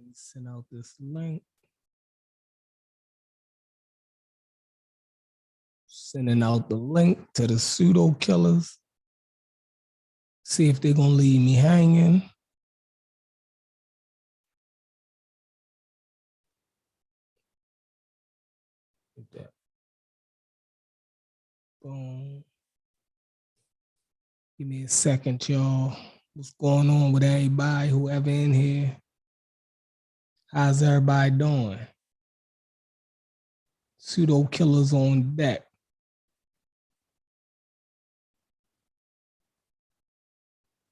Let me send out this link. Sending out the link to the pseudo killers. See if they're gonna leave me hanging. Get that. Boom. Give me a second, y'all. What's going on with everybody? Whoever in here? How's everybody doing? Pseudo killers on deck.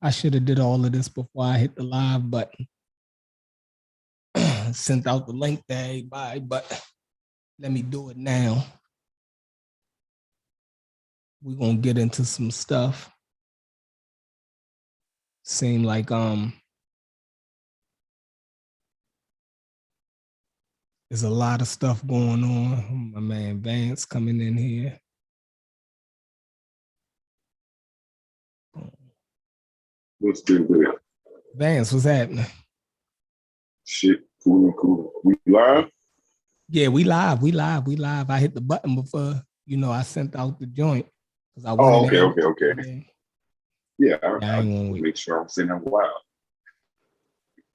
I should have did all of this before I hit the live button. Sent out the link to everybody, but let me do it now. We're gonna get into some stuff. Seem like there's a lot of stuff going on. My man Vance coming in here. What's good with it? Vance, what's happening? Shit, cool. We live? Yeah, we live. I hit the button before, I sent out the joint. I okay. Yeah, I make sure I'm sitting there wild.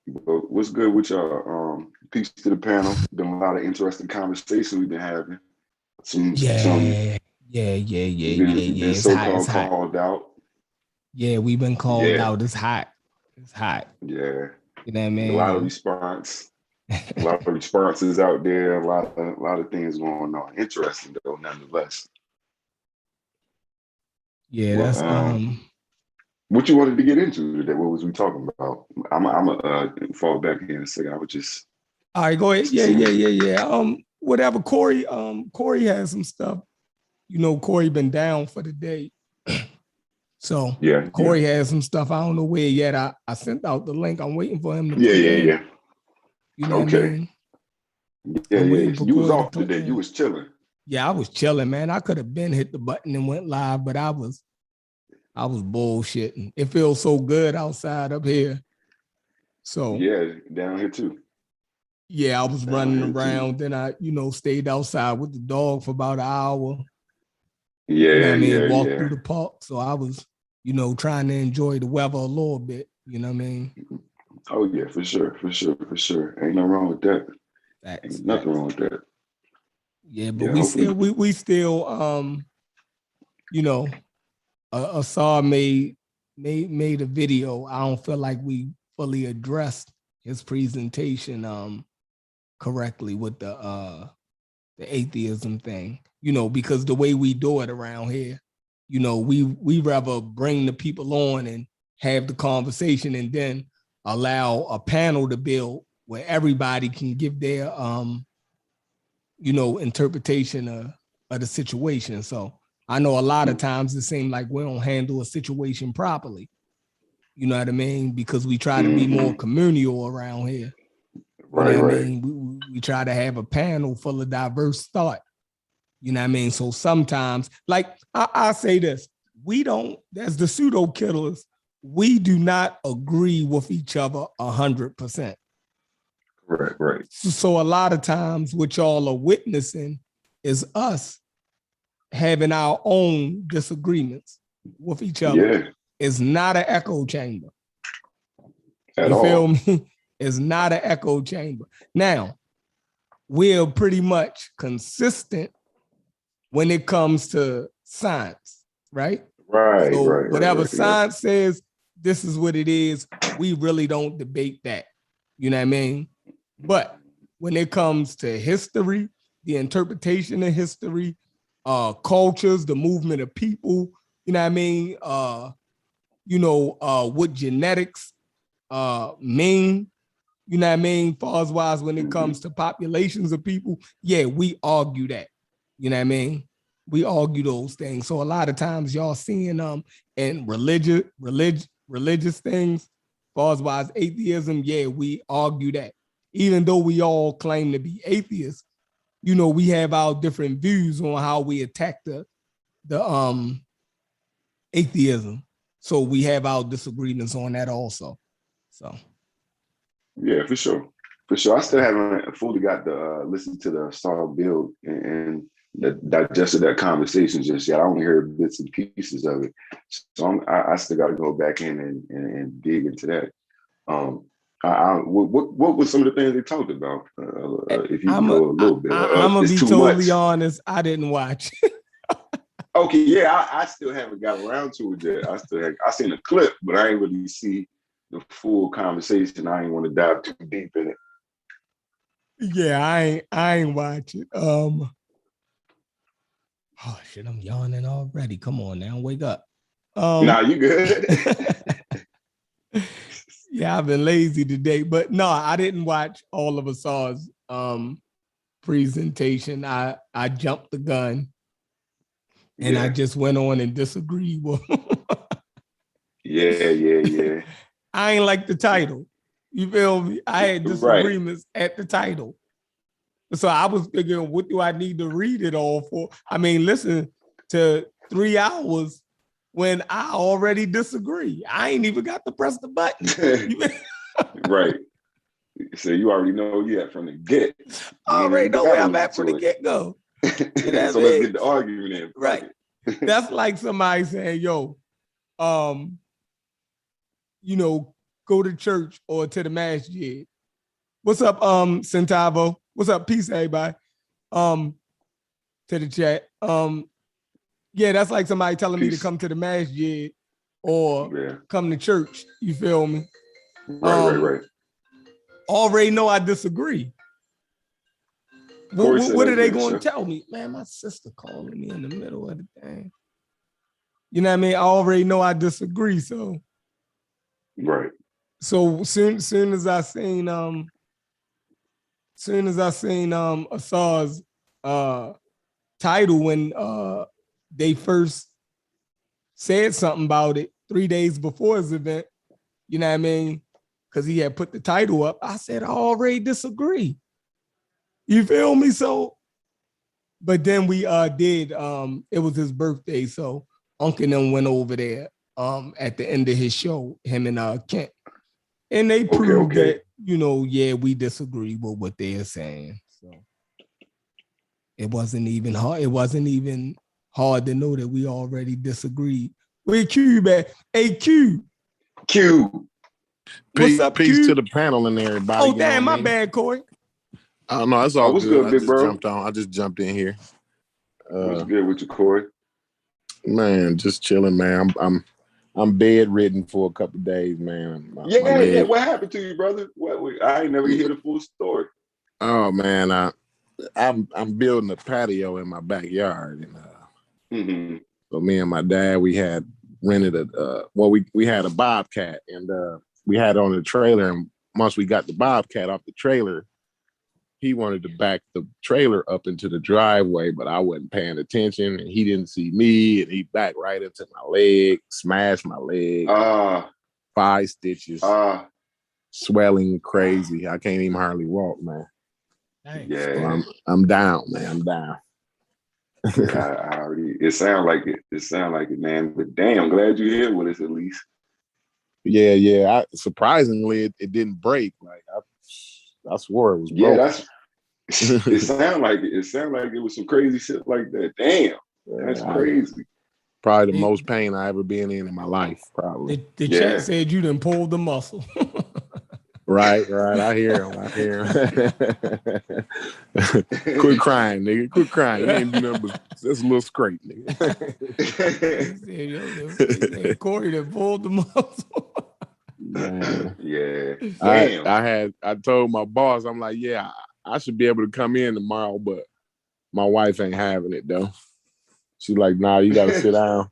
But what's good with y'all? Peace to the panel. Been a lot of interesting conversations we've been having. Some yeah. Been so-called called out. Yeah, we've been called out. It's hot. Yeah. You know what I mean? A lot of response. A lot of responses out there. A lot of things going on. Interesting though, nonetheless. Yeah, well, that's what you wanted to get into today? What was we talking about? I'm a fall back in a second. I would just. All right, go ahead. Yeah. Whatever. Corey has some stuff. Corey been down for the day. So yeah, Corey has some stuff. I don't know where yet. I sent out the link. I'm waiting for him to Yeah. You know what I mean? Yeah. You was off today. You was chilling. Yeah, I was chilling, man. I could have been hit the button and went live, but I was bullshitting. It feels so good outside up here. So yeah, down here too. Yeah, I was running around. Then I, stayed outside with the dog for about an hour. Yeah, walked through the park. So I was, trying to enjoy the weather a little bit. You know what I mean? Oh yeah, for sure. Ain't no wrong with that. Ain't nothing wrong with that. Yeah, but we still Asar made a video. I don't feel like we fully addressed his presentation correctly with the atheism thing, because the way we do it around here, we rather bring the people on and have the conversation and then allow a panel to build where everybody can give their interpretation of the situation. So I know a lot of times it seems like we don't handle a situation properly. You know what I mean? Because we try to be more communal around here. Right. I mean? We try to have a panel full of diverse thought. You know what I mean? So sometimes, like I say this, as the pseudo killers, we do not agree with each other 100%. Right. So a lot of times what y'all are witnessing is us having our own disagreements with each other. Yeah. It's not an echo chamber. At you all. Feel me? It's not an echo chamber. Now, we're pretty much consistent when it comes to science, right? Right. So whatever science says, this is what it is. We really don't debate that. You know what I mean? But when it comes to history, the interpretation of history, cultures, the movement of people, you know what I mean? What genetics mean, you know what I mean? Far as wise when it comes to populations of people, yeah, we argue that. You know what I mean? We argue those things. So a lot of times y'all seeing in religious things, far as wise atheism, yeah, we argue that. Even though we all claim to be atheists, we have our different views on how we attack the atheism. So we have our disagreements on that also. So yeah, for sure. For sure. I still haven't fully got to listen to the song build and the digested that conversation just yet. I only heard bits and pieces of it. So I still got to go back in and dig into that. What was some of the things they talked about? If you can go a little bit, I'm gonna it's be too totally much. honest. I didn't watch. Okay, yeah, I still haven't got around to it yet. I seen a clip, but I ain't really see the full conversation. I ain't want to dive too deep in it. Yeah, I ain't watch it. Oh shit, I'm yawning already. Come on now, wake up. Nah, you good. Yeah, I've been lazy today, but no, I didn't watch all of Asar's presentation. I jumped the gun and I just went on and disagreed with him. Yeah. I ain't like the title. You feel me? I had disagreements at the title. So I was thinking, what do I need to read it all for? I mean, listen to 3 hours when I already disagree. I ain't even got to press the button. Right. So you already know, from the get. I already know where I'm at from the get-go. So let's get the argument in. Right. That's like somebody saying, yo, go to church or to the masjid. What's up, Centavo? What's up? Peace, everybody. To the chat. Yeah, that's like somebody telling me to come to the masjid or come to church. You feel me? Right. Already know I disagree. What are they going to tell me? Man, my sister calling me in the middle of the thing. You know what I mean? I already know I disagree. So, right. So soon as I seen Asar's title when they first said something about it 3 days before his event, you know what I mean? Because he had put the title up. I said, I already disagree. You feel me? So, but then we did, it was his birthday. So Uncle and them went over there at the end of his show, him and Kent. And they proved that, we disagree with what they're saying. So it wasn't even hard. It wasn't even hard to know that we already disagreed. Where Q back? Hey, Q. What's up, peace Q? To the panel and everybody. Oh, damn, my bad, Corey. Oh, no, that's all what's good. Big bro? I just jumped in here. What's good with you, Corey? Man, just chilling, man. I'm bedridden for a couple of days, man. Yeah. What happened to you, brother? I ain't never hear the full story. Oh man, I'm building a patio in my backyard, and so me and my dad, we had rented we had a bobcat, and we had it on the trailer. And once we got the bobcat off the trailer, he wanted to back the trailer up into the driveway, but I wasn't paying attention, and he didn't see me, and he backed right into my leg, smashed my leg, 5 stitches, swelling crazy. I can't even hardly walk, man. Thanks. Yeah, so I'm down, man. I'm down. I already. It sounds like it. It sounds like it, man. But damn, glad you're here with us at least. Yeah. Surprisingly, it didn't break. Like I swore it was broken. Yeah, it sounded like it. It sounded like it was some crazy shit like that. Damn, that's crazy. Probably the most pain I ever been in my life. Probably. The chat said you done pulled the muscle. Right. I hear him. Quit crying, nigga. Quit crying. You ain't do nothing but that's a little scrape, nigga. He said, Corey done pulled the muscle. Man. Yeah. Damn. I told my boss, I'm like, yeah, I should be able to come in tomorrow, but my wife ain't having it though. She's like, nah, you gotta sit down.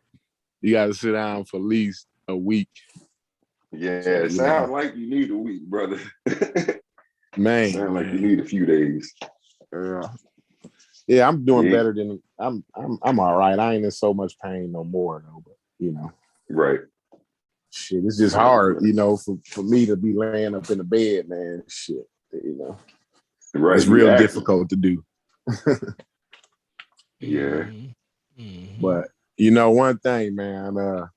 You gotta sit down for at least a week. Yeah, it sounds like you need a week, brother. Man. Sound like you need a few days. Yeah, I'm doing better than I'm all right. I ain't in so much pain no more though, but Right. Shit, it's just hard, for me to be laying up in the bed, man. Shit, Right. It's real difficult to do. Yeah. But one thing, man,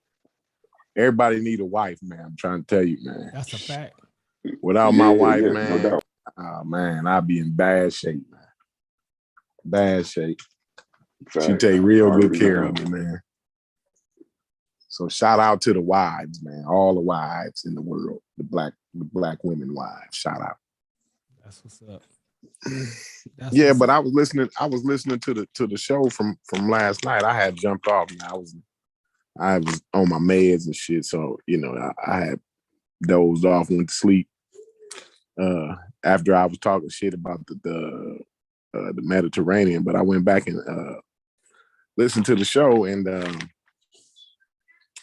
everybody need a wife, man. I'm trying to tell you, man. That's a fact. Without my wife, man, no doubt. Oh man, I'd be in bad shape, man. Bad shape. Fact. She take real good Already care know. of me, man. So shout out to the wives, man. All the wives in the world, the black women wives. Shout out. That's what's up. Yeah, but I was listening to the show from last night. I had jumped off, man. I was on my meds and shit, so you know I had dozed off, went to sleep. After I was talking shit about the Mediterranean, but I went back and listened to the show, and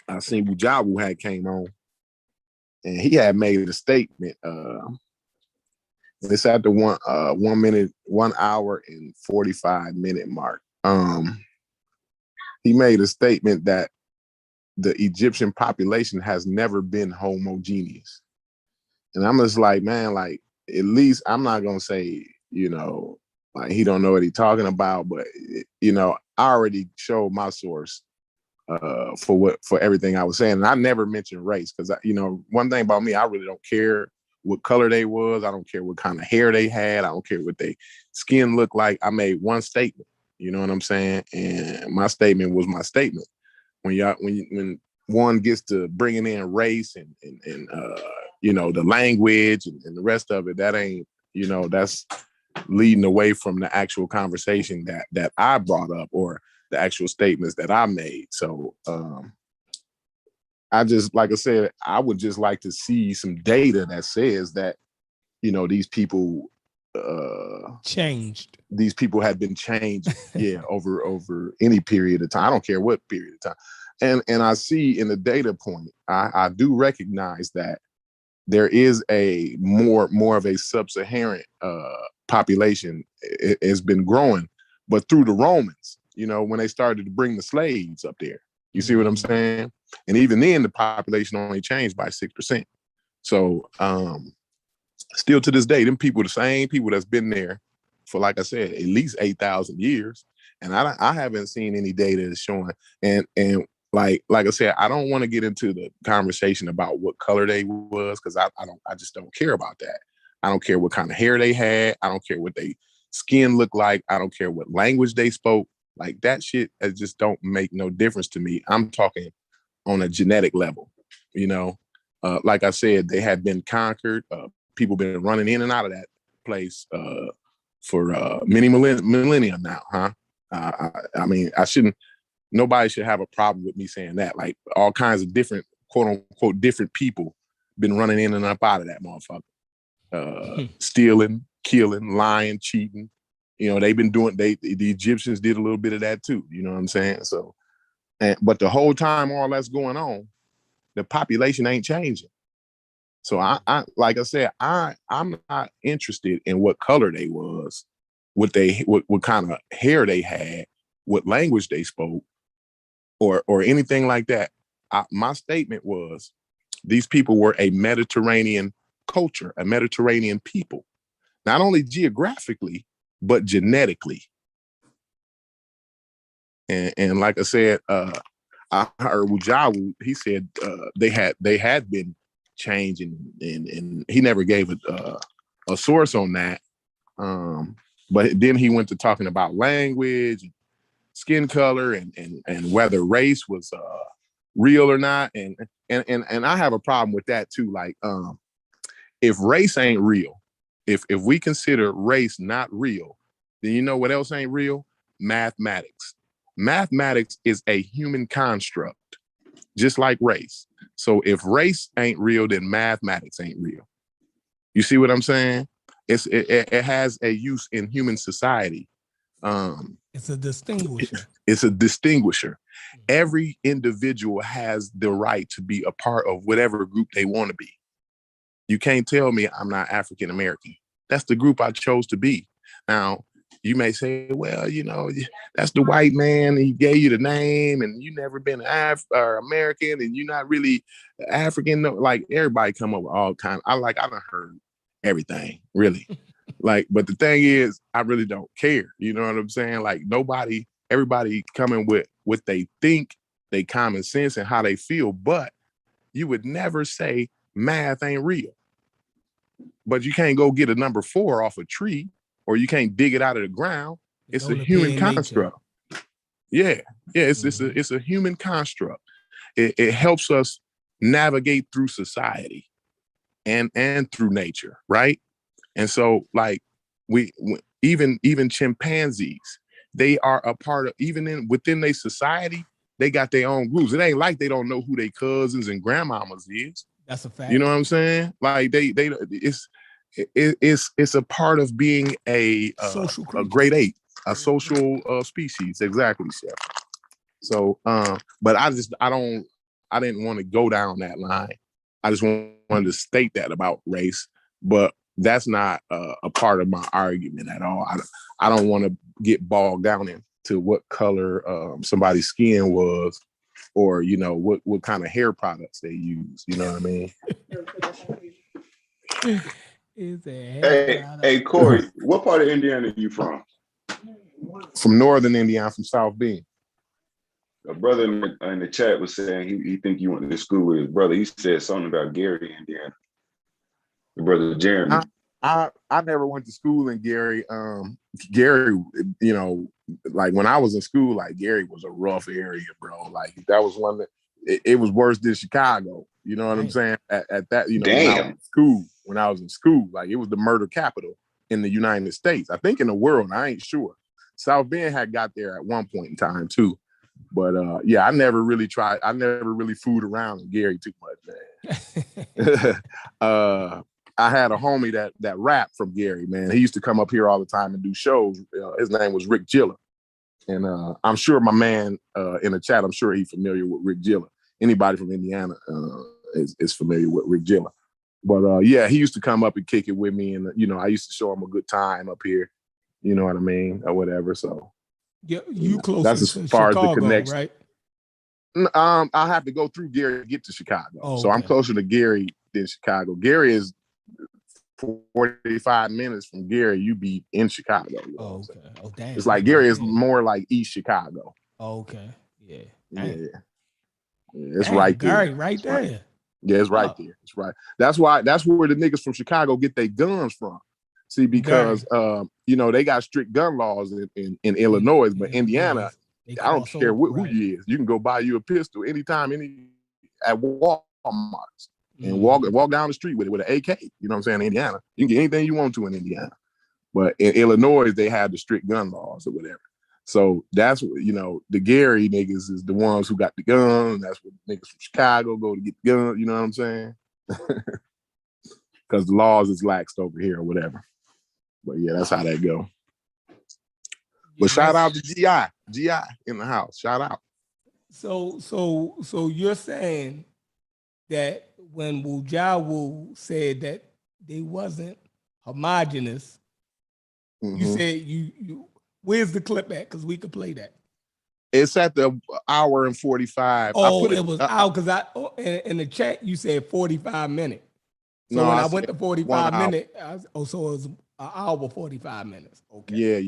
I seen Bujabu had came on, and he had made a statement. It's at the 1 hour and 45-minute mark. He made a statement that the Egyptian population has never been homogeneous. And I'm just like, man, like, at least I'm not going to say, you know, like he don't know what he's talking about, but, you know, I already showed my source for everything I was saying. And I never mentioned race because, you know, one thing about me, I really don't care what color they was. I don't care what kind of hair they had. I don't care what their skin looked like. I made one statement. You know what I'm saying? And my statement was my statement. When one gets to bringing in race and you know, the language and the rest of it, that ain't, you know, that's leading away from the actual conversation that I brought up or the actual statements that I made. So I just, like I said, I would just like to see some data that says that, you know, these people changed. These people had been changed, yeah, over any period of time. I don't care what period of time. And I see in the data point, I do recognize that there is a more of a sub-Saharan population. It has been growing, but through the Romans, you know, when they started to bring the slaves up there, you see what I'm saying? And even then, the population only changed by 6%. So still to this day, them people, the same people that's been there for, like I said, at least 8,000 years. And I haven't seen any data showing. And like I said, I don't want to get into the conversation about what color they was, because I just don't care about that. I don't care what kind of hair they had. I don't care what they skin looked like. I don't care what language they spoke. Like that shit, it just don't make no difference to me. I'm talking on a genetic level, you know. Like I said, they had been conquered. People been running in and out of that place for many millennia now, huh? I mean, nobody should have a problem with me saying that. Like all kinds of different, quote unquote, different people been running in and up out of that motherfucker. Stealing, killing, lying, cheating. You know, they've been doing, the Egyptians did a little bit of that too. You know what I'm saying? So, but the whole time all that's going on, the population ain't changing. So I like I said, I'm not interested in what color they was, what kind of hair they had, what language they spoke, or anything like that. My statement was, these people were a Mediterranean culture, a Mediterranean people, not only geographically, but genetically. And like I said, I heard Wujawu, he said they had been changing, and he never gave a source on that. But then he went to talking about language, skin color, and whether race was real or not. And I have a problem with that too. Like, if race ain't real, if we consider race not real, then you know what else ain't real? Mathematics. Mathematics is a human construct, just like race. So if race ain't real, then mathematics ain't real. You see what I'm saying? It has a use in human society. It's a distinguisher. It's a distinguisher. Every individual has the right to be a part of whatever group they want to be. You can't tell me I'm not African American. That's the group I chose to be. Now, you may say, well, you know, that's the white man. He gave you the name, and you never been American, and you're not really African. No, like everybody come up with all kinds. I done heard everything, really. Like, but the thing is, I really don't care. You know what I'm saying? Like everybody coming with what they think, they common sense, and how they feel. But you would never say math ain't real. but you can't go get a number 4 off a tree, or you can't dig it out of the ground. It's a human construct. Yeah, it's a human construct. It helps us navigate through society and through nature, right? And so, like, even chimpanzees, they are a part of, even within their society, they got their own groups. It ain't like they don't know who their cousins and grandmamas is. That's a fact. You know what I'm saying? Like it's a part of being a great ape, a social species. Exactly, Chef. So, but I didn't want to go down that line. I just wanted to state that about race, but that's not a part of my argument at all. I don't want to get bogged down into what color somebody's skin was, or, you know, what kind of hair products they use. You know what I mean? Hey, Corey, what part of Indiana are you from? From northern Indiana, from South Bend. A brother in the chat was saying he think you went to school with his brother. He said something about Gary, Indiana. Your brother Jeremy. I never went to school in Gary. Gary, you know, like when I was in school, like Gary was a rough area, bro. Like that was one that it was worse than Chicago. You know what I'm saying? At that, you know, when I was in school, like it was the murder capital in the United States. I think in the world. I ain't sure. South Bend had got there at one point in time too. But yeah, I never really fooled around in Gary too much, man. I had a homie that rapped from Gary, man. He used to come up here all the time and do shows. His name was Rick Gilla. And I'm sure my man in the chat, I'm sure he's familiar with Rick Gilla. Anybody from Indiana is familiar with Rick Gilla. But yeah, he used to come up and kick it with me. And, you know, I used to show him a good time up here. You know what I mean? Or whatever. So yeah, you close that's as far Chicago, as the connection. Right? I have to go through Gary to get to Chicago. Oh, so I'm closer to Gary than Chicago. Gary is 45 minutes from Gary. You be in Chicago. Oh, okay. Oh, damn. It's like Gary is more like East Chicago. Oh, okay. Yeah. Yeah. It's right there. Gary, right there. Right. Yeah, it's right there. It's right. That's where the niggas from Chicago get their guns from. See, because you know, they got strict gun laws in Illinois, but Indiana, I don't care who you is. You can go buy you a pistol anytime, at Walmart, and walk down the street with an AK. You know what I'm saying? In Indiana, you can get anything you want to in Indiana. But in Illinois, they have the strict gun laws or whatever. So that's what, you know, the Gary niggas is the ones who got the gun. That's what niggas from Chicago go to get the gun. You know what I'm saying? Because the laws is laxed over here or whatever. But yeah, that's how that go. But shout out to GI in the house. Shout out. So you're saying that when Wujawu said that they wasn't homogenous, you said you where's the clip at? Because we could play that. It's at the hour and 45. Oh, it was out because in the chat you said 45 minutes. So when I went to 45 minutes, so it was an hour 45 minutes. Okay.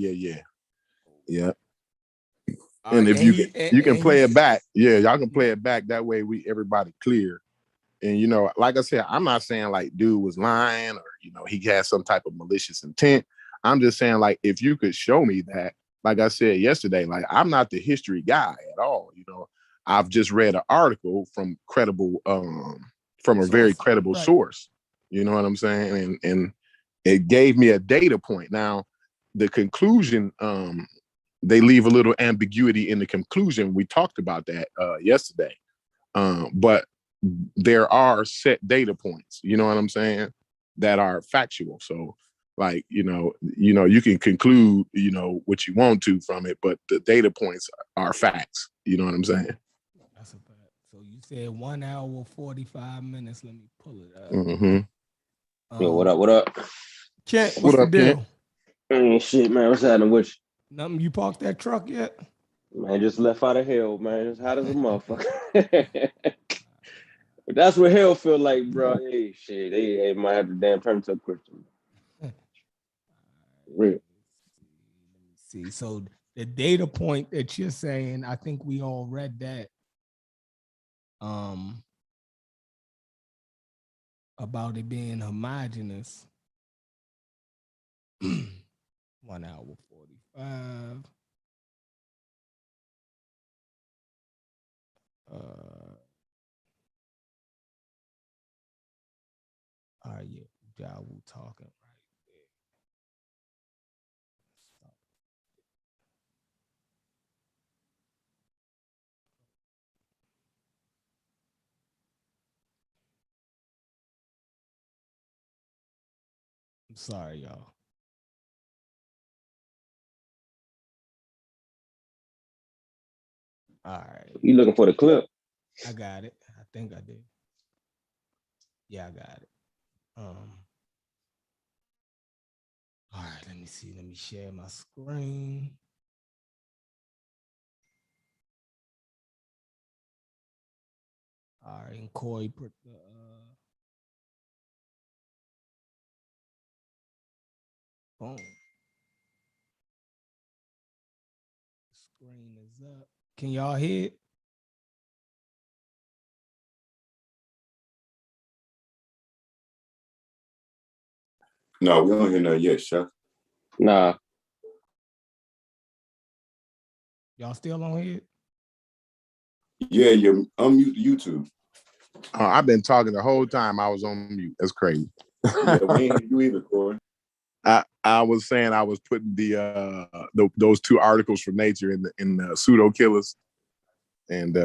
Yeah. And if you can play it back, y'all can play it back. That way everybody clear. And you know, like I said, I'm not saying like dude was lying or you know he had some type of malicious intent. I'm just saying like if you could show me that, like I said yesterday, like I'm not the history guy at all. You know, I've just read an article from a very credible source. You know what I'm saying? And it gave me a data point. Now, the conclusion, they leave a little ambiguity in the conclusion. We talked about that yesterday. But there are set data points, you know what I'm saying, that are factual. So like, you know, you can conclude, you know, what you want to from it, but the data points are facts. You know what I'm saying? That's a fact. So you said 1 hour, 45 minutes. Let me pull it up. Yo, what up? Kent, what's the deal? Shit, man. What's happening with you? Nothing. You parked that truck yet? Man, just left out of hell, man. It's hot as a motherfucker. That's what hell feel like, bro. Hey, shit. They might have to damn turn to a Christian. Real. Let me see. So the data point that you're saying, I think we all read that. About it being homogenous. 1 hour 45. All right, yeah, Jawu talking right there. I'm sorry, y'all. All right. You looking for the clip? I got it. I think I did. Yeah, I got it. All right, let me see. Let me share my screen. All right, and Corey put the boom. Screen is up. Can y'all hear it? No, we don't hear nothing yet, Chef. Nah. Y'all still on here? Yeah, you unmute YouTube. I've been talking the whole time I was on mute. That's crazy. Yeah, we ain't you either, Corey. I was saying I was putting those 2 articles from Nature in the pseudo killers, and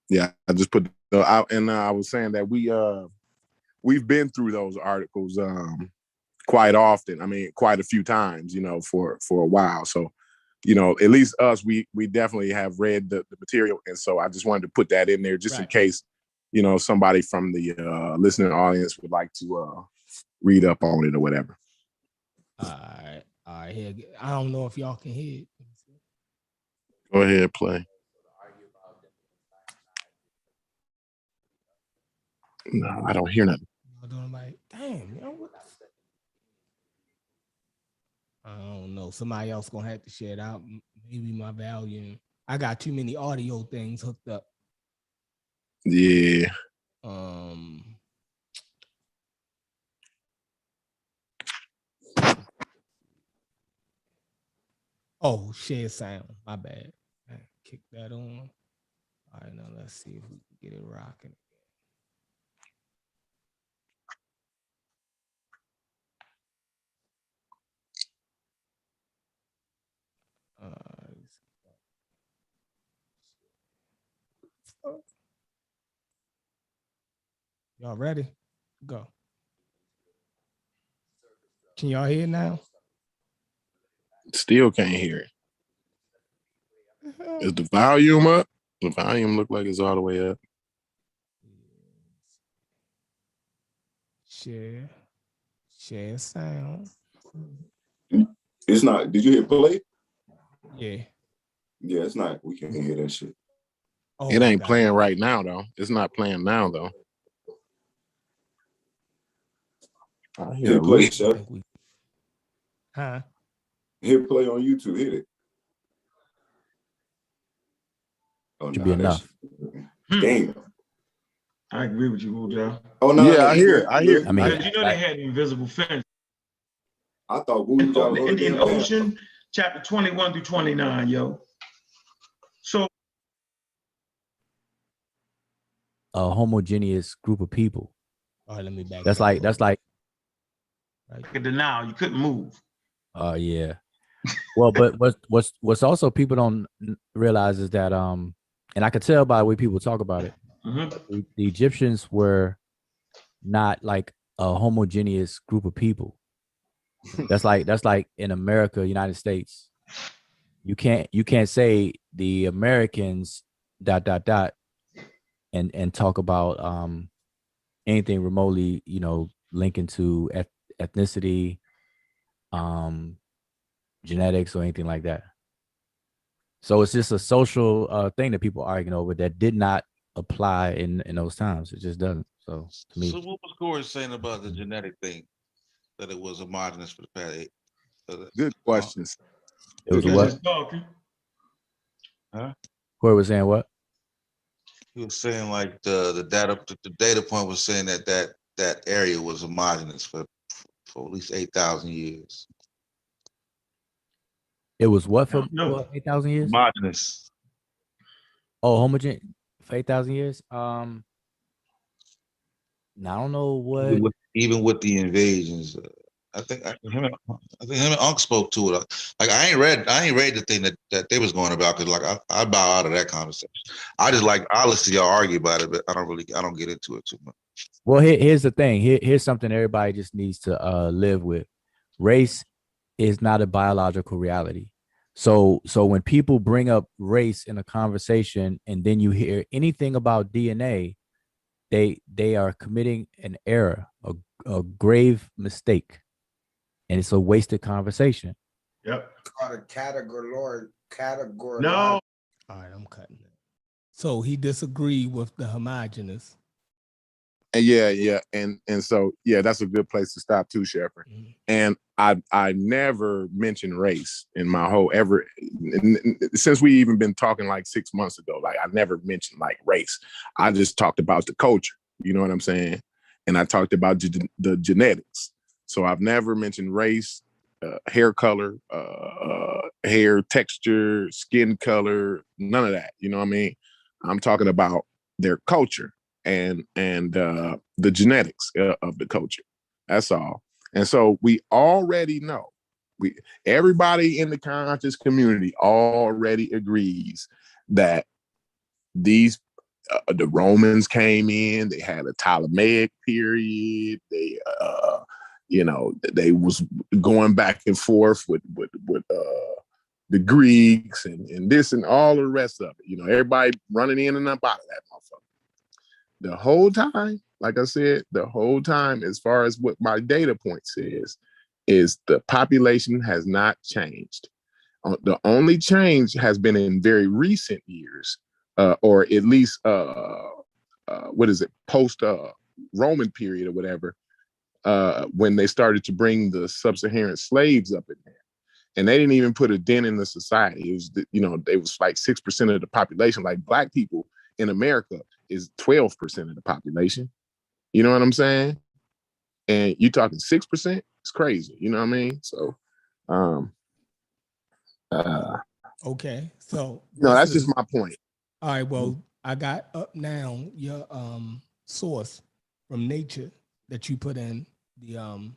yeah, I just put out, and I was saying that we've been through those articles quite often. I mean, quite a few times, for a while. So, at least us, we definitely have read the material, and so I just wanted to put that in there just in case, somebody from the listening audience would like to read up on it or whatever. All right. Here, I don't know if y'all can hear it. Go ahead, play. No, I don't hear nothing. Damn, what the fuck? I don't know. Somebody else gonna have to share it out. Maybe my volume. I got too many audio things hooked up. Yeah. Oh, share sound. My bad. Kick that on. All right, now let's see if we can get it rocking. Y'all ready? Go. Can y'all hear it now? Still can't hear it. Is the volume up? The volume look like it's all the way up. Share sound. It's not. Did you hit play? Yeah. Yeah, it's not. We can't hear that shit. Oh, it ain't playing right now, though. It's not playing now, though. I hear play, Chef. Huh? Hit play on YouTube. Hit it. Oh, should be enough. Damn. I agree with you, Wuja. Oh no, yeah, I hear. I mean, because they had the invisible fence. I thought Wuja in the Ocean, chapter 21 through 29, yo. So a homogeneous group of people. All right, let me back. That's like a denial. You couldn't move. Oh yeah. Well, but what's also people don't realize is that and I could tell by the way people talk about it, the Egyptians were not like a homogeneous group of people. That's like in America, United States. You can't say the Americans ... and talk about anything remotely, linking to ethnicity, genetics or anything like that. So it's just a social thing that people are arguing over that did not apply in those times. It just doesn't. So to me. So what was Corey saying about the genetic thing? That it was homogenous for the past 8. Good questions. It was what? Huh? Corey was saying what? He was saying like the data point was saying that area was homogenous for at least 8,000 years. It was what for, No. for 8,000 years? Homogenous. Oh, homogeneous for 8,000 years. Now I don't know what. Even with the invasions, I think him and Unc spoke to it. Like I ain't read the thing that they was going about, because like I bow out of that conversation. I listen to y'all argue about it, but I don't get into it too much. Well, here's the thing. Here's something everybody just needs to live with. Race is not a biological reality. So when people bring up race in a conversation and then you hear anything about DNA, they are committing an error, a grave mistake, and it's a wasted conversation. Yep. It's called a category. No. All right, I'm cutting it. So he disagreed with the homogenous. And yeah. And so, yeah, that's a good place to stop too, Shepherd. Mm-hmm. And I never mentioned race in my whole since we even been talking like 6 months ago. Like I never mentioned like race. I just talked about the culture. You know what I'm saying? And I talked about the genetics. So I've never mentioned race, hair color, hair texture, skin color, none of that. You know what I mean? I'm talking about their culture and the genetics of the culture. That's all. And so we already know, everybody in the conscious community already agrees that these the Romans came in, they had a Ptolemaic period, they they was going back and forth with the Greeks and this and all the rest of it. Everybody running in and up out of that motherfucker. The whole time, like I said, the whole time, as far as what my data point says, is the population has not changed. The only change has been in very recent years, or at least post Roman period or whatever, when they started to bring the sub-Saharan slaves up in there. And they didn't even put a dent in the society. It was, they was like 6% of the population. Like Black people in America is 12% of the population. You know what I'm saying? And you're talking 6%? It's crazy. You know what I mean? So, Okay, so no, that's just my point. All right, well, I got up now your source from Nature that you put in the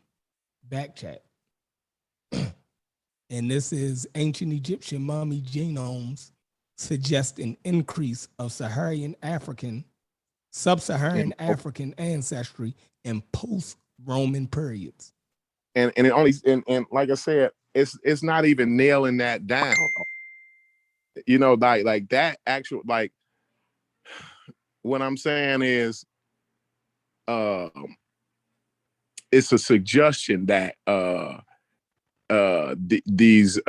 back chat. And this is ancient Egyptian mummy genomes suggest an increase of sub-Saharan African ancestry in post-Roman periods. And it only and like I said, it's not even nailing that down. Like that actual, like what I'm saying is it's a suggestion that these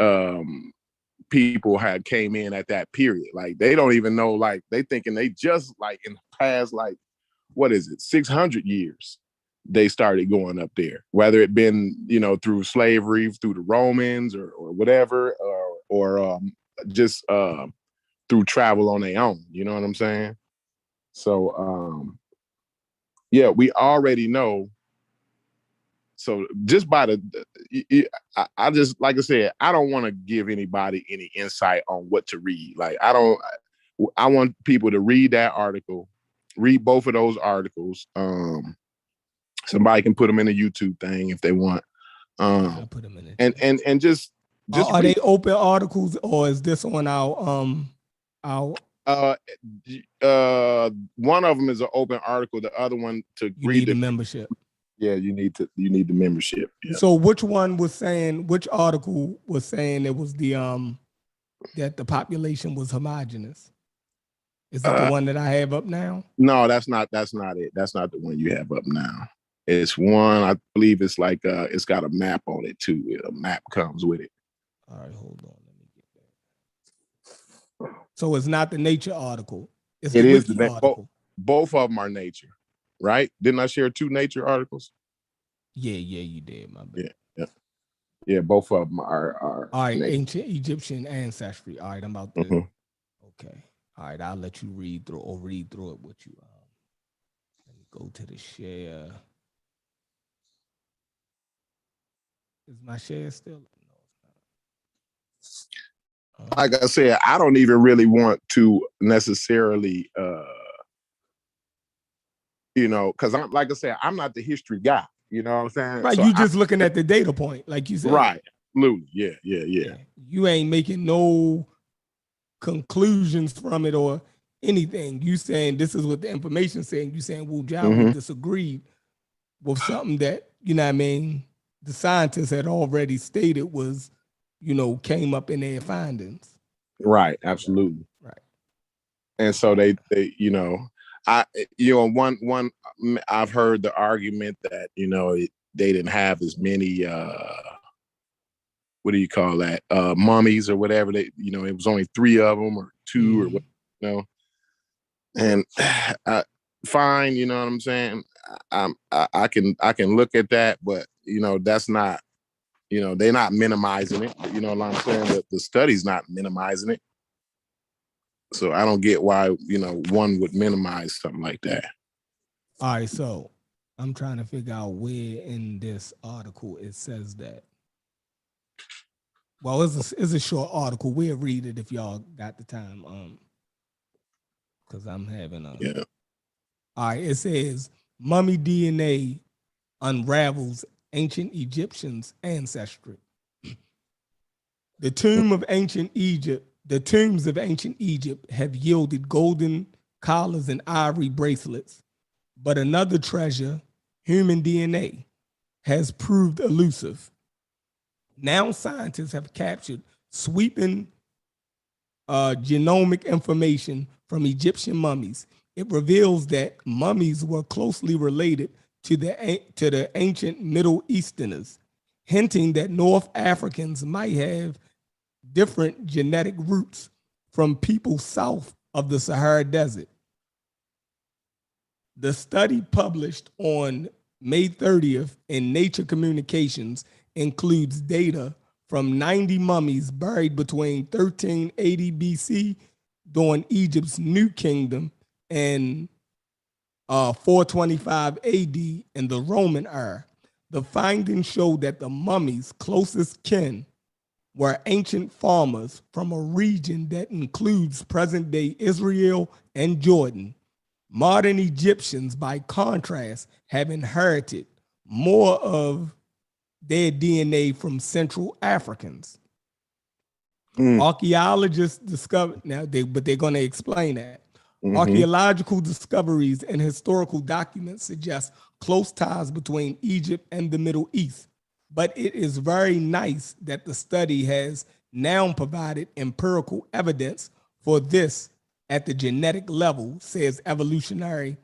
people had came in at that period. Like they don't even know, like they thinking they just like in the past, like, what is it, 600 years they started going up there, whether it been, through slavery, through the Romans or whatever, or just through travel on their own. You know what I'm saying? So yeah, we already know. So just by I just, like I said, I don't want to give anybody any insight on what to read. Like I want people to read that article, read both of those articles. Somebody can put them in a YouTube thing if they want. I'll put them in it. And just are they open articles, or is this on our one of them is an open article, the other one to read the membership. Yeah, you need the membership. Yeah. So which article was saying it was the that the population was homogenous? Is it the one that I have up now? No, that's not it. That's not the one you have up now. It's one, I believe it's like it's got a map on it too. A map comes with it. All right, hold on. Let me get that. So it's not the Nature article. It's the Wiki article. Both of them are Nature, right? Didn't I share 2 Nature articles? Yeah, you did, my bad. Yeah, both of them are all right, Nature. ancient Egyptian ancestry. All right, I'm about to okay. All right, I'll let you read through it with you. Let me go to the share. Is my share still? No, it's not. Like I said, I don't even really want to necessarily, because I'm like I said, I'm not the history guy. You know what I'm saying? Right, So you just looking at the data point, like you said. Right, absolutely, yeah. You ain't making no conclusions from it or anything. You saying this is what the information saying. You saying Wu Jiao would disagree with something that, you know what I mean, the scientists had already stated was, came up in their findings. Right, absolutely. Right. And so they one I've heard the argument that, they didn't have as many what do you call that? Mummies or whatever. It was only 3 of them or 2 or what, And fine, you know what I'm saying? I can look at that, but that's not, they're not minimizing it. You know what I'm saying? The study's not minimizing it. So I don't get why, one would minimize something like that. All right, so I'm trying to figure out where in this article it says that. Well, it's a short article. We'll read it if y'all got the time. Because I'm having a. Yeah. All right, it says mummy DNA unravels ancient Egyptians' ancestry. The tombs of ancient Egypt have yielded golden collars and ivory bracelets, but another treasure, human DNA, has proved elusive. Now scientists have captured sweeping genomic information from Egyptian mummies. It reveals that mummies were closely related to the ancient Middle Easterners, hinting that North Africans might have different genetic roots from people south of the Sahara Desert. The study published on May 30th in Nature Communications includes data from 90 mummies buried between 1380 BC during Egypt's New Kingdom and 425 AD in the Roman era. The findings show that the mummies' closest kin were ancient farmers from a region that includes present-day Israel and Jordan. Modern Egyptians, by contrast, have inherited more of their DNA from Central Africans. Archaeologists discovered, but they're going to explain that. Archaeological discoveries and historical documents suggest close ties between Egypt and the Middle East. But it is very nice that the study has now provided empirical evidence for this at the genetic level, says evolutionary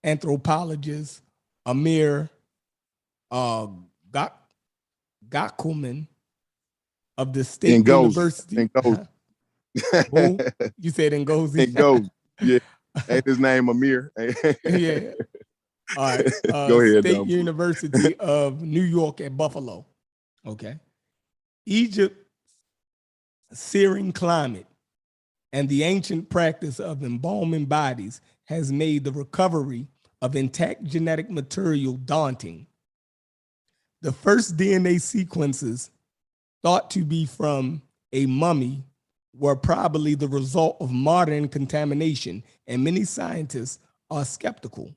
anthropologist Amir Gakuman of the State University. Who? You said Ngozi? Ngozi. Yeah. Ain't his name Amir? Yeah. All right. Go ahead, State University of New York at Buffalo. Okay. Egypt's searing climate and the ancient practice of embalming bodies has made the recovery of intact genetic material daunting. The first DNA sequences thought to be from a mummy were probably the result of modern contamination, and many scientists are skeptical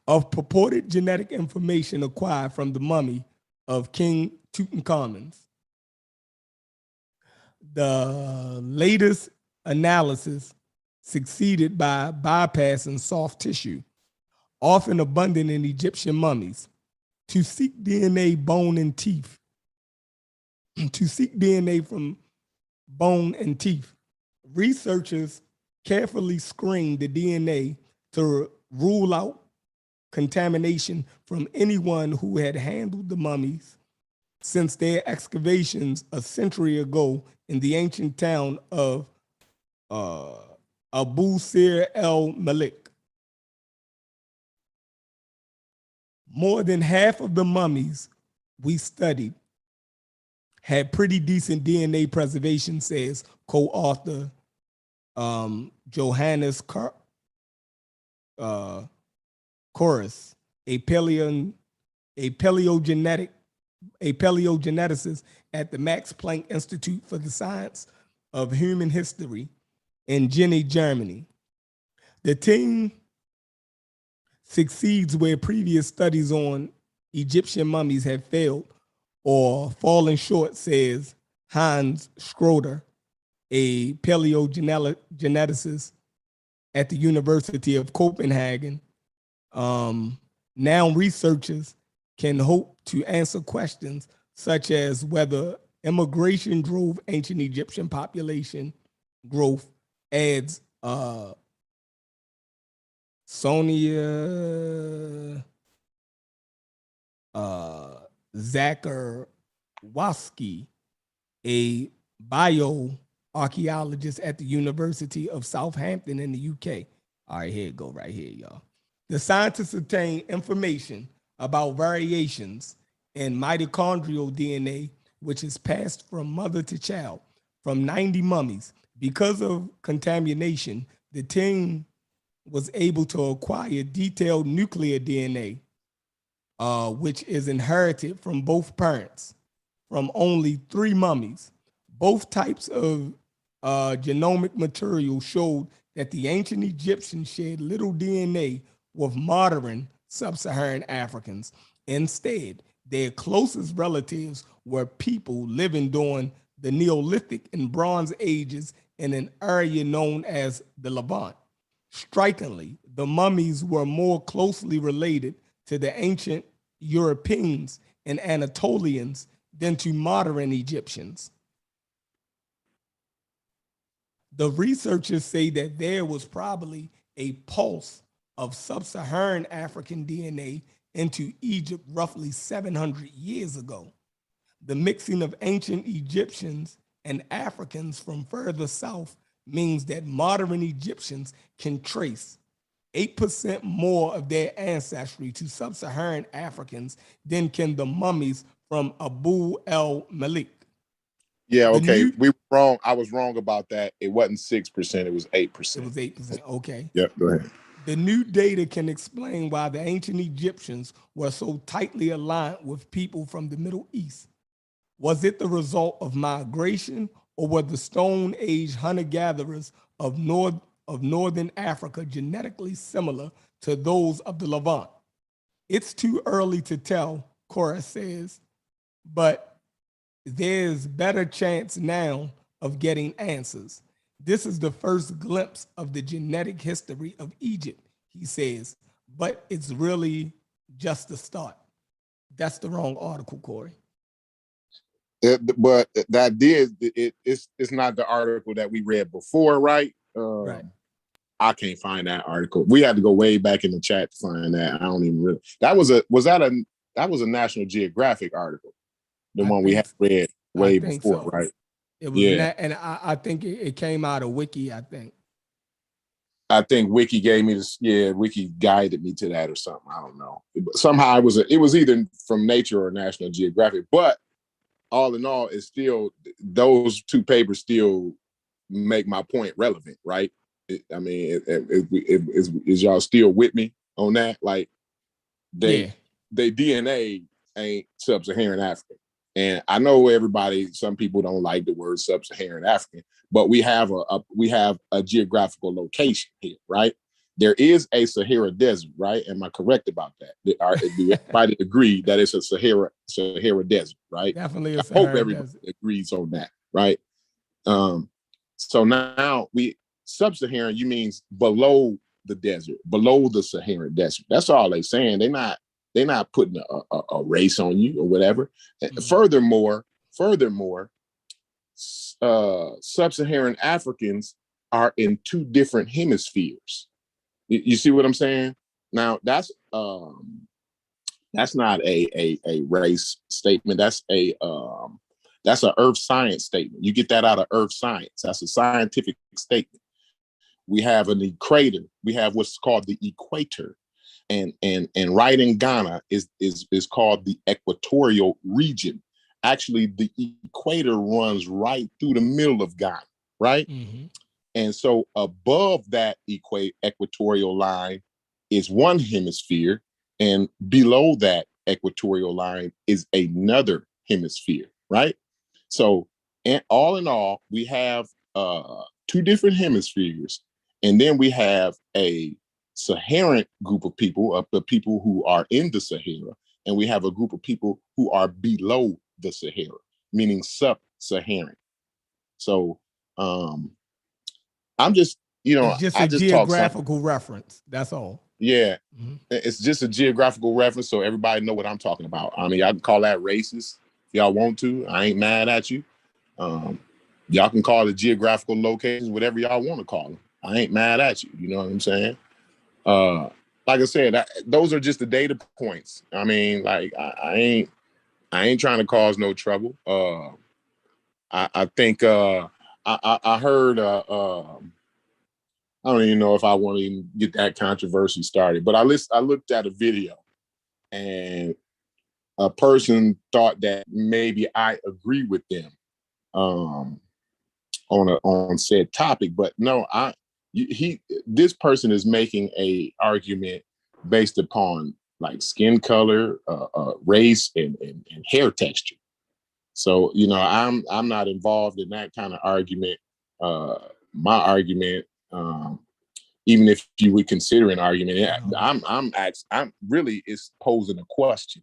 of purported genetic information acquired from the mummy of King Tutankhamun. The latest analysis succeeded by bypassing soft tissue, often abundant in Egyptian mummies, to seek DNA bone and teeth, to seek DNA from bone and teeth. Researchers carefully screened the DNA to rule out contamination from anyone who had handled the mummies since their excavations a century ago in the ancient town of Abu Sir el Malik. More than half of the mummies we studied had pretty decent DNA preservation, says co-author Johannes Chorus, a paleogenetic paleogeneticist at the Max Planck Institute for the Science of Human History in Jena, Germany. The team succeeds where previous studies on Egyptian mummies have failed or fallen short, says Hans Schroeder, a paleogeneticist at the University of Copenhagen. Now researchers can hope to answer questions such as whether immigration drove ancient Egyptian population growth, adds Sonia Zakharowski, a bioarchaeologist at the University of Southampton in the UK. All right, here it go right here, y'all. The scientists obtained information about variations in mitochondrial DNA, which is passed from mother to child, from 90 mummies. Because of contamination, the team was able to acquire detailed nuclear DNA, which is inherited from both parents, from only 3 mummies. Both types of genomic material showed that the ancient Egyptians shared little DNA with modern sub-Saharan Africans. Instead, their closest relatives were people living during the Neolithic and Bronze Ages in an area known as the Levant. Strikingly, the mummies were more closely related to the ancient Europeans and Anatolians than to modern Egyptians. The researchers say that there was probably a pulse of sub-Saharan African DNA into Egypt roughly 700 years ago. The mixing of ancient Egyptians and Africans from further south means that modern Egyptians can trace 8% more of their ancestry to sub-Saharan Africans than can the mummies from Abu el-Malik. Yeah, okay. We were wrong. I was wrong about that. It wasn't 6%, it was 8%. It was 8%. Okay. Yep, go ahead. The new data can explain why the ancient Egyptians were so tightly aligned with people from the Middle East. Was it the result of migration, or were the Stone Age hunter-gatherers of Northern Africa genetically similar to those of the Levant? It's too early to tell, Cora says, but there's better chance now of getting answers. This is the first glimpse of the genetic history of Egypt, he says, but it's really just the start. That's the wrong article, Corey. But it's not the article that we read before, right? Right. I can't find that article. We had to go way back in the chat to find that. I don't even really. That was a National Geographic article, the one we had read way before, so. Right? It was, yeah. And I think it came out of Wiki. I think Wiki gave me this. Yeah, Wiki guided me to that or something. I don't know. Somehow it was either from Nature or National Geographic. But all in all, it's still, those 2 papers still make my point relevant, right? Is y'all still with me on that? Like, they DNA ain't sub-Saharan African. And I know some people don't like the word sub-Saharan African, but we have a geographical location here, right? There is a Sahara Desert, right? Am I correct about that? Do everybody agree that it's a Sahara Desert, right? Definitely a Sahara Desert. I hope everybody agrees on that, right? So now sub-Saharan, you means below the desert, below the Saharan Desert. That's all they're saying. They're not putting a race on you or whatever. Mm-hmm. Furthermore, sub-Saharan Africans are in 2 different hemispheres. You see what I'm saying? Now that's not a race statement. That's an earth science statement. You get that out of earth science. That's a scientific statement. We have an equator. We have what's called the equator. And right in Ghana is called the equatorial region. Actually, the equator runs right through the middle of Ghana, right? Mm-hmm. And so above that equatorial line is one hemisphere, and below that equatorial line is another hemisphere, right? So, and all in all, we have two different hemispheres, and then we have a Saharan group of people, the people who are in the Sahara, and we have a group of people who are below the Sahara, meaning sub-Saharan. So I'm just, it's just a geographical reference. That's all. Yeah, it's just a geographical reference, so everybody know what I'm talking about. I mean, y'all can call that racist if y'all want to. I ain't mad at you. Y'all can call it geographical locations, whatever y'all want to call them. I ain't mad at you. You know what I'm saying? Like I said, those are just the data points. I mean, like I ain't trying to cause no trouble. I think I heard. I don't even know if I want to even get that controversy started, but I looked at a video, and a person thought that maybe I agree with them on said topic, but no, this person is making a argument based upon like skin color, race, and hair texture. So I'm not involved in that kind of argument. My argument, even if you would consider an argument, I'm really is posing a question,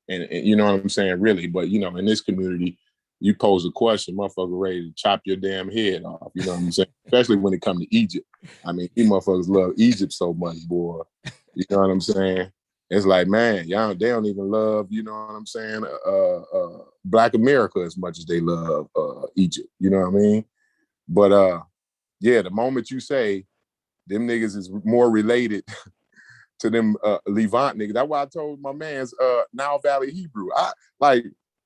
and you know what I'm saying, really. But in this community, you pose a question, motherfucker ready to chop your damn head off. You know what I'm saying? Especially when it comes to Egypt. I mean, you motherfuckers love Egypt so much, boy. You know what I'm saying? It's like, man, y'all, they don't even love, you know what I'm saying, Black America as much as they love Egypt. You know what I mean? But yeah, the moment you say them niggas is more related to them Levant niggas, that's why I told my man's Nile Valley Hebrew.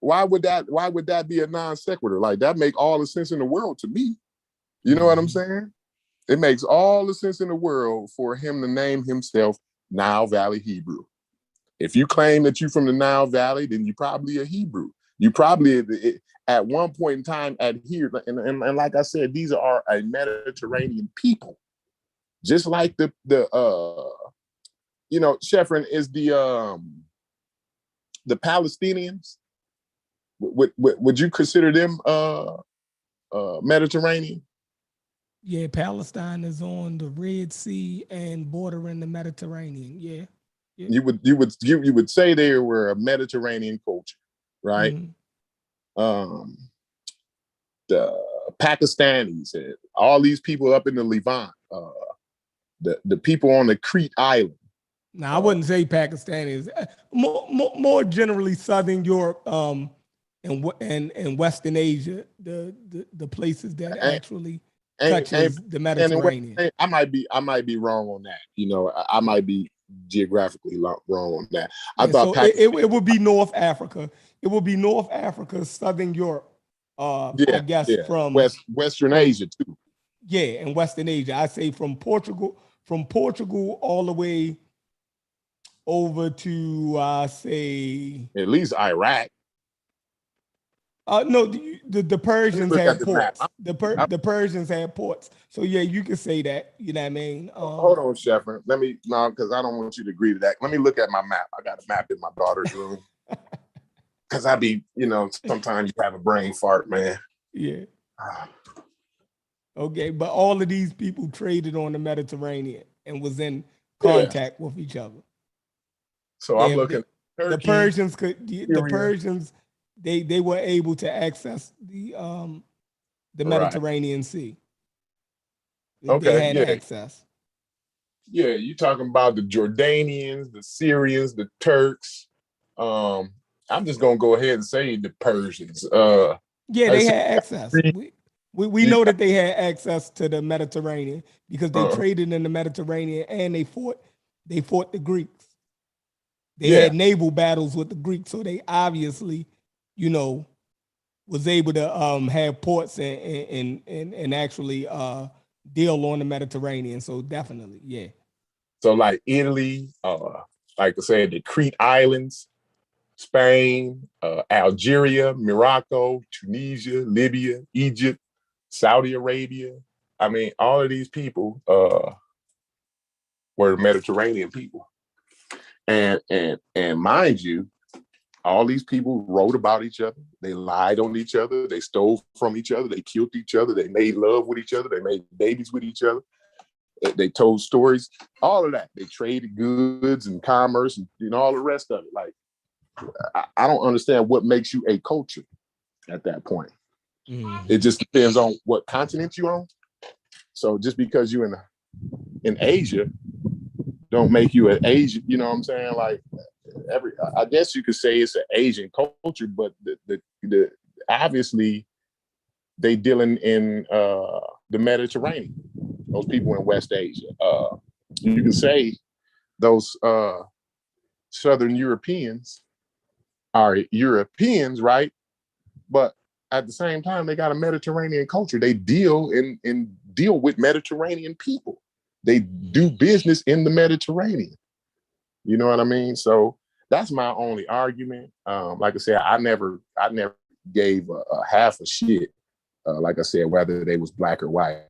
Why would that be a non sequitur? Like, that make all the sense in the world to me. You know what I'm saying? It makes all the sense in the world for him to name himself Nile Valley Hebrew. If you claim that you're from the Nile Valley, then you're probably a Hebrew. You probably at one point in time adhered, and like I said, these are a Mediterranean people, just like the Sheffrin is the Palestinians. Would you consider them Mediterranean? Yeah, Palestine is on the Red Sea and bordering the Mediterranean. Yeah. You would say they were a Mediterranean culture, right? Mm-hmm. The Pakistanis, all these people up in the Levant, the people on the Crete Island. Now, I wouldn't say Pakistanis. More generally, Southern Europe and Western Asia, the places that actually touches the Mediterranean. I might be wrong on that. I might be geographically wrong on that. I thought so it would be North Africa. It would be North Africa, Southern Europe. I guess from Western Asia too. Yeah, and Western Asia. I say from Portugal all the way over to say at least Iraq. No, the Persians had ports. The Persians had ports. So yeah, you can say that. You know what I mean? Hold on, Sheffrin. Because I don't want you to agree to that. Let me look at my map. I got a map in my daughter's room. Because I be, sometimes you have a brain fart, man. Yeah. Okay, but all of these people traded on the Mediterranean and was in contact with each other. So I'm looking. The Persians the Persians. They were able to access the Mediterranean Sea. They had access. Yeah, you talking about the Jordanians, the Syrians, the Turks. I'm just gonna go ahead and say the Persians. They had access. We know that they had access to the Mediterranean because they traded in the Mediterranean and they fought the Greeks. They had naval battles with the Greeks, so they obviously, was able to have ports and actually deal on the Mediterranean. So definitely, yeah. So like Italy, like I said, the Crete Islands, Spain, Algeria, Morocco, Tunisia, Libya, Egypt, Saudi Arabia. I mean, all of these people were Mediterranean people. And mind you, all these people wrote about each other. They lied on each other. They stole from each other. They killed each other. They made love with each other. They made babies with each other. They told stories, all of that. They traded goods and commerce and all the rest of it. Like, I don't understand what makes you a culture at that point. It just depends on what continent you're on. So just because you're in Asia, don't make you an Asian. You know what I'm saying? Like, I guess you could say it's an Asian culture, but the obviously they dealing in the Mediterranean. Those people in West Asia. You can say those Southern Europeans are Europeans, right? But at the same time, they got a Mediterranean culture. They deal with Mediterranenean people. They do business in the Mediterranean. You know what I mean? So that's my only argument. Like I said, I never gave a half a shit. Like I said, whether they was black or white.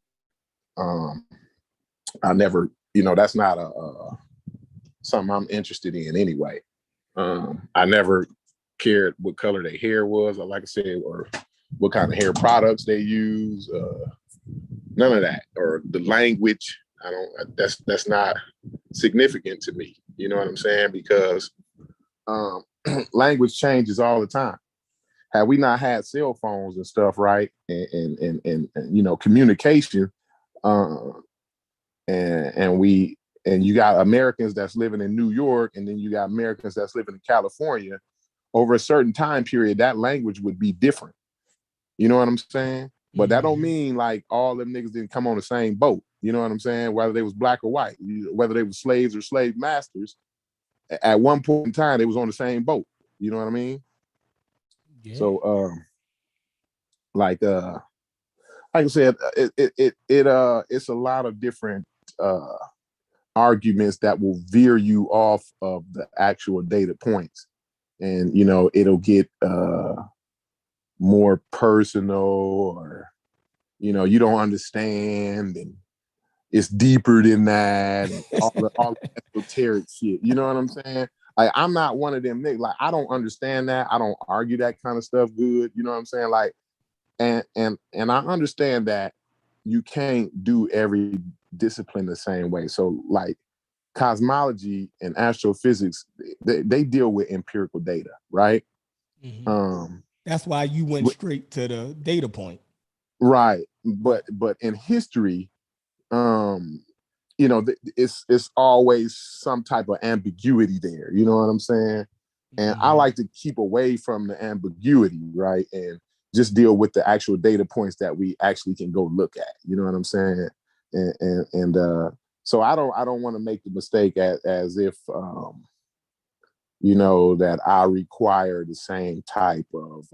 I never, that's not something I'm interested in anyway. I never cared what color their hair was, or like I said, or what kind of hair products they use. None of that, or the language. That's not significant to me. You know what I'm saying? Because language changes all the time. Had we not had cell phones and stuff, right, and communication, and you got Americans that's living in New York, and then you got Americans that's living in California. Over a certain time period, that language would be different. You know what I'm saying? But that don't mean like all them niggas didn't come on the same boat. You know what I'm saying? Whether they was black or white, whether they were slaves or slave masters, at one point in time, they was on the same boat. You know what I mean? Yeah. So, like I said, it's a lot of different arguments that will veer you off of the actual data points, and it'll get more personal, or you don't understand, and it's deeper than that, and all the esoteric shit. You know what I'm saying? Like, I'm not one of them niggas. Like, I don't understand that. I don't argue that kind of stuff good. You know what I'm saying? Like, and I understand that you can't do every discipline the same way. So, like, cosmology and astrophysics, they deal with empirical data, right? That's why you went straight to the data point. Right. But in history, it's always some type of ambiguity there. You know what I'm saying? And I like to keep away from the ambiguity, right? And just deal with the actual data points that we actually can go look at. You know what I'm saying? And so I don't want to make the mistake as if that I require the same type of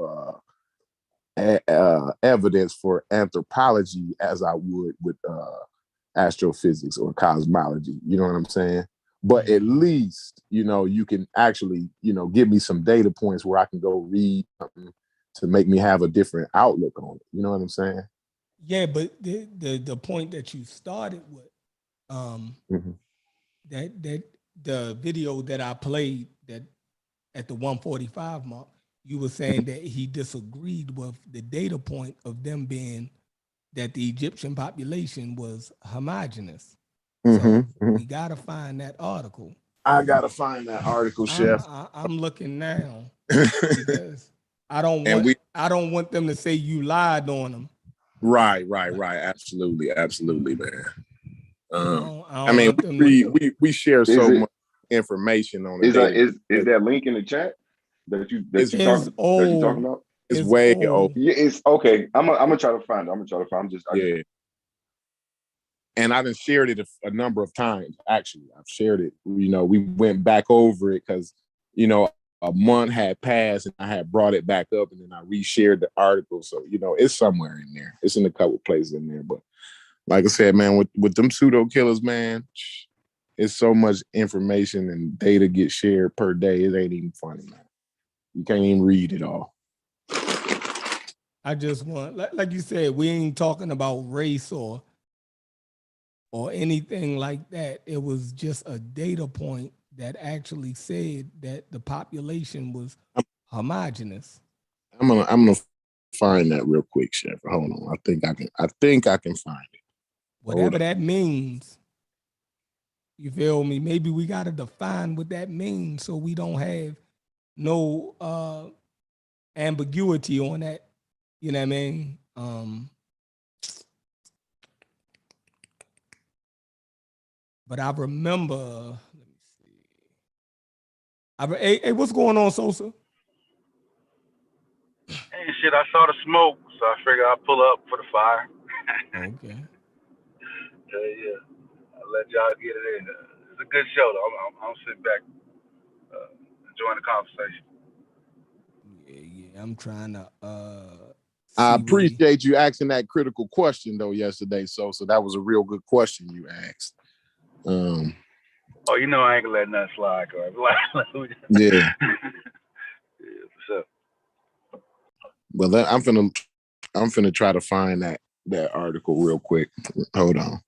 evidence for anthropology as I would with astrophysics or cosmology. You know what I'm saying? But at least, you can actually, give me some data points where I can go read something to make me have a different outlook on it. You know what I'm saying? Yeah, but the point that you started with, that the video that I played that at the 145 mark, you were saying that he disagreed with the data point of them being that the Egyptian population was homogenous. So we gotta find that article. I gotta find that article, Chef. I'm looking now because I don't want them to say you lied on them. Right. Absolutely, man. I mean, we share so much information on it. Is that link in the chat that you talking about? It's way old. Yeah, it's okay. I'm gonna try to find it. And I done shared it a number of times. Actually, I've shared it. We went back over it because a month had passed and I had brought it back up, and then I reshared the article. So it's somewhere in there. It's in a couple places in there. But like I said, man, with them pseudo killers, man, it's so much information and data get shared per day. It ain't even funny, man. You can't even read it all. I just want, like you said, we ain't talking about race or anything like that. It was just a data point that actually said that the population was homogenous. I'm gonna find that real quick, Chef. Hold on. I think I can find it. Whatever that means. You feel me? Maybe we gotta define what that means so we don't have no ambiguity on that. You know what I mean? But I remember, let me see. Hey, what's going on, Sosa? Hey, shit, I saw the smoke, so I figured I'd pull up for the fire. Okay. Yeah, I'll let y'all get it in. It's a good show, though. I'm sitting back, enjoying the conversation. Yeah, I'm trying to I appreciate you asking that critical question though yesterday, so that was a real good question you asked. Oh, you know I ain't gonna let nothing slide, cause yeah. Yeah, for sure. Well, I'm finna try to find that article real quick. Hold on.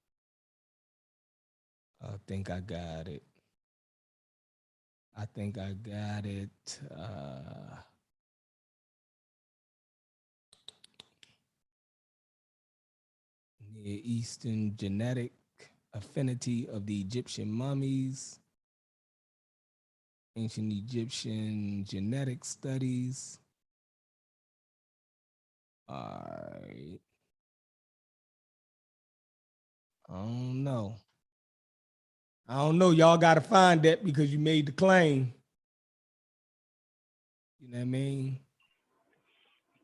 I think I got it. Near Eastern genetic affinity of the Egyptian mummies. Ancient Egyptian genetic studies. All right. I don't know. Y'all got to find that because you made the claim. You know what I mean?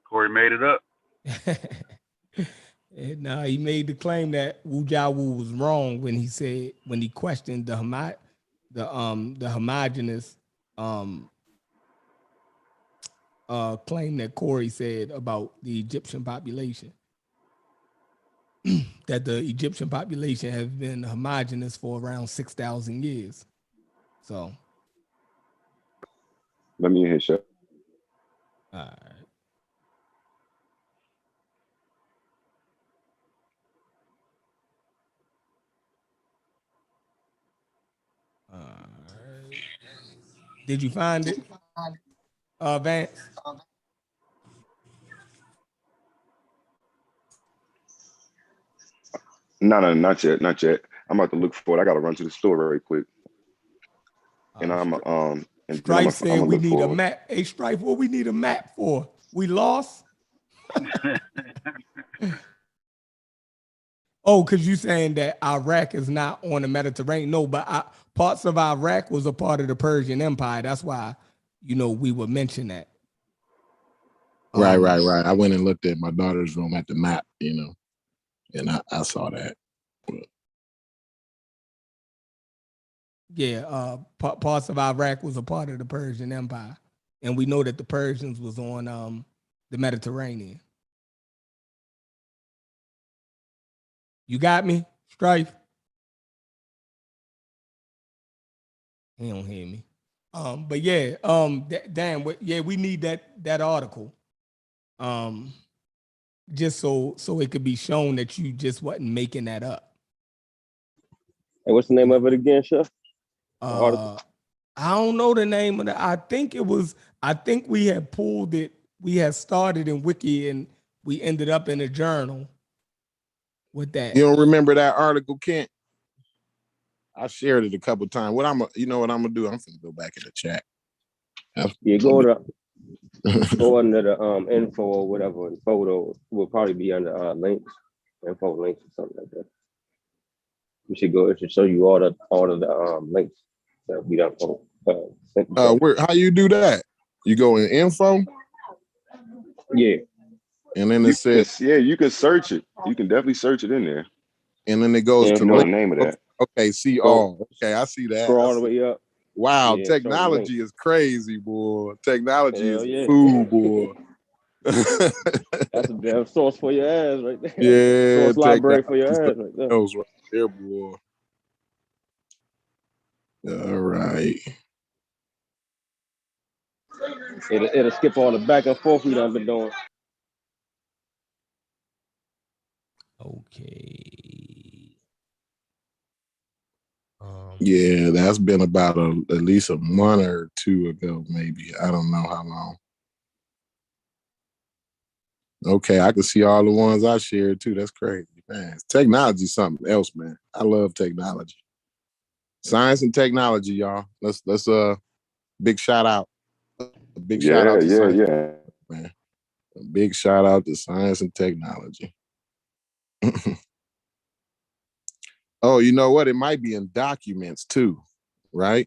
Corey made it up. No, he made the claim that Wu Jiawu was wrong when he questioned the homogenous claim that Corey said about the Egyptian population. That the Egyptian population has been homogenous for around 6,000 years. So let me hit you. All right. Did you find it, Vance? No, not yet. I'm about to look for it. I gotta run to the store very quick. And Strife said we need a map. Hey, Strife, what we need a map for? We lost? Oh, because you saying that Iraq is not on the Mediterranean. No, but parts of Iraq was a part of the Persian Empire. That's why, we would mention that. Right. I went and looked at my daughter's room at the map, and I saw that. Yeah, parts of Iraq was a part of the Persian Empire. And we know that the Persians was on the Mediterranean. You got me, Strife? He don't hear me. But yeah, damn, yeah, we need that article. Just so it could be shown that you just wasn't making that up. Hey, what's the name of it again, Chef? I don't know the name of it. I think we had pulled it. We had started in Wiki and we ended up in a journal with that. You don't remember that article, Kent? I shared it a couple times. You know what I'm gonna do? I'm gonna go back in the chat. Yeah, go under the info or whatever. And photo will probably be under links, info links or something like that. You should go. It should show you all of the links that we don't. How you do that? You go in info. Yeah. And then it says, you can search it. You can definitely search it in there. And then it goes to the name of that. Okay, see all. Okay, I see that. Scroll all the way up. Wow, technology is crazy, boy. Technology is food, boy. That's a damn source for your ass right there. Yeah, source library for your ass right there. Right there, boy. All right. It'll skip all the back and forth we done been doing. Okay. Yeah, that's been about at least a month or two ago, maybe. I don't know how long. Okay, I can see all the ones I shared too. That's crazy, man. Technology is something else, man. I love technology. Science and technology, y'all. Let's big shout out. A big shout out to science, man. A big shout out to science and technology. Oh, you know what? It might be in documents too, right?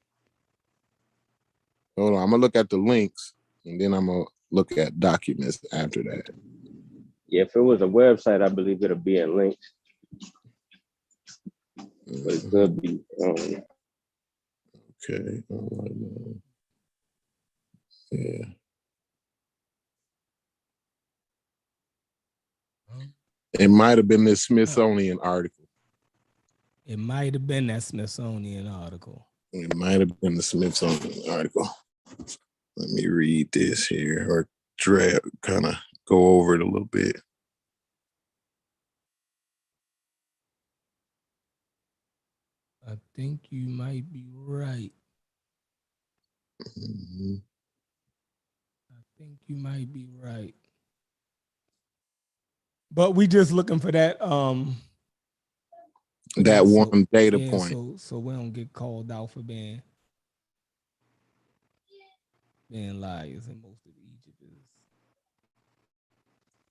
Hold on, I'm gonna look at the links and then I'm gonna look at documents after that. Yeah, if it was a website, I believe it'll be in links. But it could be. Okay. Yeah. It might have been this Smithsonian article. It might have been that Smithsonian article. It might have been the Smithsonian article. Let me read this here or kind of go over it a little bit. I think you might be right. Mm-hmm. I think you might be right. But we just looking for that that one data point. So we don't get called out for being liars, and most of Egypt is.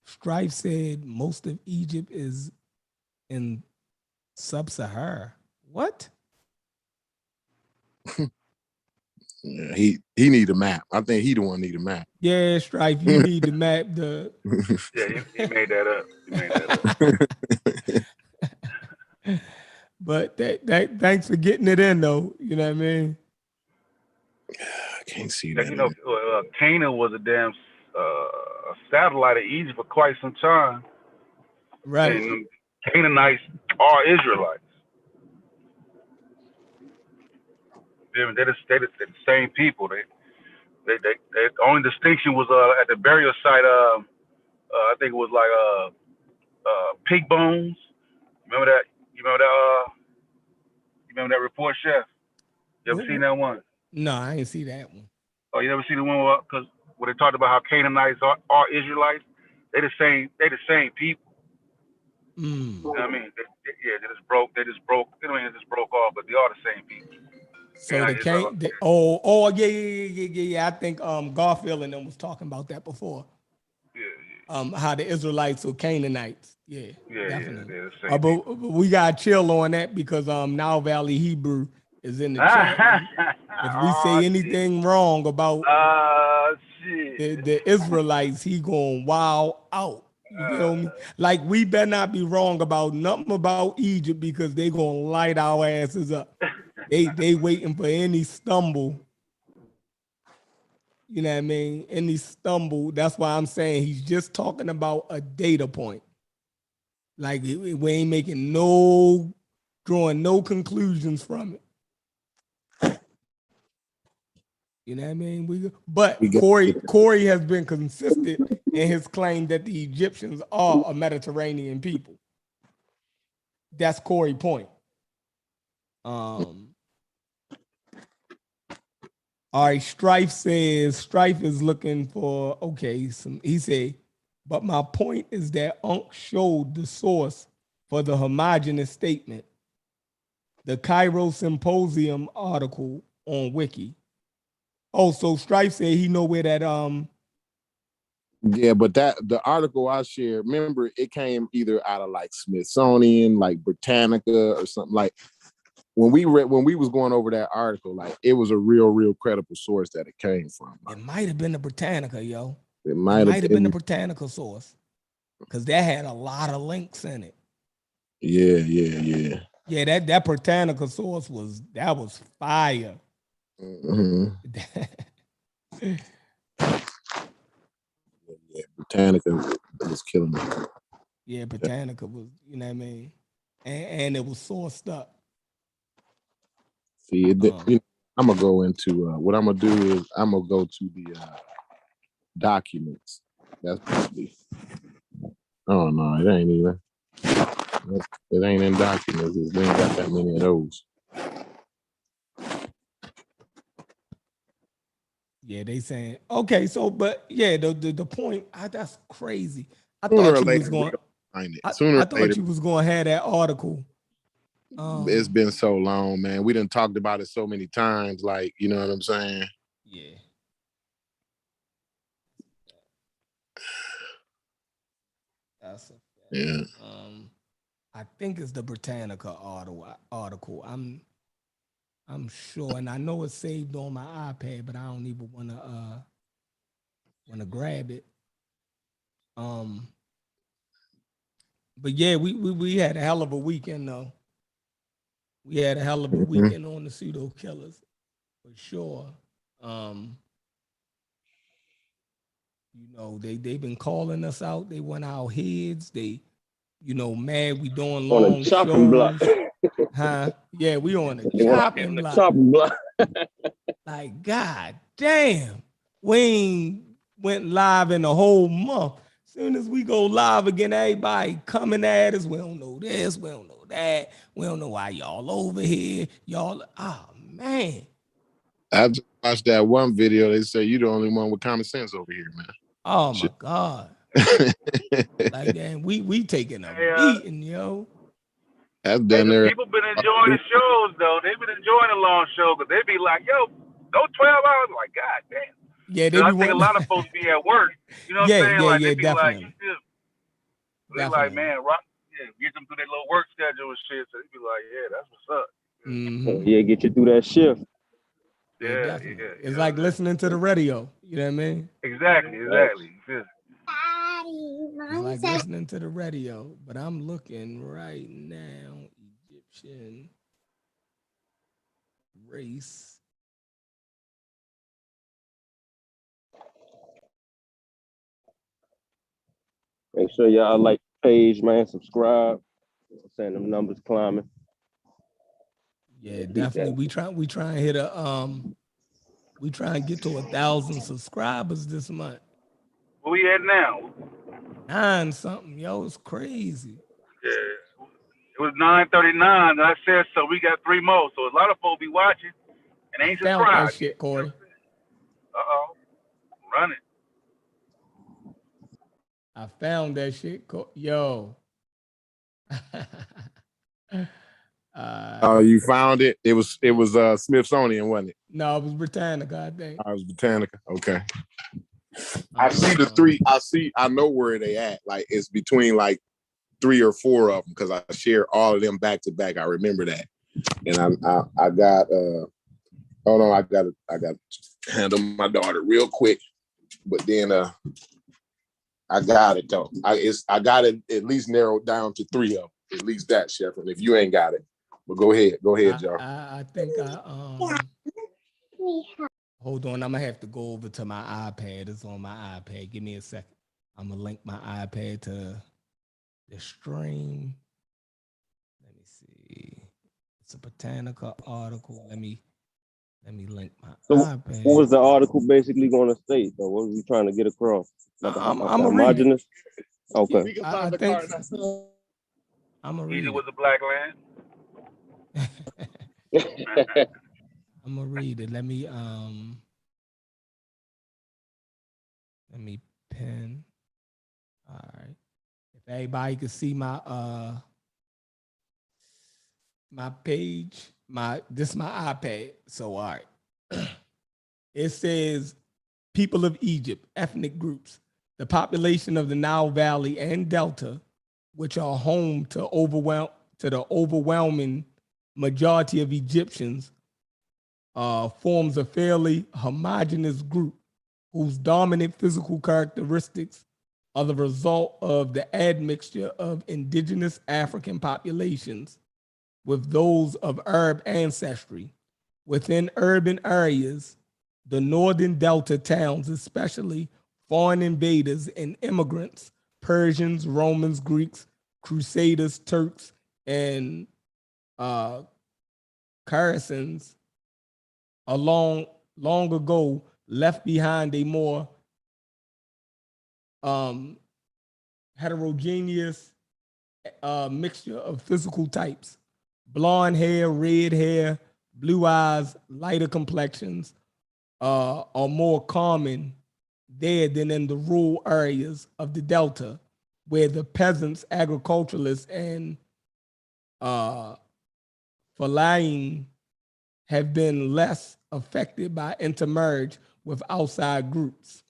Strife said most of Egypt is in sub-Sahara. What? Yeah, he need a map. I think he the one need a map. Yeah, Strife, you need to map the. Yeah, he made that up. He made that up. But that thanks for getting it in though. You know what I mean? I can't see that. that. You know, Canaan was a damn satellite of Egypt for quite some time. Right. And Canaanites are Israelites. They're the same people. The only distinction was at the burial site. I think it was like pig bones. Remember that? You remember that report, Chef? You ever seen that one? No, I ain't see that one. Oh, you never seen the one because when they talked about how Canaanites are Israelites, they the same people. Mm. You know what I mean? They just broke. They just broke off, but they are the same people. So they can't. Yeah. I think Garfield and them was talking about that before. Yeah. How the Israelites were Canaanites. Yeah, definitely. They're the same but we got to chill on that because Now Valley Hebrew is in the chat. If we say anything wrong about the Israelites, he going wild out. You feel me? Like we better not be wrong about nothing about Egypt because they gonna light our asses up. They waiting for any stumble. You know what I mean? Any stumble. That's why I'm saying he's just talking about a data point. Like we ain't making drawing no conclusions from it. You know what I mean? But Corey has been consistent in his claim that the Egyptians are a Mediterranean people. That's Corey's point. All right, Strife is looking for, he said, but my point is that Unc showed the source for the homogeneous statement, the Cairo Symposium article on Wiki. Oh, so Strife said he know where that Yeah, but the article I shared, remember, it came either out of like Smithsonian, like Britannica, or something. Like when we was going over that article, like it was a real credible source that it came from. It might have been the Britannica, yo. It might have been the Britannica source because that had a lot of links in it. Yeah. Yeah, that Britannica source was fire. Mm-hmm. Yeah, Britannica was killing me. Yeah, Britannica was, you know what I mean? And it was sourced up. See, I'm going to go into, what I'm going to do is I'm going to go to the documents. That's probably, oh no, it ain't even. It ain't in documents. We ain't got that many of those. Yeah, they saying, okay, so, but yeah, the point, that's crazy. I Sooner thought or you later, was going. find it. I Sooner or thought later, you was going to have that article. it's been so long, man. We done talked about it so many times. Like, you know what I'm saying? Yeah. That's Yeah. I think it's the Britannica article. I'm sure, and I know it's saved on my iPad, but I don't even wanna grab it. But yeah, we had a hell of a weekend though. We had a hell of a weekend on the pseudo killers for sure. You know, they've been calling us out. They want our heads. They, you know, mad we doing On a long chopping block. shows. Huh? Yeah, we on the They want chopping block. chopping block. Like, God damn. We ain't went live in a whole month. Soon as we go live again, everybody coming at us. We don't know this. We don't know that. We don't know why y'all over here. Y'all, oh man. I just watched that one video. They say you're the only one with common sense over here, man. Oh my God. Like, damn, we taking a beating, yo. That's done there. People been enjoying the shows though. They've been enjoying the long show because they be like, "Yo, go 12 hours." Like, God damn. Yeah, they be I think a lot of folks be at work. You know what I'm saying? Like, they be definitely. like, they like, man, rock, get them through their little work schedule and shit. So they be like, yeah, that's what's up. Mm-hmm. Yeah, get you through that shift. Yeah, definitely. It's like listening to the radio. You know what I mean? Exactly. It's like listening to the radio. But I'm looking right now, Egyptian race. Make sure y'all like the page, man. Subscribe. I'm saying them numbers climbing. Yeah, definitely. We try and hit we try and get to 1,000 subscribers this month. Where we at now? 9 something, yo. It's crazy. Yeah. It was 9:39, and I said so. We got 3 more. So a lot of folks be watching and ain't Found subscribed. that shit, Corey. Running. I found that shit, yo. You found it? It was Smithsonian, wasn't it? No, it was Britannica, I think. Oh, it was Britannica. Okay. I see the 3. I know where they at. Like, it's between like 3 or 4 of them because I share all of them back to back. I remember that. And I got hold on, I got to handle my daughter real quick. But then I got it though. I got it at least narrowed down to 3 of them. At least that, Shepard. If you ain't got it. But go ahead, Joe. I think hold on, I'm gonna have to go over to my iPad. It's on my iPad. Give me a second. I'm gonna link my iPad to the stream. Let me see. It's a Britannica article. Let me link my iPad. What was the article basically going to state though? What was he trying to get across? I'm homogenous. Okay. I think I'm gonna read Egypt it. was a black land. I'm gonna read it. Let me pin. All right. If everybody can see my my page, this is my iPad. So all right. It says people of Egypt, ethnic groups, the population of the Nile Valley and Delta, which are home to the overwhelming majority of Egyptians, forms a fairly homogeneous group whose dominant physical characteristics are the result of the admixture of indigenous African populations with those of Arab ancestry. Within urban areas, the northern Delta towns, especially foreign invaders and immigrants, Persians, Romans, Greeks, Crusaders, Turks, and Saracens, long ago left behind a more heterogeneous mixture of physical types. Blonde hair, red hair, blue eyes, lighter complexions are more common there than in the rural areas of the Delta, where the peasants, agriculturalists, and fellahin have been less affected by intermarriage with outside groups.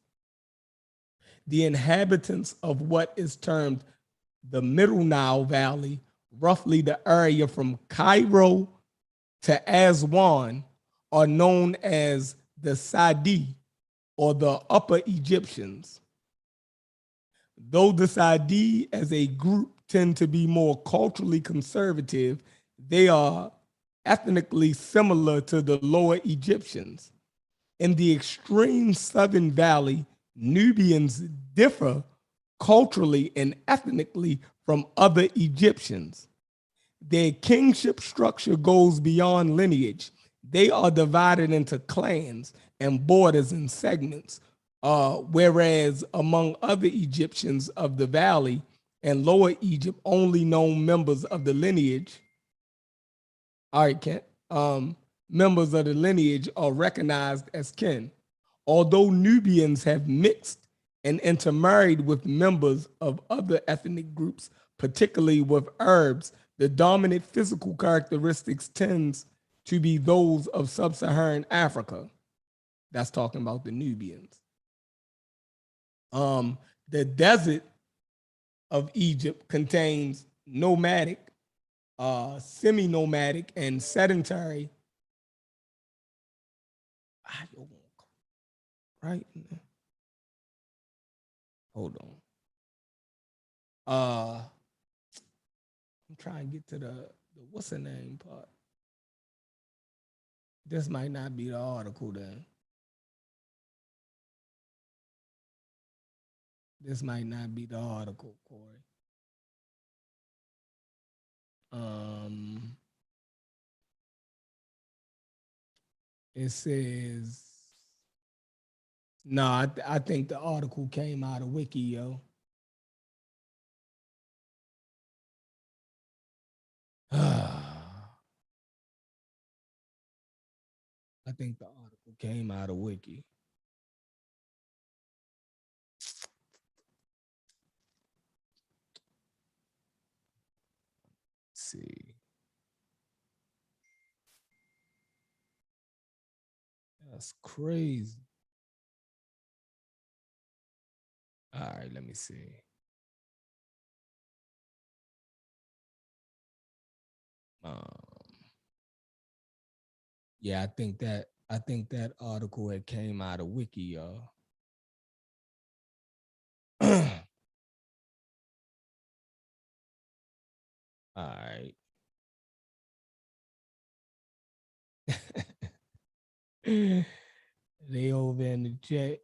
The inhabitants of what is termed the Middle Nile Valley, roughly the area from Cairo to Aswan, are known as the Sadi, or the Upper Egyptians. Though the Sadi as a group tend to be more culturally conservative, they are ethnically similar to the Lower Egyptians. In the extreme southern valley, Nubians differ culturally and ethnically from other Egyptians. Their kingship structure goes beyond lineage. They are divided into clans and borders and segments, whereas among other Egyptians of the valley and Lower Egypt, only known members of the lineage, all right, Kent, members of the lineage are recognized as kin. Although Nubians have mixed and intermarried with members of other ethnic groups, particularly with Arabs, the dominant physical characteristics tends to be those of sub-Saharan Africa. That's talking about the Nubians. The desert of Egypt contains nomadic, semi-nomadic, and sedentary. Right? Hold on. I'm trying to get to the what's the name part. This might not be the article then. This might not be the article, Corey. It says, no, I think the article came out of Wiki, yo. I think the article came out of Wiki. Let's see. That's crazy. All right, let me see. Yeah, I think that article had came out of Wiki, y'all. All right. They over in the chat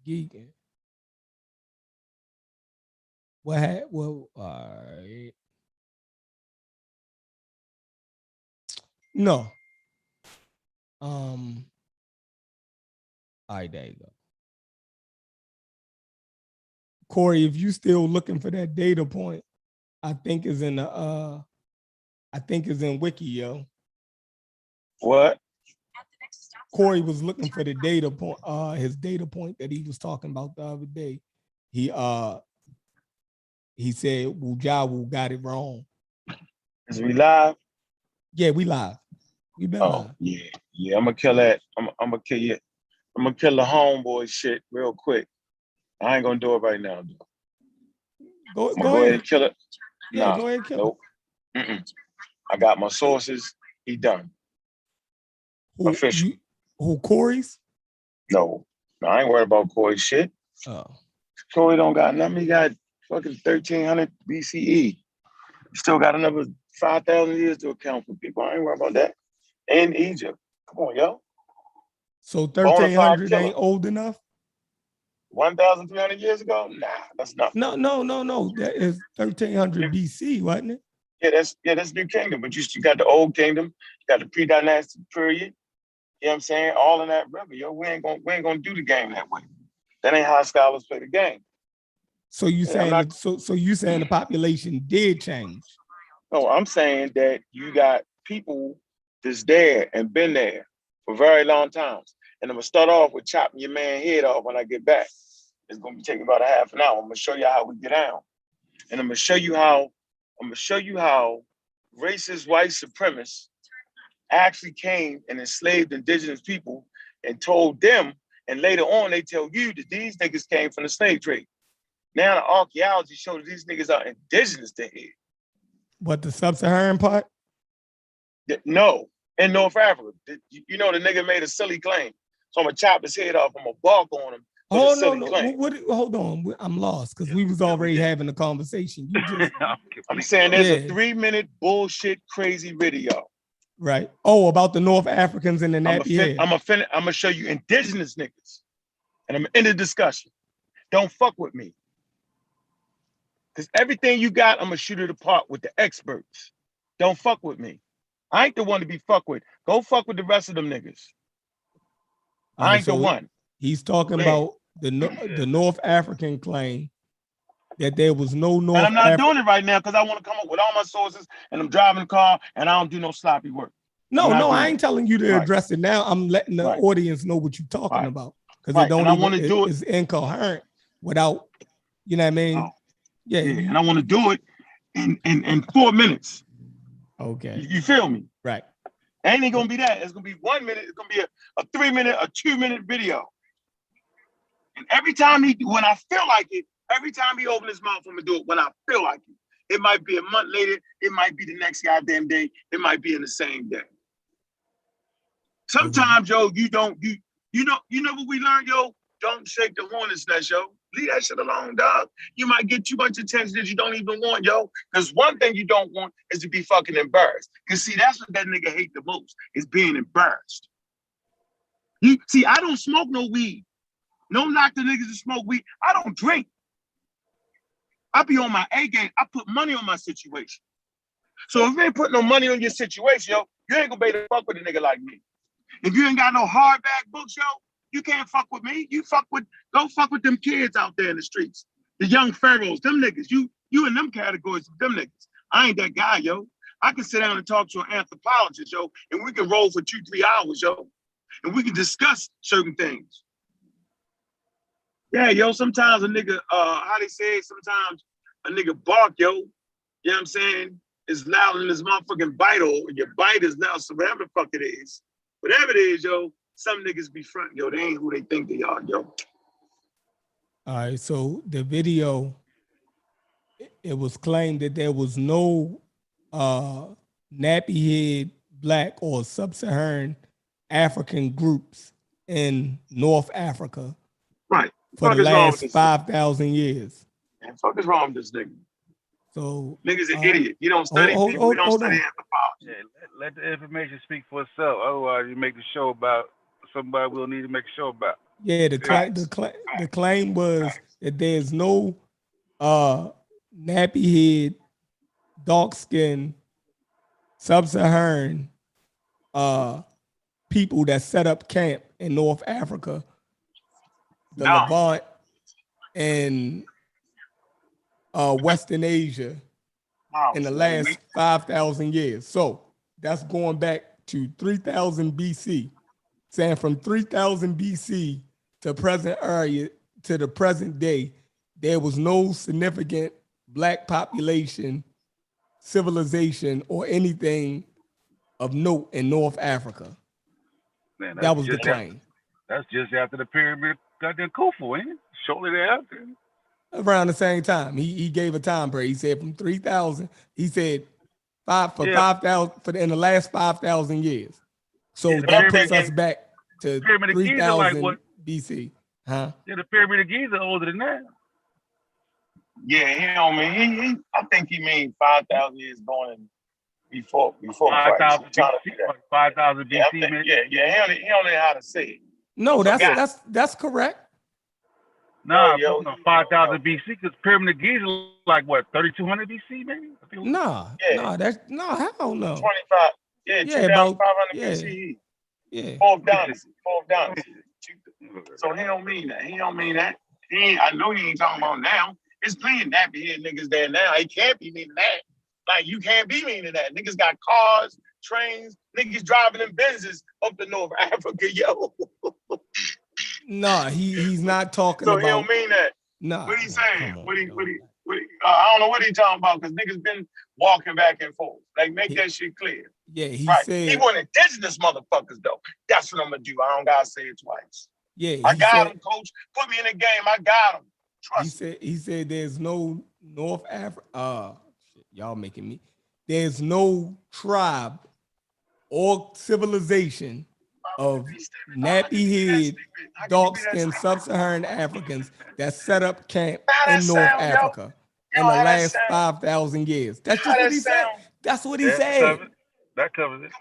geeking. All right. No. All right, there you go. Corey, if you still looking for that data point, I think is in Wiki, yo. What? Corey was looking for the data point, his data point that he was talking about the other day. He said Wujawu got it wrong. Is we live? Yeah, we live. We been live. Yeah. I'm gonna kill that. I'm gonna kill you. I'm gonna kill the homeboy shit real quick. I ain't gonna do it right now. Go ahead and kill it. Yeah, go ahead and kill it. I got my sources. He done. Official. Who Corey's? No, I ain't worried about Corey's shit. Oh. Corey don't got nothing. He got fucking 1300 BCE. Still got another 5,000 years to account for people. I ain't worried about that. In Egypt. Come on, yo. So 1300 ain't old enough? 1,300 years ago? Nah, that's not. No. That is 1300 BC, wasn't it? Yeah, that's New Kingdom. But you got the Old Kingdom, you got the pre-dynastic period. You know what I'm saying? All in that river, yo. We ain't gonna do the game that way. That ain't how scholars play the game. So you saying so you saying the population did change? No, I'm saying that you got people that's there and been there for very long times. And I'm gonna start off with chopping your man head off when I get back. It's gonna be taking about a half an hour. I'm gonna show you how we get down. and I'm gonna show you how racist white supremacists actually came and enslaved indigenous people and told them, and later on they tell you that these niggas came from the slave trade. Now the archaeology shows that these niggas are indigenous to here. What, the sub-Saharan part? No, in North Africa. You know the nigga made a silly claim. So I'm gonna chop his head off, I'm gonna bark on him. Oh, no. Hold on. I'm lost because we was already having a conversation. You just I'm saying there's a 3-minute bullshit crazy video. Right. Oh, about the North Africans and the nappy head. I'm gonna show you indigenous niggas. And I'm gonna end the discussion. Don't fuck with me. Because everything you got, I'm gonna shoot it apart with the experts. Don't fuck with me. I ain't the one to be fucked with. Go fuck with the rest of them niggas. I ain't the one. He's talking about the North African claim that there was no North. And I'm not doing it right now because I want to come up with all my sources, and I'm driving the car, and I don't do no sloppy work. No, I ain't telling you to address it now. I'm letting the audience know what you're talking about because it don't even, it's incoherent without, you know what I mean? Oh. Yeah, and I want to do it in 4 minutes. Okay. You feel me? Right. Ain't it gonna be that? It's gonna be 1 minute. It's gonna be a 3-minute, a 2-minute video. And every time when I feel like it, every time he opens his mouth, I'm gonna do it when I feel like it. It might be a month later. It might be the next goddamn day. It might be in the same day. Sometimes, yo, you know what we learned, yo? Don't shake the hornet's nest, yo. Leave that shit alone, dog. You might get too much attention that you don't even want, yo. Because one thing you don't want is to be fucking embarrassed. Because see, that's what that nigga hate the most, is being embarrassed. You see, I don't smoke no weed. No knock the niggas that smoke weed. I don't drink. I be on my A game. I put money on my situation. So if you ain't putting no money on your situation, yo, you ain't gonna be able to fuck with a nigga like me. If you ain't got no hardback books, yo, you can't fuck with me. Go fuck with them kids out there in the streets. The young pharaohs, them niggas. You in them categories, them niggas. I ain't that guy, yo. I can sit down and talk to an anthropologist, yo, and we can roll for 2-3 hours, yo. And we can discuss certain things. Yeah, yo, sometimes a nigga, how they say it, sometimes a nigga bark, yo. You know what I'm saying? It's louder than this motherfucking bite, or your bite is now, so whatever the fuck it is. Whatever it is, yo, some niggas be front, yo. They ain't who they think they are, yo. All right, so the video, it was claimed that there was no nappy head black or sub-Saharan African groups in North Africa. Right. For the last 5,000 years. Man, fuck is wrong with this nigga? So nigga's an idiot. You don't study people. We don't study anthropology. Yeah, let the information speak for itself. Otherwise, you make the show about somebody we'll need to make a show about. Yeah, the claim was that there's no nappy head, dark skinned, sub-Saharan people that set up camp in North Africa, the Levant, and Western Asia in the last 5,000 years. So that's going back to 3000 BC. Saying from 3000 BC to present area to the present day, there was no significant black population, civilization, or anything of note in North Africa. Man, that was the claim. That's just after the pyramid goddamn Khufu, ain't it? Shortly thereafter. Around the same time, he gave a time period. He said from 3000. He said 5,000 in the last 5,000 years. So that puts us back to 3000 like BC. Huh? Yeah, the Pyramid of Giza older than that. Yeah, he don't mean he I think he mean 5,000 years going before 5,000 BC. Yeah, he don't know how to say it. No, that's correct. Nah, 5,000 BC, because Pyramid of Giza like what, 3,200 BC, maybe? Nah, hell no. 25, yeah, 2,500 BCE. Yeah. Fourth dynasty. So he don't mean that. I know he ain't talking about now. It's plenty nappy head niggas there now. He can't be meaning that. Like, you can't be meaning that. Niggas got cars, trains, niggas driving in Benzes up to North Africa, yo. No, he's not talking so about. So he don't mean that. No. What he saying? I don't know what he talking about because niggas been walking back and forth. Like, make that shit clear. Yeah, he right. said He want indigenous motherfuckers though. That's what I'm gonna do. I don't gotta say it twice. Yeah, I got him, coach. Put me in the game. I got him. Trust me. He said there's no North Africa. Y'all making me. There's no tribe or civilization of nappy-head, dark-skinned, sub-Saharan Africans that set up camp in North Africa in the last 5,000 years. That's just what he said. That's what he said. That covers it.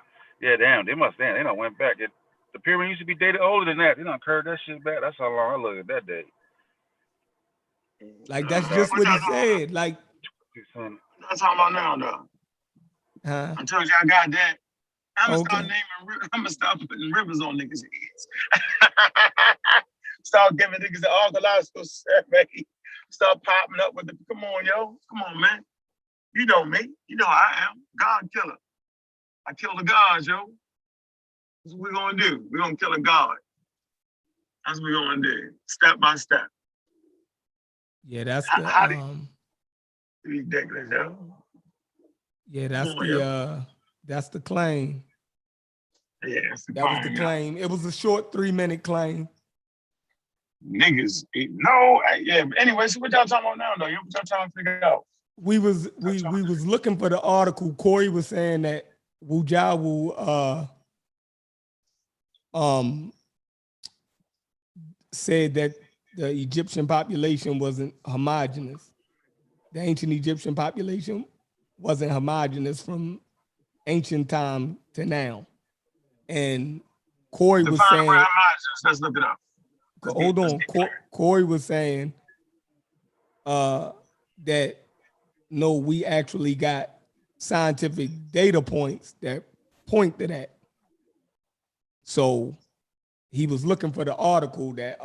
Yeah, damn. They must stand. They don't went back. The pyramid used to be dated older than that. They don't curve that shit back. That's how long I look at that day. Like, that's just what he said. Like, that's all I know, though. I told you I got that. I'm gonna start putting rivers on niggas' heads. Start giving niggas the archaeological survey. Start popping up with the, come on, yo. Come on, man. You know me. You know I am. God killer. I kill the gods, yo. That's what we're gonna do. We're gonna kill a god. That's what we're gonna do. Step by step. Yeah, that's ridiculous, yo. Yeah, that's the claim. Yeah, that was the claim. It was a short 3-minute claim. Niggas, no, yeah. But anyway, so what y'all talking about now, though? What y'all trying to figure out? We was looking for the article. Corey was saying that Wujawu said that the Egyptian population wasn't homogenous. The ancient Egyptian population wasn't homogenous from ancient time to now. And Corey was saying, let's look it up. Hold on. Corey was saying that no, we actually got scientific data points that point to that. So he was looking for the article that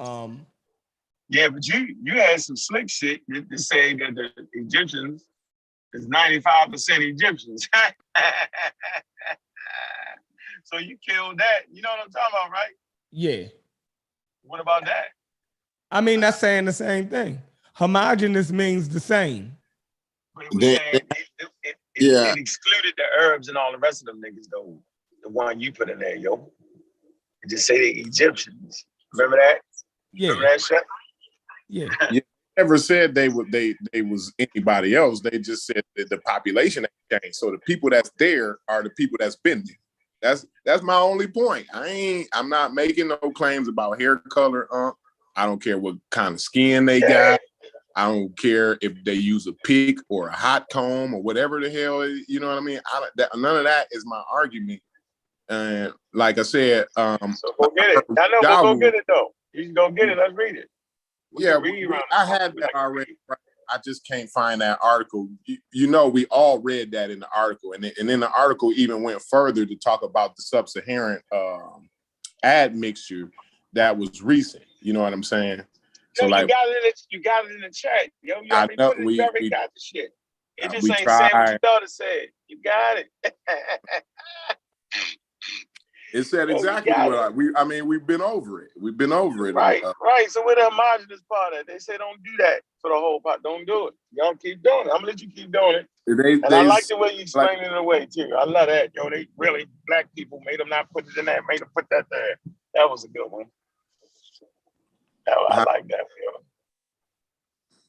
yeah, but you had some slick shit to say that the Egyptians is 95% Egyptians. So you killed that. You know what I'm talking about, right? Yeah. What about that? I mean, that's saying the same thing. Homogeneous means the same. But it was saying it excluded the Arabs and all the rest of them niggas, though. The one you put in there, yo. It just say the Egyptians. Remember that? Yeah. Remember that shit? Yeah. You never said they was anybody else. They just said that the population ain't changed. So the people that's there are the people that's been there. That's my only point. I'm not making no claims about hair color. I don't care what kind of skin they got. I don't care if they use a pick or a hot comb or whatever the hell. You know what I mean? None of that is my argument. And like I said, so go get it. I know, but go get it though. You can go get it. Let's read it. I had that already. Right? I just can't find that article. You know, we all read that in the article, and then the article even went further to talk about the sub-Saharan admixture that was recent. You know what I'm saying? So you like, got it in the chat. Yo, you I know we got the shit. It just ain't tried. saying what you thought it said. You got it. It said exactly what we've been over it. We've been over it. Right. So where the homogenous part at? They say don't do that for the whole part. Don't do it. Y'all keep doing it. I'm gonna let you keep doing it. I like the way you explain it away too. I love that. Yo, they really black people made them not put it in there, made them put that there. That was a good one. I like that. Yo.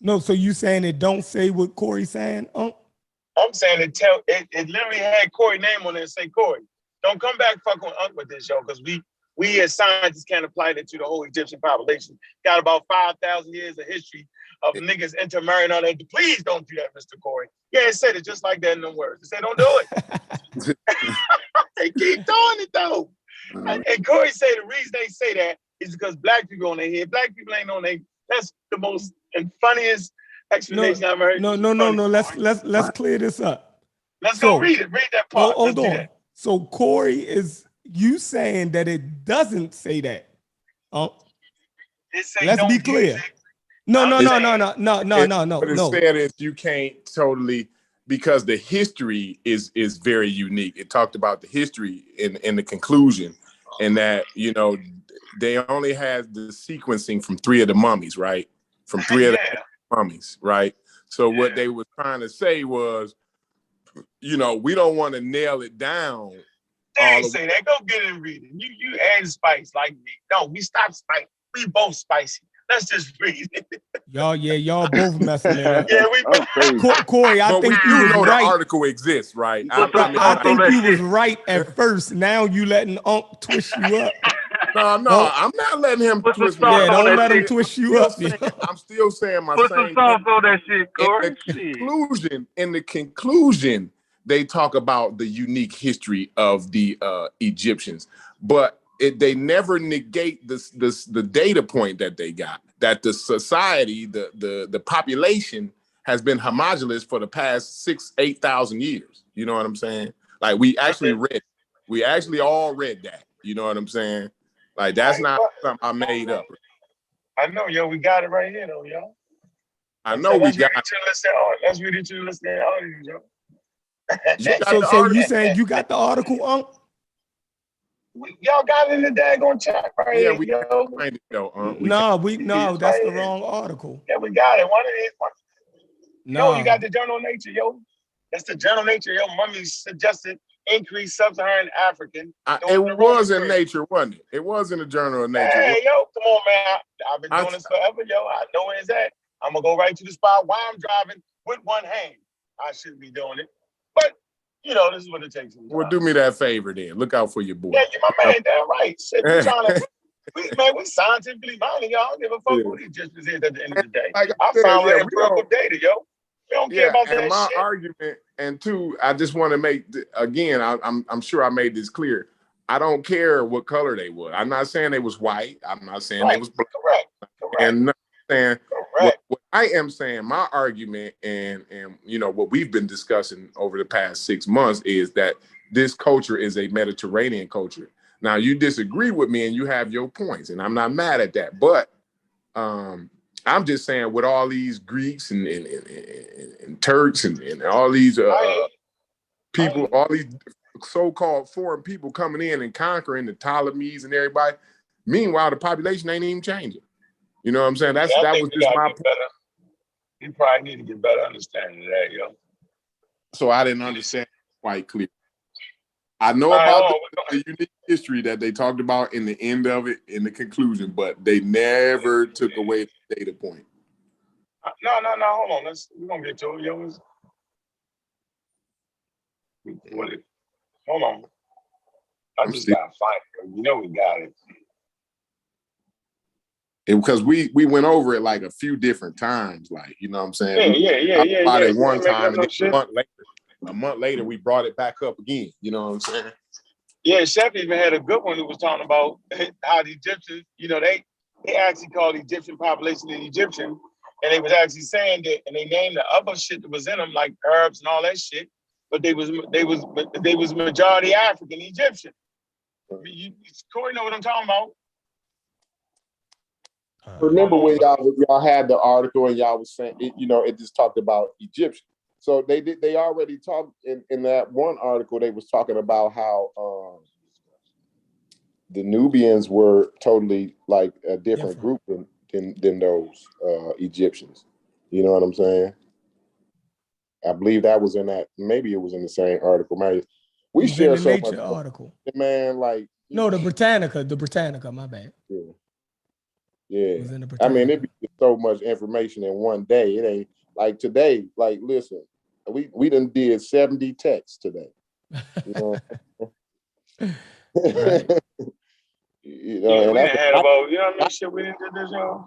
No, so you saying it don't say what Corey's saying? I'm saying it literally had Corey's name on it and say Corey. Don't come back fucking with this, yo, because we as scientists can't apply that to the whole Egyptian population. Got about 5,000 years of history of niggas intermarrying on that. Please don't do that, Mr. Corey. Yeah, it said it just like that in them words. It said don't do it. They keep doing it though. And Corey said the reason they say that is because black people on their head. Black people ain't on their. That's the most and funniest explanation I've ever heard. No. Let's clear this up. Let's go read it. Read that part. Hold on. So Corey, is you saying that it doesn't say that? Let's be clear. No. What it said is you can't totally, because the history is very unique. It talked about the history in the conclusion, and that, you know, they only had the sequencing from 3 of the mummies, right? From 3 of the mummies, right? So what they were trying to say was, you know, we don't want to nail it down. They ain't say that. Go get it and read it. You add spice like me. No, we stop spice. We both spicy. Let's just read it. Y'all both messing it up. Yeah, we both. Corey, I But think we you do was know right. the article exists, right? I think you was right at first. Now you letting Unc twist you up. No, I'm not letting him twist me Yeah, up. don't let him twist you up. I'm still saying my Put same some sauce on that shit, Corey. In the conclusion, they talk about the unique history of the Egyptians, but they never negate the data point that they got, that the society, the population has been homogenous for the past 8,000 years. You know what I'm saying? Like we actually all read that. You know what I'm saying? Like that's not something I made up. I know, yo, we got it right here, though, yo. I know we got it. Let's read it to the listening audience, yo. So you saying you got the article, Unc? Y'all got it in the daggone chat right here, we yo. find it though. No, that's the wrong article. Yeah, we got it. One of these. No, you got the Journal of Nature, yo. That's the Journal of Nature, yo. Mummy suggested increased sub-Saharan African. It was in Nature, wasn't it? It was in the Journal of Nature. Hey, yo, come on, man. I've been doing this forever, yo. I know where it's at. I'm gonna go right to the spot while I'm driving with one hand. I shouldn't be doing it, but you know, this is what it takes. Well, do me that favor then. Look out for your boy. Yeah, you're my man. Damn right. Shit, we trying to. We scientifically minded, y'all. I don't give a fuck who these Egyptians is at the end of the day. Like I found empirical data, yo. We don't care about that and my shit. argument, and two, I just want to make again. I'm sure I made this clear. I don't care what color they were. I'm not saying they was white. I'm not saying they was black. Correct. And not saying what I am saying. My argument, and you know what we've been discussing over the past 6 months is that this culture is a Mediterranean culture. Now you disagree with me, and you have your points, and I'm not mad at that. But I'm just saying, with all these Greeks and Turks and all these people, all these so-called foreign people coming in and conquering the Ptolemies and everybody, meanwhile the population ain't even changing. You know what I'm saying? That was just my point. You probably need to get better understanding of that, yo. So I didn't understand quite clear. I know about the unique history that they talked about in the end of it, in the conclusion, but they never took away the data point. No, hold on. We're gonna get to it, yo. Hold on. I just gotta find it. You know we got it. Because we went over it like a few different times, like, you know what I'm saying? Yeah. About it one time, and then a month later, we brought it back up again. You know what I'm saying? Yeah, Chef even had a good one who was talking about how the Egyptians, you know, they actually called the Egyptian population the Egyptian, and they was actually saying that, and they named the other shit that was in them, like herbs and all that shit, but they was majority African Egyptian. Corey know what I'm talking about. Remember when y'all had the article and y'all was saying, it just talked about Egyptian. So they already talked in that one article, they was talking about how the Nubians were totally like a different group than those Egyptians. You know what I'm saying? I believe that was in that, maybe it was in the same article. Maybe we share so much article. Man, like no, the Britannica, my bad. Yeah. I mean, it'd be so much information in one day. It ain't like today. Like, listen, we done did 70 texts today. You know, right. We done had about, you know what I mean? Shit, we didn't do this, y'all.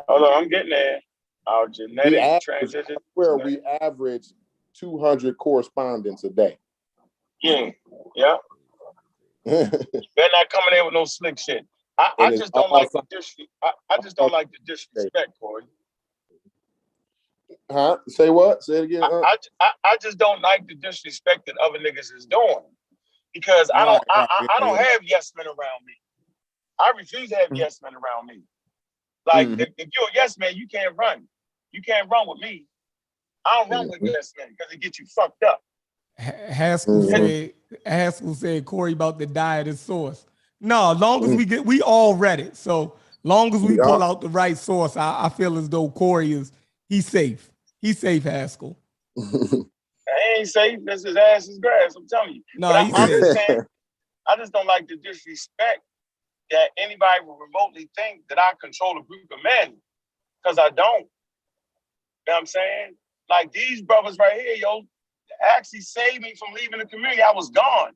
Hold on, I'm getting there. Our genetic transition. Where we average 200 correspondence a day. Yeah. They're not coming in with no slick shit. I just don't like the disrespect. I just don't like the disrespect, Corey. Huh? Say what? Say it again. I just don't like the disrespect that other niggas is doing, because I don't have yes men around me. I refuse to have yes men around me. Like if you're a yes man, you can't run. You can't run with me. I don't run with yes men because it gets you fucked up. Haskell said Corey about to die at his source. No, as long as we all read it. So Long as we pull out the right source, I feel as though Corey he's safe. He's safe, Haskell. I ain't safe. This his ass is grass. I'm telling you. No, but he's I'm safe. just saying, I just don't like the disrespect that anybody will remotely think that I control a group of men, because I don't. You know what I'm saying? Like these brothers right here, yo, actually saved me from leaving the community. I was gone.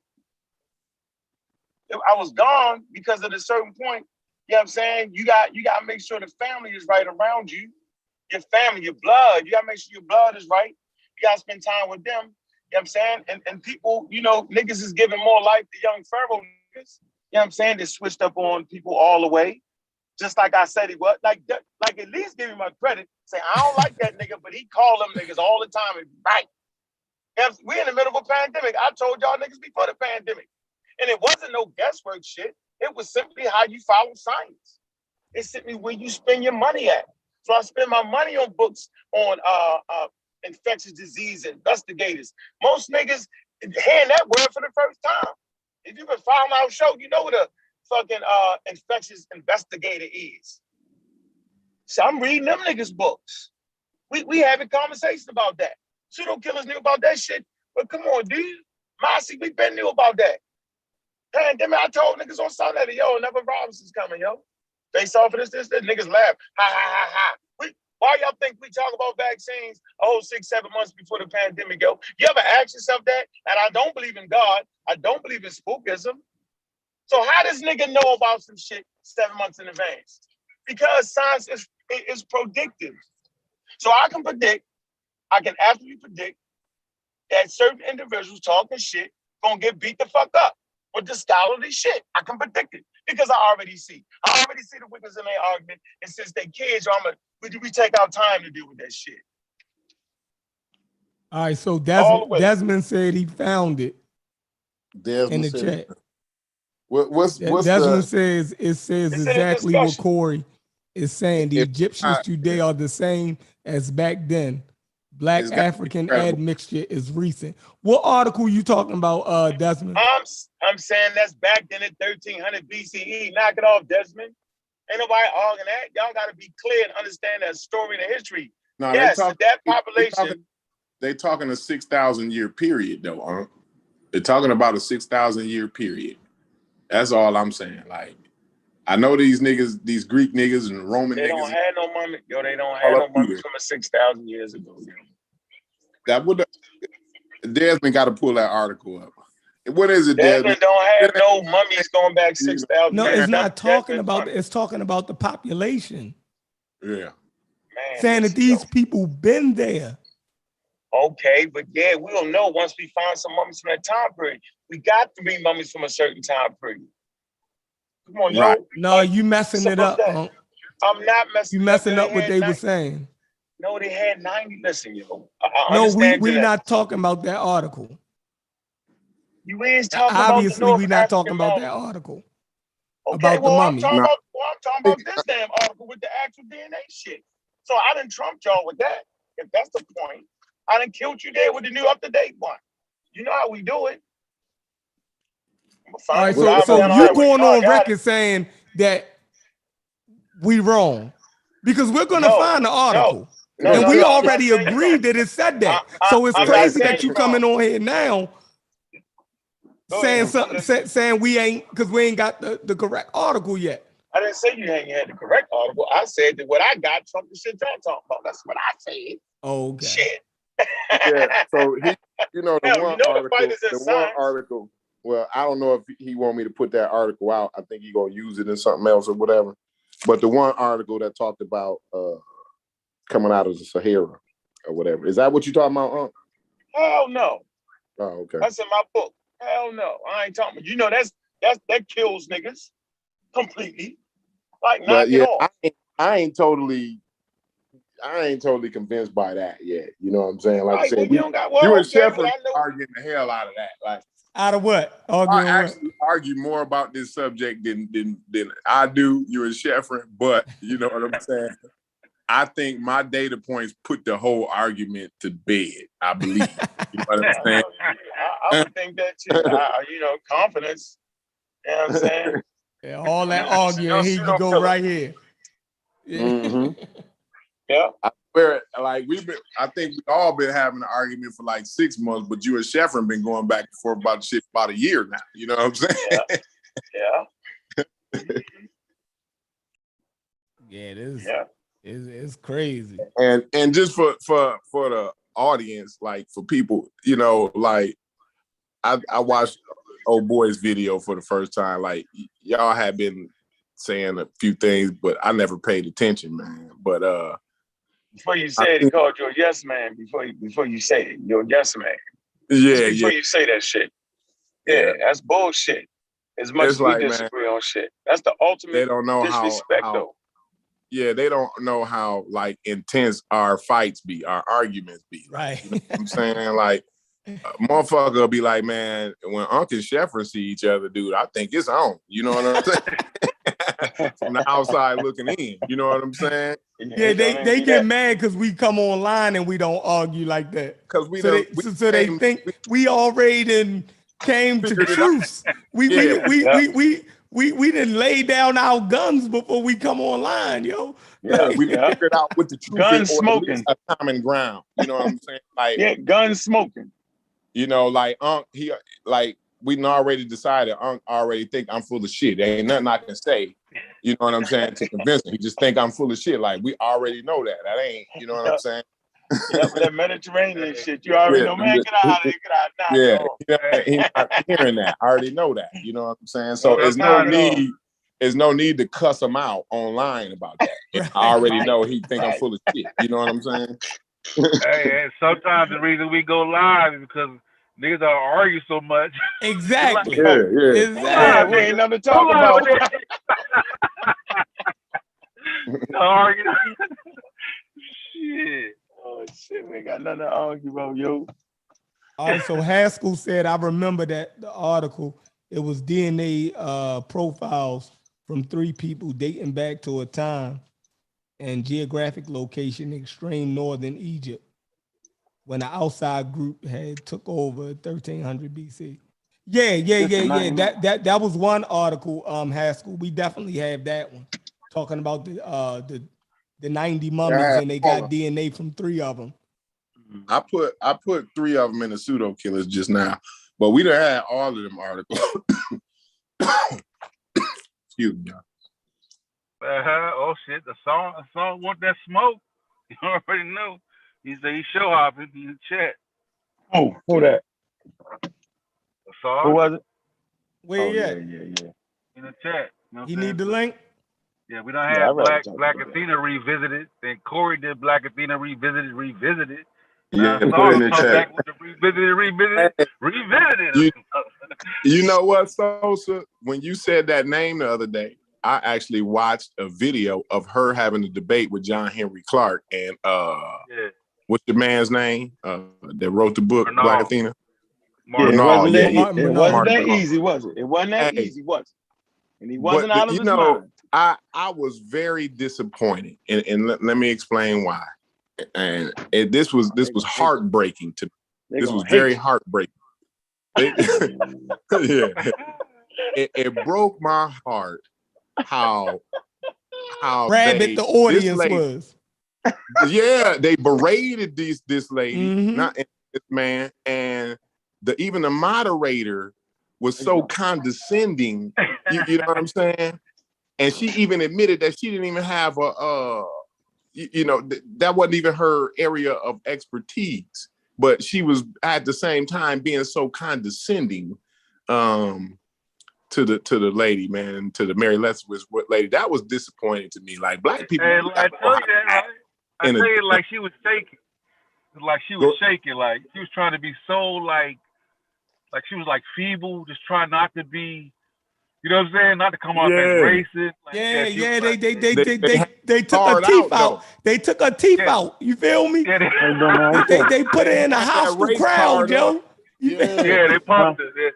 I was gone because at a certain point, you know what I'm saying? You got to make sure the family is right around you. Your family, your blood. You got to make sure your blood is right. You got to spend time with them. You know what I'm saying? And people, you know, niggas is giving more life to young Pharaoh niggas. You know what I'm saying? They switched up on people all the way. Just like I said he was. Like at least give him my credit. Say, I don't like that nigga, but he called them niggas all the time. And right. We're in the middle of a pandemic. I told y'all niggas before the pandemic. And it wasn't no guesswork shit. It was simply how you follow science. It's simply where you spend your money at. So I spend my money on books on infectious disease investigators. Most niggas hearing that word for the first time. If you've been following our show, you know what a fucking infectious investigator is. So I'm reading them niggas' books. We having conversations about that. Pseudo killers knew about that shit. But come on, dude. Mossy, we been knew about that. Pandemic, I told niggas on Sunday, yo, another Robinson's coming, yo. Based off of this, niggas laugh. Ha, ha, ha, ha. Why y'all think we talk about vaccines a whole 6-7 months before the pandemic, yo? You ever ask yourself that? And I don't believe in God. I don't believe in spookism. So how does nigga know about some shit 7 months in advance? Because science is predictive. So I can absolutely predict that certain individuals talking shit gonna get beat the fuck up with the scholarly shit. I can predict it because I already see the witness in their argument. And since they kids, we take our time to deal with that shit. All right, so Desmond said he found it in the chat. Desmond says it says exactly what Corey is saying. The Egyptians today are the same as back then. Black African admixture is recent. What article you talking about, Desmond? I'm saying that's back then at 1300 BCE. Knock it off, Desmond. Ain't nobody arguing that. Y'all got to be clear and understand that story and the history. No, yes, that population. They talking a 6,000 year period, though, huh? They're talking about a 6,000 year period. That's all I'm saying. Like, I know these niggas, these Greek niggas and Roman niggas. They don't have no mummy. Yo, they don't have no mummies from 6,000 years ago. Yo. That would Desmond got to pull that article up. What is it, Desmond? Don't have no mummies going back 6,000 No, years. it's not talking about. It's talking about the population. Yeah. Man, saying that these people been there. Okay, but yeah, we'll know once we find some mummies from that time period. We got 3 mummies from a certain time period. Come on, right. yo. No, you messing it up. I'm not messing. You messing up what they were saying. No, they had 90. Listen, yo. No, we not talking about that article. You ain't talking Obviously, about we not talking about that article. Okay, about the mummy. I'm talking about this damn article with the actual DNA shit. So I done trumped y'all with that. If that's the point, I done killed you there with the new up-to-date one. You know how we do it. All right, so you're going on record saying that we wrong because we're going to find the article. And we already agreed that it said that. So it's crazy that you coming on here now saying something, saying we ain't, because we ain't got the correct article yet. I didn't say you ain't had the correct article. I said that what I got trumped the shit y'all talking about. That's what I said. Okay. Shit. Yeah. So the one article. Well, I don't know if he want me to put that article out. I think he gonna use it in something else or whatever. But the one article that talked about coming out of the Sahara or whatever. Is that what you talking about, Hell no. Oh, okay. That's in my book. Hell no. I ain't talking about. You know, that kills niggas completely. Like, knock it off. I ain't totally convinced by that yet. You know what I'm saying? Like I said, you and Shepard arguing the hell out of that. Like, out of what? I actually argue more about this subject than I do, you and Shepard, but you know what I'm saying? I think my data points put the whole argument to bed. I believe. You know what I'm saying? I would think that too. Confidence. You know what I'm saying? Yeah, all that arguing, here you go right here. Yeah. Mm-hmm. Yeah. Like I think we all been having an argument for like 6 months, but you and Sheffrin been going back and forth about shit about a year now. You know what I'm saying? Yeah. Yeah, it is. Yeah. It's crazy. And just for the audience, like for people, you know, like I watched old boy's video for the first time. Like y'all had been saying a few things, but I never paid attention, man. But before you say it, he called you a yes man. Before you say it, you're a yes man. Yeah, before you say that shit. Yeah, that's bullshit. As much as we disagree on shit, that's the ultimate. They don't know disrespect, how though. Yeah, they don't know how like intense our fights be, our arguments be. Right. You know what I'm saying? Like, a motherfucker will be like, man, when Uncle and Sheffrin see each other, dude, I think it's on. You know what I'm saying? From the outside looking in. You know what I'm saying? Yeah, they get mad because we come online and we don't argue like that. Because we they think we already came to truths. We didn't lay down our guns before we come online, yo. Yeah, we figured out what the truth gun is, smoking, or a common ground. You know what I'm saying? Like, gun smoking. You know, like he like we done already decided. Already think I'm full of shit. There ain't nothing I can say. You know what I'm saying? To convince him, he just think I'm full of shit. Like we already know that. That ain't. You know what I'm saying? That Mediterranean shit. You already know, man. Get out of here. Get out. Yeah, he's not hearing that. I already know that. You know what I'm saying? So there's no need. There's no need to cuss him out online about that. I already know he think I'm full of shit. You know what I'm saying? Hey, and sometimes the reason we go live is because niggas don't argue so much. Exactly. Yeah. We ain't nothing to talk about. Argue. Shit. Oh shit, we ain't got nothing to argue about, yo. All right, so Haskell said, I remember that the article, it was DNA profiles from 3 people dating back to a time and geographic location in extreme northern Egypt when the outside group had took over 1300 BC. Yeah. That was one article, Haskell. We definitely have that one talking about the 90 mummies and they got DNA from 3 of them. I put 3 of them in the pseudo killers just now, but we done had all of them articles. Excuse me. Oh shit! The song want that smoke. You already know. He said he show hopping in the chat. Oh, who that? The song. Who was it? Where you at? Yeah. In the chat. You know he need the link. Yeah, we don't have Black Athena revisited. Then Corey did Black Athena revisited. Yeah, put it in the chat. Revisited. You know what, Sosa? When you said that name the other day, I actually watched a video of her having a debate with John Henry Clark and what's the man's name that wrote the book Bernard. Black Athena? It wasn't that easy, was it? It wasn't that easy, was it? And he wasn't out of his mind. I was very disappointed, and let me explain why. And this was heartbreaking to me. This was very heartbreaking. It broke my heart how rabid the audience was. Yeah, they berated this lady, not this man, and even the moderator was so condescending. You know what I'm saying? And she even admitted that she didn't even have that wasn't even her area of expertise. But she was at the same time being so condescending to the lady, man, to the Mary Leslie lady. That was disappointing to me. Like black people. I tell you that, right? I tell you, like she was shaking. Like she was shaking. Like she was trying to be so like she was like feeble, just trying not to be. You know what I'm saying? Not to come off as racist. Like, they took her teeth out. They took her teeth out. You feel me? Yeah, they put her in a hostile crowd, yo. They pumped it.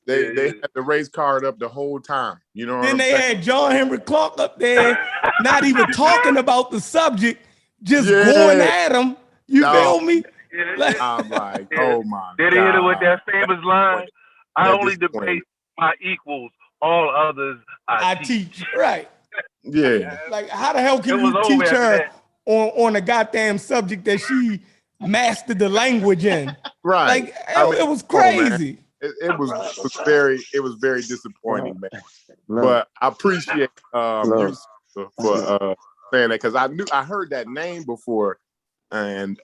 They had the race card up the whole time. You know what I'm saying? Then they had John Henry Clark up there, not even talking about the subject, just going at him. You feel me? I'm like, oh my God. Did he hit it with that famous line? I only debate my equals All others I teach. Right. Yeah. Like, how the hell can It was you over teach after her that. on a goddamn subject that she mastered the language in? Right. Like, it was come on, man. crazy. It was very disappointing, man. But I appreciate you for saying that, because I heard that name before, and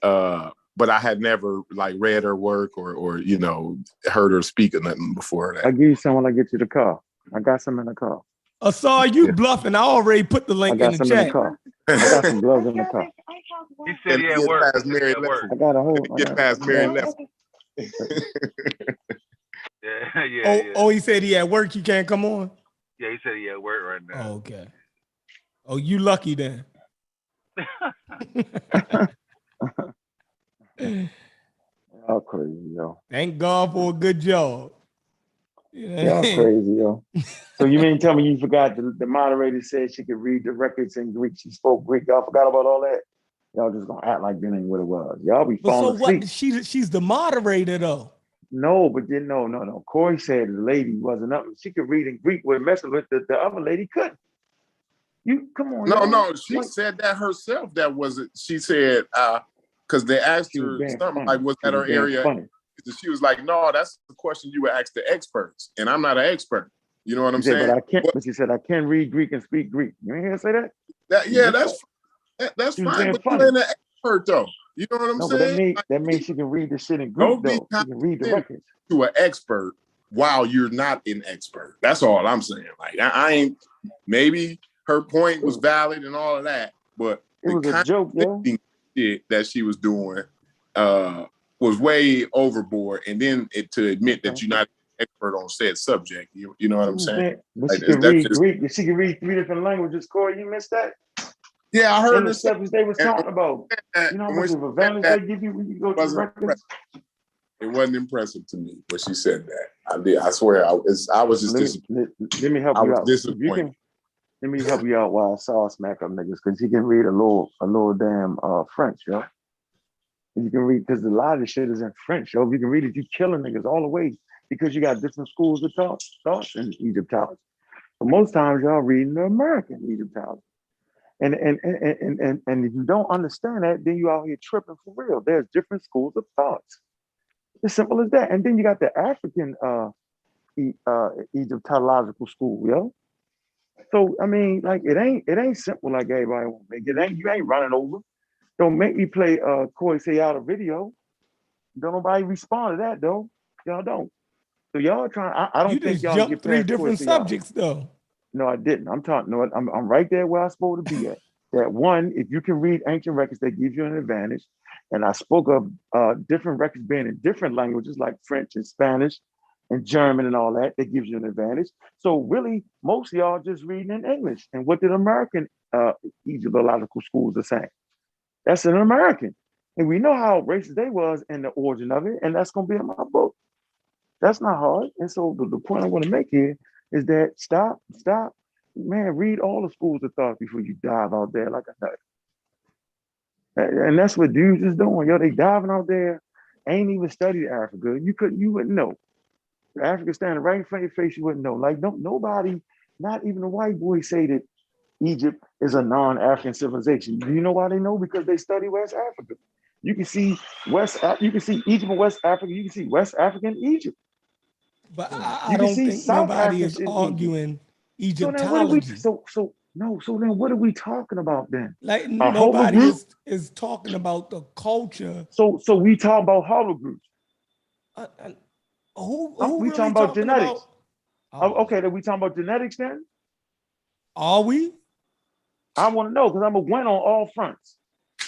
but I had never like read her work or you know, heard her speak or nothing before that. I'll give you some when I get you the car. I got some in the car. Saw you bluffing. I already put the I link got in the some chat. in the car. I got some gloves in the car. He said he had work. Past Mary Leffel. I got a whole. Get past Mary Leffel. Oh, he said he had work. He can't come on. Yeah, he said he had work right now. Oh, okay. Oh, you lucky then. Y'all crazy, yo. Thank God for a good job. Y'all crazy, yo. So you mean tell me you forgot the moderator said she could read the records in Greek? She spoke Greek. Y'all forgot about all that? Y'all just gonna act like that ain't what it was. Y'all be falling asleep. What? She's the moderator though. No, but then no. Corey said the lady wasn't up. She could read in Greek with messing with the other lady couldn't. You come on. No, she said that herself. That wasn't. She said because they asked her something like, "Was that her area?" Funny. She was like, "No, that's the question you would ask the experts, and I'm not an expert." You know what I'm saying? But I can't. But she said I can read Greek and speak Greek. You ain't hear her say that? That's fine. But you ain't an expert though. You know what I'm saying? But that means she can read the shit in Greek though. She can read the records. To an expert while you're not an expert. That's all I'm saying. Like I ain't. Maybe her point was valid and all of that, but it was a joke, yo. Shit that she was doing was way overboard. And then to admit that you're not an expert on said subject, you know what I'm saying? But she can read Greek. She can read 3 different languages. Corey, you missed that? Yeah, I heard the subjects they was talking about. You know how much of advantage they give you when you go to the records? It wasn't impressive to me when she said that. I swear, I was just disappointed. Let me help you out. Disappointed. Let me help you out while I saw smack up niggas, because you can read a little damn French, yo. And you can read, because a lot of the shit is in French, yo. If you can read it, you killing niggas all the way, because you got different schools of thoughts in Egyptology. But most times y'all reading the American Egyptology. And if you don't understand that, then you out here tripping for real. There's different schools of thoughts. As simple as that. And then you got the African Egyptological school, yo. So I mean, like it ain't simple like everybody want to make it. You ain't running over. Don't make me play Corey say out a video. Don't nobody respond to that though. Y'all don't. So y'all trying. I don't think y'all jumped 3 different subjects though. No, I didn't. I'm talking. No, I'm right there where I'm supposed to be at. That one, if you can read ancient records, that gives you an advantage. And I spoke of different records being in different languages like French and Spanish and German and all that. That gives you an advantage. So really, most of y'all just reading in English. And what did American Egyptological schools are saying? That's an American. And we know how racist they was in the origin of it. And that's going to be in my book. That's not hard. And so the point I want to make here is that stop, man, read all the schools of thought before you dive out there like a nut. And that's what dudes is doing. Yo, they diving out there, ain't even studied Africa. You wouldn't know. Africa standing right in front of your face, you wouldn't know. Like nobody, not even the white boys say that Egypt is a non-African civilization. Do you know why they know? Because they study West Africa. You can see Egypt and West Africa. You can see West Africa and Egypt. But I don't think nobody is arguing Egyptology. So then what are we talking about then? Like nobody is talking about the culture. So we talk about hologroups. Who we really talking about genetics? Okay, then we talking about genetics then? Are we? I want to know because I'm a win on all fronts.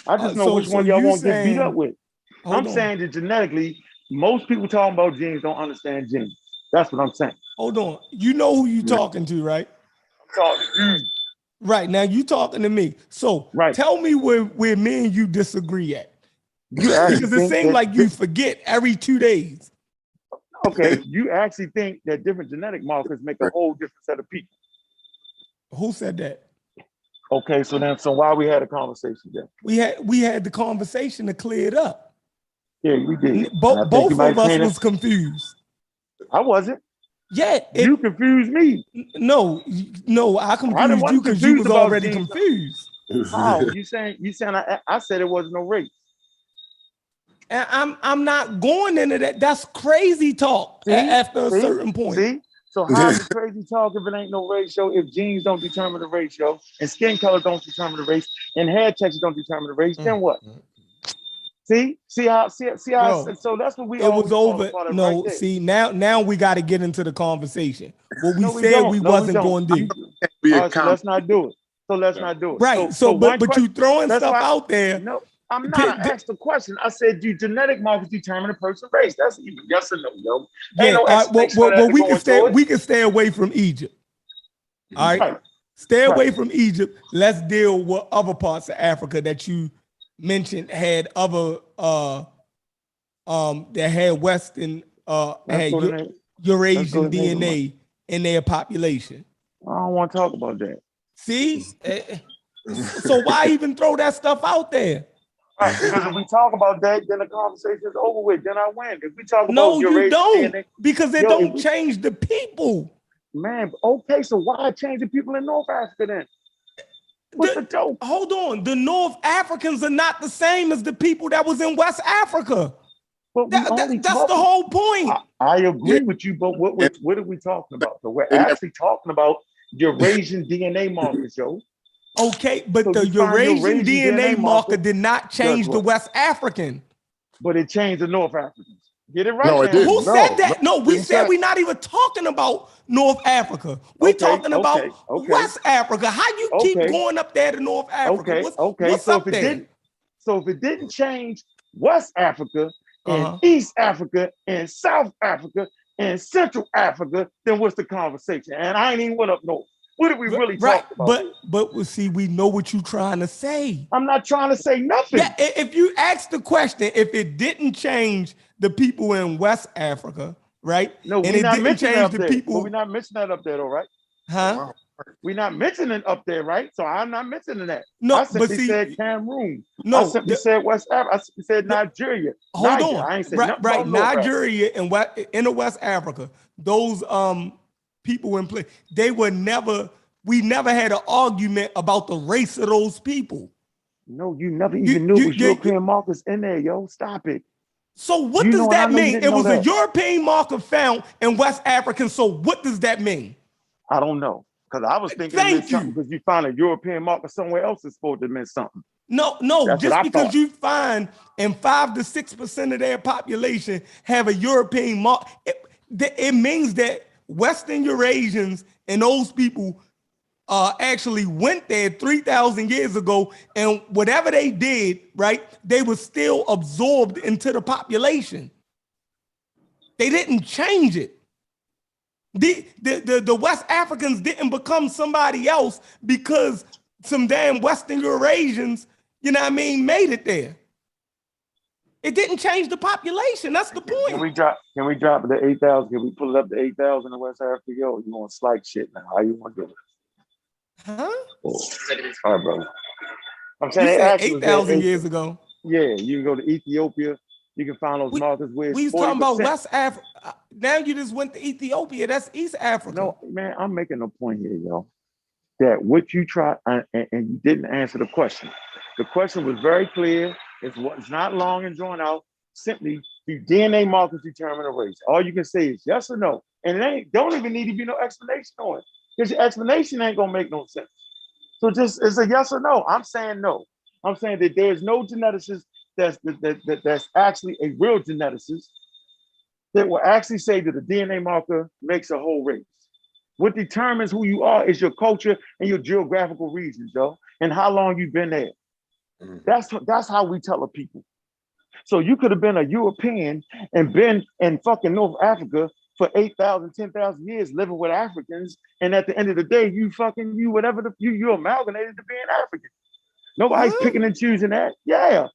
I just know which one y'all won't get beat up with. I'm saying that genetically, most people talking about genes don't understand genes. That's what I'm saying. Hold on. You know who you talking to, right? I'm talking to you. Right. Now you talking to me. So tell me where me and you disagree at. Because it seems like you forget every 2 days. Okay. You actually think that different genetic markers make a whole different set of people. Who said that? Okay, so why we had a conversation then? We had the conversation to clear it up. Yeah, we did. Both of us was confused. I wasn't. Yeah, you confused me. No, I confused you because you was already confused. How you saying I said it wasn't no race? And I'm not going into that. That's crazy talk after a certain point. See? So how is it crazy talk if it ain't no ratio, if genes don't determine the ratio, and skin color don't determine the race, and hair texture don't determine the race, then what? See how Bro, so that's what we it was over. No, right see, now we got to get into the conversation. What we no, said we wasn't going to do. All right, so let's not do it. Right. But you throwing stuff out there. No, I'm not. I asked the question. I said, do genetic markers determine a person's race? That's even yes or no, yo. Yeah. No well, we can stay away from Egypt. All right. Stay away from Egypt. Let's deal with other parts of Africa that you mentioned had other that had Western had Eurasian DNA in their population. I don't want to talk about that. See? So why even throw that stuff out there? Right, because if we talk about that, then the conversation is over with. Then I win. If we talk no, about you don't, DNA, because it don't change the people. Man, okay, so why change the people in North Africa then? What's the joke? Hold on, the North Africans are not the same as the people that was in West Africa. But that's the whole point. I agree with you, but what are we talking about? So we're actually talking about Eurasian DNA markers, yo. Okay, but so the Eurasian DNA marker did not change the West African. But it changed the North Africans. Get it right. No, it didn't. Who said that? No, we said we're not even talking about North Africa. We're talking about West Africa. How you keep going up there to North Africa? What's so up there? If it didn't change West Africa and East Africa and South Africa and Central Africa, then what's the conversation? And I ain't even went up north. What did we really talk about? But see, we know what you're trying to say. I'm not trying to say nothing. Yeah, if you ask the question, if it didn't change the people in West Africa, right? No, and it didn't change the people. But we're not mentioning that up there, though, right? Huh? We're not mentioning up there, right? So I'm not mentioning that. No, I simply said Cameroon. No, I simply said West Africa. I simply said Nigeria. Hold on. I ain't said nothing about Nigeria and in West Africa, those people in play, we never had an argument about the race of those people. No, you never even knew it was European markers in there, yo. Stop it. So what does that mean? It was a European marker found in West Africa. So what does that mean? I don't know. Because I was thinking it meant something because you find a European marker somewhere else is supposed to mean something. No, that's just because you find in 5 to 6% of their population have a European mark, it means that Western Eurasians and those people actually went there 3,000 years ago, and whatever they did, right, they were still absorbed into the population. They didn't change it. The West Africans didn't become somebody else because some damn Western Eurasians, you know what I mean, made it there. It didn't change the population. That's the point. Can we drop it to 8,000? Can we pull it up to 8,000 in West Africa? Yo, you want slight shit now? How you want to do it? Huh? All right, brother. I'm saying you said 8,000 years ago. Yeah, you can go to Ethiopia. You can find those markers where we was talking about West Africa. Now you just went to Ethiopia. That's East Africa. No, man, I'm making a point here, yo. That what you try and you didn't answer the question. The question was very clear. It's not long and drawn out. Simply, the DNA markers determine a race. All you can say is yes or no, and it don't even need to be no explanation on it because your explanation ain't gonna make no sense. So just it's a yes or no. I'm saying no. I'm saying that there is no geneticist that's actually a real geneticist that will actually say that the DNA marker makes a whole race. What determines who you are is your culture and your geographical regions, yo, and how long you've been there. That's how we tell the people. So you could have been a European and been in fucking North Africa for 8,000, 10,000 years living with Africans, and at the end of the day, you amalgamated to being African. Nobody's picking and choosing that. Yeah.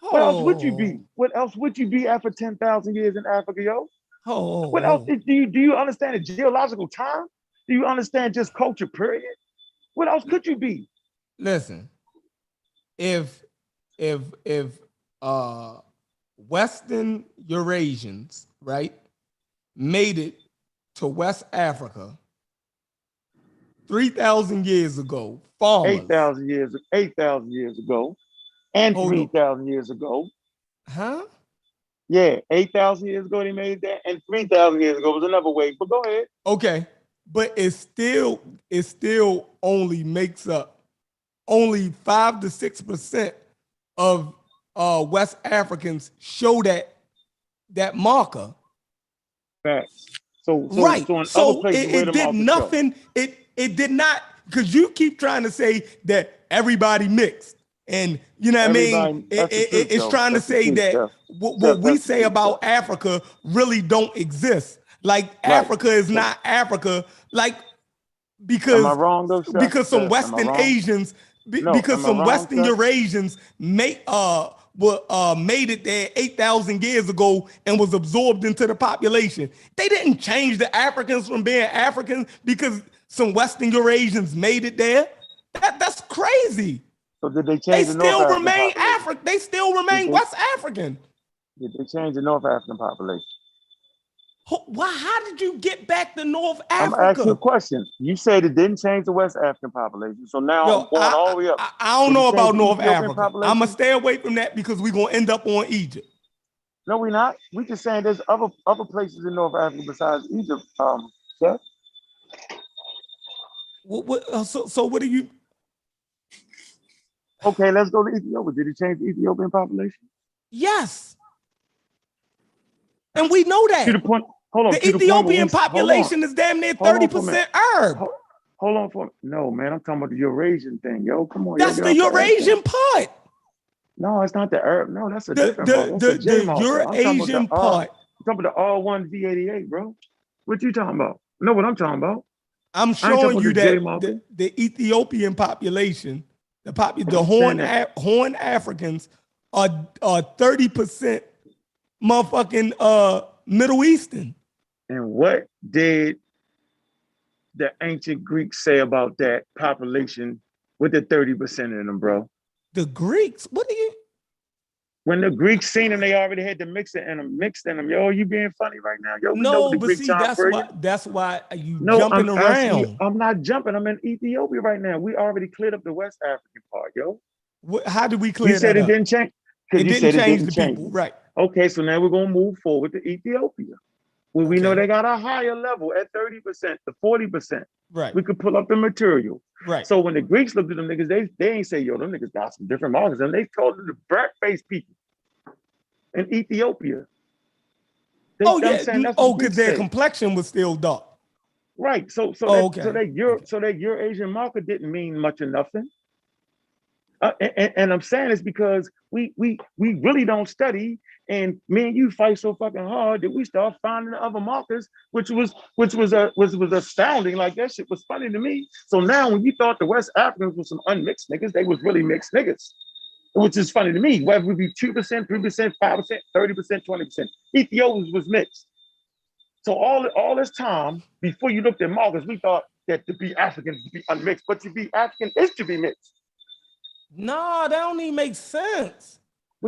What else would you be? What else would you be after 10,000 years in Africa, yo? What else do you understand the geological time? Do you understand just culture, period? What else could you be? Listen, if Western Eurasians, right, made it to West Africa 3,000 years ago, farmers. 8,000 years ago, and Hold on. 3,000 years ago. Huh? Yeah, 8,000 years ago they made that, and 3,000 years ago was another way. But go ahead. Okay, but it still only makes up only 5 to 6% of West Africans show that marker. Facts. So right. So in So other places where it the did markers nothing. It did not, because you keep trying to say that everybody mixed. And you know what I mean? It's trying to say that what we say about Africa really don't exist. Like Africa is not Africa. Like because am I wrong though, Chef? because some Am I Western wrong? Asians No, because am I some wrong, Western Chef? Eurasians made it there 8,000 years ago and was absorbed into the population. They didn't change the Africans from being Africans because some Western Eurasians made it there. That's crazy. So did they change the North African population? They still remain West African. Did they change the North African population? Why? How did you get back to North Africa? I'm asking you a question. You said it didn't change the West African population. So now I'm going all the way up. I don't know about North Africa. I'm going to stay away from that because we're going to end up on Egypt. No, we're not. We're just saying there's other places in North Africa besides Egypt, Chef. So what do you... Okay, let's go to Ethiopia. Did it change the Ethiopian population? Yes. And we know that. To the point, hold on. The Ethiopian population is damn near 30% Arab. Hold on for me. No, man, I'm talking about the Eurasian thing. Yo, come on. That's the Eurasian part. No, it's not the Arab. No, that's a different part. That's the Eurasian part. I'm talking about the R1 V88, bro. What you talking about? Know what I'm talking about? I'm showing you that the Ethiopian population, the Horn Africans are 30% motherfucking Middle Eastern. And what did the ancient Greeks say about that population with the 30% in them, bro? The Greeks? What are you? When the Greeks seen them, they already had the mixed in them. Yo, you being funny right now. Yo, no, but see, that's why you jumping around. I'm not jumping. I'm in Ethiopia right now. We already cleared up the West African part, yo. How did we clear that up? You said it didn't change. It didn't change the people, right? Okay, so now we're gonna move forward to Ethiopia. Well, we know they got a higher level at 30% to 40%. Right. We could pull up the material. Right. So when the Greeks looked at them niggas, they ain't say, yo, them niggas got some different markers. And they told them the black-faced people in Ethiopia. Because their complexion was still dark. Right. So that Eurasian marker didn't mean much of nothing. And I'm saying this because we really don't study, and me and you fight so fucking hard that we start finding other markers, which was astounding. Like that shit was funny to me. So now when you thought the West Africans were some unmixed niggas, they was really mixed niggas, which is funny to me. Whether it be 2%, 3%, 5%, 30%, 20%, Ethiopians was mixed. So all this time before you looked at markers, we thought that to be African is to be unmixed, but to be African is to be mixed. No, that don't even make sense.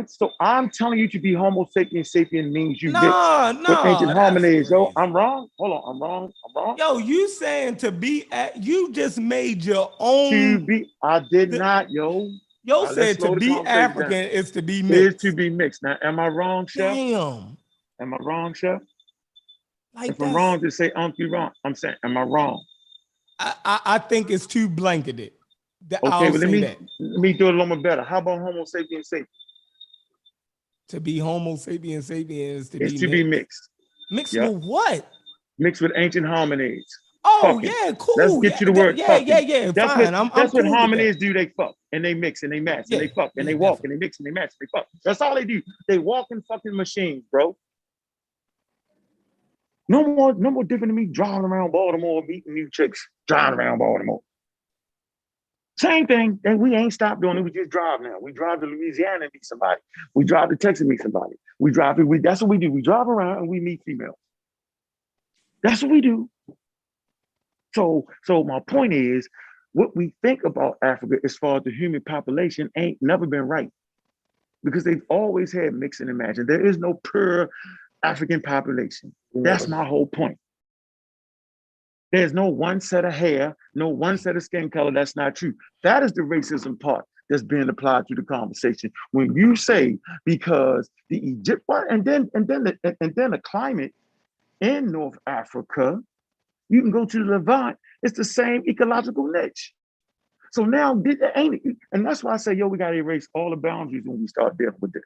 So I'm telling you, to be Homo sapiens sapien means you mix with ancient hominids. Yo, I'm wrong. Hold on, I'm wrong. Yo, you saying to be you just made your own. To be, I did not, yo. Yo said to be African is to be mixed. Is to be mixed. Now, am I wrong, Chef? Damn. Am I wrong, Chef? Like if I'm wrong, just say you wrong. I'm saying, am I wrong? I think it's too blanketed. Okay, but let me do it a little more better. How about Homo sapiens sapien? To be Homo sapiens sapien is to be mixed. Mixed with what? Mixed with ancient hominids. Oh, fucking. Yeah, cool. Let's get you the word. Yeah. That's fine. That's what cool hominids do. They fuck and they mix and they match and they fuck and they walk and they mix and they match and they fuck. That's all they do. They walking fucking machines, bro. No more different than me driving around Baltimore, meeting new chicks, driving around Baltimore. Same thing, and we ain't stopped doing it. We just drive now. We drive to Louisiana and meet somebody. We drive to Texas and meet somebody. That's what we do. We drive around and we meet females. That's what we do. So my point is, what we think about Africa as far as the human population ain't never been right, because they've always had mixing and matching. There is no pure African population. That's my whole point. There's no one set of hair, no one set of skin color. That's not true. That is the racism part that's being applied to the conversation. When you say because the Egypt, and then the climate in North Africa, you can go to the Levant. It's the same ecological niche. So now, ain't it? And that's why I say, yo, we got to erase all the boundaries when we start dealing with this.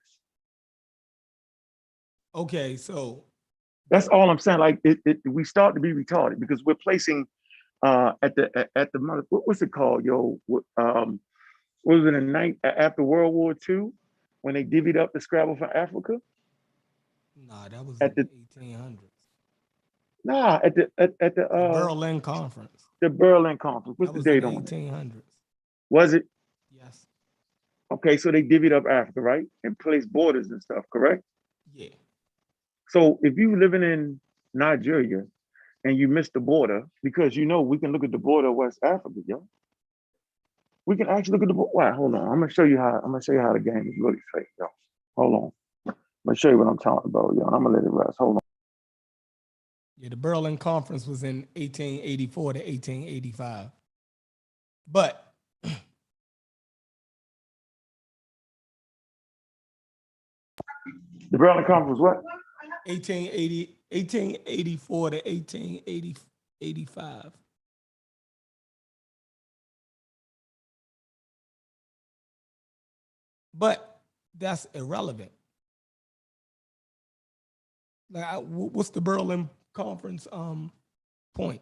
Okay, so that's all I'm saying. Like we start to be retarded because we're placing at the what's it called, yo? What was it in after World War II when they divvied up the Scrabble for Africa? Nah, that was at in the 1800s. Nah, at the Berlin Conference. The Berlin Conference. What's the date on it? 1800s. Was it? Yes. Okay, so they divvied up Africa, right? And placed borders and stuff, correct? Yeah. So if you living in Nigeria and you miss the border, because we can look at the border of West Africa, yo. We can actually look at the border. Why? Hold on. I'm gonna show you how the game is really fake, yo. Hold on. I'm gonna show you what I'm talking about, yo. I'm gonna let it rest. Hold on. Yeah, the Berlin Conference was in 1884 to 1885. But the Berlin Conference was what? 1884 to 1885. But that's irrelevant. Like, what's the Berlin Conference point?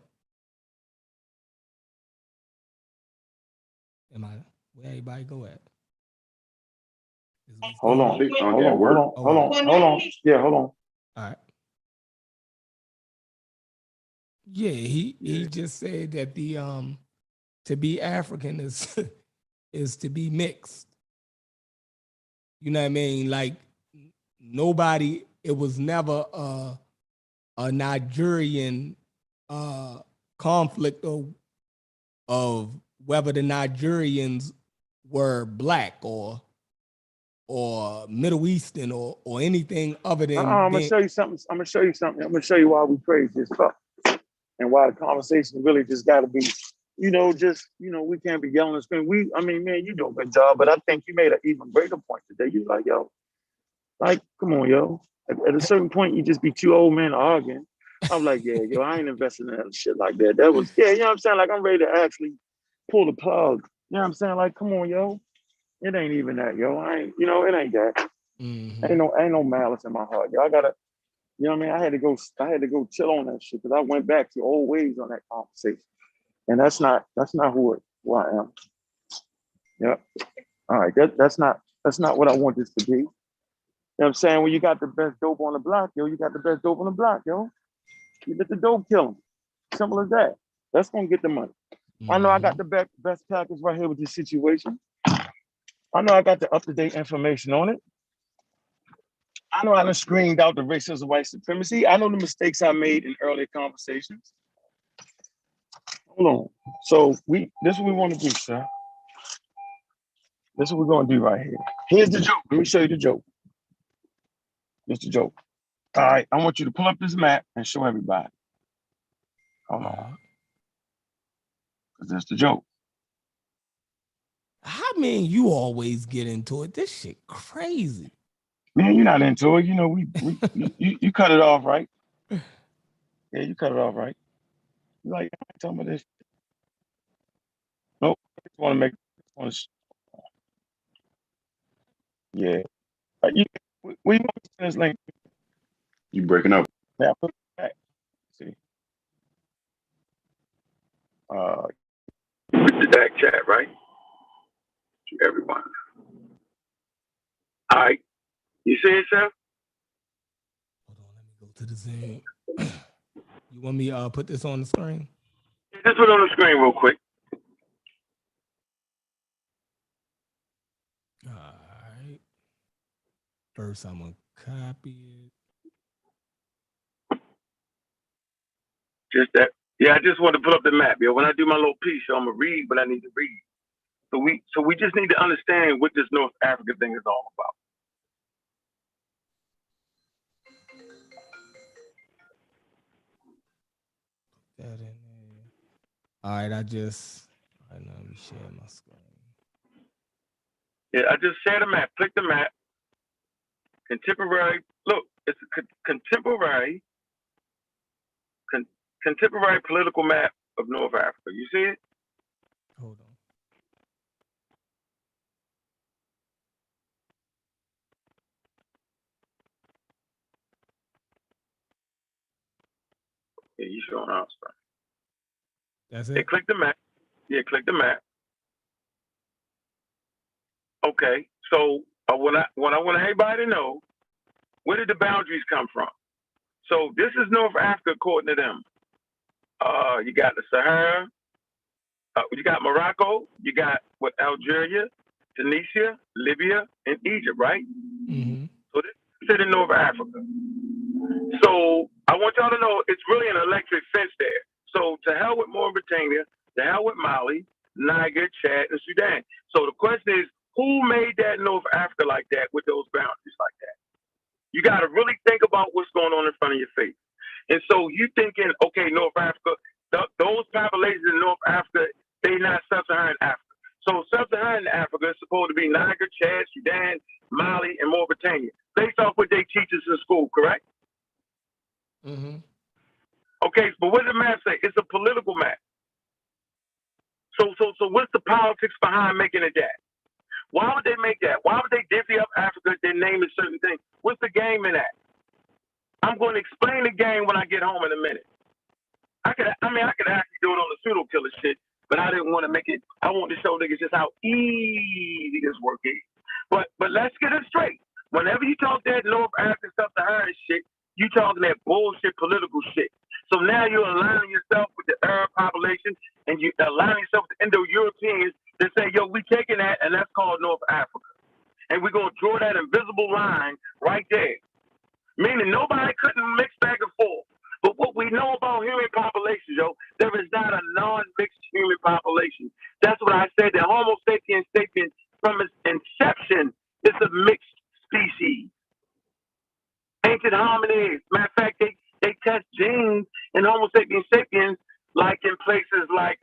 Where everybody go at? Hold on. Yeah, hold on. All right. Yeah, he just said that the to be African is to be mixed. You know what I mean? Like nobody, it was never a Nigerian conflict of whether the Nigerians were black or Middle Eastern or anything other than. I'm gonna show you something. I'm gonna show you why we praise this fuck and why the conversation really just got to be, we can't be yelling and screaming. I mean, man, you do a good job, but I think you made an even greater point today. You like, yo, like, come on, yo. At a certain point, you just be two old men arguing. I'm like, yeah, yo, I ain't investing in that shit like that. That was, yeah, you know what I'm saying? Like, I'm ready to actually pull the plug. You know what I'm saying? Like, come on, yo. It ain't even that, yo. I ain't, it ain't that. Mm-hmm. Ain't no malice in my heart, yo. I gotta, you know what I mean? I had to go chill on that shit because I went back to old ways on that conversation. And that's not who I am. Yep. All right. That's not what I want this to be. You know what I'm saying? When you got the best dope on the block, yo, you got the best dope on the block, yo. You let the dope kill them. Simple as that. That's gonna get the money. Mm-hmm. I know I got the best package right here with this situation. I know I got the up-to-date information on it. I know I done screened out the racism, white supremacy. I know the mistakes I made in earlier conversations. Hold on. So this is what we want to do, sir. This is what we're gonna do right here. Here's the joke. Let me show you the joke. Here's the joke. All right, I want you to pull up this map and show everybody. Hold on. Because that's the joke. How you always get into it? This shit crazy. Man, you're not into it. You know, you cut it off, right? Yeah, you cut it off, right? You're like, I'm talking about this. Nope. I just want to make. Yeah. Where you want to send this link? You breaking up? Yeah, put it back. See. With the back chat, right? To everyone. All right. You see it, Seth? Hold on, let me go to the Zoom. You want me to put this on the screen? Just put it on the screen real quick. All right. First, I'm gonna copy it. Just that. Yeah, I just want to put up the map, yo. When I do my little piece, yo, I'm gonna read what I need to read. So we just need to understand what this North Africa thing is all about. That in there. All right, let me share my screen. Yeah, I just shared a map. Click the map. Contemporary. Look, it's a contemporary political map of North Africa. You see it? Hold on. Yeah, you showing our stuff. That's Yeah, it. click the map. Yeah, click the map. Okay, so what I want everybody to know, where did the boundaries come from? So this is North Africa according to them. You got the Sahara. You got Morocco. You got Algeria, Tunisia, Libya, and Egypt, right? Mm-hmm. So this is in North Africa. So I want y'all to know it's really an electric fence there. So to hell with Mauritania, to hell with Mali, Niger, Chad, and Sudan. So the question is, who made that North Africa like that with those boundaries like that? You got to really think about what's going on in front of your face. And so you thinking, okay, North Africa, those populations in North Africa, they not sub-Saharan Africa. So sub-Saharan Africa is supposed to be Niger, Chad, Sudan, Mali, and Mauritania, based off what they teach us in school, correct? Mm-hmm. Okay, but what does the map say? It's a political map. So what's the politics behind making it that? Why would they make that? Why would they divvy up Africa if they name a certain thing? What's the game in that? I'm going to explain the game when I get home in a minute. I could actually do it on the pseudo killer shit, but I didn't want to make it. I want to show niggas just how easy this work is. But let's get it straight. Whenever you talk that North African sub-Saharan shit, you talking that bullshit political shit. So now you're aligning yourself with the Arab population, and you aligning yourself with the Indo-Europeans that say, yo, we taking that, and that's called North Africa. And we're going to draw that invisible line right there. Meaning nobody couldn't mix back and forth. But what we know about human populations, yo, there is not a non-mixed human population. That's what I said, that Homo sapiens sapiens, from its inception, is a mixed species. Ancient hominids. Matter of fact, they test genes in Homo sapiens sapiens, like in places like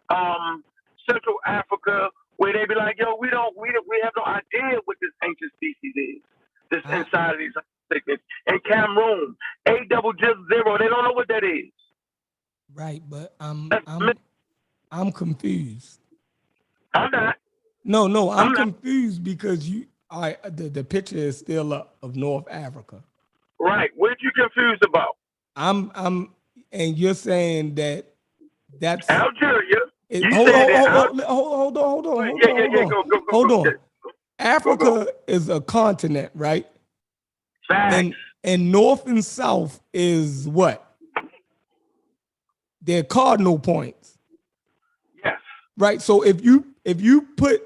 Central Africa, where they be like, yo, we have no idea what this ancient species is. This inside of these sapiens. In Cameroon, A000, they don't know what that is. Right, but I'm confused. I'm not. No, I'm confused because the picture is still up of North Africa. Right. What you confused about? And you're saying that's Algeria. Hold on. Africa is a continent, right? Facts. And North and South is what? They're cardinal points. Yes. Right. So if you put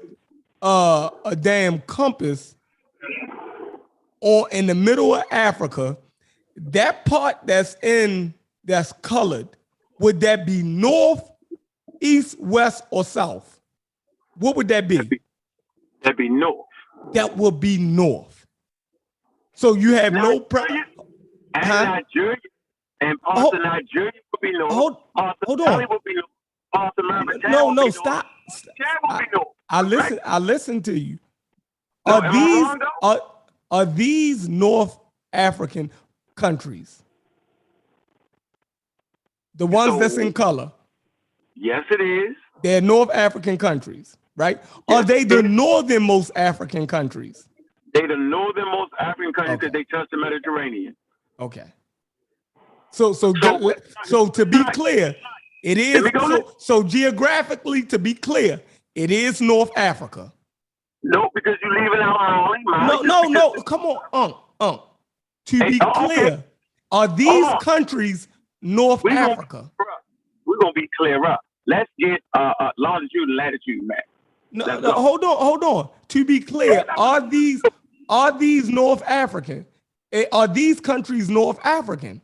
a damn compass in the middle of Africa, that part that's colored, would that be north, east, west, or south? What would that be? That'd be north. That would be north. So you have no problem. Nigeria and parts of Nigeria would be north. Hold on. Would be north. Parts of Mauritania no, stop. I listen to you. Are these North African countries? The ones that's in color? Yes, it is. They're North African countries, right? Yes, are they the northernmost African countries? They're the northernmost African countries because they touch the Mediterranean. Okay. So to be clear, it is so geographically, to be clear, it is North Africa. No, because you're leaving out Mali. No. Come on, To be clear, are these countries North Africa? We're gonna be clear up. Let's get longitude and latitude map. No, hold on. To be clear, are these North African? Are these countries North African?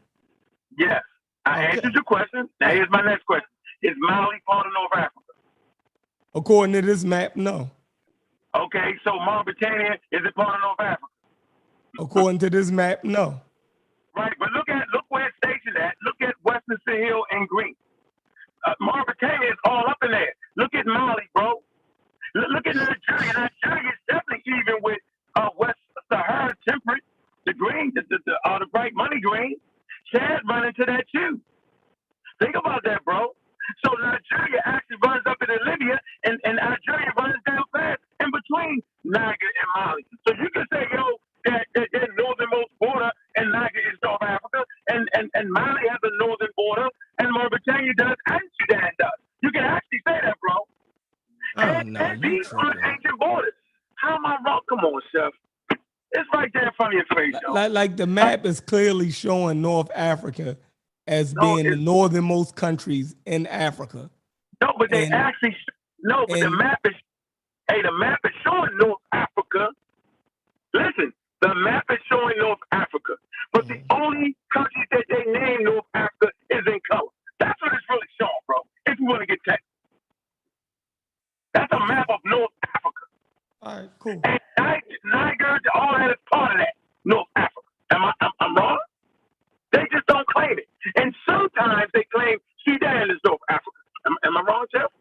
Yes. I answered your question. Now here's my next question. Is Mali part of North Africa? According to this map, no. Okay, so Mauritania, is it part of North Africa? According to this map, no. Right, but look where it's stationed at. Look at Western Sahel in green. Mauritania is all up in there. Look at Mali, bro. Look at Nigeria. Nigeria is definitely even with West Sahara temperate, the green, the bright money green. Chad run into that too. Think about that, bro. So Nigeria actually runs up into Libya, and Nigeria runs down fast in between Niger and Mali. So you can say, yo, that northernmost border and Niger is North Africa, and Mali has a northern border, and Mauritania does, and Sudan does. You can actually say that, bro. And these are ancient borders. How am I wrong? Come on, Chef. It's right there in front of your face, yo. Like the map is clearly showing North Africa as being the northernmost countries in Africa. No, but they actually but the map is showing North Africa. Listen, the map is showing North Africa, but the only country that they name North Africa is in color. That's what it's really showing, bro. If you want to get technical, that's a map of North Africa. All right, cool. And Niger, all that is part of that North Africa. I'm wrong? They just don't claim it. And sometimes they claim Sudan is North Africa. Am I wrong, Jeff?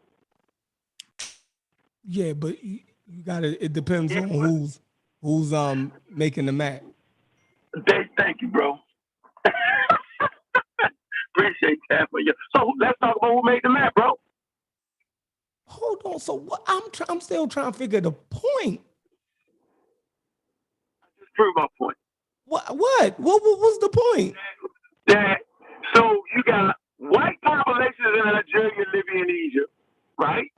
Yeah, but you gotta. It depends on who's making the map. Thank you, bro. Appreciate that for you. So let's talk about who made the map, bro. Hold on. So what? I'm still trying to figure the point. Just prove my point. What was the point? That so you got white populations in Nigeria, Libya, and Egypt, right?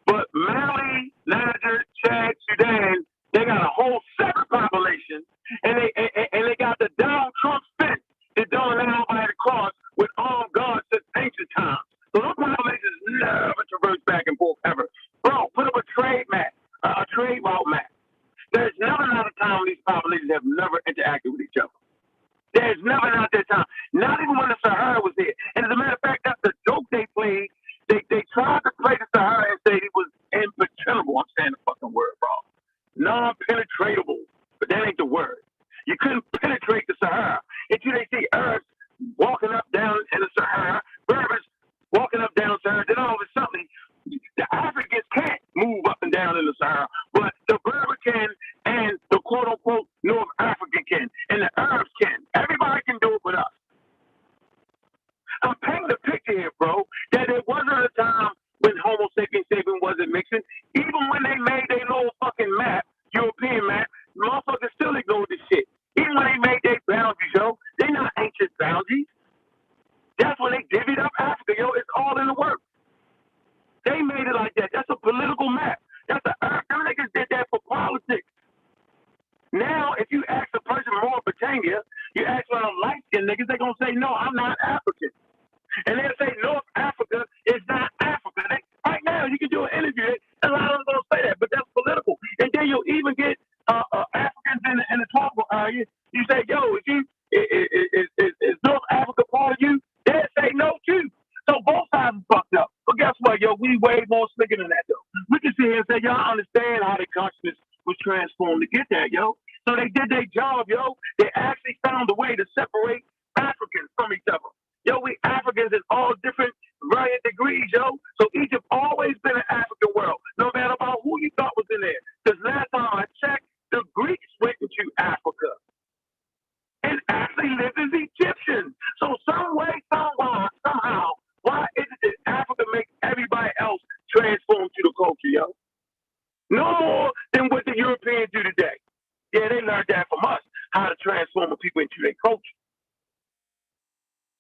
But Mali, Niger, Chad, Sudan, they got a whole separate population, and they got the Donald Trump fence that don't allow nobody to cross with armed guards since ancient times. So those populations never traverse back and forth ever. Bro, put up a trade map, a trade route map. There's never not a time when these populations have never interacted with each other. There's never not that time. Not even when the Sahara was there. And as a matter of fact, that's the joke they played. They tried to play the Sahara and say it was impenetrable. I'm saying the fucking word wrong. Non-penetratable. But that ain't the word. You couldn't penetrate the Sahara until they see Arabs walking up down in the Sahara, Berbers walking up down the Sahara. Then all of a sudden, the Africans can't move up and down in the Sahara, but the Berber can, and the quote-unquote North African can, and the Arabs can. Everybody can do it with us. I'm painting the picture here, bro, that there wasn't a time when Homo sapiens wasn't mixing. Even when they made their little fucking map, European map, motherfuckers still ignored this shit. Even when they made their boundaries, yo, they're not ancient boundaries. That's when they divvied up Africa, yo. It's all in the works. They made it like that. That's a political map. Them niggas did that for politics. Now, if you ask a person from Mauritania, you ask one of them light-skinned niggas, they're going to say, no, I'm not African. And they'll say North Africa is not Africa. Right now, you can do an interview, and a lot of them going to say that, but that's political. And then you'll even get Africans in the tribal area. You say, yo, is North Africa part of you? They'll say no, too. So both sides are fucked up. But guess what, yo? We way more slicker than that, though. We can sit here and say, y'all understand how the consciousness was transformed to get that, yo. So they did their job, yo. They actually found a way to separate Africans from each other. Yo, we Africans in all different variant degrees, yo. So Egypt always been an African world, no matter about who you thought was in there. Because last time I checked, the Greeks went into Africa and actually lived as Egyptians. So some way, somehow, why is it that Africa makes everybody else transform to the culture, yo? No more than what the Europeans do today. Yeah, they learned that from us, how to transform the people into their culture.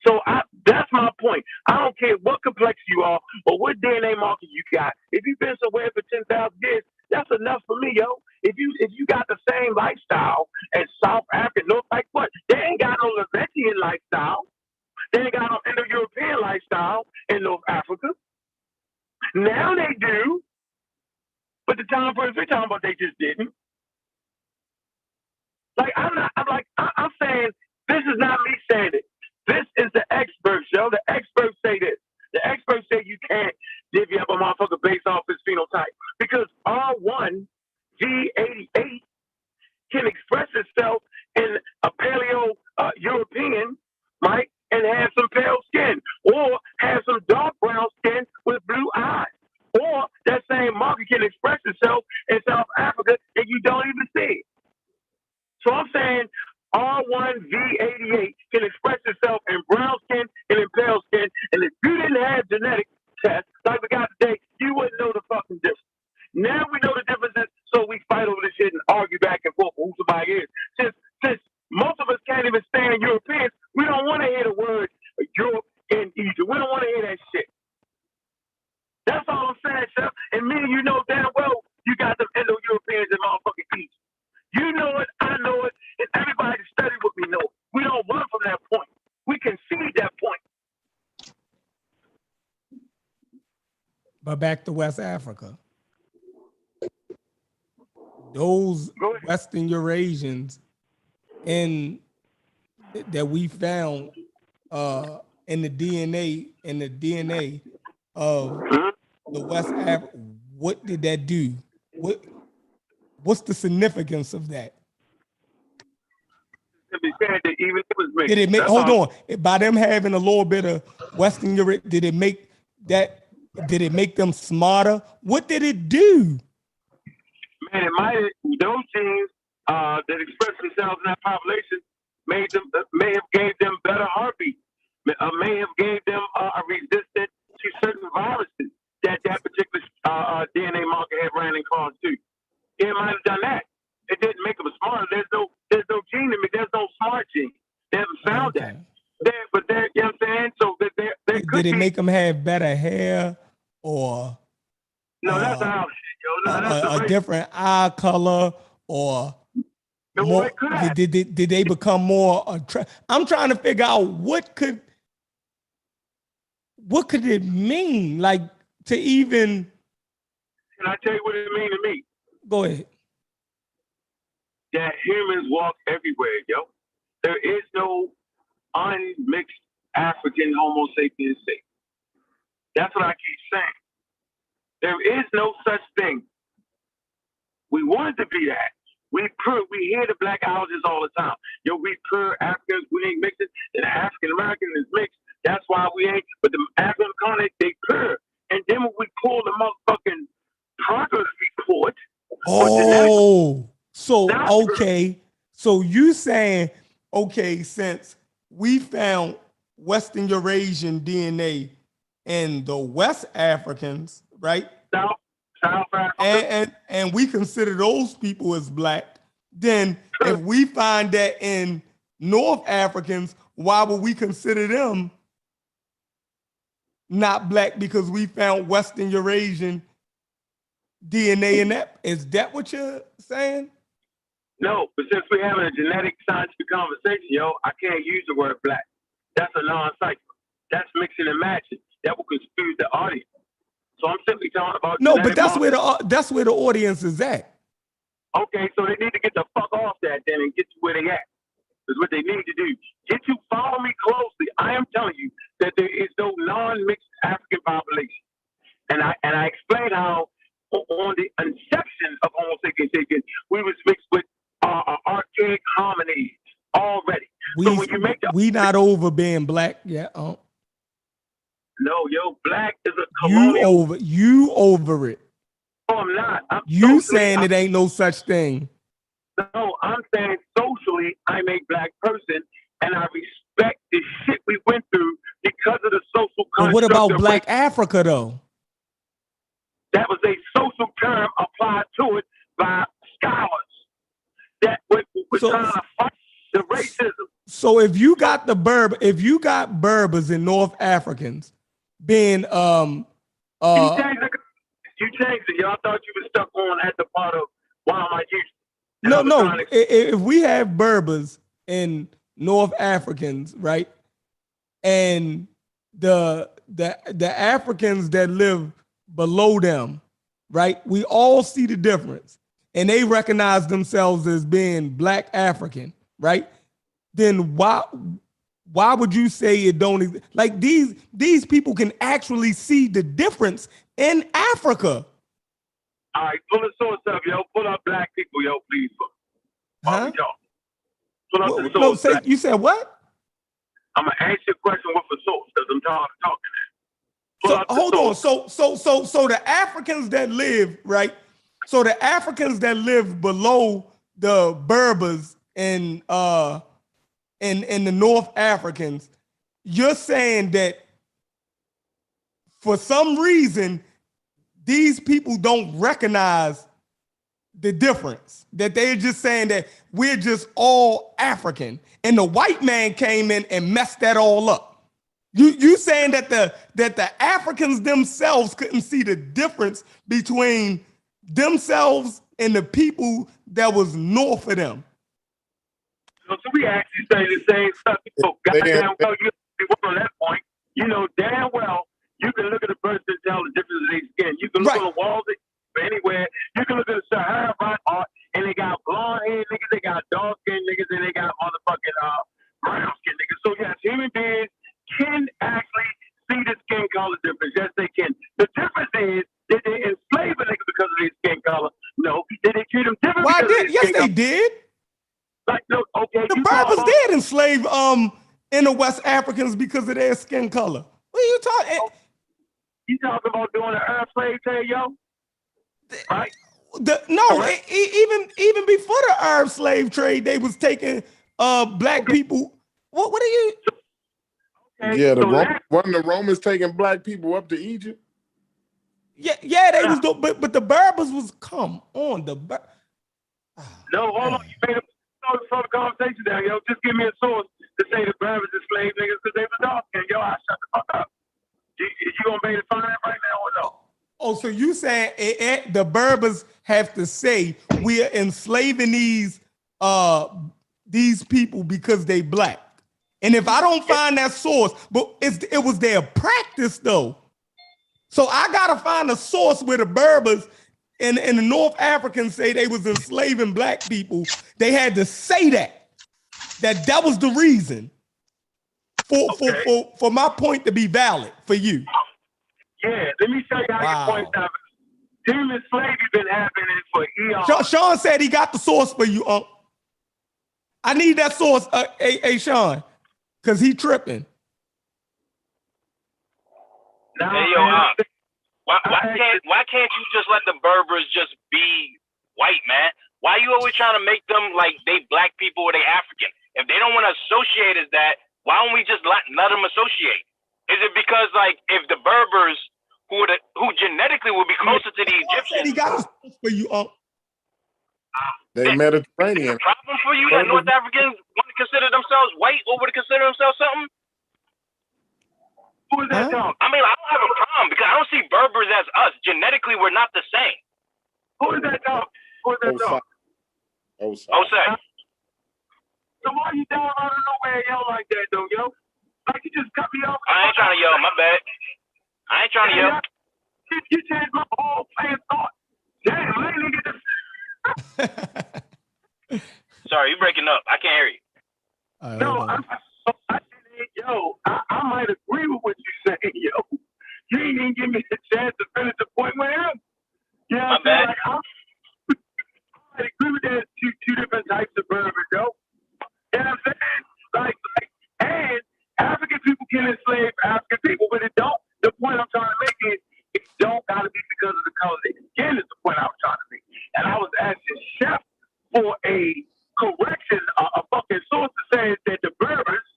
So that's my point. I don't care what complexion you are or what DNA marker you got. If you've been somewhere for 10,000 years, that's enough for me, yo. If you got the same lifestyle as South Africa, like what? They ain't got no Levantine lifestyle. They ain't got no Indo-European lifestyle in North Africa. Now they do, but the time first we're talking about, they just didn't. Like I'm saying, this is not me saying it. This is the experts, yo. The experts say this. The experts say you can't divvy up a motherfucker based off his phenotype because R1 G88 can express itself in a paleo European, right, and have some pale skin, or have some dark brown skin So I'm saying R1V88 can express itself in brown skin and in pale skin. And if you didn't have genetic tests like we got today, you wouldn't know the fucking difference. Now we know the differences, so we fight over this shit and argue back and forth who somebody is. Since most of us can't even stand Europeans, we don't want to hear the word Europe and Egypt. We don't want to hear that shit. That's all I'm saying, Chef. And me, you know damn well you got them Indo-Europeans in motherfucking Egypt. You know it, I know it, and everybody that study with me know it. We don't run from that point. We concede that point. But back to West Africa. Those Western Eurasians that we found in the DNA of the West Africa, what did that do? What's the significance of that? Did it make, hold on, by them having a little bit of Western Europe, did it make them smarter? What did it do? Man, it might have, those genes that express themselves in that population may have gave them better heartbeat, may have gave them a resistance to certain viruses that particular DNA marker had ran in cars too. It might have done that. It didn't make them smarter. There's no gene in me. There's no smart gene. They haven't found that. But you know what I'm saying? So did it make them have better hair or? No, that's our shit, yo. No, that's a different eye color or more, did they become more attractive? I'm trying to figure out what could it mean, like, to even. Can I tell you what it mean to me? Go ahead. That humans walk everywhere, yo. There is no unmixed African Homo sapiens safe. That's what I keep saying. There is no such thing. We wanted to be that. We hear the black houses all the time. Yo, we pure Africans, we ain't mixing, and the African American is mixed. That's why we ain't. But the African continent, they pure. And then when we pull the motherfucking progress report. Oh, so okay. So you saying, okay, since we found Western Eurasian DNA in the West Africans, right? South Africa. And we consider those people as black, then if we find that in North Africans, why would we consider them not black because we found Western Eurasian DNA in that? Is that what you're saying? No, but since we're having a genetic scientific conversation, yo, I can't use the word black. That's a non-cypher. That's mixing and matching. That will confuse the audience. So I'm simply talking about. No, but that's where the audience is at. Okay, so they need to get the fuck off that then and get to where they at. Is what they need to do. Follow me closely. I am telling you that there is no non-mixed African population, and I explained how on the inception of Homo sapiens sapiens, we was mixed with archaic hominids already. So when you make we not over being black yet. No, yo, black is a colonial. You over it. No, I'm not. You saying it ain't no such thing. No, I'm saying socially, I'm a black person, and I respect the shit we went through because of the social construct. But what about Black Africa, though? That was a social term applied to it by scholars that were trying to fight the racism. So if you got Berbers and North Africans being you changed it, y'all thought you were stuck on at the part of why am I used? No. If we have Berbers and North Africans, right, and the Africans that live below them, right, we all see the difference, and they recognize themselves as being Black African, right? Then why would you say it don't like these people can actually see the difference in Africa? All right, pull the source up, yo. Pull up black people, yo, please. Huh? Pull up the source. You said what? I'm gonna ask you a question with a source because I'm talking. So hold on. So the Africans that live, right? So the Africans that live below the Berbers and the North Africans, you're saying that for some reason these people don't recognize the difference, that they're just saying that we're just all African, and the white man came in and messed that all up. You saying that the Africans themselves couldn't see the difference between themselves and the people that was north of them. So we actually say the same stuff. So goddamn well, you on that point. You know damn well you can look at a person and tell the difference in their skin. You can look on the walls anywhere. You can look at the Sahara art, and they got blonde hair niggas, they got dark skin niggas, and they got motherfucking brown skin niggas. So yes, human beings can actually see the skin color difference. Yes, they can. The difference is, did they enslave a nigga because of their skin color? No. Did they treat them differently? Why did? Yes, they did. Like, no, okay. The Berbers did enslave inner West Africans because of their skin color. What are you talking? You talking about doing an Arab slave trade, yo? Right? Even before the Arab slave trade, they was taking black people. What are you? Okay, Yeah, wasn't the Romans taking black people up to Egypt? Yeah, they was doing, but the Berbers was come on the. No, hold on. You made a slow the conversation down, yo. Just give me a source to say the Berbers enslaved niggas because they was dark, and yo, I shut the fuck up. You gonna be able to find it right now or no? Oh, so you saying the Berbers have to say we are enslaving these people because they black? And if I don't find that source, but it was their practice though. So I gotta find a source where the Berbers and the North Africans say they was enslaving black people. They had to say that was the reason for my point to be valid for you. Yeah, let me show you how your point's happening. Human slavery been happening for eons. Sean said he got the source for you, I need that source, hey Sean, because he tripping. Hey, yo, why can't you just let the Berbers just be white, man? Why you always trying to make them like they black people or they African? If they don't want to associate as that, why don't we just let them associate? Is it because like if the Berbers who genetically would be closer to the Egyptians? He got the source for you, They Mediterranean. Problem for you that North Africans want to consider themselves white or would consider themselves something? Who is that talking? I mean, I don't have a problem because I don't see Berbers as us. Genetically, we're not the same. Who is that talking? Osai. So why you down out of nowhere yell like that though, yo? Like you just cut me off. I ain't trying to yell, my bad. I ain't trying to yell. You changed my whole plan of thought. Damn, I ain't get this. Sorry, you breaking up. I can't hear you. I might agree with what you say, yo. You ain't even give me the chance to finish the point with him. You know what I'm saying? Like, I might agree with that two different types of Berbers, yo. You know what I'm saying? Like, and African people can enslave African people, but it don't. The point I'm trying to make is it don't gotta be because of the color they skin is the point I was trying to make. And I was asking Chef for a correction, a fucking source to say that the Berbers,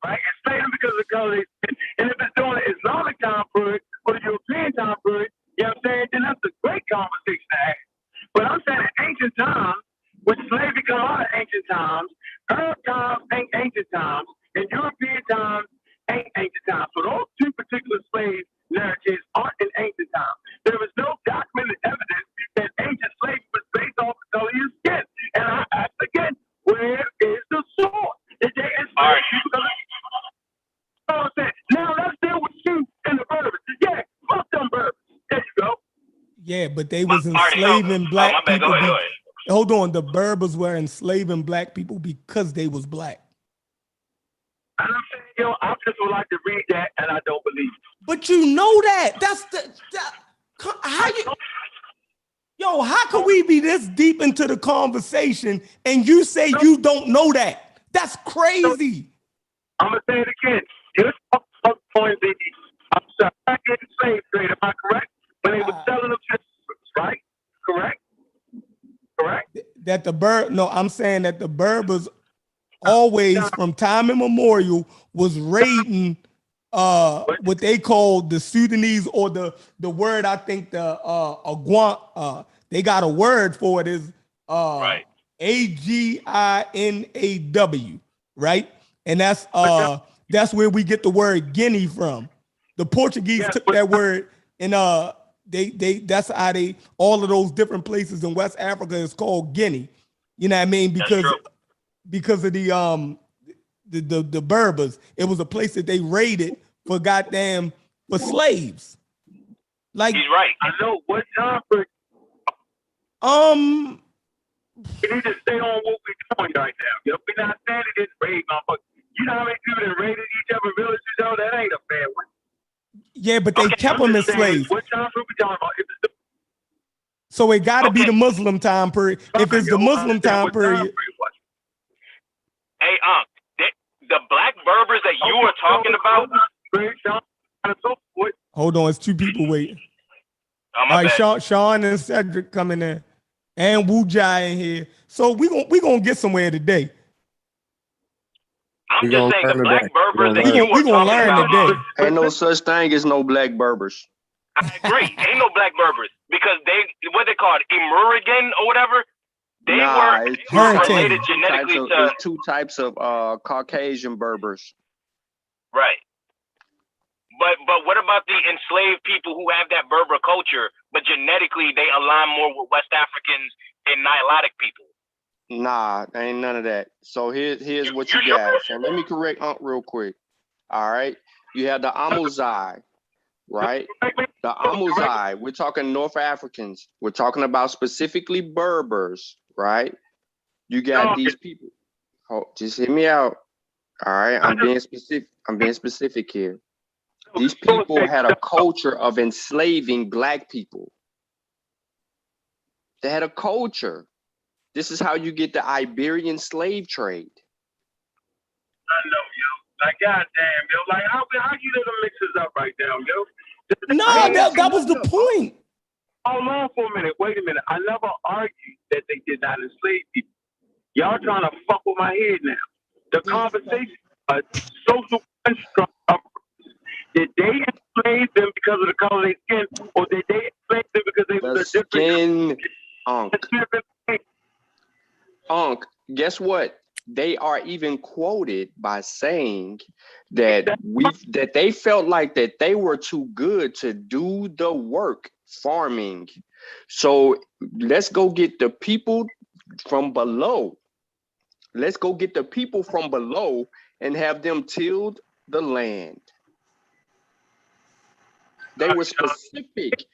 right, enslaved them because of the color they skin. And if it's doing the Islamic time period or the European time period, you know what I'm saying, then that's a great conversation to have. But I'm saying in ancient times, when slavery come out of ancient times, Arab times ain't ancient times, and European times ain't ancient times. So those two particular slave narratives aren't in ancient times. There is no documented evidence that ancient slavery was based off the color of your skin. And I ask again, where is the source? Is there now let's deal with you and the Berbers. Yeah, fuck them Berbers. There you go. Yeah, but they was enslaving black people. Go ahead. Hold on, the Berbers were enslaving black people because they was black. And I'm saying, yo, I just would like to read that, and I don't believe it. But you know that. That's how you. Yo, how could we be this deep into the conversation and you say you don't know that? That's crazy. I'm gonna say it again. Here's point B. I'm sorry, back in the slave trade. Am I correct? When they were selling them to the right? Correct. that I'm saying that the Berbers always from time immemorial was raiding what they call the Sudanese, or the word, I think the Aguan, they got a word for it, is Right. Aginaw, right? And that's where we get the word Guinea from. The Portuguese took that word, and they that's how they, all of those different places in West Africa is called Guinea. You know what I mean? Because of the Berbers, it was a place that they raided for slaves. Like, he's right. I know what time for. We need to stay on what we're doing right now. Yo, we're not standing this raid, motherfucker. You know how many people that raided each other villages? Yo, that ain't a fair one. Yeah, but they kept them as slaves. What time are we talking about? So it got to be the Muslim time period. If it's the Muslim time period. Hey, the black Berbers that you were talking about. Hold on, it's two people waiting. Oh, all right, Sean and Cedric coming in, and Wu Jai in here. So we gonna get somewhere today. I'm just saying the black Berbers that you were we gonna talking learn about. today. Ain't no such thing as no black Berbers. I agree. Ain't no black Berbers because what they called Imurigan or whatever. They were related genetically to. There's two types of Caucasian Berbers. Right. But what about the enslaved people who have that Berber culture, but genetically they align more with West Africans and Nilotic people? Nah, ain't none of that. So here's what you got. So let me correct real quick. All right. You have the Amuzai, right? The Amuzai, we're talking North Africans. We're talking about specifically Berbers, right? You got these people. Oh, just hear me out. All right. I'm being specific here. These people had a culture of enslaving black people. They had a culture. This is how you get the Iberian slave trade. I know, yo. Like, goddamn, yo. Like, how you let them mix this up right now, yo? No, that was the point. Hold on for a minute. Wait a minute. I never argued that they did not enslave people. Y'all trying to fuck with my head now. The conversation, social construct. Did they enslave them because of the color of their skin, or did they enslave them because they were different? Guess what? They are even quoted by saying that they felt like that they were too good to do the work farming. So let's go get the people from below. Let's go get the people from below and have them tilled the land. They were specific.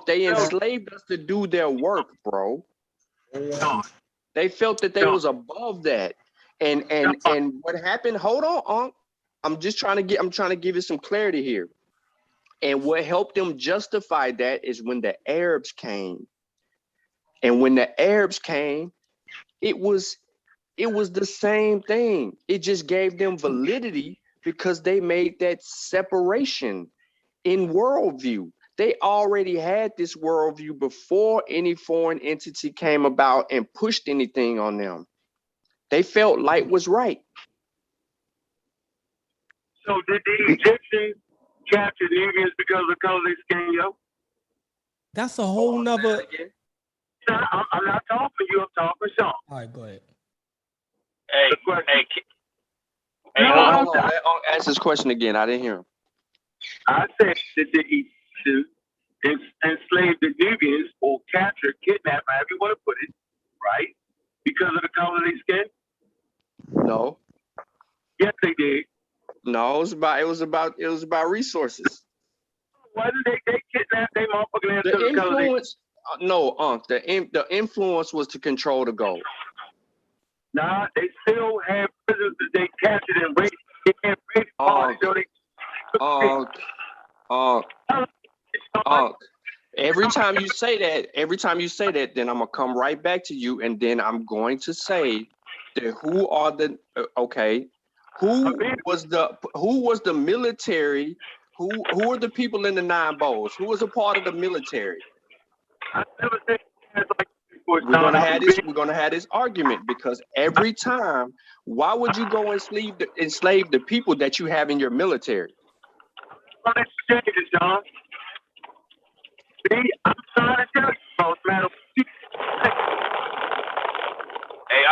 They enslaved us to do their work, bro. They felt that they was above that. And what happened? Hold on, I'm trying to give you some clarity here. And what helped them justify that is when the Arabs came. And when the Arabs came, it was the same thing. It just gave them validity because they made that separation in worldview. They already had this worldview before any foreign entity came about and pushed anything on them. They felt light was right. So did the Egyptians capture Nubians because of the color of their skin, yo? That's a whole nother. I'm not talking to you. I'm talking to Sean. All right, go ahead. Hey, hold on. Let ask this question again. I didn't hear him. I said that the Egyptians enslaved the Nubians or captured, kidnapped, however you want to put it, right? Because of the color of their skin? No. Yes, they did. No, it was about resources. Why did they kidnap their motherfucking ass? The influence. The influence was to control the gold. Nah, they still have prisons that they captured and raped. They have raped parties, so they. Every time you say that, then I'm gonna come right back to you, and then I'm going to say that who was the military? Who are the people in the 9 bowls? Who was a part of the military? I never said like we're gonna have this argument because every time, why would you go enslave the people that you have in your military? John. See, I'm trying to tell you, boss man. Hey,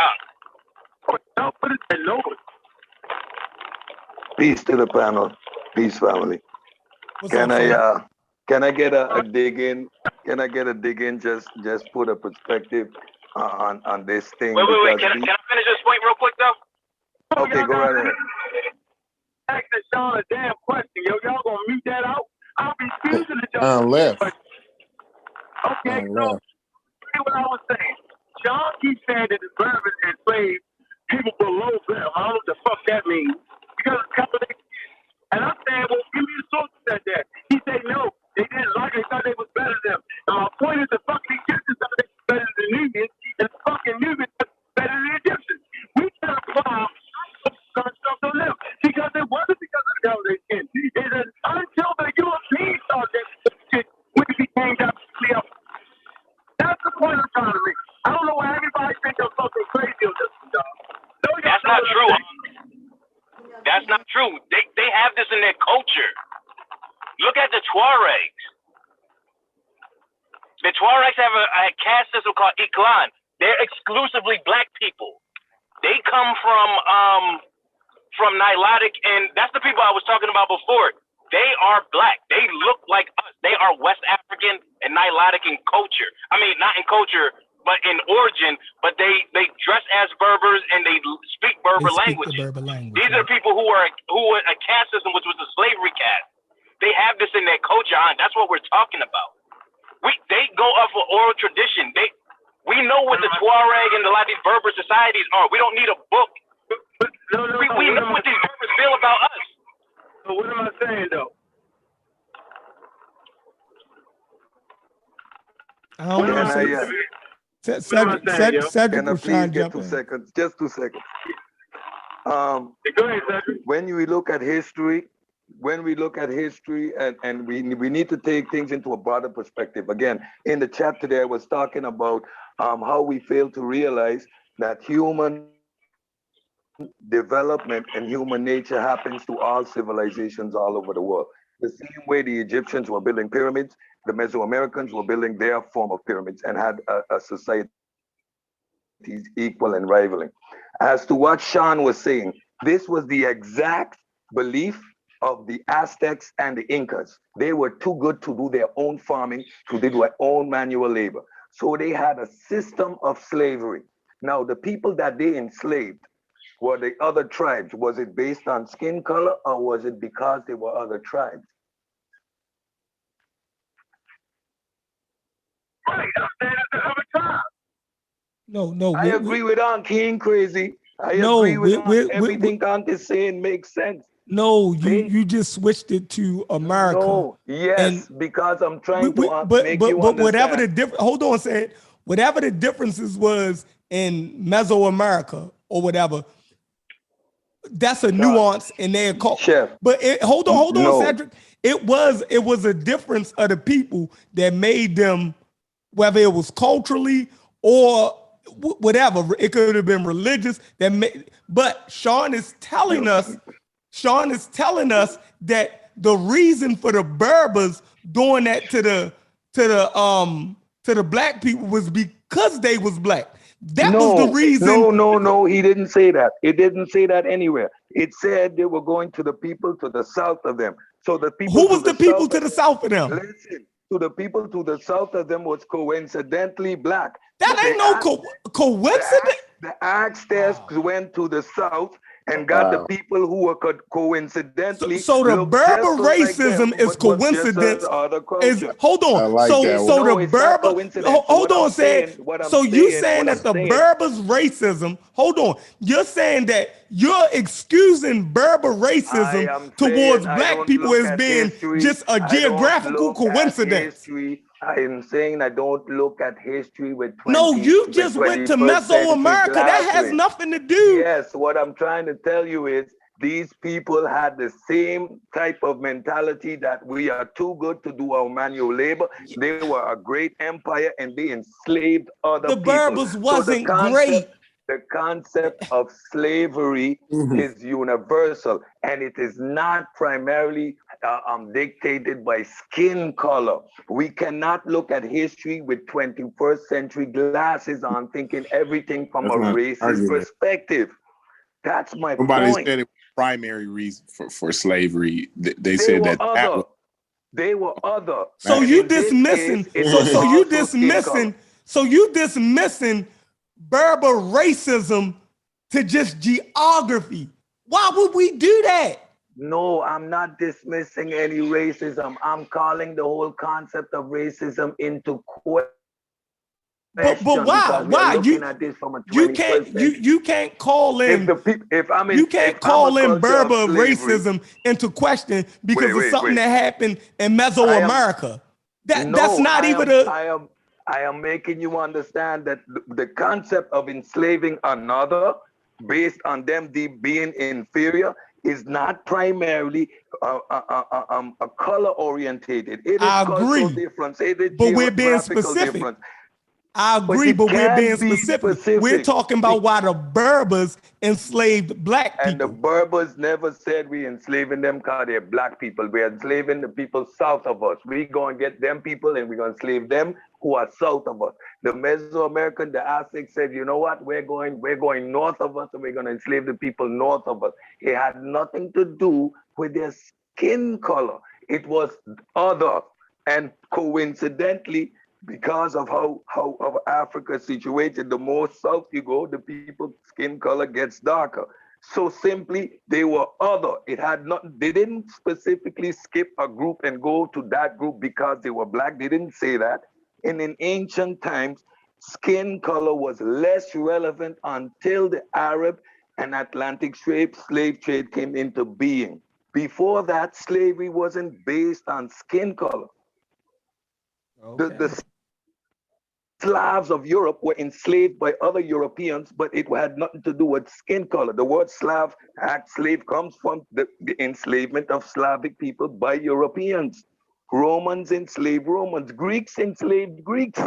Peace to the panel. Peace, family. Can I get a dig in? Can I get a dig in? Just put a perspective on this thing. Wait. Can I finish this point real quick though? Okay, go right ahead. Asking Sean a damn question, yo. Y'all gonna mute that out? I'll be choosing to Sean left. Okay, so see what I was saying. Sean keeps saying that the Berbers enslaved people below them. I don't know what the fuck that means. Because a couple of and I'm saying, well, give me the source that there. He said no, they didn't like it, they thought they was better than them. And my point is the fucking Egyptians thought they was better than Nubians, and the fucking Nubians are better than the Egyptians. We can't apply stuff to them because it wasn't because of the color they skin. It is until the Europeans thought that shit when it became completely up. That's the point I'm trying to make. I don't know why everybody thinks I'm fucking crazy on this stuff. No, that's not true. That's not true. They have this in their culture. Look at the Tuaregs. The Tuaregs have a caste system called Iklan. They're exclusively black people. They come from Nilotic, and that's the people I was talking about before. They are black. They look like us. They are West African and Nilotic in culture. I mean, not in culture, but in origin. But they dress as Berbers and they speak Berber language. These are the people who are a caste system, which was a slavery caste. They have this in their culture. That's what we're talking about. They go off of oral tradition. We know what the Tuareg and a lot of these Berber societies are. We don't need a book. We know what these Berbers feel about us. So what am I saying though? I don't want to say. Cedric was trying to jump in. 2 seconds, just 2 seconds. Go ahead, Cedric. When we look at history, and we need to take things into a broader perspective. Again, in the chapter there, I was talking about how we fail to realize that human development and human nature happens to all civilizations all over the world. The same way the Egyptians were building pyramids, the Mesoamericans were building their form of pyramids and had a society equal and rivaling. As to what Sean was saying, this was the exact belief of the Aztecs and the Incas. They were too good to do their own farming, to do their own manual labor. So they had a system of slavery. Now, the people that they enslaved were the other tribes. Was it based on skin color or was it because they were other tribes? Right, I'm saying it's the other tribe. No. I agree with Aunt. He ain't crazy. I agree with Aunt. Everything Aunt is saying makes sense. No, you just switched it to America. No, yes, because I'm trying to make you understand. Whatever the difference, hold on, say it. Whatever the differences was in Mesoamerica or whatever, that's a nuance in their culture. Chef, but hold on, Cedric. It was a difference of the people that made them, whether it was culturally or whatever. It could have been religious. But Sean is telling us that the reason for the Berbers doing that to the black people was because they was black. That was the reason. No, he didn't say that. It didn't say that anywhere. It said they were going to the people to the south of them. So the people. Who was the people to the south of them? Listen, to the people to the south of them was coincidentally black. That ain't no coincidence. The Aztecs went to the south and got the people who were coincidentally. So the Berber racism is coincidence. Hold on. The Berber. Hold on, saying. So you saying that the Berbers racism? Hold on. You're saying that you're excusing Berber racism towards black people as being just a geographical coincidence. I am saying I don't look at history with 20. No, you just went to Mesoamerica. That has nothing to do. Yes, what I'm trying to tell you is These people had the same type of mentality that we are too good to do our manual labor. They were a great empire and they enslaved other The people. Berbers wasn't great. The concept of slavery is universal, and it is not primarily dictated by skin color. We cannot look at history with 21st century glasses on, thinking everything from a racist perspective. That's my Nobody point. said it was primary reason for slavery. They said that was, they were other. So And you in this dismissing? case, So you also skin color. dismissing? So you dismissing Berber racism to just geography? Why would we do that? No, I'm not dismissing any racism. I'm calling the whole concept of racism into question. But why? Why looking at this from a you can't call in you can't call in Berber racism into question because of something that happened in Mesoamerica. That's not even a. I am making you understand that the concept of enslaving another based on them being inferior is not primarily a color orientated. It is cultural difference. It is but we're being specific. Difference. I agree, but we're being specific. We're talking about why the Berbers enslaved black people. And the Berbers never said we enslaving them because they're black people. We're enslaving the people south of us. We're going to get them people and we're going to enslave them who are south of us. The Mesoamerican, the Aztec said, you know what, we're going north of us and we're going to enslave the people north of us. It had nothing to do with their skin color. It was other. And coincidentally, because of how Africa is situated, the more south you go, the people's skin color gets darker. So simply, they were other. It had not. They didn't specifically skip a group and go to that group because they were black. They didn't say that. And in ancient times, skin color was less relevant until the Arab and Atlantic slave trade came into being. Before that, slavery wasn't based on skin color. Okay. The Slavs of Europe were enslaved by other Europeans, but it had nothing to do with skin color. The word slave comes from the enslavement of Slavic people by Europeans. Romans enslaved Romans. Greeks enslaved Greeks.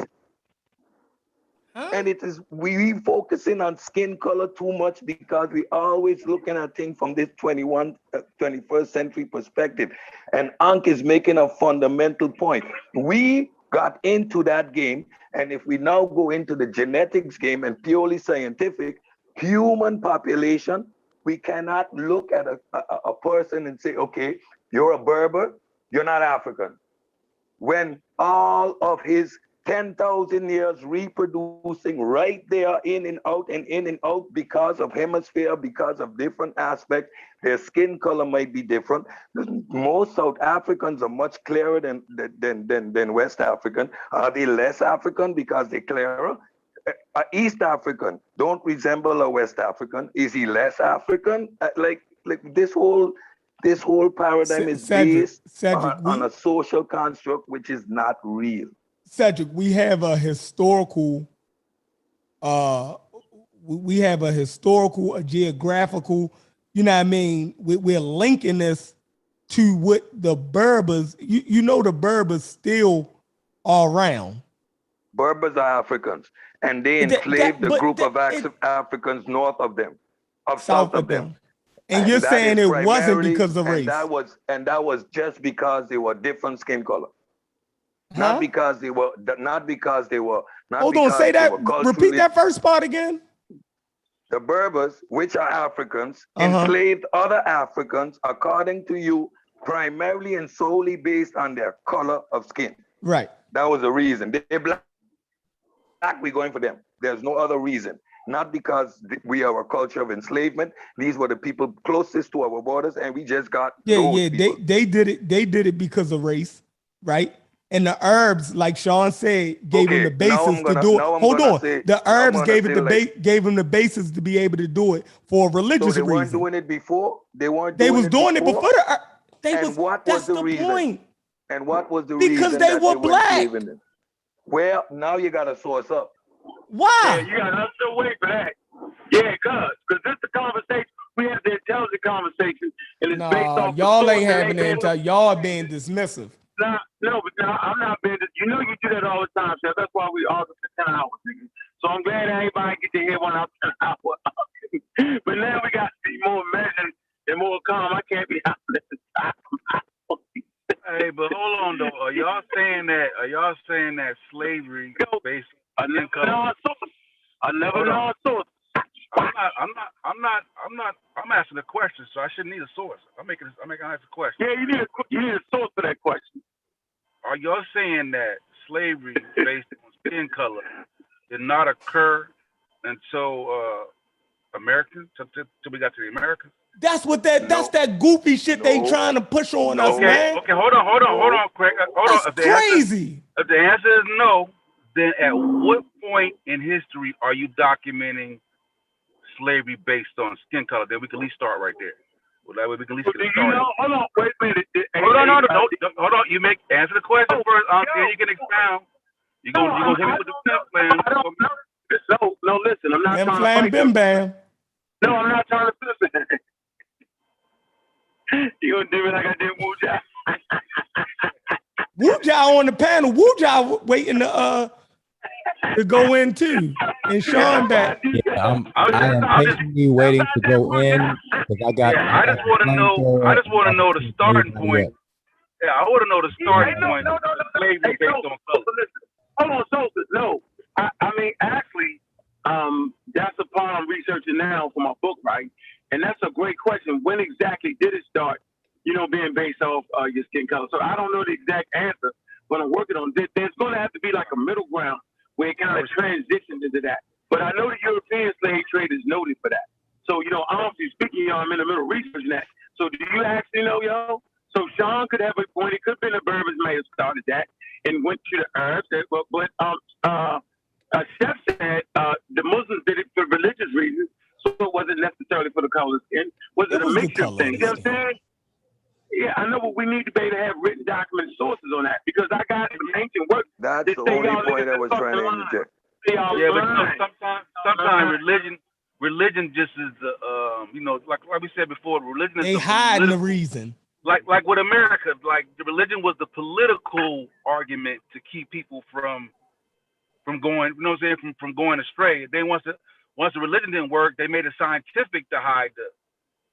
And it is, we focusing on skin color too much because we always looking at things from this 21st century perspective. And Ankh is making a fundamental point. We got into that game, and if we now go into the genetics game and purely scientific, human population, we cannot look at a person and say, okay, you're a Berber, you're not African. When all of his 10,000 years reproducing right there in and out because of hemisphere, because of different aspects, their skin color might be different. Most South Africans are much clearer than West African. Are they less African because they're clearer? East African don't resemble a West African. Is he less African? Like this whole paradigm is based on a social construct which is not real. Cedric, we have a historical, a geographical, you know what I mean? We're linking this to what the Berbers, you know, the Berbers still are around. Berbers are Africans, and they enslaved the group of Africans north of them, south of them. And you're saying it wasn't because of race. And that was just because they were different skin color. Not because they were. Hold on, say that. Repeat that first part again. The Berbers, which are Africans, enslaved other Africans, according to you, primarily and solely based on their color of skin. Right. That was the reason. They're black. We're going for them. There's no other reason. Not because we are a culture of enslavement. These were the people closest to our borders, and we just got they did it. They did it because of race, right? And the Arabs, like Sean said, gave him the basis to do it. Hold on, the Arabs gave him the basis to be able to do it for a religious reason. They weren't doing it before. They was doing it before. That's the point. And what was the reason? Because they were black. Well, now you got to source up. Why? Yeah, you got to wait for that. Yeah, because this is the conversation we have, the intelligent conversation, and it's based Nah, off. y'all ain't having it. Y'all being dismissive. Nah, no, but nah, I'm not being. You know you do that all the time, Chef. That's why we argue for 10 hours, nigga. So I'm glad everybody get to hear 1 hour, 10 hours. But now we got to be more measured and more calm. I can't be out there. Hey, but hold on though. Are y'all saying that slavery based on income? I never know a source. I'm asking a question, so I shouldn't need a source. I'm making a question. Yeah, you need a source for that question. Are y'all saying that slavery based on skin color did not occur until Americans, till we got to the Americans? That's what that's that goofy shit they trying to push on us, man. Okay, hold on, Craig. Hold on. That's crazy. If the answer is no, then at what point in history are you documenting slavery based on skin color? Then we can at least start right there. Well, that way we can at least get started. Hold on, wait a minute. Hold on, hold on. You answer the question first. Then you can expound. You gonna hit me with the step plan? No, listen. I'm not Bim trying flam, to bim bam. No, I'm not trying to listen. You gonna do it like I did Wu-Jai? Wu-Jai on the panel. Wu-Jai waiting to go in too. And Sean back. Yeah, I am patiently waiting to go in because I got. I just want to know the starting point. Yeah, I want to know the starting point. Slavery based on color. Hold on, Sosa. No, I mean actually, that's the part I'm researching now for my book, right? And that's a great question. When exactly did it start? You know, being based off your skin color. So I don't know the exact answer, but I'm working on this. There's going to have to be like a middle ground where it kind of transitions into that. But I know the European slave trade is noted for that. So, you know, honestly speaking, y'all, I'm in the middle of researching that. So do you actually know, yo? So Sean could have a point. It could have been the Berbers may have started that and went to the Arabs. But Chef said the Muslims did it for religious reasons. So it wasn't necessarily for the color skin. Was it a mixture of things? You know what I'm saying? Yeah, I know, but we need to be able to have written document sources on that because I got some ancient work. That's the only point I was trying to interject. Yeah, but sometimes religion just is you know, like we said before, religion is they hiding the reason. Like with America, like the religion was the political argument to keep people from going, you know what I'm saying, from going astray. They once the religion didn't work, they made it scientific to hide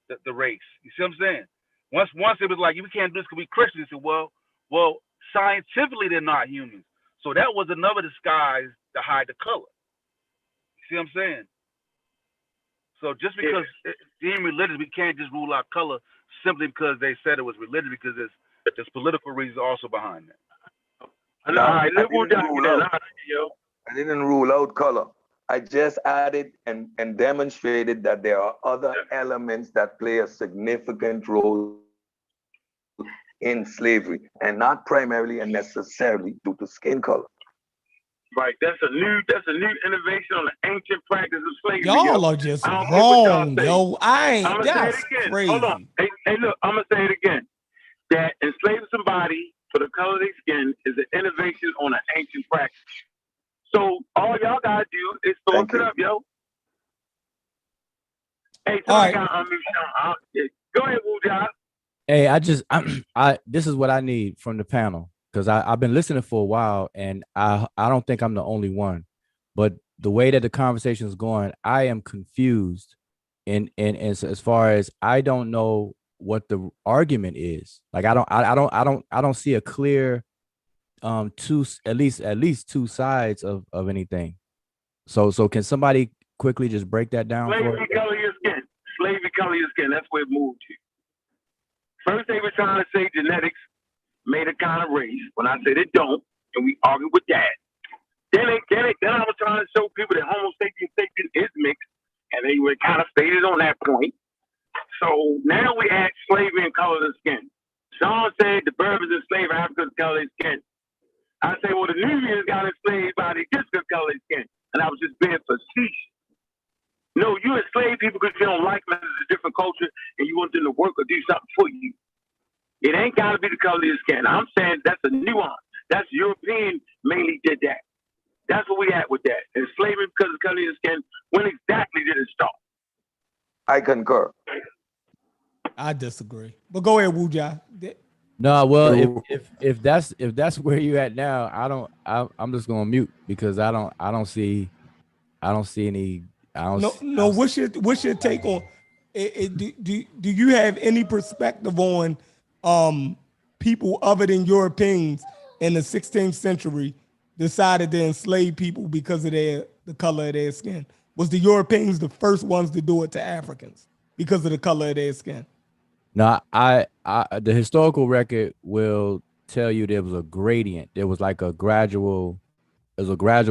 the race. You see what I'm saying? Once it was like, we can't do this because we Christians. So, well, scientifically they're not humans. So that was another disguise to hide the color. You see what I'm saying? So just because it's being religious, we can't just rule out color simply because they said it was religious, because there's political reasons also behind that. I didn't rule out color. I just added and demonstrated that there are other elements that play a significant role in slavery, and not primarily and necessarily due to skin color. Right, that's a new innovation on the ancient practice of slavery. Y'all are just wrong, yo. That's crazy. Hold on. Hey, look, I'm gonna say it again. That enslaving somebody for the color of their skin is an innovation on an ancient practice. So all y'all gotta do is source it up, yo. Hey, somebody got unmute Sean. Go ahead, Wu-Jai. Hey, this is what I need from the panel, because I've been listening for a while, and I don't think I'm the only one. But the way that the conversation is going, I am confused, and as far as I don't know what the argument is. Like I don't see a clear at least two sides of anything. So can somebody quickly just break that down? Slavery color your skin. Slavery color your skin. That's where it moved to. First, they were trying to say genetics made a kind of race. When I said it don't, and we argued with that. Then I was trying to show people that Homo sapiens is mixed, and they were kind of faded on that point. So now we add slavery and color of skin. Sean said the Berbers enslaved Africans color of skin. I say, well, the Nubians got enslaved by the Egyptians color of skin, and I was just being facetious. No, you enslave people because you don't like them as a different culture and you want them to work or do something for you. It ain't got to be the color of your skin. I'm saying that's a nuance. That's European mainly did that. That's what we had with that. Enslavement because of the color of your skin. When exactly did it start? I concur. I disagree. But go ahead, Wuja. No, well, if that's where you at now, I'm just gonna mute because I don't see any. No. What's your take on it? Do you have any perspective on people other than Europeans in the 16th century decided to enslave people because of the color of their skin? Was the Europeans the first ones to do it to Africans because of the color of their skin? No, the historical record will tell you there was a gradient. There was like a gradual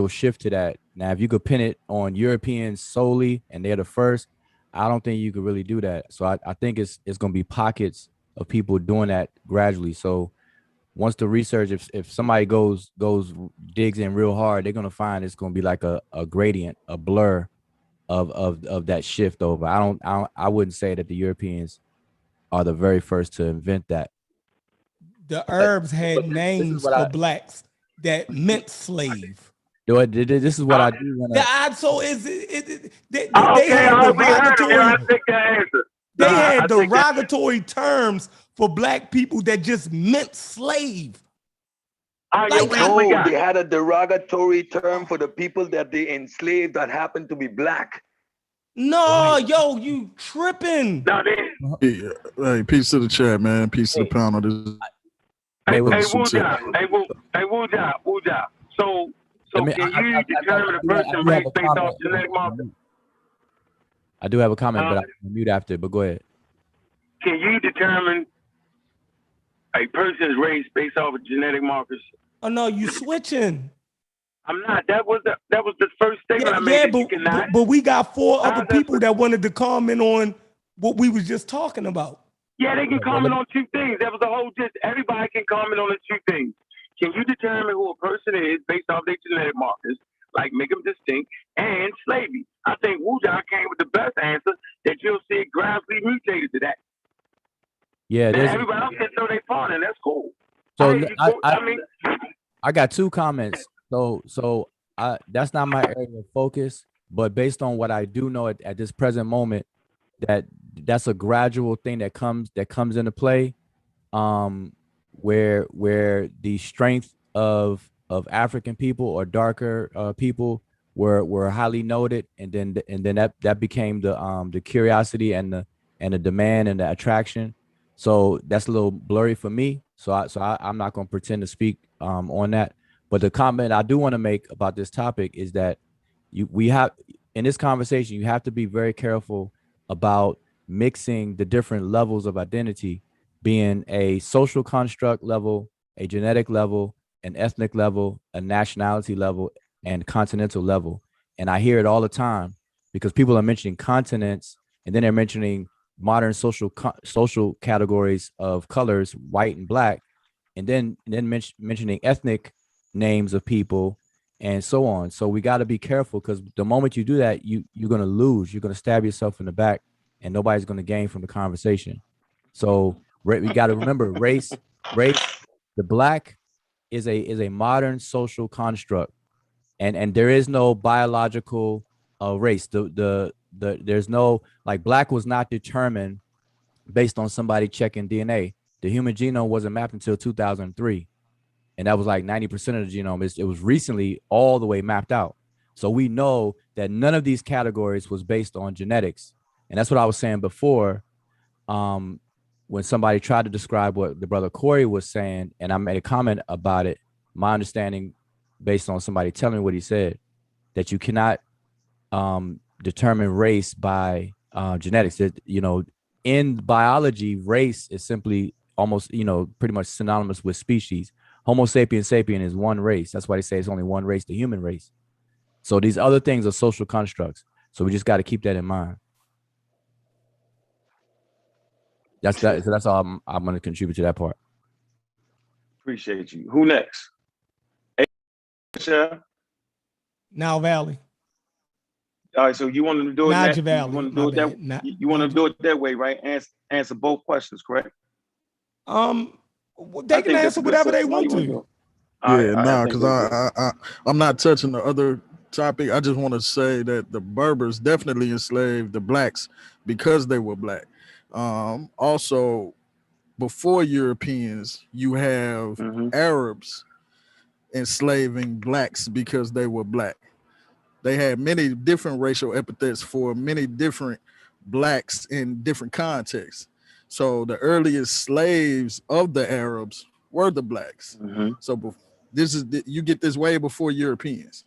shift to that. Now, if you could pin it on Europeans solely and they're the first, I don't think you could really do that. So I think it's going to be pockets of people doing that gradually. So once the research, if somebody digs in real hard, they're going to find it's going to be like a gradient, a blur of that shift over. I wouldn't say that the Europeans are the very first to invent that. The Arabs had names for blacks that meant slave. This is what I do want to. So is it? They Okay, had derogatory. I take that answer. They had derogatory terms for black people that just meant slave. No, they had a derogatory term for the people that they enslaved that happened to be black. No, yo, you tripping. Hey, peace to the chat, man. Peace to the panel. Hey, Wuja. So can you determine a person race based off genetic markers? I do have a comment, but I'll mute after. But go ahead. Can you determine a person's race based off of genetic markers? Oh no, you switching. I'm not. That was the first statement I made. But we got four other people that wanted to comment on what we was just talking about. Yeah, they can comment on two things. That was the whole gist. Everybody can comment on the two things. Can you determine who a person is based off their genetic markers, like make them distinct, and slavery? I think Wuja came with the best answer that you'll see it gradually mutated to that. Yeah, everybody else can throw their part in. That's cool. So I got two comments. So that's not my area of focus, but based on what I do know at this present moment, that's a gradual thing that comes into play, where the strength of African people or darker people were highly noted, and then that became the curiosity and the demand and the attraction. So that's a little blurry for me. So I'm not going to pretend to speak on that. But the comment I do want to make about this topic is that we have in this conversation, you have to be very careful about mixing the different levels of identity, being a social construct level, a genetic level, an ethnic level, a nationality level, and continental level. And I hear it all the time because people are mentioning continents and then they're mentioning modern social categories of colors, white and black, and then mentioning ethnic names of people and so on. So we got to be careful because the moment you do that, you're going to lose. You're going to stab yourself in the back and nobody's going to gain from the conversation. So we got to remember race, the black is a modern social construct, and there is no biological race. There's no, like, black was not determined based on somebody checking DNA. The human genome wasn't mapped until 2003. And that was like 90% of the genome. It was recently all the way mapped out. So we know that none of these categories was based on genetics. And that's what I was saying before. When somebody tried to describe what the brother Corey was saying, and I made a comment about it, my understanding based on somebody telling me what he said, that you cannot determine race by genetics. That, in biology, race is simply almost, pretty much synonymous with species. Homo sapiens sapien is one race. That's why they say it's only one race, the human race. So these other things are social constructs. So we just got to keep that in mind. That's that. So that's all I'm going to contribute to that part. Appreciate you. Who next? Now Valley. All right, so you want to do it Naja that Valley. you want to do it that you want to do it that way, right? Answer both questions, correct? They can answer whatever they want to. Yeah, because I'm not touching the other topic. I just want to say that the Berbers definitely enslaved the blacks because they were black. Also, before Europeans, you have Arabs enslaving blacks because they were black. They had many different racial epithets for many different blacks in different contexts. So the earliest slaves of the Arabs were the blacks. So this is you get this way before Europeans.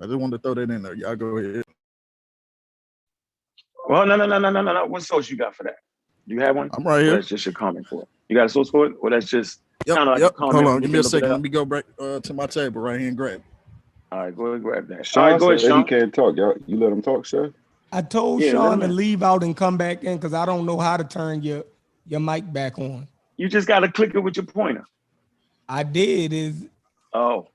I just wanted to throw that in there. Y'all go ahead. Well, no. What source you got for that? Do you have one? I'm right here. That's just your comment for it. You got a source for it? Or that's just kind of like a comment? Hold on, give me a second. Let me go back to my table right here and grab it. All right, go ahead and grab that. Sean, all right, go ahead, said Sean. he can't talk. Y'all, you let him talk, sir? I told Sean to leave out and come back in because I don't know how to turn your mic back on. You just got to click it with your pointer. I did. Jada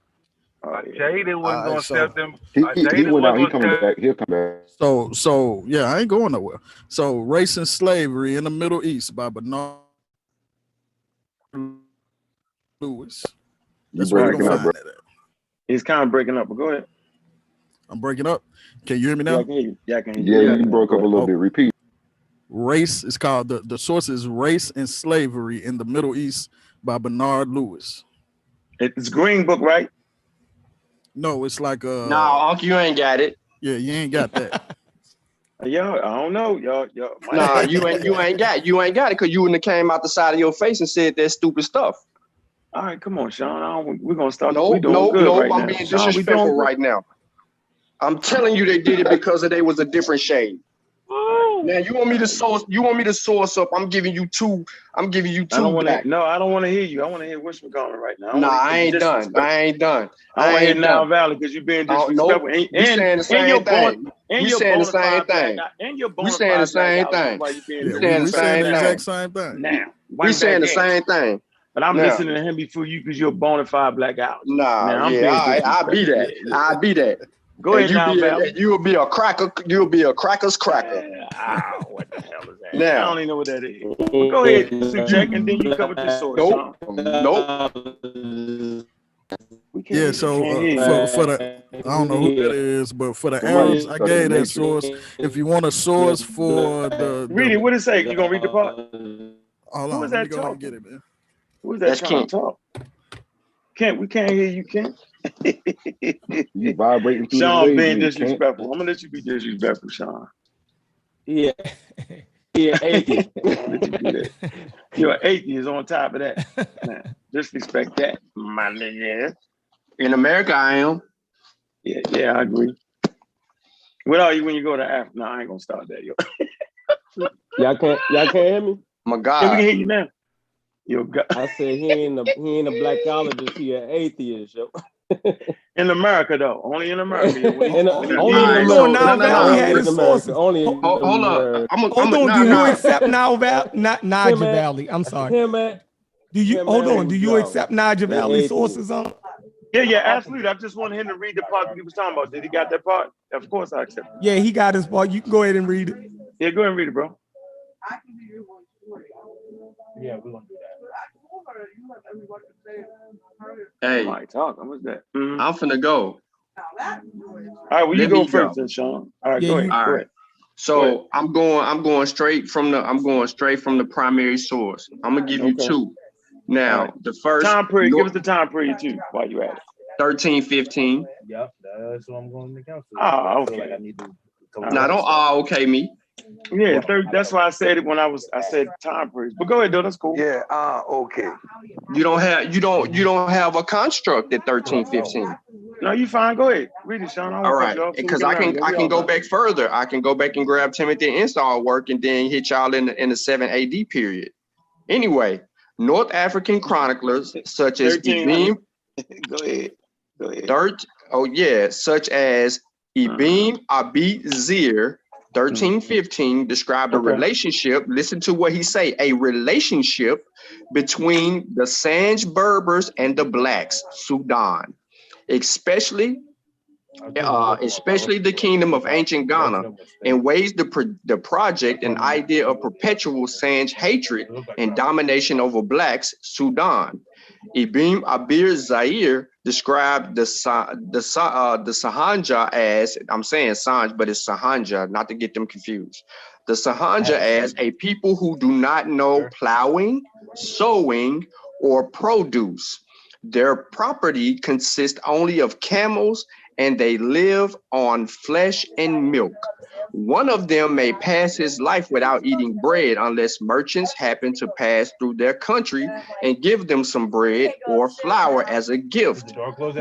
wasn't gonna accept them. He went out. He coming back. He'll come back. So yeah, I ain't going nowhere. So Race and Slavery in the Middle East by Bernard Lewis. That's where you can find that at. He's kind of breaking up, but go ahead. I'm breaking up. Can you hear me now? Yeah, I can hear you. Yeah, you broke up a little bit. Repeat. Race is called the source is Race and Slavery in the Middle East by Bernard Lewis. It's Green Book, right? No, it's like Nah, Unc, you ain't got it. Yeah, you ain't got that. Y'all, I don't know. Y'all. Nah, you ain't got it because you wouldn't have came out the side of your face and said that stupid stuff. All right, come on, Sean. We're gonna start. No, I'm being disrespectful right now. I'm telling you they did it because they was a different shade. Now you want me to source up. I'm giving you two black. No, I don't want to hear you. I want to hear what's going right now. I ain't done. I want to hear now Valley because you're being disrespectful. We saying the same thing. We saying the same thing. We saying the same thing. We saying the exact same thing. Now we saying the same thing. But I'm listening to him before you because you're a bona fide black out. Nah, yeah, I'll be that. I'll be that. Go ahead now, Valley. You'll be a cracker. You'll be a cracker's cracker. What the hell is that? Now, I don't even know what that is. But go ahead, check, and then you cover the source. Nope. Yeah, so for the I don't know who that is, but for the Arabs, I gave that source. If you want a source for the read it. What it say? You gonna read the part? Hold on, let me go ahead and get it, man. Who is that trying to talk? Kent, we can't hear you, Kent. You vibrating through Sean the being disrespectful. I'm gonna let you be disrespectful, Sean. Yeah, atheist. You're an atheist on top of that. Nah, disrespect that, my nigga. In America, I am. Yeah, I agree. What are you when you go to Africa? No, I ain't gonna start that, yo. Y'all can't hear me? My God. Yeah, we can hear you now. Yo, God. I said he ain't a blackologist, he an atheist, yo. In America, though, only in America. Only in America. Hold on. Do you accept now, Naja Valley? I'm sorry. Do you Do you accept Naja Valley sources on? Yeah, absolutely. I just wanted him to read the part that he was talking about. Did he got that part? Of course, I accept it. Yeah, he got his part. You can go ahead and read it. Yeah, go ahead and read it, bro. Yeah, we're gonna do that. Hey, what's that? I'm finna go. All right, well, you go first, then, Sean. All right, go ahead. All right. So I'm going straight from the primary source. I'm gonna give you two. Now, the first time period. Give us the time period too. While you at it. 1315. Yep, that's what I'm going to count. Oh, okay. Like I need to. Now don't okay me. Yeah, that's why I said it when I said time periods. But go ahead, though. That's cool. Yeah. Okay. You don't have a construct at 1315. No, you fine. Go ahead. Read it, Sean. All right, because I can go back further. I can go back and grab Timothy install work and then hit y'all in the 7 AD period. Anyway, North African chroniclers such as Ibn. Go ahead. Such as Ibn Abi Zir, 1315, described a relationship. Listen to what he say: a relationship between the Sanj Berbers and the blacks, Sudan, especially especially the kingdom of ancient Ghana, and waged the project and idea of perpetual Sanj hatred and domination over blacks, Sudan. Ibn Abir Zaire described the Sahanja as, I'm saying Sanj, but it's Sahanja, not to get them confused. The Sahanja as a people who do not know plowing, sowing, or produce. Their property consists only of camels, and they live on flesh and milk. One of them may pass his life without eating bread unless merchants happen to pass through their country and give them some bread or flour as a gift.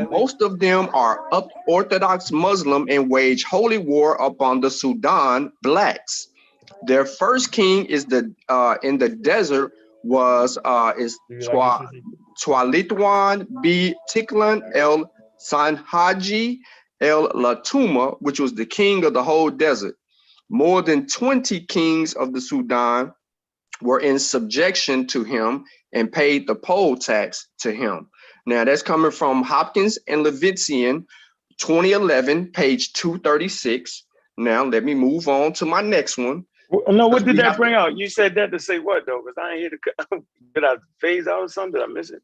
Most of them are Orthodox Muslim and wage holy war upon the Sudan blacks. Their first king is in the desert is Twalitwan B. Tiklan El Sanhaji El Latuma, which was the king of the whole desert. More than 20 kings of the Sudan were in subjection to him and paid the poll tax to him. Now that's coming from Hopkins and Levitian, 2011, page 236. Now let me move on to my next one. No, what did that bring out? You said that to say what though? Because I ain't hear the. Did I phase out or something? Did I miss it?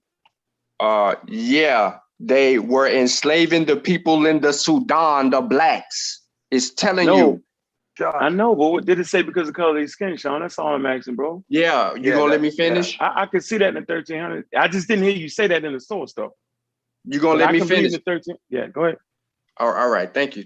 Yeah, they were enslaving the people in the Sudan, the blacks. It's telling you. I know, but what did it say because of the color of their skin, Sean? That's all I'm asking, bro. Yeah, you gonna let me finish? Yeah. I could see that in the 1300. I just didn't hear you say that in the source though. You gonna let me finish? The 13. Yeah, go ahead. All right, thank you.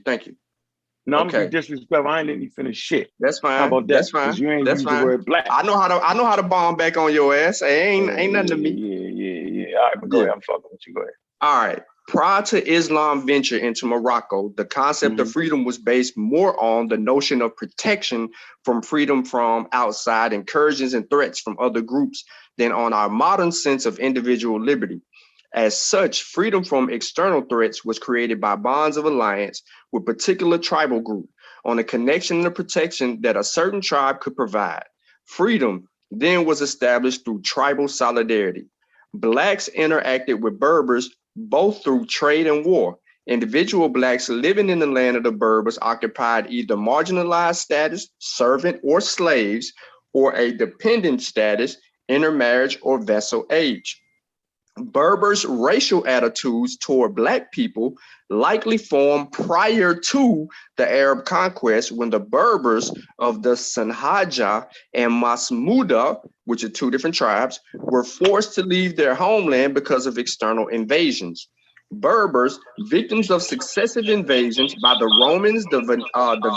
No, I'm being disrespectful. I ain't letting you finish shit. That's fine. How about that? That's fine. You ain't That's use fine. the word black. I know how to bomb back on your ass. Ain't nothing to me. Yeah. All right, but go ahead. I'm fucking with you. Go ahead. All right. Prior to Islam venture into Morocco, the concept of freedom was based more on the notion of protection from freedom from outside incursions and threats from other groups than on our modern sense of individual liberty. As such, freedom from external threats was created by bonds of alliance with particular tribal group on a connection and a protection that a certain tribe could provide. Freedom then was established through tribal solidarity. Blacks interacted with Berbers both through trade and war. Individual blacks living in the land of the Berbers occupied either marginalized status, servant or slaves, or a dependent status, intermarriage or vassal age. Berbers' racial attitudes toward black people likely formed prior to the Arab conquest, when the Berbers of the Sanhaja and Masmuda, which are two different tribes, were forced to leave their homeland because of external invasions. Berbers, victims of successive invasions by the Romans, the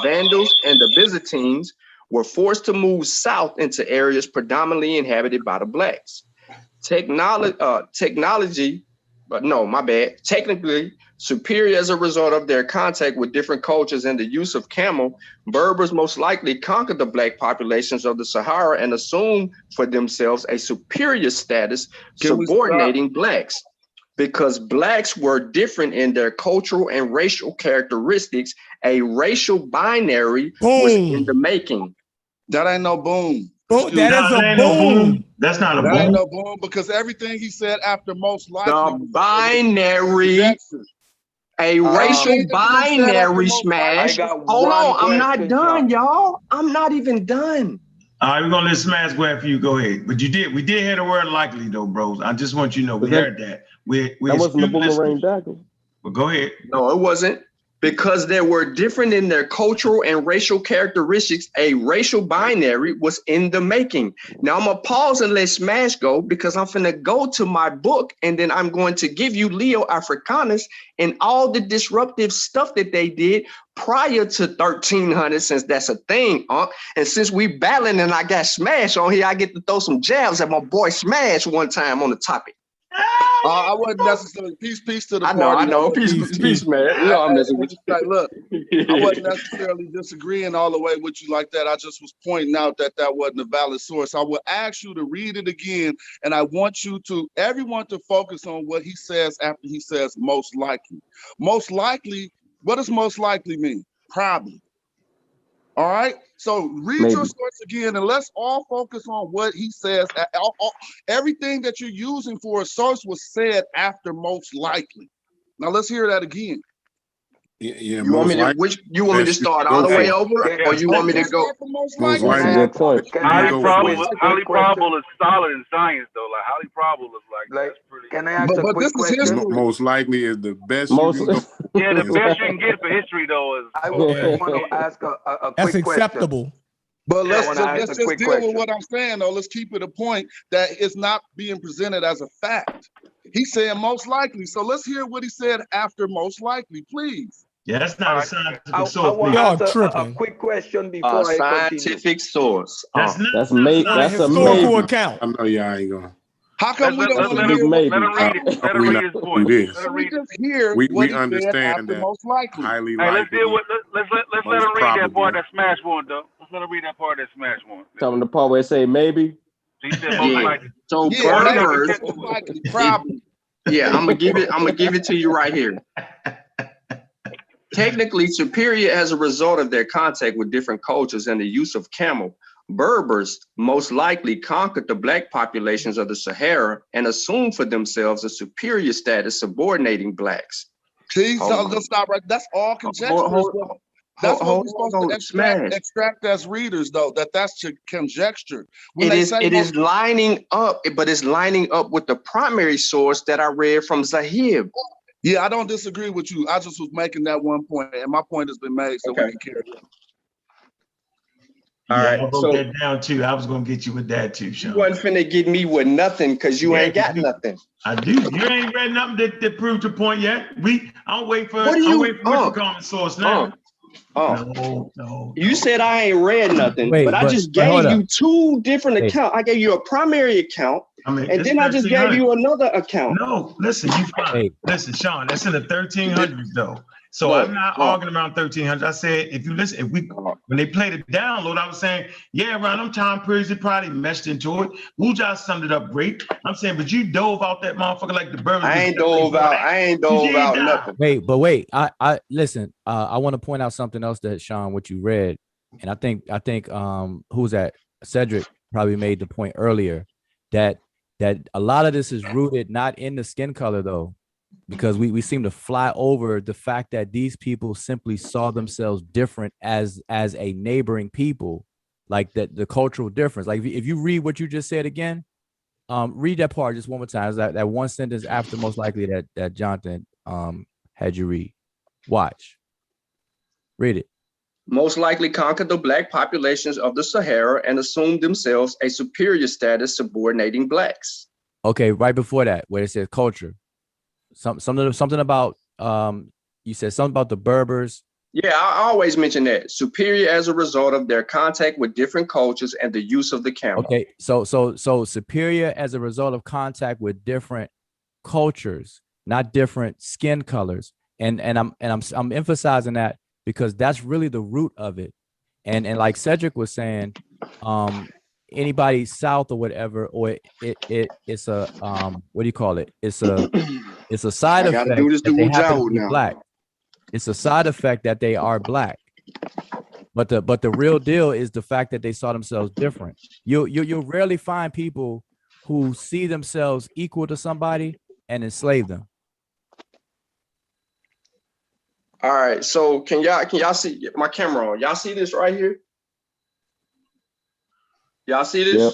Vandals, and the Byzantines, were forced to move south into areas predominantly inhabited by the blacks. Technically superior as a result of their contact with different cultures and the use of camel, Berbers most likely conquered the black populations of the Sahara and assumed for themselves a superior status, subordinating blacks. Because blacks were different in their cultural and racial characteristics, a racial binary was in the making. That ain't no boom. That is a boom. That's not a that boom. Ain't no boom, because everything he said after most likely. The binary, a racial binary smash. Hold on, I'm not done, y'all. I'm not even done. All right, we're gonna let Smash go after you. Go ahead. But we did hear the word likely though, bros. I just want you to know we heard that. That wasn't the boomerang dagger. But go ahead. No, it wasn't. Because they were different in their cultural and racial characteristics, a racial binary was in the making. Now I'm gonna pause and let Smash go, because I'm finna go to my book and then I'm going to give you Leo Africanus and all the disruptive stuff that they did prior to 1300, since that's a thing, and since we battling and I got Smash on here, I get to throw some jabs at my boy Smash one time on the topic. I wasn't necessarily peace to the party. I know. Peace, man. You know I'm messing with you. Like, look, I wasn't necessarily disagreeing all the way with you like that. I just was pointing out that wasn't a valid source. I will ask you to read it again, and I want everyone to focus on what he says after he says most likely. Most likely, what does most likely mean? Probably. All right, so read your source again, and let's all focus on what he says. Everything that you're using for a source was said after most likely. Now let's hear that again. Yeah, You want me to you want me to start all the way over, or you want me to go? Most likely. Highly probable is solid in science though. Like highly probable is like that's pretty. Can I ask a quick question? Most likely is the best you can go. Yeah, the best you can get for history though is. I want to ask a That's quick acceptable. question. But Yeah, I let's wanna ask just a quick deal question. with what I'm saying though. Let's keep it a point that it's not being presented as a fact. He's saying most likely. So let's hear what he said after most likely, please. Yeah, that's not a scientific I source. want to ask a quick question before I continue. Scientific source. That's not That's On a historical account. I know y'all ain't gonna. How come we don't want to hear? Let him read it. Let him read his point. Do this. Let him We read it. just hear We what he said understand after that most likely. highly Hey, let's likely. deal with let's let him most read that probable. part that Smash won though. Let's let him read that part that Smash won. Tell them the part where it say maybe. He said most likely. So Yeah, Berbers, most likely, probably. yeah, I'm gonna give it to you right here. Technically superior as a result of their contact with different cultures and the use of camel. Berbers most likely conquered the black populations of the Sahara and assumed for themselves a superior status, subordinating blacks. See, so let's stop right. That's all conjecture. That's what we're supposed to extract as readers, though. That's conjecture. It is lining up, but it's lining up with the primary source that I read from Zahib. Yeah, I don't disagree with you. I just was making that one point, and my point has been made, so we can carry on. All right, I wrote that down too. I was gonna get you with that too, Sean. You wasn't finna get me with nothing because you ain't got nothing. I do. You ain't read nothing that proved your point yet. I'm waiting for common source now. No. You said I ain't read nothing, but I just gave you two different accounts. I gave you a primary account, and then I just gave you another account. No, listen, listen, Sean, that's in the 1300s though. So I'm not arguing around 1300. I said, if you listen, when they played the download, I was saying, yeah, around them time periods, it probably meshed into it. Wuja summed it up great. I'm saying, but you dove out that motherfucker like the bird. I ain't dove out nothing. Wait. I listen. I want to point out something else that Sean, what you read, and I think who's that? Cedric probably made the point earlier that a lot of this is rooted not in the skin color though. Because we seem to fly over the fact that these people simply saw themselves different as a neighboring people, like that the cultural difference. Like if you read what you just said again, read that part just one more time. That one sentence after most likely that Jonathan had you read. Watch. Read it. Most likely conquered the black populations of the Sahara and assumed themselves a superior status, subordinating blacks. Okay, right before that, where it says culture. Something about you said something about the Berbers. Yeah, I always mention that superior as a result of their contact with different cultures and the use of the camel. Okay, so superior as a result of contact with different cultures, not different skin colors, and I'm emphasizing that because that's really the root of it, and like Cedric was saying, anybody south or whatever, or it's a what do you call it? It's a side effect that they happen to be black. It's a side effect that they are black. But the real deal is the fact that they saw themselves different. You'll rarely find people who see themselves equal to somebody and enslave them. All right, so can y'all see my camera on? Y'all see this right here? Y'all see this? Yep.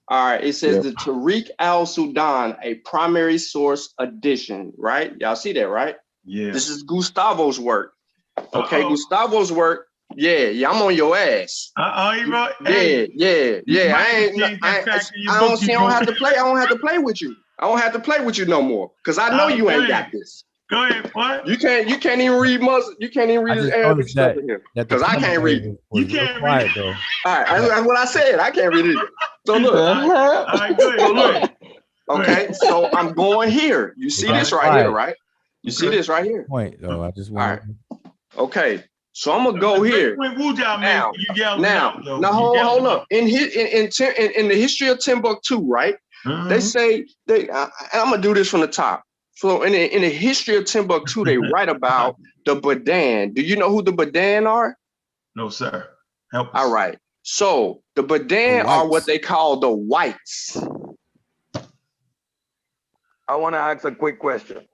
All right, it says the Tariq al-Sudan, a primary source edition, right? Y'all see that, right? Yeah. This is Gustavo's work. Okay, Gustavo's work. Yeah, I'm on your ass. You right? Yeah. I don't have to play. I don't have to play with you. I don't have to play with you no more because I know you ain't got this. Go ahead, what? You can't even read Muslim. You can't even read this Arabic stuff in here because I can't read it. You can't read it though. All right, that's what I said. I can't read it. So look. All right, good. Okay, so I'm going here. You see this right here, right? You see this right here. Point though. I just want. Okay, so I'm gonna go here now. Hold up. In the history of Timbuktu, right? They say I'm gonna do this from the top. So in the history of Timbuktu, they write about the Badan. Do you know who the Badan are? No, sir. Help us. All right. So the Badan are what they call the whites. I want to ask a quick question.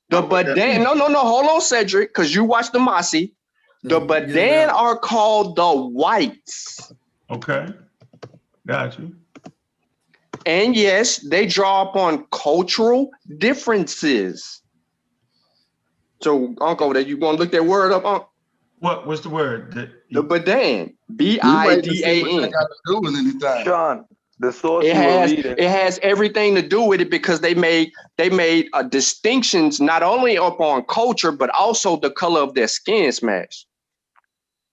The Badan, no, hold on, Cedric, because you watched the Masi. The Badan are called the whites. Okay, got you. And yes, they draw upon cultural differences. So, Uncle, that you gonna look that word up, Uncle? What's the word? The Badan, B-I-D-A-N. Sean, the source It you were has reading. it has everything to do with it because they made distinctions not only upon culture but also the color of their skin. Smash.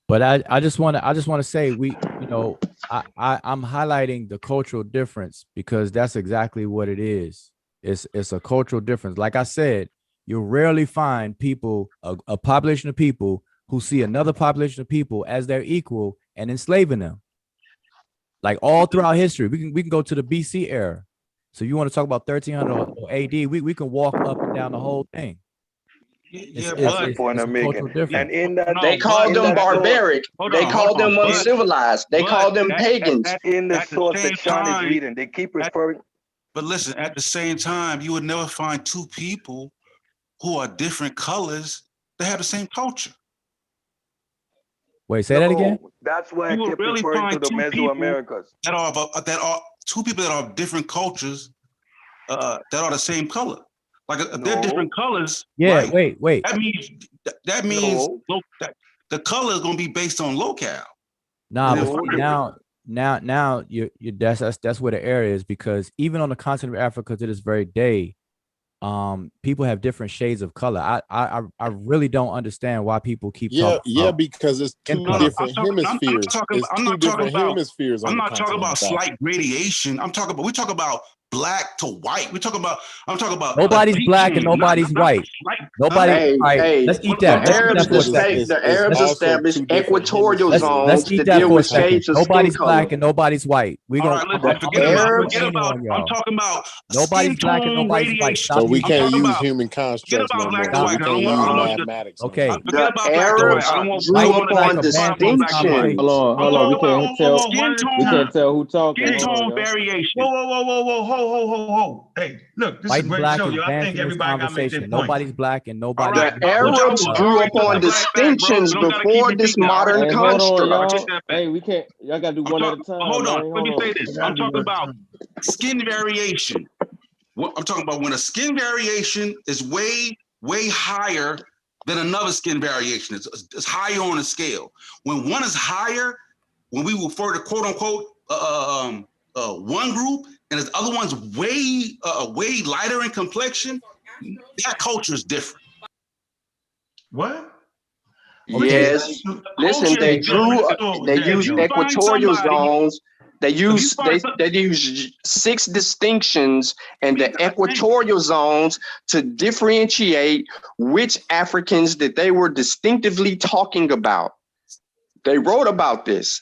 But I just want to say I'm highlighting the cultural difference because that's exactly what it is. It's a cultural difference. Like I said, you rarely find people, a population of people who see another population of people as their equal and enslaving them. Like all throughout history, we can go to the BC era. So you want to talk about 1300 or AD, we can walk up and down the whole thing. That's the point I'm making. And in that, they called them barbaric. They called them uncivilized. They called them pagans. In the source same that Sean is time- reading, they keep referring. But listen, at the same time, you would never find two people who are different colors that have the same culture. Wait, say that again. That's why I You will kept really referring to find the two people Mesoamericas. that are two people that are different cultures that are the same color. Like if they're different colors. Yeah, right? wait. That means that the color is going to be based on locale. Nah, but now you that's where the error is, because even on the continent of Africa to this very day, people have different shades of color. I really don't understand why people keep talking about because it's two different hemispheres. It's two different hemispheres. I'm not talking continent about of slight Africa. gradation. we talk about black to white. I'm talking about nobody's black and nobody's white. Nobody. Let's eat that. The Arabs established equatorial zones let's eat to that deal for a with second. shades of skin Nobody's color. black and nobody's white. We All gonna right, forget about. on y'all. I'm talking about Nobody's black and skin tone nobody's white. radiation. Stop So we using can't that. use human constructs no more. black So and we white. can't use mathematics. Okay. The Arabs drew upon distinction. Hold on. We can't tell who talking. Skin Hold on, tone y'all. variation. Whoa, ho. Hey, look, this White is a and great black show, is yo. I think advancing this everybody got to make their conversation. point. Nobody's black and nobody's All right. The Arabs drew upon distinctions before this modern Hey, hold on, construct. y'all. Hey, we can't. Y'all gotta do one at a time. Hold on. Man. Let me say this. I'm talking about skin variation. I'm talking about when a skin variation is way higher than another skin variation. It's higher on the scale. When one is higher, when we refer to quote unquote one group, and the other one's way lighter in complexion, that culture is different. What? Yes. Listen, they used equatorial zones. They use 6 distinctions in the equatorial zones to differentiate which Africans that they were distinctively talking about. They wrote about this.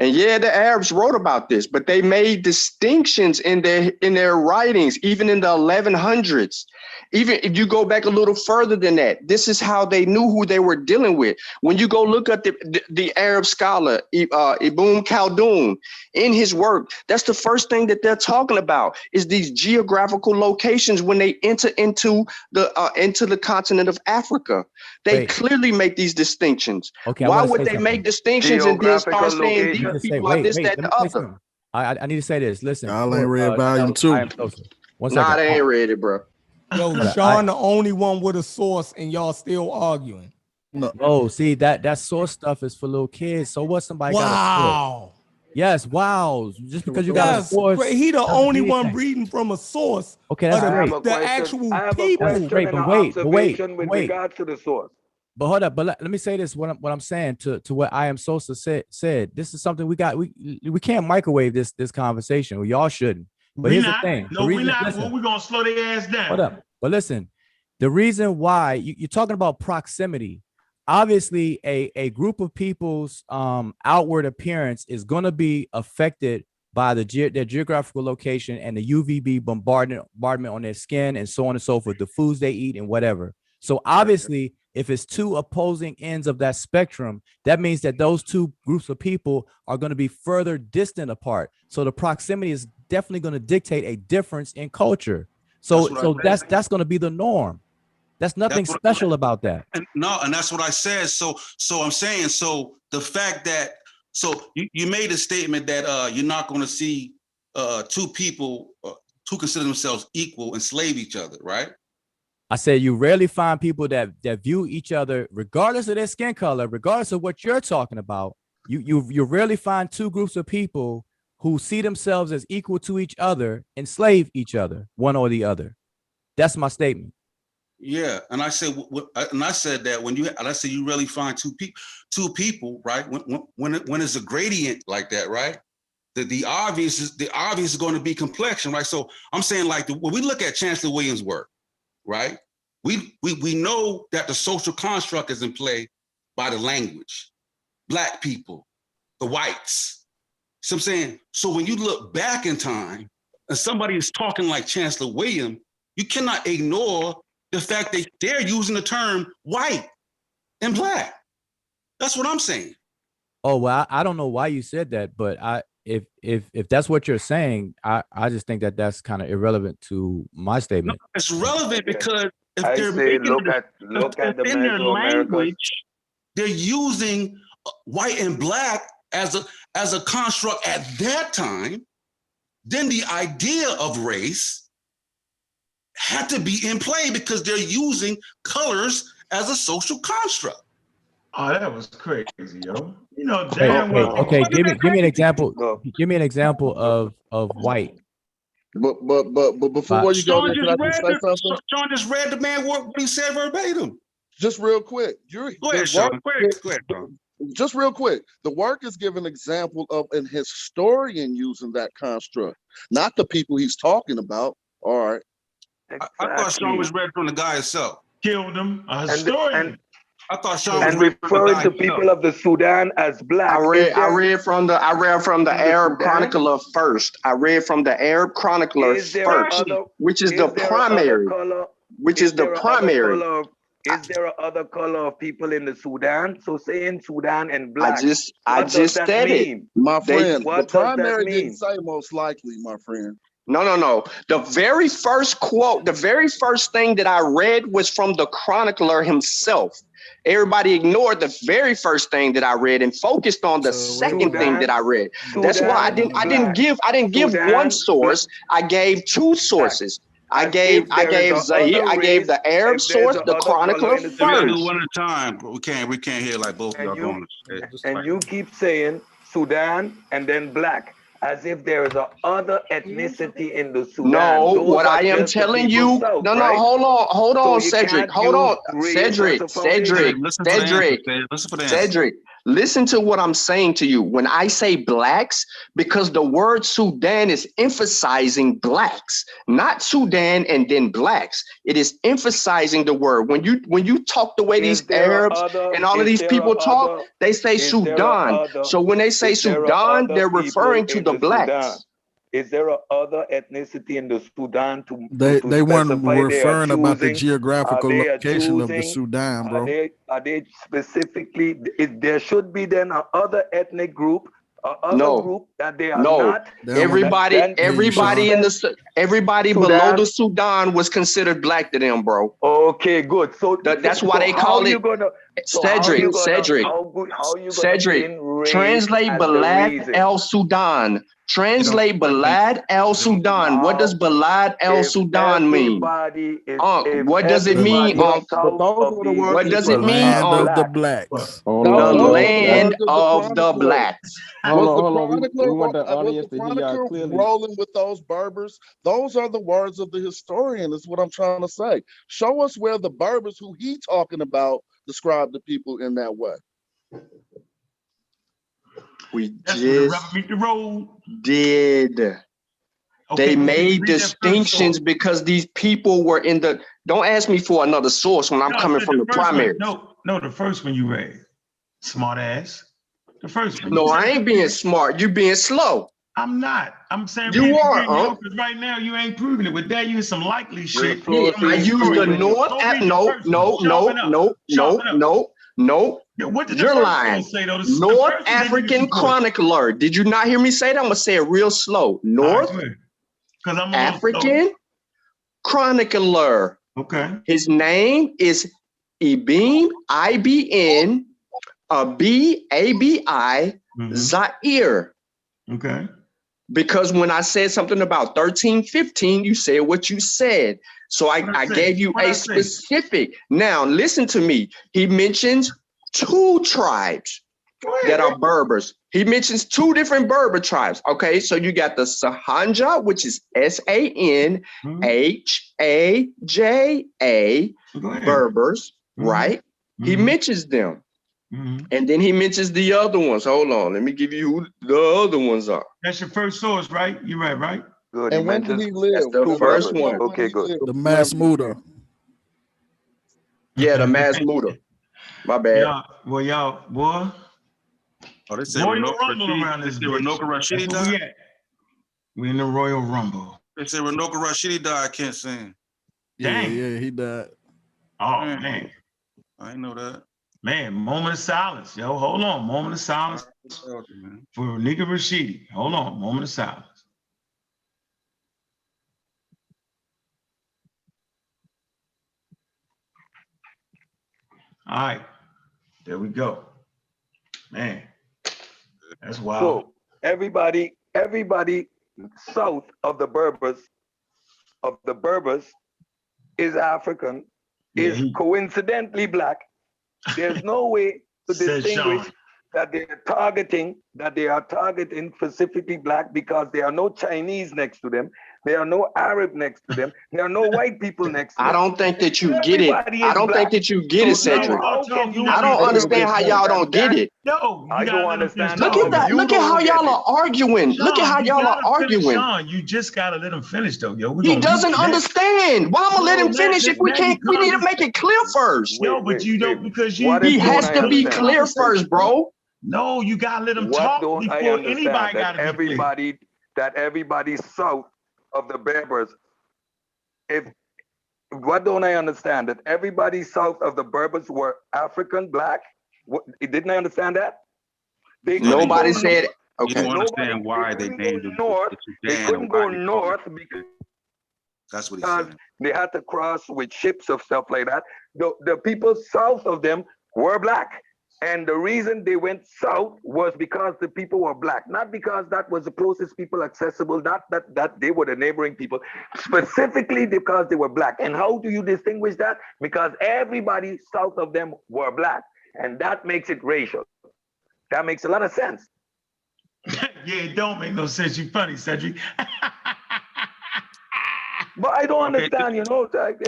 And yeah, the Arabs wrote about this, but they made distinctions in their writings, even in the 1100s. Even if you go back a little further than that, this is how they knew who they were dealing with. When you go look at the Arab scholar, Ibn Khaldun, in his work, that's the first thing that they're talking about is these geographical locations when they enter into the continent of Africa. They clearly make these distinctions. Okay, why would they make distinctions and then start saying these people are this, that, and the other? I need to say this. Listen, y'all ain't read volume 2. One second. Nah, they ain't read it, bro. Yo, Sean, the only one with a source, and y'all still arguing. No, see that source stuff is for little kids. So what? Somebody got a source. Yes, wow. Just because you got a source, he the only one reading from a source. Okay, that's great. The actual I have people. a question and an observation with regards to the source. But hold up, but let me say this. What I'm saying to what I am Sosa said. This is something we can't microwave this conversation. Well, y'all shouldn't. But here's the thing. No, we're not. We're gonna slow their ass down. Hold up. But listen, the reason why you're talking about proximity. Obviously, a group of people's outward appearance is going to be affected by their geographical location and the UVB bombardment on their skin and so on and so forth, the foods they eat and whatever. So obviously, if it's two opposing ends of that spectrum, that means that those two groups of people are going to be further distant apart. So the proximity is definitely going to dictate a difference in culture. So that's going to be the norm. That's nothing special about that. And that's what I said. So I'm saying, so the fact that, so you made a statement that you're not going to see two people who consider themselves equal enslave each other, right? I said you rarely find people that view each other, regardless of their skin color, regardless of what you're talking about. You rarely find two groups of people who see themselves as equal to each other, enslave each other, one or the other. That's my statement. Yeah, and I said, that when you rarely find two people, right? When it's a gradient like that, right? The obvious is going to be complexion, right? So I'm saying, like, when we look at Chancellor Williams' work, right? We know that the social construct is in play by the language, Black people, the whites. So I'm saying, so when you look back in time and somebody is talking like Chancellor Williams, you cannot ignore the fact that they're using the term white and Black. That's what I'm saying. Oh, well, I don't know why you said that, but if that's what you're saying, I just think that that's kind of irrelevant to my statement. No, it's relevant because if I they're say, making look at the in their Mesoamericas. language, they're using white and Black as a construct at that time. Then the idea of race had to be in play because they're using colors as a social construct. Oh, that was crazy, yo. You know, damn well. Okay. Give me an example. Give me an example of white. But before you go there, can I just say something? Sean just read the man what he said verbatim. Just real quick. Go ahead, Sean. Go ahead, Sean. Just real quick. The work is giving an example of an historian using that construct, not the people he's talking about. All right. Exactly. I thought Sean was read from the guy himself. Killed him. A historian. I thought Sean and was referring to people of the Sudan as Black. I read from the Arab Chronicler first. I read from the Arab Chronicler first, which is the primary. Is there other color of people in the Sudan? So saying Sudan and Black. I just said it, my friend. The primary didn't say most likely, my friend. No. The very first quote, the very first thing that I read was from the chronicler himself. Everybody ignored the very first thing that I read and focused on the second thing that I read. That's why I didn't give one source. I gave two sources. I gave Zahir, I gave the Arab source, the chronicler first. One at a time. We can't hear like both of y'all going. And you keep saying Sudan and then Black, as if there is a other ethnicity in the Sudan. No, what I am telling you, hold on, Cedric. Hold on, Cedric. Listen to what I'm saying to you. When I say Blacks, because the word Sudan is emphasizing Blacks, not Sudan and then Blacks. It is emphasizing the word. When you talk the way these Arabs and all of these people talk, they say Sudan. So when they say Sudan, they're referring to the Blacks. Is there a other ethnicity in the Sudan they weren't referring about the geographical location of the Sudan, bro. Are they specifically? There should be then a other ethnic group, group that they are not. Everybody below the Sudan was considered Black to them, bro. Okay, good. So that's why they call it Cedric. Translate Balad El Sudan. Translate Balad El Sudan. What does Balad El Sudan mean? What does it mean? What does it mean? Of the Blacks. The land of the Blacks. Hold on. We want the audience to hear y'all clearly. Rolling with those Berbers. Those are the words of the historian, is what I'm trying to say. Show us where the Berbers who he talking about describe the people in that way. We just did. They made distinctions because these people were in the. Don't ask me for another source when I'm coming from the primary. No, the first one you read, smart ass. The first one. No, I ain't being smart. You being slow. I'm not. I'm saying you are. Because right now you ain't proving it. With that, you some likely shit. Yeah, I use the North. No. You're lying. North African Chronicler. Did you not hear me say that? I'm gonna say it real slow. North African Chronicler. Okay. His name is Ibn, IBN, BABI, Zaire. Okay. Because when I said something about 1315, you said what you said. So I gave you a specific. Now, listen to me. He mentions 2 tribes that are Berbers. He mentions 2 different Berber tribes. Okay, so you got the Sahanja, which is SANHAJA, Berbers, right? He mentions them. And then he mentions the other ones. Hold on, let me give you who the other ones are. That's your first source, right? You're right, right? Good. And when did he live? That's the first one. Okay, good. The mass Muda. Yeah, the mass Muda. My bad. Well, y'all, boy. Oh, they say Royal Renoka Rumble Rashidi. around They this say bitch. Renoka Rashidi That's where we died. at. We in the Royal Rumble. They say Renoka Rashidi died. I can't sing. Dang. Yeah, he died. Oh, man. I didn't know that. Man, moment of silence. Yo, hold on. Moment of silence for Nigga Rashidi. Hold on. Moment of silence. All right. There we go. Man, that's wild. So everybody south of the Berbers is African, is coincidentally black. There's no way to distinguish that they are targeting specifically black, because there are no Chinese next to them, there are no Arab next to them, there are no white people next to them. I don't think that you get it. I don't think that you get it, Cedric. How can you I don't understand how y'all don't get it. No, I don't understand. Look at that. Look at how y'all are arguing. Look at how y'all are arguing. Sean, you just gotta let him finish though, yo. He doesn't understand. Why I'm gonna let him finish if we can't? We need to make it clear first. No, but you don't, because you. He has to be clear first, bro. No, you gotta let him What talk don't before I understand? anybody That gotta be clear. everybody south of the Berbers, what don't I understand? That everybody south of the Berbers were African, black? Didn't I understand that? Nobody said. You don't understand why they named it north. They couldn't go north because that's what he said. They had to cross with ships of stuff like that. The people south of them were black. And the reason they went south was because the people were black, not because that was the closest people accessible, not that they were the neighboring people, specifically because they were black. And how do you distinguish that? Because everybody south of them were black, and that makes it racial. That makes a lot of sense. Yeah, it don't make no sense. You funny, Cedric. But I don't understand, you know. Let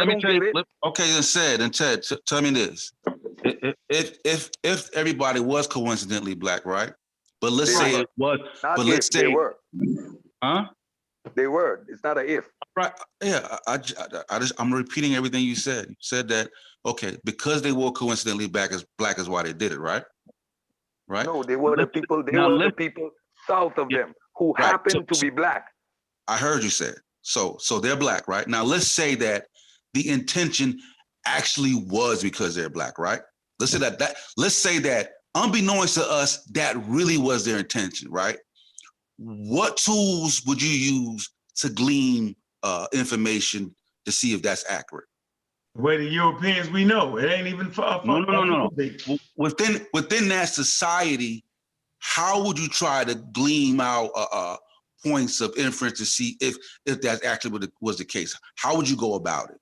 me tell you. Okay, then Ted, tell me this. If everybody was coincidentally black, right? But let's say it was. But let's say they were. Huh? They were. It's not a if. Right. Yeah. I'm repeating everything you said. You said that because they were coincidentally black is why they did it, right? Right. No, they were the people. They were the people south of them who happened to be black. I heard you say it. So they're black, right? Now let's say that the intention actually was because they're black, right? Let's say that let's say that unbeknownst to us, that really was their intention, right? What tools would you use to glean information to see if that's accurate? Where the Europeans we know, it ain't even for no. Within that society, how would you try to glean out points of inference to see if that actually was the case? How would you go about it?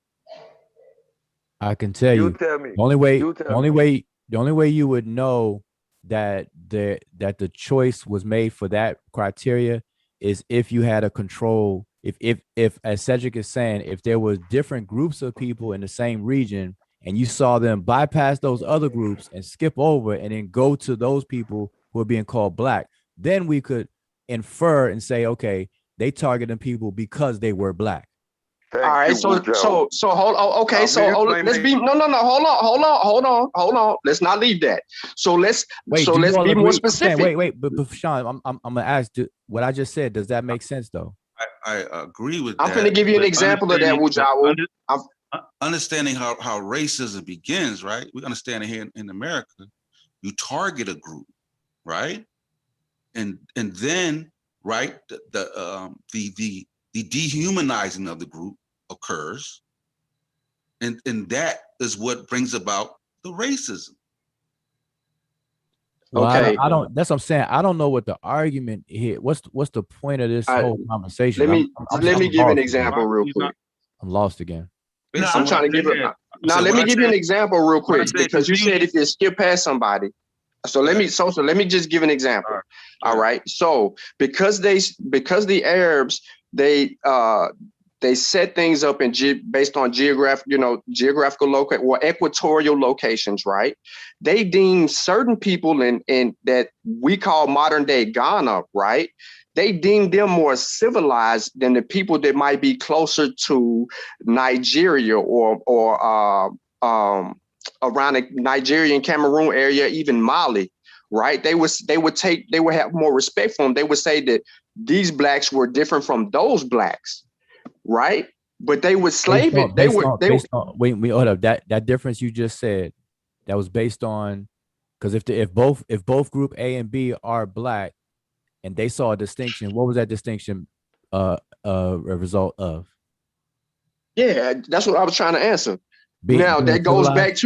I can tell you. Tell me. The only way you would know that the choice was made for that criteria is if you had a control. If as Cedric is saying, if there was different groups of people in the same region and you saw them bypass those other groups and skip over and then go to those people who are being called black, then we could infer and say, okay, they targeted people because they were black. All right, so hold on. Okay, let's be hold on. Let's not leave that. So let's be more specific. Wait, but Sean, I'm gonna ask, what I just said, does that make sense though? I agree with that. I'm gonna give you an example of that, Wujawu. Understanding how racism begins, right? We understand it here in America. You target a group, right? And then, right, the dehumanizing of the group occurs, And that is what brings about the racism. Well, I don't. That's what I'm saying. I don't know what the argument here. What's the point of this whole conversation? Let me give an example real quick. I'm lost again. I'm trying to give it. Now let me give you an example real quick because you said if you skip past somebody. So let me just give an example. All right. So because the Arabs they set things up based on geographical or equatorial locations, right? They deem certain people in that we call modern day Ghana, right? They deem them more civilized than the people that might be closer to Nigeria or around the Nigerian Cameroon area, even Mali, right? They would have more respect for them. They would say that these blacks were different from those blacks, right? But they would slave it. Wait, hold up. That difference you just said, that was based on, because if both group A and B are black, and they saw a distinction, what was that distinction a result of? Yeah, that's what I was trying to answer. That goes back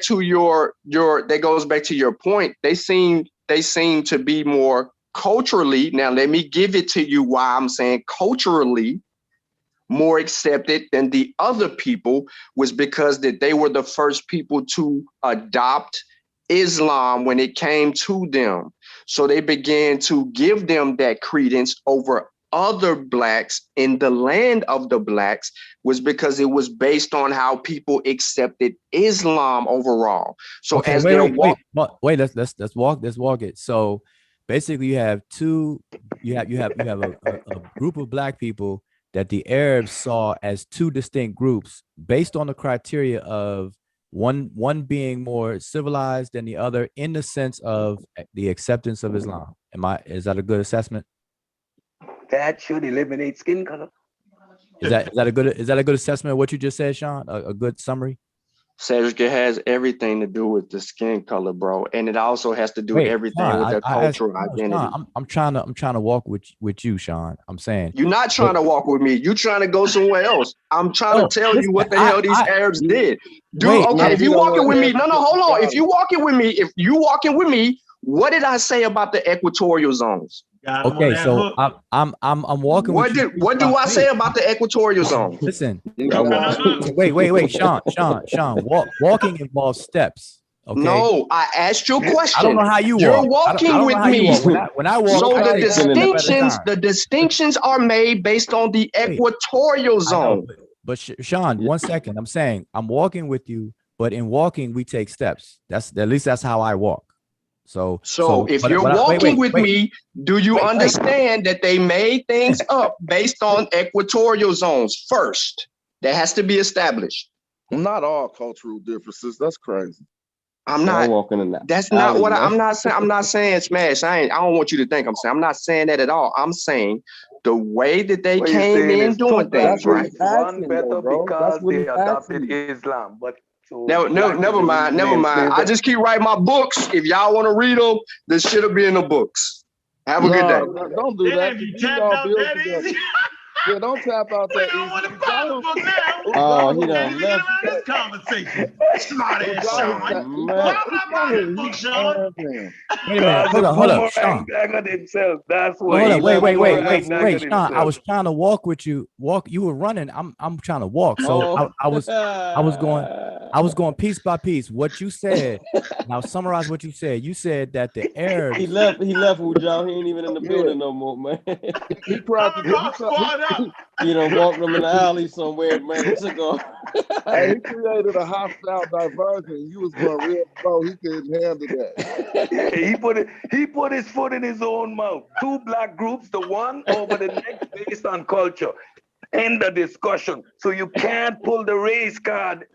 to your point. They seem to be more culturally. Now let me give it to you why I'm saying culturally more accepted than the other people was because that they were the first people to adopt Islam when it came to them. So they began to give them that credence over other blacks in the land of the blacks was because it was based on how people accepted Islam overall. So okay, as let's walk it. So basically you have a group of black people that the Arabs saw as two distinct groups based on the criteria of one being more civilized than the other in the sense of the acceptance of Islam. Is that a good assessment? That should eliminate skin color. Is that a good assessment of what you just said, Sean? A good summary? Cedric, it has everything to do with the skin color, bro, and it also has to do everything Sean, with their cultural identity. Sean, I'm trying to walk with you, Sean. I'm saying you're not trying to walk with me. You're trying to go somewhere else. I'm trying to tell you what the hell these Arabs did. If you walking with me, hold on. If you walking with me, what did I say about the equatorial zones? Okay, so I'm walking. What do I say about the equatorial zone? Listen, wait, Sean. Walking involves steps. Okay. No, I asked you a question. I don't know how you walk. You're walking with me. When I walk, so the distinctions are made based on the equatorial zone. But Sean, 1 second. I'm saying I'm walking with you, but in walking we take steps. That's at least that's how I walk. So if you're walking with me, do you understand that they made things up based on equatorial zones first? That has to be established. Not all cultural differences. That's crazy. I'm not walking in that. That's not what I'm not saying. I'm not saying smash. I don't want you to think I'm saying. I'm not saying that at all. I'm saying the way that they came in doing things right. One better because they adopted Islam, but. No, never mind. I just keep writing my books. If y'all want to read them, this shit'll be in the books. Have a good day. Don't do that. Yeah, don't tap out that easy. Want to buy the book now? Oh, he done left this conversation. Smart ass Sean. Why would I buy the book, Sean? Wait a minute. Hold up, Sean. That's what. Wait, Sean. I was trying to walk with you. You were running. I'm trying to walk. So I was going piece by piece. What you said. Now summarize what you said. You said that the Arabs. He left with y'all. He ain't even in the building no more, man. He practically. You know, walked them in the alley somewhere, man. He created a hostile diversion. You was going real slow. He couldn't handle that. He put his foot in his own mouth. Two black groups, the one over the next based on culture. End the discussion. So you can't pull the race card.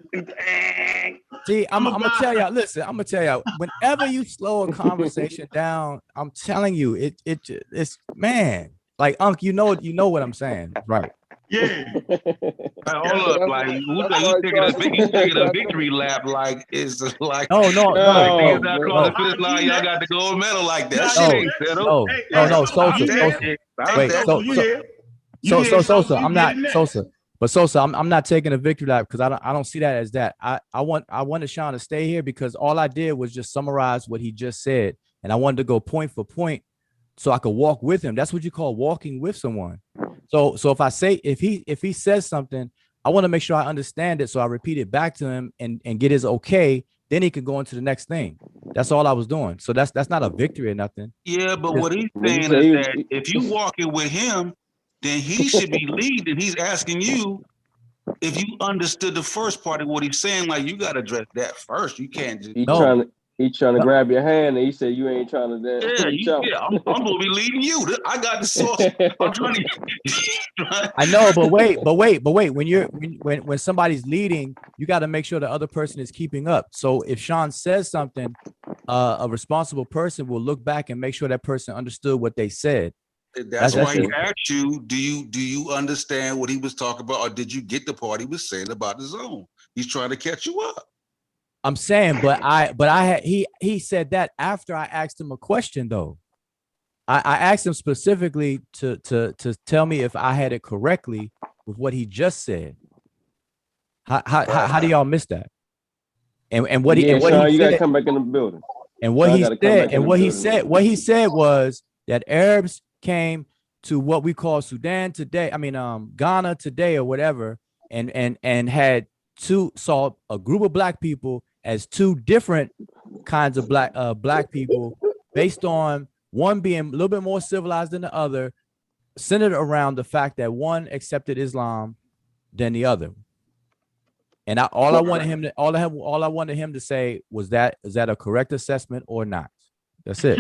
See, I'm gonna tell y'all. Listen, I'm gonna tell y'all. Whenever you slow a conversation down, I'm telling you, it's man. Like Unc, you know what I'm saying, right? Yeah. Hold up, like you taking a victory lap, like it's like no. Y'all got the gold medal like that. No, Sosa. Wait, Sosa. I'm not Sosa. But Sosa, I'm not taking a victory lap because I don't see that as that. I wanted Sean to stay here because all I did was just summarize what he just said, and I wanted to go point for point so I could walk with him. That's what you call walking with someone. So if he says something, I want to make sure I understand it, so I repeat it back to him and get his okay. Then he can go into the next thing. That's all I was doing. So that's not a victory or nothing. Yeah, but what he's saying is that if you walking with him, then he should be leading. He's asking you if you understood the first part of what he's saying. Like, you got to address that first. You can't just He's trying to grab your hand, and he said you ain't trying to. I'm gonna be leading you. I got the source. I'm trying to. I know, but wait. When somebody's leading, you got to make sure the other person is keeping up. So if Sean says something, a responsible person will look back and make sure that person understood what they said. That's why he asked you, do you understand what he was talking about, or did you get the part he was saying about the zone? He's trying to catch you up. I'm saying, he said that after I asked him a question though. I asked him specifically to tell me if I had it correctly with what he just said. How do y'all miss that? And what he Sean, you said, gotta come back in the building. And what he said was that Arabs came to what we call Sudan today. I mean, Ghana today or whatever, and had saw a group of black people as two different kinds of black people based on one being a little bit more civilized than the other, centered around the fact that one accepted Islam than the other. And all I wanted him to say was that, is that a correct assessment or not? That's it.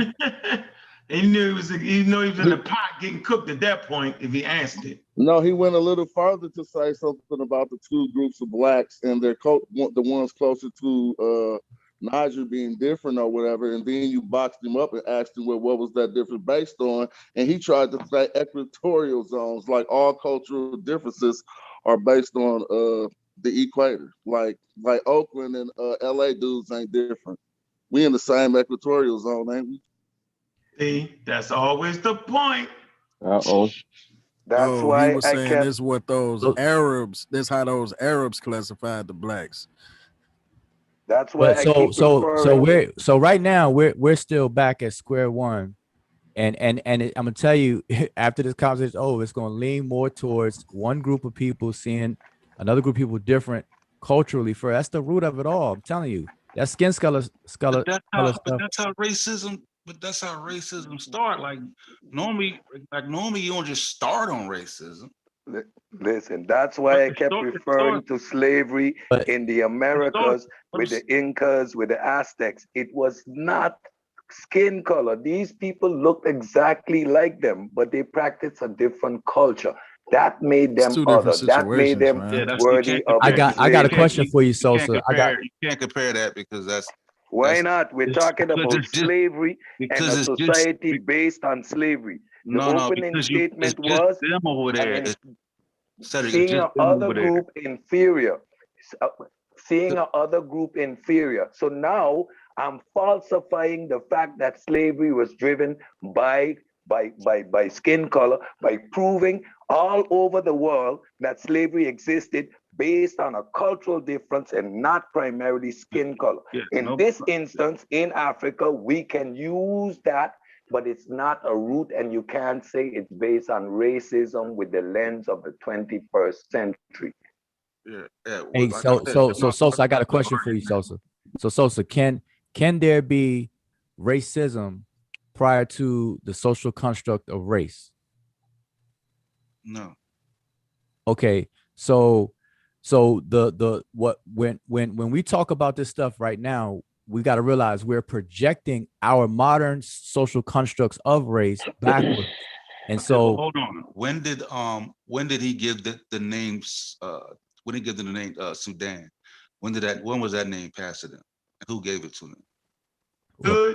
He knew he was in the pot getting cooked at that point if he answered it. No, he went a little farther to say something about the two groups of blacks and the ones closer to Niger being different or whatever, and then you boxed him up and asked him, well, what was that difference based on? And he tried to say equatorial zones, like all cultural differences are based on the equator. Like Oakland and LA dudes ain't different. We in the same equatorial zone, ain't we? See, that's always the point. Uh-oh. That's why he was saying this is what those Arabs, this how those Arabs classified the blacks. That's why so right now we're still back at square one. And I'm gonna tell you, after this conversation is over, it's gonna lean more towards one group of people seeing another group of people different culturally. That's the root of it all. I'm telling you, that skin color stuff. But that's how racism start. Like normally you don't just start on racism. Listen, that's why I kept referring to slavery in the Americas with the Incas, with the Aztecs. It was not skin color. These people looked exactly like them, but they practiced a different culture. That made them other. That made them worthy of. I got a question for you, Sosa. You can't compare that because that's. Why not? We're talking about slavery and a society based on slavery. The opening statement was them over there. Seeing another group inferior. Seeing another group inferior. So now I'm falsifying the fact that slavery was driven by skin color, by proving all over the world that slavery existed based on a cultural difference and not primarily skin color. This instance, in Africa, we can use that, but it's not a root, and you can't say it's based on racism with the lens of the 21st century. Hey, Sosa, I got a question for you, Sosa. So Sosa, can there be racism prior to the social construct of race? No. Okay, so when we talk about this stuff right now, we got to realize we're projecting our modern social constructs of race backwards. And so hold on. When did he give the names? When he gave them the name Sudan? When was that name passed to them? Who gave it to them? What are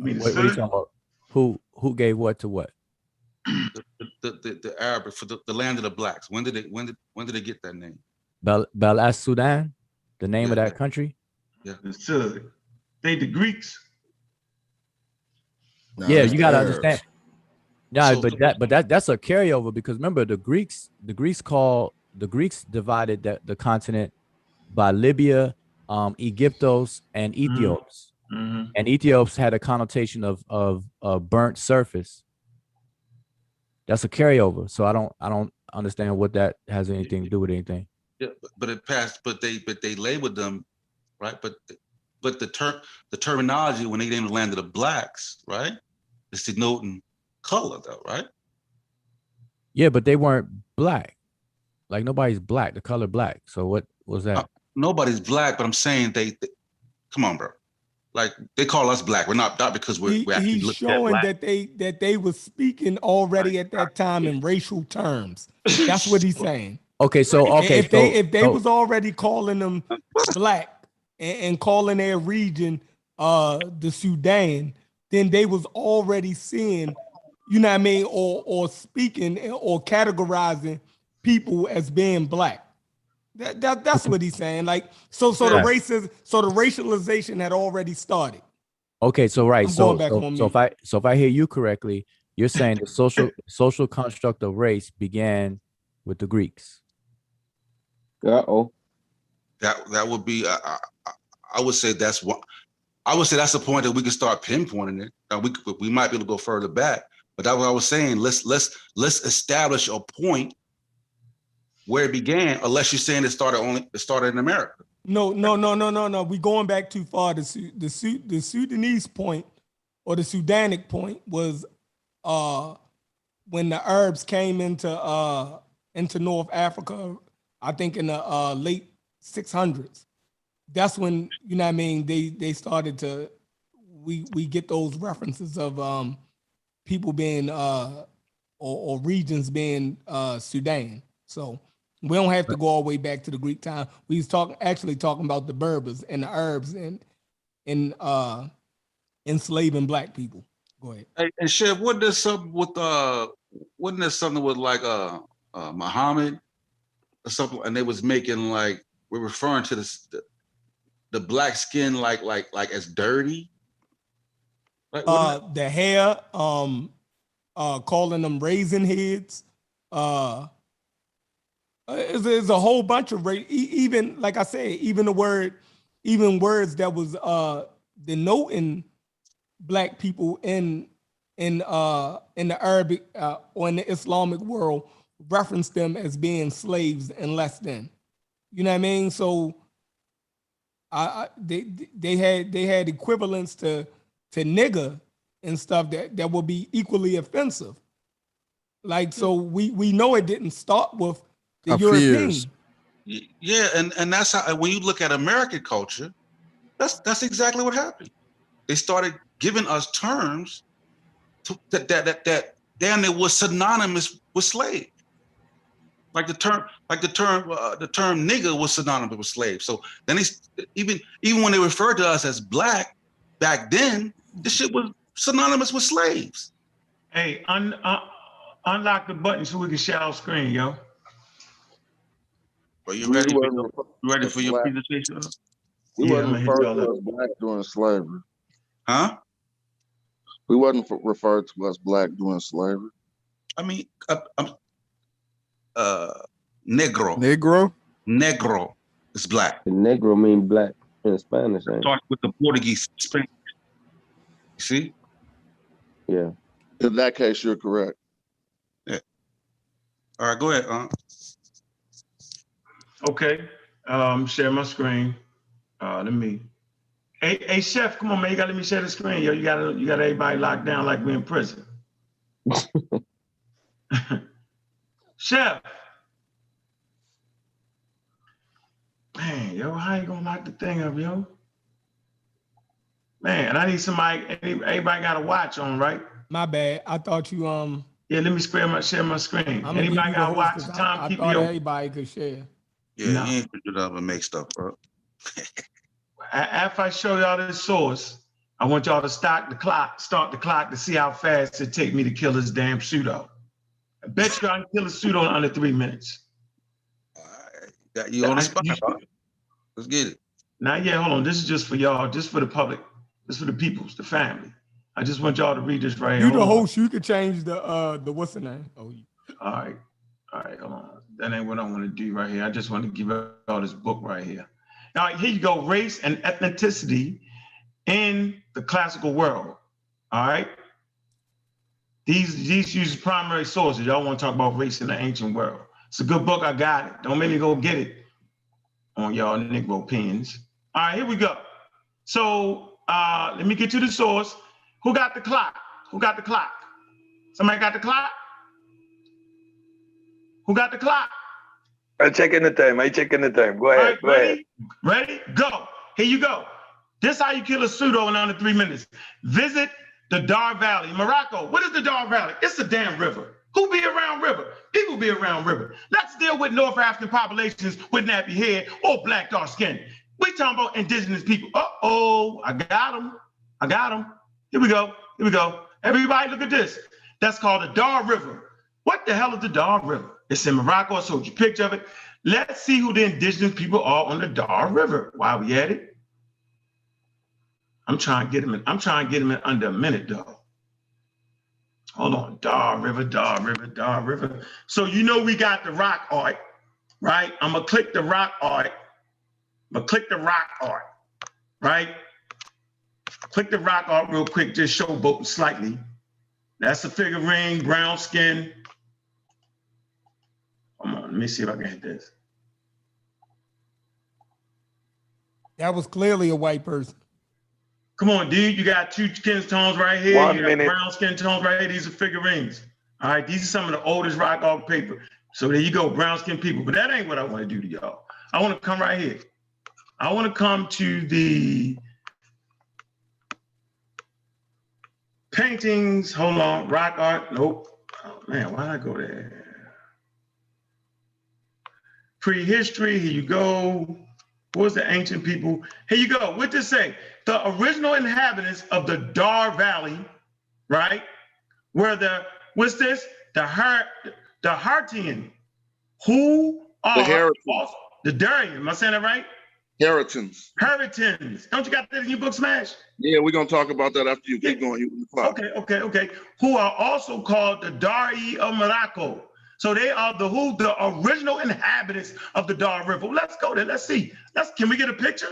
you talking about? Who gave what to what? The Arab for the land of the blacks. When did they get that name? Bel Sudan, the name of that country. Yeah, they the Greeks. No, yeah, you gotta understand. Yeah, but that's a carryover because remember the Greeks call the Greeks divided the continent by Libya, Egyptos, and Ethiops. And Ethiops had a connotation of burnt surface. That's a carryover. So I don't understand what that has anything to do with anything. Yeah, but it passed. But they labeled them, right? But the terminology when they named the land of the blacks, right, is denoting color, though, right? Yeah, but they weren't black. Like nobody's black. The color black. So what was that? Nobody's black, but I'm saying they come on, bro. Like they call us black. We're not because we actually He's look showing at black. that they were speaking already at that time in racial terms. That's what he's saying. Okay, so if they was already calling them black and calling their region the Sudan, then they was already seeing, you know what I mean, or speaking or categorizing people as being black. That's what he's saying. Like so the racialization had already started. Okay, so right. I'm going back on mute. If I hear you correctly, you're saying the social construct of race began with the Greeks. Uh-oh. That would be I would say that's what I would say that's the point that we can start pinpointing it. We might be able to go further back, but that's what I was saying. Let's establish a point where it began, unless you're saying it started in America. No. We going back too far. The Sudanese point or the Sudanic point was when the Arabs came into North Africa, I think in the late 600s. That's when, you know what I mean, they started to we get those references of people being or regions being Sudan. So we don't have to go all the way back to the Greek time. We was actually talking about the Berbers and the Arabs and enslaving black people. Go ahead. Hey, and Chef, wasn't there something with like Muhammad or something, and they was making like we're referring to the black skin like as dirty? Like, the hair, calling them raisin heads. There's a whole bunch of even like I said, even words that was denoting black people in the Arabic or in the Islamic world reference them as being slaves and less than. You know what I mean? So they had equivalents to nigger and stuff that would be equally offensive. Like, so we know it didn't start with the European. Yeah, and that's how when you look at American culture, that's exactly what happened. They started giving us terms that damn it was synonymous with slave. Like the term nigger was synonymous with slave. So then even when they referred to us as black back then, this shit was synonymous with slaves. Hey, unlock the button so we can share our screen, yo. Are you ready? You ready for your presentation? We wasn't referred to as black during slavery. Huh? We wasn't referred to as black during slavery. I mean, negro. Negro is black. The negro mean black in Spanish. Starts with the Portuguese Spanish. You see? Yeah. In that case, you're correct. Yeah. All right, go ahead. Okay. Share my screen. Let me. Hey, Chef, come on, man. You gotta let me share the screen, yo. You got everybody locked down like we're in prison. Chef. Man, yo, how you gonna lock the thing up, yo? Man, I need somebody. Everybody got a watch on, right? My bad. I thought you Yeah, let me share my screen. Anybody got a watch? Time I keep thought me everybody could share. Yeah, No. you ain't figured out and make stuff up. After I show y'all this source, I want y'all to start the clock to see how fast it take me to kill this damn pseudo. I bet you I can kill a pseudo in under 3 minutes. Got you on the spot. Let's get it. Not yet. Hold on. This is just for y'all, just for the public, just for the peoples, the family. I just want y'all to read this right here. You the host. You could change the what's the name? Oh, all right. Hold on. That ain't what I want to do right here. I just want to give y'all this book right here. All right, here you go. Race and ethnicity in the classical world. All right. These use primary sources. Y'all want to talk about race in the ancient world. It's a good book. I got it. Don't make me go get it on y'all Negro pens. All right, here we go. So let me get to the source. Who got the clock? Who got the clock? Somebody got the clock? Who got the clock? I'm checking the time. Go ahead. Right, ready? Ready? Go. Here you go. This is how you kill a pseudo in under 3 minutes. Visit the Dar Valley, Morocco. What is the Dar Valley? It's a damn river. Who be around river? People be around river. Let's deal with North African populations with nappy hair or black dark skin. We talking about indigenous people. Uh-oh, I got them. Here we go. Everybody look at this. That's called the Dar River. What the hell is the Dar River? It's in Morocco. I showed you a picture of it. Let's see who the indigenous people are on the Dar River. While we at it, I'm trying to get them in under a minute, though. Hold on, Dar River. So you know we got the rock art, right? I'm gonna click the rock art. Right? Click the rock art real quick, just showboating slightly. That's a figurine, brown skin. Come on, let me see if I can hit this. That was clearly a white person. Come on, dude. You got two skin tones right here. 1 you minute. got brown skin tones right here. These are figurines. All right, these are some of the oldest rock art paper. So there you go, brown skin people. But that ain't what I want to do to y'all. I want to come right here. I want to come to the paintings. Hold on, rock art. Nope. Oh man, why did I go there? Prehistory. Here you go. What's the ancient people? Here you go. What does it say? The original inhabitants of the Dar Valley, right? Where what's this? The Hartian, who are the Darian. Am I saying that right? Heritans. Don't you got that in your book, Smash? Yeah, we're gonna talk about that after you keep going. Okay. Who are also called the Dari of Morocco. So they are the original inhabitants of the Dar River. Let's go there. Let's see. Can we get a picture?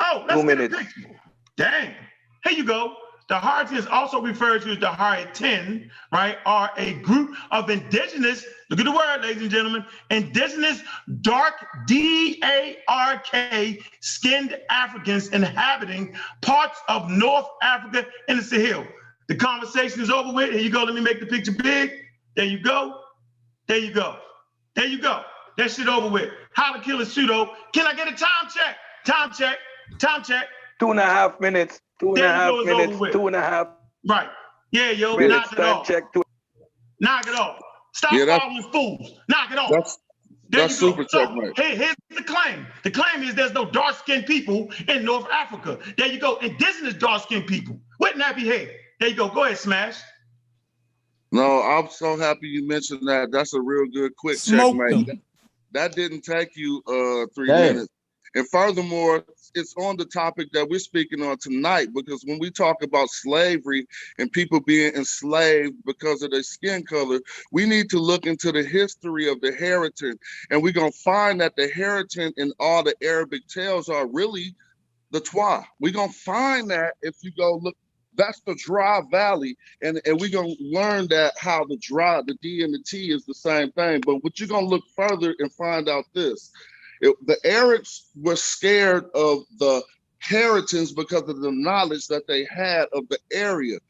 Oh, let's 2 get minutes. a picture. Dang. Here you go. The Hartians, also referred to as the Hartian, right, are a group of indigenous, look at the word, ladies and gentlemen, indigenous dark, D-A-R-K, skinned Africans inhabiting parts of North Africa and the Sahel. The conversation is over with. Here you go. Let me make the picture big. There you go. That shit over with. How to kill a pseudo. Can I get a time check? Time check. 2.5 minutes. 2.5 minutes. 2.5. Right. Yeah, yo, minutes. knock it off. Check. Knock it off. Stop following fools. Knock it off. That's super so, checkmate. Here's the claim. The claim is there's no dark-skinned people in North Africa. There you go. Indigenous dark-skinned people with nappy hair. There you go. Go ahead, Smash. No, I'm so happy you mentioned that. That's a real good quick checkmate. That didn't take you 3 minutes. And furthermore, it's on the topic that we're speaking on tonight, because when we talk about slavery and people being enslaved because of their skin color, we need to look into the history of the Heritan. And we're going to find that the Heritan in all the Arabic tales are really the Twa. We're going to find that if you go look. That's the Dry Valley, and we're going to learn that how the D and the T is the same thing. But what you're going to look further and find out this. The Arabs were scared of the Heritans because of the knowledge that they had of the area.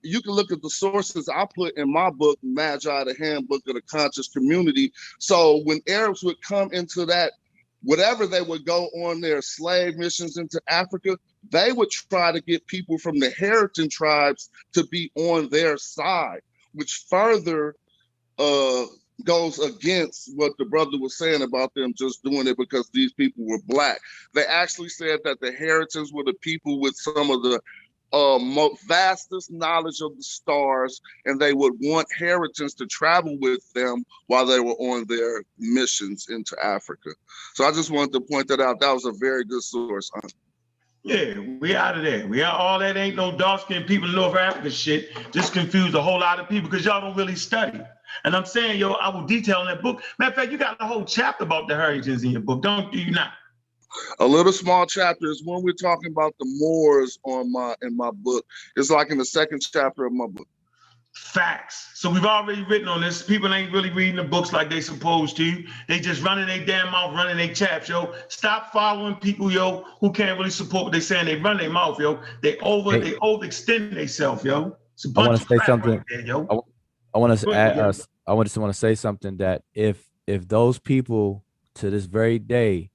You can look at the sources I put in my book, Magi, the Handbook of the Conscious Community. So when Arabs would come into that, whatever they would go on their slave missions into Africa, they would try to get people from the Heritan tribes to be on their side, which further goes against what the brother was saying about them just doing it because these people were black. They actually said that the Heritans were the people with some of the vastest knowledge of the stars, and they would want Heritans to travel with them while they were on their missions into Africa. So I just wanted to point that out. That was a very good source. Yeah, we out of there. We out all that ain't no dark-skinned people in North Africa shit. Just confused a whole lot of people because y'all don't really study. And I'm saying, yo, I will detail in that book. Matter of fact, you got a whole chapter about the Harringtons in your book, don't you not? A little small chapter is when we're talking about the Moors in my book. It's like in the second chapter of my book. Facts. So we've already written on this. People ain't really reading the books like they supposed to. They just running their damn mouth, running their chaps, yo. Stop following people, yo, who can't really support what they saying. They run their mouth, yo. They overextend themselves, yo. It's a I bunch want to of say crap something. right there, yo. I want to Go ahead, yo. I just want to say something that if those people to this very day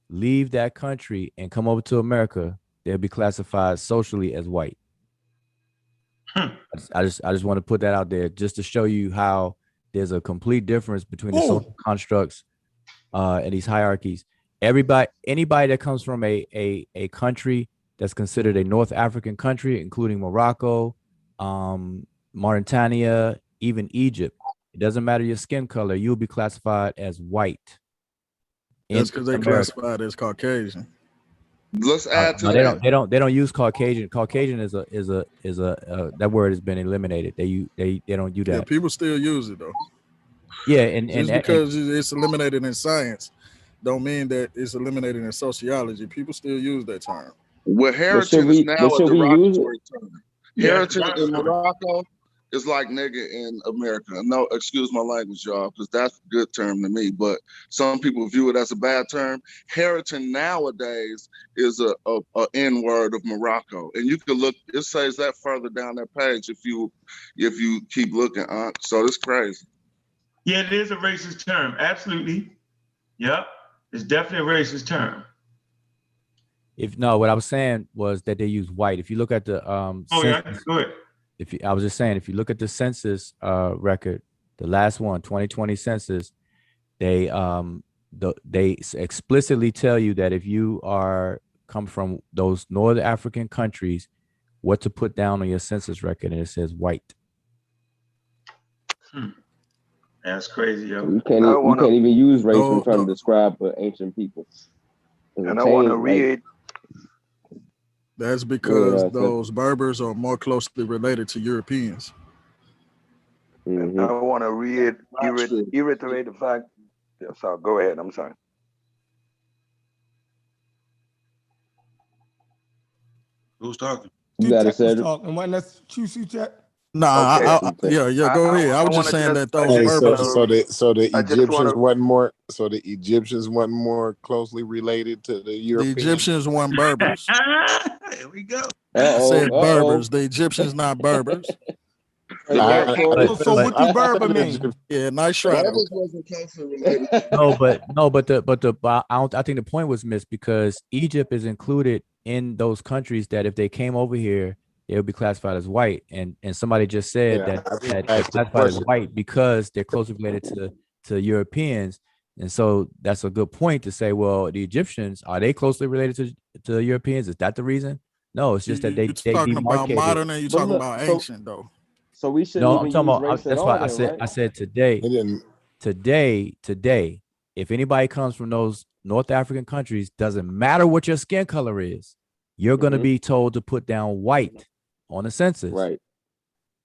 leave that country and come over to America, they'll be classified socially as white. I just want to put that out there just to show you how there's a complete difference between the social constructs and these hierarchies. Anybody that comes from a country that's considered a North African country, including Morocco, Mauritania, even Egypt, it doesn't matter your skin color, you'll be classified as white. That's because they classified as Caucasian. Let's add to that. They don't use Caucasian. Caucasian is a that word has been eliminated. They don't do that. Yeah, people still use it though. Yeah, and just because it's eliminated in science, don't mean that it's eliminated in sociology. People still use that term. Well, heritage is now a derogatory term. Heritage in Morocco is like nigga in America. No, excuse my language, y'all, because that's a good term to me. But some people view it as a bad term. Heritage nowadays is a N word of Morocco, and you can look. It says that further down that page if you keep looking. So it's crazy. Yeah, it is a racist term. Absolutely. Yep, it's definitely a racist term. What I was saying was that they use white. If you look at the census, go ahead. I was just saying, if you look at the census record, the last one, 2020 census, they explicitly tell you that if you come from those North African countries, what to put down on your census record, and it says white. That's crazy, yo. You can't even use race when trying to describe ancient people. And I want to read. That's because those Berbers are more closely related to Europeans. And I want to reiterate the fact. Yeah, so go ahead. I'm sorry. Who's talking? You got to say talking. When that's Chuck. Nah, yeah, go ahead. I was just saying that those Berbers. So the Egyptians wasn't more closely related to the Europeans. The Egyptians weren't Berbers. Here we go. I said Berbers. The Egyptians not Berbers. So what do Berber mean? Yeah, nice try. Berbers wasn't closely related. I think the point was missed because Egypt is included in those countries that if they came over here, they would be classified as white. And somebody just said that they're classified as white because they're closely related to Europeans. And so that's a good point to say, well, the Egyptians, are they closely related to Europeans? Is that the reason? No, it's just that they talking demarcated. about modern and you're talking about ancient though. So we shouldn't even use race that's at why all, I said today, if anybody comes from those North African countries, doesn't matter what your skin color is, you're going to be told to put down white on the census.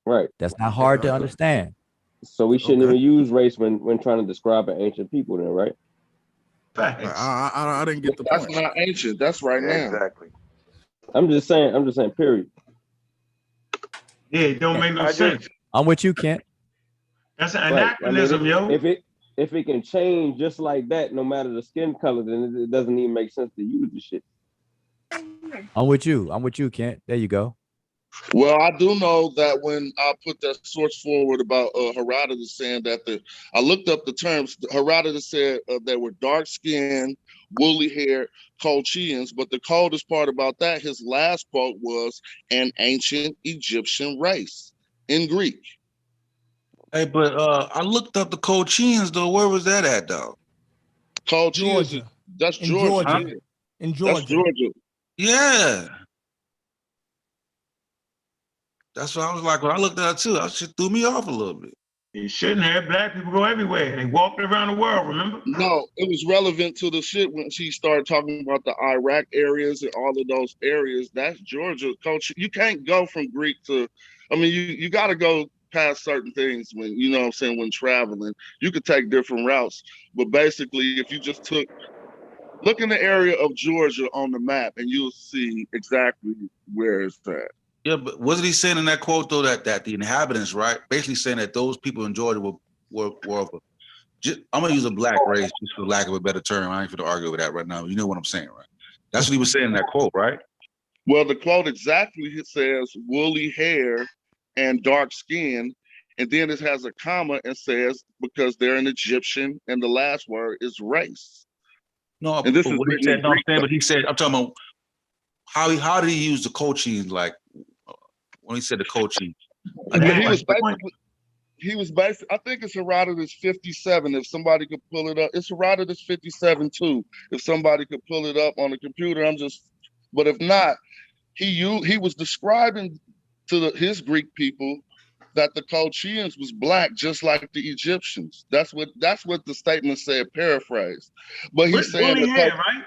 Right. That's not hard to understand. So we shouldn't even use race when trying to describe an ancient people then, right? I didn't get the point. That's not ancient. That's right now. Exactly. I'm just saying, period. Yeah, it don't make no sense. I'm with you, Kent. That's an anachronism, yo. If it can change just like that, no matter the skin color, then it doesn't even make sense to use the shit. I'm with you, Kent. There you go. Well, I do know that when I put that source forward about Herodotus saying that I looked up the terms. Herodotus said they were dark-skinned, woolly-haired Colchians, but the coldest part about that, his last quote was an ancient Egyptian race in Greek. Hey, but I looked up the Colchians though. Where was that at, though? Colchians, that's Georgia. Huh? In Georgia. That's Georgia. Yeah. That's what I was like when I looked at it too. That shit threw me off a little bit. You shouldn't have. Black people go everywhere. They walked around the world, remember? No, it was relevant to the shit when she started talking about the Iraq areas and all of those areas. That's Georgia culture. You can't go from Greek to, I mean, you got to go past certain things when, you know what I'm saying, when traveling. You could take different routes. But basically, if you just look in the area of Georgia on the map and you'll see exactly where it's at. Yeah, but wasn't he saying in that quote though that the inhabitants, right, basically saying that those people in Georgia were of a, I'm gonna use a black race just for lack of a better term. I ain't going to argue with that right now. You know what I'm saying, right? That's what he was saying in that quote, right? Well, the quote exactly says woolly hair and dark skin, and then it has a comma and says because they're an Egyptian, and the last word is race. No, and this but is what he written said, in no, I'm Greek. saying, but he said, I'm talking about how did he use the coaching, like when he said the coaching? He was basically, I think it's Herodotus 57. If somebody could pull it up, it's Herodotus 57 too. If somebody could pull it up on the computer, but if not, he was describing to his Greek people that the Colchians was black, just like the Egyptians. That's what the statement said, paraphrased. But he's saying woolly hair, right?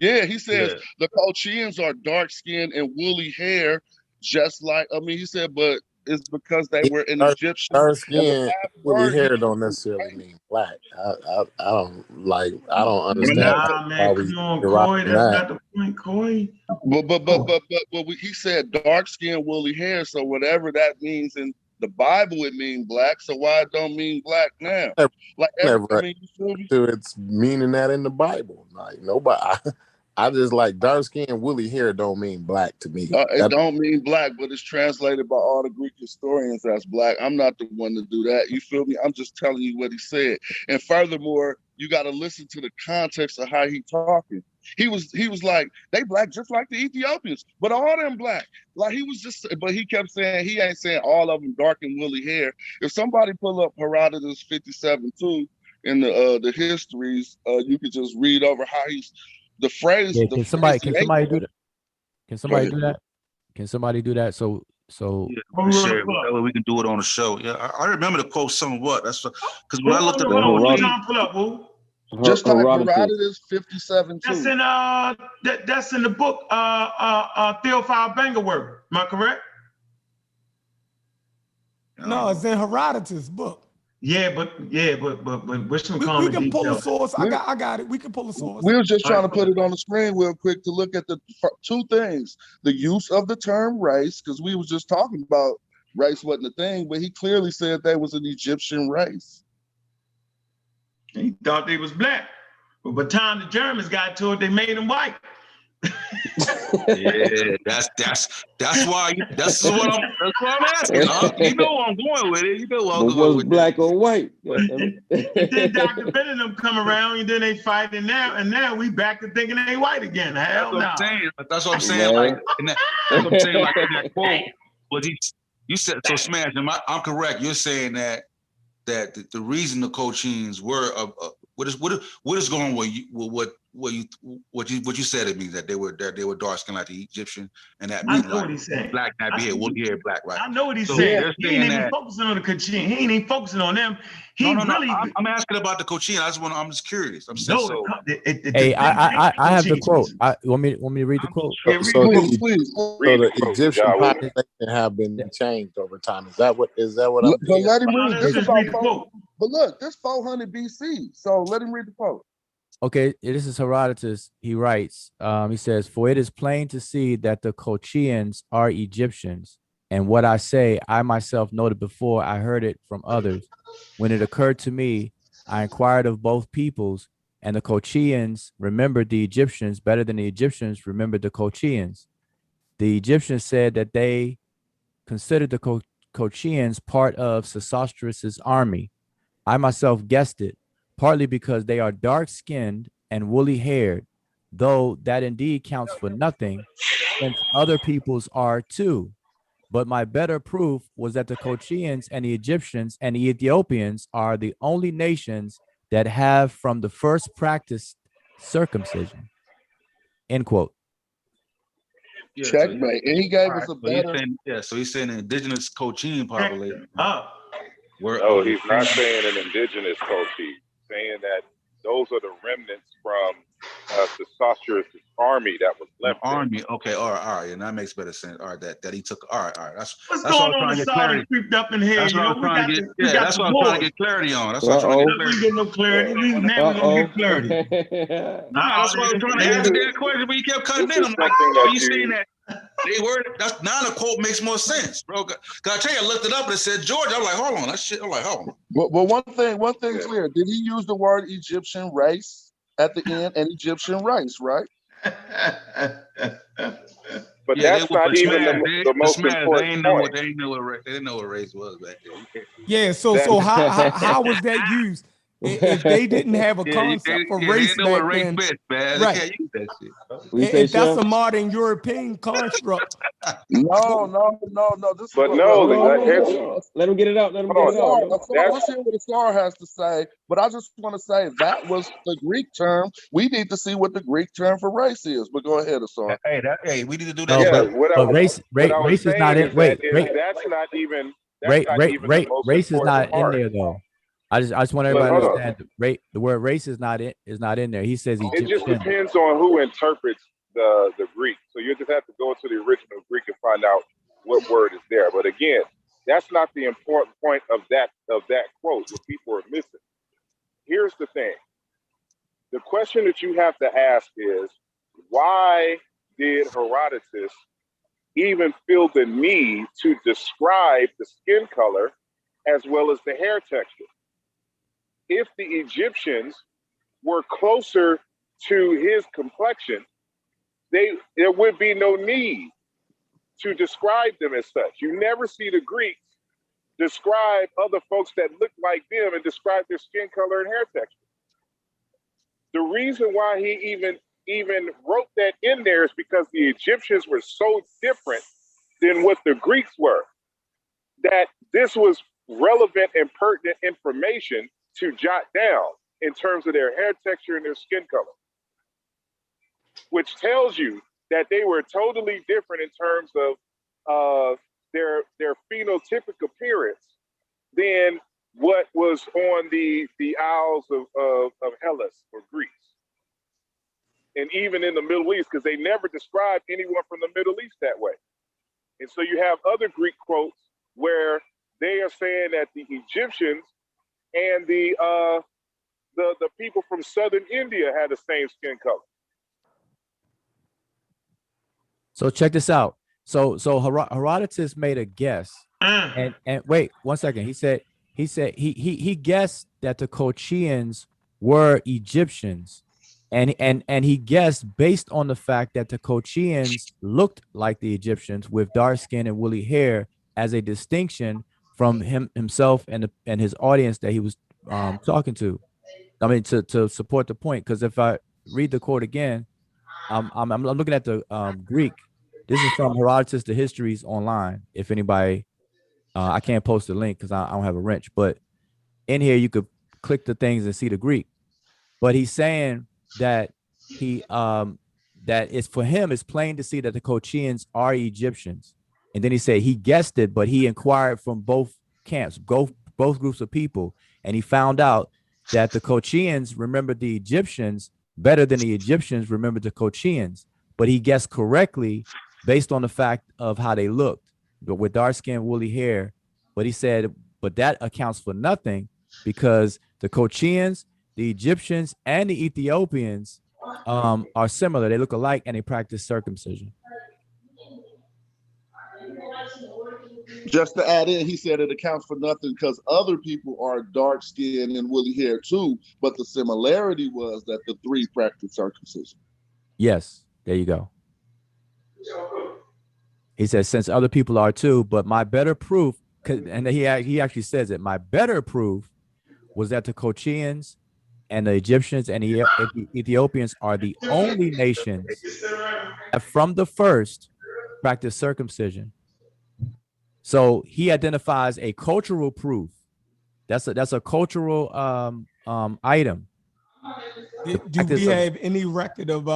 Yeah, he says the Colchians are dark skinned and woolly hair, just like, I mean, he said, but it's because they were an Egyptian. Dark skin, woolly hair don't necessarily mean black. I don't understand. Nah, man, come on, Coy. That's not the point, Coy. But he said dark skin, woolly hair. So whatever that means in the Bible, it means black. So why it don't mean black now? Like it's meaning that in the Bible. Like nobody. I just like dark skin, woolly hair don't mean black to me. It don't mean black, but it's translated by all the Greek historians as black. I'm not the one to do that. You feel me? I'm just telling you what he said. And furthermore, you got to listen to the context of how he talking. He was like, they black just like the Ethiopians, but all them black. Like but he kept saying, he ain't saying all of them dark and woolly hair. If somebody pull up Herodotus 57 too in the histories, you could just read over how he's the phrase. Yeah, can somebody do that? Can somebody do that? Can somebody do that? So yeah, we can do it on the show. Yeah, I remember the quote somewhat. That's because when I looked at pull up, Woo. Just type Herodotus 57 That's too. in that's in the book Theophile Bangerworth. Am I correct? No, it's in Herodotus' book. Yeah, but with some we can pull a source. I got it. We can pull a source. We were just trying to put it on the screen real quick to look at the two things: the use of the term race, because we was just talking about race wasn't a thing, but he clearly said they was an Egyptian race. He thought they was black, but by the time the Germans got to it, they made them white. Yeah, that's why that's what I'm asking. Huh? You know where I'm going with it. You know where I'm going with black or white. And then Dr. Ben and them come around, and then they fight, and now we back to thinking they white again. Hell no. That's what I'm saying. Like, that's what I'm saying. Like in that quote, but you said so. Smash. I'm correct. You're saying that the reason the Colchians were what is going with what you said, it means that they were dark skinned like the Egyptian, and that means like black, nappy hair, woolly hair, black, right? I know what he's saying. He ain't even focusing on the Colchian. He ain't even focusing on them. I'm asking about the Colchian. I'm just curious. I'm saying Hey, I have the quote. Want me to read the quote? So the Egyptian population have been changed over time. Is that what I'm But let him read. But look, this 400 BC. So let him read the quote. Okay, this is Herodotus. He writes, he says, "For it is plain to see that the Colchians are Egyptians, and what I say, I myself noted before I heard it from others. When it occurred to me, I inquired of both peoples, and the Colchians remembered the Egyptians better than the Egyptians remembered the Colchians. The Egyptians said that they considered the Colchians part of Sesostris' army. I myself guessed it, partly because they are dark-skinned and woolly-haired, though that indeed counts for nothing, since other peoples are too. But my better proof was that the Colchians and the Egyptians and the Ethiopians are the only nations that have from the first practiced circumcision." End quote. Yeah, checkmate. And he gave us a better. So he's saying the indigenous Colchian population. No, he's not saying an indigenous culture. He's saying that those are the remnants from Sesostris' army that was left. Army. Okay, all right, and that makes better sense. All right, that he took. All right. That's What's that's going what on I'm trying to get inside clarity. and creeped up in here? That's You what know, I'm we trying got to get. the, we Yeah, got that's the what I'm trying to boys. get clarity on. That's what I'm trying to get We clarity. get no clarity. Now we're gonna get clarity. Nah, that's why I was trying to answer that question, but you kept cutting in. I'm like, are you saying that they were? That's now the quote makes more sense, bro. Cause I tell you, I looked it up and it said Georgia. I'm like, hold on, that shit. I'm like, hold on. But one thing clear. Did he use the word Egyptian race at the end? And Egyptian race, right? But Yeah, that's not even the most important They point. didn't know what race was back then. Yeah, so how was that used? If they didn't have a concept for race they know back what race then, meant, man. right? They can't use that shit. If that's a modern European construct, No. This let him get it out. Let him get it out. Let's hear what the star has to say. But I just want to say that was the Greek term. We need to see what the Greek term for race is. But go ahead, Asar. Hey, we need to do No, that. but race is not in. Wait, that's not even the most race is not part. in there though. I just want everybody to understand the word race is not in there. He says It Egyptian. just depends on who interprets the Greek. So you just have to go into the original Greek and find out what word is there. But again, that's not the important point of that quote. What people are missing. Here's the thing. The question that you have to ask is, why did Herodotus even feel the need to describe the skin color as well as the hair texture? If the Egyptians were closer to his complexion, there would be no need to describe them as such. You never see the Greeks describe other folks that look like them and describe their skin color and hair texture. The reason why he even wrote that in there is because the Egyptians were so different than what the Greeks were, that this was relevant and pertinent information to jot down in terms of their hair texture and their skin color, which tells you that they were totally different in terms of their phenotypic appearance than what was on the Isles of Hellas or Greece. And even in the Middle East, because they never described anyone from the Middle East that way. And so you have other Greek quotes where they are saying that the Egyptians and the people from southern India had the same skin color. So check this out. So Herodotus made a guess, and wait 1 second. He said he guessed that the Colchians were Egyptians, and he guessed based on the fact that the Colchians looked like the Egyptians with dark skin and woolly hair as a distinction from himself and his audience that he was talking to. I mean, to support the point, because if I read the quote again, I'm looking at the Greek. This is from Herodotus, the Histories online. If anybody, I can't post the link because I don't have a wrench, but in here you could click the things and see the Greek. But he's saying that that it's for him, it's plain to see that the Colchians are Egyptians. And then he said he guessed it, but he inquired from both camps, both groups of people, and he found out that the Colchians remembered the Egyptians better than the Egyptians remembered the Colchians. But he guessed correctly based on the fact of how they looked, but with dark skin, woolly hair. But he said, but that accounts for nothing because the Colchians, the Egyptians, and the Ethiopians are similar. They look alike and they practice circumcision. Just to add in, he said it accounts for nothing because other people are dark skinned and woolly hair too. But the similarity was that the three practiced circumcision. Yes, there you go. He says, since other people are too, but my better proof, and he actually says it, my better proof was that the Colchians and the Egyptians and the Ethiopians are the only nations that from the first practice circumcision. So he identifies a cultural proof. That's a cultural item. Do we have any record of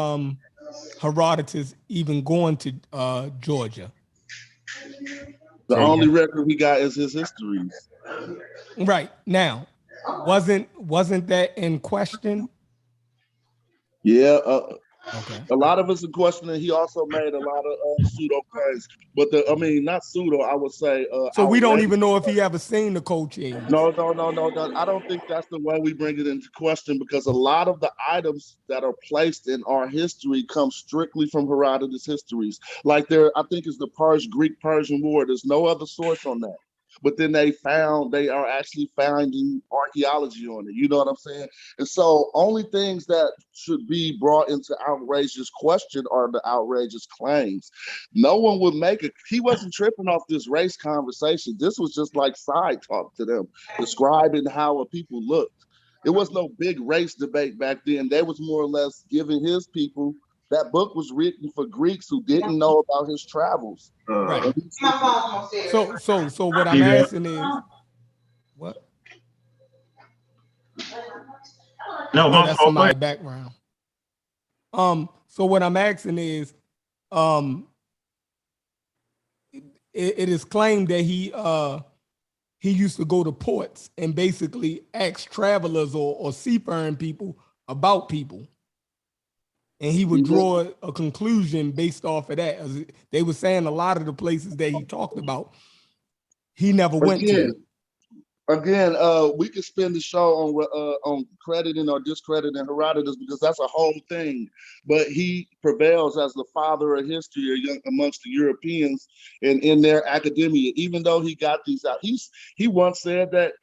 Herodotus even going to Georgia? The only record we got is his histories. Right. Now, wasn't that in question? Yeah. Okay. A lot of us in questioning. He also made a lot of pseudo claims, but not pseudo. I would say. So we don't Outrageous. even know if he ever seen the coaching. No. I don't think that's the way we bring it into question, because a lot of the items that are placed in our history come strictly from Herodotus' histories. Like I think it's the Greek-Persian War. There's no other source on that. But then they are actually finding archaeology on it. You know what I'm saying? And so only things that should be brought into outrageous question are the outrageous claims. No one would he wasn't tripping off this race conversation. This was just like side talk to them, describing how people looked. It was no big race debate back then. They was more or less giving his people. That book was written for Greeks who didn't know about his travels. Right. So what I'm asking is, what? No, that's somebody's background. So what I'm asking is, it is claimed that he used to go to ports and basically ask travelers or seafaring people about people. And he would draw a conclusion based off of that. They were saying a lot of the places that he talked about, he never went to. Again, we could spend the show on crediting or discrediting Herodotus, because that's a whole thing. But he prevails as the father of history amongst the Europeans and in their academia. Even though he got these out, he once said that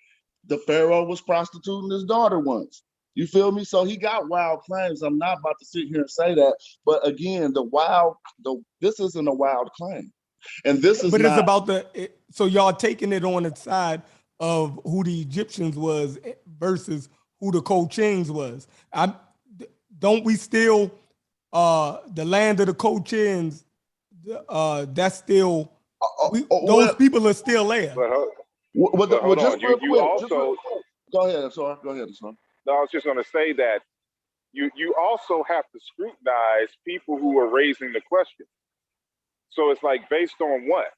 the pharaoh was prostituting his daughter once. You feel me? So he got wild claims. I'm not about to sit here and say that, but again, this isn't a wild claim, and this is. But it's about so y'all taking it on the side of who the Egyptians was versus who the Cochins was. Don't we still the land of the Cochins? That's still those people are still there. Hold on. You also go ahead. Sorry. Go ahead. Sorry. No, I was just going to say that you also have to scrutinize people who are raising the question. So it's like, based on what?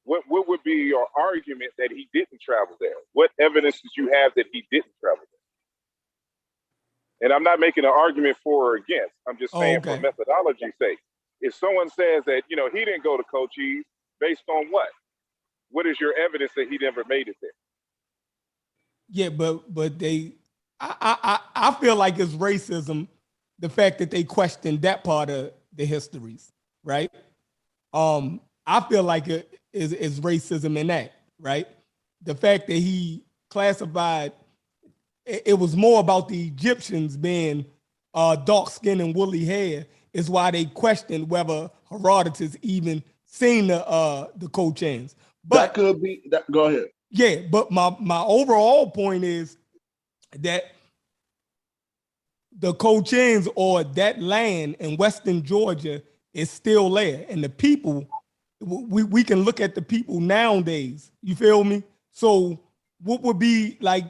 What would be your argument that he didn't travel there? What evidence did you have that he didn't travel there? And I'm not making an argument for or against. I'm just saying for methodology's sake. If someone says that, he didn't go to Cochise, based on what? What is your evidence that he never made it there? Yeah, but I feel like it's racism, the fact that they questioned that part of the histories, right? I feel like it is racism in that, right? The fact that he classified, it was more about the Egyptians being dark skin and woolly hair is why they questioned whether Herodotus even seen the Cochins. But that could be that. Go ahead. Yeah, but my overall point is that the Cochins or that land in Western Georgia is still there, and the people, we can look at the people nowadays. You feel me? So what would be like?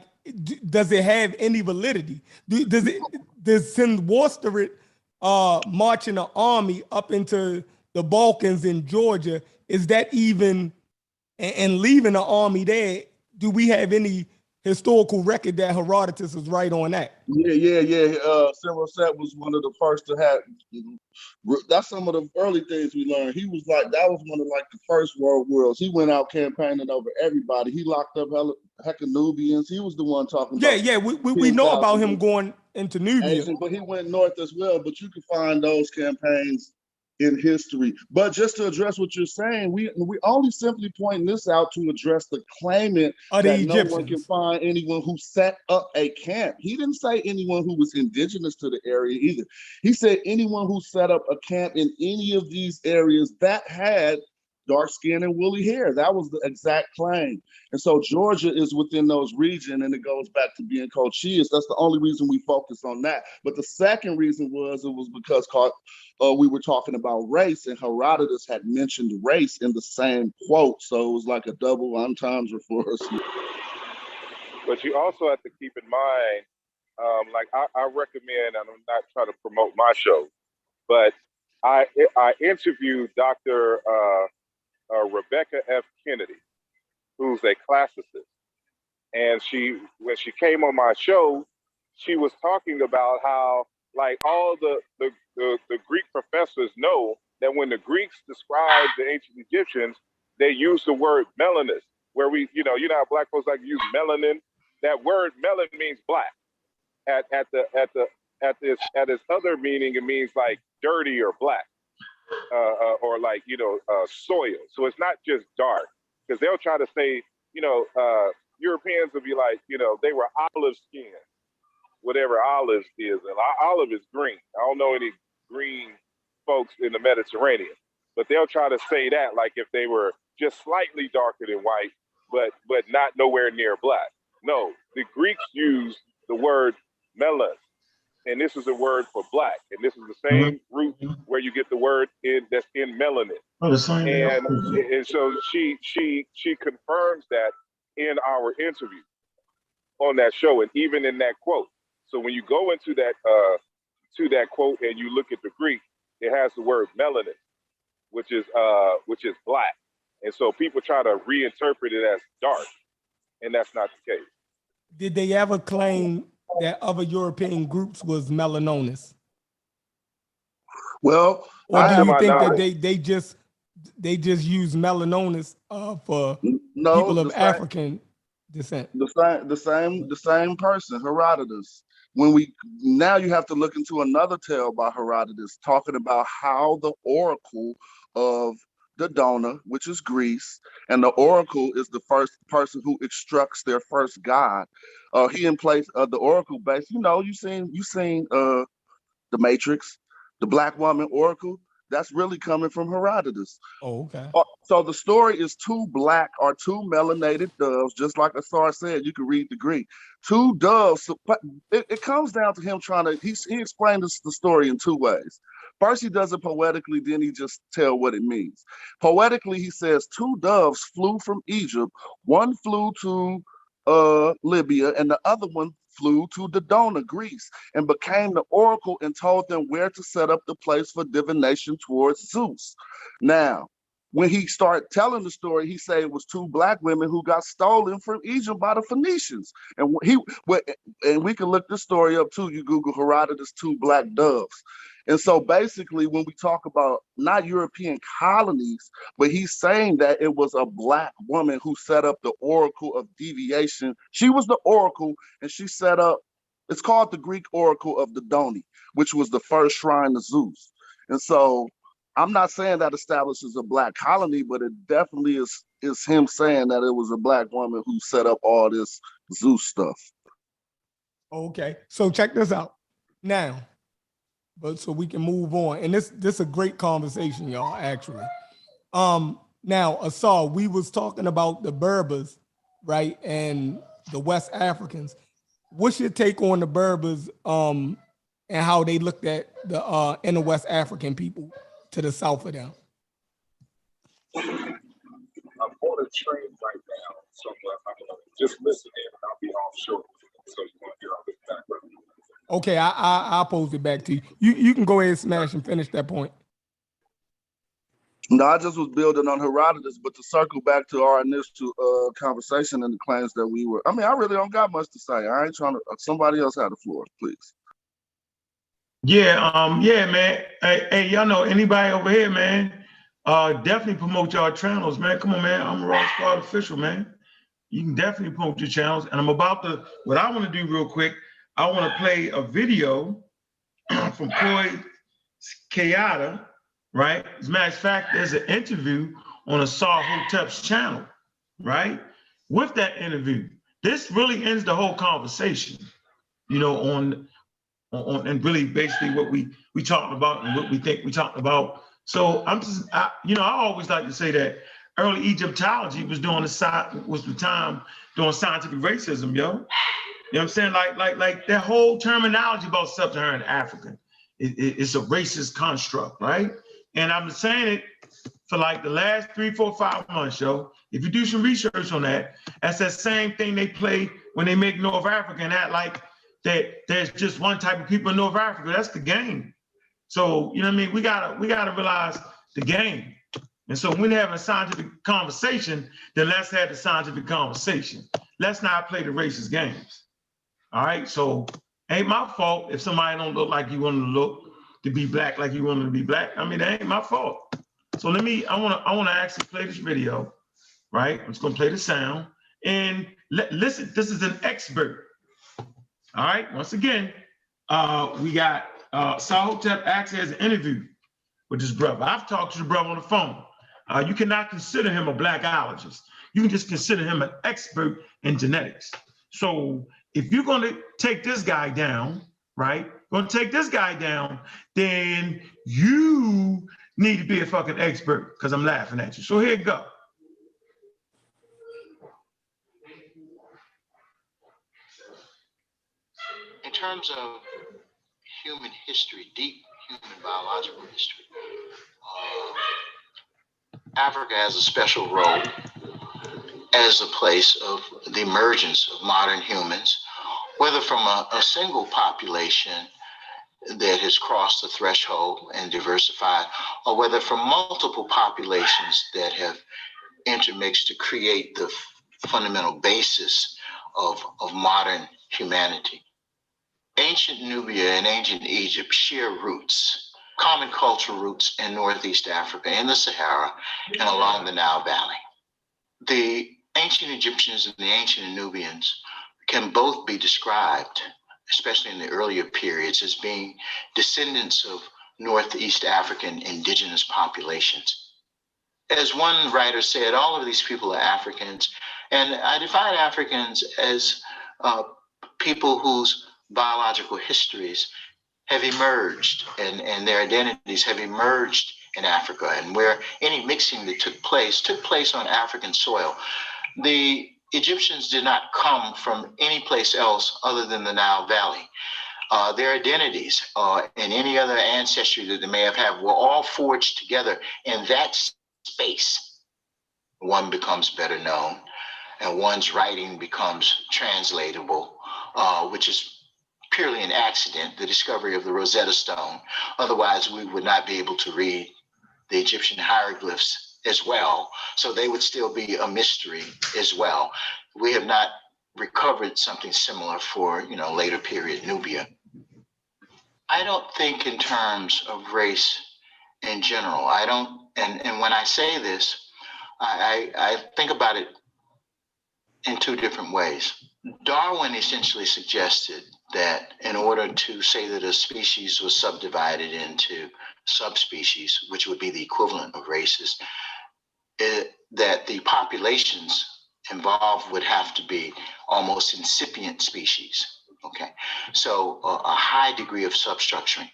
Does it have any validity? Does send Worcester marching an army up into the Balkans in Georgia? Is that even and leaving the army there? Do we have any historical record that Herodotus is right on that? Yeah. Samoset was one of the first to have. That's some of the early things we learned. He was like, that was one of like the first world wars. He went out campaigning over everybody. He locked up hecka Nubians. He was the one talking about. Yeah. We know about him going into Nubia, but he went north as well. But you can find those campaigns in history. But just to address what you're saying, we only simply pointing this out to address the claimant that no one can find anyone who set up a camp. He didn't say anyone who was indigenous to the area either. He said anyone who set up a camp in any of these areas that had dark skin and woolly hair. That was the exact claim. And so Georgia is within those regions, and it goes back to being Cochise. That's the only reason we focus on that. But the second reason was because we were talking about race, and Herodotus had mentioned race in the same quote. So it was like a double entendre for us. But you also have to keep in mind, like I recommend, and I'm not trying to promote my show, but I interviewed Dr. Rebecca F. Kennedy, who's a classicist. And when she came on my show, she was talking about how like all the Greek professors know that when the Greeks describe the ancient Egyptians, they use the word melanus, where you know how black folks like to use melanin. That word melanin means black. At its other meaning, it means like dirty or black, or like soil. So it's not just dark, because they'll try to say Europeans will be like they were olive skinned, whatever olive is, and olive is green. I don't know any green folks in the Mediterranean, but they'll try to say that like if they were just slightly darker than white, but not nowhere near black. No, the Greeks used the word melas, and this is a word for black, and this is the same root where you get the word that's in melanin. Oh, the same. And so she confirms that in our interview on that show, and even in that quote. So when you go into that quote and you look at the Greek, it has the word melanin, which is black. And so people try to reinterpret it as dark, and that's not the case. Did they ever claim that other European groups was melanonis? Well, or do you think that they just use melanonis for people of African descent? The same person, Herodotus. Now you have to look into another tale by Herodotus talking about how the oracle of Dodona, which is Greece, and the oracle is the first person who instructs their first god. He in place of the oracle base. You seen the Matrix, the black woman oracle. That's really coming from Herodotus. Oh, okay. So the story is two black or two melanated doves, just like Asar said. You can read the Greek. Two doves. But it comes down to him trying to. He explained the story in two ways. First, he does it poetically, then he just tell what it means. Poetically, he says two doves flew from Egypt. One flew to Libya, and the other one flew to Dodona, Greece, and became the oracle and told them where to set up the place for divination towards Zeus. Now, when he started telling the story, he said it was two black women who got stolen from Egypt by the Phoenicians. And we can look this story up too. You Google Herodotus, two black doves. And so basically, when we talk about not European colonies, but he's saying that it was a black woman who set up the oracle of deviation. She was the oracle, and she set up, it's called the Greek oracle of Dodona, which was the first shrine to Zeus. And so I'm not saying that establishes a black colony, but it definitely is him saying that it was a black woman who set up all this Zeus stuff. Okay, so check this out now. But so we can move on. And this is a great conversation, y'all, actually. Now, Asar, we was talking about the Berbers, right? And the West Africans. What's your take on the Berbers and how they looked at the inner West African people to the south of them? I'm on a train right now, so I'm just listening and I'll be offshore. So you want to hear all this background. Okay, I'll pose it back to you. You can go ahead and smash and finish that point. No, I just was building on Herodotus, but to circle back to our initial conversation and the claims that we were, I really don't got much to say. I ain't trying to, somebody else had the floor, please. Yeah, man. Hey, y'all know anybody over here, man, definitely promote y'all channels, man. Come on, man. I'm a Raw Squad official, man. You can definitely promote your channels. And what I want to do real quick, I want to play a video from Koi Kayada, right? As a matter of fact, there's an interview on Asar Hotep's channel, right? With that interview, this really ends the whole conversation, on and really basically what we talked about and what we think we talked about. So I always like to say that early Egyptology was the time doing scientific racism, yo. You know what I'm saying? Like that whole terminology about sub-Saharan African, it's a racist construct, right? And I'm saying it for like the last 3, 4, 5 months, yo. If you do some research on that, that's that same thing they play when they make North Africa and act like that there's just one type of people in North Africa. That's the game. So, you know what I mean? We gotta realize the game. And so when we're having a scientific conversation, then let's have the scientific conversation. Let's not play the racist games. All right. So ain't my fault if somebody don't look like you want them to look, to be black like you want them to be black. I mean, that ain't my fault. So I wanna actually play this video, right? I'm just gonna play the sound and listen. This is an expert. All right. Once again, we got Sahotep actually has an interview with this brother. I've talked to the brother on the phone. You cannot consider him a blackologist. You can just consider him an expert in genetics. So if you're going to take this guy down, right? Then you need to be a fucking expert because I'm laughing at you. So here you go. In terms of human history, deep human biological history, Africa has a special role as a place of the emergence of modern humans, whether from a single population that has crossed the threshold and diversified, or whether from multiple populations that have intermixed to create the fundamental basis of modern humanity. Ancient Nubia and ancient Egypt share roots, common cultural roots in Northeast Africa, in the Sahara, and along the Nile Valley. The ancient Egyptians and the ancient Nubians can both be described, especially in the earlier periods, as being descendants of Northeast African indigenous populations. As one writer said, all of these people are Africans, and I define Africans as people whose biological histories have emerged and their identities have emerged in Africa, and where any mixing that took place on African soil. The Egyptians did not come from any place else other than the Nile Valley. Their identities and any other ancestry that they may have had were all forged together in that space. One becomes better known, and one's writing becomes translatable, which is purely an accident, the discovery of the Rosetta Stone. Otherwise, we would not be able to read the Egyptian hieroglyphs as well, so they would still be a mystery as well. We have not recovered something similar for, later period Nubia. I don't think in terms of race in general. I don't, and when I say this, I think about it in two different ways. Darwin essentially suggested that in order to say that a species was subdivided into subspecies, which would be the equivalent of races, that the populations involved would have to be almost incipient species. Okay, so a high degree of substructuring.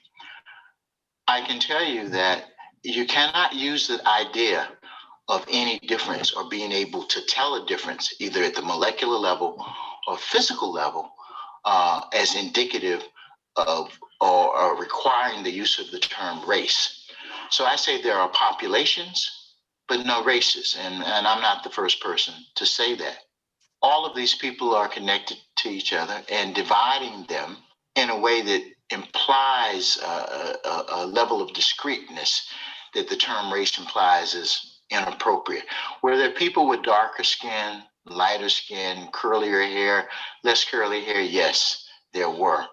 I can tell you that you cannot use the idea of any difference or being able to tell a difference either at the molecular level or physical level as indicative of or requiring the use of the term race. So I say there are populations, but no races, and I'm not the first person to say that. All of these people are connected to each other, and dividing them in a way that implies a level of discreteness that the term race implies is inappropriate. Were there people with darker skin, lighter skin, curlier hair, less curly hair? Yes, there were.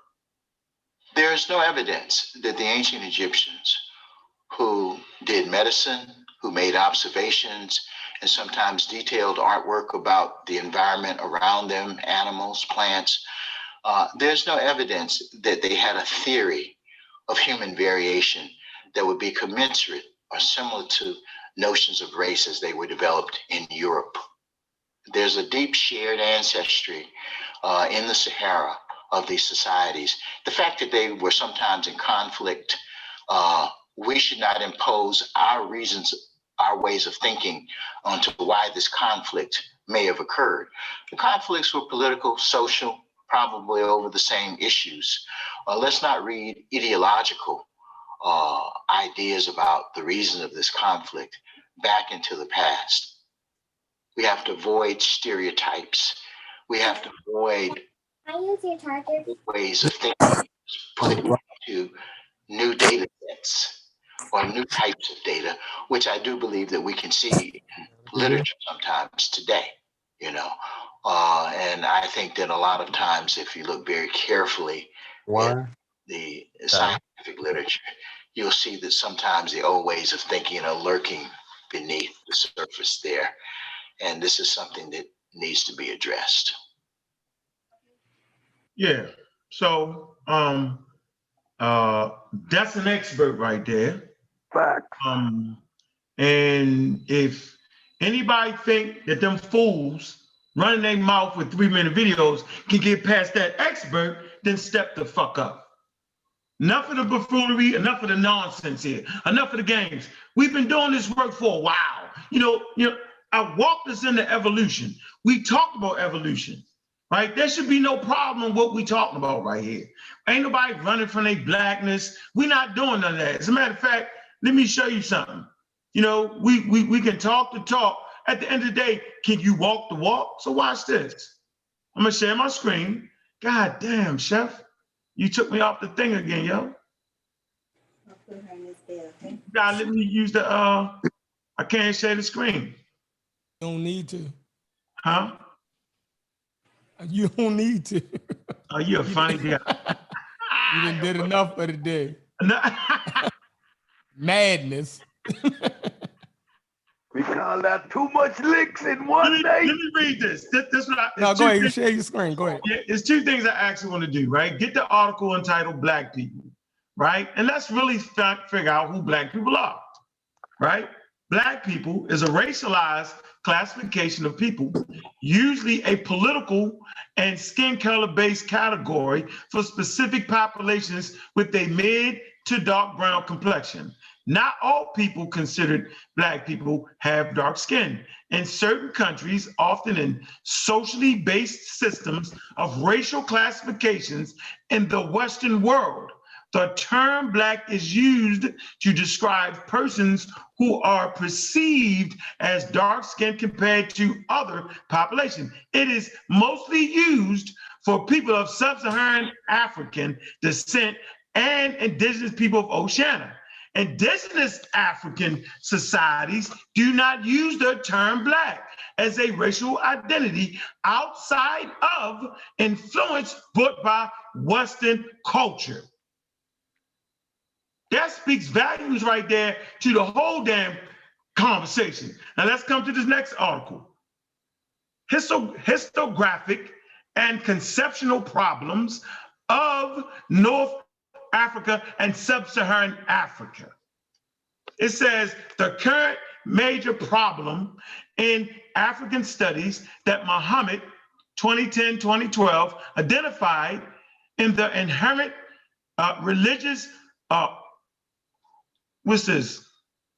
There is no evidence that the ancient Egyptians who did medicine, who made observations, and sometimes detailed artwork about the environment around them, animals, plants, there's no evidence that they had a theory of human variation that would be commensurate or similar to notions of race as they were developed in Europe. There's a deep shared ancestry in the Sahara of these societies. The fact that they were sometimes in conflict, we should not impose our reasons, our ways of thinking onto why this conflict may have occurred. The conflicts were political, social, probably over the same issues. Let's not read ideological ideas about the reason of this conflict back into the past. We have to avoid stereotypes. We have to avoid ways of thinking put into new data sets. or new types of data, which I do believe that we can see in literature sometimes today, you know. And I think that a lot of times, if you look very carefully at the scientific literature, you'll see that sometimes the old ways of thinking are lurking beneath the surface there. And this is something that needs to be addressed. Yeah. So that's an expert right there. And if anybody think that them fools running their mouth with 3-minute videos can get past that expert, then step the fuck up. Enough of the buffoonery, enough of the nonsense here, enough of the games. We've been doing this work for a while. You know, I walked us into evolution. We talked about evolution, right? There should be no problem with what we talking about right here. Ain't nobody running from their blackness. We're not doing none of that. As a matter of fact, let me show you something. You know, we can talk the talk. At the end of the day, can you walk the walk? So watch this. I'm gonna share my screen. God damn, Chef. You took me off the thing again, yo. I'll put her in this bed, okay? You gotta let me use the, I can't share the screen. You don't need to. Huh? You don't need to. Oh, you're a funny guy. You done did enough for the day. Madness. We call that too much licks in one day. Let me read this. This what no, go ahead. You share your screen. Go ahead. Yeah, it's 2 things I actually want to do, right? Get the article entitled Black People, right? And let's really figure out who Black people are, right? Black people is a racialized classification of people, usually a political and skin color-based category for specific populations with a mid to dark brown complexion. Not all people considered Black people have dark skin. In certain countries, often in socially based systems of racial classifications in the Western world, the term Black is used to describe persons who are perceived as dark-skinned compared to other populations. It is mostly used for people of sub-Saharan African descent and indigenous people of Oceania. Indigenous African societies do not use the term Black as a racial identity outside of influence brought by Western culture. That speaks volumes right there to the whole damn conversation. Now let's come to this next article. Histographic and conceptual problems of North Africa and Sub-Saharan Africa. It says the current major problem in African studies that Muhammad 2010-2012 identified in the inherent religious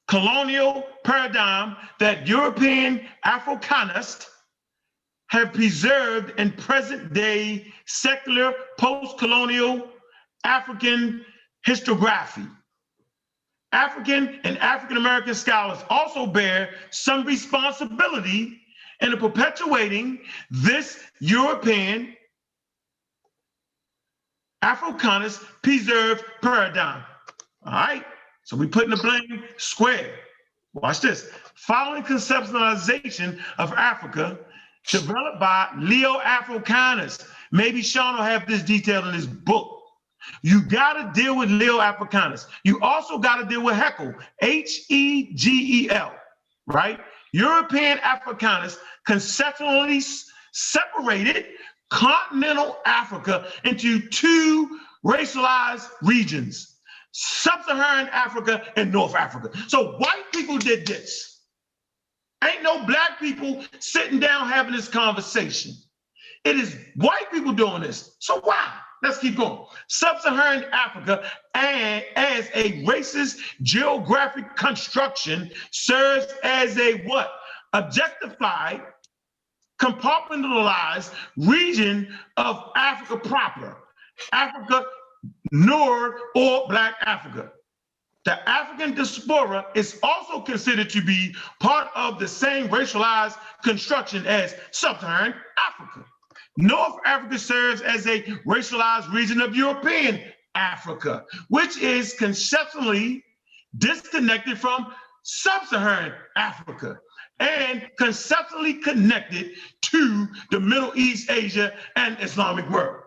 colonial paradigm that European Africanists have preserved in present day secular post-colonial African historiography. African and African-American scholars also bear some responsibility in perpetuating this European Africanist preserved paradigm. All right, so we put in the blame square. Watch this. Following conceptualization of Africa, developed by Leo Africanus. Maybe Sean will have this detailed in his book. You got to deal with Leo Africanus. You also got to deal with Hegel, Hegel, right? European Africanus conceptually separated continental Africa into 2 racialized regions, Sub-Saharan Africa and North Africa. So white people did this. Ain't no Black people sitting down having this conversation. It is white people doing this. So why? Let's keep going. Sub-Saharan Africa, and as a racist geographic construction, serves as a what? Objectified, compartmentalized region of Africa proper, Africa North or Black Africa. The African diaspora is also considered to be part of the same racialized construction as Sub-Saharan Africa. North Africa serves as a racialized region of European Africa, which is conceptually disconnected from sub-Saharan Africa and conceptually connected to the Middle East, Asia, and Islamic world.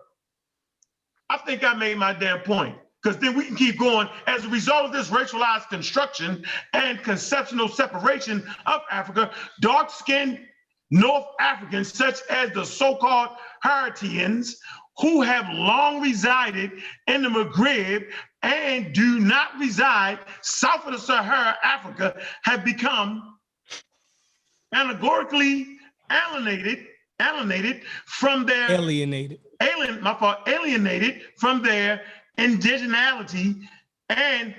I think I made my damn point, because then we can keep going. As a result of this racialized construction and conceptual separation of Africa, dark-skinned North Africans, such as the so-called Haitians, who have long resided in the Maghreb and do not reside south of the Sahara, Africa, have become allegorically alienated from their alienated from their indigeneity and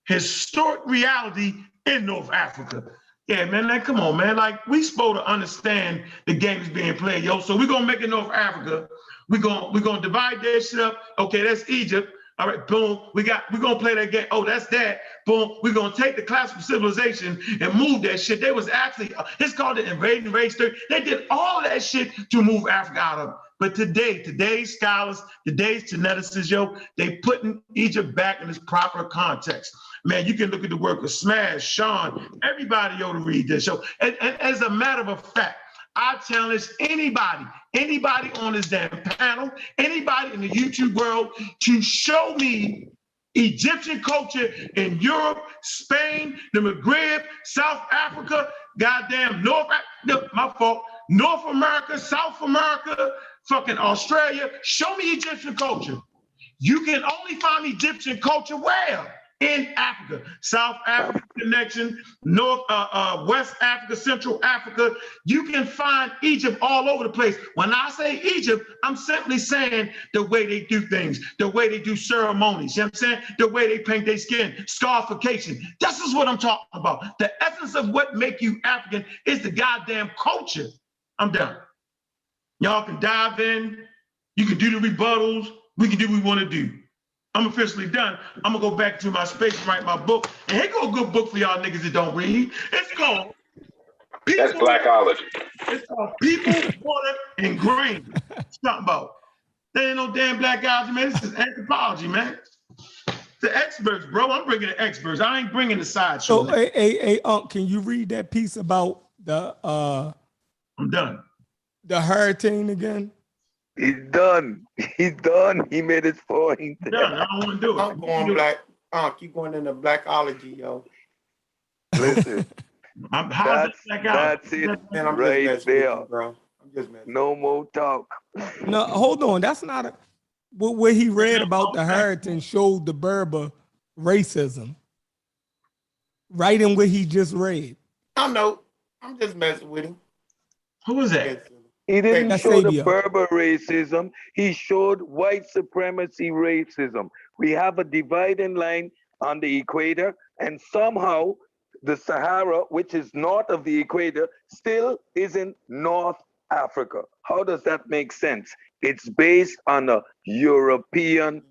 historic reality in North Africa. Yeah, man, like, come on, man. Like, we supposed to understand the games being played, yo. So we're gonna make it North Africa. We're gonna divide that shit up. Okay, that's Egypt. All right, boom. We're gonna play that game. Oh, that's that. Boom. We're gonna take the classical civilization and move that shit. They was actually, it's called the invading race theory. They did all that shit to move Africa out of it. But today's scholars, today's geneticists, yo, they putting Egypt back in its proper context. Man, you can look at the work of Smash, Sean, everybody, yo, to read this show. And as a matter of fact, I challenge anybody on this damn panel, anybody in the YouTube world to show me Egyptian culture in Europe, Spain, the Maghreb, South Africa, goddamn North America, South America, fucking Australia. Show me Egyptian culture. You can only find Egyptian culture where? In Africa, South Africa connection, West Africa, Central Africa. You can find Egypt all over the place. When I say Egypt, I'm simply saying the way they do things, the way they do ceremonies, you know what I'm saying? The way they paint their skin, scarification. This is what I'm talking about. The essence of what make you African is the goddamn culture. I'm done. Y'all can dive in. You can do the rebuttals. We can do what we want to do. I'm officially done. I'm gonna go back to my space and write my book. And here go a good book for y'all niggas that don't read. It's called That's Blackology. It's called People, Water, and Grain. It's talking about. There ain't no damn blackology, man. This is anthropology, man. The experts, bro. I'm bringing the experts. I ain't bringing the sideshow. So, hey, can you read that piece about the I'm done. The hurricane again? He's done. He's done. He made his point. Done. I don't want to do it. I'm going black. Keep going into blackology, yo. Listen. That's it. Man, I'm right just there, you, bro. I'm just messing. No more talk. No, hold on. That's not a what he read about the hurricane showed the Berber racism. Right in what he just read. I know. I'm just messing with him. Who was that? He didn't show the Berber racism. He showed white supremacy racism. We have a dividing line on the equator, and somehow the Sahara, which is north of the equator, still isn't North Africa. How does that make sense? It's based on a European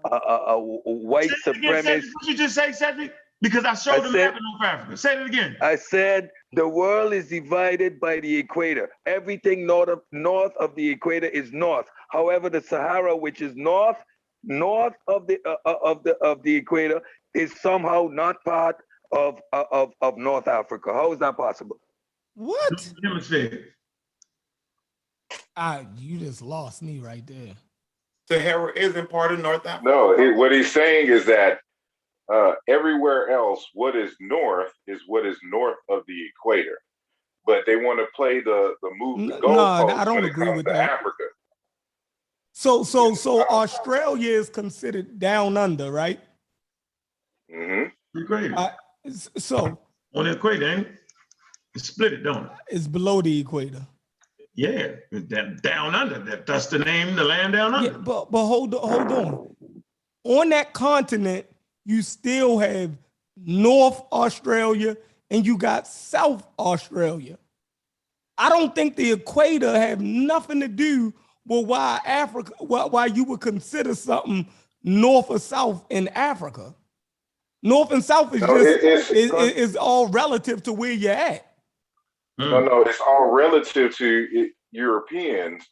white supremacist. What you just say, Cedric? Because I showed the map of North Africa. Say it again. I said the world is divided by the equator. Everything north of the equator is north. However, the Sahara, which is north of the equator, is somehow not part of North Africa. How is that possible? What? Hemisphere. You just lost me right there. Sahara isn't part of North Africa. No, what he's saying is that everywhere else, what is north is what is north of the equator. But they want to play the move the goalposts I don't when it agree comes with to that. Africa. So Australia is considered down under, right? Mm-hmm. Equator. So on the equator, ain't it? It's split it, don't it? It's below the equator. Yeah, down under. That's the name, the land down under. Yeah, but hold on. On that continent, you still have North Australia and you got South Australia. I don't think the equator have nothing to do with why you would consider something north or south in Africa. North and south is is all relative to where you're at. No, it's all relative to Europeans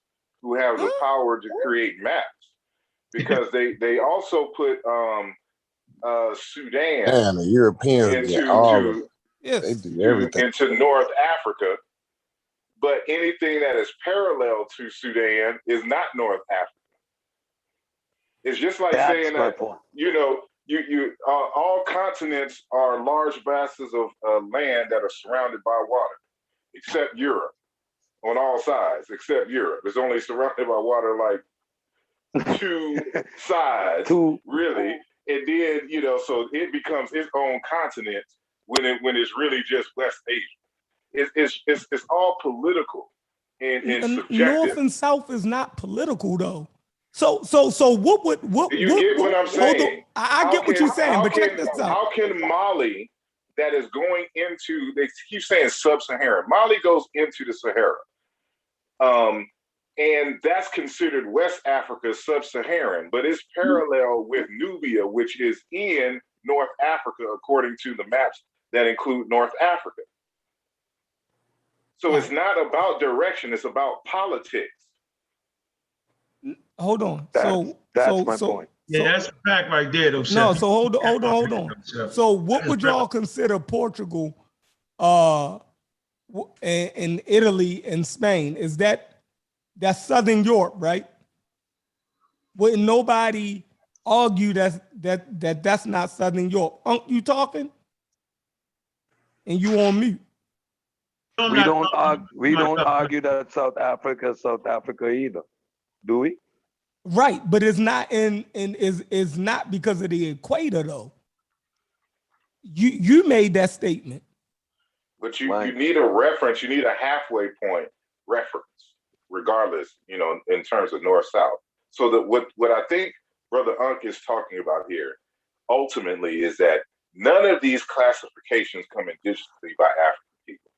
who have the power to create maps, because they also put Sudan And the Europeans get all they do everything. into North Africa, but anything that is parallel to Sudan is not North Africa. It's just like saying that all continents are large vastnesses of land that are surrounded by water, except Europe, on all sides, except Europe. It's only surrounded by water like 2 sides, really. And then, so it becomes its own continent when it's really just West Asia. It's all political and subjective. North and South is not political though. So what you get what I'm saying? I get what you're saying, but check this out. How can Mali, that is going into, they keep saying sub-Saharan, Mali goes into the Sahara. And that's considered West Africa sub-Saharan, but it's parallel with Nubia, which is in North Africa, according to the maps that include North Africa. So it's not about direction, it's about politics. Hold on. That's my point. Yeah, that's a fact right there, though. No, so hold on. So what would y'all consider Portugal, and Italy and Spain? Is that's Southern Europe, right? Wouldn't nobody argue that's not Southern Europe? You talking? And you on mute. We don't argue that South Africa either, do we? Right, but it's not is not because of the equator though. You made that statement. But you need a reference, you need a halfway point reference, regardless, in terms of north-south. So that what I think Brother Unk is talking about here, ultimately, is that none of these classifications come indigenously by African people.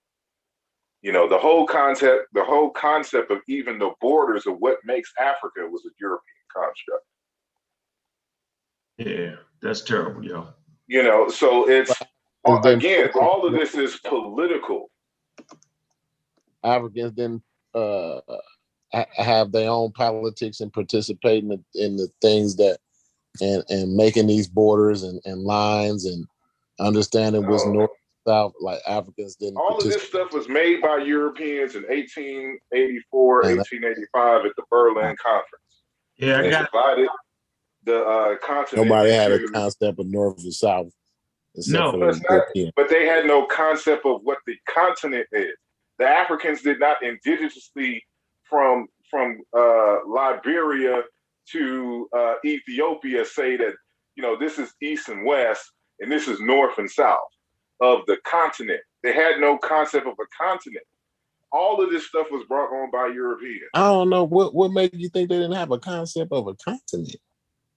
The whole concept of even the borders of what makes Africa was a European construct. Yeah, that's terrible, yo. So it's, again, all of this is political. Africans didn't have their own politics and participating in the things that and making these borders and lines and understanding what's north. South, like Africans didn't. All of this stuff was made by Europeans in 1884, 1885 at the Berlin Conference. Yeah, they divided the continent. Nobody had a concept of north and south. But they had no concept of what the continent is. The Africans did not indigenously from Liberia to Ethiopia say that this is east and west and this is north and south of the continent. They had no concept of a continent. All of this stuff was brought on by Europeans. I don't know what made you think they didn't have a concept of a continent.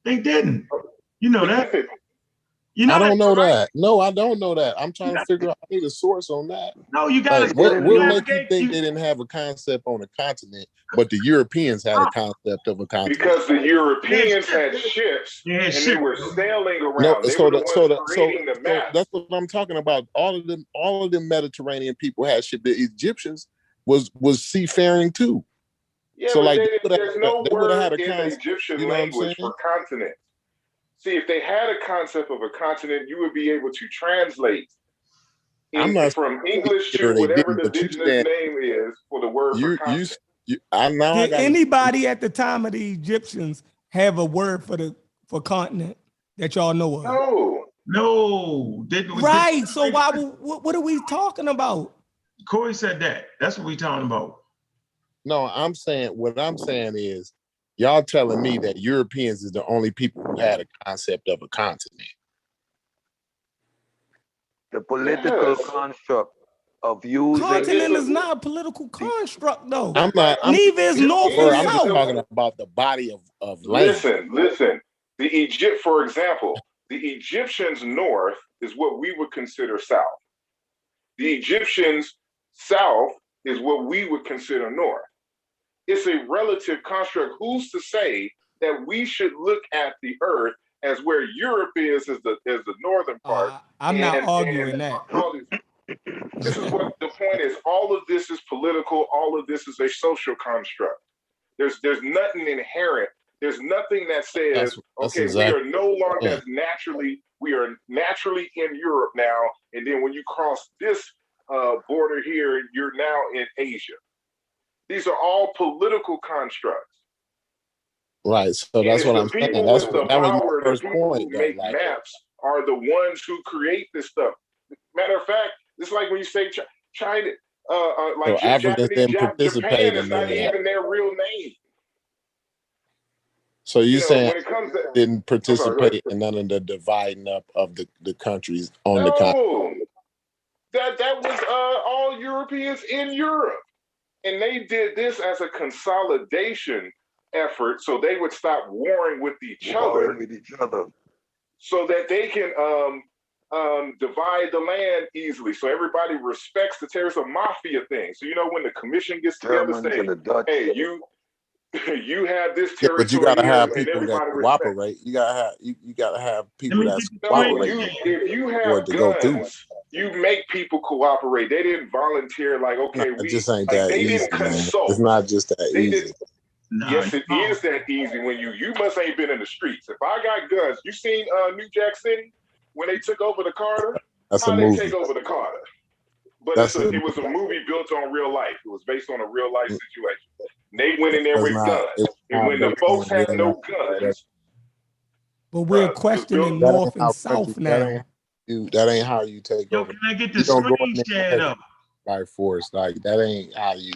They didn't. You know that. I don't know that. No, I don't know that. I'm trying to figure out. I need a source on that. No, you got what make you think they didn't have a concept on a continent, but the Europeans had a concept of a continent? Because the Europeans had ships and they were sailing around. That's what I'm talking about. All of them Mediterranean people had ships. The Egyptians was seafaring too. Yeah, so there's no word in the Egyptian language for continent. See, if they had a concept of a continent, you would be able to translate from English to whatever the indigenous name is for the word for continent. Did anybody at the time of the Egyptians have a word for continent that y'all know of? No. Right. So what are we talking about? Corey said that. That's what we're talking about. No, what I'm saying is, y'all telling me that Europeans is the only people who had a concept of a continent. The political construct of using... Continent is not a political construct, though. Neither is North and I'm South. just talking about the body of land. Listen. For example, the Egyptians north is what we would consider south. The Egyptians south is what we would consider north. It's a relative construct. Who's to say that we should look at the earth as where Europe is the northern part? I'm not arguing that. This is what the point is. All of this is political. All of this is a social construct. There's nothing inherent. There's nothing that says, we are no longer we are naturally in Europe now, and then when you cross this border here, you're now in Asia. These are all political constructs. Right. So that's what I'm saying. That was my first point. Who make maps are the ones who create this stuff. Matter of fact, it's like when you say China, like so Africans didn't participate Japan is not even their real name. So you're saying when it comes to, didn't participate in none of the dividing up of the countries on the continent? That was all Europeans in Europe. And they did this as a consolidation effort so they would stop warring with each other. So that they can divide the land easily. So everybody respects the terrorists, a mafia thing. So when the commission gets together, say, hey, you have this territory, but you gotta have and people that everybody cooperate. You gotta have people that cooperate. If you for have it to go through. guns, you make people cooperate. They didn't volunteer like, okay, It just ain't that they easy, didn't man. consult. It's not just that easy. Yes, it is that easy when you must ain't been in the streets. If I got guns, you seen New Jack City when they took over the Carter? That's How a they movie. take over the Carter? But it was a movie built on real life. It was based on a real life situation. They went in there with guns. And when the folks had no guns. But we're questioning North and South now. That ain't how you take over. Can I get the screen shared up? By force. Like, that ain't how you,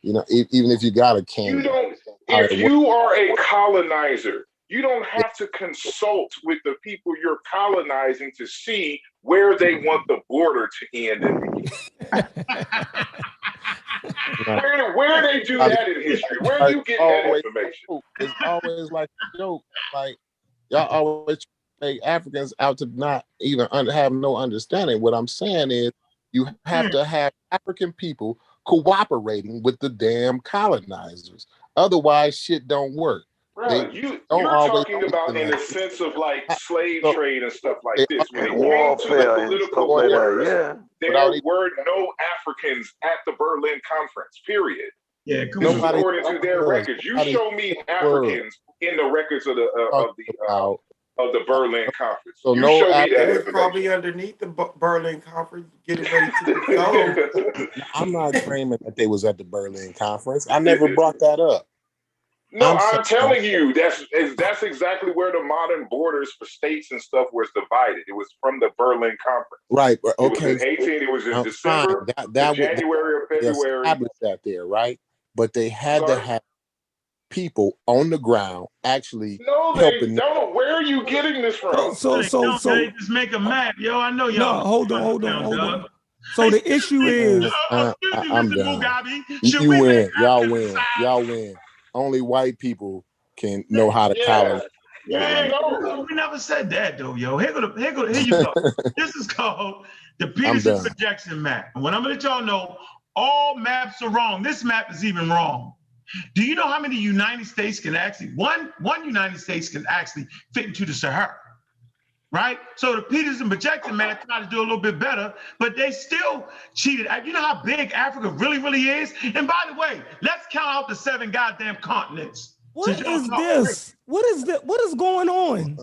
even if you got a cannon. If you are a colonizer, you don't have to consult with the people you're colonizing to see where they want the border to end and begin. Where they do that in history? Where you get that information? It's always like a joke. Like, y'all always make Africans out to not even have no understanding. What I'm saying is you have to have African people cooperating with the damn colonizers. Otherwise, shit don't work. Right. You're talking about in the sense of like slave trade and stuff like this. When it came to the political borders, there were no Africans at the Berlin Conference, period. Yeah, this is according to their records. You show me Africans in the records of the Berlin Conference. So you no show me that It's information. probably underneath the Berlin Conference, getting ready to go. I'm not claiming that they was at the Berlin Conference. I never brought that up. No, I'm telling you, that's exactly where the modern borders for states and stuff was divided. It was from the Berlin Conference. Right. Okay. It was in December, January or February. Established that there, right? But they had to have people on the ground actually helping. No, where are you getting this from? So just make a map, yo. I know y'all. No, hold on. So the issue is, I'm done. You win. Y'all win. Only white people can know how to colonize. We never said that though, yo. Here you go. This is called the Peterson projection map. And what I'm gonna let y'all know, all maps are wrong. This map is even wrong. Do you know how many United States can actually, one United States can actually fit into the Sahara? Right? So the Peterson projection map tried to do a little bit better, but they still cheated. You know how big Africa really, really is? And by the way, let's count out the 7 goddamn continents. What is this? What is that? What is going on?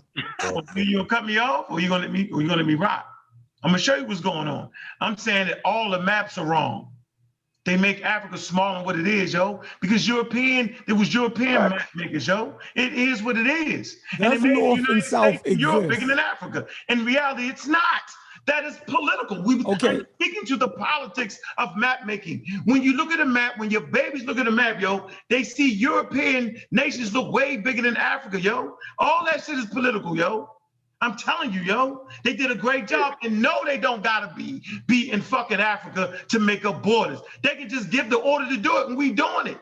You gonna cut me off, or you gonna let me rock? I'm gonna show you what's going on. I'm saying that all the maps are wrong. They make Africa smaller than what it is, yo. Because there was European map makers, yo. It is what it is. And it made the United States and Europe bigger than Africa. In reality, it's not. That is political. I'm speaking to the politics of map making. When you look at a map, when your babies look at a map, yo, they see European nations look way bigger than Africa, yo. All that shit is political, yo. I'm telling you, yo, they did a great job. And no, they don't gotta be in fucking Africa to make up borders. They can just give the order to do it, and we doing it.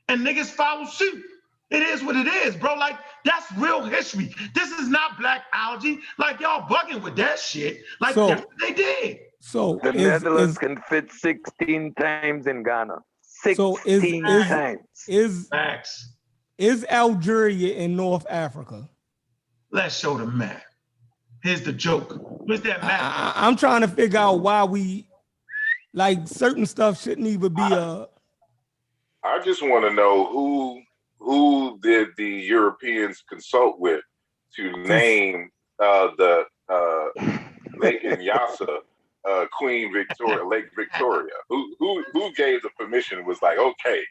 And niggas follow suit. It is what it is, bro. Like, that's real history. This is not blackology. Like, y'all bugging with that shit. Like, that's what they did. So the Netherlands can fit 16 times in Ghana. 16 times. Is Algeria in North Africa? Let's show the map. Here's the joke. Where's that map? I'm trying to figure out why we, like, certain stuff shouldn't even be a. I just want to know who did the Europeans consult with to name the Lake Nyassa, Queen Victoria, Lake Victoria. Who gave the permission? Was like, okay,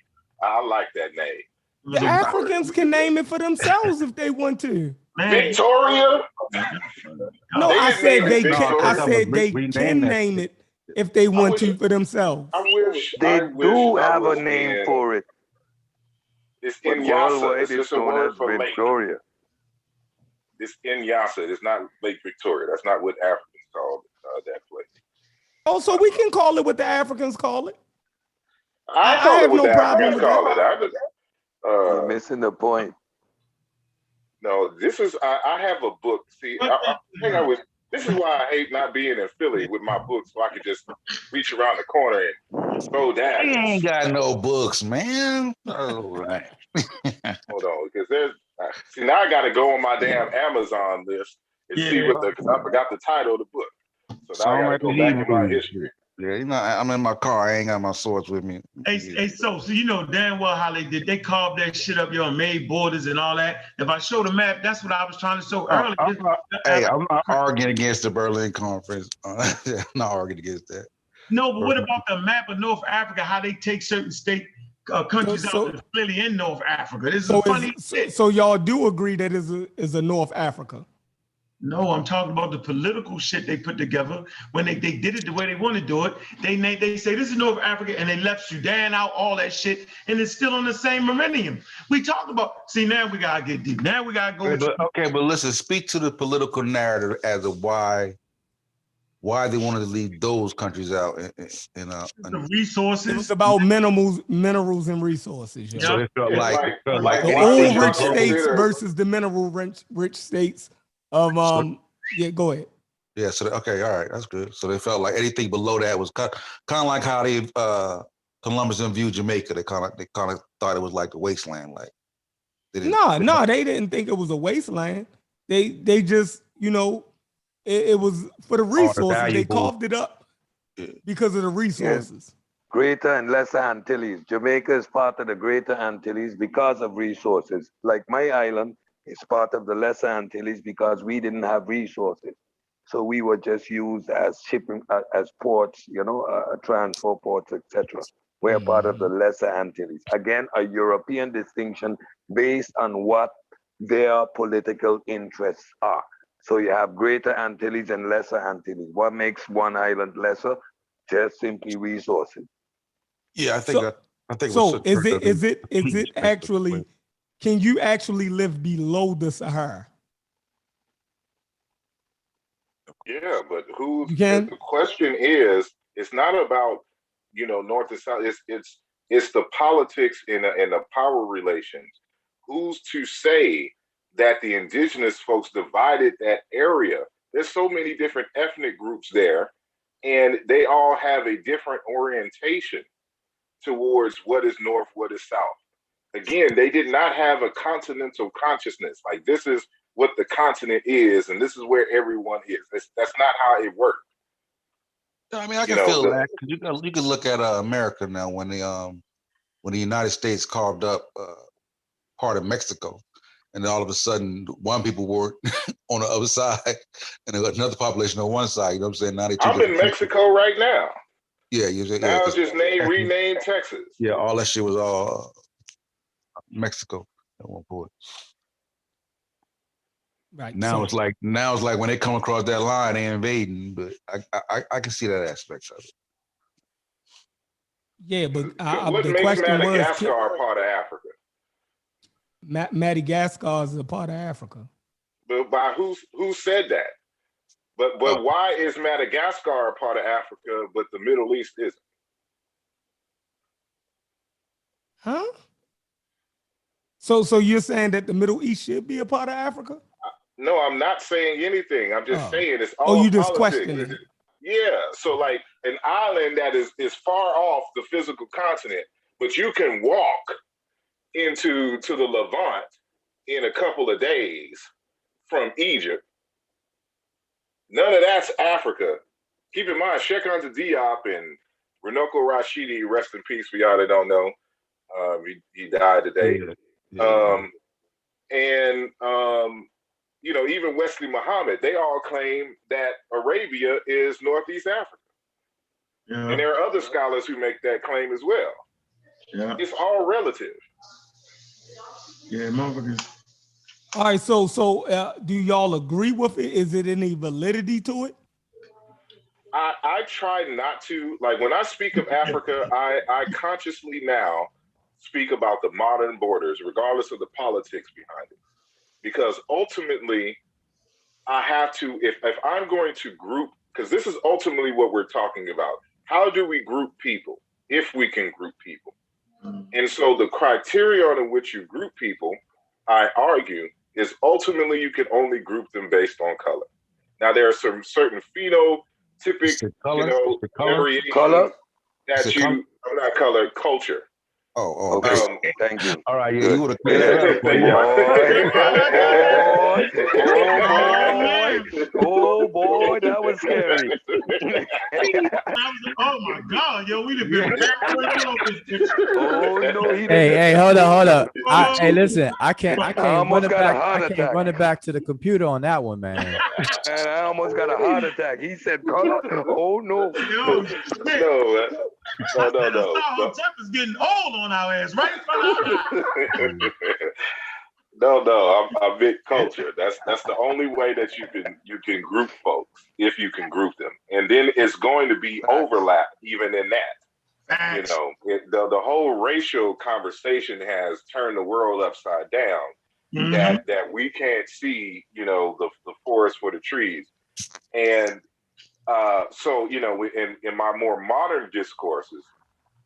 I like that name. The Africans can name it for themselves if they want to. Victoria? No, They I didn't said name they it can. I Victoria. said they can name it if they want to for themselves. I wish They I do was have a name for it, It's but Nyassa. worldwide It's it's just a known word as for lake. Victoria. It's Nyassa. It's not Lake Victoria. That's not what Africans call that place. Oh, so we can call it what the Africans call it. I call have it what no the problem Africans with call that. it. You're missing the point. No, this is. I have a book. See, I think I was. This is why I hate not being in Philly with my books, so I could just reach around the corner and go down. He ain't got no books, man. All right. Hold on, because there's. See, now I got to go on my damn Amazon list and see what because I forgot the title of the book. So now I got to go back in my history. Yeah, you know, I'm in my car. I ain't got my swords with me. Hey, so you know damn well how they did. They carved that shit up, yo, and made borders and all that. If I show the map, that's what I was trying to show earlier. I'm not arguing against the Berlin Conference. I'm not arguing against that. No, but what about the map of North Africa? How they take certain countries out that's clearly in North Africa? This is funny. So y'all do agree that is a North Africa? No, I'm talking about the political shit they put together when they did it the way they want to do it. They say this is North Africa and they left Sudan out, all that shit, and it's still on the same millennium. We talked about. See, now we gotta get deep. Now we gotta go. Okay, but listen. Speak to the political narrative as to why they wanted to leave those countries out. The resources. It was about minerals and resources. Yeah. So it felt like the old rich states versus the mineral rich states of yeah. Go ahead. Yeah. So okay, all right, that's good. So they felt like anything below that was kind of like how they Columbus viewed Jamaica. They kind of thought it was like a wasteland. Like no, they didn't think it was a wasteland. They just it was for the resources. They carved it up because of the resources. Yes. Greater and Lesser Antilles. Jamaica is part of the Greater Antilles because of resources. Like my island is part of the Lesser Antilles because we didn't have resources. So we were just used as shipping, as ports, transport ports, etc. We're part of the Lesser Antilles. Again, a European distinction based on what their political interests are. So you have Greater Antilles and Lesser Antilles. What makes one island lesser? Just simply resources. Yeah, I think. So is it actually? Can you actually live below the Sahara? Yeah, but the question is, it's not about north and south. It's the politics and the power relations. Who's to say that the indigenous folks divided that area? There's so many different ethnic groups there, and they all have a different orientation towards what is north, what is south. Again, they did not have a continental consciousness. Like, this is what the continent is, and this is where everyone is. That's not how it worked. I mean, I can feel that. You can look at America now when the United States carved up part of Mexico, and then all of a sudden, one people were on the other side, and another population on one side. You know what I'm saying? Now I'm in Mexico right now. Yeah, now it's just renamed Texas. Yeah, all that shit was all Mexico at one point. Right. Now it's like when they come across that line, they invading. But I can see that aspect of it. Yeah, but what the makes question Madagascar was, part of Africa? Madagascar is a part of Africa. But by who said that? But why is Madagascar a part of Africa, but the Middle East isn't? Huh? So you're saying that the Middle East should be a part of Africa? No, I'm not saying anything. I'm just saying it's all you just politics. questioning it. Yeah. So like an island that is far off the physical continent, but you can walk to the Levant in a couple of days from Egypt. None of that's Africa. Keep in mind, Sheikh Anta Diop and Runoko Rashidi, rest in peace for y'all that don't know. He died today. even Wesley Muhammad, they all claim that Arabia is Northeast Africa. Yeah. And there are other scholars who make that claim as well. Yeah. It's all relative. Yeah, motherfuckers. All right, so do y'all agree with it? Is it any validity to it? I try not to. Like, when I speak of Africa, I consciously now speak about the modern borders, regardless of the politics behind it. Because ultimately, I have to, if I'm going to group, because this is ultimately what we're talking about. How do we group people, if we can group people? And so the criterion in which you group people, I argue, is ultimately you can only group them based on color. Now, there are some certain phenotypic, variations that you, I'm not color, culture. Oh, okay. Thank you. All right, yeah, you would have cleared that up. Oh boy, that was scary. Oh my God, yo, we'd have been Oh no, he didn't. Hey, hold up. Hey, listen, I can't almost got a heart I can't attack. run it back to the computer on that one, man. And I almost got a heart attack. He said, color? Oh no. No. Jeff is getting old on our ass, right? No, I meant culture. That's the only way that you can group folks, if you can group them, and then it's going to be overlap even in that. The whole racial conversation has turned the world upside down. Mm-hmm. That we can't see, the forest for the trees, and so in my more modern discourses,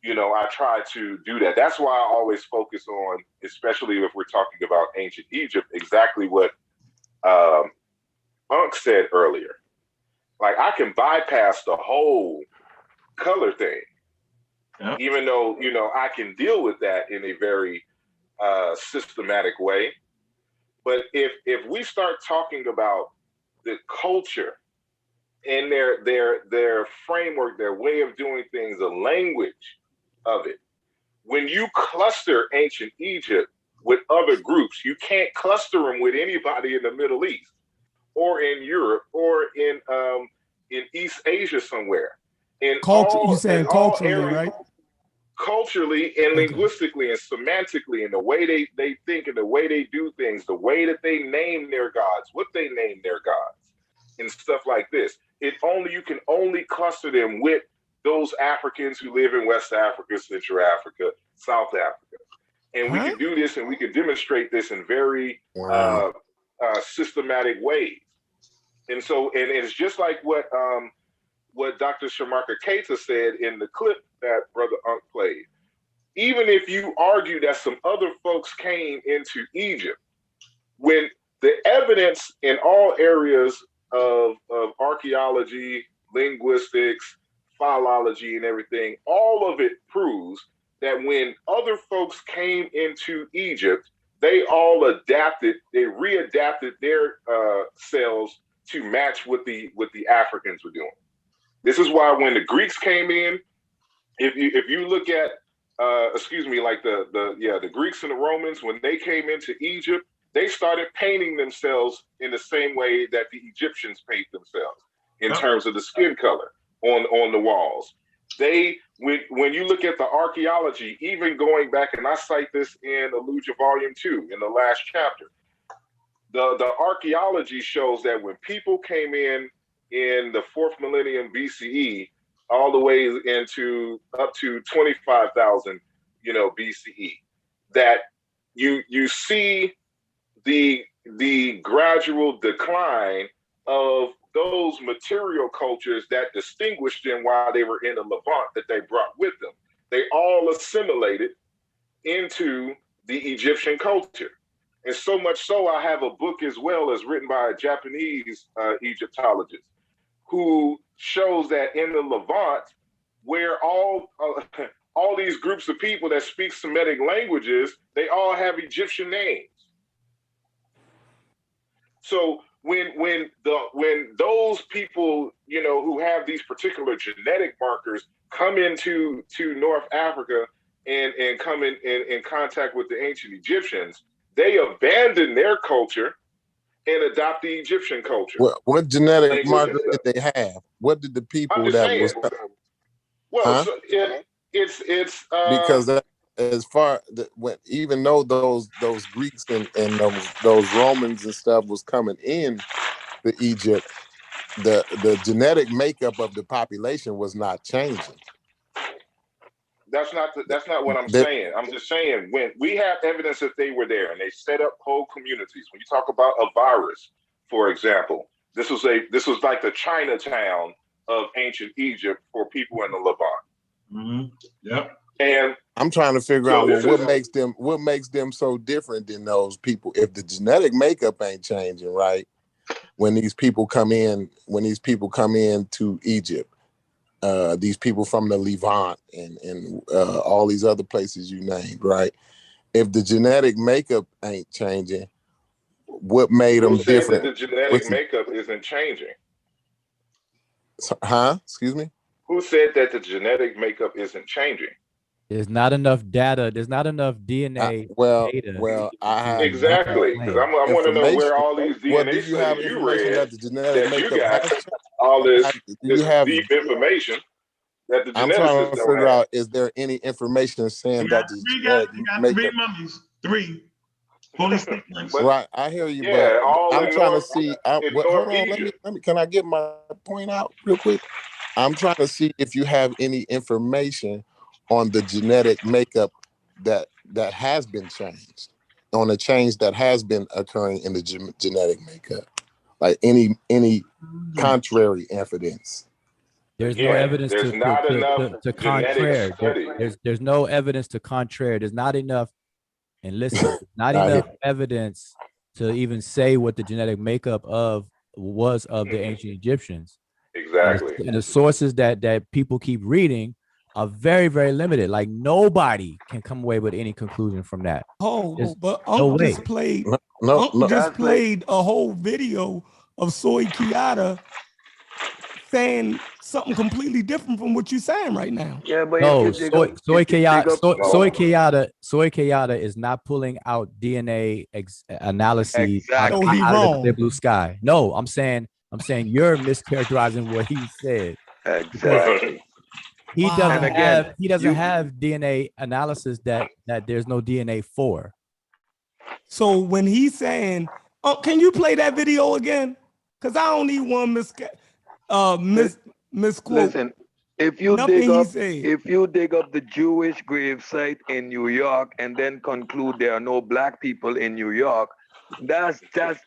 I try to do that. That's why I always focus on, especially if we're talking about ancient Egypt, exactly what Unc said earlier. Like, I can bypass the whole color thing, even though, I can deal with that in a very systematic way. But if we start talking about the culture and their framework, their way of doing things, the language of it, when you cluster ancient Egypt with other groups, you can't cluster them with anybody in the Middle East or in Europe or in East Asia somewhere. You're saying culturally, right? Culturally and linguistically and semantically, and the way they think and the way they do things, the way that they name their gods, what they name their gods, and stuff like this. You can only cluster them with those Africans who live in West Africa, Central Africa, South Africa. And we can do this, and we can demonstrate this in very systematic ways. And so, and it's just like what Dr. Shamarka Keita said in the clip that Brother Unc played. Even if you argue that some other folks came into Egypt, when the evidence in all areas of archaeology, linguistics, philology, and everything, all of it proves that when other folks came into Egypt, they all adapted, they readapted their cells to match what the Africans were doing. This is why when the Greeks came in, if you look at like the Greeks and the Romans, when they came into Egypt, they started painting themselves in the same way that the Egyptians paint themselves in terms of the skin color on the walls. When you look at the archaeology, even going back, and I cite this in Alluja Volume 2 in the last chapter, the archaeology shows that when people came in the 4th millennium BCE, all the way into up to 25,000, BCE, that you see the gradual decline of those material cultures that distinguished them while they were in the Levant that they brought with them. They all assimilated into the Egyptian culture. And so much so, I have a book as well as written by a Japanese Egyptologist who shows that in the Levant, where all these groups of people that speak Semitic languages, they all have Egyptian names. So when those people, who have these particular genetic markers come into North Africa and come in contact with the ancient Egyptians, they abandon their culture and adopt the Egyptian culture. What genetic Language marker and did stuff. they have? What did the I'm people just that saying. was Well, huh? so it's Because that, as far when even though those Greeks and those Romans and stuff was coming in to Egypt, the genetic makeup of the population was not changing. that's not what I'm That saying. I'm just saying when we have evidence that they were there and they set up whole communities. When you talk about a virus, for example, this was like the Chinatown of ancient Egypt for people in the Levant. Mm-hmm. Yep. And I'm trying to figure so out this what is makes them so different than those people. If the genetic makeup ain't changing, right? When these people come in to Egypt, these people from the Levant and all these other places you named, right? If the genetic makeup ain't changing, what made who them said that different? the genetic makeup isn't changing? Huh? Excuse me? Who said that the genetic makeup isn't changing? There's not enough data. There's not enough DNA data. I have Exactly, because I want to know where information. all these Well, DNA do you have studies you information read that the genetic that you makeup got has changed? all this Do you have? deep information that the I'm trying geneticists to don't figure have. out: is there any information saying You that got the three genetic three makeup? mummies. Three fully sequenced. Right, I hear you, but Yeah, all I'm in trying to North see. North Hold on, let me. Egypt. Can I get my point out real quick? I'm trying to see if you have any information on the genetic makeup that has been changed, on a change that has been occurring in the genetic makeup, like any contrary evidence. There's no Again, evidence there's not enough to genetic contrary. study. There's no evidence to contrary. There's not enough. And listen, not I enough hear. evidence to even say what the genetic makeup was of the ancient Egyptians. Exactly. And the sources that people keep reading are very, very limited. Like nobody can come away with any conclusion from that. There's But no Uncle way. just played. No, Uncle just played a whole video of Soy Kiata saying something completely different from what you're saying right now. Yeah, but No, Soy Kiata is not pulling out DNA analyses out of So he the clear wrong. blue sky. No, I'm saying you're mischaracterizing what he said. Exactly. He Wow. doesn't And again, have DNA analysis that there's no DNA for. So when he's saying, "Oh, can you play that video again?" Because I don't need one misquote. Listen, if you Nothing dig he up said. the Jewish gravesite in New York and then conclude there are no black people in New York, that's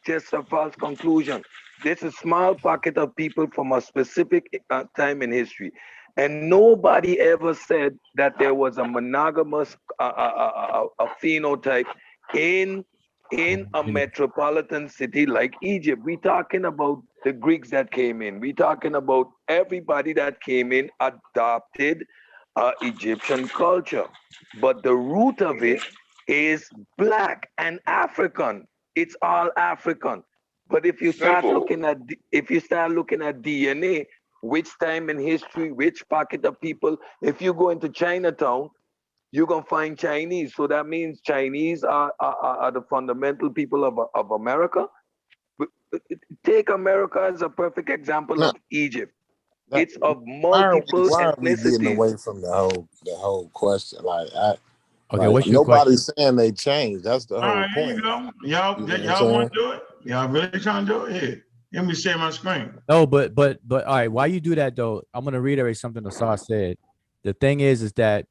just a false conclusion. There's a small pocket of people from a specific time in history, and nobody ever said that there was a monogamous a phenotype in a metropolitan city like Egypt. We're talking about the Greeks that came in. We're talking about everybody that came in adopted Egyptian culture. But the root of it is black and African. It's all African. But if you start looking at DNA, which time in history, which pocket of people, if you go into Chinatown, you're gonna find Chinese. So that means Chinese are the fundamental people of America. Take America as a perfect example of Egypt. It's of multiple Why are we getting ethnicities. away from the whole question? Okay, what's your nobody's question? saying they changed. That's the All whole right, here point. you go. You know what I'm Want to do it? Y'all really trying to do it? Here, let me share my screen. No, but all right. While you do that though, I'm gonna reiterate something Asar said. The thing is that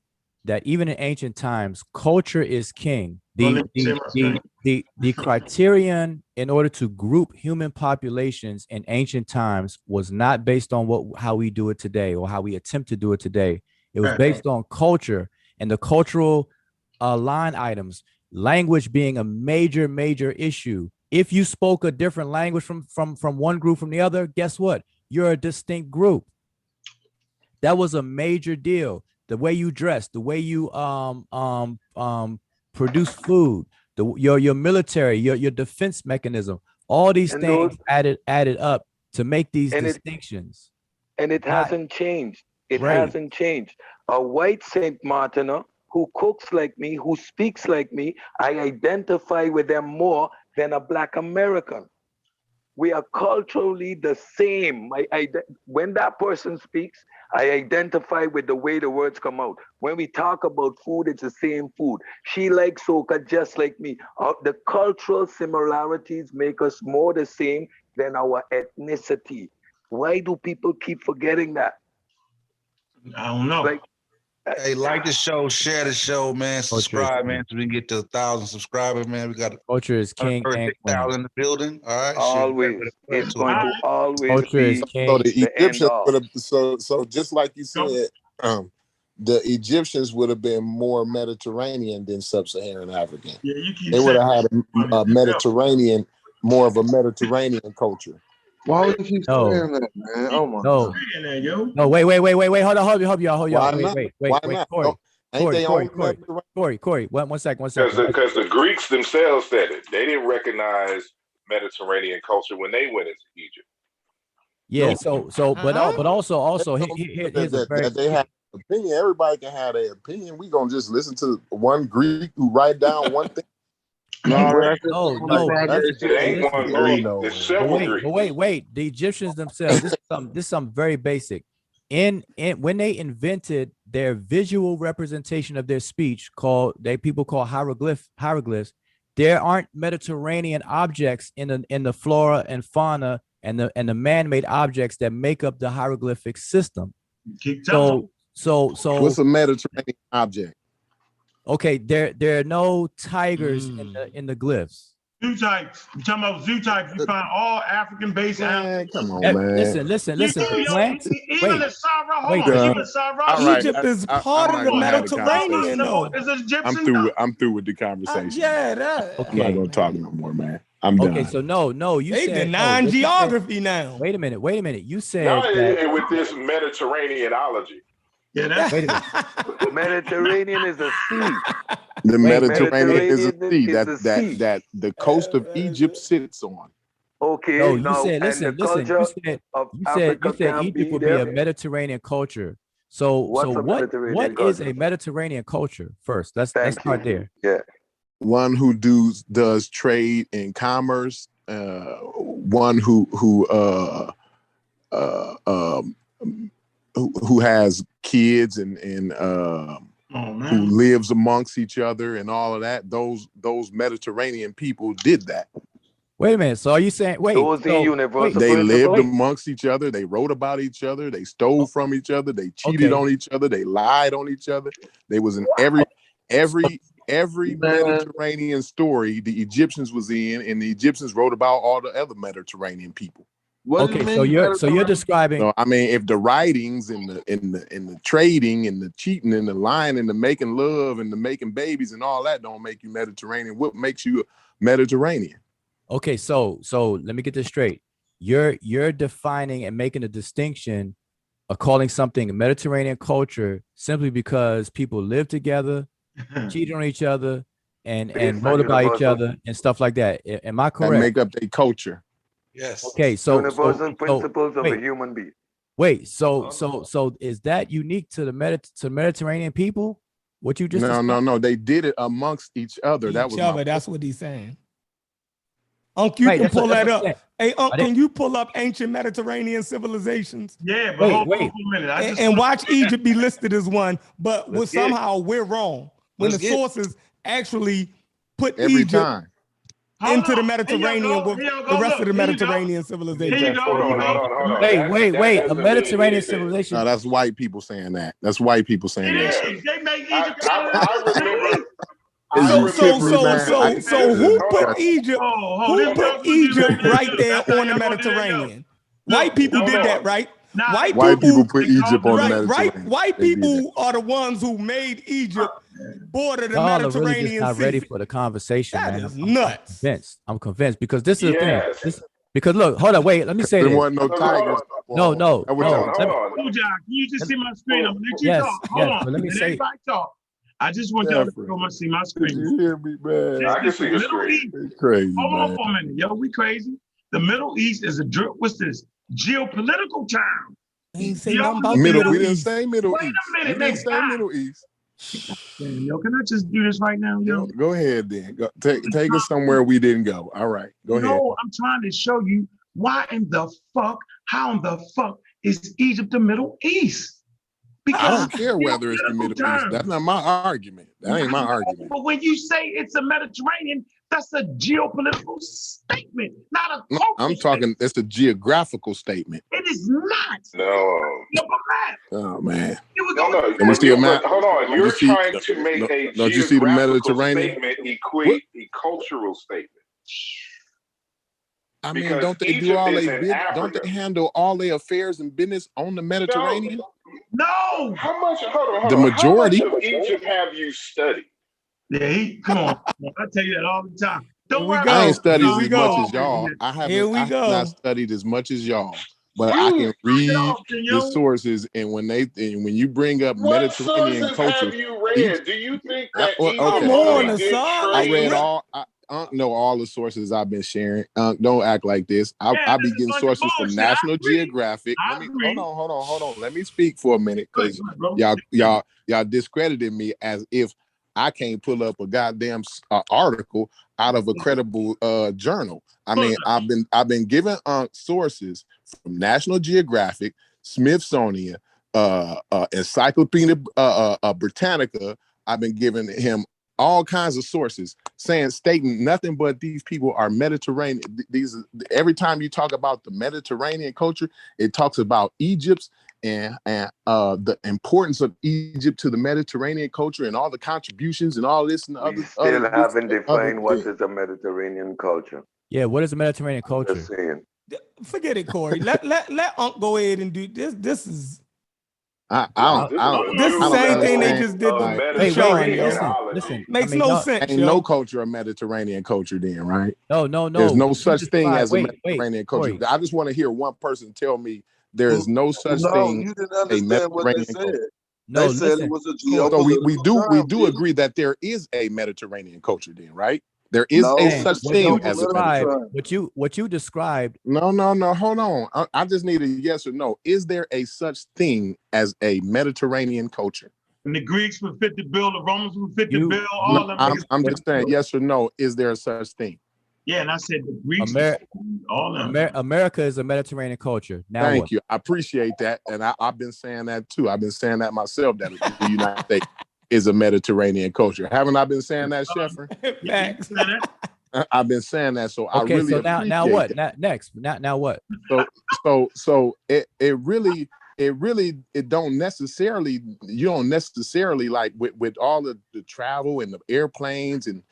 even in ancient times, culture is king. The criterion in order to group human populations in ancient times was not based on how we do it today or how we attempt to do it today. It was based on culture and the cultural line items, language being a major issue. If you spoke a different language from one group from the other, guess what? You're a distinct group. That was a major deal. The way you dress, the way you produce food, your military, your defense mechanism, all these things added up to make these distinctions. And it hasn't changed. It Right. hasn't changed. A white Saint Martiner who cooks like me, who speaks like me, I identify with them more than a black American. We are culturally the same. When that person speaks, I identify with the way the words come out. When we talk about food, it's the same food. She likes soca just like me. The cultural similarities make us more the same than our ethnicity. Why do people keep forgetting that? I don't know. Hey, like the show, share the show, man. Subscribe, man, so we can get to 1,000 subscribers, man. We got Culture is king and queen. in the building. All right, always. It's going to always Culture be is king. So the the end Egyptians all. would have so just like you said, the Egyptians would have been more Mediterranean than sub-Saharan African. Yeah, you keep They would have had a Mediterranean, more of a Mediterranean culture. Why would you keep saying that, man? Oh my God. No, wait. Hold on, y'all. Why not? Why not? Corey, one second. Because the Greeks themselves said it. They didn't recognize Mediterranean culture when they went into Egypt. Yeah, but also here's a very, that they have an opinion. Everybody can have their opinion. We gonna just listen to one Greek who write down one thing. No. It ain't one Greek. There's several Greeks. Wait. The Egyptians themselves. This is something very basic. In when they invented their visual representation of their speech, people call hieroglyphs. There aren't Mediterranean objects in the flora and fauna and the man-made objects that make up the hieroglyphic system. So what's a Mediterranean object? Okay, there are no tigers in the glyphs. Zoo types. You talking about zoo types? You find all African-based animals. Come on, man. Listen. The plants. Even the Sahara. Egypt is part of the Mediterranean, though. I'm through with the conversation. I'm not gonna talk no more, man. I'm done. Okay, so no, you they said denying geography now. Wait a minute. You said Now with this Mediterraneanology. Yeah, that's wait a minute. Mediterranean is a sea. The Mediterranean is a sea that the coast of Egypt sits on. Okay. No, you now, said listen. You said Egypt would be a Mediterranean culture. So what is a Mediterranean culture? First, let's start there. Yeah. One who does trade and commerce. One who has kids and who lives amongst each other and all of that. Those Mediterranean people did that. Wait a minute. So are you saying they lived amongst each other, they wrote about each other, they stole from each other, they cheated on each other, they lied on each other. They was in every Mediterranean story the Egyptians was in, and the Egyptians wrote about all the other Mediterranean people. So you're describing. So I mean, if the writings and the trading and the cheating and the lying and the making love and the making babies and all that don't make you Mediterranean, what makes you Mediterranean? Okay, so let me get this straight. You're defining and making a distinction of calling something a Mediterranean culture simply because people live together, cheat on each other, and wrote about each other and stuff like that. Am I correct? And make up their culture. Yes. Okay, so universal principles of a human being. Wait, so is that unique to the Mediterranean people? What you just no, they did it amongst each other. That's what he's saying. Unc, you can pull that up. Hey, Unc, can you pull up ancient Mediterranean civilizations? Yeah, but hold on for a minute. And watch Egypt be listed as one, but somehow we're wrong when the sources actually put Egypt into the Mediterranean with the rest of the Mediterranean civilization. Hold on. Wait. A Mediterranean civilization. No, that's white people saying that. That's white people saying that. They make Egypt. So who put Egypt? Who put Egypt right there on the Mediterranean? White people did that, right? White people put Egypt on the Mediterranean. Right? White people are the ones who made Egypt border the Mediterranean really just not Sea. ready for the conversation, that man. Is nuts. I'm convinced because this is the thing. Because look, hold on, wait. Let me say this. There no tigers. Hold on. Can you just see my screen? I'm gonna let you talk. Hold on. But let me say. Everybody talk. I just want y'all to see my screen. You hear me, man? I can see your screen. It's crazy. Hold on for a minute, yo. We crazy. The Middle East is what's this? Geopolitical time. We didn't say Middle East. Wait a minute, we didn't say Middle East. Damn, yo, can I just do this right now, yo? Go ahead then. Take us somewhere we didn't go. All right, go ahead. No, I'm trying to show you Why in the fuck? How in the fuck is Egypt the Middle East? I don't care whether it's the Middle East. That's not my argument. That ain't my argument. But when you say it's a Mediterranean, that's a geopolitical statement, not a cultural I'm talking, it's a geographical statement. It is not. No. Oh, man. No. Let me see a map. Hold on. You're trying to make a don't you see the geographical Mediterranean? statement equate a cultural statement. I mean, Because don't they Egypt do all is their in business? Don't Africa. they handle all their affairs and business on the Mediterranean? No. How much? Hold on. The majority. How much of Egypt have you studied? Yeah, come on. I tell you that all the time. Don't worry I ain't studied about as much as y'all. I have not studied as much as y'all, but I can read the sources. And when you bring up What Mediterranean sources culture, have you read? Do you think that okay, Egypt only did I read trade? all. I know all the sources I've been sharing. Don't act like this. I'll be getting sources from National Geographic. Hold on. Let me speak for a minute, because y'all discredited me as if I can't pull up a goddamn article out of a credible journal. I mean, I've been given sources from National Geographic, Smithsonian, Encyclopedia Britannica. I've been giving him all kinds of sources stating nothing but these people are Mediterranean. Every time you talk about the Mediterranean culture, it talks about Egypt's and the importance of Egypt to the Mediterranean culture and all the contributions and all this and the other. Still haven't defined what is a Mediterranean culture. Yeah, what is a Mediterranean culture? Just saying. Forget it, Corey. Let Unc go ahead and do this. This is this is the same thing they just did to Sean, listen. Makes no sense. Ain't no culture a Mediterranean culture then, right? No. There's no such thing as a Mediterranean culture. I just want to hear one person tell me there is no such thing. You didn't understand what they said. Culture. They said it was a geopolitical So we do agree that there is a Mediterranean culture then, right? There is a such thing as a Mediterranean. What you described. No. Hold on. I just need a yes or no. Is there a such thing as a Mediterranean culture? And the Greeks would fit the bill, the Romans would fit the bill, all of them. I'm just saying yes or no. Is there a such thing? Yeah, and I said the Greeks, all of them. America is a Mediterranean culture. Now Thank you. I appreciate that. And I've been saying that too. I've been saying that myself, that the United States is a Mediterranean culture. Haven't I been saying that, Sheffer? I've been saying that. So I really appreciate now what? that. Now what? So it don't necessarily, you don't necessarily like with all of the travel and the airplanes and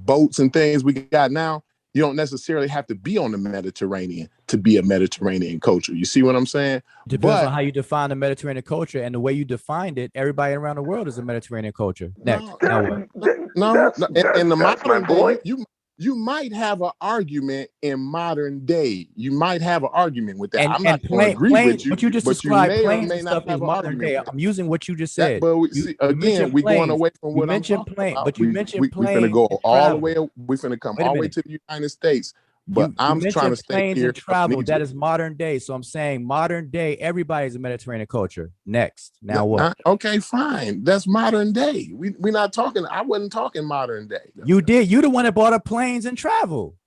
boats and things we got now, you don't necessarily have to be on the Mediterranean to be a Mediterranean culture. You see what I'm saying? Depends on how you define the Mediterranean culture, and the way you defined it, everybody around the world is a Mediterranean culture. Next. Now what? In the modern day, you might have an argument in modern day. You might have an argument with that. I'm not going to agree with you. What you just described, planes and stuff is modern day. I'm using what you just said. But we're going away from what I'm talking about. But you mentioned planes. We're going to go all the way. We're going to come all the way to the United States. But I'm trying to stay planes here. And travel, that is modern day. So I'm saying modern day, everybody's a Mediterranean culture. Next. Now what? Okay, fine. That's modern day. We're not talking. I wasn't talking modern day. You did. You the one that bought up planes and travel.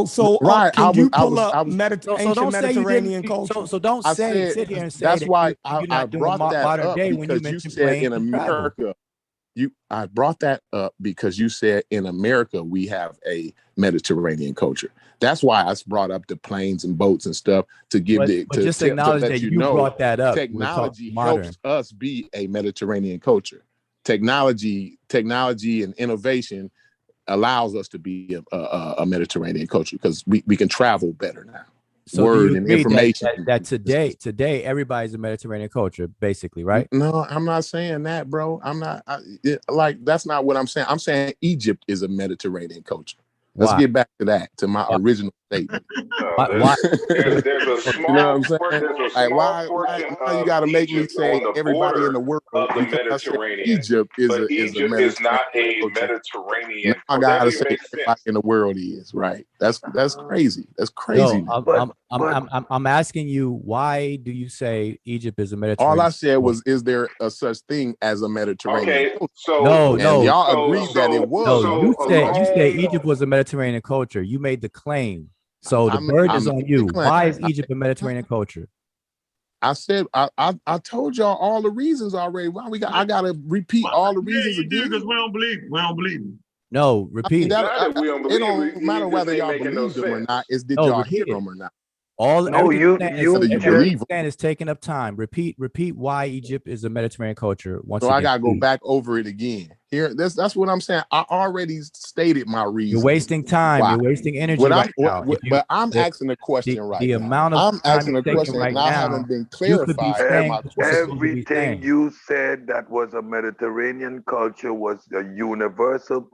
So right. Can you pull up ancient Mediterranean culture? So don't sit here and say that's that why you're not doing brought that modern up day when you because you mentioned said planes in and travel. America. I brought that up because you said in America we have a Mediterranean culture. That's why I brought up the planes and boats and stuff to give just acknowledge that you brought that up. Technology helps us be a Mediterranean culture. Technology and innovation allows us to be a Mediterranean culture because we can travel better now. So word and information. That today everybody's a Mediterranean culture, basically, right? No, I'm not saying that, bro. I'm not that's not what I'm saying. I'm saying Egypt is a Mediterranean culture. Let's get back to that, to my original statement. Why? There's a small, you know what I'm saying? Why you got to make me say everybody in the world of the Mediterranean? Egypt is not a Mediterranean. Now I gotta say everybody in the world is right. That's crazy. That's crazy. No, I'm asking you, why do you say Egypt is a Mediterranean? All I said was, is there a such thing as a Mediterranean? Okay, so no, y'all agreed that it was. No, you said Egypt was a Mediterranean culture. You made the claim. So the burden is on you. declaring. Why is Egypt a Mediterranean culture? I said I told y'all all the reasons already. Why I gotta repeat all the reasons again? Because we don't believe. We don't believe. No, repeat it. We don't believe It don't matter just whether ain't y'all making no believe them or sense. not. It's did No, y'all repeat hear it. them or not? Everything you you're saying is taking up time. Repeat why Egypt is a Mediterranean culture. Once So again, I gotta go please. back over it again. Here, that's what I'm saying. I already stated my reason. You're wasting time. Why. You're wasting energy What right now. but I'm asking a question right the now. amount of I'm time asking you're a taking question, right and I now, haven't been you could be clarified saying my what you're question. supposed to be Everything saying. you said that was a Mediterranean culture was a universal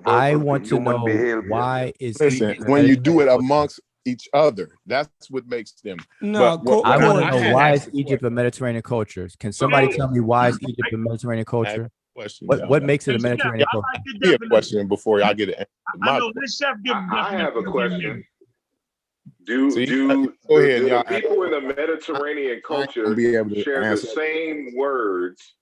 I to want to human know behavior. why is Listen, Egypt a when you do Mediterranean it culture? amongst each other, that's what makes them. No, I want to I know had why asked is the Egypt a Mediterranean culture? Can somebody tell me why is Egypt a Mediterranean culture? question. What makes it a Mediterranean I culture? like the Be a definition. question before I get an answer to I my know this chef give I have a question. Do See, do go the, ahead, do the y'all. people in the Mediterranean I ain't culture gonna be able to share the answer. same words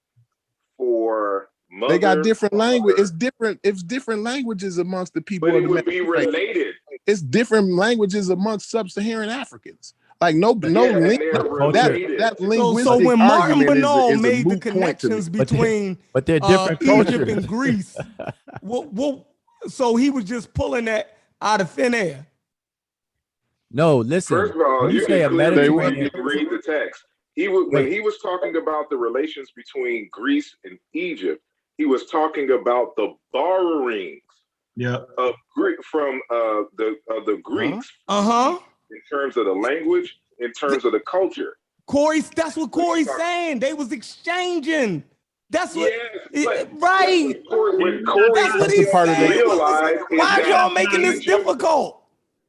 for They got mother, different language. father, It's different. It's different languages amongst the people but of it the would be Mediterranean. related? It's different languages amongst sub-Saharan Africans. Like no Yeah, and link. they're Culture. related. That So linguistic when Martin argument Bernal is a made the moot point to me. connections between But they're different Egypt cultures. and Greece, so he was just pulling that out of thin air. No, listen. First of all, When you you say can a clearly Mediterranean, read the text. When wait, he was talking about the relations between Greece and Egypt, he was talking about the borrowings of Greek from the Greeks in terms of the language, in terms of the culture. Corey, that's what Corey's saying. They was exchanging. That's what, right? What Corey That's what fails he's to saying. realize is Why is that y'all making this difficult?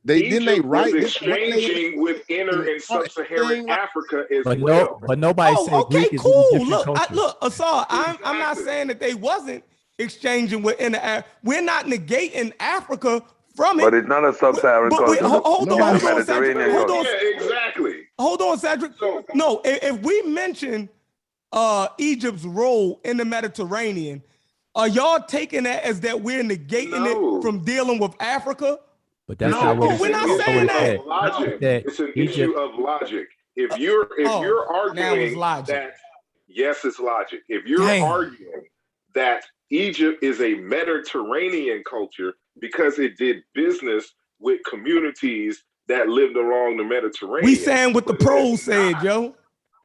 Egypt was write exchanging with inner and sub-Saharan Africa as but well. but nobody said Okay, Greek is an cool. Egyptian Look, culture. Asar, I'm not saying that they wasn't exchanging with inner. We're not negating Africa from it. But it's not a sub-Saharan culture. Hold on, Cedric. Mediterranean culture. Yeah, exactly. Hold on, Cedric. No, if we mention Egypt's role in the Mediterranean, are y'all taking that as that we're negating it from dealing with Africa? But that's not what we're not saying that. Logic. It's an Egypt, issue of logic. If you're arguing that, yes, it's logic. If you're arguing that Egypt is a Mediterranean culture because it did business with communities that lived along the Mediterranean. We saying what the pros said, yo.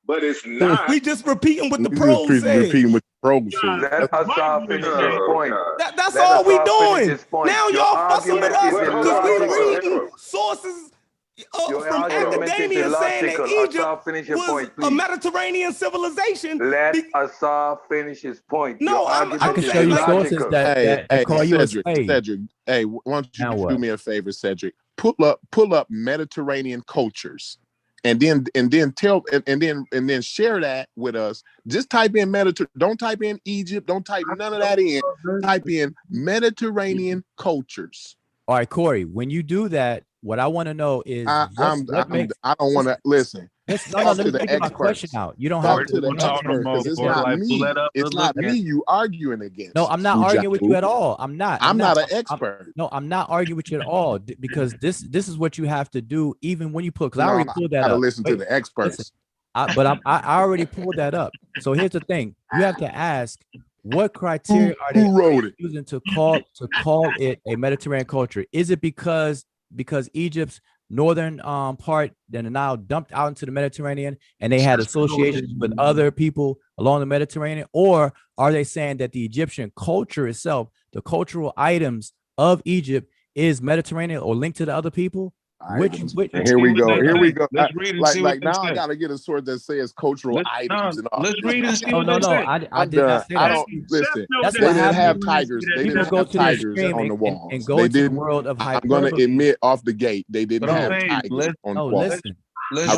But it's not. We just repeating what the pros said. Repeating what the pros said. Let Asaf finish his point. That's all we doing. Now y'all fussing with us because we reading sources from academia saying that Egypt was a Mediterranean civilization. Let Asaf finish his point. No, I can show you sources that call you a slave. Cedric, hey, why don't you do me a favor, Cedric? Pull up Mediterranean cultures. And then share that with us. Just type in don't type in Egypt, don't type none of that in. Type in Mediterranean cultures. All right, Corey, when you do that, what I want to know is I don't want to listen. Let me get my question out. You don't have to the expert because it's not me. It's not me you arguing against. No, I'm not arguing with you at all. I'm not an expert. I'm not arguing with you at all because this is what you have to do even when you pull. Because I already pulled that up. I gotta listen to the experts. I already pulled that up. So here's the thing: you have to ask what criteria are they using to call it a Mediterranean culture? Is it because Egypt's northern part then are now dumped out into the Mediterranean and they had associations with other people along the Mediterranean? Or are they saying that the Egyptian culture itself, the cultural items of Egypt is Mediterranean or linked to the other people? Which here we go. Let's read and see what now I gotta get a source that says cultural items and all. Let's read and see what they say. I did not say that. I don't listen. That's they what didn't have happens. tigers. They People didn't go have to the tigers extreme on the walls. and go they into the didn't. world of I'm going to hyperbole. admit off the gate they didn't have tigers on the walls. Listen.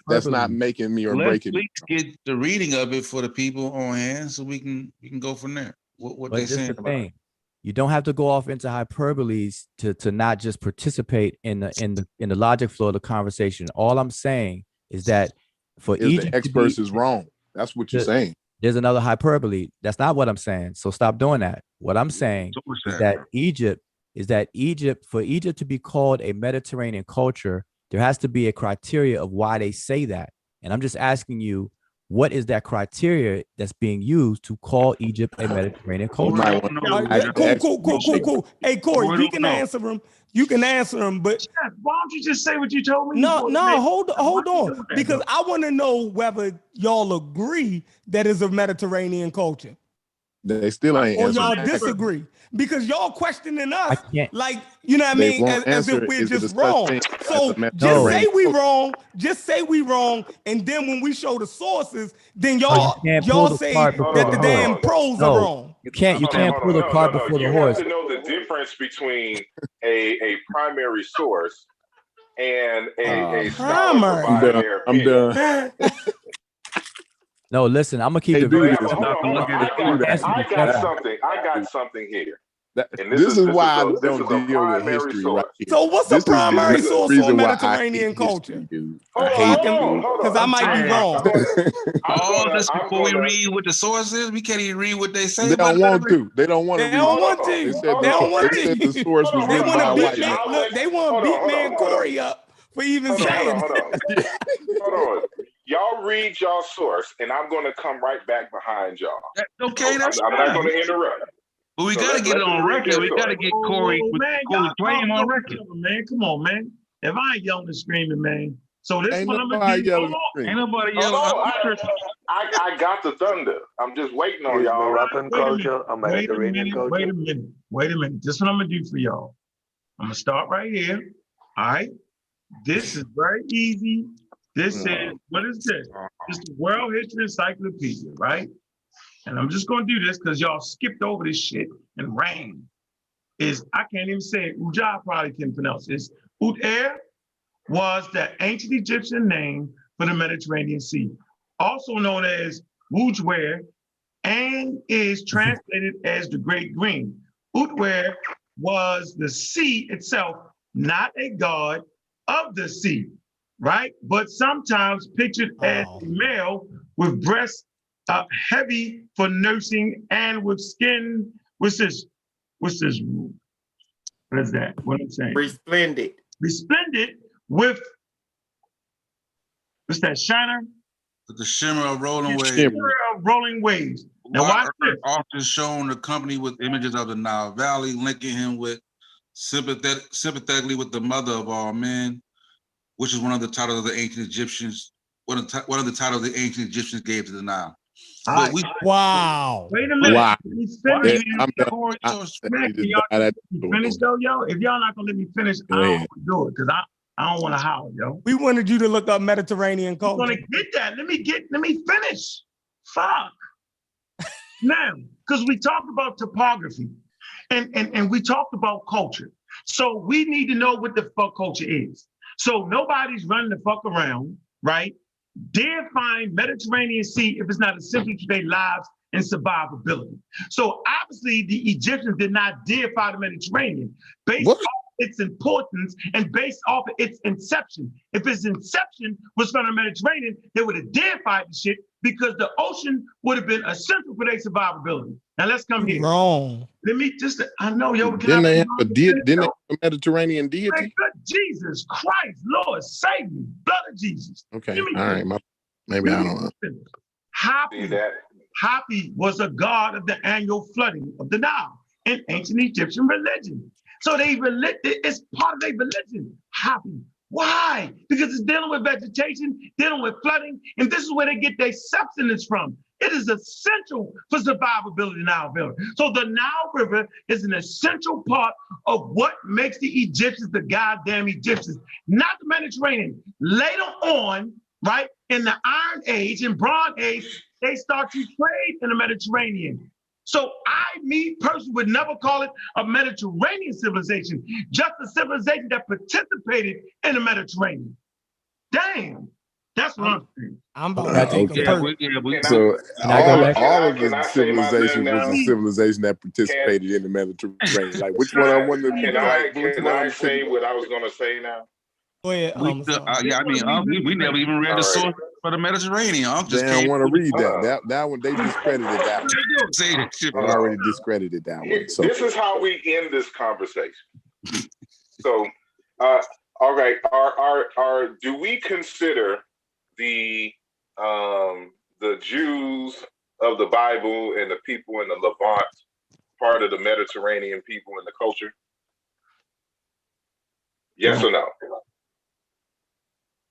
That's not making me or breaking me. Let's get the reading of it for the people on hand so we can go from there. What they saying about it. You don't have to go off into hyperboles to not just participate in the logic flow of the conversation. All I'm saying is that for Egypt, the experts is wrong. That's what you're saying. There's another hyperbole. That's not what I'm saying. So stop doing that. What I'm saying is that Egypt is that for Egypt to be called a Mediterranean culture, there has to be a criteria of why they say that. And I'm just asking you, what is that criteria that's being used to call Egypt a Mediterranean culture? Cool. Hey, Corey, you can answer them. You can answer them, but why don't you just say what you told me? No, hold on, because I want to know whether y'all agree that is a Mediterranean culture. They still ain't or answering. y'all disagree, because y'all questioning us like, They as won't if answer, we're is it a just such wrong. thing So as a just say Mediterranean we culture? wrong, and then when we show the sources, then No, y'all you can't pull the say cart before that the the damn horse. pros No, are wrong. You can't pull the cart before the You horse. have to know the difference between a primary source and a scholar providing their opinion. I'm done. No, listen, I'm gonna keep it. Hold on. I got something here. And This is why I this don't is a deal with primary history source. right here. So what's This a primary is the source reason on why I hate Mediterranean history, culture? dude. Hold I hate Because I might be wrong. All this before we read what the source is, we can't even read what they say. They don't want to. They don't want to They read. don't want to. They said They don't want they to. said the source was They written want by to a beat white man. man. Look, they want to beat man Corey up for even saying. Hold on. Y'all read y'all source, and I'm going to come right back behind y'all. Okay, that's I'm not fine. going to interrupt. But we got to get it on record. We got to get Corey claim on record. Man, come on, man. If I ain't yelling and screaming, man. So this Ain't one I'm nobody gonna do. yelling Ain't nobody Hold yelling. on. I got the thunder. I'm just waiting on Is y'all. Moroccan culture a Mediterranean culture? Wait a minute. This is what I'm gonna do for y'all. I'm gonna start right here. All right. This is very easy. This is, what is this? It's the World History Encyclopedia, right? And I'm just gonna do this because y'all skipped over this shit and ran. I can't even say it. Ujah probably can pronounce this. Ut-Er was the ancient Egyptian name for the Mediterranean Sea, also known as Wujwer, and is translated as the Great Green. Utwer was the sea itself, not a god of the sea, right? But sometimes pictured as a male with breasts heavy for nursing and with skin. What's this? What is that? What I'm saying? Resplendent. Resplendent with, what's that, shiner? With the shimmer of rolling waves. Shimmer of rolling waves. Now watch this. Often shown accompanied with images of the Nile Valley, linking him with sympathetically with the mother of all men, which is one of the titles of the ancient Egyptians. One of the titles the ancient Egyptians gave to the Nile. Wow. Wait a minute. Wow. Finish. Finish though, yo. If y'all not gonna let me finish, I don't want to do it because I don't want to howl, yo. We wanted you to look up Mediterranean culture. I'm gonna get that. Let me finish. Fuck. Now, because we talked about topography and we talked about culture. So we need to know what the fuck culture is. So nobody's running the fuck around, right? Dare find Mediterranean Sea if it's not essential to their lives and survivability. So obviously the Egyptians did not deify the Mediterranean based off its importance and based off of its inception. If its inception was from the Mediterranean, they would have deified the shit because the ocean would have been essential for their survivability. Now let's come here. Wrong. Let me just, I know, yo. Didn't they have a Mediterranean deity? Man, good Jesus Christ, Lord, save me. Blood of Jesus. Okay, all right. Maybe I don't know. Happy was a god of the annual flooding of the Nile in ancient Egyptian religion. So it's part of their religion. Happy. Why? Because it's dealing with vegetation, dealing with flooding, and this is where they get their substance from. It is essential for survivability in the Nile River. So the Nile River is an essential part of what makes the Egyptians the goddamn Egyptians, not the Mediterranean. Later on, right, in the Iron Age and Bronze Age, they start to trade in the Mediterranean. So me personally would never call it a Mediterranean civilization, just a civilization that participated in the Mediterranean. Damn, that's what I'm saying. I'm about to take a perk. So all of the civilization was a civilization that participated in the Mediterranean. Like which one I wanted to Can I say what I was going to say now? Go ahead, yeah, I mean, we never even read the source for the Mediterranean. They don't want to read that. That one, they discredited that one. Say that shit. They already discredited that one. So this is how we end this conversation. So, all right, do we consider the Jews of the Bible and the people in the Levant part of the Mediterranean people in the culture? Yes or no?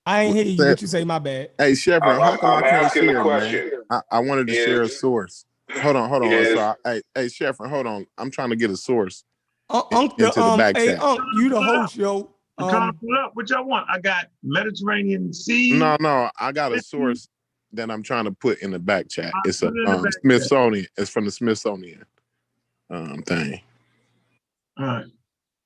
I ain't hear you. What you say? My bad. Hey, Chevron, how come I can't asking the share, question. man? I wanted to share a source. Hold on. So, hey, Chevron, hold on. I'm trying to get a source into the back chat. You the host, yo. What y'all want? I got Mediterranean Sea. No, I got a source that I'm trying to put in the back chat. It's a Smithsonian. It's from the Smithsonian thing. All right.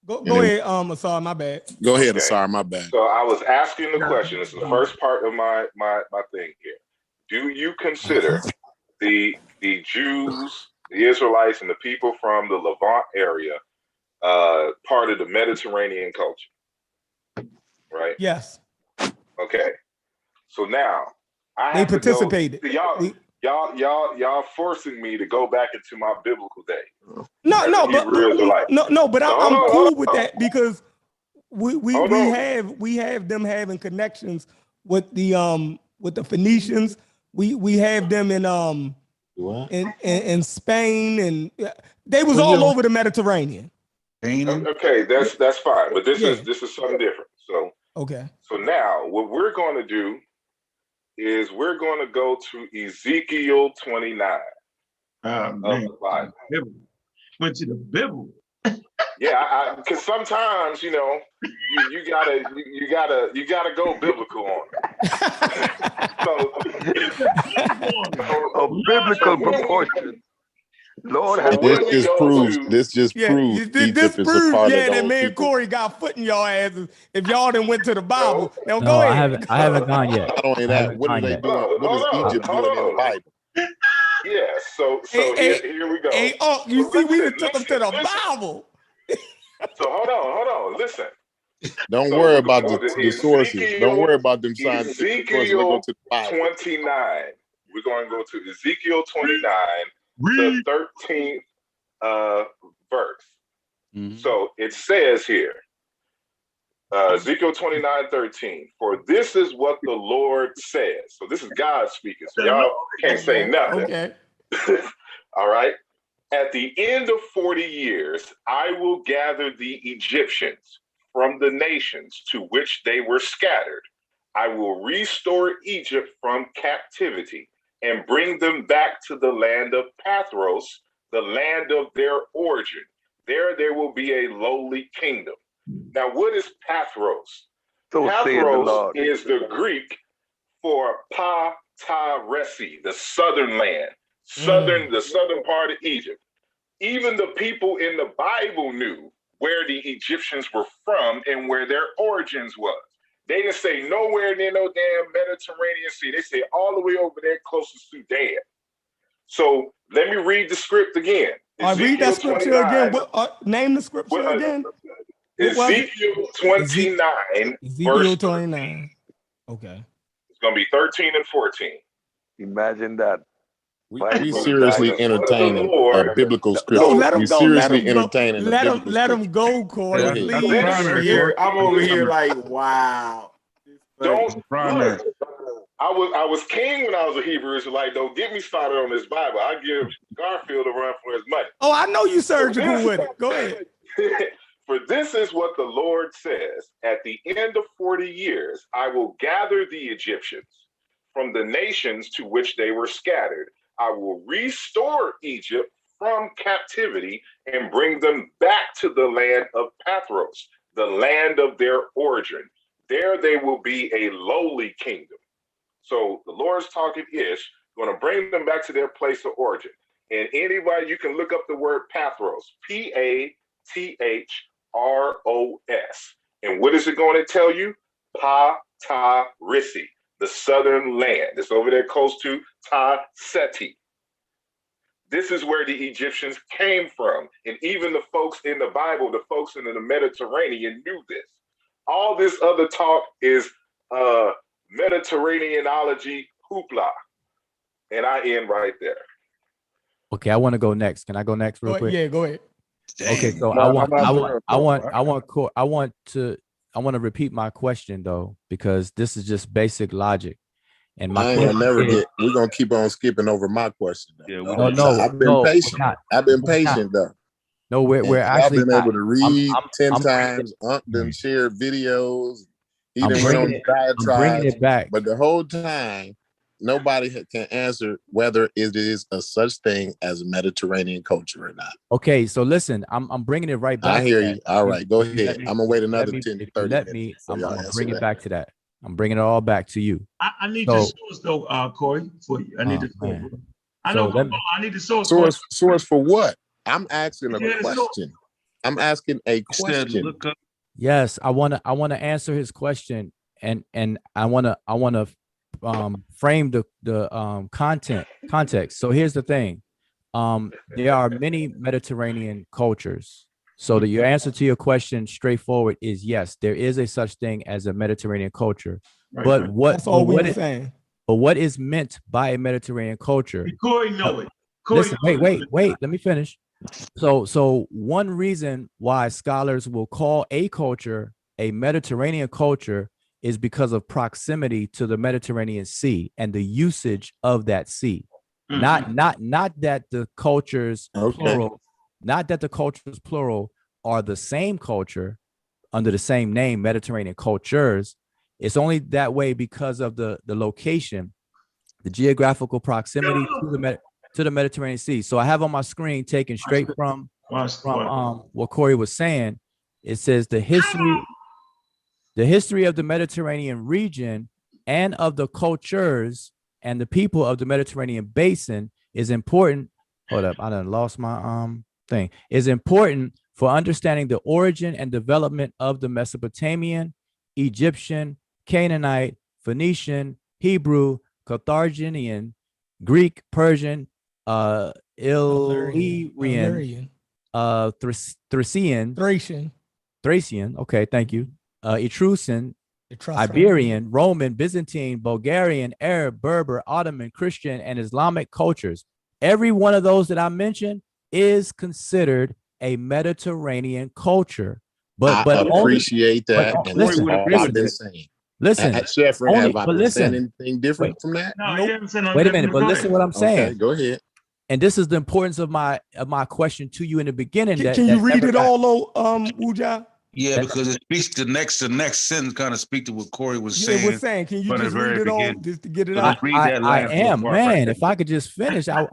Go ahead, Asar, my bad. Go ahead, Asar, my bad. So I was asking the question. This is the first part of my thing here. Do you consider the Jews, the Israelites, and the people from the Levant area part of the Mediterranean culture? Right? Yes. Okay. So now they participated. Y'all forcing me to go back into my biblical day. But I'm cool with that because we have them having connections with the Phoenicians. We have them in Spain, and they was all over the Mediterranean. Okay, that's fine, but this is something different. So okay. So now what we're going to do is we're going to go to Ezekiel 29 of the Bible. Went to the Bible. Yeah, because sometimes you gotta go biblical on it. A biblical proportion. Lord, this just proves Egypt is a part of that those man people. Corey got foot in y'all asses if y'all didn't went to the Bible. Now go ahead. I haven't gone yet. Not only that, what are they doing? What is Egypt doing in the Bible? Yeah, so here we go. Hey, you see, we took them to the Bible. So hold on, listen. Don't worry about the sources. Don't worry about them scientific sources. Let's go to the Bible. 29. We're going to go to Ezekiel 29, the 13th verse. Mm-hmm. So it says here, Ezekiel 29:13. For this is what the Lord says. So this is God speaking. So y'all can't say nothing. Okay. All right. At the end of 40 years, I will gather the Egyptians from the nations to which they were scattered. I will restore Egypt from captivity and bring them back to the land of Pathros, the land of their origin. There will be a lowly kingdom. Now, what is Pathros? Pathros is the Greek for Pa-ta-resi, the southern land. The southern part of Egypt. Even the people in the Bible knew where the Egyptians were from and where their origins was. They didn't say nowhere near no damn Mediterranean Sea. They say all the way over there close to Sudan. So let me read the script again. Read that scripture 29, again. Name the scripture again. Ezekiel 29. Ezekiel 29. Okay. It's going to be 13 and 14. Imagine that. We seriously entertaining biblical scripture. We seriously entertaining the biblical scripture. Let him go, Corey. I'm over here like, wow. Don't look. I was king when I was a Hebrew Israelite. Don't get me started on this Bible. I give Garfield a run for his money. Oh, I know you surgical with it. Go ahead. For this is what the Lord says: at the end of 40 years, I will gather the Egyptians from the nations to which they were scattered. I will restore Egypt from captivity and bring them back to the land of Pathros, the land of their origin. There they will be a lowly kingdom. So the Lord's talking ish, going to bring them back to their place of origin. And anybody, you can look up the word Pathros, Pathros. And what is it going to tell you? Pa-ta-risi, the southern land. It's over there close to Ta-seti. This is where the Egyptians came from. And even the folks in the Bible, the folks in the Mediterranean knew this. All this other talk is Mediterraneanology hoopla. And I end right there. Okay, I want to go next. Can I go next real quick? Yeah, go ahead. Okay, so No, I want to repeat my question though, because this is just basic logic. And my I ain't gonna never question is, we're gonna keep on skipping over my question. Though. no, I've been patient. I've been patient though. No, we're y'all actually been able to read 10 I'm times. Unc done shared videos. He I'm done went on I'm bringing diatribes. it back. But the whole time, nobody can answer whether it is a such thing as a Mediterranean culture or not. Okay, so listen, I'm bringing it right back. I hear to you. that. All right, go If you ahead. let me- I'm gonna wait if you let another me- 10 to if you 30 let minutes. me, before I'm y'all gonna answer bring it that. back to that. I'm bringing it all back to you. I need So- the source though, Corey. For you. I need the source. man. I So know. let me- I need the source. Source for what? I'm asking a Yeah, the source. question. I'm asking a question. Yes, I wanna answer his question, and I wanna frame the context. So here's the thing. There are many Mediterranean cultures. So your answer to your question straightforward is yes, there is a such thing as a Mediterranean culture. Right, but right. what That's all but we what were is- saying. but what is meant by a Mediterranean culture? Corey know it. Corey Listen, know it. wait, let me finish. So one reason why scholars will call a culture a Mediterranean culture is because of proximity to the Mediterranean Sea and the usage of that sea. Not that the cultures plural, not that the cultures plural are the same culture under the same name, Mediterranean cultures. It's only that way because of the location, the geographical proximity to the Mediterranean Sea. So I have on my screen taken straight from what Corey was saying. It says the history of the Mediterranean region and of the cultures and the people of the Mediterranean basin is important. Hold up, I done lost my thing. Is important for understanding the origin and development of the Mesopotamian, Egyptian, Canaanite, Phoenician, Hebrew, Carthaginian, Greek, Persian, Illyrian, Thracian. Okay, thank you. Etruscan, Iberian, Roman, Byzantine, Bulgarian, Arab, Berber, Ottoman, Christian, and Islamic cultures. Every one of those that I mentioned is considered a Mediterranean culture. But I appreciate that, and listen, that's all I've been saying. Listen, Sheffrin, have I been saying anything different wait, from that? No, you haven't said no wait a different. minute, but listen what I'm saying. Okay, go ahead. And this is the importance of my question to you in the beginning. Can you read it all, though, Wuja? Yeah, because it speaks the next sentence kind of speak to what Corey was Yeah, saying. we're saying. Can you from the just read very it all beginning. just to get it So out? just read that I last am, part, man. right? If I could just finish, I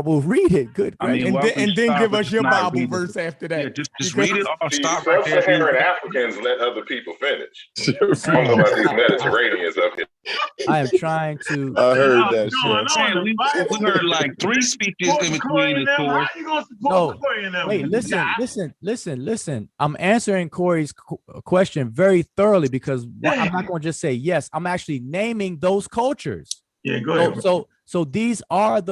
will read it. Good. I mean, and then give us your Bible reading. verse after that. Yeah, just read it all. See, Stop right there. sub-Saharan Africans let other people finish. I don't know about these Mediterraneans up here. I am trying to. I heard that shit. We heard like 3 speeches in between the source. How you gonna support Corey and them? Wait, listen. I'm answering Corey's question very thoroughly because I'm not going to just say yes. I'm actually naming those cultures. Yeah, go ahead. So these are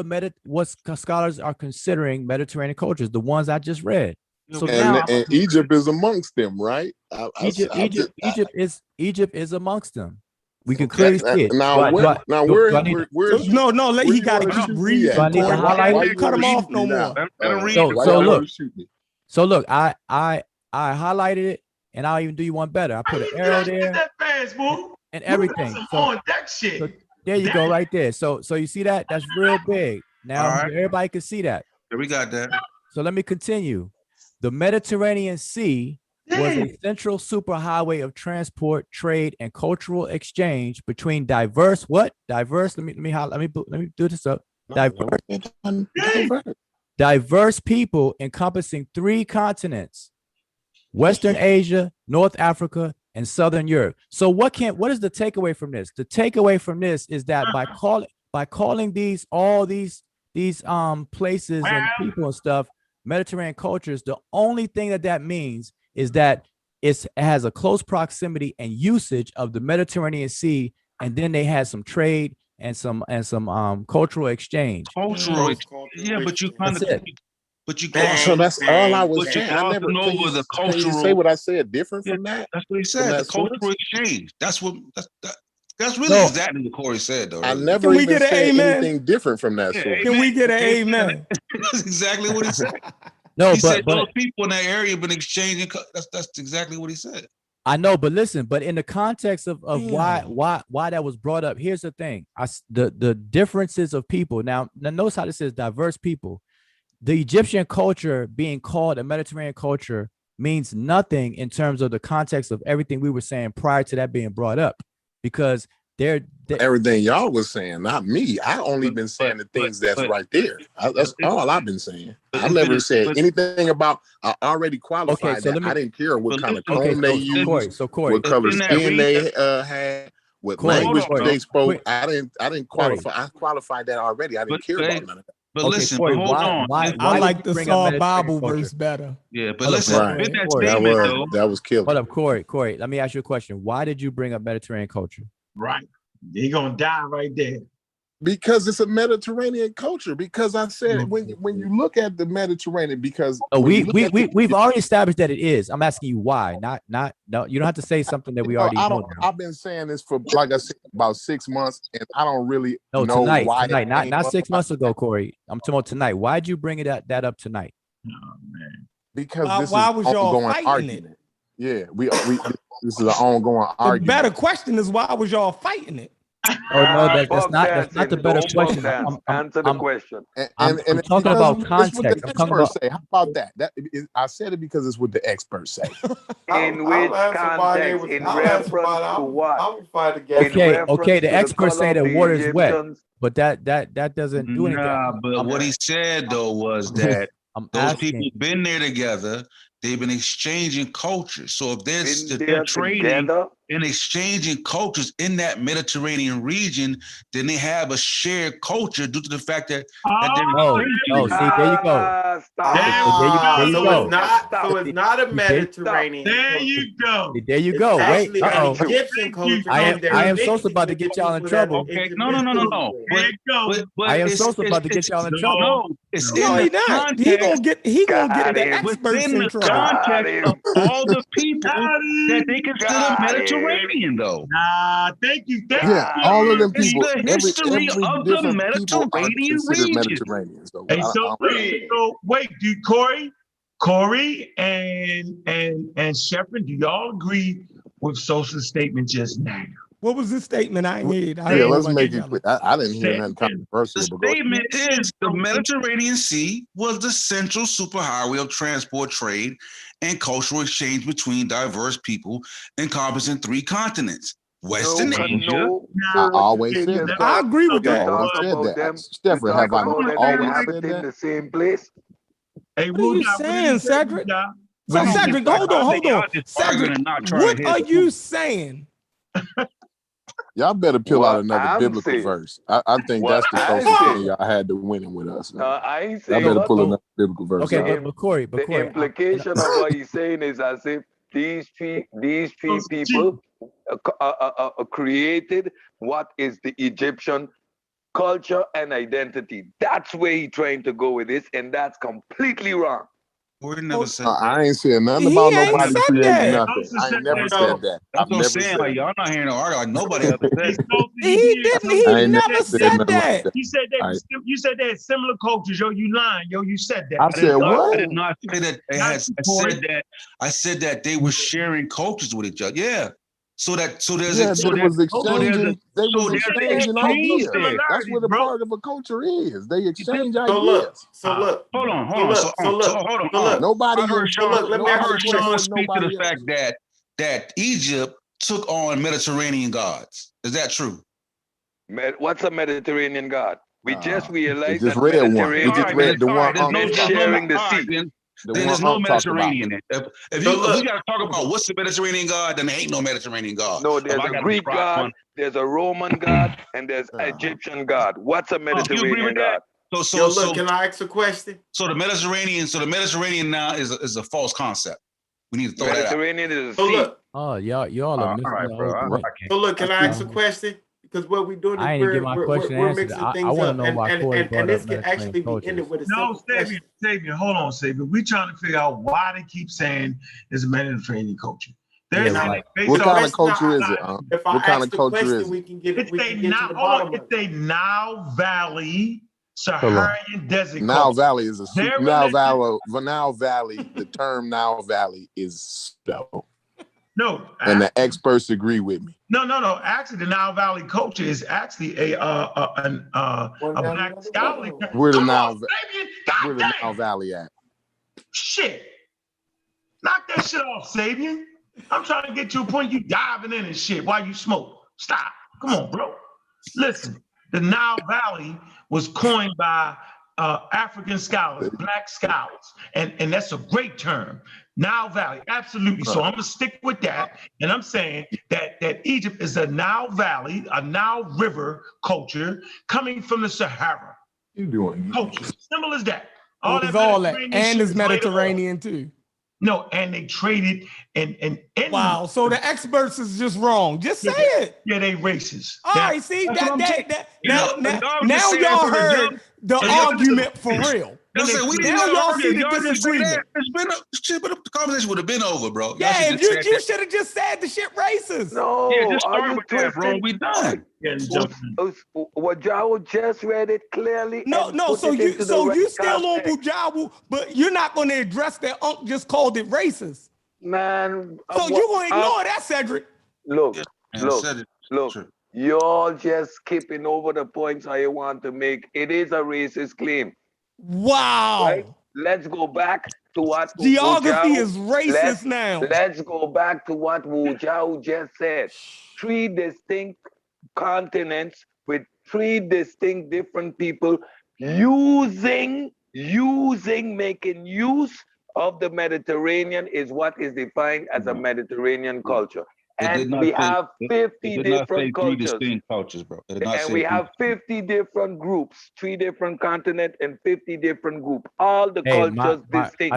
what scholars are considering Mediterranean cultures, the ones I just read. So now, and Egypt is amongst them, right? Egypt is amongst them. We can clearly see it. No, let he gotta keep reading. Do I need to highlight it? Cut him off no more. So look, I highlighted it, and I'll even do you one better. I put an arrow there That fast, boo. and everything. On that shit. So there you go, right there. So you see that? That's real big. Now All right. everybody can see that. Yeah, we got that. So let me continue. The Mediterranean Sea was a central superhighway of transport, trade, and cultural exchange between diverse. Let me do this up. Diverse people encompassing 3 continents: Western Asia, North Africa, and Southern Europe. So what is the takeaway from this? The takeaway from this is that by calling these places and people and stuff Mediterranean cultures, the only thing that means is that it has a close proximity and usage of the Mediterranean Sea, and then they had some trade and some cultural exchange. Cultural, yeah, but you kind of but you So that's all I was but you saying. I never glossing can you, over the can you cultural. say what I said different from that? That's what he From said. The that source? cultural exchange. That's what. That's really exactly what Corey said, though. I Really. never Can we even get an said amen? anything different from that source. Can we get an amen? That's exactly what he said. No, he said but those people in that area have been exchanging. That's exactly what he said. I know, but listen, but in the context of why that was brought up, here's the thing. The differences of people. Now notice how this says diverse people. The Egyptian culture being called a Mediterranean culture means nothing in terms of the context of everything we were saying prior to that being brought up, because they're everything y'all was saying, not me. I only been saying the things that's right there. That's all I've been saying. I never said anything about. I already qualified so that. I didn't care what kind of comb they used, Corey, what color skin they had, what language they spoke. I didn't qualify. I qualified that already. I didn't care about none of that. But listen, Corey, but hold on. I like the Saw Bible verse better. Yeah, but listen, right. that Corey, statement though. That was killer. Hold up, Corey. Let me ask you a question. Why did you bring up Mediterranean culture? Right. You're gonna die right there. Because it's a Mediterranean culture. Because I said when you look at the Mediterranean, because we've already established that it is. I'm asking you why. No, you don't have to say something that we already know. I've been saying this for, like I said, about 6 months, and I don't really know tonight, why. Not 6 months ago, Corey. I'm talking about tonight. Why'd you bring that up tonight? Oh man. Because this why is was an y'all ongoing fighting argument. it? Yeah, we this is an ongoing argument. The better question is, why was y'all fighting it? Oh no, that's not the better question. Answer the question. I'm talking about context. What the experts say. How about that? I said it because it's what the experts say. In which context? In reference to what? I would fight against. Okay. The experts say that water is wet, but that doesn't do anything. Nah, but what he said though was that those people been there together. They've been exchanging cultures. So if they're trading and exchanging cultures in that Mediterranean region, then they have a shared culture due to the fact that see, there you go. So it's not a Mediterranean. There you go. There you go. Wait, an Egyptian culture. I am so about to get y'all in trouble. Okay, no. I am so about to get y'all in trouble. No, it's No, he not. He gonna get the experts in trouble. Context of all the people that they consider Mediterranean, though. Nah, thank you. All of them people. It's the history of the Mediterranean region. Mediterranean. So, Hey, so wait, do Corey and Shepard, do y'all agree with Sosa's statement just now? What was the statement I made? Let's make it quick. I didn't hear nothing controversial. The statement is the Mediterranean Sea was the central superhighway of transport, trade, and cultural exchange between diverse people encompassing 3 continents. Western Asia. I always said that. I agree with that. I always said that. Stephen, have I always said that? In the same place. Hey, what are you saying, Cedric? So Cedric, hold on. Cedric, what are you saying? Y'all better peel out another biblical verse. I think that's the closest thing y'all had to winning with us. I ain't saying y'all better pull another biblical verse. Okay, but Corey, the implication of what he's saying is as if these three people created what is the Egyptian culture and identity. That's where he's trying to go with this, and that's completely wrong. We never said I ain't saying nothing about nobody creating nothing. I ain't never said that. That's what I'm saying. Like, y'all not hearing no argument. Like nobody ever said that. He didn't. He never said that. You said that. You said that similar cultures. Yo, you lying. Yo, you said that. I said what? I did not say that. I said that they were sharing cultures with each other. Yeah. So there's exchanging ideas. That's what a part of a culture is. They exchange ideas. Hold on. Nobody heard Sean speak to the fact that Egypt took on Mediterranean gods. Is that true? What's a Mediterranean god? We just realized that Mediterranean. We just read the one sharing the sea. Then there's no Mediterranean. If we got to talk about what's the Mediterranean god, then there ain't no Mediterranean god. No, there's a Greek god, there's a Roman god, and there's Egyptian god. What's a Mediterranean god? So can I ask a question? So the Mediterranean now is a false concept. We need to throw that out. Mediterranean is a sea. Oh, y'all are missing So look, can I ask a question? because what we're doing is I ain't even get my question we're answered. mixing I things want to up, know why Corey and brought this up can actually Mediterranean be ended cultures. with a No, simple question. Savior, hold on, Savior. We trying to figure out why they keep saying it's a Mediterranean culture. They're saying right. they What based kind off of culture is it? If I What kind ask of the culture question, is we it? can get it's we a can get to the hold on, bottom of it's it. a Nile Valley Hold on. Saharan desert Nile culture. Valley is a Their Nile religion, Valley. Nile Valley. The term Nile Valley is spelled, no, and the experts agree with me. no. Actually, the Nile Valley culture is actually a black scholarly. Where the Come Nile, on, Fabian. where God the Nile damn. Valley at? Shit. Knock that shit off, Sabian. I'm trying to get to a point you diving in and shit while you smoke. Stop. Come on, bro. Listen, the Nile Valley was coined by African scholars, black scholars, and that's a great term. Nile Valley, absolutely. So I'm gonna stick with that, and I'm saying that Egypt is a Nile Valley, a Nile River culture coming from the Sahara. You doing culture? Simple as that. So All it's that all that, Mediterranean and shit it's is later on. Mediterranean too. No, and they traded and wow. So the experts is just wrong. Just say it. Yeah, they racist. All right, see That's what I'm saying. now y'all heard the argument for real. Now Now y'all see the disagreement. The conversation would have been over, bro. Yeah, if you should have just said the shit racist. No, Yeah, just are start you with that, bro. twisting? We done. What Jao just read it clearly. No, and no. put So it you into the right you still on context. Bujawu, but you're not going to address that Unc just called it racist. Man, So you going to ignore that, Cedric? Look. You're just skipping over the points I want to make. It is a racist claim. Wow. Right? Let's go back to what geography Wu Jiao, is racist now. Let's go back to what Wu Jiao just said. 3 distinct continents with 3 distinct different people making use of the Mediterranean is what is defined as a Mediterranean culture. And we have 50 different cultures. 3 distinct cultures, bro. And we have 50 different groups, 3 different continents and 50 different groups. All the cultures distinct.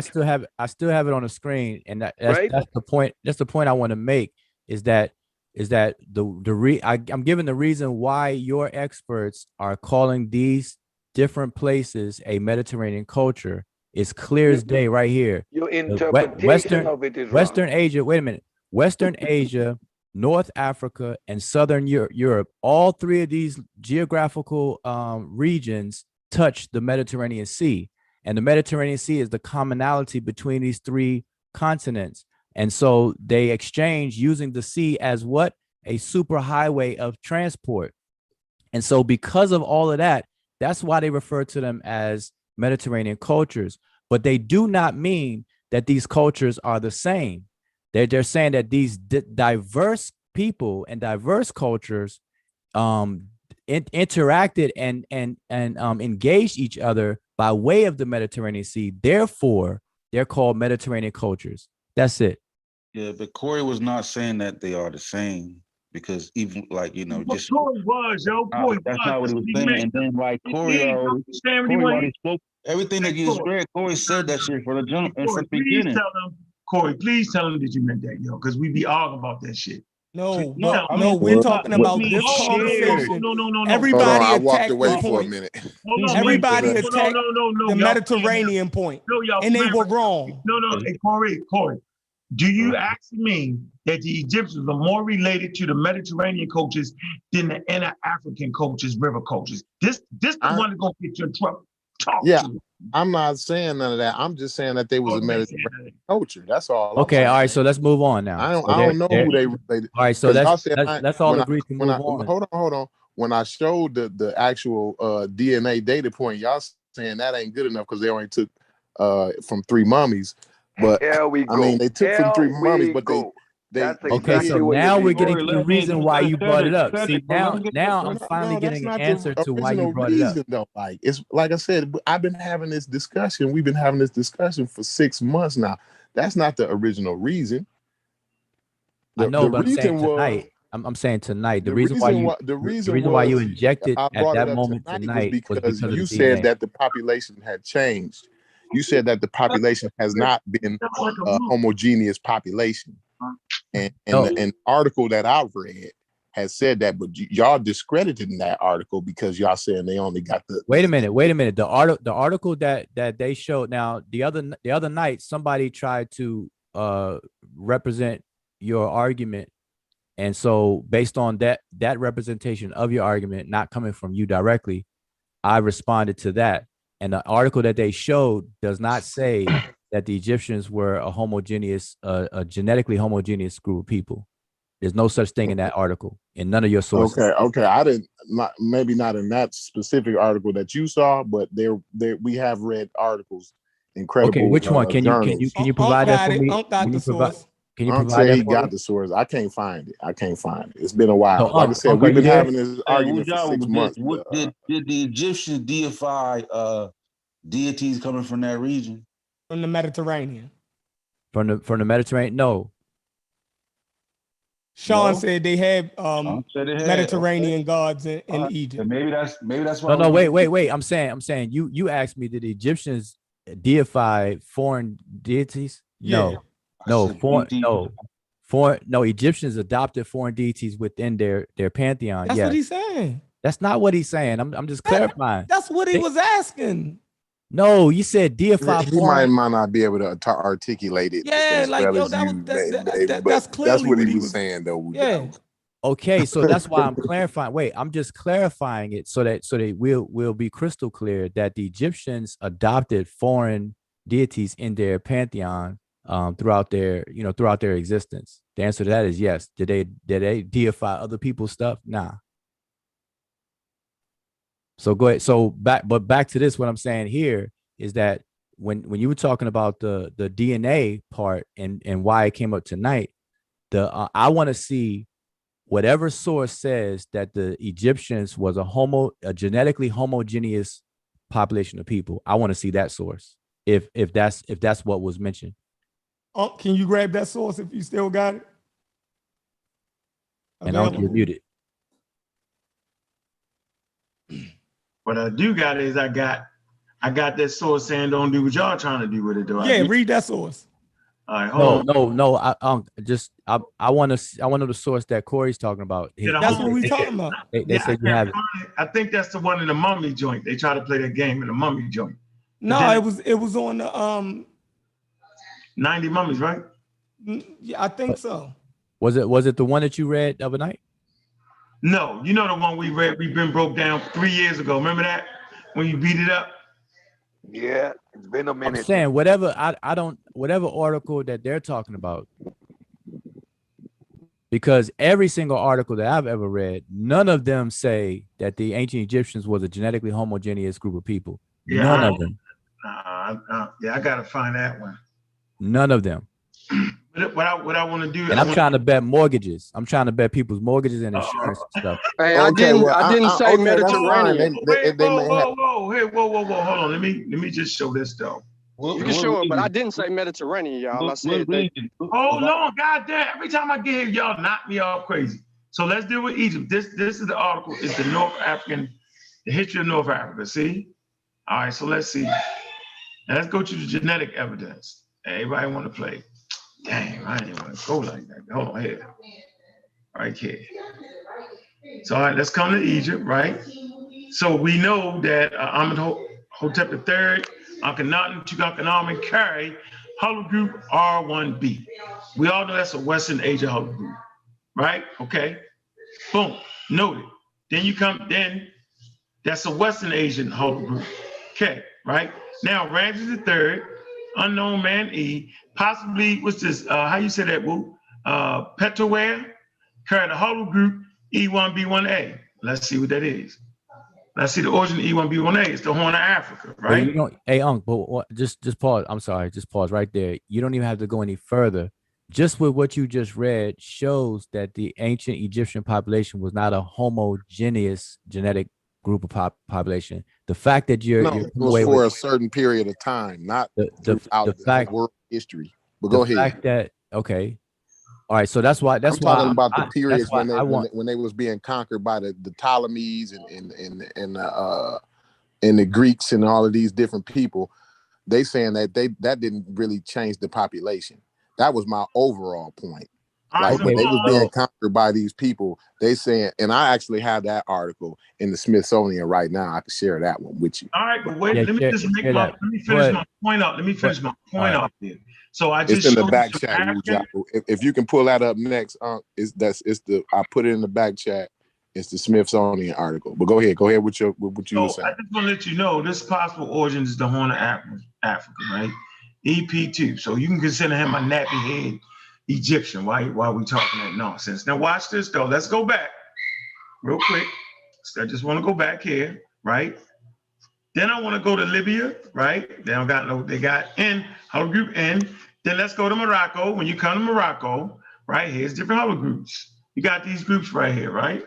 I still have it on the screen, and that's the point. That's the point I want to make. Is that I'm giving the reason why your experts are calling these different places a Mediterranean culture is clear as day right here. Your interpretation of it is Western wrong. Asia. Wait a minute. Western Asia, North Africa, and Southern Europe, all 3 of these geographical regions touch the Mediterranean Sea. And the Mediterranean Sea is the commonality between these 3 continents. And so they exchange using the sea as what? A super highway of transport. And so because of all of that, that's why they refer to them as Mediterranean cultures. But they do not mean that these cultures are the same. They're saying that these diverse people and diverse cultures interacted and engaged each other by way of the Mediterranean Sea. Therefore, they're called Mediterranean cultures. That's it. Yeah, but Corey was not saying that they are the same, because even like, just Corey was, yo. Corey that's was. not what he was saying. And then like Corey already spoke everything that you just read. Corey said that shit for the jump and from the beginning. Corey, please tell him that you meant that, yo, because we be arguing about that shit. No, we're talking about this conversation. No. Everybody I walked attacked away the for a point. minute. Everybody attacked the Mediterranean point, and they were wrong. No. Hey, Corey, do you actually mean that the Egyptians are more related to the Mediterranean cultures than the inner African cultures, river cultures? This the one that's gonna get you in trouble. I'm not saying none of that. I'm just saying that they was a Mediterranean culture. That's all. Okay, all right. So let's move on now. I don't know who they related. All right, so let's all agree to move on. Hold on. When I showed the actual DNA data point, y'all saying that ain't good enough because they only took from 3 mummies. But Here we go. I mean, they took from 3 mummies, but okay, so now we're getting to the reason why you brought it up. See, now I'm finally getting an answer to why you brought it up. Though. Like, it's like I said, I've been having this discussion. We've been having this discussion for 6 months now. That's not the original reason. I know, but I'm saying tonight. I'm saying tonight. The reason why you injected at that moment tonight was because you said that the population had changed. You said that the population has not been a homogeneous population. And the article that I read had said that, but y'all discrediting that article because y'all saying they only got the. Wait a minute. The article that they showed. Now the other night, somebody tried to represent your argument, and so based on that representation of your argument not coming from you directly, I responded to that. And the article that they showed does not say that the Egyptians were a genetically homogeneous group of people. There's no such thing in that article, in none of your sources. Okay. I didn't, maybe not in that specific article that you saw, but we have read articles, incredible. Okay, which one? Can you provide that for me? Got the source. Can you Unc provide that? He got the source. I can't find it. It's been a while. So, like I said, we've been having this Hey, argument for 6 months. Did the Egyptians deify deities coming from that region? From the Mediterranean. From the Mediterranean? No. Sean said they have Mediterranean gods in Egypt. Maybe that's why. No, wait. I'm saying you asked me, did the Egyptians deify foreign deities? No. Egyptians adopted foreign deities within their pantheon. That's what he's saying. That's not what he's saying. I'm just clarifying. That's what he was asking. No, you said deify. He might not be able to articulate it. Yeah, like well that's clearly that's what he was saying though. Yeah. Okay, so that's why I'm clarifying. Wait, I'm just clarifying it so that we'll be crystal clear that the Egyptians adopted foreign deities in their pantheon throughout their existence. The answer to that is yes. Did they deify other people's stuff? Nah. So go ahead. So back to this. What I'm saying here is that when you were talking about the DNA part and why it came up tonight, I want to see whatever source says that the Egyptians was a genetically homogeneous population of people. I want to see that source if that's what was mentioned. Can you grab that source if you still got it? And I'll mute it. What I do got is I got that source saying don't do what y'all trying to do with it though. Yeah, read that source. All right, hold on. No. I want to know the source that Corey's talking about. That's what we talking about. They said you have it. I think that's the one in the mummy joint. They try to play that game in the mummy joint. No, it was on the 90 mummies, right? Yeah, I think so. Was it the one that you read the other night? No, you know the one we read, we've been broke down 3 years ago. Remember that? When you beat it up? Yeah, it's been a minute. I'm saying whatever article that they're talking about. Because every single article that I've ever read, none of them say that the ancient Egyptians was a genetically homogeneous group of people. Yeah, none of them. Yeah, I gotta find that one. None of them. What I want to do, and I'm trying to bet mortgages. I'm trying to bet people's mortgages and insurance and stuff. Hey, I didn't say Mediterranean. Whoa, hold on. Let me just show this though. You can show it, but I didn't say Mediterranean, y'all. I said hold on, goddamn! Every time I get here, y'all knock me off crazy. So let's deal with Egypt. This is the article. It's the the history of North Africa. See? All right. So let's see. Now let's go to the genetic evidence. Everybody want to play? Dang, I didn't want to go like that. Hold on here. Right here. So all right, let's come to Egypt, right? So we know that Amenhotep III, Akhenaten, Tutankhamun carry haplogroup R1b. We all know that's a Western Asia haplogroup, right? Okay. Boom. Noted. Then that's a Western Asian haplogroup. Okay, right? Now Ramses III, unknown man E, possibly what's this? How you say that? Petoware carried a haplogroup E1B1A. Let's see what that is. Let's see the origin of E1B1A. It's the Horn of Africa, right? Hey, Unc, but just pause. I'm sorry, just pause right there. You don't even have to go any further. Just with what you just read shows that the ancient Egyptian population was not a homogeneous genetic group of population. The fact that you're was for a certain period of time, not the fact world history. But go ahead. The fact that all right, so that's why I'm talking about the periods when they was being conquered by the Ptolemies and the Greeks and all of these different people. They saying that that didn't really change the population. That was my overall point. Like Okay. they was being conquered by these people. They saying, and I actually have that article in the Smithsonian right now. I can share that one with you. All right, but wait, let me finish my point out. Let me finish my point out here. So I just it's in the showed back you chat. African. If you can pull that up next, I put it in the back chat. It's the Smithsonian article. But go ahead with what you were saying. I just want to let you know this possible origin is the Horn of Africa, right? EP2. So you can consider him a nappy head Egyptian. Why we talking that nonsense? Now watch this though. Let's go back real quick. So I just want to go back here, right? Then I want to go to Libya, right? They got N, haplogroup N. Then let's go to Morocco. When you come to Morocco, right, here's different haplogroups. You got these groups right here, right?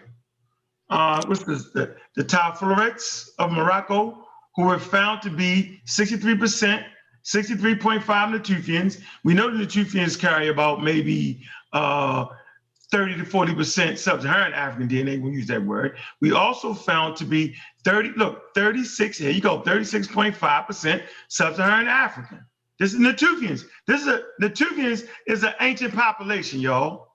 What's this? The Taflorettes of Morocco, who were found to be 63%, 63.5 Natufians. We know the Natufians carry about maybe 30 to 40% sub-Saharan African DNA, we use that word. We also found to be 36, here you go, 36.5% sub-Saharan African. This is Natufians. Natufians is an ancient population, y'all.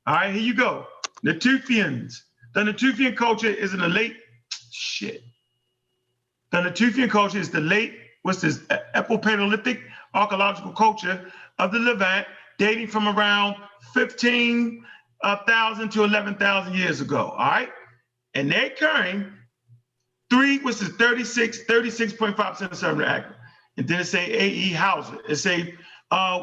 All right, here you go. Natufians. The Natufian culture is in the late, The Natufian culture is the late, Epipaleolithic archaeological culture of the Levant, dating from around 15,000 to 11,000 years ago, all right? And they're occurring 36.5% of Southern Africa. And then it say A.E. Hauser. It say,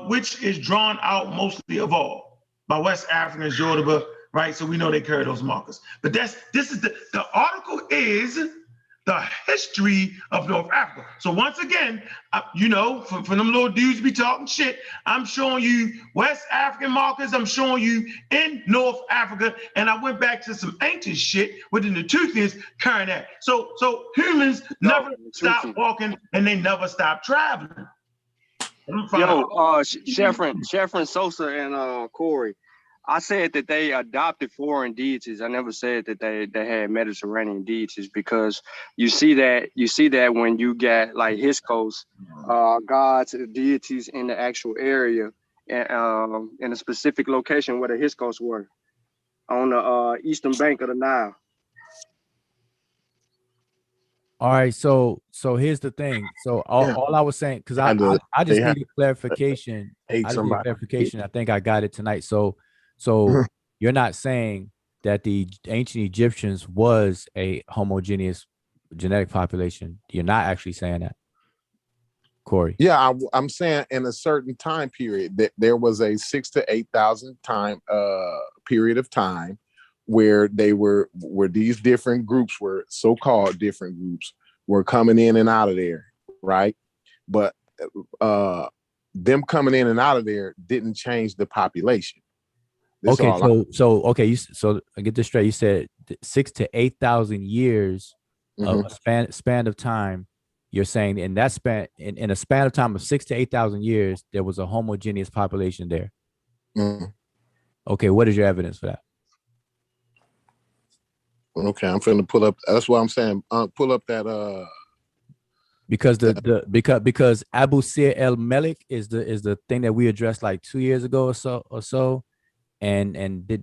which is drawn out mostly of all by West Africans, Yoruba, right? So we know they carry those markers. But the article is the history of North Africa. So once again, for them little dudes be talking shit, I'm showing you West African markers, I'm showing you in North Africa, and I went back to some ancient shit with the Natufians carrying that. So humans never stop walking and they never stop traveling. Sheffrin Sosa and Corey, I said that they adopted foreign deities. I never said that they had Mediterranean deities, because you see that when you get like Hyksos, gods, deities in the actual area, and in a specific location where the Hyksos were, on the eastern bank of the Nile. All right, so here's the thing. So all I was saying, because I just needed clarification. I think I got it tonight. So you're not saying that the ancient Egyptians was a homogeneous genetic population. You're not actually saying that, Corey. Yeah, I'm saying in a certain time period that there was a 6,000 to 8,000 period of time where these different groups were so-called different groups were coming in and out of there, right? But them coming in and out of there didn't change the population. Okay, so I get this straight. You said 6,000 to 8,000 years of a span of time. You're saying in that span, in a span of time of 6,000 to 8,000 years, there was a homogeneous population there. Okay, what is your evidence for that? Okay, I'm finna pull up. That's what I'm saying. Pull up that. Because because Abu Sir El Melik is the thing that we addressed like 2 years ago or so, and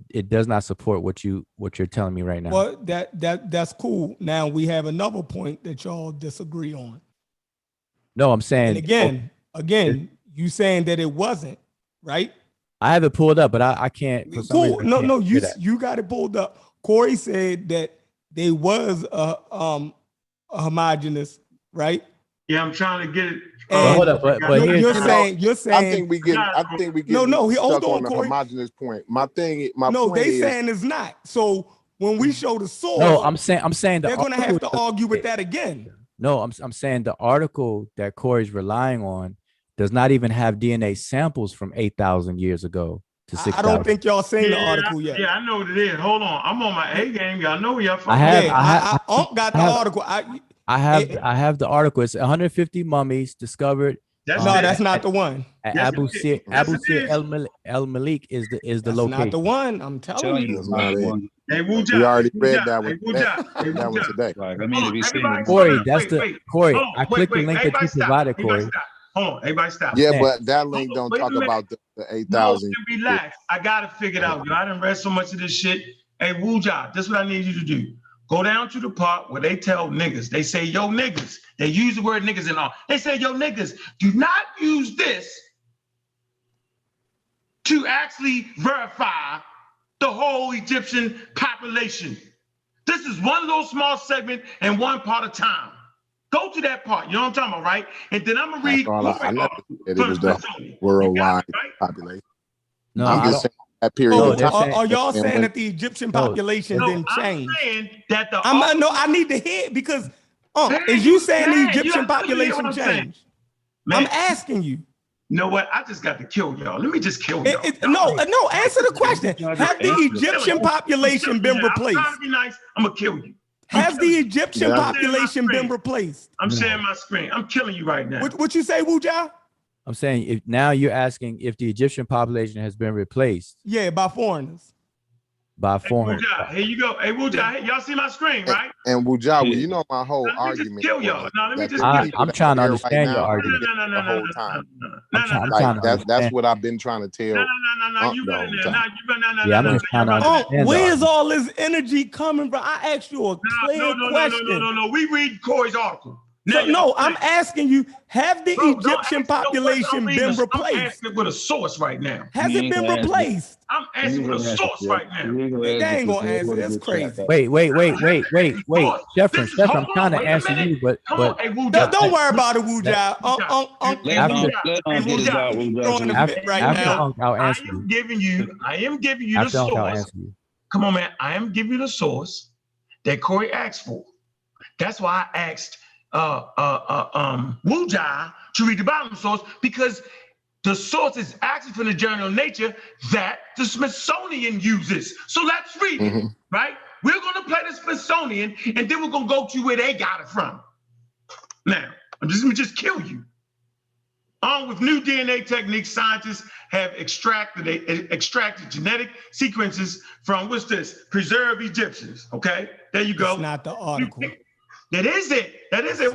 it does not support what you're telling me right now. Well, that's cool. Now we have another point that y'all disagree on. No, I'm saying, and again, you saying that it wasn't, right? I have it pulled up, but I can't. For some reason, No, you got it pulled up. Corey said that they was a homogenous, right? Yeah, I'm trying to get it. Hold up, but you're saying. I think we get. No, stuck hold on, the Corey. homogenous point. My point they is, saying it's not. So when we show the source, no, I'm saying they're going to have to argue with that again. No, I'm saying the article that Corey's relying on does not even have DNA samples from 8,000 years ago to 6,000. I don't think y'all seen the article yet. Yeah, I know what it is. Hold on, I'm on my A game. Y'all know y'all. I got the article. I have the article. It's 150 mummies discovered. That's not the one. Abu Sir El Malik is the that's location. Not the one. I'm telling you. That's not it. Hey, we already read that one. That one today. Corey, Corey. I clicked the link that you provided, Corey. Hold on, everybody stop. Yeah, but that link don't talk about the 8,000. No, relax. I gotta figure it out. Yo, I done read so much of this shit. Hey, Wuja, this is what I need you to do. Go down to the part where they tell niggas, they say, yo, niggas. They use the word niggas and all. They say, yo, niggas, do not use this to actually verify the whole Egyptian population. This is one little small segment and one part of time. Go to that part. You know what I'm talking about, right? And then I'm gonna read. I never said it was the worldwide population. No, I'm just saying that period of time. Are y'all saying that the Egyptian population didn't change? I'm saying that the I need to hear it because is you saying the Egyptian population changed? I'm asking you. You know what? I just got to kill y'all. Let me just kill y'all. No, answer the question. Have the Egyptian population been replaced? I'm trying to be nice. I'm gonna kill you. Has the Egyptian population been replaced? I'm sharing my screen. I'm killing you right now. What you say, Wuja? I'm saying if now you're asking if the Egyptian population has been replaced. Yeah, by foreigners. By foreigners. Wuja, here you go. Hey, Wuja, y'all see my screen, right? And Wuja, you know my whole argument. Kill y'all. No, let me just. I'm trying to understand your argument. The whole time. That's what I've been trying to tell. No, you better now. Yeah, I'm just trying to understand. Where's all this energy coming from? I asked you a clear question. No. We read Corey's article. No, I'm asking you, have the Egyptian population been replaced? I'm asking with a source right now. Has it been replaced? I'm asking with a source right now. They ain't gonna answer. That's crazy. Wait. Chef, I'm trying to answer you, but don't worry about it, Wuja. I'll answer you. I am giving you the source. Come on, man. I am giving you the source that Corey asked for. That's why I asked Wuja to read the Bible source, because the source is actually from the Journal of Nature that the Smithsonian uses. So let's read it, right? We're going to play the Smithsonian, and then we're going to go to where they got it from. Now, I'm just going to kill you. With new DNA techniques, scientists have extracted genetic sequences from, what's this? Preserved Egyptians, okay? There you go. It's not the article. That is it.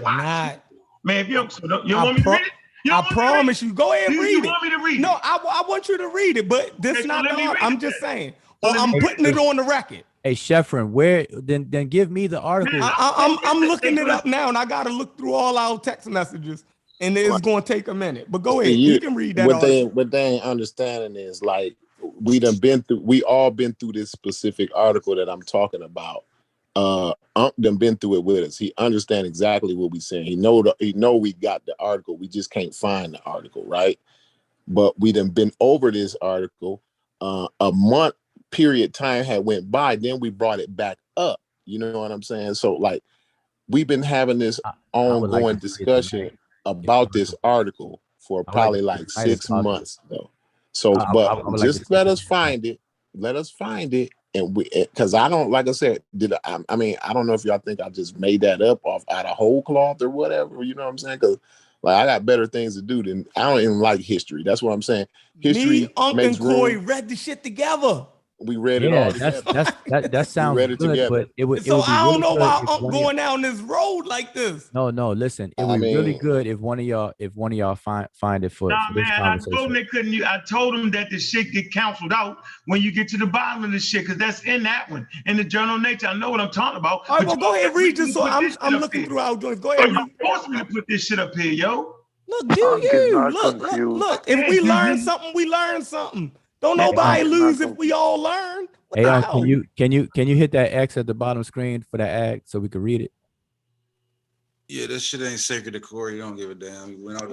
Watch. Man, if you don't want me to read it? I promise you. Go ahead and read it. You want me to read it? No, I want you to read it, but this is not the article. I'm just saying. I'm putting it on the record. Hey, Sheffrin, where then give me the article. I'm looking it up now, and I gotta look through all our text messages, and it's going to take a minute. But go ahead. You can read that. What they ain't understanding is, like, we all been through this specific article that I'm talking about. Done been through it with us. He understand exactly what we saying. He know we got the article. We just can't find the article, right? But we done been over this article. A month period time had went by. Then we brought it back up. You know what I'm saying? So, like, we've been having this ongoing discussion about this article for probably like 6 months though. So, but just let us find it. Let us find it. And because I don't, like I said, I mean, I don't know if y'all think I just made that up out of whole cloth or whatever, you know what I'm saying? Because, like, I got better things to do than, I don't even like history. That's what I'm saying. History makes room. Corey read the shit together. We read it all. That sounds read it good, together. but it would. So I don't know why I'm going down this road like this. No. Listen, it would be really good if one of y'all find it for this conversation. I told him that the shit get canceled out when you get to the bottom of the shit, because that's in that one in the Journal of Nature. I know what I'm talking about. All right, well, go ahead, read this. So I'm looking through our joints. Go ahead. You forced me to put this shit up here, yo. Look, look. If we learn something, we learn something. Don't nobody lose if we all learn. Hey, can you hit that X at the bottom screen for that ad so we can read it? Yeah, this shit ain't sacred to Corey. You don't give a damn. He went out.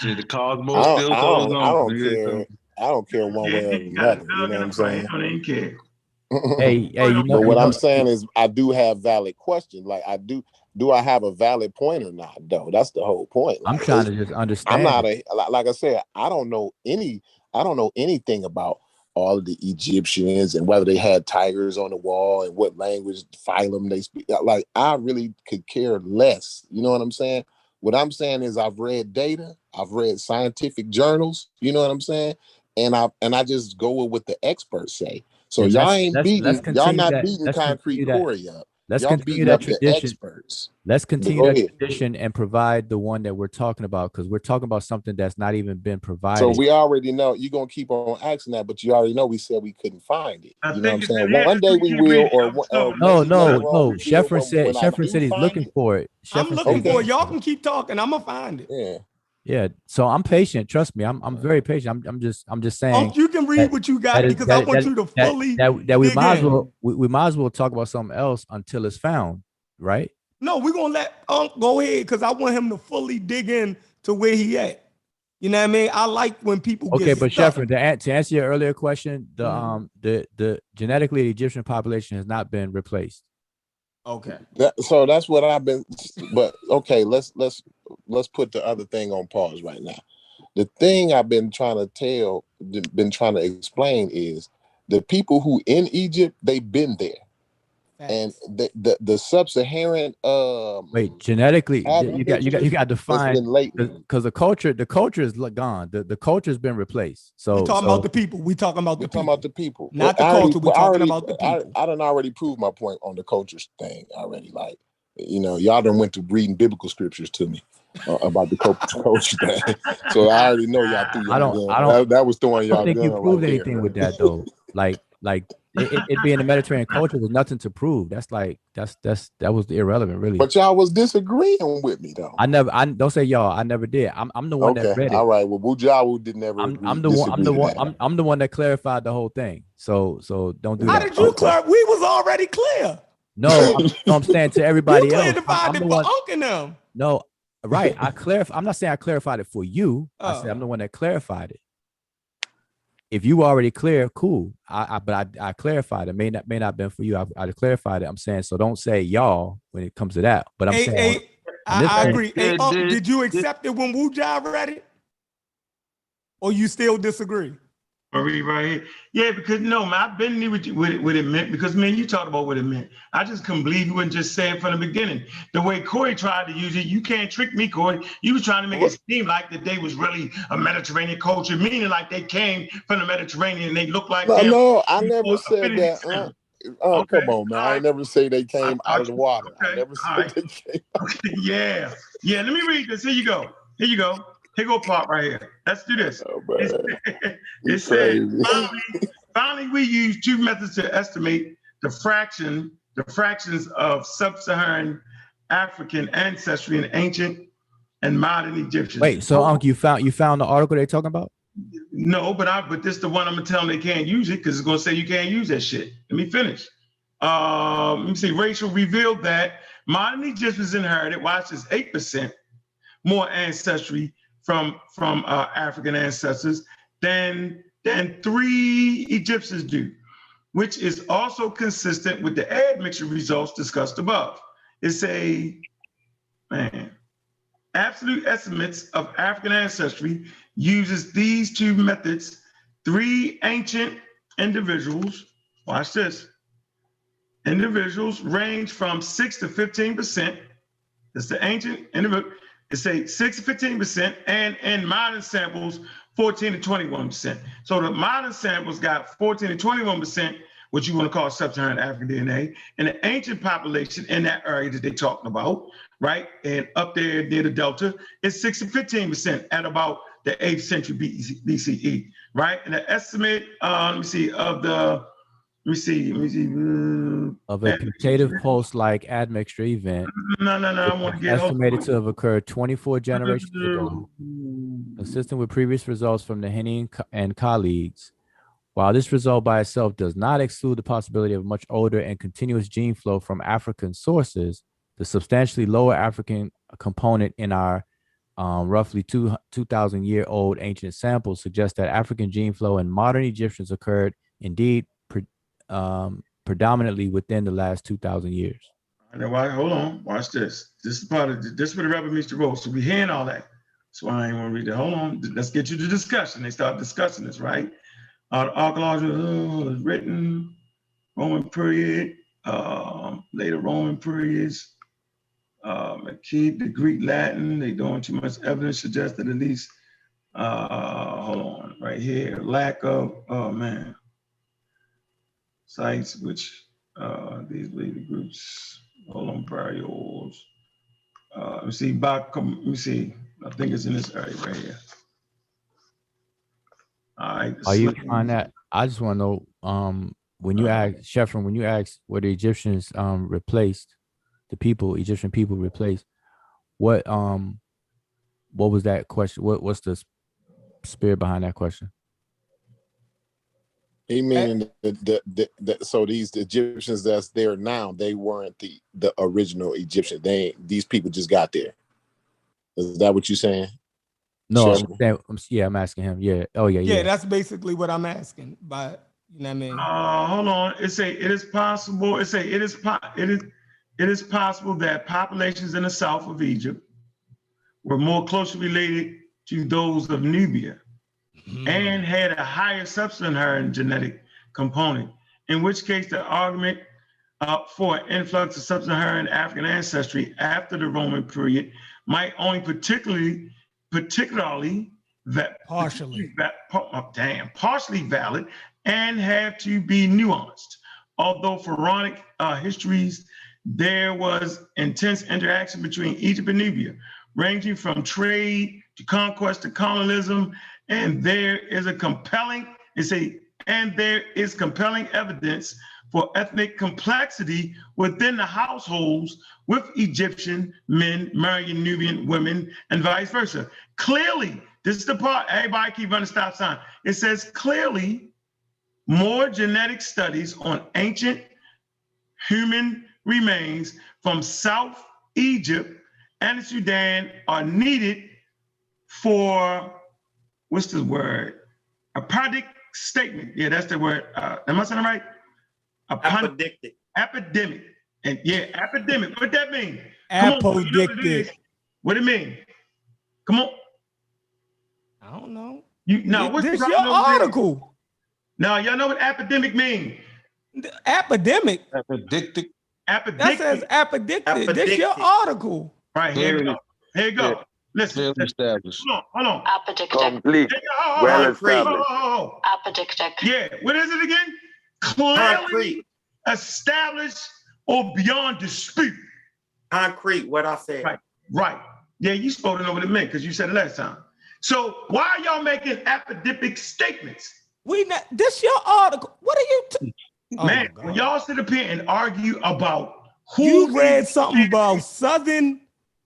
The cosmos still goes on. I don't care one way or another. You know what I'm saying? I don't care. Hey, but what I'm saying is, I do have valid questions. Like, I do. Do I have a valid point or not, though? That's the whole point. Like, I'm trying to just understand. I'm not like I said, I don't know anything about all of the Egyptians and whether they had tigers on the wall and what language phylum they speak. Like, I really could care less. You know what I'm saying? What I'm saying is, I've read data, I've read scientific journals, you know what I'm saying? And I just go with what the experts say. So y'all not beating Concrete Corey up. Let's Y'all continue beating that up the tradition. experts. Let's But continue go that ahead. tradition and provide the one that we're talking about, because we're talking about something that's not even been So provided. we already know you're gonna keep on asking that, but you already know we said we couldn't find it. I You know what I'm think it's in saying? here. One day we Keep will, reading. or I'm slow. No, maybe later no, on no. we will. Sheffrin said When I Sheffrin do said he's find looking it, for it. I'm Sheffrin looking said for he's it. Y'all looking can keep talking. I'm gonna find it. yeah. Yeah. So I'm patient. Trust me. I'm very patient. I'm just saying You can read that what you got that is because I want you to that fully that we dig might as in. well we might as well talk about something else until it's found, right? No, we're gonna let Unc go ahead because I want him to fully dig in to where he at. You know what I mean? I like when people Okay, get but stuck. Sheffrin, to answer your earlier question, the genetically the Egyptian population has not been replaced. Okay. So that's what I've been. But okay, let's put the other thing on pause right now. The thing I've been trying to explain is the people who in Egypt, they've been there. And the sub-Saharan Wait, genetically, you got indigenous to has define, been lately. because the culture is gone. The culture has been replaced. So We talking about the people. We talking about the people. Not the culture. We talking about the people. I done already proved my point on the culture thing already. Like, you know, y'all done went to reading biblical scriptures to me about the culture thing. So I already know y'all threw y'all gun. That was throwing y'all I don't think gun you proved right anything there. with that though. Like it being a Mediterranean culture was nothing to prove. That was irrelevant, really. But y'all was disagreeing with me though. I don't say y'all. I never did. I'm the one that read it. All right. Well, Bujawu did never. I'm the one that clarified the whole thing. So don't do that. How did you clarify? We was already clear. No, I'm saying to everybody you else. clarified it for Unc and them. No, right. I'm not saying I clarified it for you. I said I'm the one that clarified it. If you already clear, cool. But I clarified it. May not have been for you. I clarified it. I'm saying, so don't say y'all when it comes to that. But I'm saying I agree. Hey, did you accept it when Wu Jai read it? Or you still disagree? Right here. Yeah, because no, man, I've been there with what it meant, because man, you talked about what it meant. I just couldn't believe you wouldn't just say it from the beginning. The way Corey tried to use it, you can't trick me, Corey. You was trying to make it seem like that they was really a Mediterranean culture, meaning like they came from the Mediterranean and they look like No, I never said that. Come on, man. I never say they came out of the water. I never said they came out. Yeah. Let me read this. Here you go. Here go part right here. Let's do this. It says, finally, we use two methods to estimate the fractions of sub-Saharan African ancestry in ancient and modern Egyptians. Wait, so Unc, you found the article they're talking about? No, but this is the one I'm gonna tell them they can't use it because it's gonna say you can't use that shit. Let me finish. Let me see. Rachel revealed that modern Egyptians inherited, watch this, 8% more ancestry from African ancestors than 3 Egyptians do, which is also consistent with the admixture results discussed above. It's absolute estimates of African ancestry uses these two methods. 3 ancient individuals, watch this, individuals range from 6 to 15%. That's the ancient individual. It say 6 to 15%, and in modern samples, 14 to 21%. So the modern samples got 14 to 21%, what you want to call sub-Saharan African DNA, and the ancient population in that area that they're talking about, right? And up there near the Delta, is 6 to 15% at about the 8th century BCE, right? And the estimate, of a putative post-like admixture event. No. I want to get estimated to have occurred 24 generations ago, consistent with previous results from the Henny and colleagues. While this result by itself does not exclude the possibility of much older and continuous gene flow from African sources, the substantially lower African component in our roughly 2,000-year-old ancient samples suggests that African gene flow in modern Egyptians occurred indeed predominantly within the last 2,000 years. Hold on, watch this. This is part of this where the rubber meets the road. So we're hearing all that. So I ain't want to read it. Hold on, let's get you to discussion. They start discussing this, right? The archaeological is written, Roman period, later Roman periods, keep the Greek, Latin. They don't too much evidence suggests that at least, hold on, right here, lack of, sites which These leader groups. Hold on, priors. Let me see. Let me see. I think it's in this area right here. All right. Are you find that? I just want to know. When you ask Sheffrin, when you ask were the Egyptians replaced, the people, Egyptian people replaced, what was that question? What's the spirit behind that question? He meaning that so these Egyptians that's there now, they weren't the original Egyptian. These people just got there. Is that what you're saying? No, I'm asking him. Yeah. Oh yeah. Yeah, that's basically what I'm asking. But you know what I mean? Hold on. It is possible. It is possible that populations in the south of Egypt were more closely related to those of Nubia and had a higher sub-Saharan genetic component, in which case the argument for an influx of sub-Saharan African ancestry after the Roman period might only partially partially valid and have to be nuanced. Although pharaonic histories, there was intense interaction between Egypt and Nubia, ranging from trade to conquest to colonialism, and there is compelling evidence for ethnic complexity within the households with Egyptian men marrying Nubian women and vice versa. Clearly, this is the part, everybody keep running stop sign. It says clearly, more genetic studies on ancient human remains from South Egypt and Sudan are needed for, what's the word? A prodict statement. Yeah, that's the word. Am I saying it right? Epidemic. And yeah, epidemic. What that mean? Apodictic. What it mean? Come on. I don't know. What's this your article? No, y'all know what epidemic mean? Epidemic. Epidictic. That says apodictic. This your article. Right here. Here you go. Yeah. Listen. Established. Hold on. Complete. Well established. Apodictic. Yeah. What is it again? Clearly established or beyond dispute. Concrete. What I said. Right. Yeah, you spoke it over the minute because you said it last time. So why are y'all making apodictic statements? This your article. What are you? Man, when y'all sit up here and argue about who you read something about southern.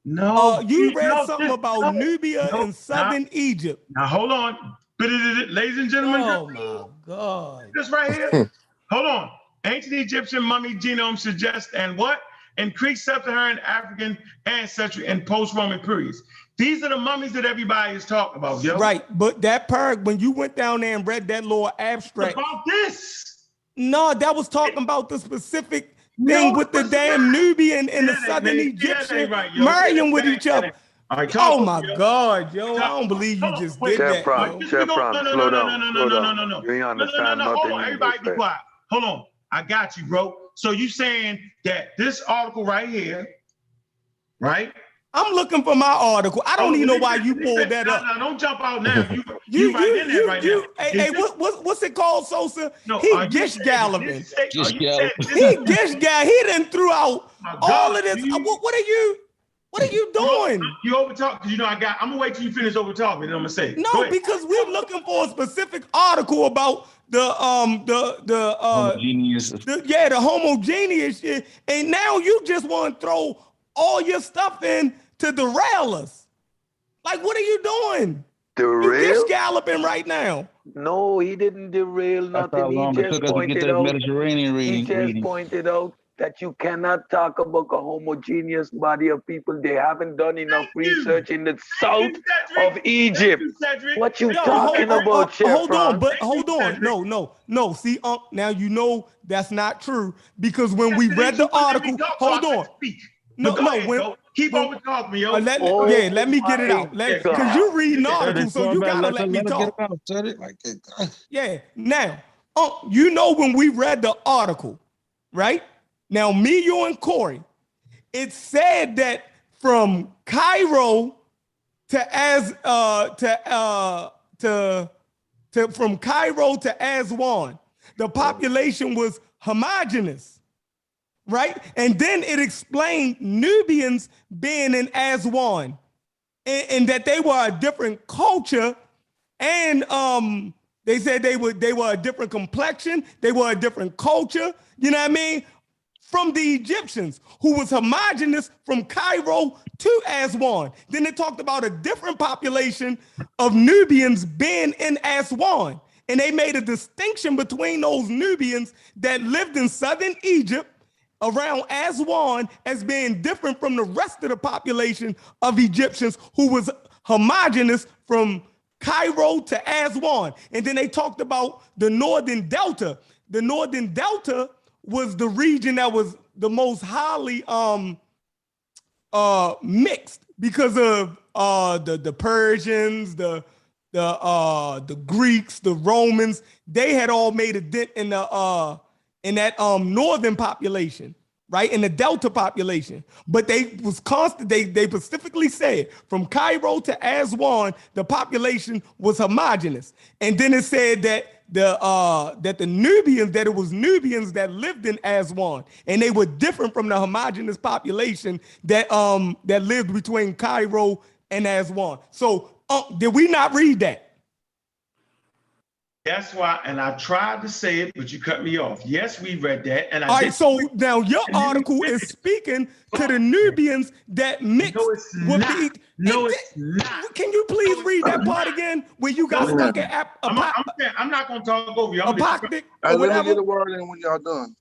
No, you read something about Nubia and southern Egypt. Now hold on, ladies and gentlemen. Oh my God! This right here. Hold on. Ancient Egyptian mummy genome suggests and what? Increased sub-Saharan African ancestry in post-Roman periods. These are the mummies that everybody is talking about, yo. Right, but that when you went down there and read that little abstract about this. No, that was talking about the specific thing with the damn Nubian and the southern Egyptian marrying with each other. Oh my God, yo! I don't believe you just did that. Chevron, slow down. No. You ain't understand nothing. Everybody be quiet. Hold on. I got you, bro. So you saying that this article right here, right? I'm looking for my article. I don't even know why you pulled that up. No, don't jump out now. You right in there right now. Hey, what's it called, Sosa? No, he gish galloping. He gish galloping. He done threw out all of this. What are you doing? You over talk because I'm gonna wait till you finish over talking, and I'm gonna say no because we're looking for a specific article about the homogeneous. The homogeneous shit, and now you just want to throw all your stuff in to derail us. Like, what are you doing? Derail? You just galloping right now. No, he didn't derail nothing. He just pointed out that you cannot talk about a homogeneous body of people. They haven't done enough research in the south of Egypt. What you talking about, Hold on. No. See, now you know that's not true because when we read the article, hold on. Keep over talking, yo. Let me get it out. Because you reading the article, so you gotta let me talk. Yeah. Now, you know when we read the article, right? Now, me, you, and Corey, it said that from Cairo from Cairo to Aswan, the population was homogeneous. right? And then it explained Nubians being in Aswan, and that they were a different culture, and they said they were a different complexion, they were a different culture, you know what I mean, from the Egyptians, who was homogenous from Cairo to Aswan. Then they talked about a different population of Nubians being in Aswan. And they made a distinction between those Nubians that lived in southern Egypt around Aswan as being different from the rest of the population of Egyptians who was homogenous from Cairo to Aswan. And then they talked about the Northern Delta. The Northern Delta was the region that was the most highly mixed because of the Persians, the Greeks, the Romans. They had all made a dent in that northern population, right? In the Delta population. But they was constant, they specifically said from Cairo to Aswan, the population was homogenous. And then it said that the Nubians, that it was Nubians that lived in Aswan, and they were different from the homogenous population that lived between Cairo and Aswan. So did we not read that? That's why, and I tried to say it, but you cut me off. Yes, we read that. And all right, so now your article is speaking to the Nubians that mixed with the... No, it's not. Can you please read that part again where you got stuck at... I'm not going to talk over you. Apocryptic Hey, or let me whatever. get a word in when y'all done.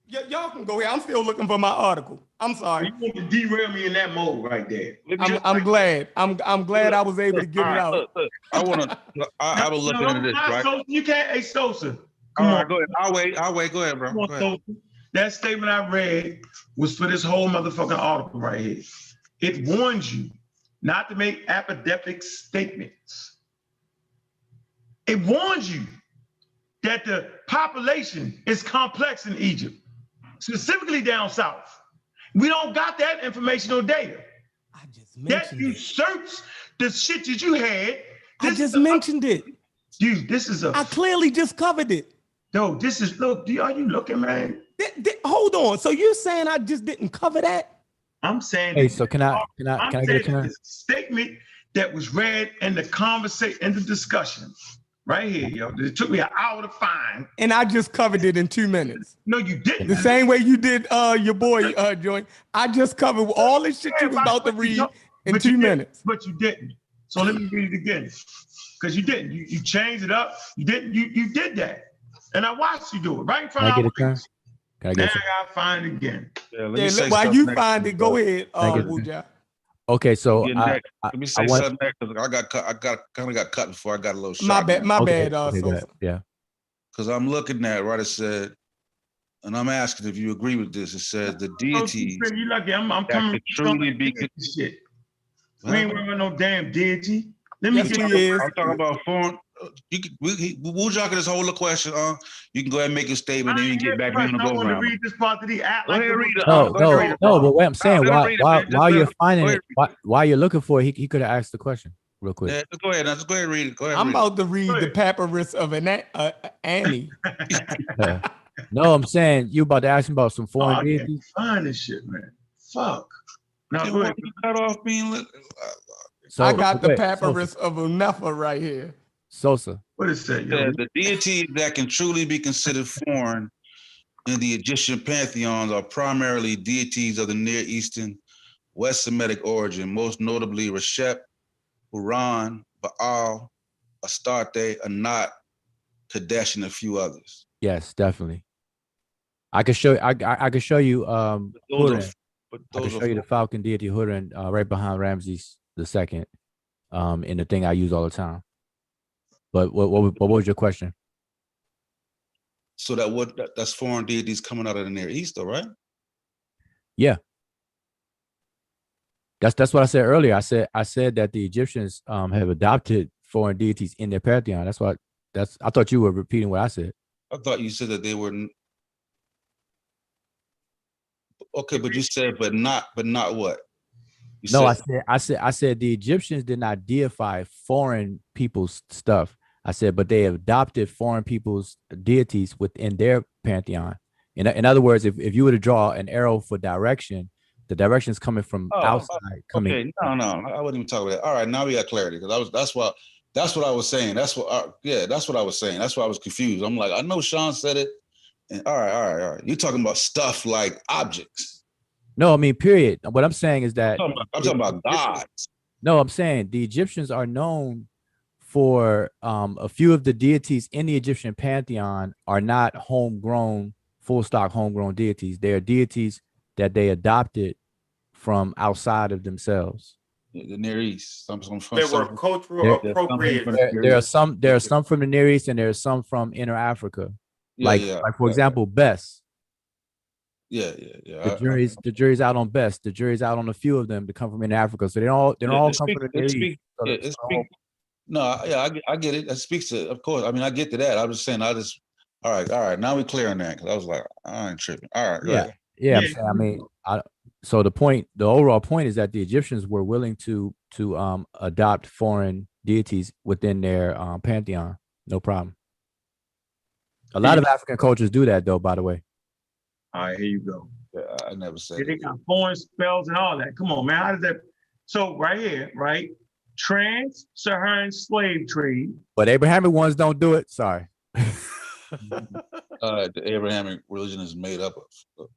Y'all can go here. I'm still looking for my article. I'm sorry. You want to derail me in that mode right there. I'm glad. I'm glad I was able to get it out. Look, I was looking into this, right? Sosa, you can't. Hey, Sosa. All right, go ahead. I'll wait. Go ahead, bro. Come on, Sosa. That statement I read was for this whole motherfucking article right here. It warns you not to make apodeptic statements. It warns you that the population is complex in Egypt, specifically down south. We don't got that information or data. I just mentioned that usurps the shit that you had. I just mentioned it. Dude, this is I clearly just covered it. No, this is, look, are you looking, man? Hold on. So you're saying I just didn't cover that? I'm saying. Hey, so can I get a turn? Statement that was read in the conversation, in the discussion. Right here, yo. It took me an hour to find. And I just covered it in 2 minutes. No, you didn't. The same way you did your boy, Joint. I just covered all this shit you was about to read in 2 minutes. But you didn't. So let me read it again. Because you didn't. You changed it up. You didn't. You did that. And I watched you do it right in front of our face. Can I get now I gotta find it again. Yeah, while you find it, go ahead, Wuja. Okay, so let me say something next because I kind of got cut before I got a little shot. My bad. Yeah. Because I'm looking at right. It said, and I'm asking if you agree with this. It says the deities. You lucky. I'm coming. Truly be shit. We ain't worried about no damn deity. Let me get you. I'm talking about foreign. We'll jog this whole question. You can go ahead and make your statement, and you can get back on the go round. Read this part of the app. Go ahead, read it. No. But what I'm saying, while you're finding it, while you're looking for it, he could have asked the question real quick. Yeah, go ahead. Just go ahead and read it. Go ahead. I'm about to read the papyrus of Annie. No, I'm saying you about to ask him about some foreign deities. Find this shit, man. Fuck. Now go ahead. Cut off being. So I got the papyrus of Unefa right here. Sosa. What is that? The deities that can truly be considered foreign in the Egyptian pantheons are primarily deities of the Near Eastern, West Semitic origin, most notably Reshep, Huran, Baal, Astarte, Anat, Kadesh, and a few others. Yes, definitely. I could show. I could show you. Huran. I could show you the Falcon deity Huran right behind Ramses II, in the thing I use all the time. But what was your question? So that's foreign deities coming out of the Near East, though, right? Yeah. That's what I said earlier. I said that the Egyptians have adopted foreign deities in their pantheon. I thought you were repeating what I said. I thought you said that they were. Okay, but you said but not what? I said the Egyptians did not deify foreign people's stuff. I said, but they adopted foreign people's deities within their pantheon. In other words, if you were to draw an arrow for direction, the direction is coming from outside. Okay, no, I wouldn't even talk about that. All right, now we got clarity because that's what I was saying. That's what I was saying. That's why I was confused. I'm like, I know Sean said it. And all right. You're talking about stuff like objects. No, I mean, period. What I'm saying is that I'm talking about gods. No, I'm saying the Egyptians are known for a few of the deities in the Egyptian pantheon are not homegrown, full stock homegrown deities. They are deities that they adopted from outside of themselves. The Near East. Some from They were cultural appropriators. There are some from the Near East and there are some from Inner Africa. Like for example, Bess. Yeah. The jury's out on Best. The jury's out on a few of them to come from in Africa. So they don't all come from the East. I get it. That speaks to, of course. I mean, I get to that. I was saying, all right. Now we're clear on that because I was like, I ain't tripping. All right. Yeah. I'm saying, so the overall point is that the Egyptians were willing to adopt foreign deities within their pantheon. No problem. A lot of African cultures do that, though. By the way. All right, here you go. I never said they got foreign spells and all that. Come on, man. How does that? So right here, right? Trans-Saharan slave trade. But Abrahamic ones don't do it. Sorry. The Abrahamic religion is made up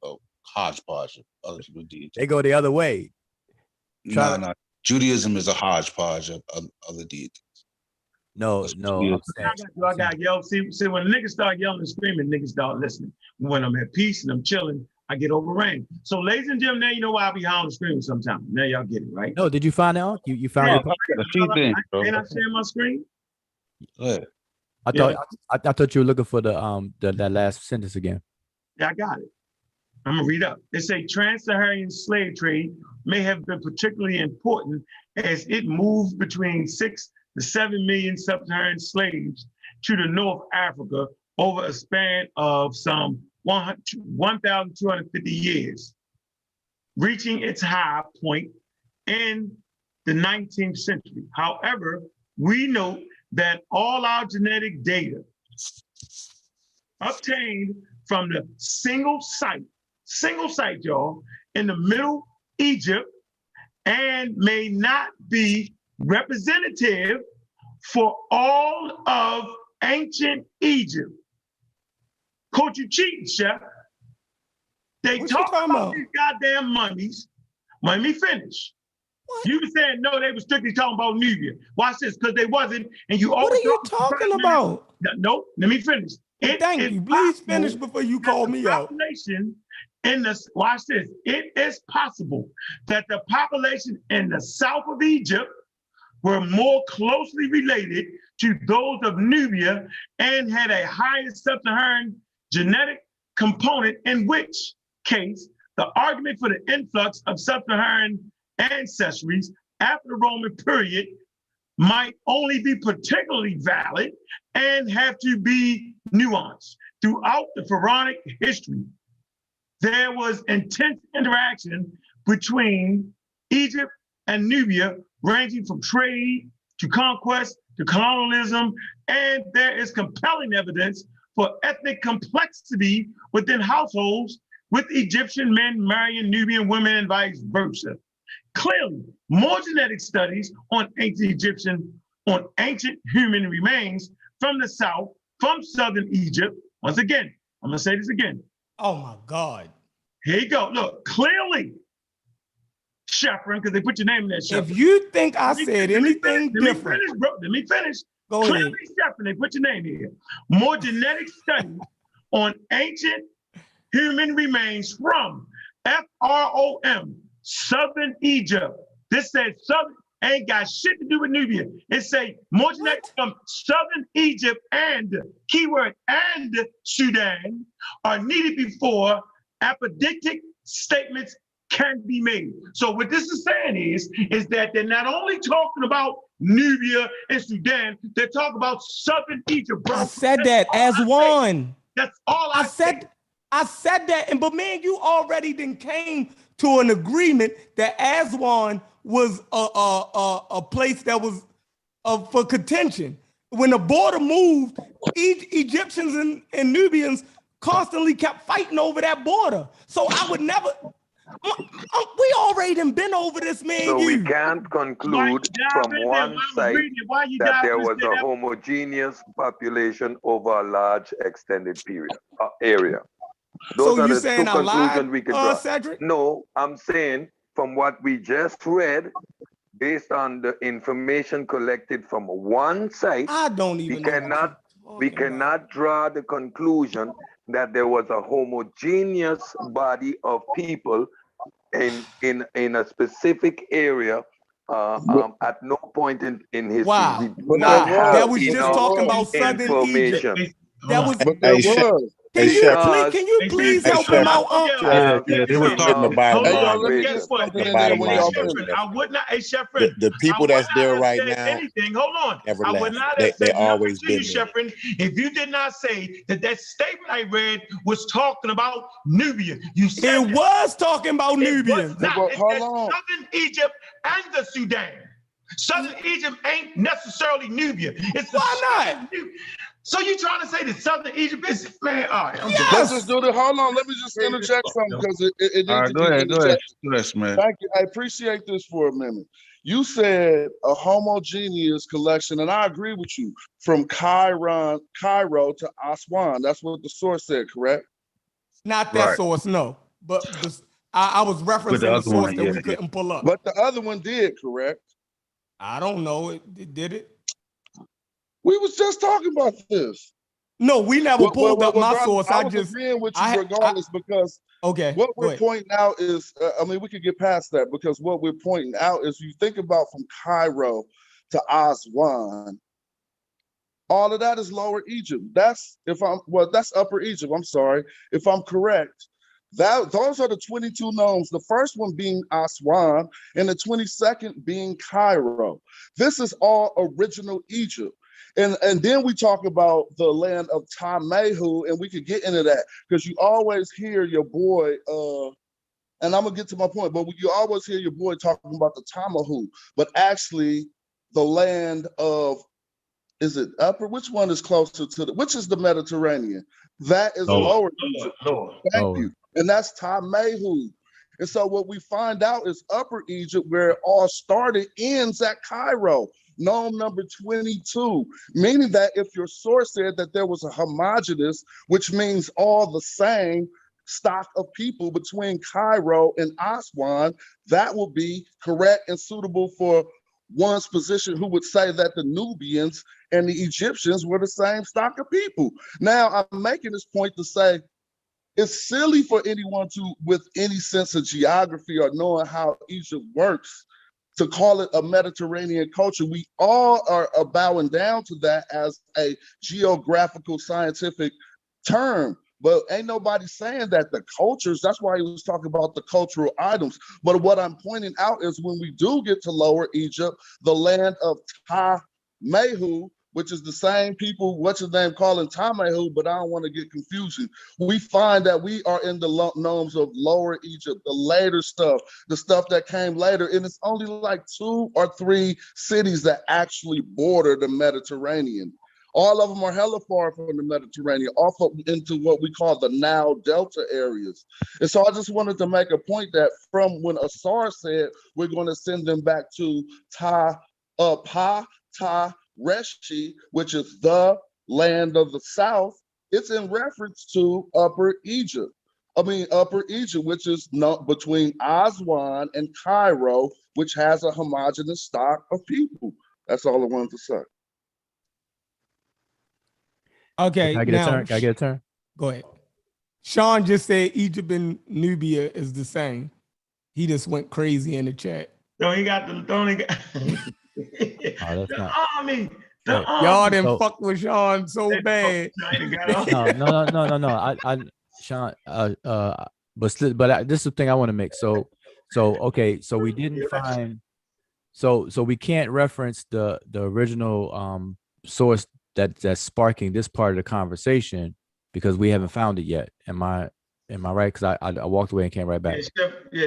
of hodgepodge of other people's deities. They go the other way. No. Judaism is a hodgepodge of other deities. No. I got yell. See, when niggas start yelling and screaming, niggas start listening. When I'm at peace and I'm chilling, I get overran. So, ladies and gentlemen, now you know why I be howling and screaming sometimes. Now y'all get it, right? No, did you find out? You found it? Ain't I sharing my screen? I thought you were looking for that last sentence again. Yeah, I got it. I'm gonna read up. It say trans-Saharan slave trade may have been particularly important as it moved between 6 to 7 million sub-Saharan slaves to the North Africa over a span of some 1,250 years, reaching its high point in the 19th century. However, we note that all our genetic data obtained from the single site, y'all, in the Middle Egypt, and may not be representative for all of ancient Egypt. Coach, you cheating, Chef. They talk about these goddamn mummies. Let me finish. What? You were saying no, they were strictly talking about Nubia. Watch this, because they wasn't, and you always. What are you talking about? No, let me finish. Thank you. Please finish before you call me out. Watch this. It is possible that the population in the south of Egypt were more closely related to those of Nubia and had a higher sub-Saharan genetic component, in which case the argument for the influx of sub-Saharan ancestries after the Roman period might only be particularly valid and have to be nuanced. Throughout the pharaonic history, there was intense interaction between Egypt and Nubia, ranging from trade to conquest to colonialism, and there is compelling evidence for ethnic complexity within households, with Egyptian men marrying Nubian women and vice versa. Clearly, more genetic studies on ancient human remains from the south, from southern Egypt. Once again, I'm gonna say this again. Oh my God. Here you go. Look, clearly, Shepard, because they put your name in there, Shepard. If you think I said anything different. Let me finish. Go clearly, ahead. Shepard, they put your name here. More genetic studies on ancient human remains from FROM, Southern Egypt. This says Southern, ain't got shit to do with Nubia. It say more genetics from Southern Egypt and, keyword, and Sudan are needed before apodictic statements can be made. So what this is saying is that they're not only talking about Nubia and Sudan, they're talking about Southern Egypt, bro. I said that as one. That's all I said. I said that, but man, you already then came to an agreement that Aswan was a place that was for contention. When the border moved, Egyptians and Nubians constantly kept fighting over that border. So I would never. We already done been over this, man. So we can't conclude from one site that there was a homogeneous population over a large extended period area. Those So are you the saying two I lied, conclusions we can draw. Cedric? No, I'm saying from what we just read, based on the information collected from one site, I don't even know. We cannot draw the conclusion that there was a homogeneous body of people in a specific area at no point in history. Wow. We do Wow. not have That was just enough talking about Southern information. Egypt. That was. But there was. Can you please help him out? They were talking about. Hey, y'all, let me get something in there when y'all finish. I would not, hey, Chef Friend, The people that's there right now, anything. Hold on. never I would left. not have They said always nothing to you, been there. Chef Friend, if you did not say that statement I read was talking about Nubia. You said it was talking about Nubians. It said Southern Egypt and the Sudan. Southern Egypt ain't necessarily Nubia. It's Why not? So you trying to say that Southern Egypt is, man, all right. Let's just do the, hold on, let me just interject something because it needs All right, to go be ahead, interjected. man. Thank you, I appreciate this for a minute. You said a homogeneous collection, and I agree with you, from Cairo to Aswan. That's what the source said, correct? Not that source, no. But I was referencing the source that we couldn't pull up. But the other one did, correct? I don't know. It did it? We was just talking about this. No, we never pulled up my source. I was agreeing with you regardless because what we're pointing out is, I mean, we could get past that because what we're pointing out is you think about from Cairo to Aswan, all of that is Lower Egypt. That's Upper Egypt. I'm sorry if I'm correct. Those are the 22 nomes. The first one being Aswan and the 22nd being Cairo. This is all original Egypt. And then we talk about the land of Tamehu, and we could get into that because you always hear your boy, and I'm gonna get to my point, but you always hear your boy talking about the Tamahu, but actually the land of, is it upper? Which one is closer to which is the Mediterranean? That is Lower Egypt. Thank you. And that's Tamehu. And so what we find out is Upper Egypt, where it all started, ends at Cairo. Nome number 22, meaning that if your source said that there was a homogeneous, which means all the same stock of people between Cairo and Aswan, that will be correct and suitable for one's position who would say that the Nubians and the Egyptians were the same stock of people. Now, I'm making this point to say it's silly for anyone to, with any sense of geography or knowing how Egypt works, to call it a Mediterranean culture. We all are bowing down to that as a geographical scientific term, but ain't nobody saying that the cultures, that's why he was talking about the cultural items. But what I'm pointing out is when we do get to Lower Egypt, the land of Tamehu, which is the same people, what's his name, calling Tamehu, but I don't want to get confusion. We find that we are in the nomes of Lower Egypt, the later stuff, the stuff that came later, and it's only like 2 or 3 cities that actually border the Mediterranean. All of them are hella far from the Mediterranean, off up into what we call the Nile Delta areas. And so I just wanted to make a point that from when Asar said we're going to send them back to Reshi, which is the land of the south, it's in reference to Upper Egypt. Upper Egypt, which is between Aswan and Cairo, which has a homogeneous stock of people. That's all I wanted to say. Okay, Can I get a turn? Go ahead. Sean just said Egypt and Nubia is the same. He just went crazy in the chat. No, he got the that's not. army. Y'all didn't fuck with Sean so bad. No. Sean, but this is the thing I want to make. So okay, so we didn't find, so we can't reference the original source that's sparking this part of the conversation because we haven't found it yet. Am I right? Because I walked away and came right back.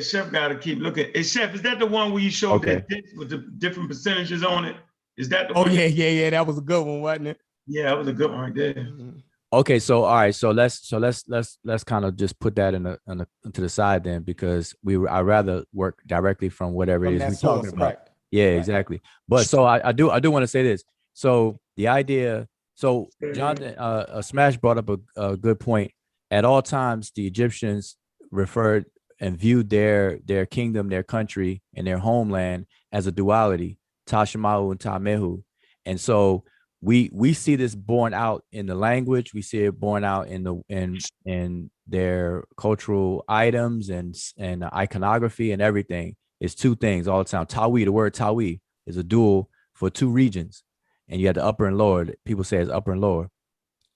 Chef got to keep looking. Hey, Chef, is that the one where you showed that with the different percentages on it? Is that the one? Yeah. That was a good one, wasn't it? Yeah, that was a good one right there. Okay, so all right, so let's kind of just put that to the side then, because I rather work directly from whatever From it is that we're source, talking about. right. Yeah, Right. exactly. But so I do want to say this. So the idea, so Jonathan Smash brought up a good point. At all times, the Egyptians referred and viewed their kingdom, their country, and their homeland as a duality, Tashmahu and Tamehu. And so we see this borne out in the language. We see it borne out in their cultural items and iconography and everything. It's two things all the time. Tawi, the word Tawi is a dual for two regions, and you have the upper and lower. People say it's upper and lower,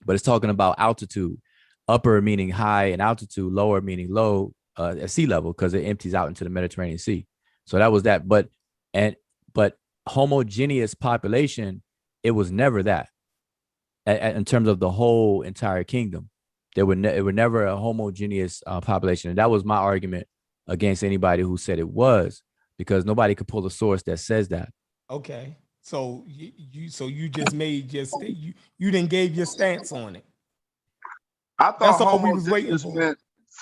but it's talking about altitude. Upper meaning high in altitude, lower meaning low at sea level, because it empties out into the Mediterranean Sea. So that was that. But homogeneous population, it was never that. In terms of the whole entire kingdom, it were never a homogeneous population, and that was my argument against anybody who said it was, because nobody could pull a source that says that. Okay, so you just made you didn't gave your stance on it. I thought That's all we was waiting homogeneous for. meant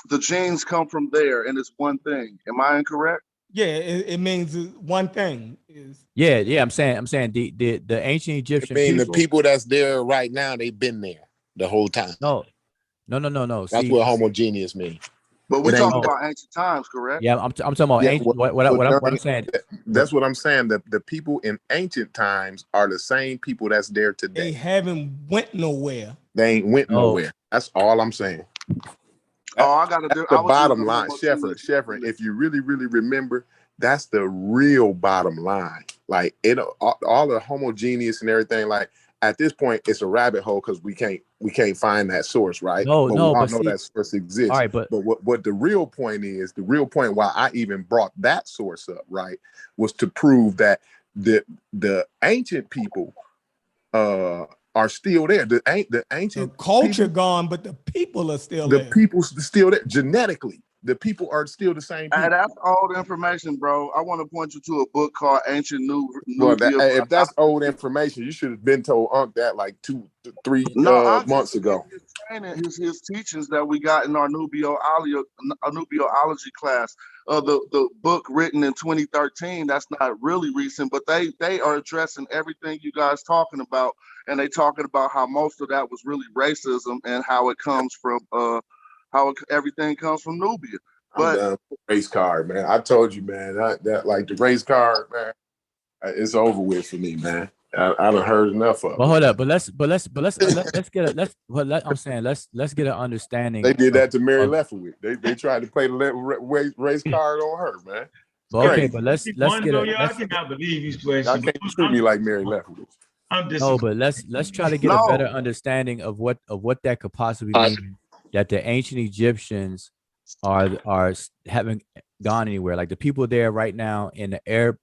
the genes come from there and it's one thing. Am I incorrect? Yeah, it means one thing is. Yeah. I'm saying the ancient Egyptian the people that's there right now, they've been there the whole time. No. That's See, what homogeneous means. But we're talking about ancient times, correct? Yeah, I'm talking about ancient. What I'm saying. That's what I'm saying. The people in ancient times are the same people that's there today. They haven't went nowhere. They ain't went nowhere. That's all I'm saying. I gotta do the bottom line, Shepard. If you really remember, that's the real bottom line. Like all the homogeneous and everything. Like at this point, it's a rabbit hole because we can't find that source, right? But we all know that source exists. All right, but what the real point is, the real point why I even brought that source up, right, was to prove that the ancient people are still there. The ancient culture gone, but the people are still there. The people's still there genetically. The people are still the same people. Hey, that's old information, bro. I want to point you to a book called Ancient Well, if that's old information, you should have been told Unc that like 2-3 months ago. His teachings that we got in our nubiology class. The book written in 2013. That's not really recent, but they are addressing everything you guys talking about, and they talking about how most of that was really racism and how it comes from everything comes from Nubia. But I'm done with the race card, man. I told you, man, that like the race card, man, it's over with for me, man. I done heard enough of it. Well, hold up, but let's get an understanding. They did that to Mary Lefferwick. They tried to play the race card on her, man. Okay, but let's get I cannot believe these questions. Y'all can't treat me like Mary Lefferwick. No, but let's try to get a better understanding of what that could possibly mean. That the ancient Egyptians haven't gone anywhere. Like the people there right now in the Arab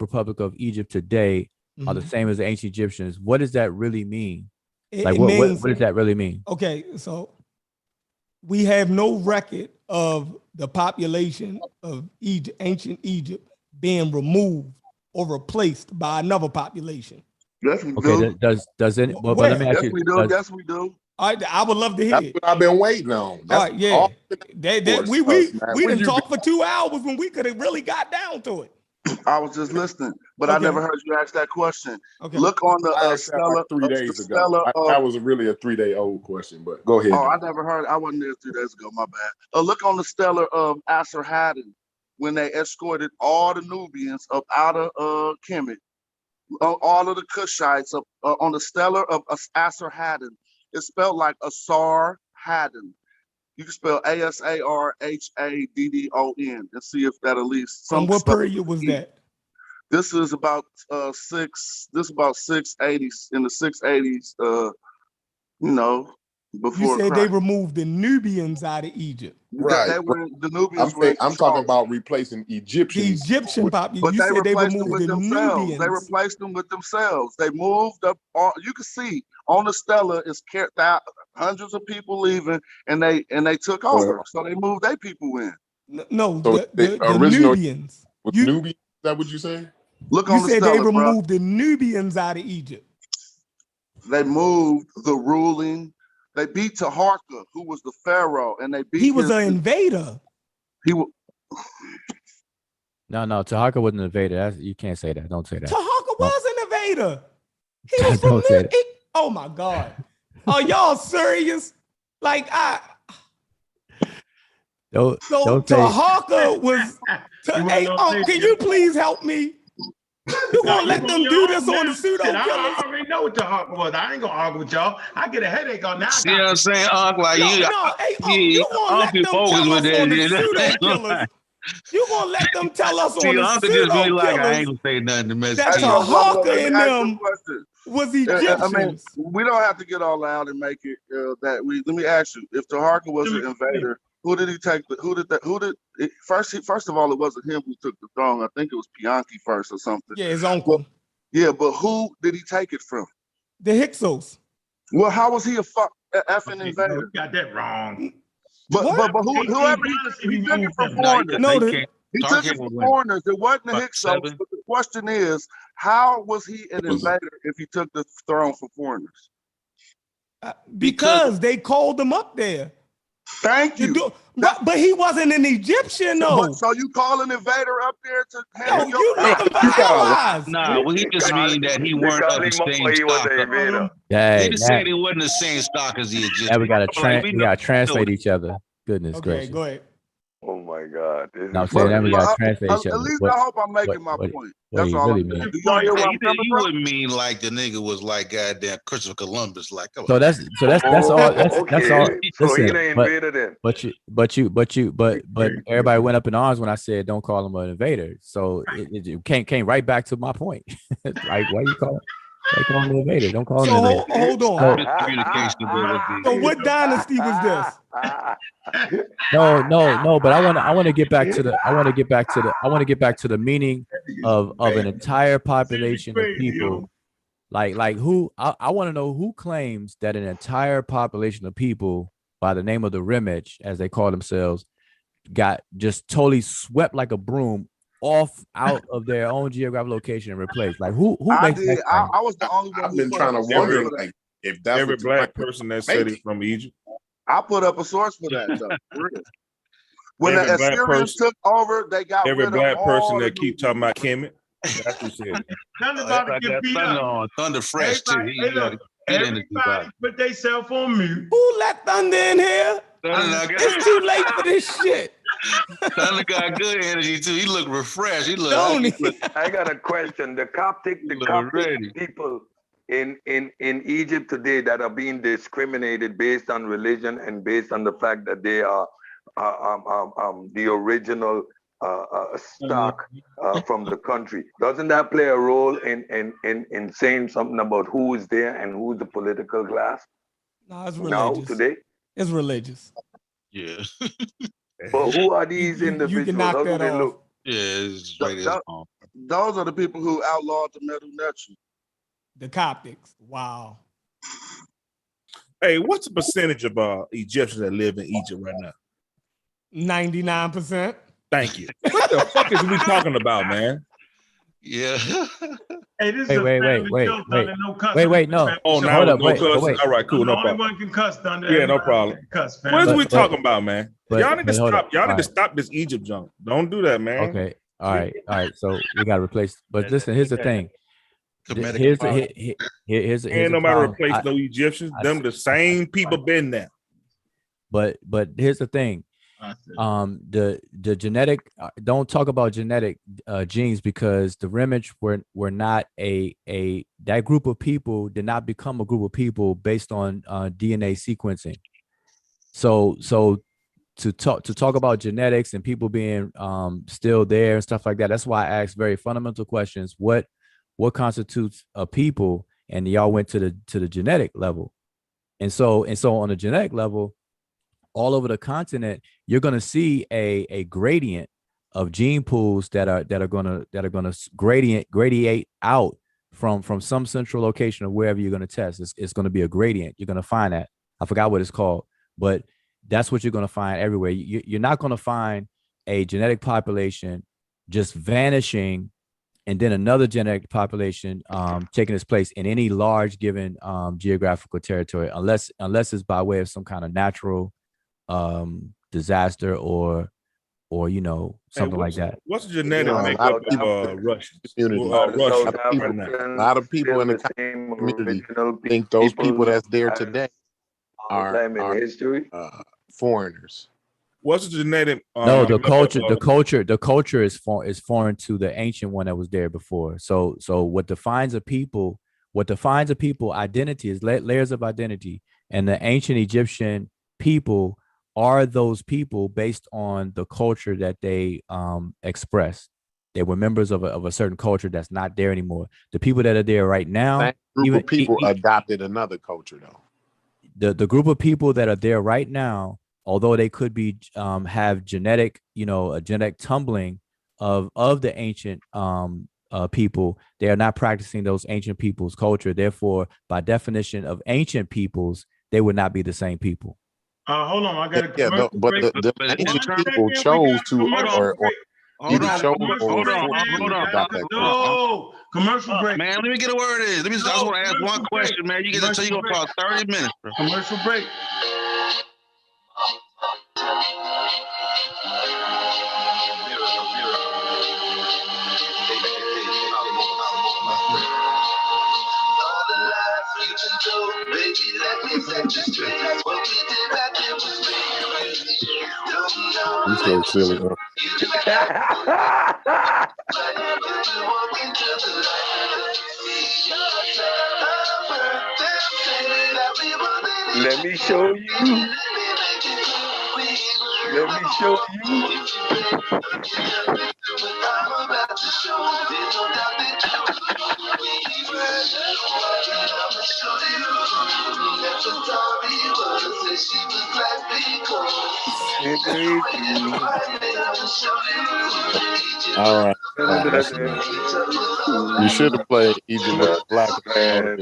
Republic of Egypt today are the same as the ancient Egyptians. What does that really mean? What does that really mean? Okay, so we have no record of the population of ancient Egypt being removed or replaced by another population. Yes, we do. Okay, does it? Well, let me ask you. Yes, we do. I would love to hear. That's what I've been waiting on. All right, yeah. We didn't talk for 2 hours when we could have really got down to it. I was just listening, but I never heard you ask that question. Okay. Look on the Stella. Like 3 days ago. That was really a 3-day-old question, but go ahead. Oh, I never heard. I wasn't there 3 days ago. My bad. Look on the stellar of Asarhaddon when they escorted all the Nubians up out of Kemet, all of the Cushites up on the stellar of Asarhaddon. It's spelled like Asar Haddon. You can spell Asarhaddon and see if that at least some. And what period was that? This is about 680s in the 680s. Before you said Christ. They removed the Nubians out of Egypt. Right. The Nubians I'm talking about replacing Egyptians. The Egyptian population. But you said they removed the Nubians. They replaced them with themselves. They moved up. You can see on the Stella is hundreds of people leaving, and they took over. So they moved their people in. No, so the Nubians. Nubians. Is that what you saying? Look on the Stella. You said they removed the Nubians out of Egypt. They moved the ruling They beat Taharka, who was the pharaoh, and they beat. He was an invader. He was. No, Taharka wasn't an invader. You can't say that. Don't say that. Taharka was an invader. He was from oh my God. Are y'all serious? Like Don't Taharka was. Hey, can you please help me? You gonna let them do this on the pseudo killers? I already know what Taharka was. I ain't gonna argue with y'all. I get a headache on now. See what I'm saying, Unc? Like you gonna let them tell us on the pseudo killers? You gonna let them tell us on the Uncle pseudo just be like, I killers ain't gonna say nothing to mess that Taharka and them was Egyptians? I mean, we don't have to get all out and make it that we. Let me ask you: if Taharka was an invader, who did he take? First of all, it wasn't him who took the throne. I think it was Pianki first or something. Yeah, his uncle. But who did he take it from? The Hyksos. Well, how was he a effing invader? You got that wrong. But whoever he took it from foreigners. No, he took it from foreigners. It wasn't the Hyksos. But the question is, how was he an invader if he took the throne from foreigners? Because they called him up there. Thank you. But he wasn't an Egyptian, though. So you call an invader up there to handle you looking for allies? Nah, well, he just mean that he weren't of the same stock. He just said he wasn't the same stock as the Egyptians. Yeah, we gotta translate each other. Goodness gracious. Go ahead. Oh my God. No, I'm saying that we gotta translate each other. At least I hope I'm making my point. That's all. Really mean. You wouldn't mean like the nigga was like goddamn Christopher Columbus. Like, come on. So that's all. That's all. So he ain't invader then. But everybody went up in arms when I said don't call him an invader. So it came right back to my point. Like, why you call him an invader? Don't call him an invader. Hold on. So what dynasty was this? No. But I want to get back to the meaning of an entire population of people. Like who I want to know who claims that an entire population of people by the name of the Rimage, as they call themselves, got just totally swept like a broom out of their own geographic location and replaced. Like who makes that claim? I was the only one. I've been trying to wonder if that's every black person that said he's from Egypt. I put up a source for that. When the Assyrians took over, they got every rid black of person that keep talking about Kemet. That's who said that. Thunder fresh too. Everybody put their cell phone mute. Who let Thunder in here? It's too late for this shit. Thunder got good energy too. He looked refreshed. I got a question. The Coptic people in Egypt today that are being discriminated based on religion and based on the fact that they are the original stock from the country. Doesn't that play a role in saying something about who is there and who's the political class? No, it's religious. Now today, it's religious. Yeah. But who are these individuals? You can knock How do that they off. look? Yeah, it's right. Those are the people who outlawed the Medu Neter. The Coptics. Wow. Hey, what's the percentage of Egyptians that live in Egypt right now? 99%. Thank you. What the fuck is we talking about, man? Yeah. Hey, this Wait, no. Oh, now hold up, no cuss. All right, cool, no problem. One can cuss, Thunder. Yeah, no problem. Cuss, what is we talking about, man? Y'all need to hold stop. up. Y'all need to stop this Egypt junk. Don't do that, man. Okay. All right. So we got to replace. But listen, here's the thing. Here's Ain't nobody replace no Egyptians. Them the same people been there. But here's the thing. The genetic don't talk about genetic genes because the Rimage were not that group of people did not become a group of people based on DNA sequencing. So to talk about genetics and people being still there and stuff like that, that's why I asked very fundamental questions. What constitutes a people? And y'all went to the genetic level, and so on the genetic level, all over the continent, you're going to see a gradient of gene pools that are going to gradiate out from some central location of wherever you're going to test. It's going to be a gradient. You're going to find that. I forgot what it's called, but that's what you're going to find everywhere. You're not going to find a genetic population just vanishing and then another genetic population taking its place in any large given geographical territory, unless it's by way of some kind of natural disaster or something like that. What's the genetic a makeup lot of people of Russian community. Russian A lot of people in the community think those people that's there today are foreigners. What's the genetic? No, the culture is foreign to the ancient one that was there before. So what defines a people identity is layers of identity, and the ancient Egyptian people are those people based on the culture that they expressed. They were members of a certain culture that's not there anymore. The people that are there right now, That group of people adopted another culture though. The group of people that are there right now, although they could be have genetic, a genetic tumbling of the ancient people, they are not practicing those ancient people's culture. Therefore, by definition of ancient peoples, they would not be the same people. Hold on, I got a but the ancient people chose to or either chose or no commercial break. Man, let me get a word in. I just want to ask one question, man. You get to tell you about 30 minutes, bro. Commercial break. You so silly, bro. Let me show you. Let me show you. All right. You should have played Egypt with the black man.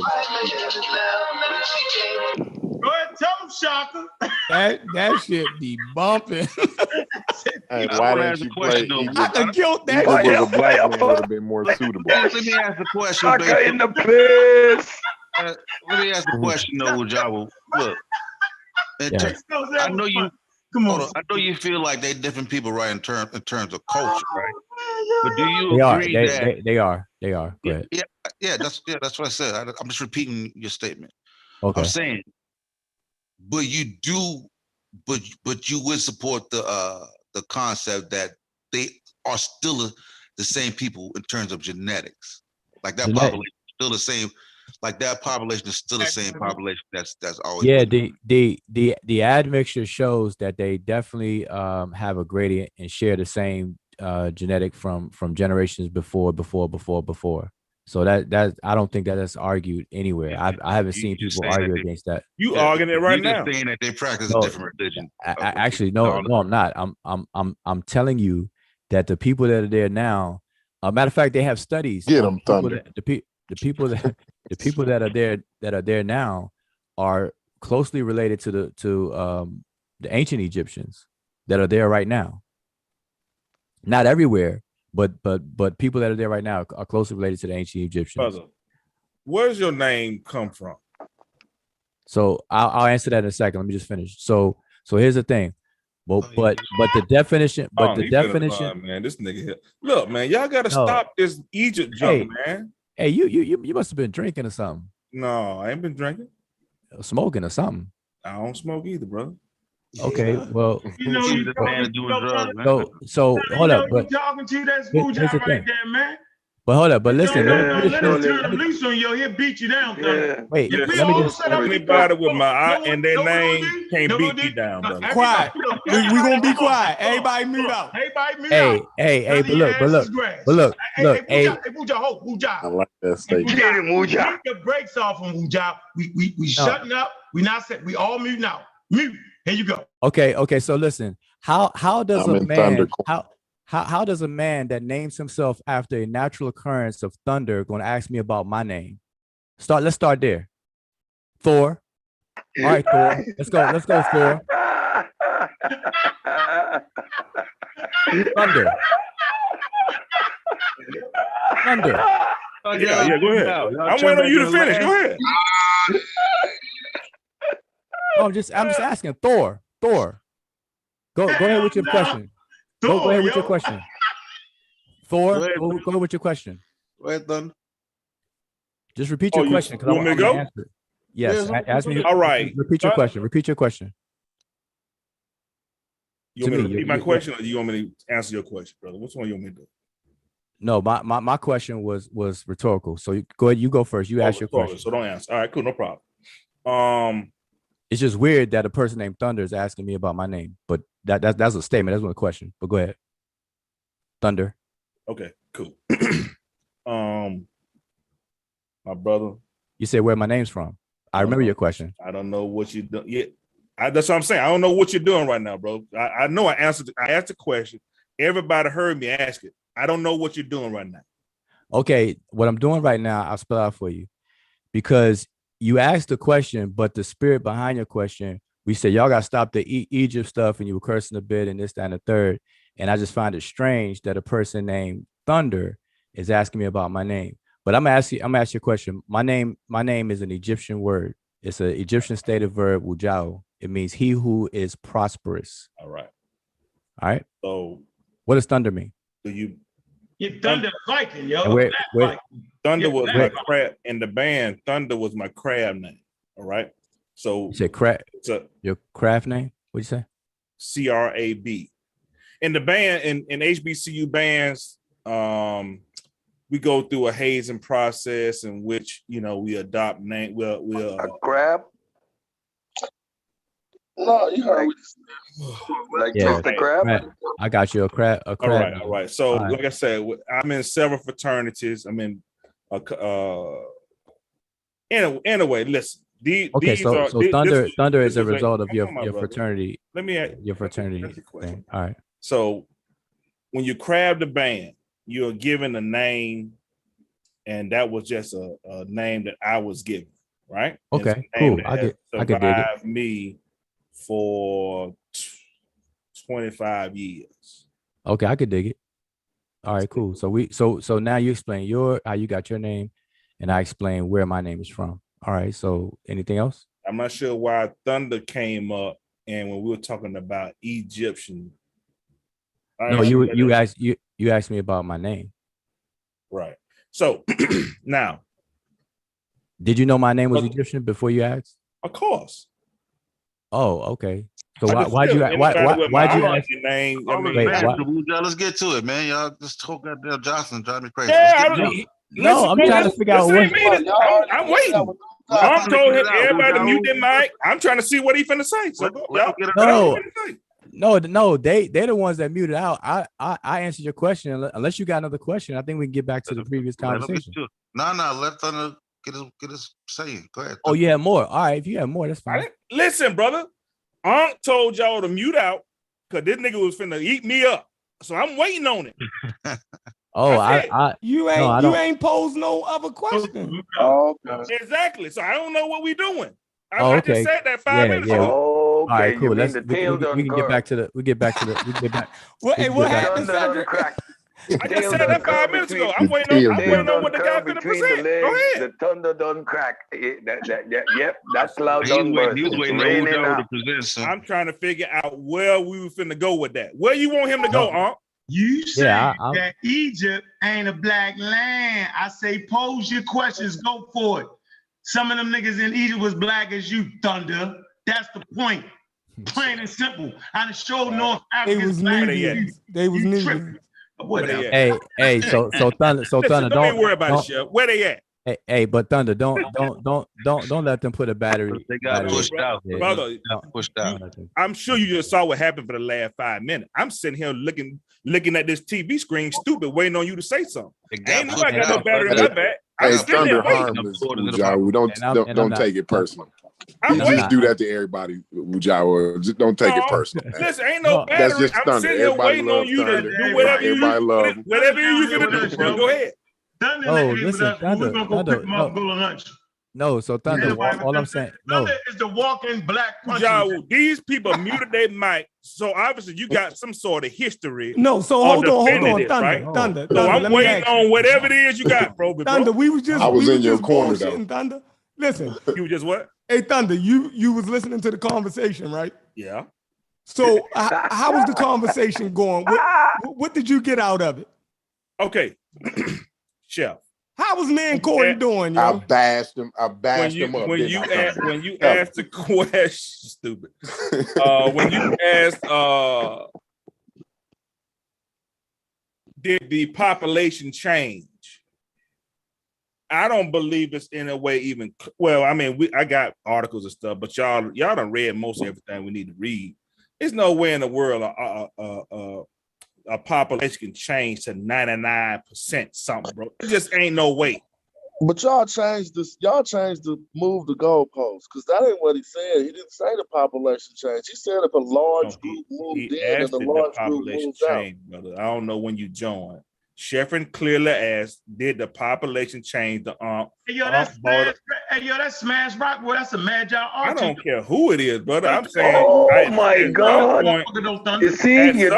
Go ahead, tell him, Shaka. That shit be bumping. Hey, why didn't you play Egypt? I could kill that. Egypt with a black man would have been more suitable. Let me ask a question. Shaka in the place. Let me ask a question, though, Jabo. Look, I know you. Come on. I know you feel like they different people, right? In terms of culture, right? But do you agree that they are? Go ahead. Yeah. That's what I said. I'm just repeating your statement. Okay. I'm saying, but you would support the concept that they are still the same people in terms of genetics. Like that population is still the same. Like that population is still the same population. That's always. Yeah, the admixture shows that they definitely have a gradient and share the same genetic from generations before. So that I don't think that's argued anywhere. I haven't seen people argue against that. You arguing it right now? Saying that they practice a different religion. Actually, no, I'm not. I'm telling you that the people that are there now. Matter of fact, they have studies. Get them, Thunder. The people that are there now are closely related to the ancient Egyptians that are there right now. Not everywhere, but people that are there right now are closely related to the ancient Egyptians. Where does your name come from? So I'll answer that in a second. Let me just finish. So here's the thing. Well, but the definition, man, this nigga here. Look, man, y'all gotta stop this Egypt junk, man. Hey, you must have been drinking or something. No, I ain't been drinking. Smoking or something. I don't smoke either, brother. Okay, well, you man doing drugs, man. So hold up, but talking to that's cool job right there, man. But hold up, but listen. Let us turn the loose on you. He'll beat you down. Wait, let me just. Anybody with my eye and their name can't beat me down, brother. Quiet. We gonna be quiet. Everybody mute out. Everybody mute out. Hey, but look. Hey, I like that statement. Take the brakes off on Wuja. We shutting up. We not set. We all mute now. Mute. Here you go. Okay. So listen. How does a man how does a man that names himself after a natural occurrence of thunder going to ask me about my name? Let's start there. Thor. All right, Thor. Let's go, Thor. Thunder. Thunder. Yeah, go ahead. I'm waiting on you to finish. Go ahead. No, I'm just asking. Thor. Go ahead with your question. Go ahead with your question. Thor, go ahead with your question. Go ahead, Thunder. Just repeat your question. You want me to go? Answer. Yes. Ask me. All right. Repeat your question. Repeat your question. You want me to repeat my question, or you want me to answer your question, brother? Which one you want me to do? No, my question was rhetorical. So go ahead. You go first. You ask your question. So don't answer. All right, cool, no problem. It's just weird that a person named Thunder is asking me about my name, but that's a statement. That's not a question. But go ahead. Thunder. Okay, cool. My brother. You said where my name's from. I remember your question. I don't know what you do. Yeah, that's what I'm saying. I don't know what you're doing right now, bro. I know I asked the question. Everybody heard me ask it. I don't know what you're doing right now. Okay, what I'm doing right now, I'll spell out for you. Because you asked the question, but the spirit behind your question, we said, y'all got to stop the Egypt stuff, and you were cursing a bit and this, that, and the third. And I just find it strange that a person named Thunder is asking me about my name. But I'm gonna ask you a question. My name is an Egyptian word. It's an Egyptian stative verb, wujao. It means he who is prosperous. All right. So what does thunder mean? Do you? Yeah, Thunder Viking, yo. Thunder was my crab in the band. Thunder was my crab name. All right. So you said crab. Your craft name? What'd you say? CRAB. In the band, in HBCU bands, we go through a hazing process in which we adopt name. We'll a crab. No, you heard like the crab. I got you a crab. All right. So, like I said, I'm in several fraternities. I'm in. Anyway, listen. So Thunder is a result of your fraternity. Let me your fraternity thing. All right. So, when you crab the band, you're given a name, and that was just a name that I was given, right? Okay, cool. I can dig it. Me for 25 years. Okay, I could dig it. All right, cool. So now you explain how you got your name, and I explain where my name is from. All right. So anything else? I'm not sure why Thunder came up, and when we were talking about Egyptian. No, you asked me about my name. Right. So now, did you know my name was Egyptian before you asked? Of course. Oh, okay. So why'd you ask your name? Let's get to it, man. Y'all just talk goddamn Johnson drive me crazy. No, I'm trying to figure out what. I'm waiting. I'm told him everybody to mute their mic. I'm trying to see what he finna say. So No, they're the ones that muted out. I answered your question. Unless you got another question, I think we can get back to the previous conversation. No, let Thunder get his saying. Go ahead. Oh, you have more. All right, if you have more, that's fine. Listen, brother. Aunt told y'all to mute out because this nigga was finna eat me up. So I'm waiting on it. Oh, you ain't posed no other question. Oh, exactly. So I don't know what we doing. I just said that 5 minutes ago. All right, cool. We can get back to the. What happened, Cedric? I just said that 5 minutes ago. I'm waiting on what the guy finna present. Go ahead. The thunder done crack. Yep, that's loud done burst. I'm trying to figure out where we were finna go with that. Where you want him to go, Aunt? You say that Egypt ain't a black land. I say pose your questions, go for it. Some of them niggas in Egypt was black as you, Thunder. That's the point. Plain and simple. I done showed North Africans black as you. They was niggas. Hey, so Thunder, don't even worry about it, Chef. Where they at? Hey, but Thunder, don't let them put a battery. They got pushed out, brother. Pushed out. I'm sure you just saw what happened for the last 5 minutes. I'm sitting here looking at this TV screen, stupid, waiting on you to say something. Ain't nobody got no battery in my back. Hey, Thunder harmless, Wujawa. Don't take it personal. You just do that to everybody, Wujawa. Just don't take it personal. Listen, ain't no battery. That's just Thunder. I'm sitting here waiting on you to do whatever you gonna do. Go ahead. Thunder, we're gonna go pick him up, go to lunch. No, so Thunder, all I'm saying, no. Thunder is the walking black punching. Y'all, these people muted their mic, so obviously you got some sort of history. No, so hold on, this, Thunder, right? Thunder. So Thunder, I'm let me waiting ask you. on whatever it is you got, bro. Thunder, we was just I was we in your just corner, bullshitting, Thunder. Listen, you just what? Hey, Thunder, you was listening to the conversation, right? Yeah. So how was the conversation going? What did you get out of it? Okay, Chef. How was me and Corey doing, yo? I bashed him up. When you asked the question, stupid. When you asked, did the population change? I don't believe it's in a way even. Well, I mean, I got articles and stuff, but y'all done read most everything we need to read. There's no way in the world a population can change to 99% something, bro. It just ain't no way. But y'all changed this. Y'all changed the move the goalposts because that ain't what he said. He didn't say the population change. He said if a large group moved in and a large group moved out. Brother. I don't know when you joined. Sheffrin clearly asked, did the population change the Hey, yo, that's Smash Rock. Well, that's a Magi Archie. I don't care who it is, brother. I'm saying, oh my God! You see, he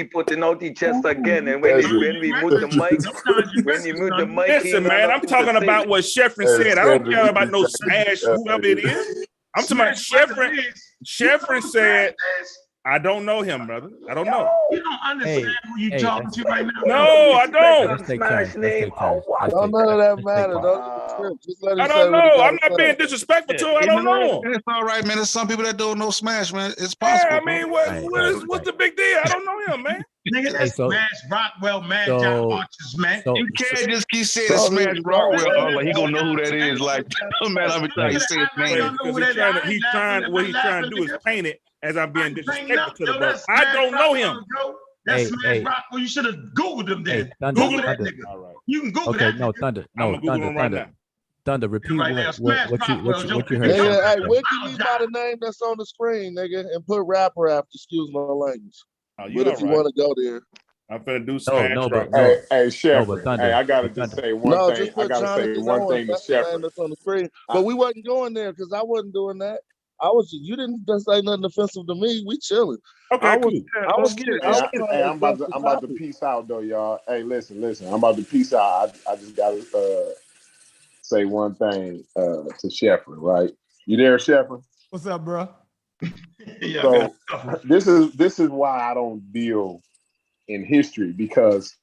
putting out his chest again, and when we mute the mic, listen, man, I'm talking about what Sheffrin said. I don't care about no Smash, whoever it is. I'm talking about Sheffrin. Sheffrin said, I don't know him, brother. I don't know. You don't understand who you talking to right now. No, I don't. Let's take turns. Don't none of that matter. Just let him I don't know. I'm not being disrespectful to him. I don't know. It's all right, man. There's some people that don't know Smash, man. It's possible. Yeah, I mean, what's the big deal? I don't know him, man. Nigga, that's Smash Rockwell, Magi Archers, man. You can't just keep saying Smash Rockwell. Like he gonna know who that is. Like, man, I'm trying to say his name. Because he's trying to do is paint it as I'm being disrespectful to the brother. I don't know him. That's Smash Rockwell. You should have Googled him then. Google that nigga. All right. You can Google that. No, Thunder. No, Thunder. Repeat what you heard. Nigga, hey, where can you buy the name that's on the screen, nigga, and put rapper after? Excuse my language. But if you want to go there, I'm finna do Smash. Hey, Chef. Hey, I gotta just say one thing. I gotta say one thing to Chef. That's on the screen. But we wasn't going there because I wasn't doing that. You didn't just say nothing offensive to me. We chilling. Okay, cool. I'm about to peace out though, y'all. Hey, listen. I'm about to peace out. I just gotta say one thing to Sheffrin, right? You there, Sheffrin? What's up, bro? So this is why I don't deal in history, because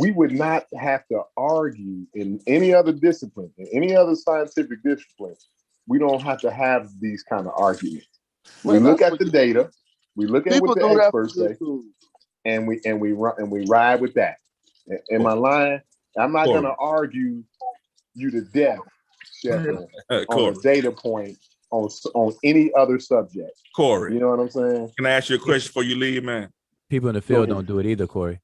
we would not have to argue in any other discipline, in any other scientific discipline. We don't have to have these kind of arguments. We look at the data, we look at what the experts say, and we ride with that. Am I lying? I'm not going to argue you to death, Sheffrin, on a data point on any other subject. Corey, you know what I'm saying? Can I ask you a question before you leave, man? People in the field don't do it either, Corey.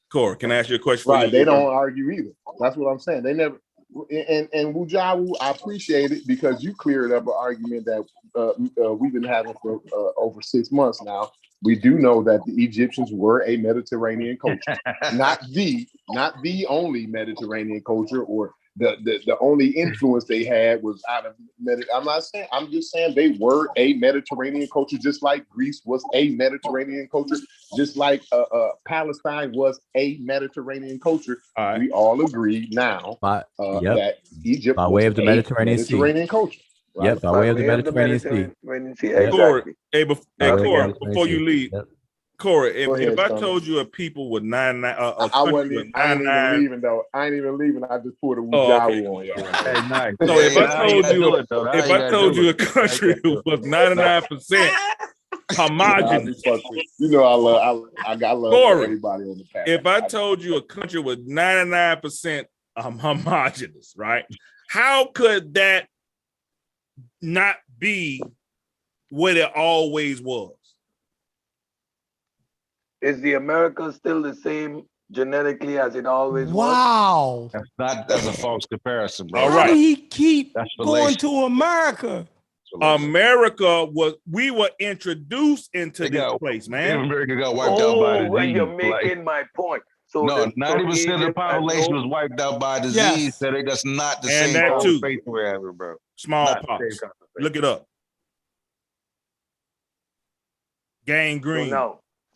Corey, can I ask you a question? Right, they don't argue either. That's what I'm saying. They never. And Wujawu, I appreciate it because you cleared up an argument that we've been having for over 6 months now. We do know that the Egyptians were a Mediterranean culture, not the only Mediterranean culture, or the only influence they had was out of I'm just saying they were a Mediterranean culture, just like Greece was a Mediterranean culture, just like Palestine was a Mediterranean culture. All right. We all agree now that Egypt by way of the Mediterranean culture. Right? Yep, by way of the Mediterranean Sea. Corey, Corey, before you leave, Corey, if I told you a people with 99, I ain't even leaving though. I ain't even leaving. I just put a Wujawu on you. Hey, nice. So if I told you a country was 99% homogenous, you know I got love for everybody on the path. If I told you a country was 99% homogenous, right? How could that not be what it always was? Is the America still the same genetically as it always was? Wow. That's a false comparison, bro. All How right. did he keep going to America? America we were introduced into this place, man. America got wiped out by the you're making my point. So no, 90% of the Egypt had population no- was wiped out by disease. So that's not the And same that too. conversation we're having, bro. Smallpox. Not the same conversation. Look it up. Gangrene.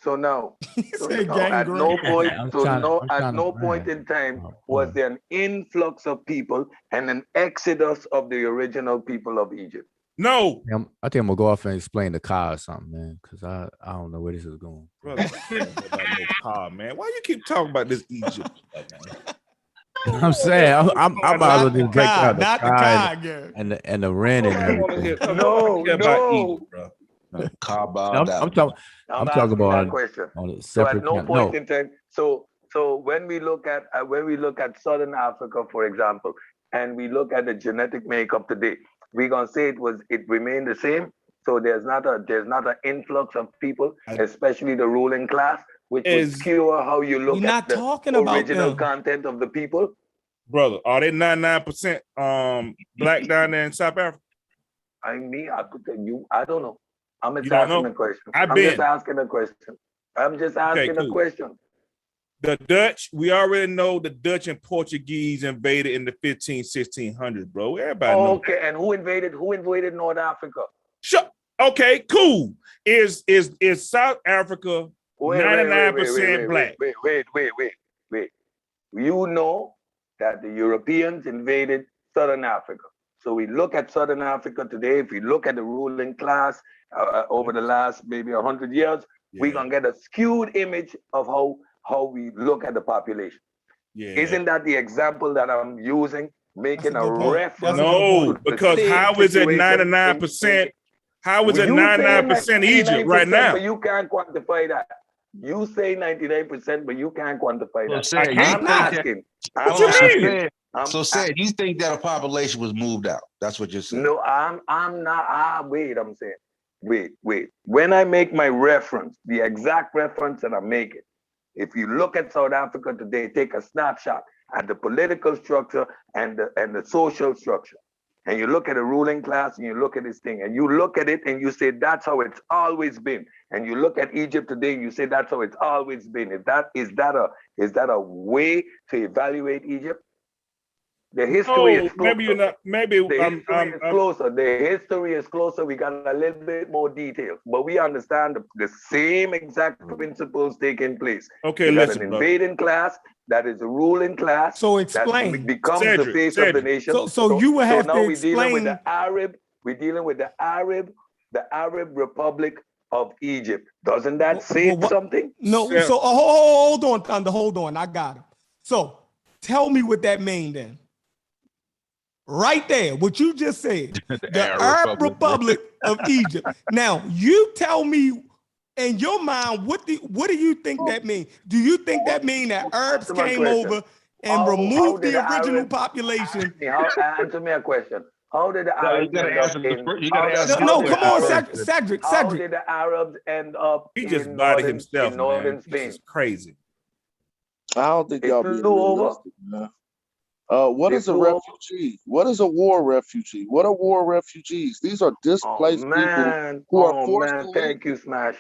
So now, said at gangrene. no point, I'm so trying to- no, I'm at trying to- no point in time was there an influx of people and an exodus of the original people of Egypt. No. I think I'm gonna go off and explain the car or something, man, because I don't know where this is going. Brother, I don't know about no car, man. Why you keep talking about this Egypt stuff, man? I'm saying I might as well just break out the not the car car, girl. and the rent and everything. No. I'm talking asking about that question. on a So at separate no channel. point No, in time. So when we look at Southern Africa, for example, and we look at the genetic makeup today, we're gonna say it remained the same. So there's not an influx of people, especially the ruling class, which would skew how you look We're at not the talking about original them. content of the people. Brother, are they 99% black down there in South Africa? I could tell you, I don't know. I'm just You don't asking know? a question. I've I'm been. just asking a question. I'm just asking a question. The Dutch, we already know the Dutch and Portuguese invaded in the 1600s, bro. Everybody knows. Okay, and who invaded North Africa? Sure. Okay, cool. Is South Africa 99% black? Wait. You know that the Europeans invaded Southern Africa. So we look at Southern Africa today. If we look at the ruling class over the last maybe 100 years, we're gonna get a skewed image of how we look at the population. Yeah. Isn't that the example that I'm using, making a reference? No, to the because same how is it situation 99%? How is it You say 99% Egypt right 99%, now? But you can't quantify that. You say 99%, but you can't quantify that. So said, you think that a population was moved out? That's what you're saying. No, I'm not. Wait, I'm saying. Wait. When I make my reference, the exact reference that I'm making, if you look at South Africa today, take a snapshot at the political structure and the social structure, and you look at the ruling class and you look at this thing, and you look at it and you say that's how it's always been. And you look at Egypt today and you say that's how it's always been. Is that a way to evaluate Egypt? The history is closer. Maybe you're not. Maybe the history is closer. The history is closer. We got a little bit more details, but we understand the same exact principles taking place. Okay, you got listen, an bro. invading class that is a ruling class. So explain. That becomes the face of the nation. So you would have now to we're dealing with explain. the Arab. We're dealing with the Arab Republic of Egypt. Doesn't that say something? No. So hold on, Thunder. Hold on. I got him. So tell me what that mean then. Right there, what you just said, the Arab Republic of Egypt. Now, you tell me in your mind, what do you think that means? Do you think that means that Arabs came over and removed the original population? Answer me a question. How did the Arabs come on, Cedric. How did the Arabs end up in northern Spain? This is crazy. I don't think y'all be realistic, man. What is a refugee? What is a war refugee? What are war refugees? These are displaced people who are forced to leave. Thank you, Smash.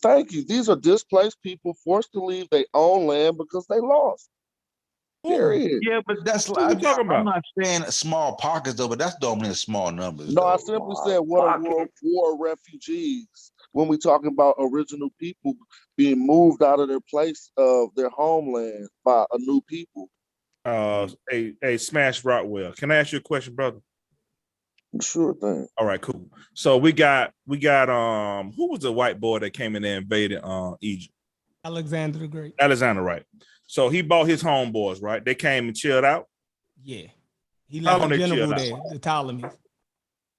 Thank you. These are displaced people forced to leave their own land because they lost. Period. Yeah, but that's like I'm not saying small pockets though, but that's normally in small numbers. No, I simply said what are war refugees when we talking about original people being moved out of their place of their homeland by a new people. A Smash Rockwell. Can I ask you a question, brother? Sure thing. All right, cool. So we got who was the white boy that came in there and invaded Egypt? Alexander the Great. Alexander, right. So he bought his homeboys, right? They came and chilled out. Yeah. He left a general there, the Ptolemies.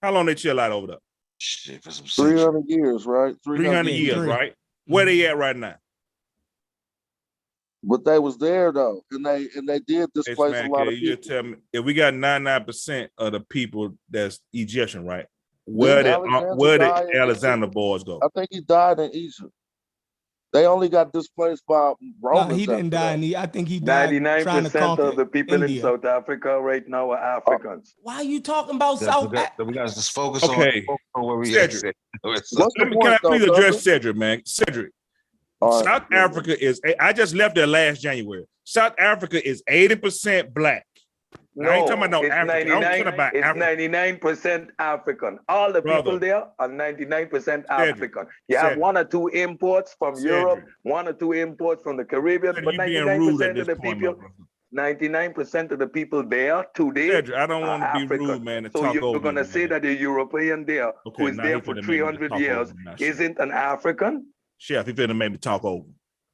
How long they chill out over there? Shit, for some 300 years, right? 300 years, right? Where they at right now? But they was there though, and they did displace a lot of people. You just tell me if we got 99% of the people that's Egyptian, right? Where did Alexander boys go? I think he died in Egypt. They only got displaced by Romans. No, he didn't die. I think he died 99% of the people in South Africa right now are Africans. Why are you talking about South Africa? We got to just focus on where we Cedric. at. Can I please address Cedric, man? Cedric, South Africa is, I just left there last January. South Africa is 80% black. No, I ain't talking about no it's African. I'm talking about it's African. 99% African. All the Brother. people there are 99% African. You have Cedric. 1 or 2 imports from Europe, 1 or 2 imports from the Caribbean, but You being rude at 99% of this the point, people, 99% of the people there today Cedric, I don't are want to be African. rude, man, and So talk you're over going to you, say man. that the European there, Okay, who is now there he for finna make me 300 talk years, over now, isn't an African? Chef, he finna make me talk over.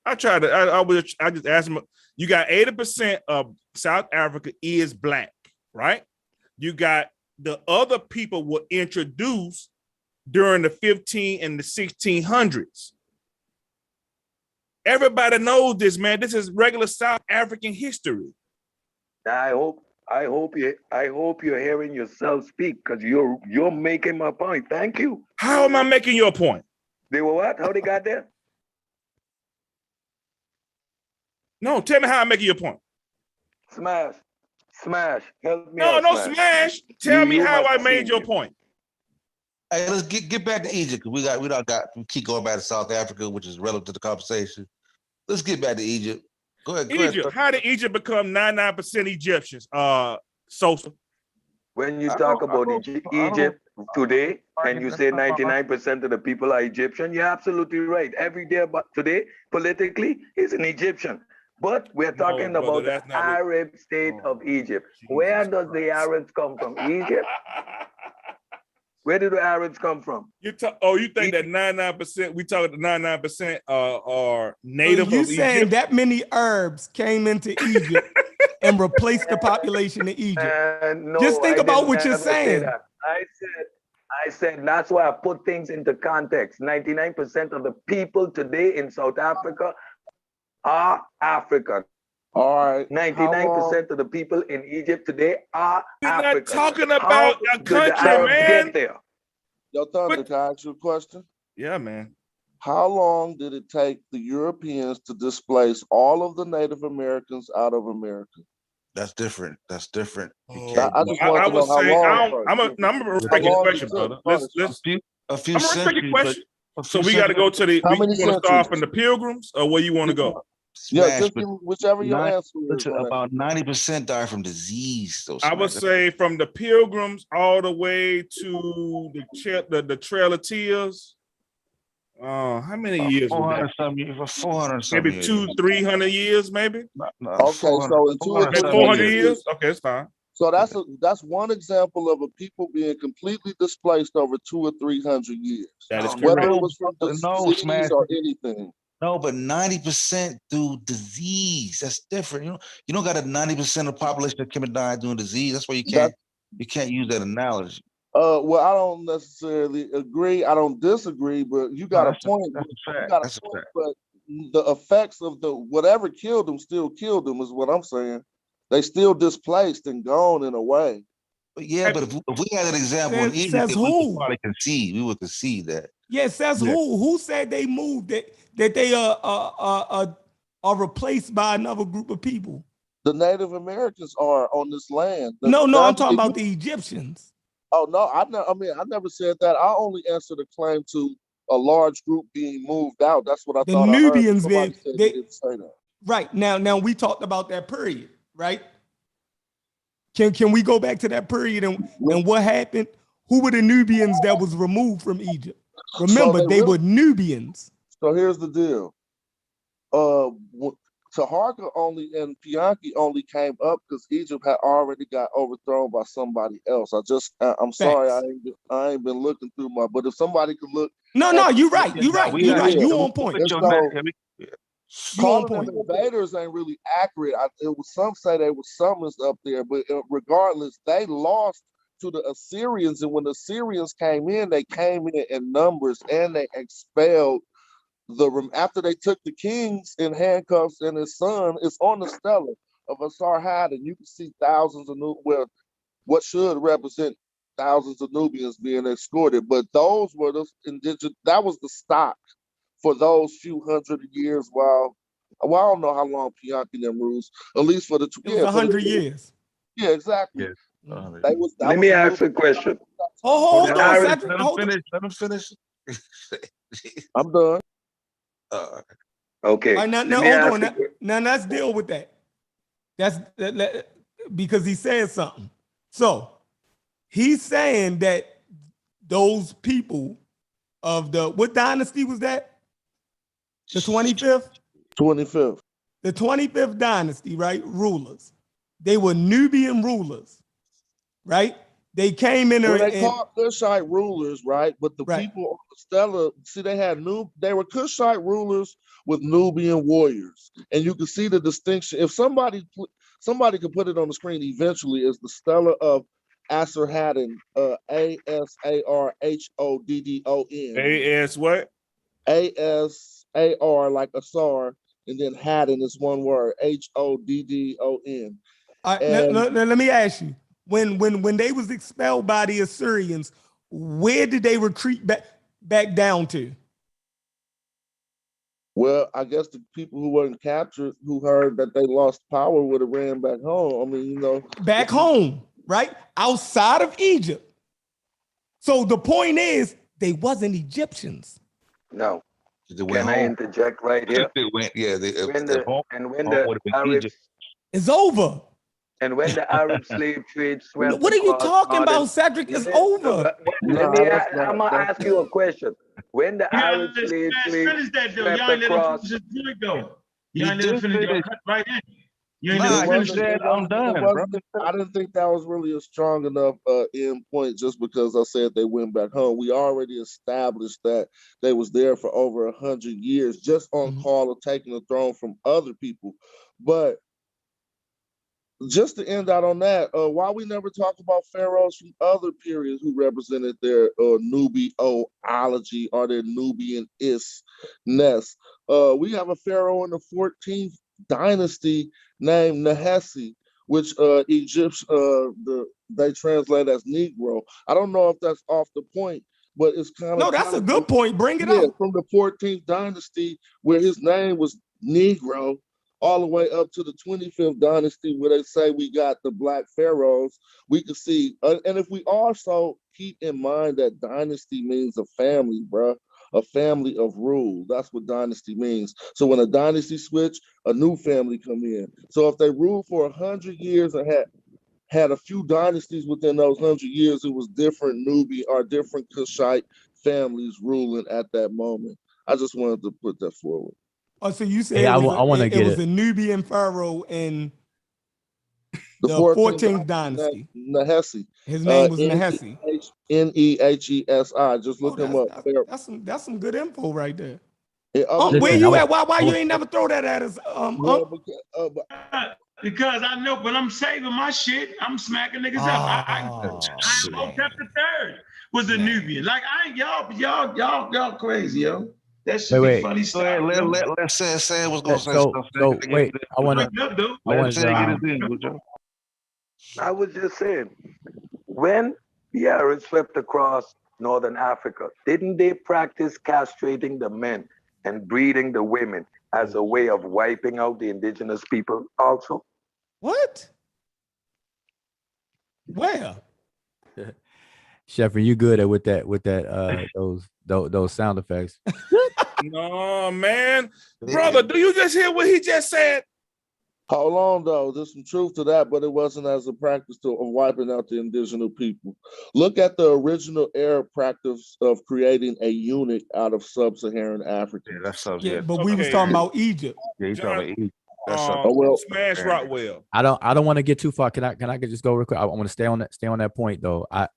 I tried to, I just asked him, you got 80% of South Africa is black, right? You got the other people were introduced during the 15 and the 1600s. Everybody knows this, man. This is regular South African history. I hope you're hearing yourself speak, because you're making my point. Thank you. How am I making your point? They were what? How they got there? No, tell me how I'm making your point. Smash. Help me No, out, no, Smash. Tell me how I made your point. Hey, let's get back to Egypt, because we keep going back to South Africa, which is relevant to the conversation. Let's get back to Egypt. Go ahead. Egypt. How did Egypt become 99% Egyptians? Sosa. When you talk about Egypt today, and you say 99% of the people are Egyptian, you're absolutely right. Every day, but today, politically, he's an Egyptian. But we're talking about the Arab state of Egypt. Where does the Arabs come from? Egypt? Where do the Arabs come from? You think that 99%, we talking the 99% are native you of saying Egypt? that many Arabs came into Egypt and replaced the population in Egypt? No, just think about what you're never say saying. that. I said that's why I put things into context. 99% of the people today in South Africa are African. All right. 99% of the people in Egypt today are African. We're not talking about a country, man. Get there? Yo, Thunder, can I ask you a question? Yeah, man. How long did it take the Europeans to displace all of the Native Americans out of America? That's different. I just I want to would know how say long. I'm gonna respect your question, brother. Let's a few I'm gonna respect your question. So we got to go to the. How You many want to start centuries? from the Pilgrims, or where you want to go? Yeah, just give me whichever your answer is. About 90% die from disease. I would say from the Pilgrims all the way to the Trail of Tears. How many years? 400 some years. 400 some maybe years. 200-300 years, maybe. Okay, so in 2 or 3 400 years. Okay, it's fine. So that's one example of a people being completely displaced over 200 or 300 years. That is whether correct. it was from the cities or anything. No, but 90% through disease. That's different. You don't got a 90% of the population that came and died doing disease. That's why you can't use that analogy. Well, I don't necessarily agree. I don't disagree, but you got a point. That's a fact. That's a point, but the effects of the whatever killed them still killed them, is what I'm saying. They still displaced and gone in a way. But yeah, but if we had an example in Egypt, we would probably concede. We would concede that. Yeah, says who? Who said they moved? That they are replaced by another group of people? The Native Americans are on this land. No, I'm talking about the Egyptians. Oh no, I never said that. I only answered a claim to a large group being moved out. That's what I thought. The Nubians, I heard. They didn't say that. Right now we talked about that period, right? Can we go back to that period and what happened? Who were the Nubians that was removed from Egypt? Remember, So they were Nubians. So here's the deal. Taharka only and Pianki only came up because Egypt had already got overthrown by somebody else. I'm sorry, I ain't been looking through but if somebody could look. No, you're right. You're right. You on point. Calling them invaders ain't really accurate. Some say they were summons up there, but regardless, they lost to the Assyrians, and when the Assyrians came in, they came in numbers and they expelled after they took the kings in handcuffs and his son. It's on the stela of Asarhad, and you can see thousands of what should represent thousands of Nubians being escorted. But those were the indigenous. That was the stock for those few hundred years. While I don't know how long Pianki them rules, at least for the 100 years. Yeah, exactly. Yes. Let me ask a question. Hold on a second. Let him finish. I'm done. Okay. All right, now hold on. Now let's deal with that. Because he said something. So he's saying that those people of what dynasty was that? The 25th? 25th. The 25th dynasty, right? Rulers. They were Nubian rulers, right? They came in Well, there they called Kushite rulers, right? But the people on the stela, see, they were Kushite rulers with Nubian warriors, and you can see the distinction. If somebody could put it on the screen eventually, is the stela of Asarhaddon, Asarhoddon. A-S what? A-S-A-R, like Asar, and then Haddon is one word, Hoddon. All right, let me ask you. When they was expelled by the Assyrians, where did they retreat back down to? Well, I guess the people who weren't captured, who heard that they lost power, would have ran back home. I mean, back home, right? Outside of Egypt. So the point is, they wasn't Egyptians. No. Can I interject right here? When the Arabs, it's over. And when the Arab slave trade swept what are you talking about, Cedric? It's over. Let me I'm gonna ask you a question. When the Arab slave trade finish that though. swept Y'all ain't let him across, finish his point though. You ain't let him finish. Y'all cut right in. You ain't let him finish. I didn't think that was really a strong enough end point just because I said they went back home. We already established that they was there for over 100 years just on call of taking the throne from other people. But just to end out on that, why we never talk about pharaohs from other periods who represented their Nubiology or their Nubian-ness? We have a pharaoh in the 14th dynasty named Nahesi, which Egypts they translate as Negro. I don't know if that's off the point, but it's kind of no. That's a good point. Bring it up. From the 14th dynasty, where his name was Negro, all the way up to the 25th dynasty, where they say we got the black pharaohs. We can see, and if we also keep in mind that dynasty means a family, bruh. A family of rule. That's what dynasty means. So when a dynasty switch, a new family come in. So if they ruled for 100 years and had a few dynasties within those 100 years, it was different Nubian or different Kushite families ruling at that moment. I just wanted to put that forward. Oh, so you said I it was a Nubian pharaoh in the 14th dynasty. Nahesi. His name was Nahesi. Nehesi. Just look him up. That's some good info right there. Where you at? Why you ain't never throw that at us? Because I know when I'm saving my shit, I'm smacking niggas up. I kept the third was a Nubian. Like y'all crazy, yo. That shit be funny stuff. Let's say what's gonna say stuff. So wait, I want I was just saying, when the Arabs swept across northern Africa, didn't they practice castrating the men and breeding the women as a way of wiping out the indigenous people also? What? Where? Sheffer, you good at with that those sound effects. No, man. Brother, do you just hear what he just said? Hold on, though. There's some truth to that, but it wasn't as a practice of wiping out the indigenous people. Look at the original Arab practice of creating a eunuch out of sub-Saharan Africa. Yeah, that's something. Yeah, but we was talking about Egypt. Yeah, you talking about Egypt. Smash Rockwell. I don't want to get too far. Can I just go real quick? I want to stay on that point though. I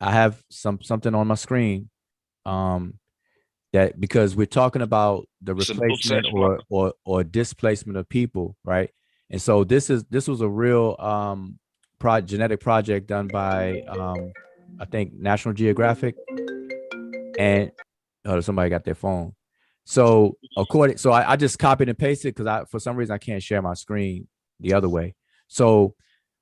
have something on my screen, that because we're talking about the replacement or displacement of people, right? And so this was a real genetic project done by I think National Geographic, and somebody got their phone. So I just copied and pasted because for some reason I can't share my screen the other way. So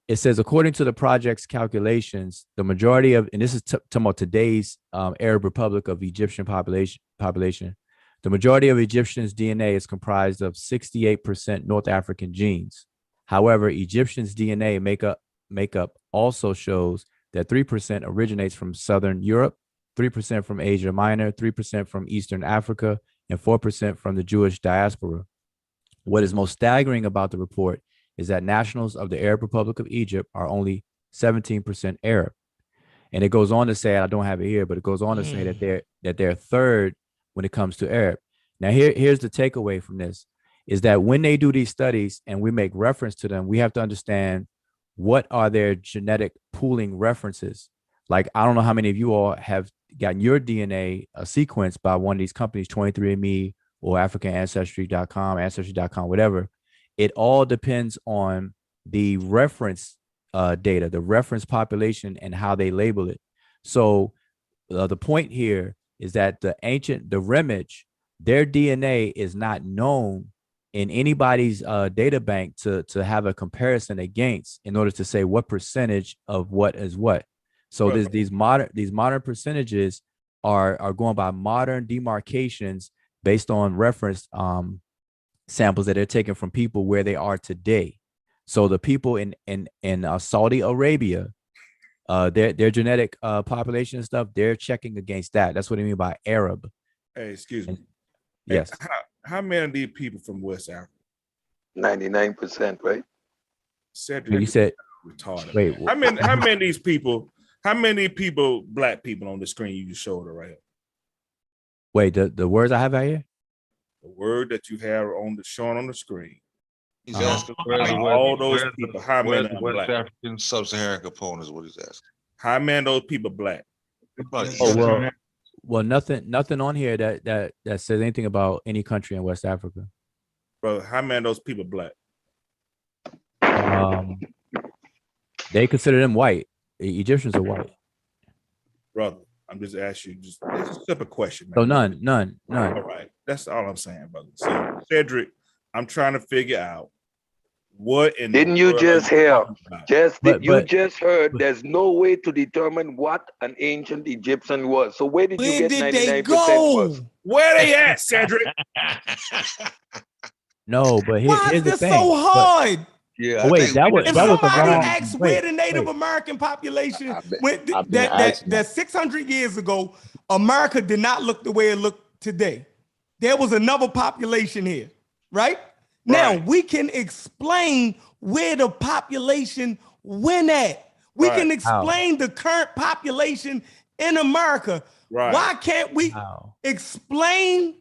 it says, according to the project's calculations, the majority of, and this is talking about today's Arab Republic of Egyptian population, the majority of Egyptians' DNA is comprised of 68% North African genes. However, Egyptians' DNA makeup also shows that 3% originates from Southern Europe, 3% from Asia Minor, 3% from Eastern Africa, and 4% from the Jewish diaspora. What is most staggering about the report is that nationals of the Arab Republic of Egypt are only 17% Arab. And it goes on to say, I don't have it here, but it goes on to say that they're third when it comes to Arab. Now, here's the takeaway from this, is that when they do these studies and we make reference to them, we have to understand what are their genetic pooling references. Like, I don't know how many of you all have gotten your DNA sequenced by one of these companies, 23andMe or AfricanAncestry.com, Ancestry.com, whatever. It all depends on the reference data, the reference population, and how they label it. So the point here is that the Remage, their DNA is not known in anybody's data bank to have a comparison against in order to say what percentage of what is what. So these modern percentages are going by modern demarcations based on reference samples that are taken from people where they are today. So the people in Saudi Arabia, their genetic population and stuff, they're checking against that. That's what I mean by Arab. Hey, excuse me. Yes. How many of these people from West Africa? 99%, right? Cedric, you said retarded. Wait, how many of these people? How many people, black people, on the screen you just showed her right here? Wait, the words I have out here? The word that you have shown on the screen. He's asking all those people. How many of them West black? African sub-Saharan components? What he's asking. How many of those people black? Well, nothing on here that says anything about any country in West Africa. Bro, how many of those people black? They consider them white. The Egyptians are white. Brother, I'm just asking you just it's a simple question, man. So none. All right. That's all I'm saying, brother. So Cedric, I'm trying to figure out what in Didn't the you world just are you hear? talking about? You just heard there's no way to determine what an ancient Egyptian was. So where did you get 99% was? Where they at, Cedric? No, but Why here's is the this thing. so hard? Yeah, wait, that was If the somebody wrong. asks where the Native American population went, that 600 years ago, America did not look the way it looked today. There was another population here, right? Now we can explain where the population went at. We can explain the current population in America. Why can't we explain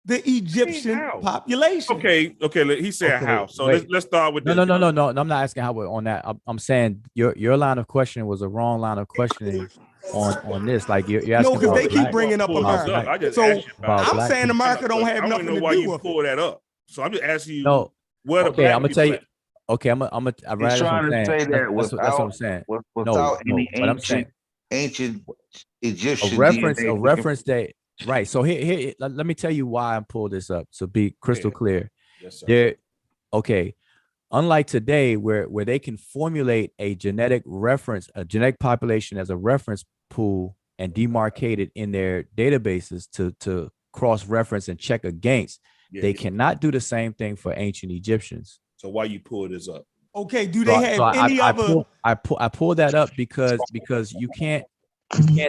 the Egyptian population? Okay. He said how. So let's start with No. I'm not asking how on that. I'm saying your line of questioning was a wrong line of questioning on this. Like you're asking. No, because they keep bringing up America. I just so I'm saying America don't have nothing to do with it. I don't know why you pull that up. So I'm just asking you. Where the okay, black I'm gonna tell you. at? Okay, I'm He's trying to say that that's what I'm saying. without any what I'm saying. ancient Egyptian A reference DNA. that right. So here, let me tell you why I pulled this up. So be crystal clear. Yes, sir. There, okay. Unlike today, where they can formulate a genetic reference, a genetic population as a reference pool and demarcate it in their databases to cross-reference and check against, they cannot do the same thing for ancient Egyptians. So why you pull this up? Okay, do they have any other? I pull that up because you can't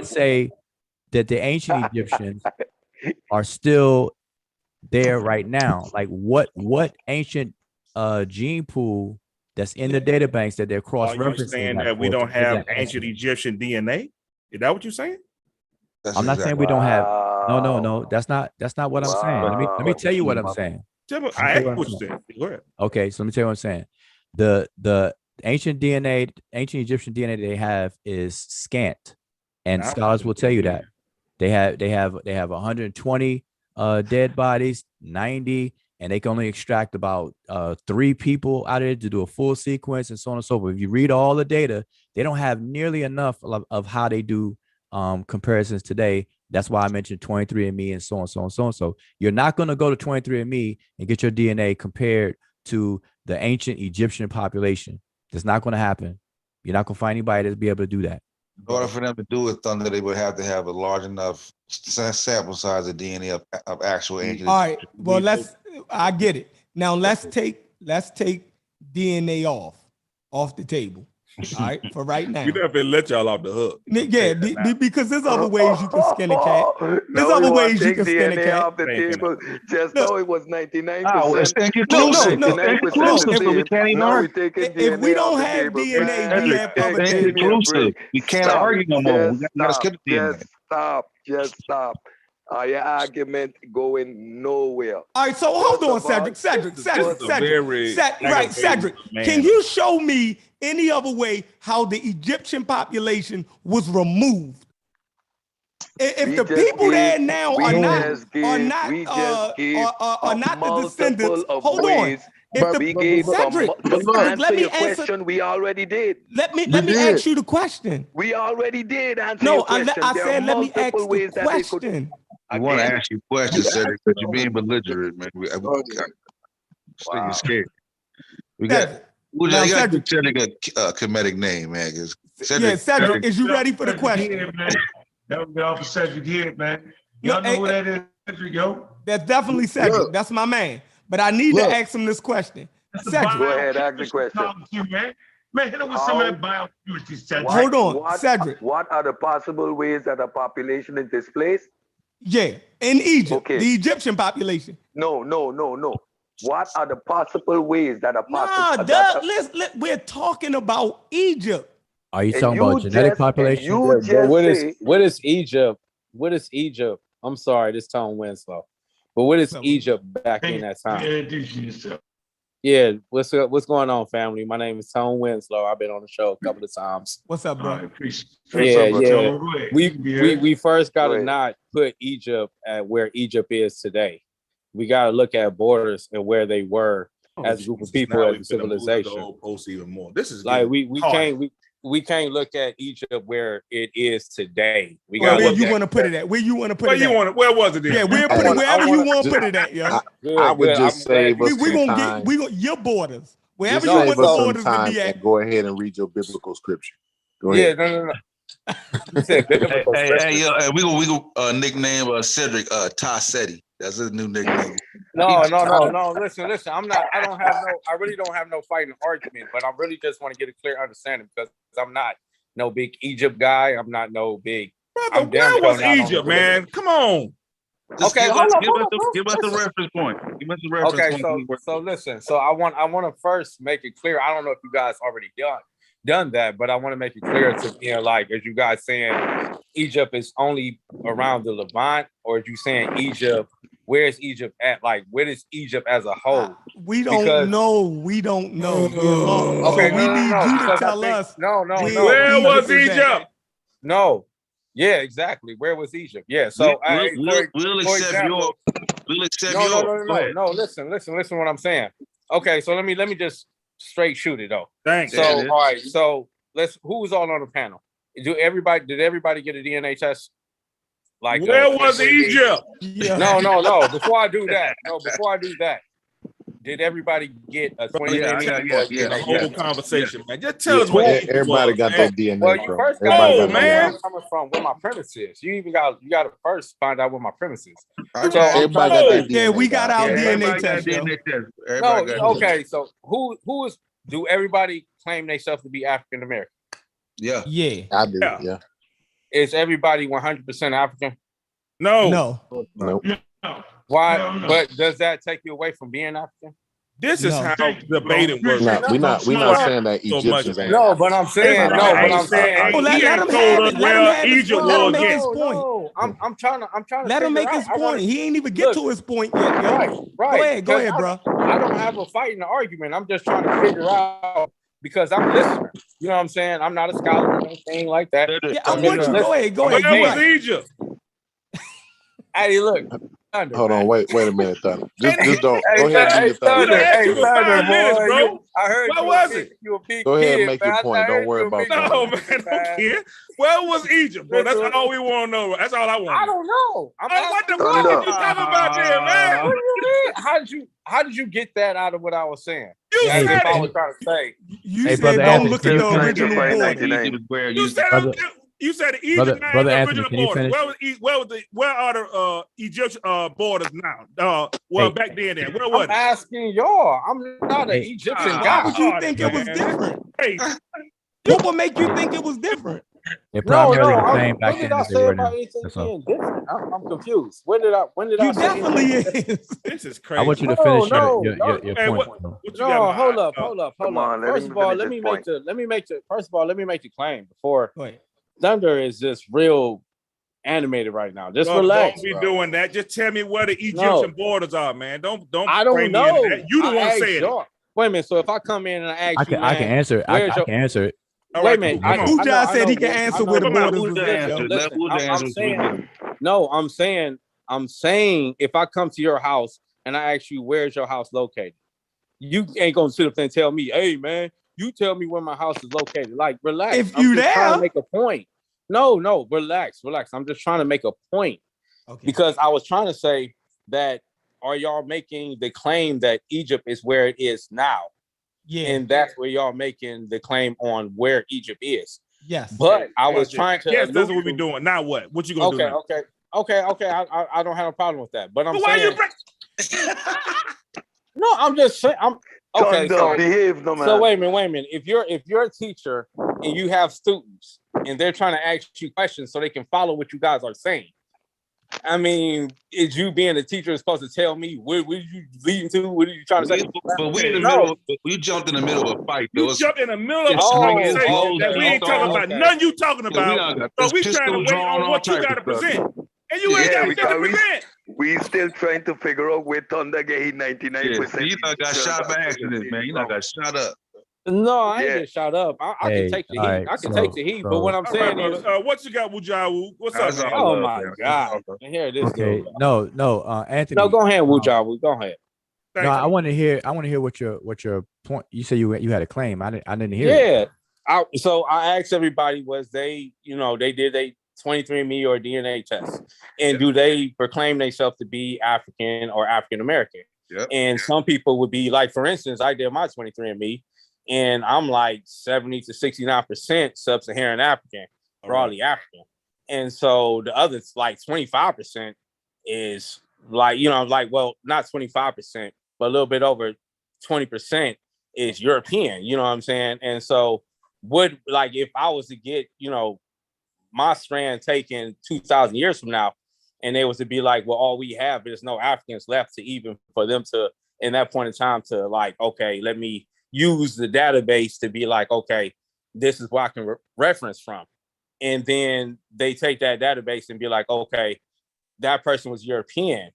say that the ancient Egyptians are still there right now. Like what ancient gene pool that's in the data banks that they're cross-referencing? Are you saying that we don't have ancient Egyptian DNA? Is that what you're saying? I'm not saying we don't have. No. That's not what I'm saying. Let me tell you what I'm saying. I asked what you said. Go ahead. Okay, so let me tell you what I'm saying. The ancient Egyptian DNA they have is scant, and scholars will tell you that they have 120 dead bodies, 90, and they can only extract about 3 people out of it to do a full sequence and so on and so forth. If you read all the data, they don't have nearly enough of how they do comparisons today. That's why I mentioned 23andMe and so on. So you're not going to go to 23andMe and get your DNA compared to the ancient Egyptian population. That's not going to happen. You're not going to find anybody that's be able to do that. In order for them to do it, Thunder, they would have to have a large enough sample size of DNA of actual ancient. All right. Well, I get it. Now let's take DNA off the table. All right, for right now. We definitely let y'all off the hook. Yeah, because there's other ways you can skin a cat. There's Now other we want ways to you take can skin a DNA cat. off the table. Just now it was 99%. Oh, it's inconclusive. No. It's inconclusive, so we can't even Now argue. we're taking If we DNA don't off the have table. DNA, Man, we have other It's give me a inconclusive. break. We can't Stop. argue no more. We gotta skip the DNA. Just stop. Your argument going nowhere. All right, so hold on, Cedric. Cedric. Can you show me any other way how the Egyptian population was removed? If the people there now are not the descendants, hold on. Cedric, let me answer. Question we already did. Let me ask you the question. We already did answer your question. I said let me ask the question. I want to ask you questions, Cedric, but you're being belligerent, man. You're scared. You got to give Cedric a comedic name, man. Cedric, is you ready for the question? That would be off of Cedric here, man. Y'all know who that is, Cedric, yo? That's definitely Cedric. Look. That's my man. But I need to ask him this question. Cedric, go ahead, ask the question. Man, hit him with some of that biopurity, Cedric. Hold on, Cedric. What are the possible ways that a population is displaced? Yeah, in Egypt, the Egyptian population. No. What are the possible ways that a we're talking about Egypt. Are you talking about genetic population? What is Egypt? What is Egypt? I'm sorry, this Tone Winslow. But what is Egypt back in that time? Yeah, what's going on, family? My name is Tone Winslow. I've been on the show a couple of times. What's up, bro? Yeah. We first got to not put Egypt at where Egypt is today. We got to look at borders and where they were as a group of people, as a civilization. Even more. This is like we can't look at Egypt where it is today. We got where you want to put it at? Where you want to put it at? Where was it? Yeah, we'll put it wherever you want to put it at, yo. I would just say we gonna get your borders. Wherever you want the borders to be at. Go ahead and read your biblical scripture. Go ahead. No. Hey, we go nickname Cedric Tassetti. That's his new nickname. No. Listen. I really don't have no fighting argument, but I really just want to get a clear understanding because I'm not no big Egypt guy. I'm not no big. Brother, where was Egypt, man? Come on. Just okay, give us the reference point. So listen. So I want to first make it clear. I don't know if you guys already done that, but I want to make it clear to me, like, as you guys saying Egypt is only around the Levant, or are you saying Egypt? Where is Egypt at? Like, where is Egypt as a whole? We don't know. Okay, we need you to tell us. No. Where was Egypt? No. Yeah, exactly. Where was Egypt? Yeah. So we'll accept your. No. Listen. What I'm saying. Okay, so let me just straight shoot it though. Thanks. So all right. So who's all on the panel? Did everybody get a DNA test? Like where was Egypt? Yeah. No. Before I do that, did everybody get a 20-DNA? Yeah. The whole conversation, man. Just tell us what everybody got their DNA. Well, you first got where I'm coming from, where my premise is. You got to first find out where my premise is. Everybody got their DNA. Yeah, we got our DNA test. Okay. So who is? Do everybody claim themselves to be African American? Yeah. I do. Yeah. Is everybody 100% African? No. Why? No. But does that take you away from being African? This is how debating works. We're not saying that Egyptians ain't. No, but I'm saying let him have Egypt was against point. No, I'm trying to let him make his point. He ain't even get to his point yet. Right. Go ahead, bro. I don't have a fight in the argument. I'm just trying to figure out because I'm a listener. You know what I'm saying? I'm not a scholar or anything like that. Yeah, I'm with you. Go ahead. Where was Egypt? Hey, look. Thunder, hold on, wait a minute, Thunder. Just don't. Go ahead and get Thunder. Hey, Thunder, boy. I heard where was it? You a big Go ahead kid, and make your point. Don't worry about that. No, man, don't care. Where was Egypt, bro? That's all we want to know. That's all I want. I don't know. What the fuck did you talking about there, man? What do you mean? How did you get that out of what I was saying? You said it. I was trying to say. You said don't look at the original border. You said Egypt had the original border. Where are the Egyptian borders now? Back then, where was it? I'm asking y'all. I'm not an Egyptian guy. But you think it was different? Hey, What would make you think it was different? It primarily No. the same back When did then I as they say were about now. anything That's all. being different? I'm confused. When did I You say definitely anything? is. This is crazy. I want you to No, finish no, your Hey, point. what you No, got? hold up. Come on, let First him of all, finish let his me point. first of all, let me make the claim before Go ahead. Thunder is just real animated right now. Just Don't relax, be bro. doing that. Just tell me where the Egyptian No. borders are, man. Don't I don't frame me in know. that. You the I one asked saying it. y'all. Wait a minute. So if I come in and I ask you, I can man, answer it. I can answer it. All wait right, a minute. cool. Come on. Uja said he can answer where the borders was at. I'm saying if I come to your house and I ask you where's your house located, you ain't gonna sit up there and tell me, hey man, you tell me where my house is located. Like, relax. If I'm you just trying there. to make a point. No, relax. I'm just trying to make a point. Okay. Because I was trying to say that are y'all making the claim that Egypt is where it is now? Yeah. And that's where y'all making the claim on where Egypt is. Yes. But I was trying to. Yes, that's what we're doing. Now what? What you gonna do now? Okay. I don't have a problem with that. But I'm But why saying. No, I'm just saying. Thunder, behave, no man. So wait a minute. If you're a teacher and you have students and they're trying to ask you questions so they can follow what you guys are saying, I mean, is you being a teacher supposed to tell me where you leading to? What are you trying to say? But we in the middle. We jumped in the middle of a fight. You jumped in the middle of a swinging conversation blows that we ain't talking about. None you talking about. So we trying to wait on what you got to present, and you ain't got nothing to present. We still trying to figure out where Thunder get his 99%. You not got shot by accident, man. You not got shot up. No, I ain't get shot up. I can take the heat. I can take the heat. But what I'm saying is, what you got, Wujawu? What's up, man? Oh my God! And here this Okay, goes. no, Anthony. No, go ahead, Wujawu. Go ahead. No, I want to hear what your point. You said you had a claim. I didn't hear. Yeah. So I asked everybody, was they did a 23andMe or DNA test, and do they proclaim themselves to be African or African American? Yep. And some people would be like, for instance, I did my 23andMe, and I'm like 70 to 69% sub-Saharan African, broadly African, and so the others like 25% is like well, not 25%, but a little bit over 20% is European. You know what I'm saying? And so if I was to get my strand taken 2,000 years from now, and they was to be like, well, all we have is no Africans left to even for them to, in that point in time, to like, okay, let me use the database to be like, okay, this is what I can reference from. And then they take that database and be like, okay, that person was European.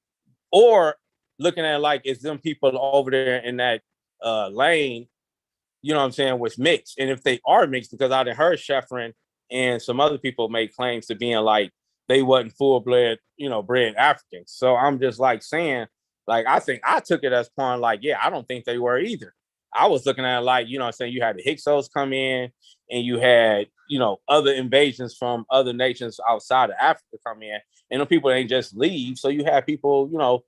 Or looking at like, is them people over there in that lane, you know what I'm saying, was mixed. And if they are mixed, because I done heard Sheffrin and some other people made claims to being like they wasn't full-blood, bred Africans. So I'm just like saying, like, I think I took it as point like, yeah, I don't think they were either. I was looking at it like, you had the Hyksos come in, and you had, other invasions from other nations outside of Africa come in, and the people ain't just leave. So you have people,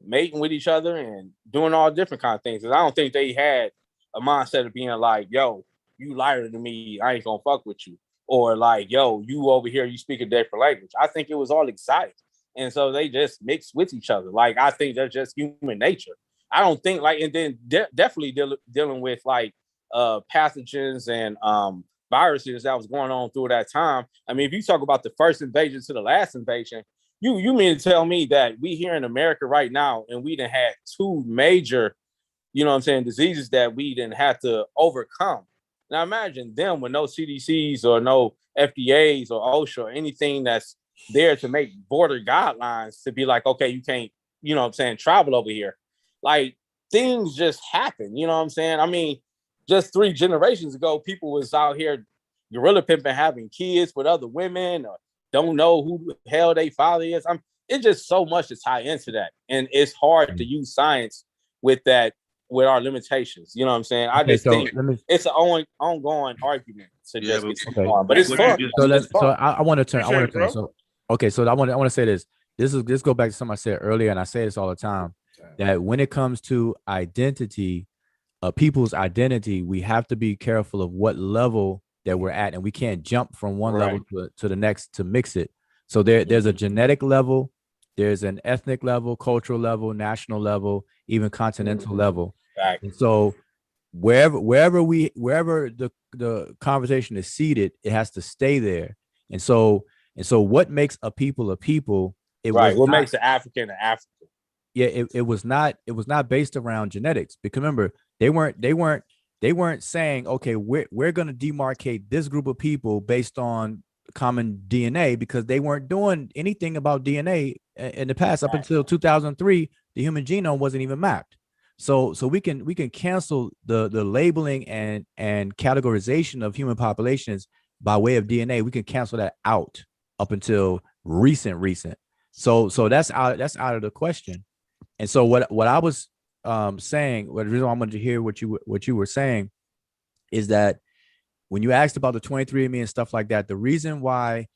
mating with each other and doing all different kind of things. And I don't think they had a mindset of being like, yo, you liar to me, I ain't gonna fuck with you. Or like, yo, you over here, you speak a different language. I think it was all exciting. And so they just mixed with each other. Like, I think that's just human nature. I don't think and then definitely dealing with like pathogens and viruses that was going on through that time. I mean, if you talk about the first invasion to the last invasion, you mean to tell me that we here in America right now, and we done had two major, diseases that we didn't have to overcome. Now imagine them with no CDCs or no FDAs or OSHA or anything that's there to make border guidelines to be like, okay, you can't, travel over here. Like, things just happen, I mean, just 3 generations ago, people was out here gorilla pimping, having kids with other women, or don't know who the hell they father is. It's just so much to tie into that. And it's hard to use science with that, with our limitations. You know what I'm saying? I just think it's an ongoing argument to just get on, but it's fun. So I want to turn. So I want to say this. This go back to something I said earlier, and I say this all the time, that when it comes to identity, people's identity, we have to be careful of what level that we're at, and we can't jump from one level to the next to mix it. So there's a genetic level, there's an ethnic level, cultural level, national level, even continental level. And so wherever the conversation is seated, it has to stay there. And so what makes a people a people? What makes an African an African? Yeah, it was not based around genetics. Because remember, they weren't saying, okay, we're gonna demarcate this group of people based on common DNA, because they weren't doing anything about DNA in the past. Up until 2003, the human genome wasn't even mapped. So we can cancel the labeling and categorization of human populations by way of DNA. We can cancel that out up until recent. So that's out of the question. And so what I was saying, the reason why I wanted to hear what you were saying is that when you asked about the 23andMe and stuff like that, the reason why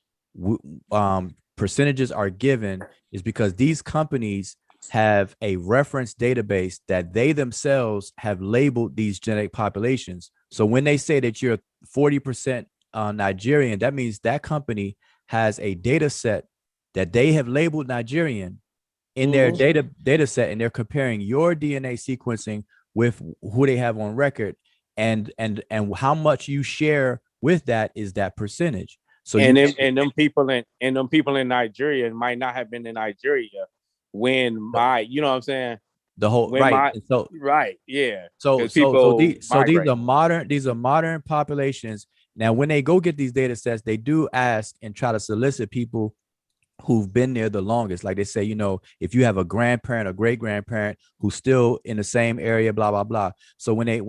percentages are given is because these companies have a reference database that they themselves have labeled these genetic populations. So when they say that you're 40% Nigerian, that means that company has a data set that they have labeled Nigerian in their data set, and they're comparing your DNA sequencing with who they have on record, and how much you share with that is that percentage. So them people in Nigeria might not have been in Nigeria when you know what I'm saying? The whole right. Yeah. So these are modern populations. Now, when they go get these data sets, they do ask and try to solicit people who've been there the longest. Like they say, you know, if you have a grandparent or great grandparent who's still in the same area, blah blah blah. So when they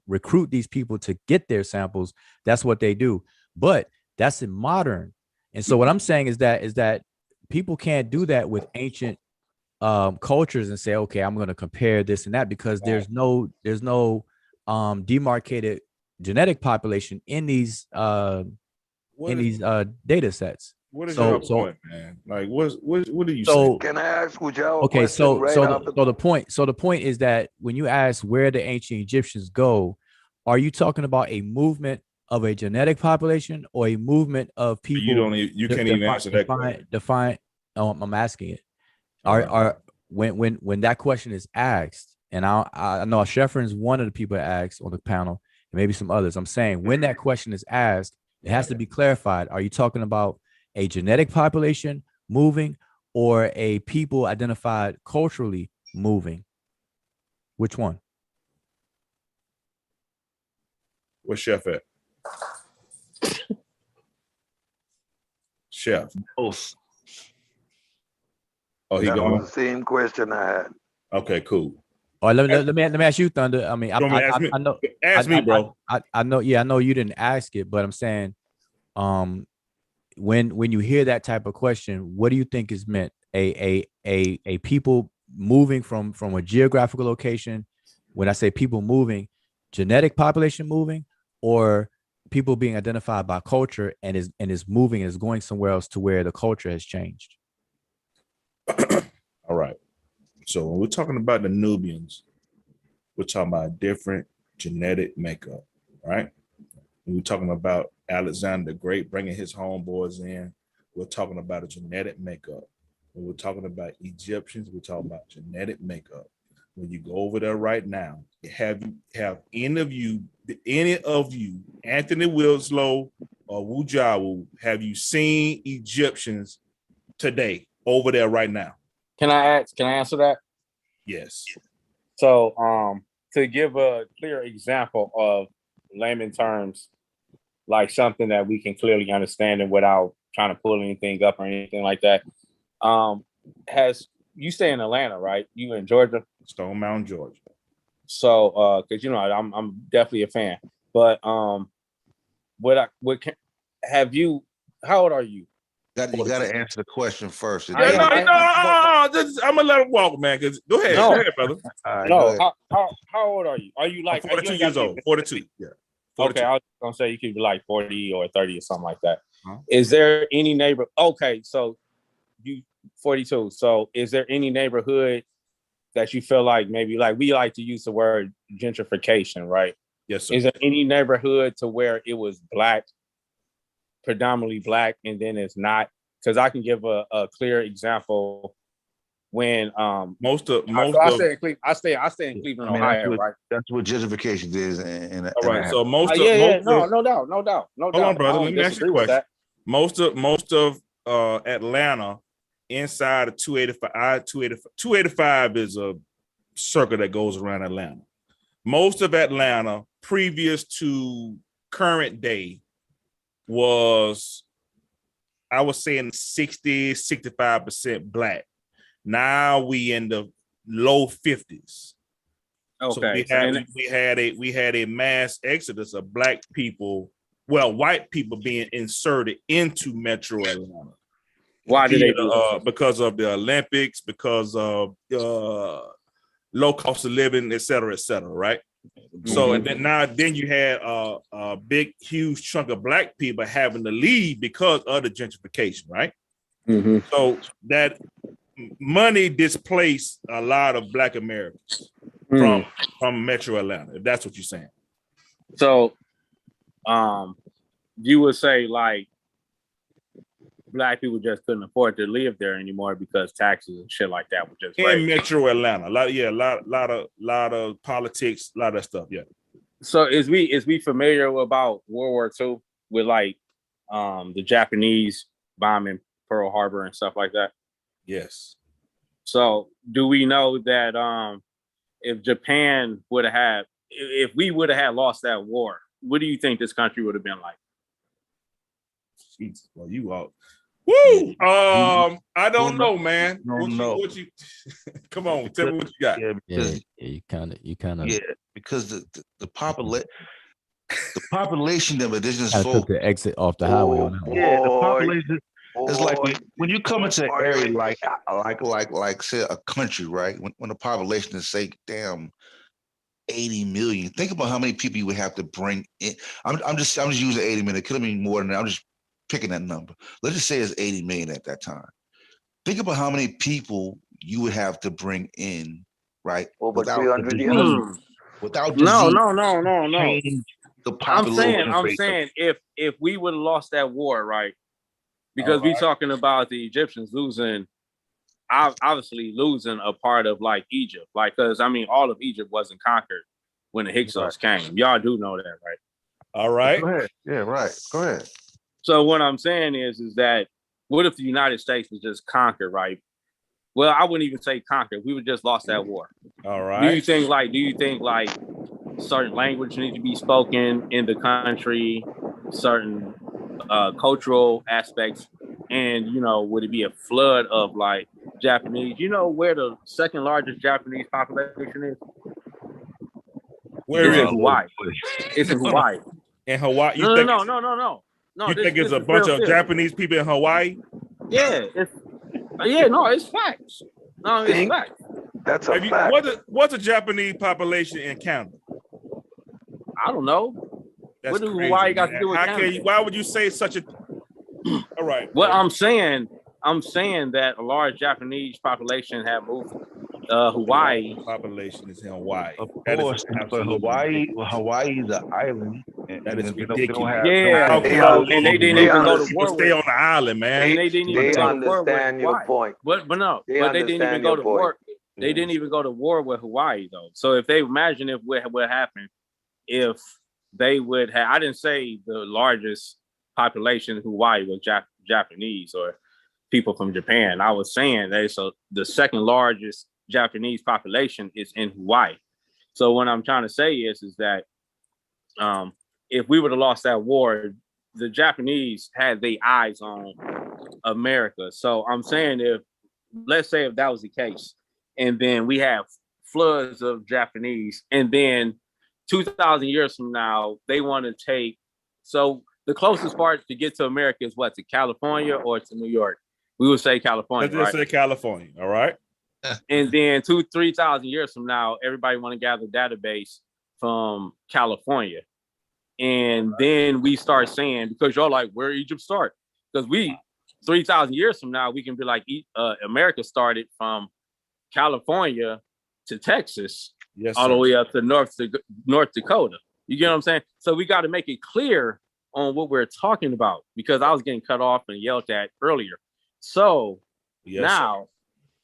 recruit these people to get their samples, that's what they do. But that's in modern. And so what I'm saying is that people can't do that with ancient cultures and say, okay, I'm going to compare this and that, because there's no demarcated genetic population in these data sets. What is your point, man? Like, what do you say? Can I ask Ujao a Okay, question the point is that when you ask where the ancient Egyptians go, are you talking about a movement of a genetic population or a movement of people? You can't even answer that question. Define. Oh, I'm asking it. When that question is asked, and I know Sheffrin's one of the people that asked on the panel, and maybe some others. I'm saying when that question is asked, it has to be clarified. Are you talking about a genetic population moving or a people identified culturally moving? Which one? Where's Chef at? Chef. Both. Oh, he That gone. was the same question I had. Okay, cool. All right, let me ask you, Thunder. I mean, I know. Ask me, bro. I know. Yeah, I know you didn't ask it, but I'm saying, when you hear that type of question, what do you think is meant? A people moving from a geographical location. When I say people moving, genetic population moving, or people being identified by culture and is moving and is going somewhere else to where the culture has changed. All right. So when we're talking about the Nubians, we're talking about a different genetic makeup, right? When we're talking about Alexander the Great bringing his homeboys in, we're talking about a genetic makeup. When we're talking about Egyptians, we're talking about genetic makeup. When you go over there right now, have any of you, Anthony Wilslow or Wujawu, have you seen Egyptians today over there right now? Can I answer that? Yes. So to give a clear example of layman terms, like something that we can clearly understand and without trying to pull anything up or anything like that. Has you stay in Atlanta, right? You in Georgia? Stone Mountain, Georgia. So because you know I'm definitely a fan. But how old are you? You got to answer the question first. I'm gonna let him walk, man. Because go ahead, brother. How old are you? Are you like 42 years old? 42. Yeah. 42. Okay, I was gonna say you could be like 40 or 30 or something like that. Huh? Is there any neighbor? Okay, so you 42. So is there any neighborhood that you feel like maybe, like we like to use the word gentrification, right? Yes, sir. Is there any neighborhood to where it was black, predominantly black, and then it's not? Because I can give a clear example when most so I of stay in Cleveland. I stay in Cleveland, Ohio, right? That's what gentrification is. And all right. So No doubt. Hold on, brother. I Let don't me ask you disagree a with question. that. Most of Atlanta inside of 285, 285 is a circle that goes around Atlanta. Most of Atlanta previous to current day was, I was saying 65% black. Now we in the low 50s. Okay. So we had a mass exodus of black people, white people being inserted into Metro Atlanta. Why did they do that? Because of the Olympics, because of low cost of living, et cetera, right? So and then you had a big, huge chunk of black people having to leave because of the gentrification, right? So that money displaced a lot of black Americans from Metro Atlanta, if that's what you're saying. So you would say like black people just couldn't afford to live there anymore because taxes and shit like that were just in Metro Atlanta. A lot of politics, a lot of stuff. Yeah. So is we familiar about World War II with like the Japanese bombing Pearl Harbor and stuff like that? Yes. So do we know that if Japan would have had, if we would have had lost that war, what do you think this country would have been like? Jesus, well, you all. Woo! I don't know, man. What you come on, tell me what you got. You kind of. Yeah, because the population of indigenous Took folk. the exit off the highway on that one. Yeah, the population is like when you come into an area like say a country, right? When the population is say, damn, 80 million. Think about how many people you would have to bring in. I'm just using 80 million. It could have been more than that. I'm just picking that number. Let's just say it's 80 million at that time. Think about how many people you would have to bring in, right? Over 300 years. Without No. The population. I'm saying if we would have lost that war, right? Because we talking about the Egyptians losing, obviously losing a part of like Egypt, like because I mean all of Egypt wasn't conquered when the Hyksos came. Y'all do know that, right? All right. Go ahead. Yeah, right. Go ahead. So what I'm saying is that what if the United States was just conquered, right? Well, I wouldn't even say conquered. We would just lost that war. All right. Do you think like certain language needs to be spoken in the country, certain cultural aspects, and would it be a flood of like Japanese? You know where the second largest Japanese population is? Where is Hawaii? It's in Hawaii. In Hawaii? No. You think it's a bunch of Japanese people in Hawaii? Yeah. It's facts. No, it's facts. That's a fact. What's the Japanese population in Canada? I don't know. That's what do crazy, Hawaii got man. to do with Canada? Why would you say such a? All right. Well, I'm saying that a large Japanese population have moved Hawaii. Population is in Hawaii. Of course, but Hawaii is an island. That is ridiculous. They don't have, and they didn't even go to war. Stay on the island, man. And they didn't even go to war with understand your Hawaii. point. But they didn't even go to war. They didn't even go to war with Hawaii though. So if they imagine if what happened if they would have, I didn't say the largest population in Hawaii was Japanese or people from Japan. I was saying the second largest Japanese population is in Hawaii. So what I'm trying to say is that if we would have lost that war, the Japanese had their eyes on America. So I'm saying let's say if that was the case, and then we have floods of Japanese, and then 2,000 years from now, they want to take, so the closest part to get to America is what, to California or to New York? We would say California, Let's just say California, all right? And then 3,000 years from now, everybody want to gather a database from California. And then we start saying, because y'all like, where Egypt start? Because 3,000 years from now, we can be like, America started from California to Texas, all the way up to North Dakota. You get what I'm saying? So we got to make it clear on what we're talking about, because I was getting cut off and yelled at earlier. So now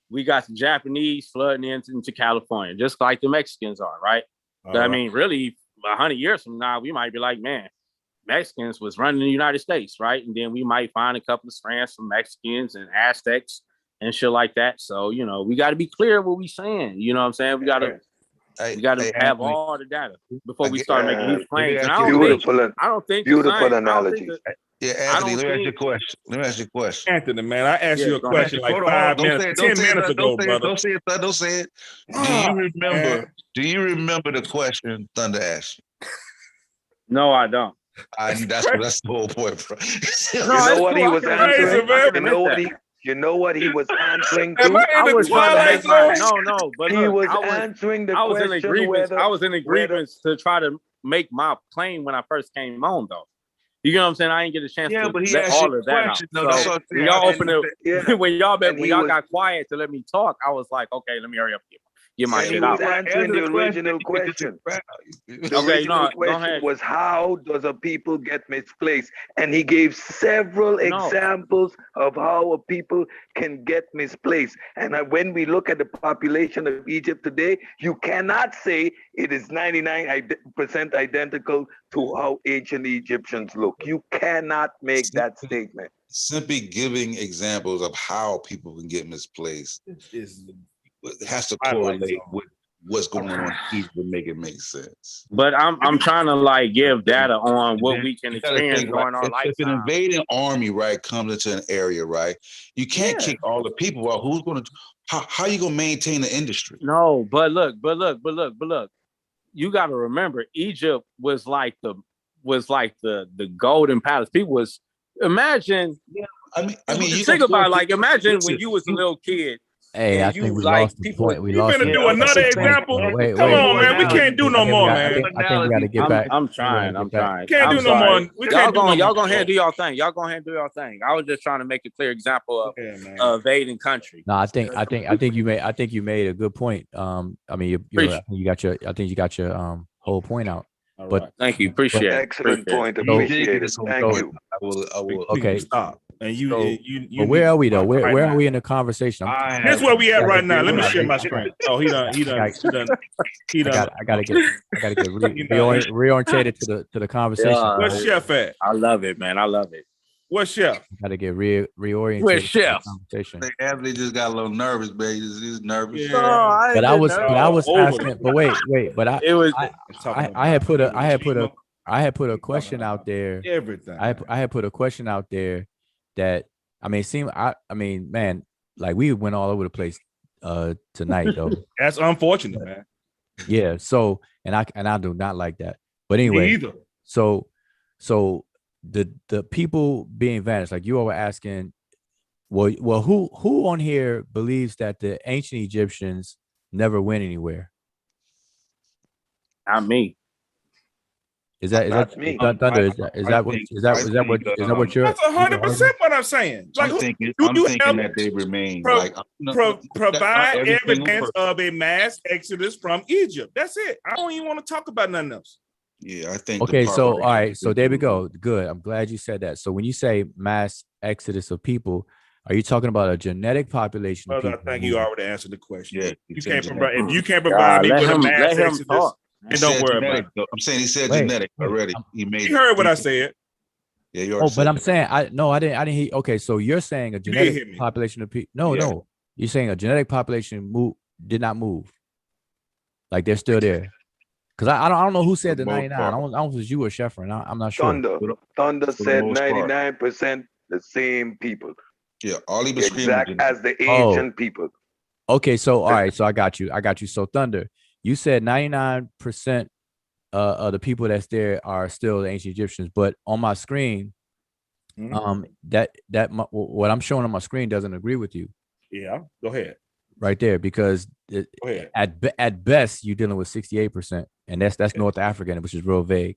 we got the Japanese flooding into California, just like the Mexicans are, right? I mean, really, 100 years from now, we might be like, man, Mexicans was running the United States, right? And then we might find a couple of strands from Mexicans and Aztecs and shit like that. So, you know, we got to be clear what we saying. You know what I'm saying? We got to have all the data before we start making these claims. And I don't think beautiful analogy. Yeah, Anthony, let me ask you a question. Let me ask you a question. Anthony, man, I asked you a question like 5 minutes, 10 minutes ago, brother. Don't say it. Don't say it. Do you remember the question Thunder asked you? No, I don't. That's the whole point, bro. You know what he was answering? You know what he was answering to? I was trying to make but he was answering the question. I was in agreement to try to make my claim when I first came on, though. You know what I'm saying? I didn't get a chance to let all of that out. No, so when y'all opened it, when y'all got quiet to let me talk, I was like, okay, let me hurry up here. Get my shit out. Answering the original question. The original question was, how does a people get misplaced? And he gave several examples of how a people can get misplaced. And when we look at the population of Egypt today, you cannot say it is 99% identical to how ancient Egyptians look. You cannot make that statement. Simply giving examples of how people can get misplaced it has to correlate with what's going on here to make it make sense. But I'm trying to like give data on what we can experience during our lifetime. If an invading army, right, comes into an area, right, you can't kick all the people out. Who's going to? How are you going to maintain the industry? No, but look. You got to remember, Egypt was like the golden palace. People was imagine. Yeah, I mean, you think about it, like imagine when you was a little kid. Hey, I think we lost the point. We lost. Finna do another example. Come on, man. We can't do no more, man. I think we got to get back. I'm trying. Can't do no more. Y'all go ahead and do y'all thing. Y'all go ahead and do y'all thing. I was just trying to make a clear example of invading country. No, I think you made a good point. I mean, you got your whole point out. But thank you. Appreciate it. Excellent point. Appreciate it. Thank you. I will. Okay, stop. And you, but where are we though? Where are we in the conversation? Here's where we at right now. Let me share my screen. Oh, he done. I gotta get reorientated to the conversation. Where's Chef at? I love it, man. I love it. Where's Chef? Gotta get reoriented. Where's Chef? Anthony just got a little nervous, baby. He's nervous. Yeah. But I was asking. But wait. But I had put a question out there. Everything. I had put a question out there that man, like we went all over the place tonight though. That's unfortunate, man. Yeah. So and I do not like that. But anyway, me either. So the people being vanished, like you all were asking, well, who on here believes that the ancient Egyptians never went anywhere? Not me. Is that Thunder? Is that what you're? That's 100% what I'm saying. Like, I'm thinking that they remain. Provide evidence of a mass exodus from Egypt. That's it. I don't even want to talk about nothing else. Yeah, I think. Okay, so all right, so there we go. Good. I'm glad you said that. So when you say mass exodus of people, are you talking about a genetic population? Brother, I think you already answered the question. Yeah, if you can't provide me with a mass exodus. And don't worry about it. I'm saying he said genetic already. He heard what I said. Yeah, you already but I'm saying I didn't hear. Okay, so you're saying a genetic population of people. No. You're saying a genetic population did not move. Like they're still there. Because I don't know who said the 99. I don't know if it was you or Sheffrin. I'm not sure. Thunder said 99% the same people. Yeah, all he was exact as the ancient people. Okay, so all right, so I got you. So Thunder, you said 99% of the people that's there are still the ancient Egyptians, but on my screen, what I'm showing on my screen doesn't agree with you. Yeah, go ahead. Right there, because at best you're dealing with 68%, and that's North African, which is real vague.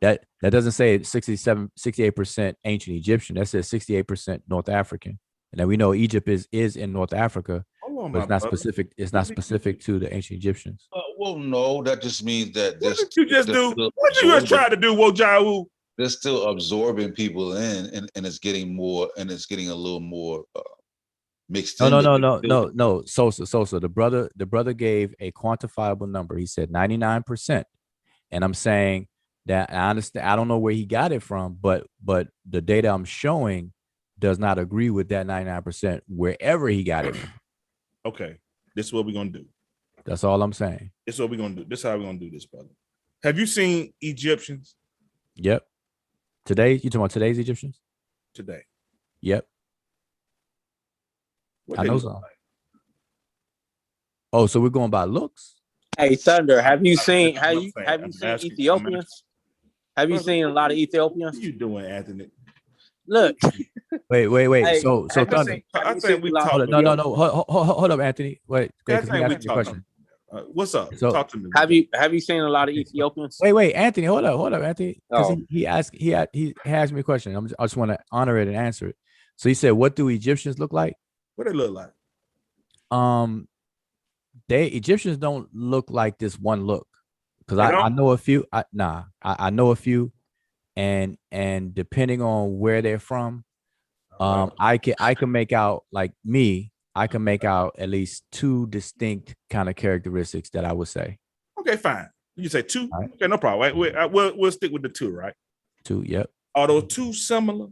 That doesn't say 68% ancient Egyptian. That says 68% North African. And then we know Egypt is in North Africa, but it's not specific. It's not specific to the ancient Egyptians. Well, no, that just means that. What did you just do? What you just try to do, Wojawu? They're still absorbing people in, and it's getting more, and it's getting a little more mixed No, in. no, with no, it. no, no, no. Sosa. The brother gave a quantifiable number. He said 99%. And I'm saying that I understand. I don't know where he got it from, but the data I'm showing does not agree with that 99% wherever he got it from. Okay, this is what we're gonna do. That's all I'm saying. This is what we're gonna do. This is how we're gonna do this, brother. Have you seen Egyptians Yep. Today, you talking about today's Egyptians? today? Yep. What I they know look so. like? Oh, so we're going by looks? Hey, Thunder, have you seen asking- Ethiopians? Have you seen a lot of Ethiopians? What are you doing, Anthony? Look. Wait. Hey, So have you Thunder. seen- have I you think seen we a lot talked. of No. Ethiopians? Hold up, Anthony. Wait, I let me think we ask you a talked. question. What's up? So- Talk to me. Have you seen a lot of Ethiopians? Wait, Anthony, hold up, Anthony. Because Oh. he asked me a question. I just want to honor it and answer it. So he said, "What do Egyptians look like?" What they look like? Egyptians don't look like this one look. Because They I don't? know a few. I know a few, and depending on where they're from, I can make out like me. I can make out at least two distinct kind of characteristics that I would say. Okay, fine. You say two. Okay, no problem. We'll stick with the two, right? Two, yep. Are those two similar?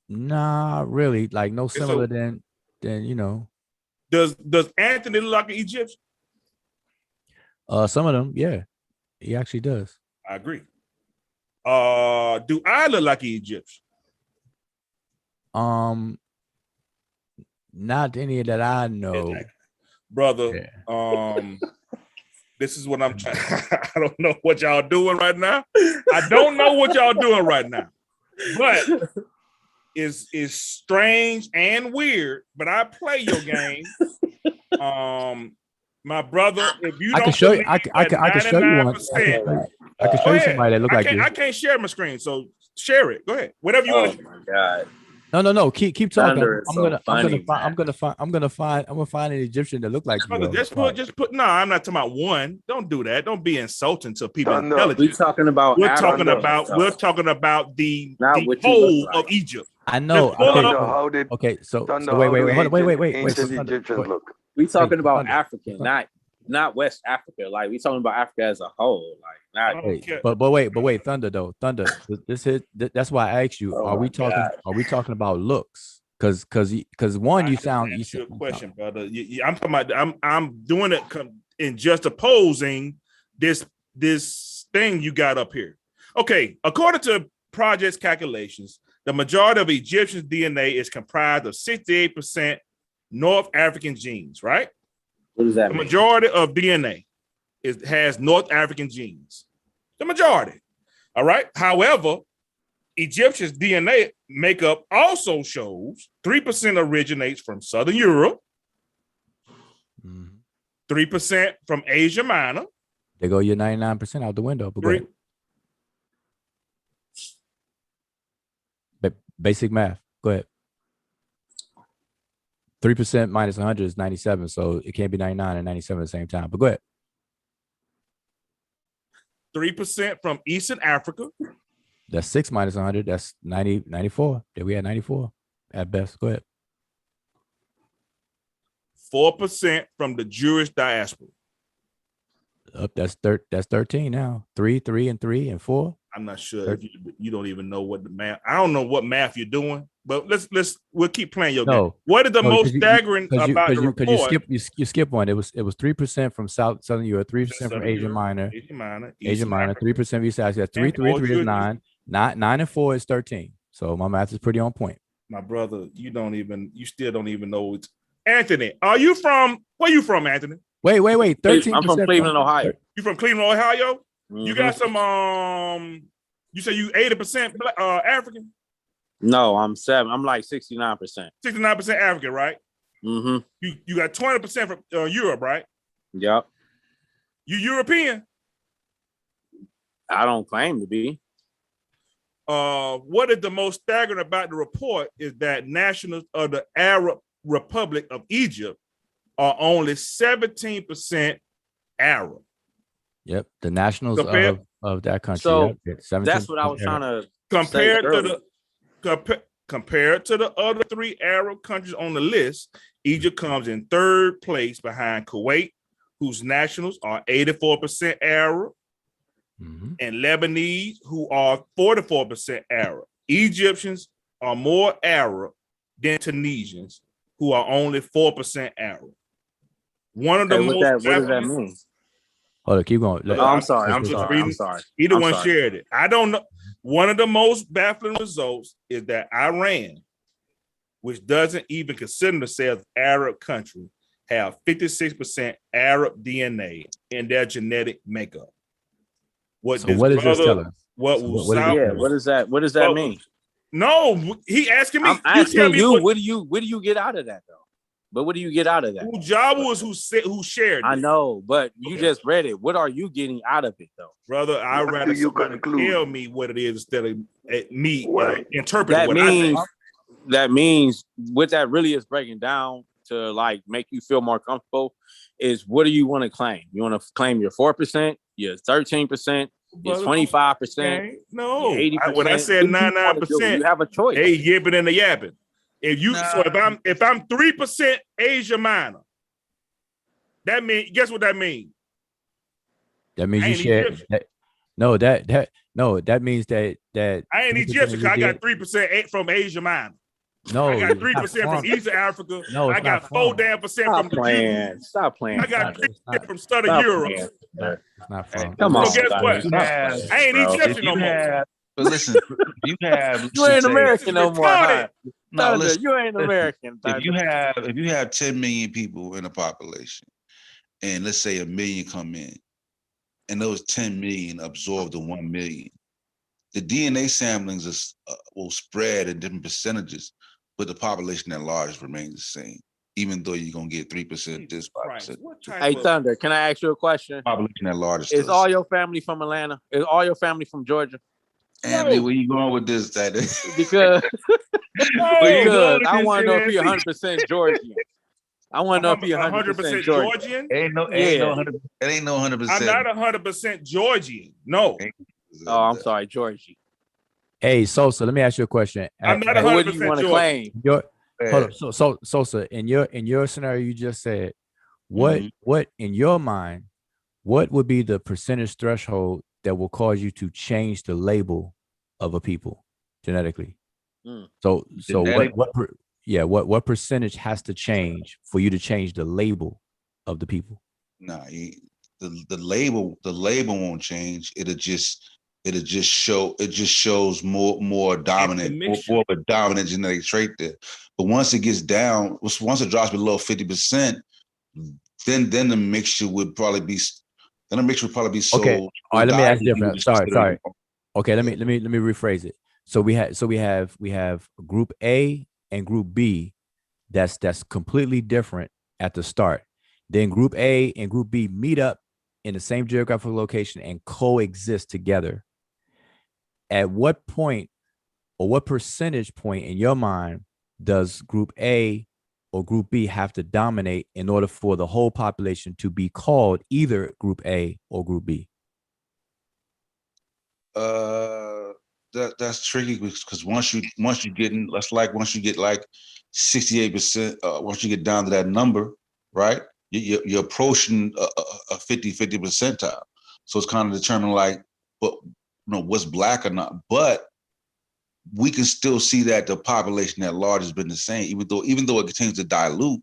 Nah, really. Like no Okay, similar so- than you know. Does Anthony look like an Egyptian? Some of them, yeah, he actually does. I agree. Do I look like an Egyptian? Not any that I know. Brother, this is what I'm trying. I don't know what y'all doing right now. I don't know what y'all doing right now. But it's strange and weird, but I play your game. My brother, if you I don't can show you. believe I can show you one. I can show you somebody that look like you. I can't share my screen, so share it. Go ahead. Whatever you want to. Oh my God. No. Keep talking. Thunder is so funny, I'm gonna find an Egyptian that look like you. Brother, just put. No, I'm not talking about one. Don't do that. Don't be insulting to people. Thunder. Intelligent. We talking about We're Africa, talking about the Not what you whole look like. of Egypt. I know. Okay, So Thunder, wait. how do Wait. ancient So Thunder, Egyptians look? We talking about Thunder. African, not West Africa. Like we talking about Africa as a whole. Like not. Wait, but wait, Thunder though. Thunder. That's why I asked you. Oh Are we my talking? God. Are we talking about looks? Because one, you sound. Ask you a question, brother. I'm talking about. I'm doing it in just opposing this thing you got up here. Okay, according to project's calculations, the majority of Egyptians' DNA is comprised of 68% North African genes. Right? What does that The mean? majority of DNA has North African genes. The majority. All right. However, Egyptians' DNA makeup also shows 3% originates from Southern Europe, 3% from Asia Minor. They go your 99% out the window. But go ahead. Basic math. Go ahead. 3% minus 100 is 97, so it can't be 99 and 97 at the same time. But go ahead. 3% from Eastern Africa. That's 6 minus 100. That's 94. Then we had 94 at best. Go ahead. 4% from the Jewish diaspora. Up, that's 13 now. 3, and 3, and 4. I'm not sure if you don't even know what the math. I don't know what math you're doing, but we'll keep playing your game. What is the most staggering about the report? Because you skip one. It was 3% from Southern Europe, 3% from Asia Minor, Asia Minor, 3% from East Africa. 3 is 9. 9 and 4 is 13. So my math is pretty on point. My brother, you still don't even know it's Anthony. Where you from, Anthony? Wait. 13. I'm from Cleveland, Ohio. You from Cleveland, Ohio? Mm-hmm. You got some you say you 80% African? No, I'm 7. I'm like 69%. 69% African, right? Mm-hmm. You got 20% from Europe, right? Yep. You European? I don't claim to be. What is the most staggering about the report is that nationals of the Arab Republic of Egypt are only 17% Arab. Yep, the nationals of that country. So yep, that's what I was trying to compared to Compared to the other 3 Arab countries on the list, Egypt comes in 3rd place behind Kuwait, whose nationals are 84% Arab, and Lebanese, who are 44% Arab. Egyptians are more Arab than Tunisians, who are only 4% Arab. One of the most. What does that mean? Hold on, keep going. I'm sorry. Either one shared it. I don't know. One of the most baffling results is that Iran, which doesn't even consider themselves Arab country, have 56% Arab DNA in their genetic makeup. What does this tell us? What does that mean? No, he asking me. I'm asking you. What do you get out of that though? But what do you get out of that? Ujabu is who shared it. I know, but you just read it. What are you getting out of it though? Brother, I'd rather somebody tell me what it is instead of me interpret that what means, I think. That means what that really is breaking down to like make you feel more comfortable is what do you want to claim? You want to claim your 4%, your 13%, your 25%, no, 80%. When I said 99%, you have a choice. Hey, yipping and the yapping. If I'm 3% Asia Minor, that means guess what that means? That means you share. That means that I ain't Egyptian because I got 3% from Asia Minor. No, I got 3% from Eastern Africa. No, I got 4% from the Jews. Stop playing. I got 3% from Southern Europe. It's not fun. Come on. So guess what? I ain't Egyptian no more. But listen, you have you ain't American no more. Huh? No, listen, you ain't American. If you have 10 million people in a population, and let's say 1 million come in, and those 10 million absorb the 1 million, the DNA samplings will spread in different percentages, but the population at large remains the same, even though you're gonna get 3% this 5%. Hey Thunder, can I ask you a question? Population at large is all your family from Atlanta? Is all your family from Georgia? Anthony, where you going with this? Because I want to know if he 100% Georgian. I want to know if he 100% Georgian. Ain't no 100%. I'm not 100% Georgian. No. Oh, I'm sorry, Georgie. Hey, Sosa, let me ask you a question. I'm not 100% What do you want to claim? Hold up. So Sosa, in your scenario you just said, what in your mind, what would be the percentage threshold that will cause you to change the label of a people genetically? So what percentage has to change for you to change the label of the people? Nah, the label won't change. It just shows more dominant, more of a dominant genetic trait there. But once it gets down, once it drops below 50%, then the mixture would probably be. Then the mixture would probably be so. Okay. All right. Let me ask different. Sorry. Okay. Let me rephrase it. So we have group A and group B. That's completely different at the start. Then group A and group B meet up in the same geographical location and coexist together. At what point or what percentage point in your mind does group A or group B have to dominate in order for the whole population to be called either group A or group B? That's tricky because once you get in, once you get like 68%, once you get down to that number, right? You're approaching a 50 percentile. So it's kind of determined like, but what's black or not. But we can still see that the population at large has been the same, even though it continues to dilute.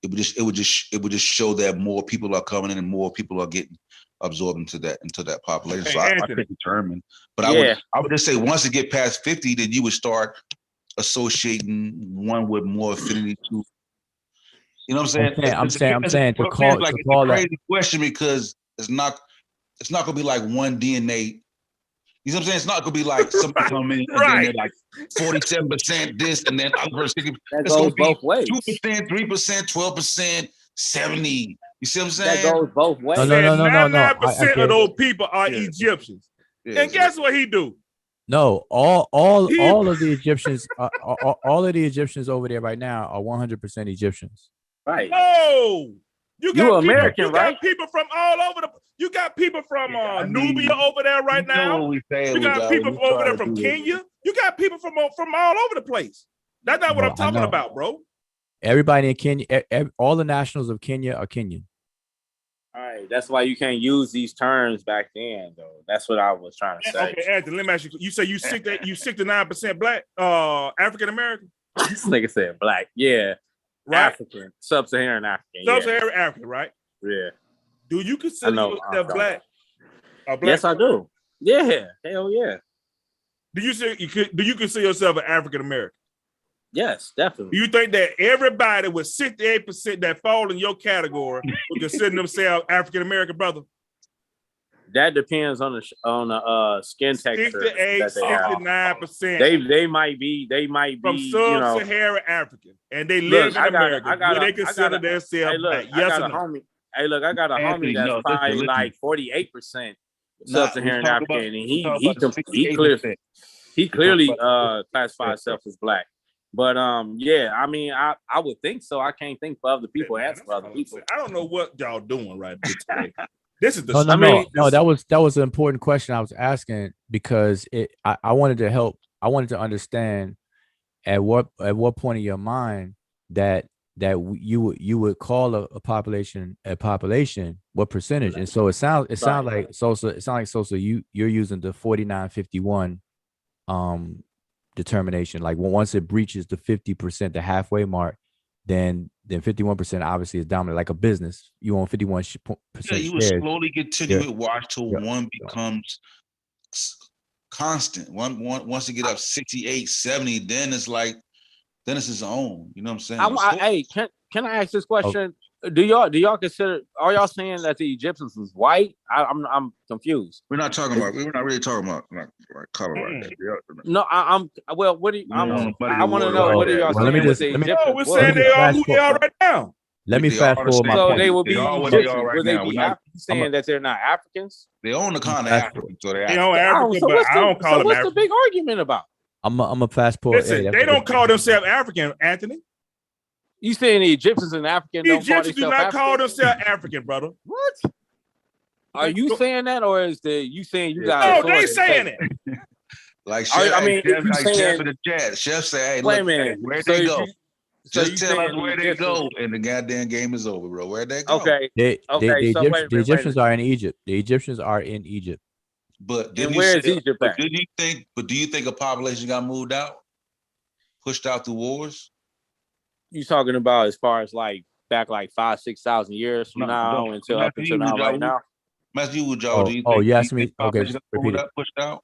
It would just show that more people are coming in and more people are getting absorbed into that population. Hey, so I could determine, but I would just say once it get past 50, then you would start associating one with more affinity to. You know what I'm saying? I'm saying to call it's a crazy question because it's not gonna be like one DNA. You know what I'm saying? It's not gonna be like somebody come in and then they're like 47% this and then other person. It's gonna be both ways. 2%, 3%, 12%, 70%. You see what I'm saying? That goes both ways. No. 99% of those people are Egyptians. And guess what he do? No, all of the Egyptians, all of the Egyptians over there right now are 100% Egyptians. Right. No, you American, right? got people from all over you got people from Nubia over there right now. You got people over there from Kenya. You got people from all over the place. That's not what I'm talking about, bro. Everybody in Kenya, all the nationals of Kenya are Kenyan. All right, that's why you can't use these terms back then, though. That's what I was trying to say. Okay, Anthony, let me ask you. You say you 69% black, African American? This nigga said black. Yeah. Right. African. Sub-Saharan African. Sub-Saharan African, right? Yeah. Do you consider yourself black? Yes, I do. Yeah. Hell yeah. Do you consider yourself an African American? Yes, definitely. Do you think that everybody with 68% that fall in your category would consider themselves African American, brother? That depends on the skin texture. 69%. They might be from sub-Saharan African, and they live in America. Do they consider themselves black? Yes or no? Hey, look, I got a homie that's probably like 48% sub-Saharan African, and he clearly classifies himself as black. But yeah, I mean, I would think so. I can't think for other people. Answer for other people. I don't know what y'all doing right today. This is the. No. That was an important question I was asking because I wanted to help. I wanted to understand at what point in your mind that you would call a population what percentage, and so it sounds like Sosa you're using the 49-51 determination. Like once it breaches the 50%, the halfway mark, then 51% obviously is dominant. Like a business, you own 51%. Yeah, you would slowly continue to watch till one becomes constant. Once you get up 68, 70, then it's like it's his own. You know what I'm saying? Hey, can I ask this question? Do y'all consider? Are y'all saying that the Egyptians was white? I'm confused. We're not really talking about like color right there. No, I'm. Well, what do you? I want to know what are y'all saying? We're saying they are who they are right now. Let me fast forward my point. So they will be Egyptians. Will they be Africans? Saying that they're not Africans? They own the kind of African, so they own African, but I don't call them African. What's the big argument about? I'm a fast forward. Listen, they don't call themselves African, Anthony. You saying the Egyptians and African? The Egyptians do not call themselves African, brother. What? Are you saying that, or is you saying you guys? No, they saying it. Like Chef, Chef in the chat. Chef say, "Hey, look, where'd they go? Just tell us where they go, and the goddamn game is over, bro. Where'd they go?" Okay. The Egyptians are in Egypt. The Egyptians are in Egypt. But where is Egypt at? Do you think a population got moved out, pushed out through wars? You talking about as far as like back like 5,000-6,000 years from now until up until now right now? You asked me. Okay, repeat it. Pushed out.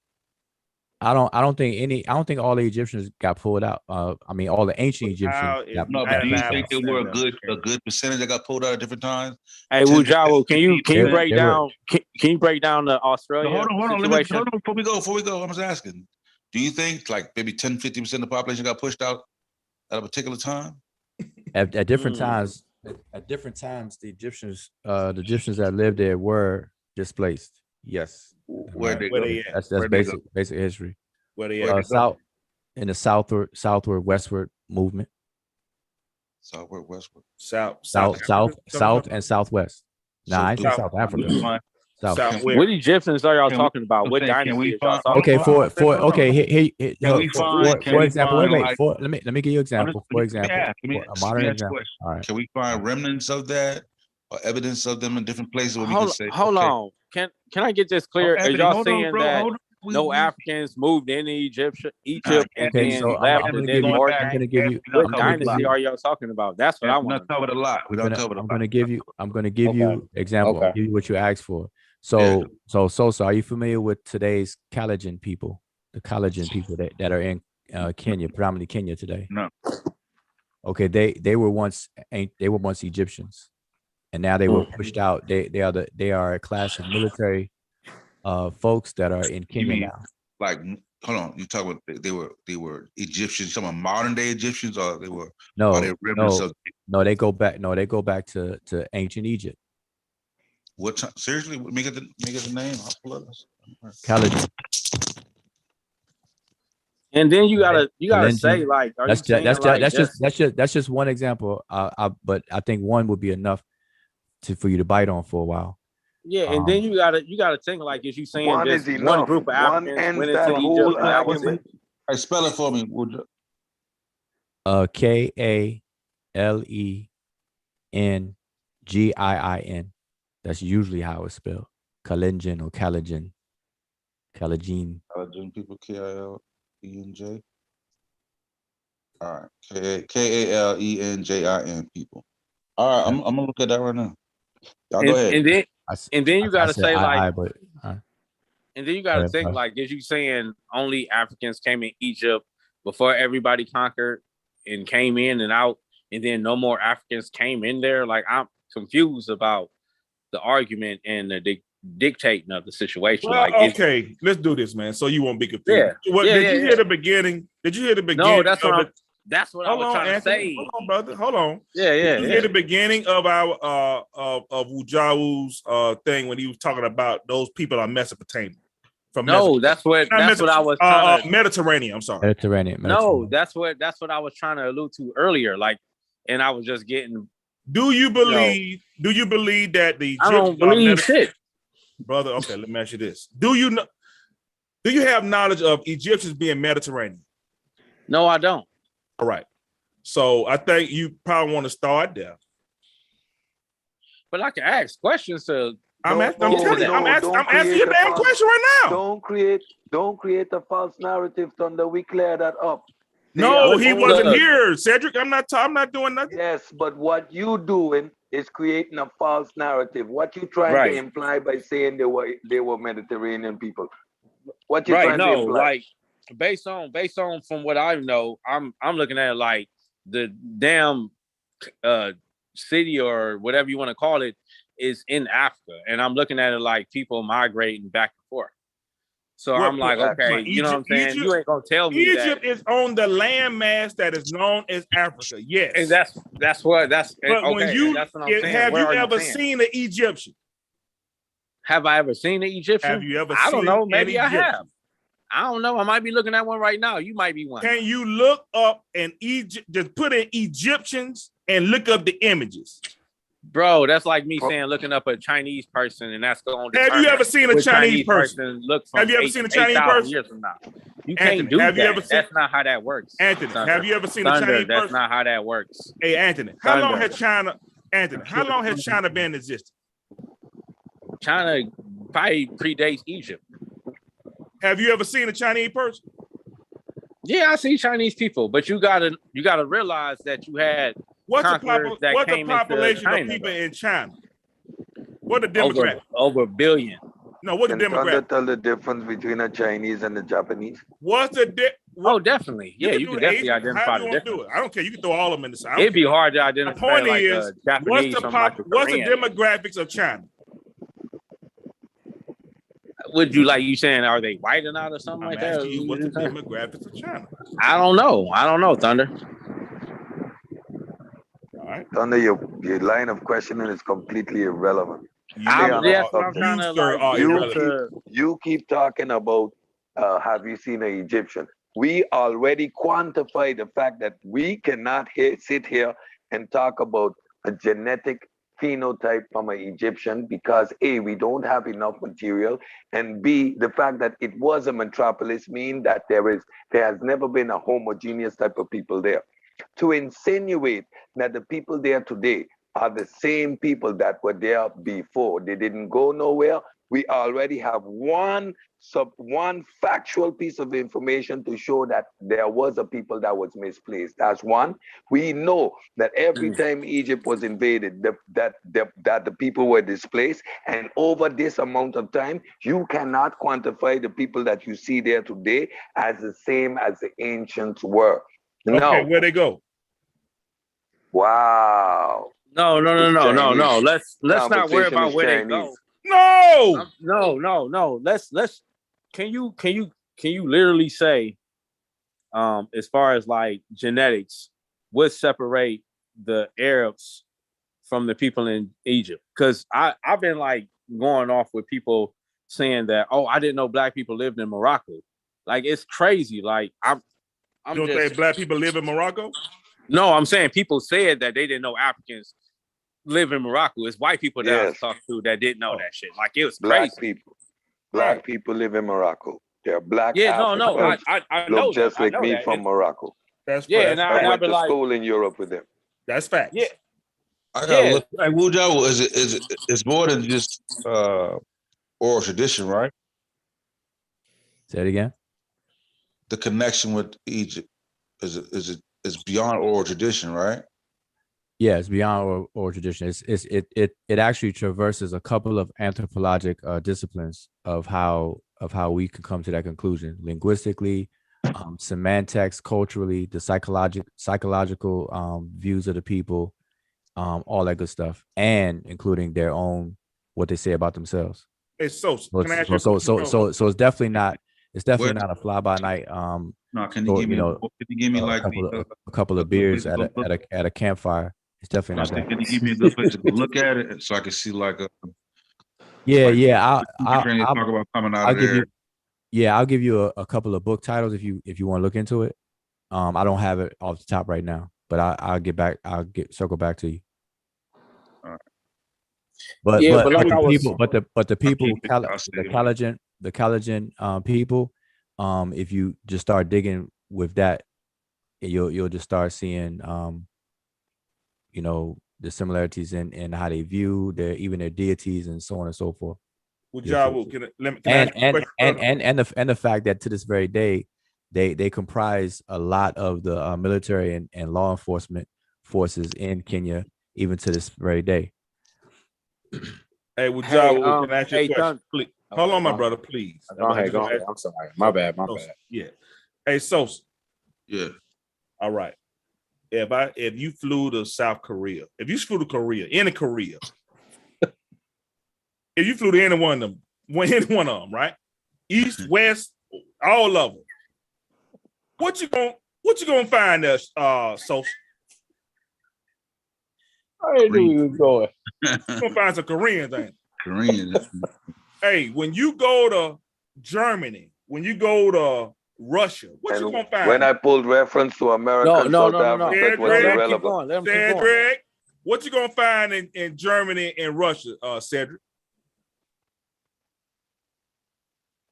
I don't think all the Egyptians got pulled out. I mean, all the ancient Egyptians. Do you think there were a good percentage that got pulled out at different times? Hey, Wujawo, can you break down? Can you break down the Australia? Hold on. Before we go, I'm just asking. Do you think like maybe 10-50% of the population got pushed out at a particular time? At different times, the Egyptians that lived there were displaced. Yes. Where they at? That's basic history. Where they at? In the southward westward movement. Southward westward. South and southwest. I ain't South Africa. South. What Egyptians are y'all talking about? What dynasty are y'all talking about? For example, let me give you an example. For example, a modern example. All right. Can we find remnants of that or evidence of them in different places where we can say? Hold on. Can I get this clear? Are y'all saying that no Africans moved into Egypt and then left and then more? What dynasty are y'all talking about? That's what I want. We covered a lot. I'm going to give you example. I'll give you what you asked for. So are you familiar with today's Kalenjin people? The Kalenjin people that are in Kenya, predominantly Kenya today? No. Okay, they were once Egyptians, and now they were pushed out. They are a class of military folks that are in Kenya now. Like, hold on, you talk about they were Egyptians, some of modern day Egyptians, or they were no, they go back to ancient Egypt. What time? Seriously, make it the name. I'll pull it up. Kalenjin. And then you gotta say like, that's just one example. But I think one would be enough for you to bite on for a while. Yeah, and then you gotta think like, is you saying one group of Africans went into Egypt? Hey, spell it for me, would you? Kalengin. That's usually how it's spelled. Kalenjin or Kalenjin. Kalenjin. Kalenjin people, K-I-L-E-N-J. All right, Kalenjin people. All right, I'm gonna look at that right now. Y'all go ahead. And then you gotta say like, but and then you gotta think like, is you saying only Africans came in Egypt before everybody conquered and came in and out, and then no more Africans came in there? Like, I'm confused about the argument and the dictating of the situation. Well, like, okay, let's do this, man. So you won't be confused. Did you hear the beginning? Did you hear the beginning? No, that's what I was trying to say. Hold on, brother. Hold on. Did you hear the beginning of our of Wujawu's thing when he was talking about those people on Mesopotamia? That's what I was trying to Mediterranean. I'm sorry. Mediterranean. No, that's what I was trying to allude to earlier. Like, and I was just getting. Do you believe that the Egyptians I don't believe shit, brother? Okay, let me ask you this: Do you have knowledge of Egyptians being Mediterranean? No, I don't. All right, so I think you probably want to start there. But I can ask questions to. I'm asking you a damn question right now. Don't create a false narrative, Thunder. We clear that up. No, he wasn't here, Cedric. I'm not doing nothing. Yes, but what you doing is creating a false narrative. What you trying to imply by saying they were Mediterranean people? What you trying to imply? Like based on from what I know, I'm looking at it like the damn city or whatever you want to call it is in Africa, and I'm looking at it like people migrating back and forth. So I'm like, okay, you know what I'm saying? You ain't gonna tell me Egypt is on the landmass that is known as Africa. Yes, and that's what But okay, when you that's what I'm saying. have you ever seen an Egyptian? Have I ever seen an Egyptian? Have you ever? I don't know. Maybe I Egyptian? have. I don't know. I might be looking at one right now. You might be one. Can you look up an Egypt? Just put in Egyptians and look up the images. Bro, that's like me saying looking up a Chinese person, and that's going to. Have you ever seen a Chinese person? Look from have you ever seen a Chinese person? Years from now. You can't do that. That's not how that works. Anthony, Thunder. Have you ever seen a Chinese person? That's not how that works. Hey, Anthony, how long has China been in existence? China probably predates Egypt. Have you ever seen a Chinese person? Yeah, I see Chinese people, but you gotta realize that you had. What's the population of people in China? What the demographic? Over a billion. No, what the demographic? Tell the difference between a Chinese and a Japanese. What's the Oh, definitely. Yeah, you can definitely identify the difference. Do it? I don't care. You can throw all of them in the side. It'd be hard to identify. The point like is, Japanese what's the demographics of China? Would you you saying? Are they white or not, or something like that? What's the demographics of China? I don't know, Thunder. Right. Thunder, your line of questioning is completely irrelevant. You keep talking about have you seen an Egyptian? We already quantify the fact that we cannot sit here and talk about a genetic phenotype from an Egyptian because A, we don't have enough material, and B, the fact that it was a metropolis means that there has never been a homogeneous type of people there. To insinuate that the people there today are the same people that were there before, they didn't go nowhere. We already have one factual piece of information to show that there was a people that was misplaced. That's one. We know that every time Egypt was invaded, that the people were displaced, and over this amount of time, you cannot quantify the people that you see there today as the same as the ancients were. Okay, where they go? Wow. No. Let's not worry about where they go. No. Let's. Can you literally say, as far as like genetics, what separate the Arabs from the people in Egypt? Because I've been like going off with people saying that, oh, I didn't know black people lived in Morocco. Like, it's crazy. Like, you don't think black people live in Morocco? No, I'm saying people said that they didn't know Africans live in Morocco. It's white people that I talked to that didn't know that shit. Like, it was crazy. Black people live in Morocco. They're black Yeah, no, Africans. I know Look just that. I like know me that. from Morocco. That's Yeah, that's I and went I'll be to like, school in Europe with them. That's facts. yeah, I gotta yeah. look. Like Wujawa it's more than just oral tradition, right? Say it again. The connection with Egypt is beyond oral tradition, right? Yeah, it's beyond oral tradition. It actually traverses a couple of anthropologic disciplines of how we can come to that conclusion linguistically, semantics, culturally, the psychological views of the people, all that good stuff, and including their own what they say about themselves. It's so. So Can I ask you a question? so it's definitely not a fly by night. No, can you give me? Can you give me like a couple of beers at a campfire? It's definitely not that. Can you give me a good place to go look at it so I can see like a I'll talk about coming out I'll of give there. I'll give you a couple of book titles if you want to look into it. I don't have it off the top right now, but I'll get back. Circle back to you. But Yeah, but like the I was- people, the people, the Calajan people, if you just start digging with that, you'll just start seeing the similarities in how they view their deities and so on and so forth. Can I ask you a question? And the fact that to this very day, they comprise a lot of the military and law enforcement forces in Kenya, even to this very day. Hey, can I ask you a hey, question? Please. Hold on, my brother, please. Go ahead. I'm sorry. My bad. Yeah. Hey, Sosa. Yeah. All right. If you flew to South Korea, if you flew to Korea, if you flew to any one of them, right? East, west, all of them. What you gonna find there, Sosa? I knew he was going. You gonna find some Korean things. Korean. Hey, when you go to Germany, when you go to Russia, what you gonna find? When I pulled reference to America and South Africa, it was irrelevant. Cedric, what you gonna find in Germany and Russia, Cedric?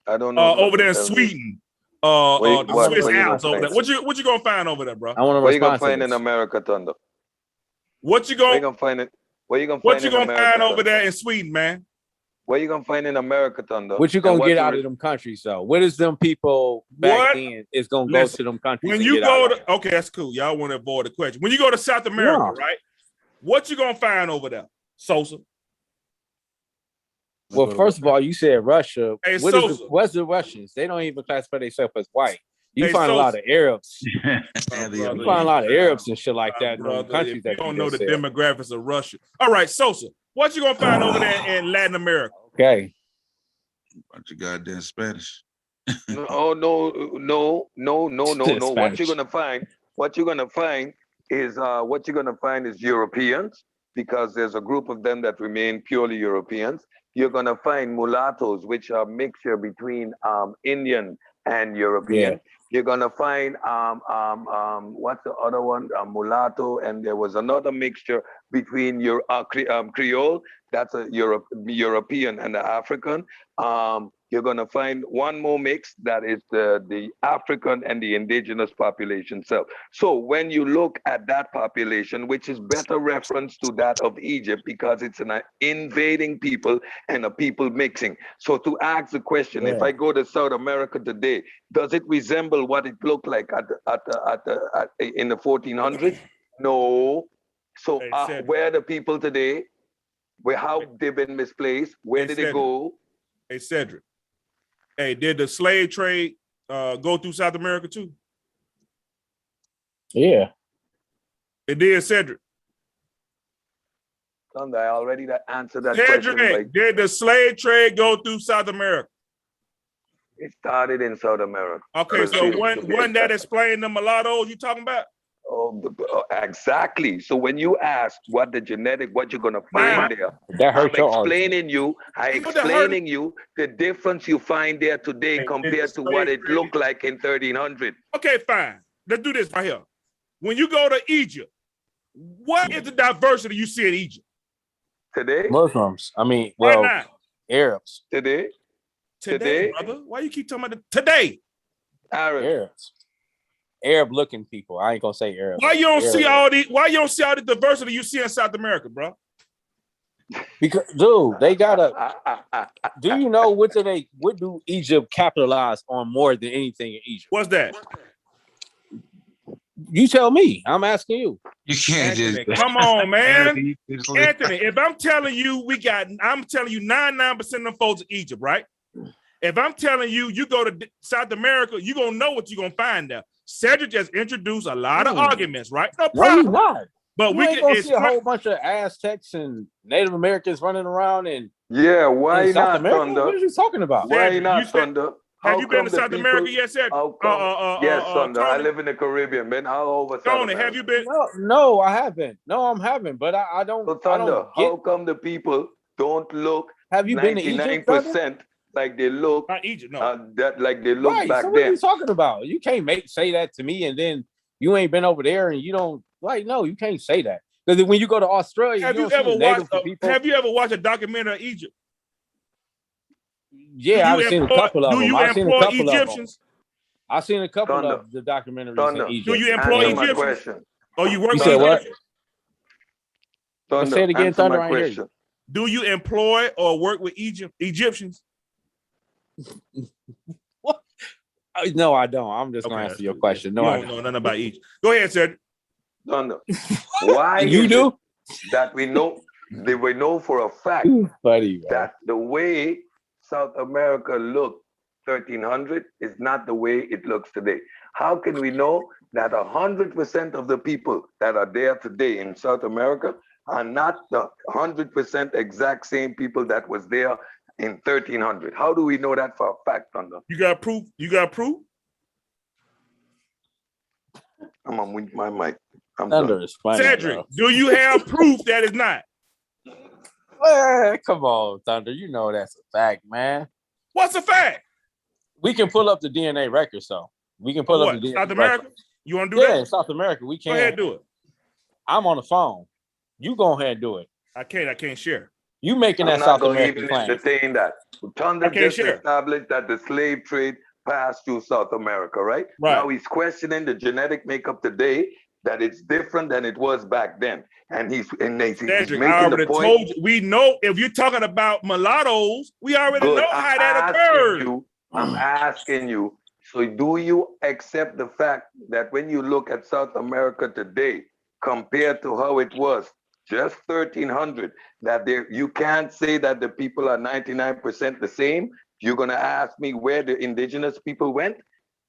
I don't know. Over there in Sweden, the Swiss Alps over there. What you gonna find over there, bro? What you gonna find in America, Thunder? What you gonna find it? What you gonna find over there in Sweden, man? What you gonna find in America, Thunder? What you gonna get out of them countries, though? What is them people back then is gonna go to them countries? When you go to, okay, that's cool. Y'all want to avoid the question. When you go to South America, right? What you gonna find over there, Sosa? Well, first of all, you said Russia. Hey, what's the Russians? They don't even classify themselves as white. You Hey, find a lot of Arabs. You find a lot of Arabs and shit like that in them countries you that don't you know just the said. demographics of Russia. All right, Sosa, what you gonna find over there in Latin America? Okay. Bunch of goddamn Spanish. No. What you're gonna find is Europeans, because there's a group of them that remain purely Europeans. You're gonna find mulattoes, which are a mixture between Indian and European. Yeah. You're gonna find what's the other one? Mulatto, and there was another mixture between your Creole. That's a European and the African. You're gonna find one more mix that is the African and the indigenous population self. So when you look at that population, which is better reference to that of Egypt, because it's an invading people and a people mixing. So to ask the question, if I go to South America today, does it resemble what it looked like in the 1400s? No. So where are the people today? How they've been misplaced? Where did they go? Hey, Cedric. Hey, did the slave trade go through South America too? Yeah. It did, Cedric. I already answered that Cedric, question. did the slave trade go through South America? It started in South America. Okay, so when that explained the mulattoes you talking about? Exactly. So when you ask what you're gonna find there, that hurt I'm explaining you the difference you find there today compared to what it looked like in 1300. Okay, fine. Let's do this right here. When you go to Egypt, what is the diversity you see in Egypt? Today? Muslims. I mean, Right now. Arabs. Today? Today, brother. Why you keep talking about today? Arab looking people. I ain't gonna say Arab. Why you don't Arab. see all the? Why you don't see all the diversity you see in South America, bro? Because, dude, they gotta. Do you know what do Egypt capitalize on more than anything in Egypt? What's that? You tell me. I'm asking you. You can't Anthony, come on, man. Anthony, if I'm telling you, I'm telling you 99% of the folks in Egypt, right? If I'm telling you, you go to South America, you're gonna know what you're gonna find there. Cedric just introduced a lot of arguments, right? No problem. No, not. But we can see a whole bunch of Aztecs and Native Americans running around and why in South not, America? Thunder? What are you talking about? Why not, Thunder? Have you been to South America yet, Cedric? Yes, Thunder. I live in the Caribbean, man. All over South Tony, America. have you been? No, I haven't. No, I'm having, but I don't. So Thunder, how come the people don't look? Have you been to Egypt, 99% like they look? Not Egypt, no. That like they look Right. back So what are then. you talking about? You can't say that to me, and then you ain't been over there, and you don't like. No, you can't say that because when you go to Australia, Have you don't see ever native people. Have you ever watched a documentary of Egypt? Yeah, I've seen a couple of them. Do you I've seen a employ couple Egyptians? I've seen a couple of the documentaries in Egypt. Do you employ Egyptians? Or you work You with said what? Egyptians? Thunder, say it again, answer Thunder. my I ain't hear question. you. Do you employ or work with Egyptians? No, I don't. I'm just gonna answer your question. No, you I don't don't know nothing about Egypt. Go ahead, sir. Thunder. Why You is do? it that we know for a fact Buddy, that the way South America looked 1300 is not the way it looks today? How can we know that 100% of the people that are there today in South America are not the 100% exact same people that was there in 1300? How do we know that for a fact, Thunder? You got proof? You got proof? I'm gonna mute my mic. I'm Thunder done. is funny. Cedric, do you have proof that it's not? Come on, Thunder. You know that's a fact, man. What's a fact? We can pull up the DNA record, so we can pull up What? the DNA South America? record. You want to do Yeah, that? in South America, we can. Go ahead, do it. I'm on the phone. You go ahead and do it. I can't share. You making I'm that not South going to American even claim. entertain that. Thunder can't just share. established that the slave trade passed through South America, right? Right. Now he's questioning the genetic makeup today, that it's different than it was back then. And he's Cedric, making I the already point. told you. We know if you're talking about mulattoes, we already Good. know how that occurred. I'm asking you, so do you accept the fact that when you look at South America today, compared to how it was just 1300, that you can't say that the people are 99% the same? You're going to ask me where the indigenous people went?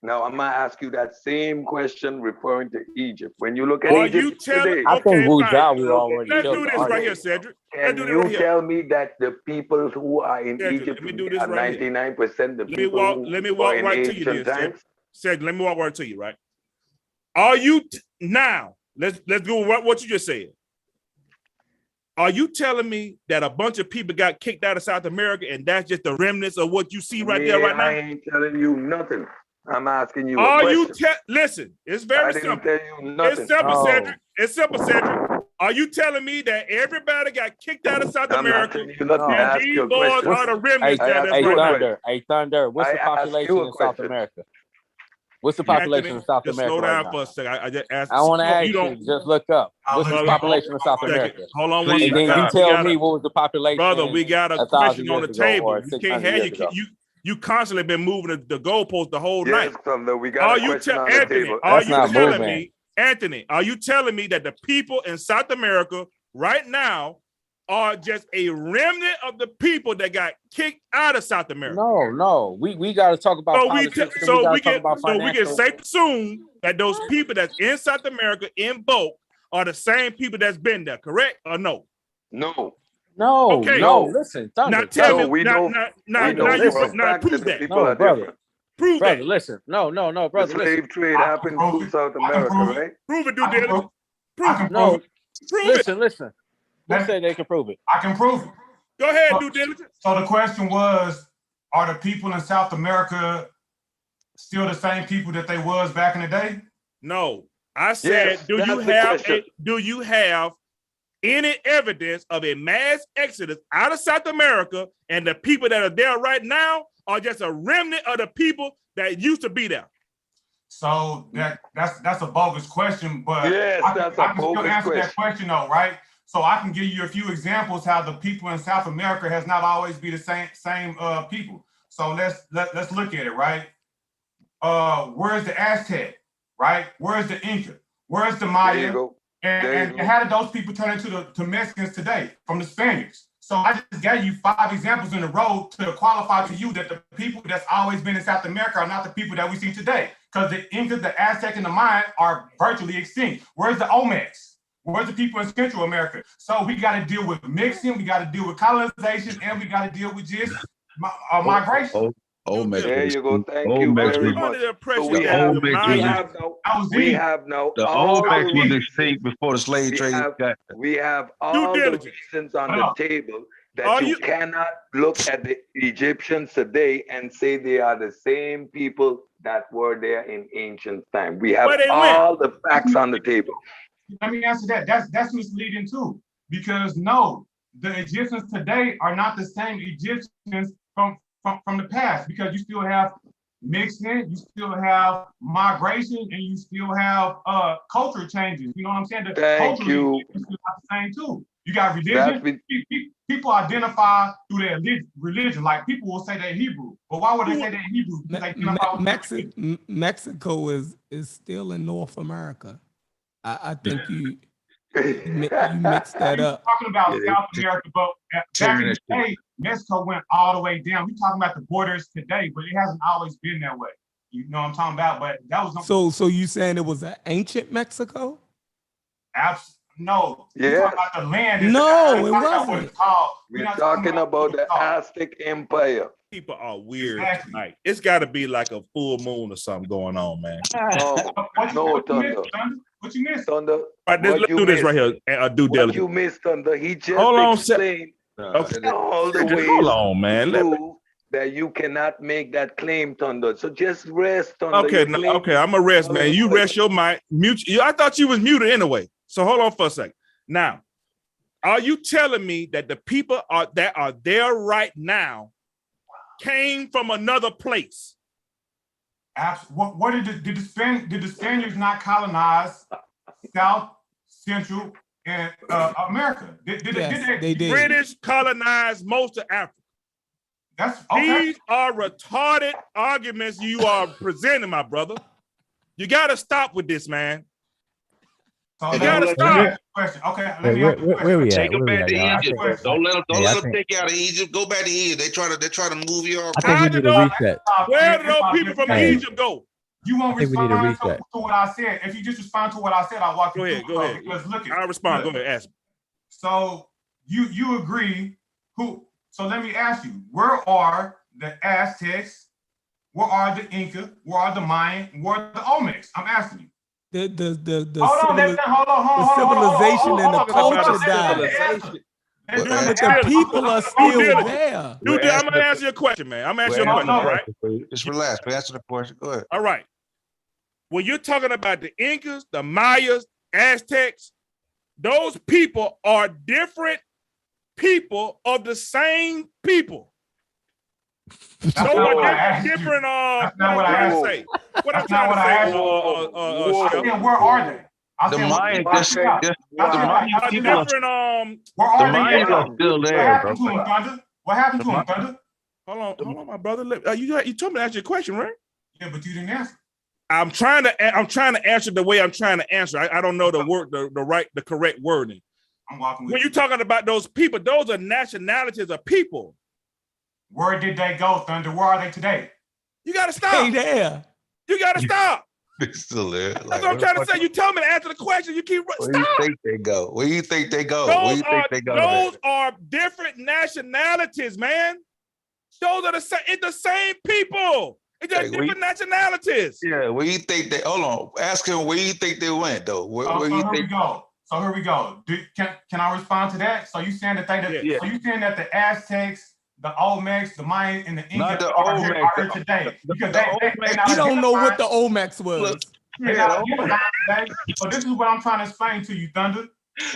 Now, I'm going to ask you that same question referring to Egypt. When you look at Are Egypt you telling? today, I think Wu fine. Zhao we already Let's killed do the this right argument. here, Cedric. Let's can do this you right here. tell me that the people who are in Cedric, Egypt let me do today this are right here. 99% the Let me people walk. who Let me are walk in right to you, ancient then, times? Cedric. Let me walk right to you, right? Are you now? Let's do what you just said. Are you telling me that a bunch of people got kicked out of South America and that's just the remnants of what you see right there right now? I ain't telling you nothing. I'm asking you Are a you question. listen? It's I very didn't simple. tell you nothing. It's simple, No. Cedric. It's simple, Cedric. Are you telling me that everybody got kicked out of South I'm not America telling you nothing. I and asked you these a boys question. are the remnants I that asked is you a right now? question. Thunder. What's the I asked population you a in South question. America? What's the population Anthony, in South just America slow down right for now? a second. I just asked. I want to ask you. you, Don't, just look up. What's the brother, population of South hold on one America? second. Hold on one And second. then you We tell gotta- me what was the population, brother, we got a 1,000 question on years the ago table. or You 600 can't have years ago. you constantly been moving the goalpost the whole night. Yes, Thunder, we got Are a you question on the Anthony? table. Are That's you not telling moving. me, Anthony? Are you telling me that the people in South America right now are just a remnant of the people that got kicked out of South America? No. We got to talk about politics. So we talk about can financial. safe assume that those people that's in South America in bulk are the same people that's been there, correct or no? No. No, Okay. no. Listen, Thunder. Now tell No, me. we know. Now We know you for a fact that prove the that. people No, are brother. different. Prove Brother, that. listen. No, The brother, listen. slave trade happened through South America, right? Prove it, due diligence. Prove it. No, Prove listen. Who Let- said they can prove it? I can prove it. Go ahead, due diligence. So the question was, are the people in South America still the same people that they was back in the day? No. I said, Yes, that's the question. do you have any evidence of a mass exodus out of South America and the people that are there right now or just a remnant of the people that used to be there? So that's a bogus question, but yes, I that's can a still bogus answer question. that question though, right? So I can give you a few examples how the people in South America has not always been the same people. So let's look at it, right? Where's the Aztec, right? Where's the Inca? Where's the Maya? There you go. And how did those people turn into to Mexicans today from the Spaniards? So I just gave you 5 examples in a row to qualify to you that the people that's always been in South America are not the people that we see today. Because the Incas, the Aztec, and the Mayan are virtually extinct. Where's the Olmecs? Where's the people in Central America? So we got to deal with mixing, we got to deal with colonization, and we got to deal with just migration. There you go. Thank you very much. So we have now the Olmecs was extinct before the slave trade. We have all the reasons on the table that you cannot look at the Egyptians today and say they are the same people that were there in ancient time. We have all the facts on the table. Let me answer that. That's misleading too, because no, the Egyptians today are not the same Egyptians from the past, because you still have mixing, you still have migration, and you still have culture changes. You know what I'm saying? Thank you. Is still not the same too. You got religion. People identify through their religion. Like people will say they're Hebrew, but why would they say they're Hebrew? Mexico is still in North America. I think you mixed that up. Talking about South America, but back in the day, Mexico went all the way down. We're talking about the borders today, but it hasn't always been that way. You know what I'm talking about? But that was so you saying it was an ancient Mexico? No. Yeah. We're talking about the land. No, it wasn't. We're talking about the Aztec Empire. People are weird tonight. It's got to be like a full moon or something going on, man. No, Thunder. What you missed? Thunder. Right, let's do this right here. Do what you missed, Thunder. He just explained okay. all the ways hold on, man. that you cannot make that claim, Thunder. So just rest, Thunder. Okay, okay, I'm gonna rest, man. You rest your mind. Mute. I thought you was muted anyway. So hold on for a second. Now, are you telling me that the people that are there right now came from another place? What did the Spaniards not colonize South, Central, and America? Did they did. British colonized most of Africa. That's okay. These are retarded arguments you are presenting, my brother. You got to stop with this, man. So you got to stop. Okay, where we at? Take them back to Y'all? Egypt. Don't let them take you out of Egypt. Go back to Egypt. They try to move you off. I think we need a reset. Where did those people from Egypt go? You won't respond to what I said. If you just respond to what I said, I'll walk you through. Go ahead. Because look, I'll respond. Go ahead. Ask me. So you agree? So let me ask you: where are the Aztecs? Where are the Inca? Where are the Mayan? Where are the Olmecs? I'm asking you. The civilization and the culture died. But the people are still there. I'm gonna answer your question, man. I'm answering your question, all right? Just relax. Answer the question. Go ahead. All right. When you're talking about the Incas, the Mayas, Aztecs, those people are different people of the same people. That's not what I asked you. That's not what I asked you. What I'm trying to say, where are they? The Mayan people are still there, bro. What happened to him, Thunder? Hold on, my brother. You told me to ask you a question, right? Yeah, but you didn't answer. I'm trying to answer the way I'm trying to answer. I don't know the word, the correct wording. I'm walking with when you're talking about those people, those are nationalities of people. Where did they go, Thunder? Where are they today? You gotta stop. Hey there. You gotta stop. It's still there. That's what I'm trying to say. You told me to answer the question. You keep stop. Where you think they go? Where you think they go? Those are different nationalities, man. Those are the same people. It's just different nationalities. Yeah, where you think they? Hold on. Ask him where you think they went, though. Where you think? So here we go. Can I respond to that? So you saying that So you saying that the Aztecs, the Olmecs, the Mayans, and the Incas are here today because you don't know what the Olmecs was. So this is what I'm trying to explain to you, Thunder.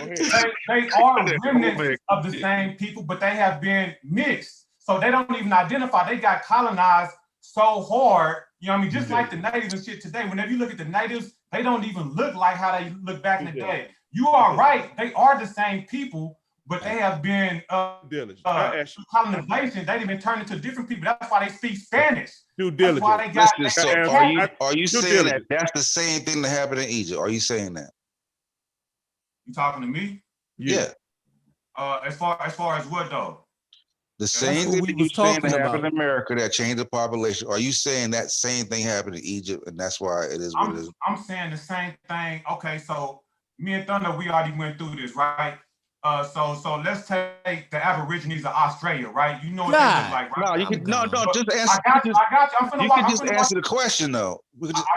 They are remnants of the same people, but they have been mixed. So they don't even identify. They got colonized so hard. You know what I mean? Just like the natives and shit today. Whenever you look at the natives, they don't even look like how they look back in the day. You are right. They are the same people, but they have been through colonization. They've been turned into different people. That's why they speak Spanish. That's why they got. Listen, so are you saying that that's the same thing that happened in Egypt? Are you saying that? You talking to me? Yeah. As far as what though? The same thing that you saying that happened in America that changed the population. Are you saying that same thing happened in Egypt and that's why it is what it is? I'm saying the same thing. Okay, so me and Thunder, we already went through this, right? So let's take the Aborigines of Australia, right? You know what they look like, right? No, you can just answer. I got you. You can just answer the question though.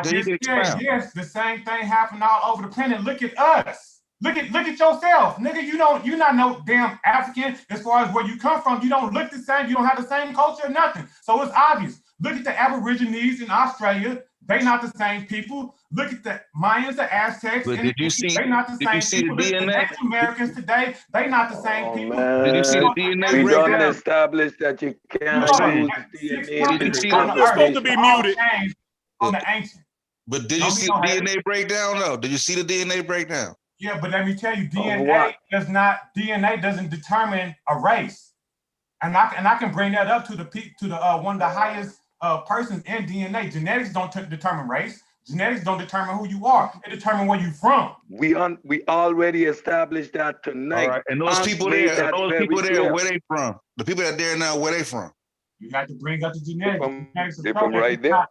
Yes, the same thing happened all over the planet. Look at us. Look at yourself, nigga. You're not no damn African as far as where you come from. You don't look the same. You don't have the same culture, nothing. So it's obvious. Look at the Aborigines in Australia. They not the same people. Look at the Mayans, the Aztecs. But did you see? They not the same people. The DNA? The Americans today, they not the same people. Did you see the DNA We breakdown? don't establish that you can't use DNA. Did you see You're supposed to be muted on the ancient. But did you see the DNA breakdown though? Did you see the DNA breakdown? Yeah, but let me tell you, DNA doesn't determine a race, and I can bring that up to the one of the highest persons in DNA. Genetics don't determine race. Genetics don't determine who you are. It determines where you from. We already established that tonight. All right, and those people there, where they from? The people that there now, where they from? You have to bring up the genetics. They're from right there. I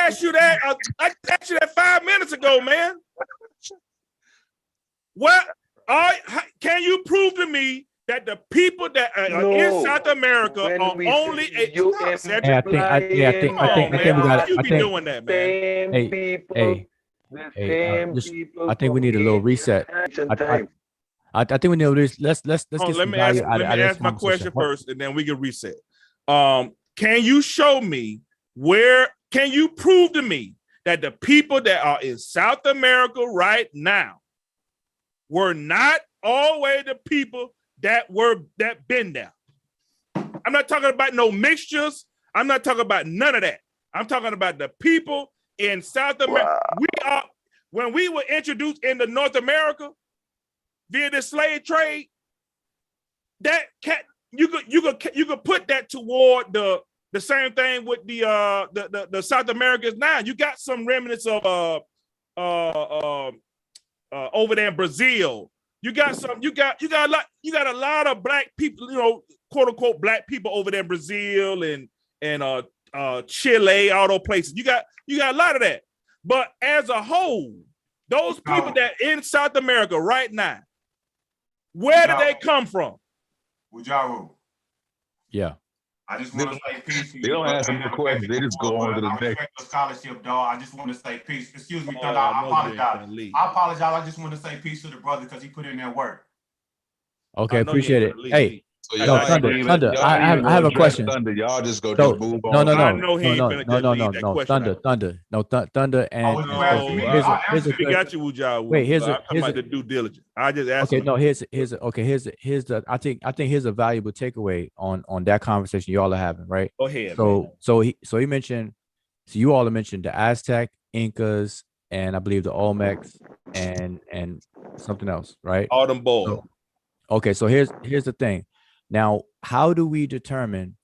asked you that. I asked you that 5 minutes ago, man. What? Can you prove to me that the people that are in South America are only a? I think we got. I think we need a little reset. I think we need this. Let's get some value out of this. Let me ask my question first, and then we can reset. Can you show me where? Can you prove to me that the people that are in South America right now were not always the people that been there? I'm not talking about no mixtures. I'm not talking about none of that. I'm talking about the people in South America. Wow. When we were introduced into North America via the slave trade, you could put that toward the same thing with the South Americans now. You got some remnants of over there in Brazil. You got a lot of black people, quote unquote black people over there in Brazil and Chile, all those places. You got a lot of that. But as a whole, those people that in South America right now, where did they come from? Wujaru. Yeah. I just want to say peace. They don't ask them the question. They just go on to the next. Scholarship, dog. I just want to say peace. Excuse me, Thunder. I apologize. I just want to say peace to the brother because he put in that work. Okay, appreciate it. Hey, Thunder. I have a question. Thunder, y'all just go move on. No. Thunder. And we got you, Wujaru. Wait, here's the due diligence. I just asked. Okay, no. Here's the. I think here's a valuable takeaway on that conversation y'all are having, right? Go ahead. So he mentioned. So you all mentioned the Aztec, Incas, and I believe the Olmecs and something else, right? All them boys. Okay, so here's the thing. Now, how do we determine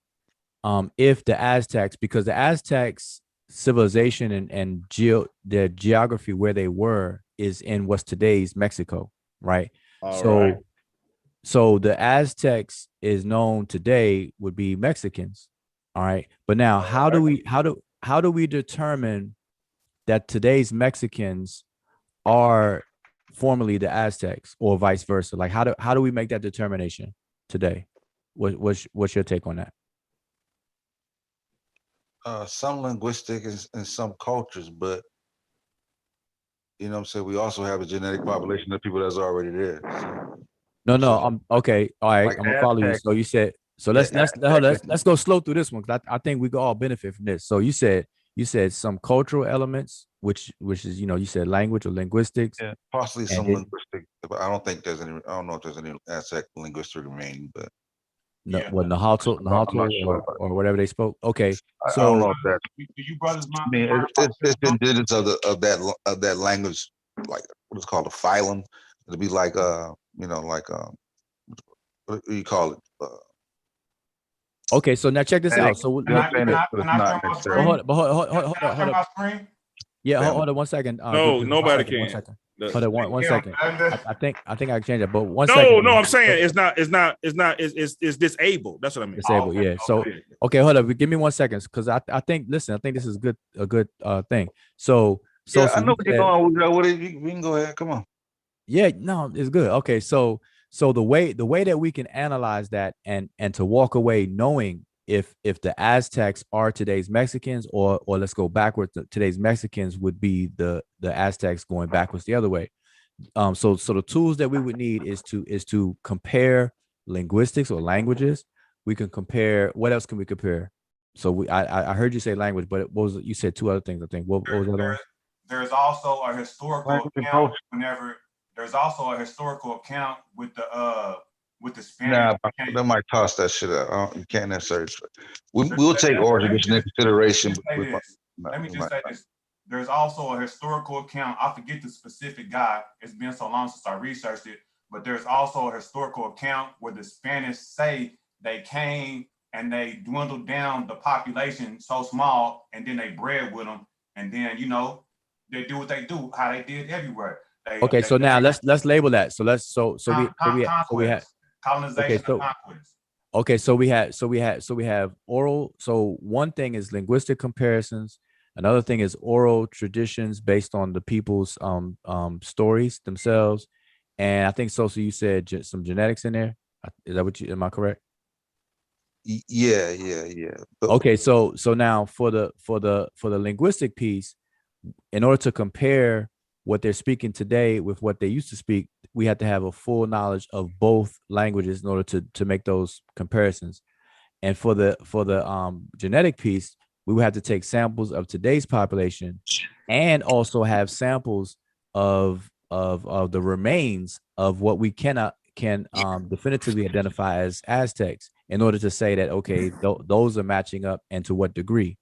if the Aztecs, because the Aztecs civilization and their geography where they were is in what's today's Mexico, right? So the Aztecs is known today would be Mexicans, all right? But now how do we determine that today's Mexicans are formerly the Aztecs or vice versa? Like how do we make that determination today? What's your take on that? Some linguistic and some cultures, but you know what I'm saying, we also have a genetic population of people that's already there. So. I'm okay. All right, like I'm gonna follow you. So you said let's go slow through this one because I think we could all benefit from this. So you said some cultural elements, which is you said language or linguistics. Yeah, possibly some linguistic, but I don't know if there's any Aztec linguistic remaining, but Nahuatl, sure. or whatever they spoke. Okay, I don't know if that. Do you brothers mind? I mean, it's indigenous of that language, like what's called a phylum. It'll be like what do you call it? Okay, so now check this out. So Can I share my screen? hold up. Yeah, hold on 1 second. No, nobody can. 1 second. Hold on one second. I think I can change that, but one no, second. No, I'm saying it's disabled. That's what I mean. Disabled, yeah. So okay, hold up. Give me 1 second, because I think this is a good thing. So I know what you're going. We can go ahead. Come on. Yeah, no, it's good. Okay, so the way that we can analyze that and to walk away knowing if the Aztecs are today's Mexicans, or let's go backwards, today's Mexicans would be the Aztecs going backwards the other way. So the tools that we would need is to compare linguistics or languages. We can compare. What else can we compare? So I heard you say language, but you said two other things. I think what was the other one? There's also a historical account. There's also a historical account with the Spanish. Nah, they might toss that shit out. You can't necessarily. We'll take origin into consideration. Let me just say this. There's also a historical account. I forget the specific guy. It's been so long since I researched it. But there's also a historical account where the Spanish say they came and they dwindled down the population so small, and then they bred with them, and then they do what they do, how they did everywhere. So now let's label that. So we have colonization and conquest. Okay, so we have oral. So one thing is linguistic comparisons. Another thing is oral traditions based on the people's stories themselves. And I think so you said some genetics in there. Is that am I correct? Yeah. Okay, so now for the linguistic piece, in order to compare what they're speaking today with what they used to speak, we have to have a full knowledge of both languages in order to make those comparisons. And for the genetic piece, we would have to take samples of today's population and also have samples of the remains of what we can definitively identify as Aztecs in order to say that, okay, those are matching up, and to what degree.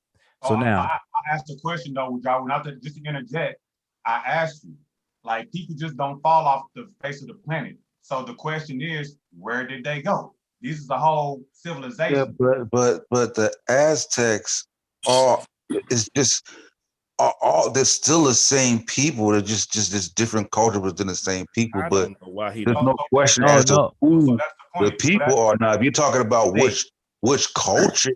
So now I asked a question though, y'all, just to interject. I asked you, like, people just don't fall off the face of the planet. So the question is, where did they go? This is the whole civilization. Yeah, but the Aztecs they're still the same people. They're just this different culture within the same people. But there's no question as to who the people are now. If you're talking about which culture,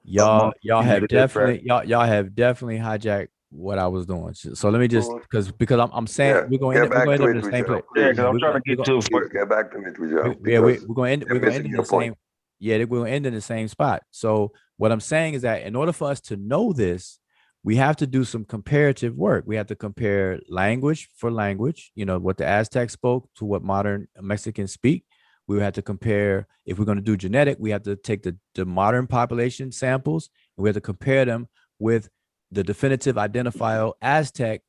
y'all have definitely hijacked what I was doing. So let me just because I'm saying we're going to end up in the same place. Yeah, because I'm trying to get to it. Get back to it, Joe. Yeah, we're going to end in the same. Yeah, we're going to end in the same spot. So what I'm saying is that in order for us to know this, we have to do some comparative work. We have to compare language for language, what the Aztecs spoke to what modern Mexicans speak. We have to compare, if we're going to do genetic, we have to take the modern population samples, and we have to compare them with the definitive identifiable Aztec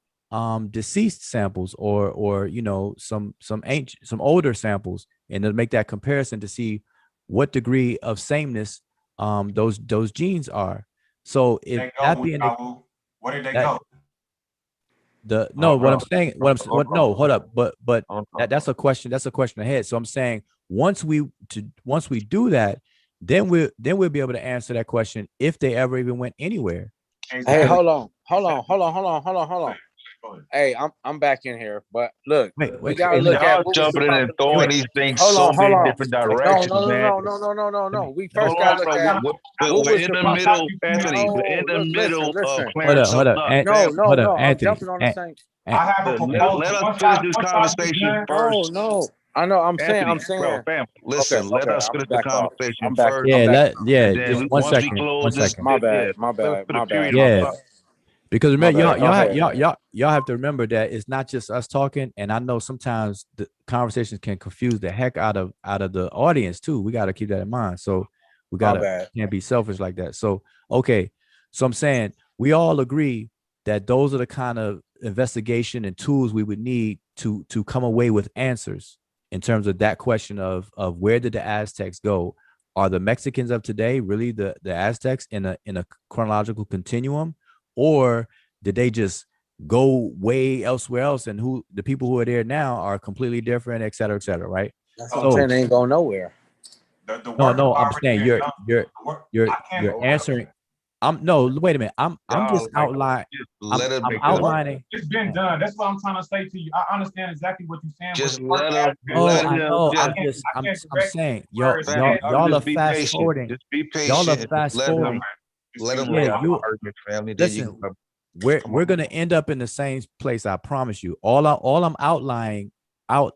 deceased samples, or some older samples, and to make that comparison to see what degree of sameness those genes are. So if Nappy where did they go? Hold up. But that's a question. That's a question ahead. So I'm saying once we do that, then we'll be able to answer that question if they ever even went anywhere. Exactly. Hey, hold on. Hey, I'm back in here, but look, we gotta look at jumping in and throwing these things many different directions, man. No. We first gotta look at we're in the middle, Anthony. We're in the middle of clearing something up. No, I'm jumping on the same. I have a proposal. Let us finish this conversation first. No. I know. I'm saying. Bro, fam, listen. Let us finish the conversation first. Just one second. My bad. Yeah. Because remember, y'all have to remember that it's not just us talking, and I know sometimes the conversations can confuse the heck out of the audience too. We got to keep that in mind. So we can't be selfish like that. So okay, so I'm saying we all agree that those are the kind of investigation and tools we would need to come away with answers in terms of that question of where did the Aztecs go? are the Mexicans of today really the Aztecs in a chronological continuum, or did they just go way elsewhere else, and who the people who are there now are completely different, et cetera, right? That's what I'm saying. They ain't going nowhere. No, I'm saying you're answering. Wait a minute. I'm just outlining. I'm outlining. It's been done. That's what I'm trying to say to you. I understand exactly what you're saying. Just but let him. I know. I'm saying y'all are fast forwarding. Just be patient. Y'all are fast forwarding. Let him Yeah, lay out argument, family. Listen, we're gonna end up in the same place. I promise you. I'm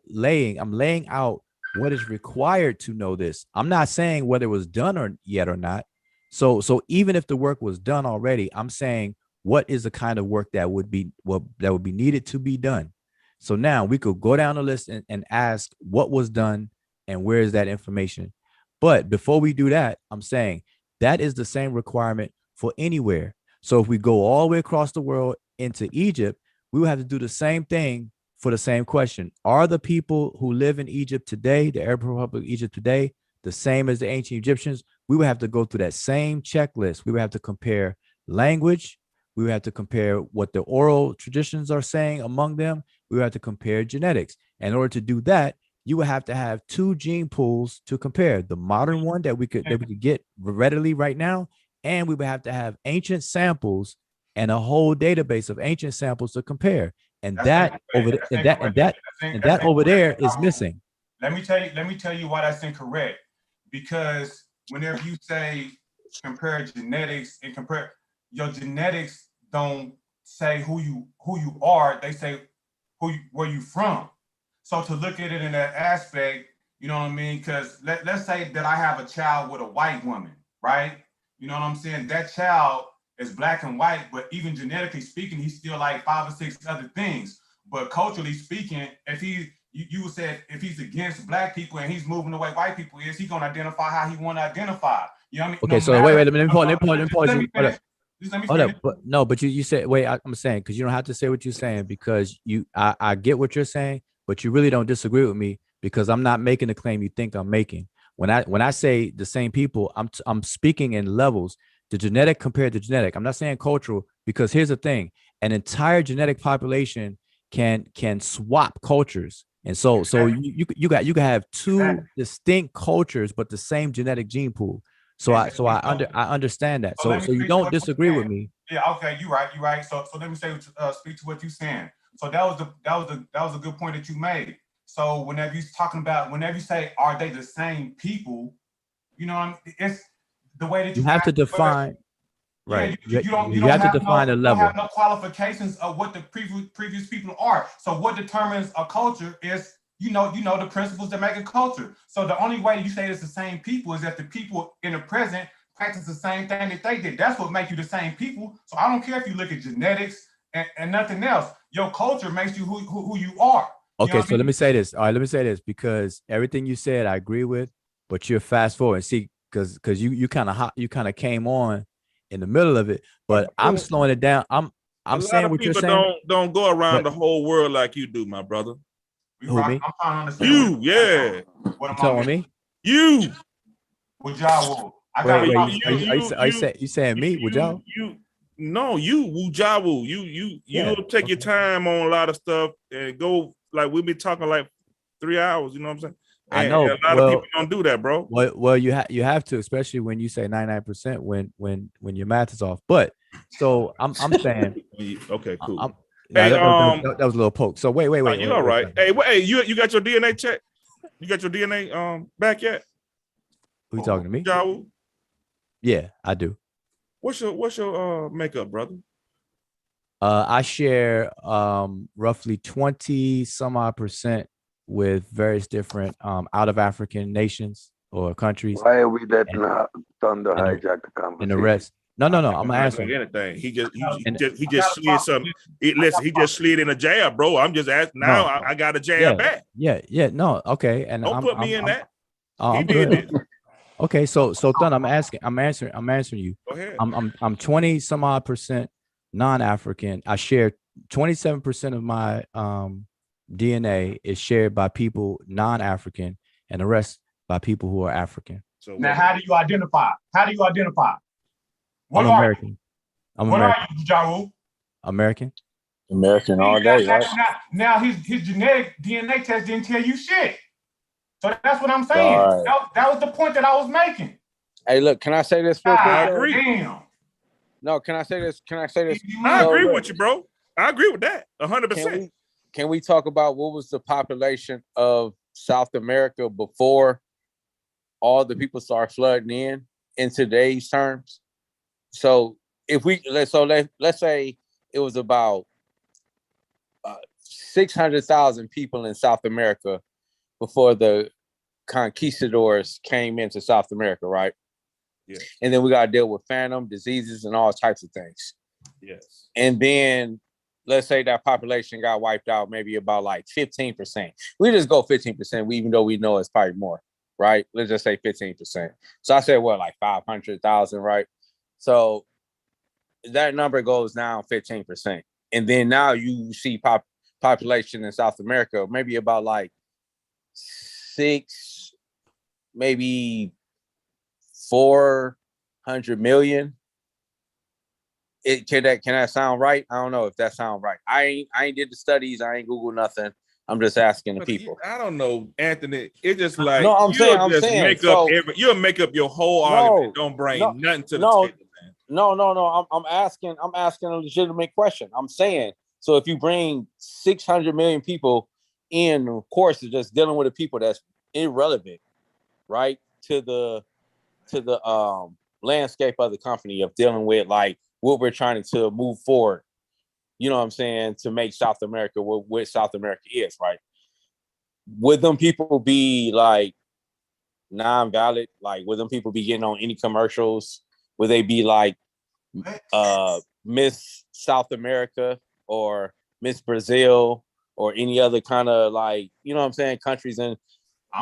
laying out what is required to know this. I'm not saying whether it was done yet or not. So even if the work was done already, I'm saying what is the kind of work that would be needed to be done. So now we could go down the list and ask what was done and where is that information. But before we do that, I'm saying that is the same requirement for anywhere. So if we go all the way across the world into Egypt, we will have to do the same thing for the same question. Are the people who live in Egypt today, the Arab Republic of Egypt today, the same as the ancient Egyptians? We would have to go through that same checklist. We would have to compare language. We would have to compare what the oral traditions are saying among them. We would have to compare genetics. In order to do that, you would have to have 2 gene pools to compare: the modern one that we could get readily right now, and we would have to have ancient samples and a whole database of ancient samples to compare. And that over there is missing. Let me tell you why that's incorrect. Because whenever you say compare genetics and compare, your genetics don't say who you are. They say where you from. So to look at it in that aspect, you know what I mean? Because let's say that I have a child with a white woman, right? You know what I'm saying? That child is black and white, but even genetically speaking, he's still like 5 or 6 other things. But culturally speaking, if you said if he's against black people and he's moving the way white people is, he's gonna identify how he want to identify. You know what I mean? Okay, no so matter, wait, let me pause you. Hold up. But no, but you said, wait, I'm saying, because you don't have to say what you're saying, because I get what you're saying, but you really don't disagree with me, because I'm not making the claim you think I'm making. When I say the same people, I'm speaking in levels, the genetic compared to genetic. I'm not saying cultural, because here's the thing: an entire genetic population can swap cultures, and so you can have 2 distinct cultures but the same genetic gene pool. So I understand that. So you don't disagree with me. Yeah, okay, you're right. So let me say speak to what you're saying. So that was a good point that you made. So whenever you say are they the same people, you know, it's the way that you have to define. Right. Yeah, you have to define the level. You don't have no qualifications of what the previous people are. So what determines a culture is, you know the principles that make a culture. So the only way you say it's the same people is that the people in the present practice the same thing that they did. That's what makes you the same people. So I don't care if you look at genetics and nothing else. Your culture makes you who you are. Okay, so let me say this. All right, let me say this, because everything you said I agree with, but you're fast forward. See, because you kind of came on in the middle of it, but I'm slowing it down. I'm saying what you're saying. Don't go around the whole world like you do, my brother. Who, me? I'm trying to understand. Yeah. What you telling me? You. With y'all. You saying me? With y'all? No, you Wujawu. You'll take your time on a lot of stuff and go, like we've been talking like 3 hours. You know what I'm saying? I know. A lot of people don't do that, bro. Well, you have to, especially when you say 99% when your math is off. But so I'm saying, okay, cool. That was a little poke. So wait. You all right? Hey, you got your DNA check? You got your DNA back yet? Who you talking to me? Jawu? Yeah, I do. What's your makeup, brother? I share roughly 20 some odd percent with various different out of African nations or countries. Why are we letting Thunder hijack the conversation? And the rest. No. I'm answering. Anything. He just slid something. Listen, he just slid in a jab, bro. I'm just asking. Now I got a jab back. Yeah. No. Okay. And don't put me in that. I'm good. Okay. So Thunder, I'm answering you. Go ahead. I'm 20 some odd percent non-African. I share 27% of my DNA is shared by people non-African, and the rest by people who are African. So now, how do you identify? How do you identify? What I'm are American. you? I'm What American. are you, Jaru? American. American all day, right? Now his genetic DNA test didn't tell you shit. So that's what I'm saying. All right. That was the point that I was making. Hey, look, can I say this real quick? I agree. Damn. No, can I say this? Can I say this? I agree with you, bro. I agree with that 100%. Can we talk about what was the population of South America before all the people started flooding in today's terms? So if we let's say it was about 600,000 people in South America before the conquistadors came into South America, right? Yeah. And then we got to deal with phantom diseases and all types of things. Yes. And then let's say that population got wiped out maybe about like 15%. We just go 15%, even though we know it's probably more, right? Let's just say 15%. So I said, what, like 500,000, right? So that number goes down 15%. And then now you see population in South America, maybe about like 6, maybe 400 million. Can that sound right? I don't know if that sound right. I ain't did the studies. I ain't Google nothing. I'm just asking the people. I don't know, Anthony. It's just like no, you'll make up your whole argument. Don't bring nothing to the table, man. No. I'm asking a legitimate question. I'm saying, so if you bring 600 million people in, of course, it's just dealing with the people that's irrelevant, right? To the landscape of the company of dealing with like what we're trying to move forward. You know what I'm saying? To make South America what South America is, right? Would them people be like non-valid? Like, would them people be getting on any commercials? Would they be like Miss South America or Miss Brazil or any other kind of like, you know what I'm saying, countries and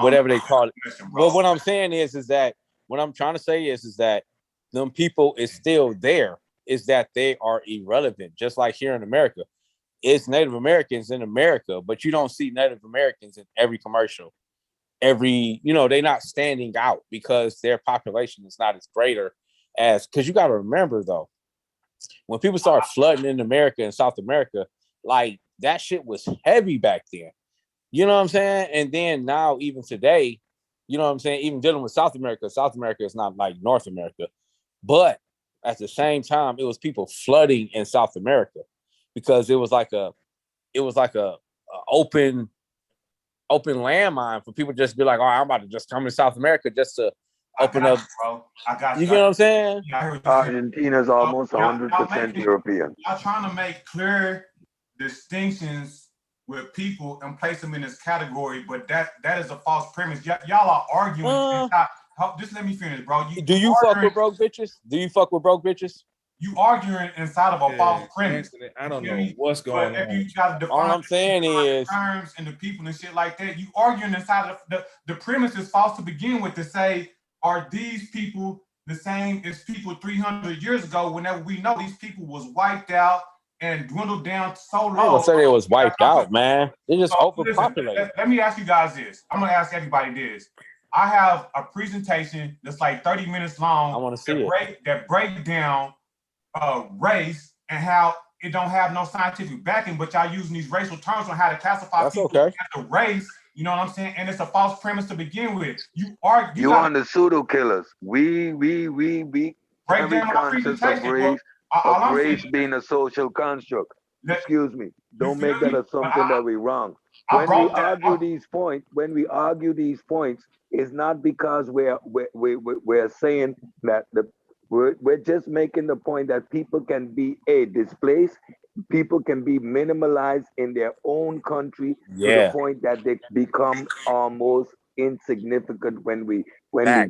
whatever they call it? Well, what I'm saying is that what I'm trying to say is that them people is still there, is that they are irrelevant, just like here in America. It's Native Americans in America, but you don't see Native Americans in every commercial. They're not standing out because their population is not as greater as, because you got to remember though, when people started flooding in America and South America, like that shit was heavy back then. You know what I'm saying? And then now, even today, you know what I'm saying? Even dealing with South America is not like North America. But at the same time, it was people flooding in South America because it was like a open landmine for people to just be like, all right, I'm about to just come to South America just to open up. I got you. You get what I'm saying? Argentina's almost 100% European. Y'all trying to make clear distinctions with people and place them in this category, but that is a false premise. Y'all are arguing. Just let me finish, bro. Do you fuck with broke bitches? You arguing inside of a false premise. I don't know what's going on. If you gotta define all I'm saying is terms and the people and shit like that, you arguing inside of the premise is false to begin with, to say, are these people the same as people 300 years ago, whenever we know these people was wiped out and dwindled down so low? I don't say they was wiped out, man. They just overpopulated. Let me ask you guys this. I'm gonna ask everybody this. I have a presentation that's like 30 minutes long. I want to see that break down race and how it don't have no scientific backing, but y'all using these racial terms on how to classify people as a race. You know what I'm saying? And it's a false premise to begin with. You on the pseudo killers. We every concept of race being a social construct. Excuse me. Don't make that assumption that we're wrong. When we argue these points, it's not because we're saying that we're just making the point that people can be displaced, people can be minimalized in their own country to the point that they become almost insignificant when we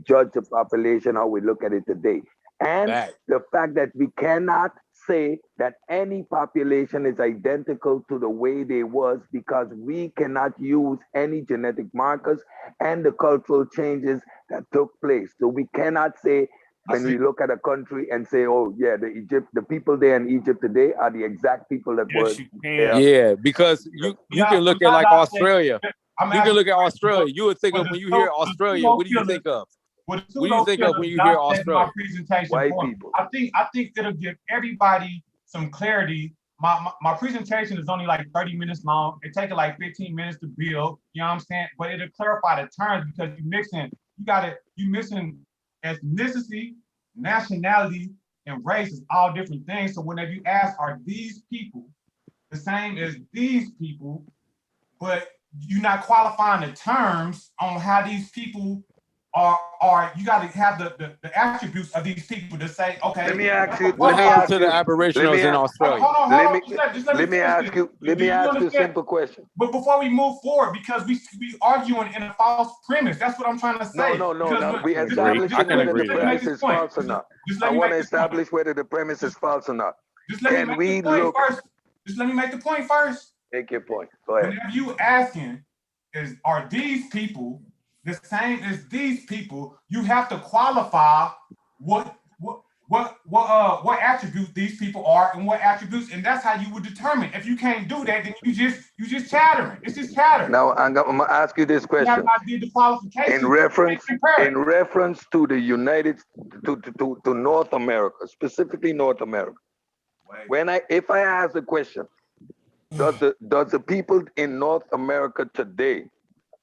judge the population, how we look at it today. And the fact that we cannot say that any population is identical to the way they was, because we cannot use any genetic markers and the cultural changes that took place. So we cannot say when we look at a country and say, oh yeah, the people there in Egypt today are the exact people that were there. Yeah, because you can look at like Australia. You can look at Australia. You would think of when you hear Australia, what do you think of? What do you think of when you hear Australia? My presentation White point. people. I think it'll give everybody some clarity. My presentation is only like 30 minutes long. It takes like 15 minutes to build. You know what I'm saying? But it'll clarify the terms because you mixing ethnicity, nationality, and race is all different things. So whenever you ask, are these people the same as these people, but you're not qualifying the terms on how these people are you got to have the attributes of these people to say, okay. Let me ask you. What happened to the Aboriginals in Australia? Let me ask you a simple question. But before we move forward, because we arguing in a false premise. That's what I'm trying to say. No. We establish whether the premise is false or not. I want to establish whether the premise is false or not. Can we look first? Just let me make the point first. Make your point. Go ahead. Whenever you asking, are these people the same as these people? You have to qualify what attributes these people are and what attributes, and that's how you would determine. If you can't do that, then you just chattering. It's just chattering. Now I'm gonna ask you this question. In reference to the United to North America, specifically North America. If I ask the question, does the people in North America today,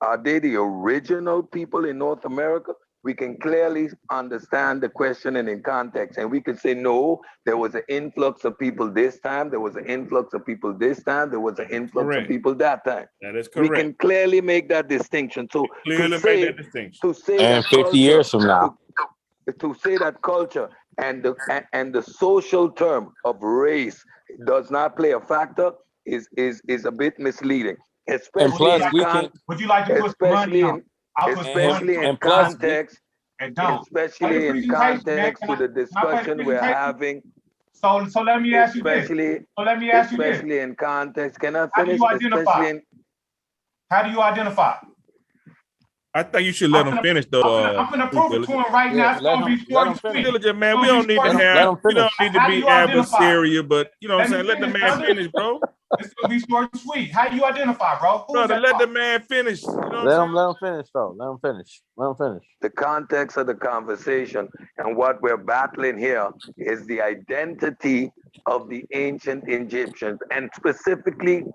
are they the original people in North America? We can clearly understand the question and in context, and we could say, no, there was an influx of people this time, there was an influx of people this time, there was an influx of people that time. That is correct. We can clearly make that distinction. So clearly make that distinction. To say and that 50 culture, years from now. to say that culture and the social term of race does not play a factor is a bit misleading. Especially and plus, we can. Would you like to put money on? Especially in context to the discussion we're having. So let me ask you this. Especially in context. Can I finish? How do you identify? I think you should let him finish though. I'm gonna prove it to him right now. It's gonna be short and sweet. Diligent, man. We don't need to have. We don't need to be adversarial, but you know what I'm saying. Let the man finish, bro. It's gonna be short and sweet. How do you identify, bro? Brother, let the man finish. You know let him finish, though. Let him finish. The context of the conversation and what we're battling here is the identity of the ancient Egyptians and specifically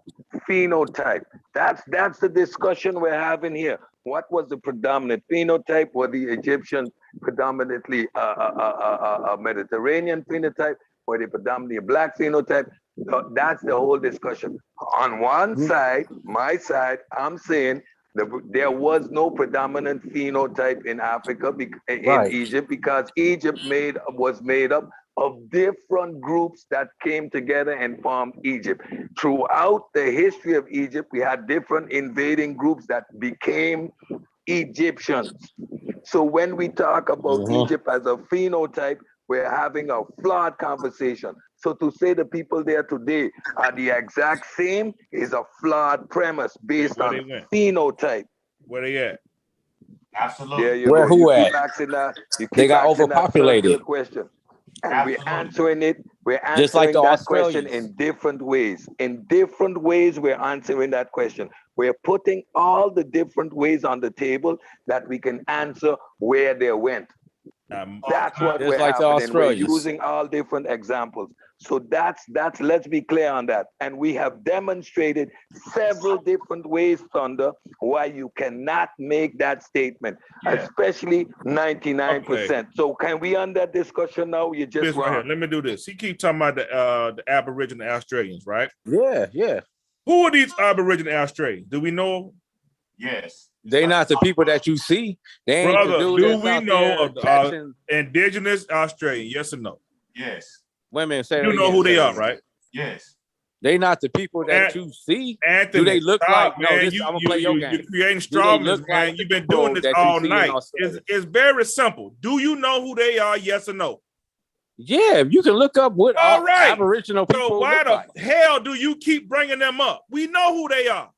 phenotype. That's the discussion we're having here. What was the predominant phenotype? Were the Egyptians predominantly a Mediterranean phenotype? Were they predominantly a black phenotype? That's the whole discussion. On one side, my side, I'm saying there was no predominant phenotype in Africa, in Egypt, because Egypt was made up of different groups that came together and formed Egypt. Throughout the history of Egypt, we had different invading groups that became Egyptians. So when we talk about Egypt as a phenotype, we're having a flawed conversation. So to say the people there today are the exact same is a flawed premise based on phenotype. Where they at? Absolutely. There you Where go. who you at? They got overpopulated. Question. And we're answering it. We're answering just like the that question in different ways. In different ways, we're answering that question. We're putting all the different ways on the table that we can answer where they went. That's what we're like happening. We're using all different examples. So that's let's be clear on that. And we have demonstrated several different ways, Thunder, why you cannot make that statement, especially 99%. Okay. So can we end that discussion now? You just right here. Let me do this. He keep talking about the Aboriginal Australians, right? Yeah. Who are these Aboriginal Australians? Do we know? Yes. They not the people that you see. They ain't Brother, do we know of indigenous Australian? Yes or no? Yes. Women say you know who they are, right? Yes. They not the people that you see. Anthony, do they look stop, like? Man, no, this, I'm gonna play your game. You're creating strawmans, man. You've been doing this all night. It's very simple. Do you know who they are? Yes or no? Yeah, you can look up what Aboriginal people so why look the hell do you keep bringing them up? We know who they are.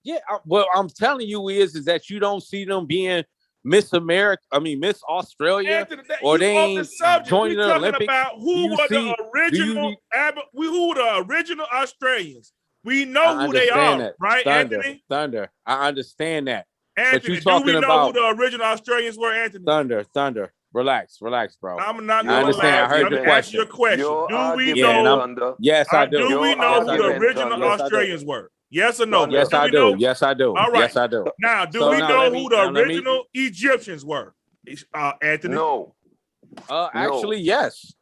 Yeah, well, I'm telling you is that you don't see them being Miss America. I mean, Miss Australia, Anthony, or they ain't joining the talking Olympics. about who were the original, who were the original Australians. We know who they are, right, Anthony? Thunder. I understand that. Anthony, but you do we know who the original Australians were, Anthony? Thunder. Relax, bro. I'm not I understand. I heard your question. Your question. Do we know? Yes, I do. Do we know who the original Australians were? Yes or no? Yes, I do. Yes, I do. All right. Yes, I do. Now, do we know who the original Egyptians were? Anthony? No. Actually, yes,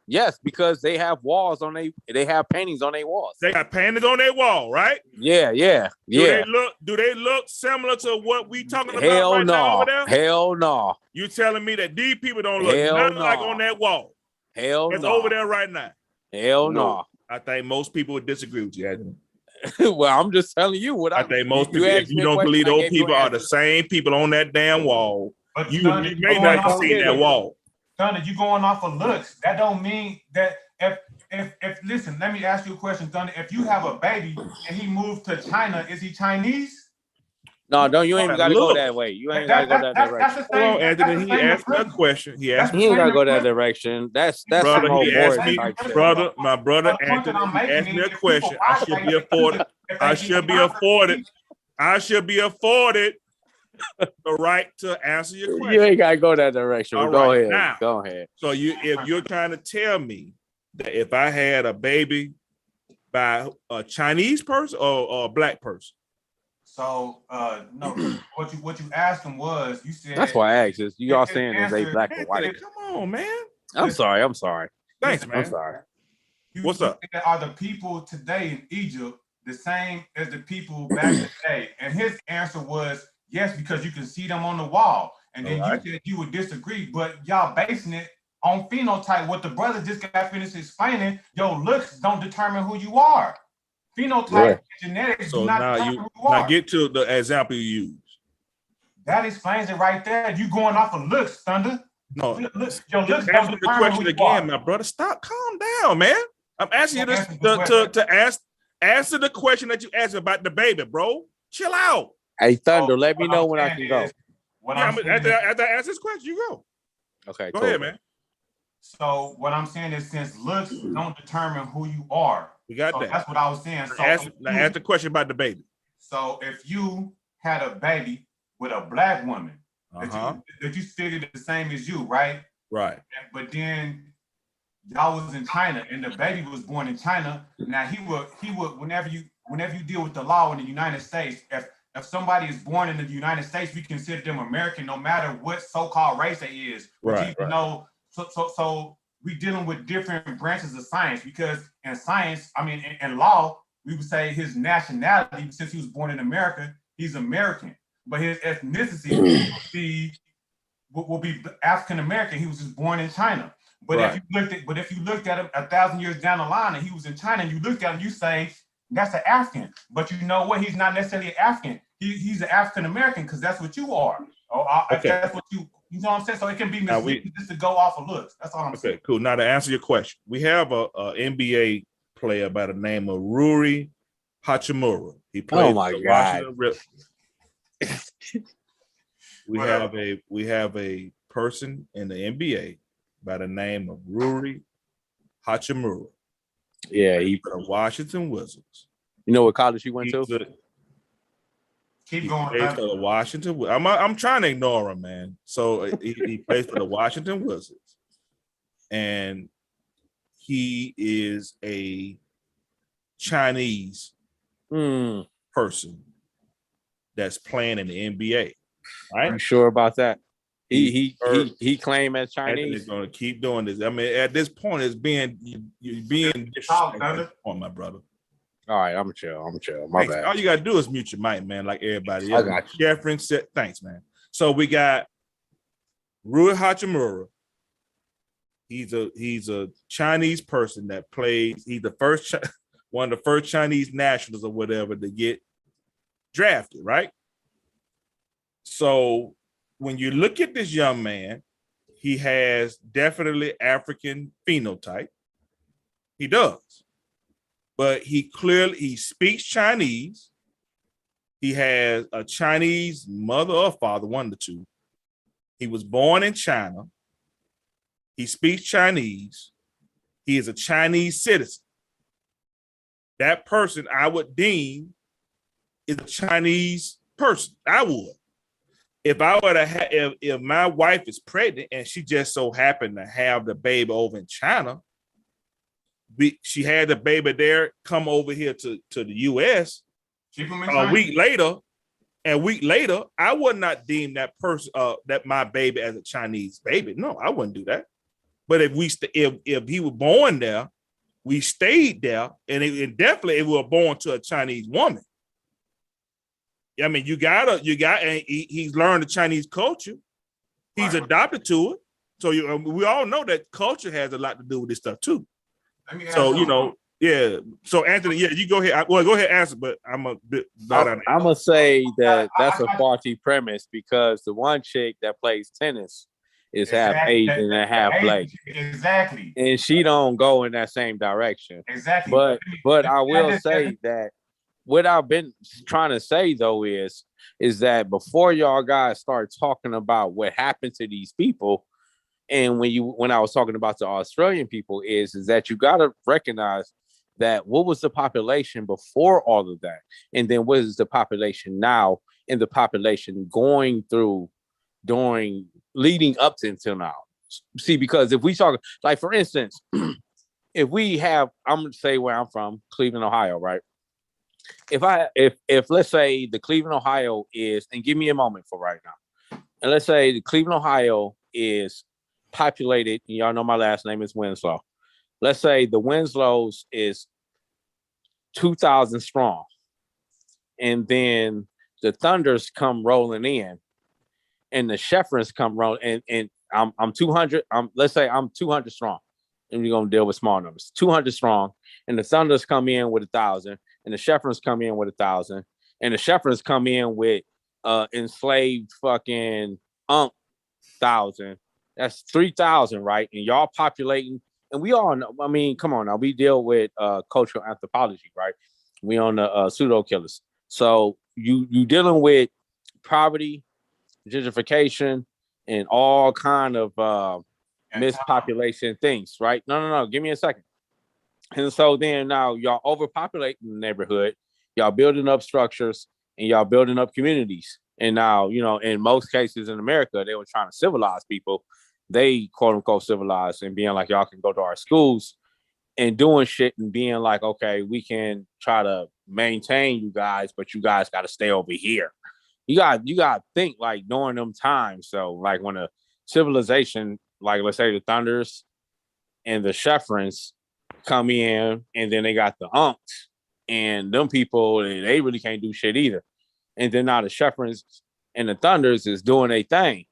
because they have walls on they have paintings on their walls. They got paintings on their wall, right? Yeah. Do they look similar to what we talking about now over there? Hell no. You telling me that these people don't look nothing like on that wall? It's over there right now. Hell no. I think most people would disagree with you, Anthony. Well, I'm just telling you what I think most people. If you don't believe those people are the same people on that damn wall, you may not have seen that wall. Thunder, you going off of looks. That don't mean that if listen, let me ask you a question, Thunder. If you have a baby and he moved to China, is he Chinese? No, you ain't gotta go that way. You ain't gotta go that direction. Hold on, Anthony. He asked me a question. He ain't gotta go that direction. That's brother, some old boy type shit. My brother Anthony, he asked me a question. I should be afforded. The right to answer your question. You ain't gotta go that direction. All Go right, ahead. now, Go ahead. So if you're trying to tell me that if I had a baby by a Chinese person or a black person. So no, what you asked him was you said that's why I asked this. You all saying is they black or white? Come on, man. I'm sorry. Thanks, man. I'm sorry. What's up? Are the people today in Egypt the same as the people back in the day? And his answer was yes, because you can see them on the wall. And then you said you would disagree, but y'all basing it on phenotype. What the brother just got finished explaining, your looks don't determine who you are. Phenotype and genetics so do not now determine who you are. Now get to the example you use. That explains it right there. You going off of looks, Thunder. No, your looks answer the question again, my brother. Stop, calm down, man. I'm asking you this to answer the question that you asked about the baby, bro. Chill out. Hey, Thunder, let me know when I can go. After I answer this question, you go. Okay, go ahead, man. So what I'm saying is, since looks don't determine who you are, we got that. That's what I was saying. So ask the question about the baby. So if you had a baby with a black woman that you figured the same as you, right? Right. But then y'all was in China, and the baby was born in China. Now he would whenever you deal with the law in the United States, if somebody is born in the United States, we consider them American, no matter what so-called race they is. Right. So we dealing with different branches of science, because in science, in law, we would say his nationality, since he was born in America, he's American, but his ethnicity will be African American. He was just born in China. But if you looked at him 1,000 years down the line and he was in China, and you looked at him, you say that's an African. But you know what? He's not necessarily an African. He's an African American, because that's what you are. That's what you know what I'm saying? So it can be misleading just to go off of looks. That's all I'm saying. Okay, cool. Now to answer your question, we have a NBA player by the name of Rui Hachimura. He plays my the God. Washington we have a person in the NBA by the name of Rui Hachimura. Yeah, he for the Washington Wizards. You know what college he went to? Keep going. He plays for the Washington. I'm trying to ignore him, man. So he plays for the Washington Wizards, and he is a Chinese person that's playing in the NBA. Right? You sure about that? He claimed as Chinese. He's going to keep doing this. I mean, at this point, it's being disrespectful on my brother. All right, I'm chill. My bad. All you gotta do is mute your mic, man, like everybody else. I got you. Jeffrey said, thanks, man. So we got Rui Hachimura. He's a Chinese person that plays. He's the first one of the first Chinese nationals or whatever to get drafted, right? So when you look at this young man, he has definitely African phenotype. He does. But he speaks Chinese. He has a Chinese mother or father, one of the two. He was born in China. He speaks Chinese. He is a Chinese citizen. that person I would deem is a Chinese person. I would. If I were to have, if my wife is pregnant and she just so happened to have the baby over in China, she had the baby there, come over here to the U.S. a week later, I would not deem that person that my baby as a Chinese baby. No, I wouldn't do that. But if he was born there, we stayed there, and it definitely was born to a Chinese woman. I mean, and he's learned the Chinese culture. He's adopted to it. So we all know that culture has a lot to do with this stuff too. So, yeah. So Anthony, yeah, you go ahead. Well, go ahead, answer, but I'm a bit I'm gonna say that's a faulty premise because the one chick that plays tennis is half Asian and half black. Exactly. And she don't go in that same direction. Exactly. But I will say that what I've been trying to say though is that before y'all guys start talking about what happened to these people, and when I was talking about the Australian people, is that you gotta recognize that what was the population before all of that, and then what is the population now, and the population going through leading up to until now. See, because if we talk, like for instance, if we have, I'm gonna say where I'm from, Cleveland, Ohio, right? If let's say the Cleveland, Ohio is, and give me a moment for right now, and let's say the Cleveland, Ohio is populated, y'all know my last name is Winslow. Let's say the Winslows is 2,000 strong, and then the Thunders come rolling in, and the Sheffrins come rolling, and I'm 200. Let's say I'm 200 strong, and we're gonna deal with small numbers. 200 strong, and the Thunders come in with 1,000, and the Sheffrins come in with 1,000, and the Sheffrins come in with enslaved fucking 1,000. That's 3,000, right? And y'all populating, and we all know. I mean, come on now, we deal with cultural anthropology, right? We on the pseudo killers. So you dealing with poverty, gentrification, and all kind of mispopulation things, right? No. Give me a second. And so then now y'all overpopulating the neighborhood, y'all building up structures, and y'all building up communities. And now, in most cases in America, they were trying to civilize people. They quote unquote civilized and being like, y'all can go to our schools and doing shit and being like, okay, we can try to maintain you guys, but you guys got to stay over here. You got to think like during them times. So like when a civilization, like let's say the Thunders and the Sheffrins come in, and then they got the Unks, and them people, they really can't do shit either. And then now the Sheffrins and the Thunders is doing their thing.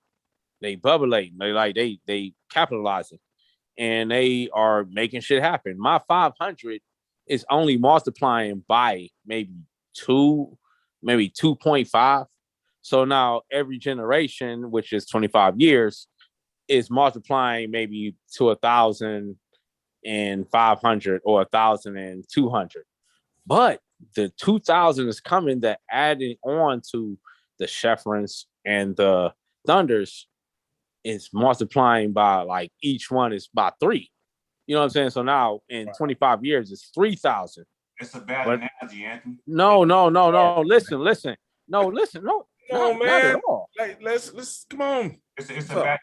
They bubbling, they capitalizing, and they are making shit happen. My 500 is only multiplying by maybe 2.5. So now every generation, which is 25 years, is multiplying maybe to 1,500 or 1,200. But the 2,000 is coming that adding on to the Sheffrins and the Thunders is multiplying by like each one is by 3. You know what I'm saying? So now in 25 years, it's 3,000. It's a bad analogy, Anthony. No. Listen. No, man. Not at all. Like, let's come on. It's a bad.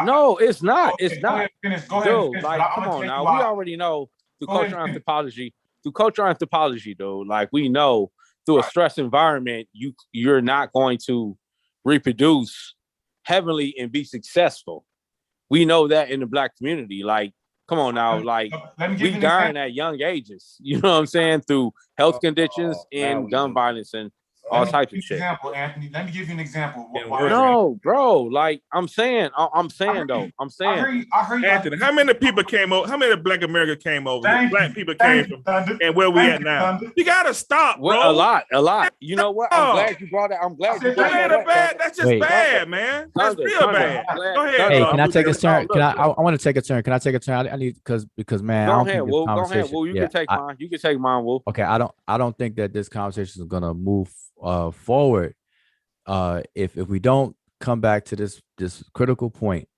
No, it's not. It's not. Go ahead. Dude, like, come on now. We already know through cultural anthropology. Through cultural anthropology, dude, like we know through a stress environment, you're not going to reproduce heavily and be successful. We know that in the Black community. Like, come on now, like we dying at young ages. You know what I'm saying? Through health conditions and gun violence and all types of shit. Anthony, let me give you an example. No, bro. Like I'm saying. I heard you, Anthony, how many people came over? How many Black America came over? Black people came from, and where we at now? You gotta stop, bro. Well, a lot. You know what? I'm glad you brought it. I'm glad you brought that. That's just bad, man. That's real bad. Go ahead. Hey, can I take a turn? I want to take a turn. Can I take a turn? I need because man. Go ahead, Wolf. Go ahead, Wolf. You can take mine. You can take mine, Wolf. Okay, I don't think that this conversation is gonna move forward if we don't come back to this critical point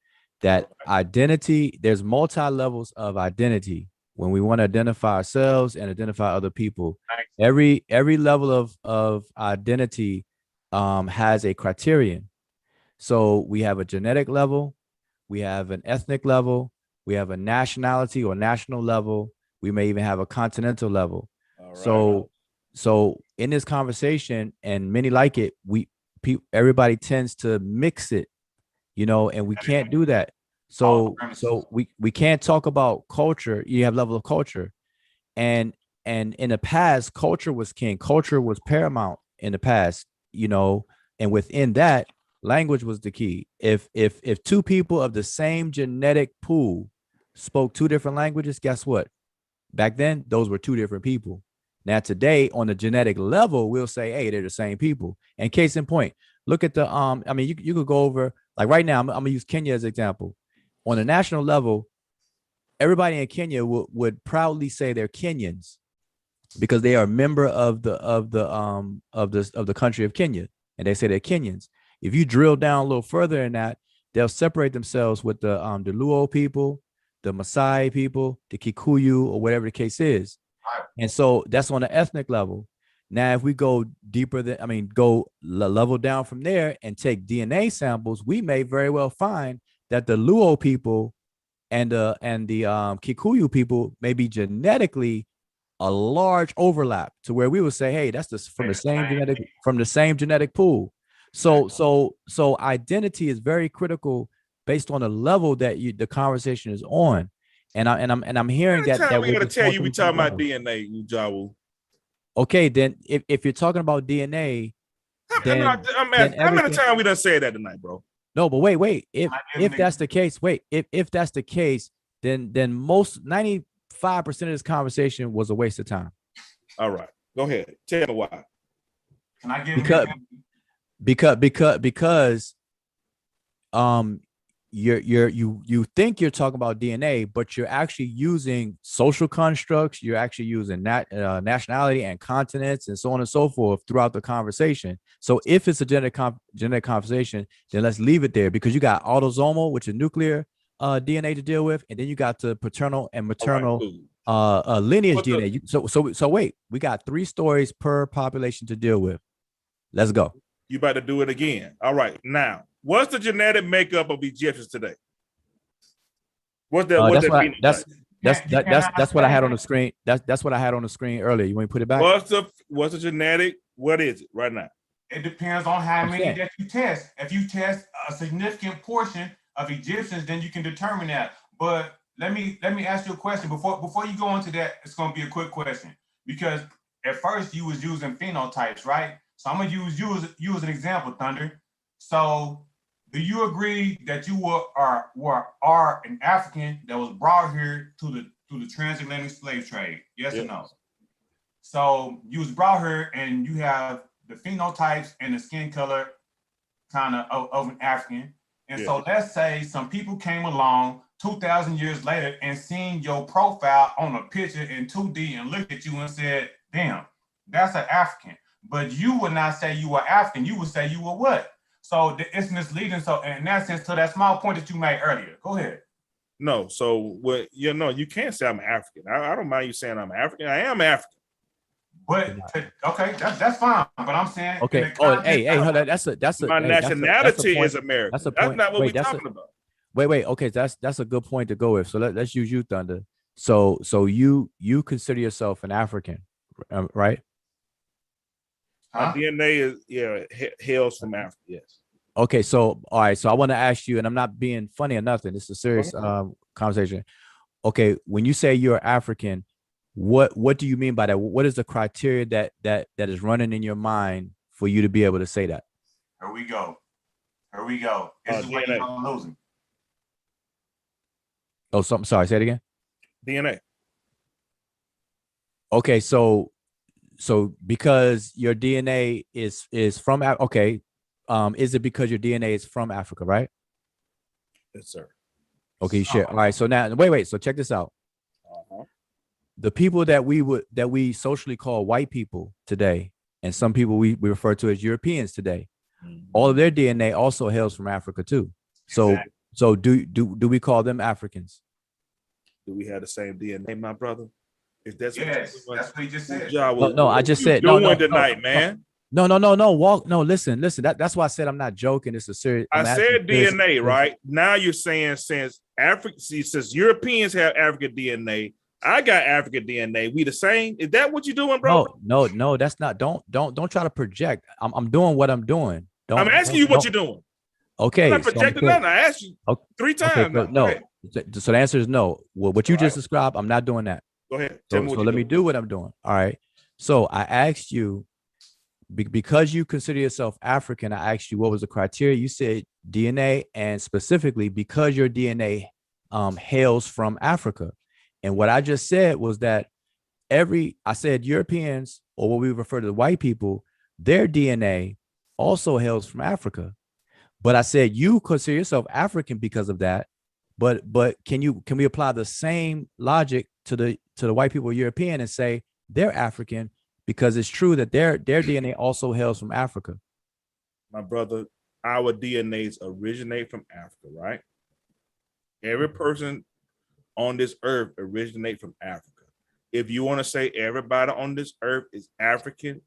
that identity, there's multi levels of identity when we want to identify ourselves and identify other people, every level of identity has a criterion. So we have a genetic level, we have an ethnic level, we have a nationality or national level, we may even have a continental level. So in this conversation, and many like it, everybody tends to mix it, and we can't do that. So we can't talk about culture. You have level of culture, and in the past, culture was king. Culture was paramount in the past, and within that, language was the key. If two people of the same genetic pool spoke two different languages, guess what? Back then, those were two different people. Now today, on the genetic level, we'll say, hey, they're the same people. And case in point, look at the you could go over, like right now, I'm gonna use Kenya as an example. On a national level, everybody in Kenya would proudly say they're Kenyans because they are a member of the country of Kenya, and they say they're Kenyans. If you drill down a little further in that, they'll separate themselves with the Luo people, the Maasai people, the Kikuyu, or whatever the case is. And so that's on the ethnic level. Now, if we go deeper go level down from there and take DNA samples, we may very well find that the Luo people and the Kikuyu people may be genetically a large overlap to where we would say, hey, that's from the same genetic pool. So identity is very critical based on the level that the conversation is on. And I'm hearing that we're gonna tell you we talking about DNA, Jawu. Okay, then if you're talking about DNA, then how many times we done said that tonight, bro? No, but wait. If that's the case, if that's the case, then most 95% of this conversation was a waste of time. All right, go ahead. Tell me why. Can I give because you think you're talking about DNA, but you're actually using social constructs. You're actually using nationality and continents and so on and so forth throughout the conversation. So if it's a genetic conversation, then let's leave it there, because you got autosomal, which is nuclear DNA to deal with, and then you got the paternal and maternal lineage DNA. So wait, we got 3 stories per population to deal with. Let's go. You about to do it again. All right, now. What's the genetic makeup of Egyptians today? What's that? That's what I had on the screen. That's what I had on the screen earlier. You want to put it back? What's the genetic? What is it right now? It depends on how many that you test. If you test a significant portion of Egyptians, then you can determine that. But let me ask you a question before you go into that. It's going to be a quick question, because at first you was using phenotypes, right? So I'm gonna use you as an example, Thunder. So do you agree that you are an African that was brought here through the transatlantic slave trade? Yes or no? So you was brought here and you have the phenotypes and the skin color kind of an African. And so let's say some people came along 2,000 years later and seen your profile on a picture in 2D and looked at you and said, damn, that's an African. But you would not say you were African. You would say you were what? So it's misleading. So in that sense, to that small point that you made earlier, go ahead. No, so you can't say I'm African. I don't mind you saying I'm African. I am African. But okay, that's fine. But I'm saying okay. Oh, hey, hold on. That's my nationality is American. That's a point. That's not what we're talking about. Wait. Okay, that's a good point to go with. So let's use you, Thunder. So you consider yourself an African, right? My DNA is hails from Africa. Yes. Okay, so all right. So I want to ask you, and I'm not being funny or nothing. This is a serious conversation. Okay, when you say you're African, what do you mean by that? What is the criteria that is running in your mind for you to be able to say that? Here we go. This is what I'm losing. Oh, something. Sorry, say it again. DNA. Okay, so because your DNA is from is it because your DNA is from Africa, right? Yes, sir. Okay, sure. All right. So now, wait. So check this out. The people that we socially call white people today, and some people we refer to as Europeans today, all of their DNA also hails from Africa too. So do we call them Africans? Do we have the same DNA, my brother? If that's Yes, what that's what he just said. No, I just said no. Tonight, man. No. Listen. That's why I said I'm not joking. It's a serious. I said DNA, right? Now you're saying since Europeans have African DNA, I got African DNA. We the same? Is that what you're doing, bro? No. That's not. Don't try to project. I'm doing what I'm doing. I'm asking you what you're doing. Okay. I'm not projecting nothing. I asked you 3 times. Okay, no. So the answer is no. Well, what you just described, I'm not doing that. Go ahead. So let me do what I'm doing. All right. So I asked you, because you consider yourself African, I asked you what was the criteria. You said DNA, and specifically because your DNA hails from Africa. And what I just said was that I said Europeans, or what we refer to the white people, their DNA also hails from Africa. But I said you consider yourself African because of that. But can we apply the same logic to the white people, European, and say they're African because it's true that their DNA also hails from Africa? My brother, our DNAs originate from Africa, right? Every person on this earth originate from Africa. If you want to say everybody on this earth is African,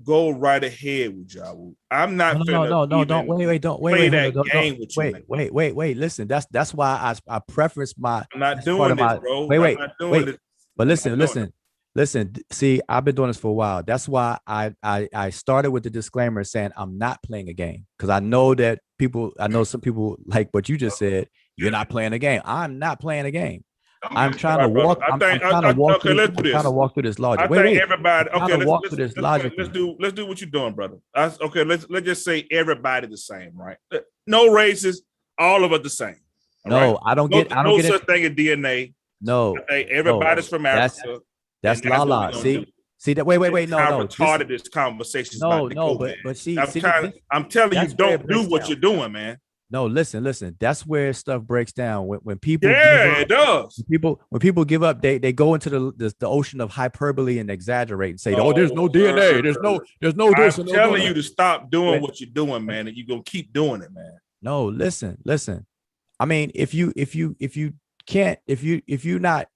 go right ahead with y'all. I'm not don't play that game with you. Wait. Listen, that's why I preference my. I'm not doing this, bro. Wait. This. But listen. See, I've been doing this for a while. That's why I started with the disclaimer saying I'm not playing a game, because I know some people like what you just said. You're not playing a game. I'm not playing a game. I'm trying to walk. I'm trying to walk through this logic. Wait. Everybody. Okay, let's do what you're doing, brother. Let's just say everybody the same, right? No races, all of us the same. No, right? No such thing as DNA. No, I think everybody's from Africa. That's la. See that? Wait. No. Retarded this conversation. But see, I'm telling you, don't do what you're doing, man. No, listen. That's where stuff breaks down. When people, it does. When people give up, they go into the ocean of hyperbole and exaggerate and say, "Oh, there's no DNA. There's no this." I'm telling you to stop doing what you're doing, man, and you're gonna keep doing it, man. No, listen. I mean, if you're not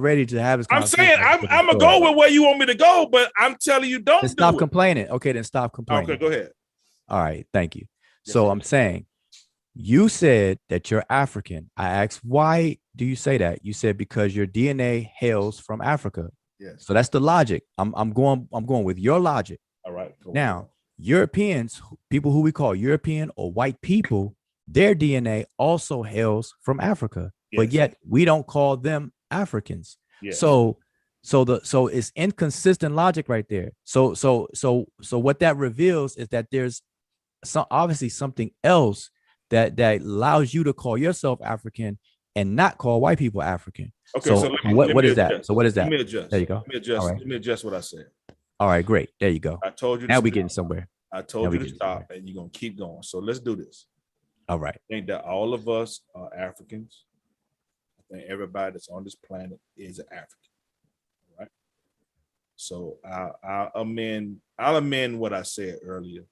ready to have this conversation, I'm saying I'm gonna go with where you want me to go, but I'm telling you, don't stop complaining. Okay, then stop complaining. Okay, go ahead. All right, thank you. So I'm saying, you said that you're African. I asked, why do you say that? You said because your DNA hails from Africa. Yes. So that's the logic. I'm going with your logic. All right. Cool. Now, Europeans, people who we call European or white people, their DNA also hails from Africa, but yet we don't call them Africans. Yes. So it's inconsistent logic right there. So what that reveals is that there's obviously something else that allows you to call yourself African and not call white people African. Okay, so what is that? So what is that? Let me adjust. There you go. Let me adjust what I said. All right, great. There you go. I told you. Now we're getting somewhere. I told you to stop, and you're gonna keep going. So let's do this. All right. I think that all of us are Africans. I think everybody that's on this planet is an African. All right. So I'll amend what I said earlier.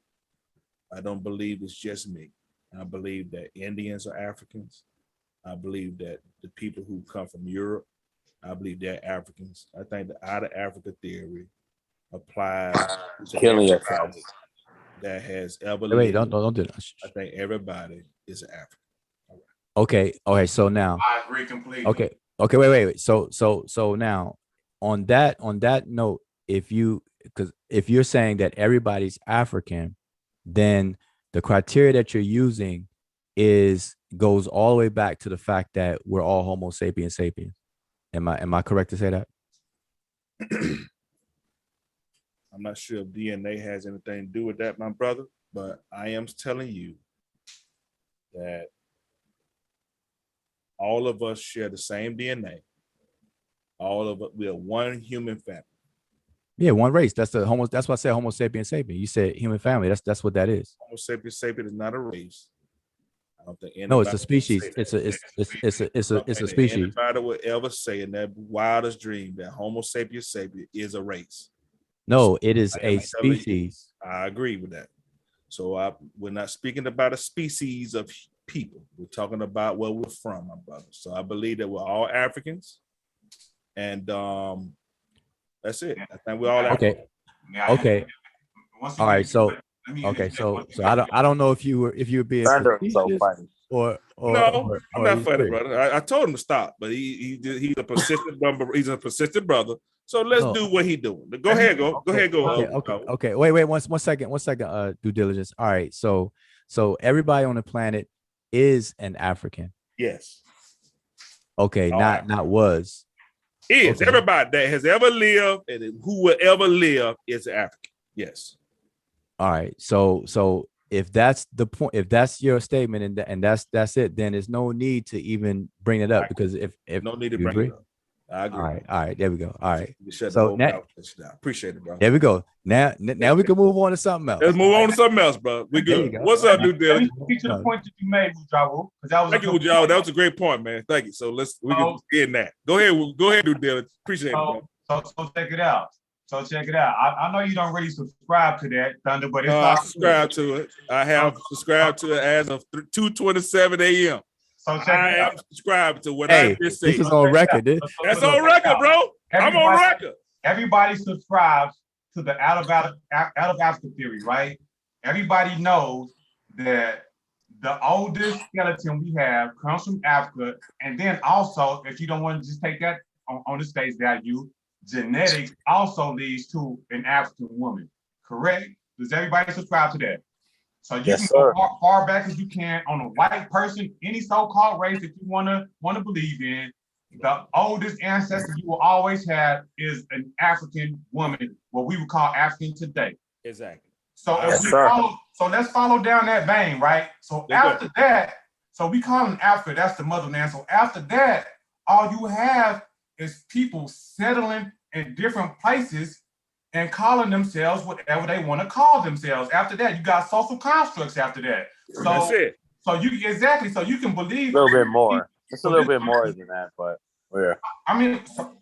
I don't believe it's just me. I believe that Indians are Africans. I believe that the people who come from Europe, I believe they're Africans. I think the out of Africa theory applies to everybody that has ever lived. Wait, don't do that. I think everybody is an African. Okay. So now I agree completely. Okay. Wait. So now on that note, if you're saying that everybody's African, then the criteria that you're using goes all the way back to the fact that we're all Homo sapiens sapiens. Am I correct to say that? I'm not sure if DNA has anything to do with that, my brother, but I am telling you that all of us share the same DNA. All of us, we are one human family. Yeah, one race. That's why I said Homo sapiens sapien. You said human family. That's what that is. Homo sapiens sapien is not a race. I don't think no, it's a species. It's a species. Anybody would ever say in their wildest dream that Homo sapiens sapien is a race. No, it is a species. I agree with that. So we're not speaking about a species of people. We're talking about where we're from, my brother. So I believe that we're all Africans, and that's it. I think we're all okay. Okay. All right. So I don't know if you were being facetious or no, I'm not funny, serious. brother. I told him to stop, but he's a persistent brother. He's a persistent brother. So let's do what he's doing. Go ahead. Okay. Wait. One second. Due diligence. All right. So everybody on the planet is an African. Yes. Okay. Not was. Is everybody that has ever lived and who will ever live is African. Yes. All right. So if that's the point, if that's your statement and that's it, then there's no need to even bring it up because if no need to bring it up. I agree. All right. There we go. All right. So now, appreciate it, bro. There we go. Now we can move on to something else. Let's move on to something else, bro. We good. What's up, Due Diligence? Get to the point that you made, Mujawu. Thank you, Mujawu. That was a great point, man. Thank you. So we can get in that. Go ahead, Due Diligence. Appreciate it, bro. So check it out. I know you don't really subscribe to that, Thunder, but it's I subscribe to it. I have subscribed to it as of 2:27 a.m. So I am subscribed to what I just said. This is on record. That's on record, bro. I'm on record. Everybody subscribes to the out of Africa theory, right? Everybody knows that the oldest skeleton we have comes from Africa, and then also, if you don't want to just take that on the face value, genetics also leads to an African woman, correct? Does everybody subscribe to that? So you can go far back as you can on a white person, any so-called race that you want to believe in. The oldest ancestor you will always have is an African woman, what we would call African today. Exactly. So let's follow down that vein, right? So after that, so we call them Africa, that's the motherland. So after that, all you have is people settling in different places and calling themselves whatever they want to call themselves. After that, you got social constructs after that. So that's it. So you can believe a little bit more. It's a little bit more than that, but yeah. I mean, so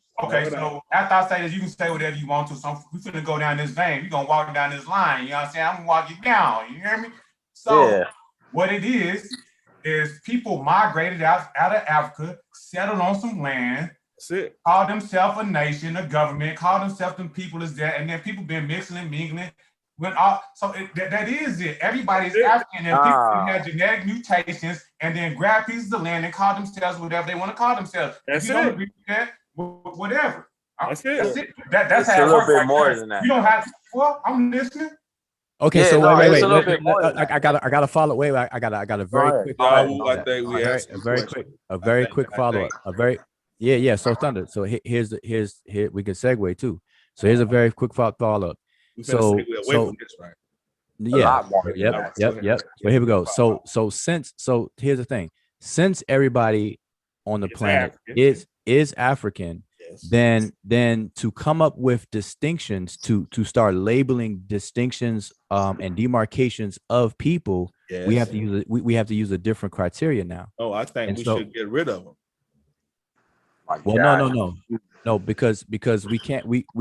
after I say this, you can say whatever you want to. So we're gonna go down this vein. We're gonna walk down this line. You know what I'm saying? I'm gonna walk you down. You hear me? So what it is people migrated out of Africa, settled on some land. That's it. Call themselves a nation, a government, call themselves them people as that, and then people been mixing and mingling. That is it. Everybody's African, and people have genetic mutations, and then grab pieces of land and call themselves whatever they want to call themselves. That's if you don't agree with that, whatever. That's it. That's how a little bit right more there. than that. You don't have. Well, I'm listening. Okay, yeah, so no, wait. I got to follow. Wait, I got a very quick follow-up. A very quick follow-up. Yeah. So Thunder. So here we can segue too. So here's a very quick follow-up. So yeah, yep. So here we go. So here's the thing. Since everybody on the planet is African, then to come up with distinctions, to start labeling distinctions and demarcations of people, we have to use a different criteria now. Oh, I think we should get rid of them. Well, no, because we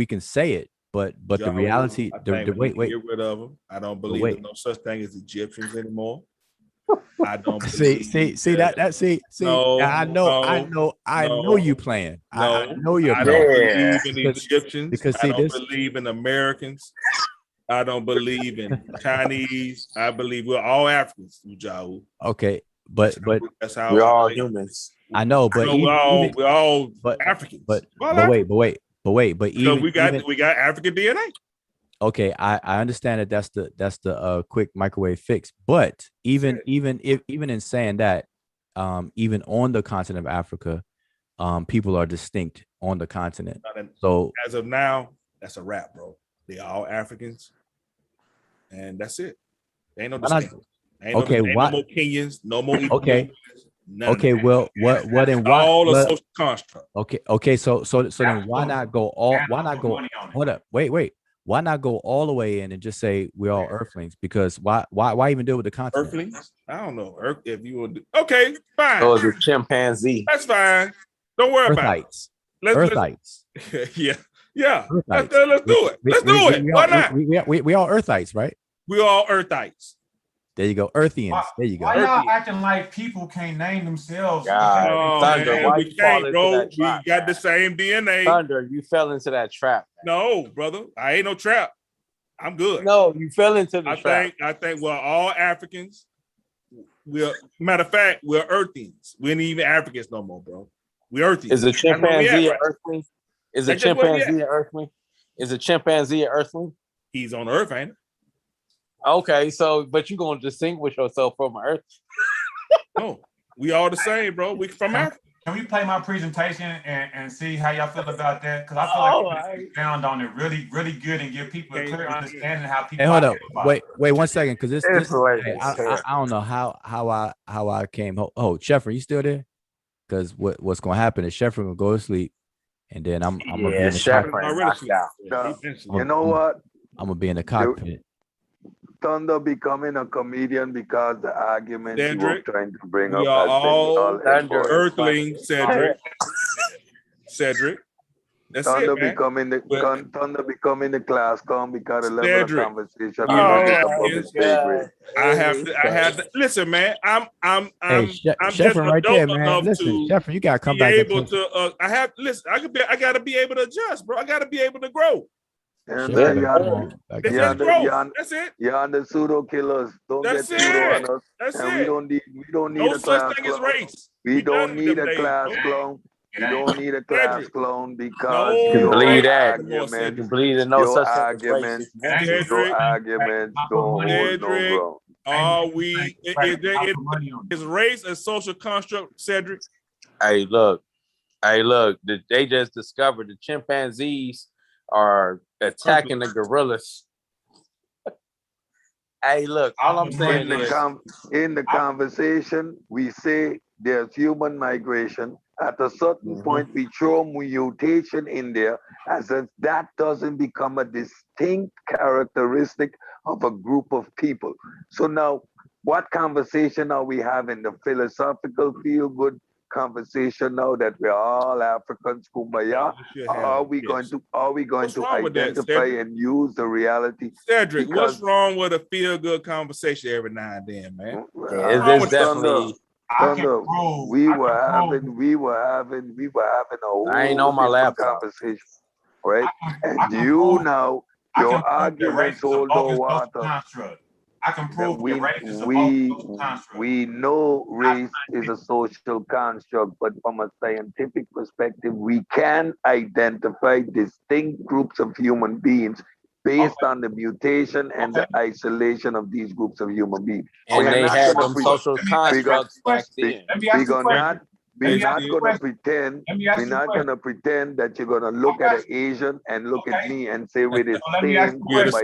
can say it, but the reality, wait, get rid of them. I don't believe there's no such thing as Egyptians anymore. I don't see. No, I know you playing. I know you're playing. I don't believe in Egyptians because I don't believe in Americans. I don't believe in Chinese. I believe we're all Africans, Ujahu. Okay, but that's how we're all humans. I know, but we're all Africans. But wait. Even we got African DNA. Okay, I understand that that's the quick microwave fix. But even in saying that, even on the continent of Africa, people are distinct on the continent. So as of now, that's a wrap, bro. They all Africans, and that's it. There ain't no distinction. No more Kenyans, no more. Okay. Okay, well, what and why? All a social construct. Okay. So then why not go all? Why not go? Hold up, wait. Why not go all the way in and just say we're all Earthlings? Because why even deal with the continent? Earthlings? I don't know. If you would, okay, fine. Oh, it's a chimpanzee. That's fine. Don't worry about it. Earthites. Yeah. Let's do it. Let's do it. Why not? We all Earthites, right? We all Earthites. There you go. Earthians. There you go. Why y'all acting like people can't name themselves? No, Thunder, man, why we you fall can't, into bro. that We trap, got man? the same DNA. Thunder, you fell into that trap. No, brother, I ain't no trap. I'm good. No, you fell into the trap. I think we're all Africans. Matter of fact, we're Earthians. We ain't even Africans no more, bro. We Earthians. Is a chimpanzee an right? earthling? Is a That's just where we chimpanzee an at. earthling? Is a chimpanzee an earthling? He's on Earth, ain't he? Okay, so but you're gonna distinguish yourself from Earth. No, we all the same, bro. We from Africa. Can we play my presentation and see how y'all feel about that? Because I feel like you found on it really, really good and give people a clear understanding how people. Hey, hold up. identify. Wait 1 second, because this Hey, I don't know how I came. Oh, Sheffrin, you still there? Because what's gonna happen is Sheffrin gonna go to sleep, and then I'm gonna be in the cockpit. You know what? I'm gonna be in the cockpit. Thunder becoming a comedian because the argument he was trying to bring We up are has been all null and void. Earthlings, Cedric. That's Thunder it, man. Thunder becoming the class clown because the level Cedric. of conversation Oh, is above his pay grade. I have to listen, man. I'm Hey, just Sheffrin right there, adult man. enough Listen, to Sheffrin, you gotta come be back. able to. I gotta be able to adjust, bro. I gotta be able to grow. And That's growth. That's it. You're on the pseudo killers. Don't That's get pseudo it. on us. That's and it. we don't need No a such class thing as clown. race. We don't done need them a days, class bro. clown. We don't need a class clown because No, your believe that. arguments, You believe in no your such thing as arguments, racist. your arguments don't hold no ground. Are we? Is race a social construct, Cedric? Hey, look. They just discovered the chimpanzees are attacking the gorillas. Hey, look, all I'm saying is in the conversation, we say there's human migration. At a certain point, we throw mutation in there as if that doesn't become a distinct characteristic of a group of people. So now, what conversation are we having? The philosophical feel-good conversation now that we're all Africans, kumbaya? Are we going to identify and use the reality? Cedric, what's wrong with a feel-good conversation every now and then, man? Thunder, we were having a whole I ain't on my laptop. conversation, right? And you now, your arguments hold no water. I can prove we know race is a social construct, but from a scientific perspective, we can identify distinct groups of human beings based on the mutation and the isolation of these groups of human beings. And they had them social constructs back then. We're not gonna pretend that you're gonna look at an Asian and look at me and say we're the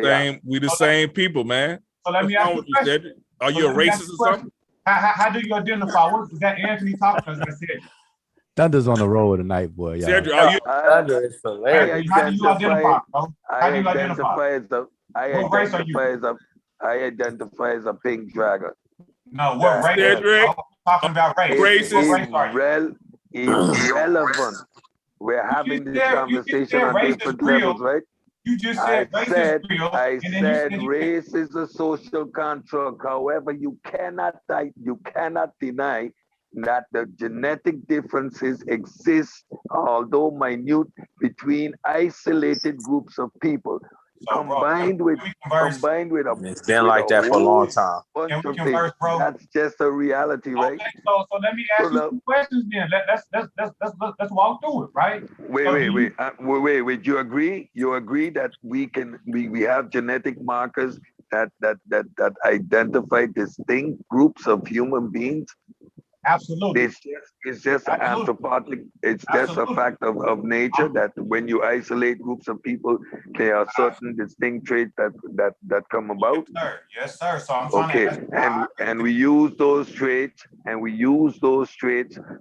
same. We're the same people, man. So let me ask you a question. Are you a racist or something? How do you identify? What is that Anthony talking about? As I said. Thunder's on the road tonight, boy. Y'all. Cedric, are you? Thunder is hilarious. How do you identify, bro? I identify as a pink dragon. No, what race? Cedric, talking about race. Irrelevant. We're having this conversation on different levels, right? You just said I said race is a social construct. However, you cannot deny that the genetic differences exist, although minute, between isolated groups of people. Combined with it's been like that for a long time. That's just a reality, right? Okay, so let me ask you some questions then. Let's walk through it, right? Wait. You agree? You agree that we have genetic markers that identify distinct groups of human beings? Absolutely. It's just anthropologic. It's just a fact of nature that when you isolate groups of people, there are certain distinct traits that come about. Yes, sir. So I'm trying to and we use those traits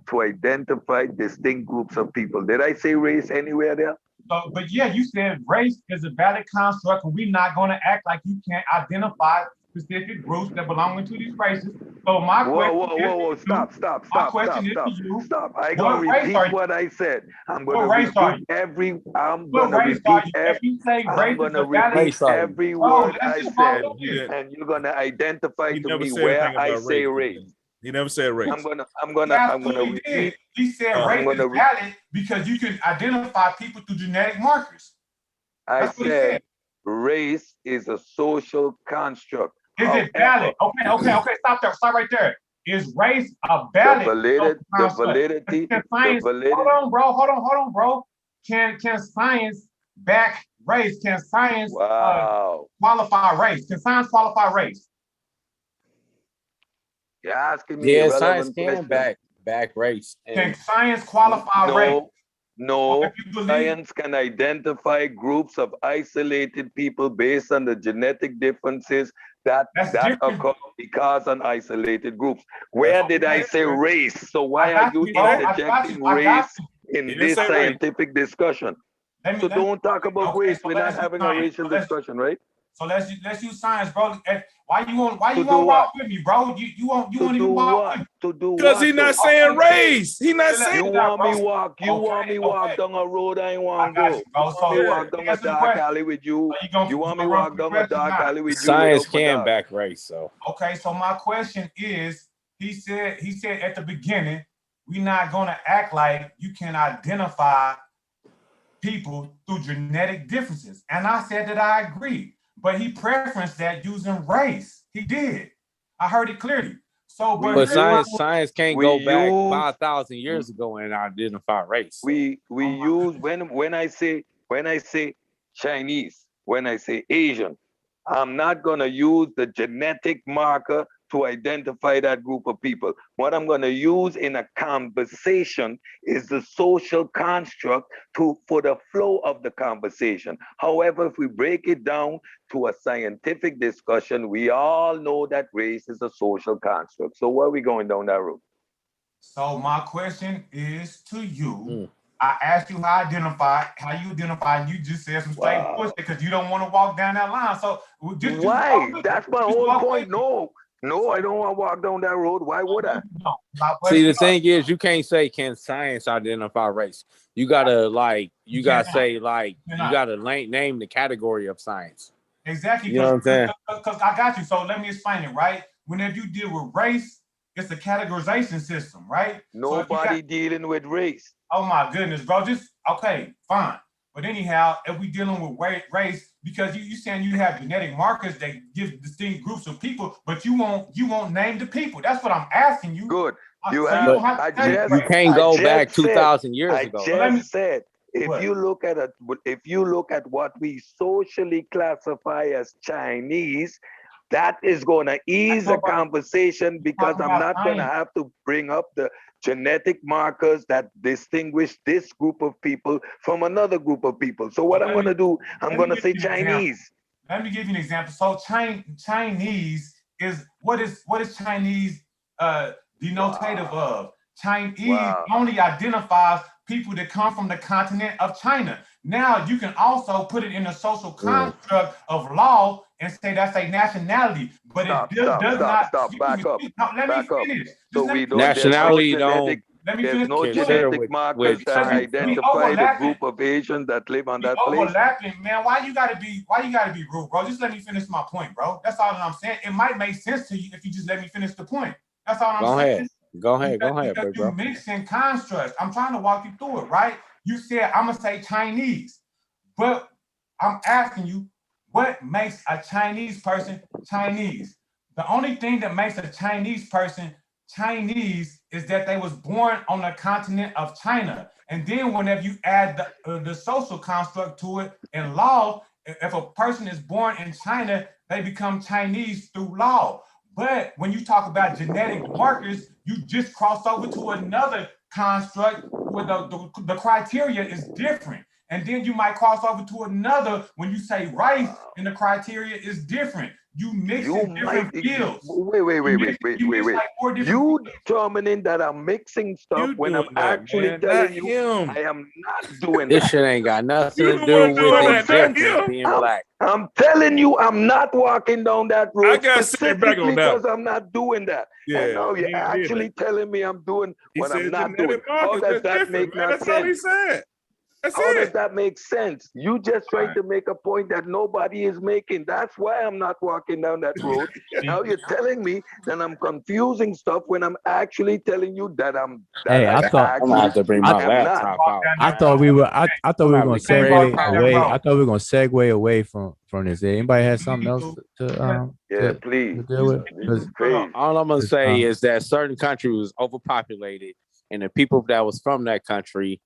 to identify distinct groups of people. Did I say race anywhere there? So, but yeah, you said race is a valid construct, and we're not going to act like you can't identify specific groups that belong into these races. So my Whoa, stop. I gonna repeat what I said. I'm gonna repeat every word I said, and you're gonna identify to me where I say race. He never said race. I'm gonna repeat. He said race is valid because you can identify people through genetic markers. I said race is a social construct. Is it valid? Okay. Stop right there. Is race a valid? The validity. Hold on, bro. Can science back race? Can science qualify race? Can science qualify race? You're asking me. Yeah, science can back race. Can science qualify race? No, science can identify groups of isolated people based on the genetic differences that occur because of isolated groups. Where did I say race? So why are you interjecting race in this scientific discussion? So don't talk about race. We're not having a racial discussion, right? So let's use science, bro. Why you won't walk with me, bro? You won't even walk with me. To do because he's not saying race. He not saying. You want me walk down a road I ain't want to go. You want me walk down a dark alley with you. You want me walk down a dark alley with you. Science can back race, so. Okay, so my question is, he said at the beginning, we're not gonna act like you can identify people through genetic differences. And I said that I agree. But he preferenced that using race. He did. I heard it clearly. So, but science can't go back 5,000 years ago and identify race. So. We use when I say Chinese, when I say Asian, I'm not gonna use the genetic marker to identify that group of people. What I'm gonna use in a conversation is the social construct for the flow of the conversation. However, if we break it down to a scientific discussion, we all know that race is a social construct. So where are we going down that road? So my question is to you. I asked you how you identify, and you just said some straight bullshit because you don't want to walk down that line. So why? That's my whole point. No, I don't want to walk down that road. Why would I? See, the thing is, you can't say, can science identify race? You gotta you gotta name the category of science. Exactly. You know what I'm saying? Because I got you. So let me explain it, right? Whenever you deal with race, it's a categorization system, right? Nobody dealing with race. Oh my goodness, bro. Okay, fine. But anyhow, if we dealing with race, because you saying you have genetic markers that give distinct groups of people, but you won't name the people. That's what I'm asking you. Good. You can't go back 2,000 years ago. I just said, if you look at what we socially classify as Chinese, that is going to ease the conversation because I'm not going to have to bring up the genetic markers that distinguish this group of people from another group of people. So what I'm going to do, I'm going to say Chinese. Let me give you an example. So Chinese is what is Chinese denotative of? Chinese only identifies people that come from the continent of China. Now you can also put it in a social construct of law and say that's a nationality, but it does not. Back up. Let me finish. So we don't. Nationality don't. There's no genetic markers that identify the group of Asians that live on that place. Overlapping, man. Why you gotta be rude, bro? Just let me finish my point, bro. That's all I'm saying. It might make sense to you if you just let me finish the point. That's all I'm saying. Go ahead, bro. You mixing constructs. I'm trying to walk you through it, right? You said I'm gonna say Chinese, but I'm asking you, what makes a Chinese person Chinese? The only thing that makes a Chinese person Chinese is that they was born on the continent of China. And then whenever you add the social construct to it in law, if a person is born in China, they become Chinese through law. But when you talk about genetic markers, you just cross over to another construct where the criteria is different. And then you might cross over to another when you say race and the criteria is different. You mixing different fields. Wait. You determining that I'm mixing stuff when I'm actually telling you I am not doing that. This shit ain't got nothing to do with the Egyptians being black. I'm telling you, I'm not walking down that road specifically because I'm not doing that. Yeah, and now you're actually telling me I'm doing what I'm not doing. How does that make no sense? All he said. How does that make sense? You just tried to make a point that nobody is making. That's why I'm not walking down that road. Now you're telling me that I'm confusing stuff when I'm actually telling you that I'm. Hey, I thought I'm gonna have to bring my laptop out. I thought we were going to segue away. I thought we were going to segue away from this. Anybody has something else to please. To deal with? All I'm gonna say is that certain country was overpopulated, and the people that was from that country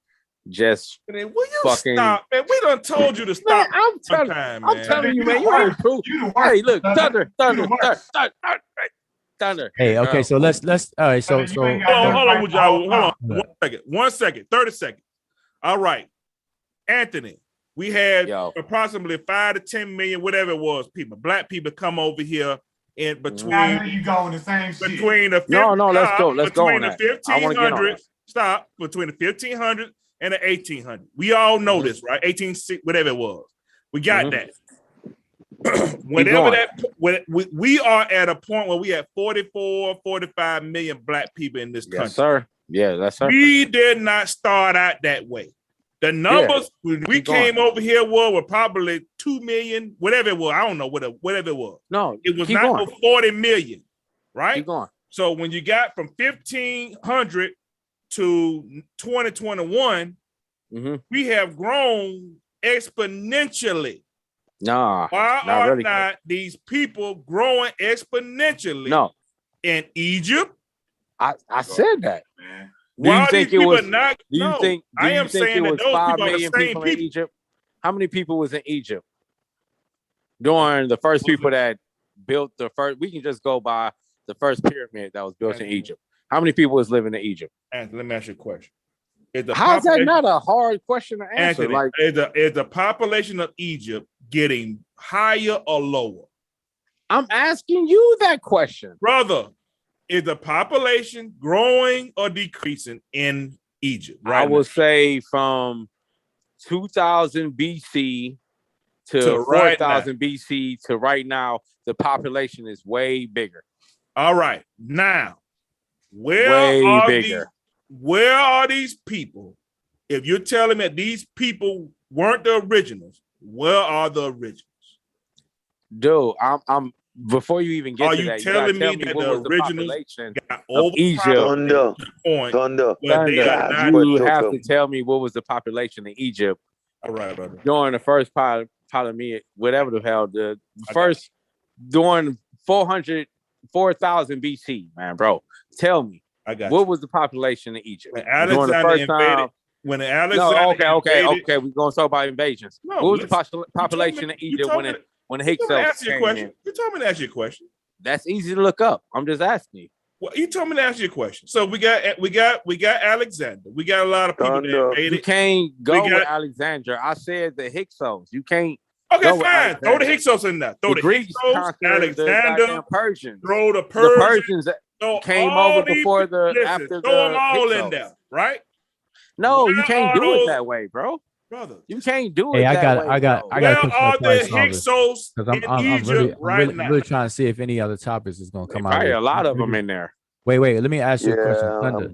just will you stop, man? We done told you to stop. Man, I'm telling you, man. You ain't proof. Hey, look, thunder. Hey, okay, so let's. All right, so hold on, with y'all. Hold on, 1 second, 30 seconds. All right, Anthony. We had approximately 5 to 10 million, whatever it was, black people come over here in between. Now you go in the same shit. Between the let's go. Let's go on the 1500s. Stop between the 1500s and the 1800s. We all know this, right? 1860, whatever it was. We got that. Whenever we are at a point where we have 44, 45 million black people in this country. Yes, sir. Yeah, that's sir. We did not start out that way. The numbers when we came over here were probably 2 million, whatever it was. I don't know whatever it was. No, it was not 40 million, right? Keep going. So when you got from 1500 to 2021, we have grown exponentially. Nah, why are not these people growing exponentially? No, in Egypt. I said that. Man. Do you think it was? Not? Do you think? I am saying that those 5 people are the million same people people in Egypt? How many people was in Egypt during the first people that built the first? We can just go by the first pyramid that was built in Egypt. How many people was living in Egypt? Anthony, let me ask you a question. How's that not a hard question to answer? Anthony, like, is the population of Egypt getting higher or lower? I'm asking you that question, brother. Is the population growing or decreasing in Egypt? Right, I would say from 2000 BC to 4000 BC to right now, the population is way bigger. All right, now where are these people? If you're telling me that these people weren't the originals, where are the originals? Dude, I'm before you even get to that, you gotta tell me that what the was the originals population got of Egypt. Thunder. You have to tell me what was the population of Egypt. All right, brother. During the first Ptolemy, whatever the hell, the first during 4,000 BC, man, bro. Tell me, what was the population of Egypt during the first time? When Alexander okay, we're gonna talk about invasions. No, what was the population of Egypt when the Hyksos came in? You told me to ask you a question. That's easy to look up. I'm just asking you. Well, you told me to ask you a question. So we got Alexander. We got a lot of people that invaded. You can't go with Alexander. I said the Hyksos. You can't. Okay, fine. Throw the Hyksos in there. Throw the Greeks Hyksos, Alexander, the Persians. Throw the Persians that came over before after throw them all Hyksos. in there, right? No, you can't do it that way, bro. Brother, you can't do it. Hey, I got Where are the Hyksos in Egypt right now? I'm really trying to see if any other topics is gonna come out. Probably a lot of them in there. Wait. Let me ask you a question, Thunder.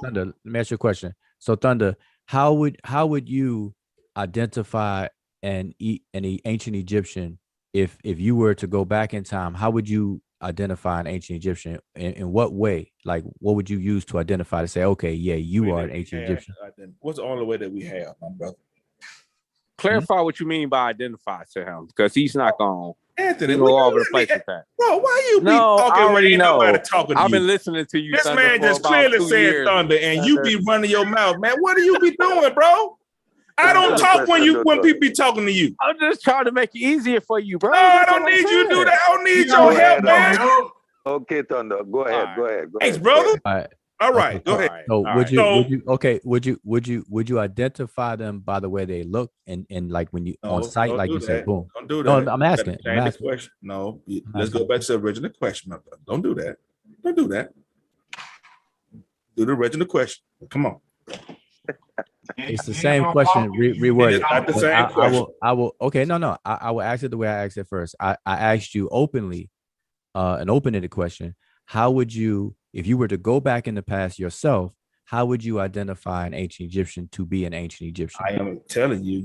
Thunder. Let me ask you a question. So, Thunder, how would you identify an ancient Egyptian if you were to go back in time? How would you identify an ancient Egyptian? In what way? Like, what would you use to identify to say, okay, yeah, you are an ancient Egyptian? What's the only way that we have, my brother? Clarify what you mean by identify to him, because he's not going Anthony, go all over the place with that. Bro, why you be talking? I already know. I've been listening to you. This Thunder, man just clearly said Thunder, and you be running your mouth, man. What do you be doing, bro? I don't talk when people be talking to you. I'm just trying to make it easier for you, bro. No, I don't need you to do that. I don't need your help, man. Okay, Thunder, go ahead. Thanks, brother. All right. All right, go ahead. So All would right. you would you identify them by the way they look and like when you on site, like you said, boom. Don't do No, that. I'm asking. You gotta change the question. No, let's go back to the original question, my brother. Don't do that. Don't do that. Do the original question. Come on. It's the same question reworded. It's not the same question. I will. Okay, no. I will ask it the way I asked it first. I asked you openly, an open-ended question. How would you, if you were to go back in the past yourself, how would you identify an ancient Egyptian to be an ancient Egyptian? I am telling you,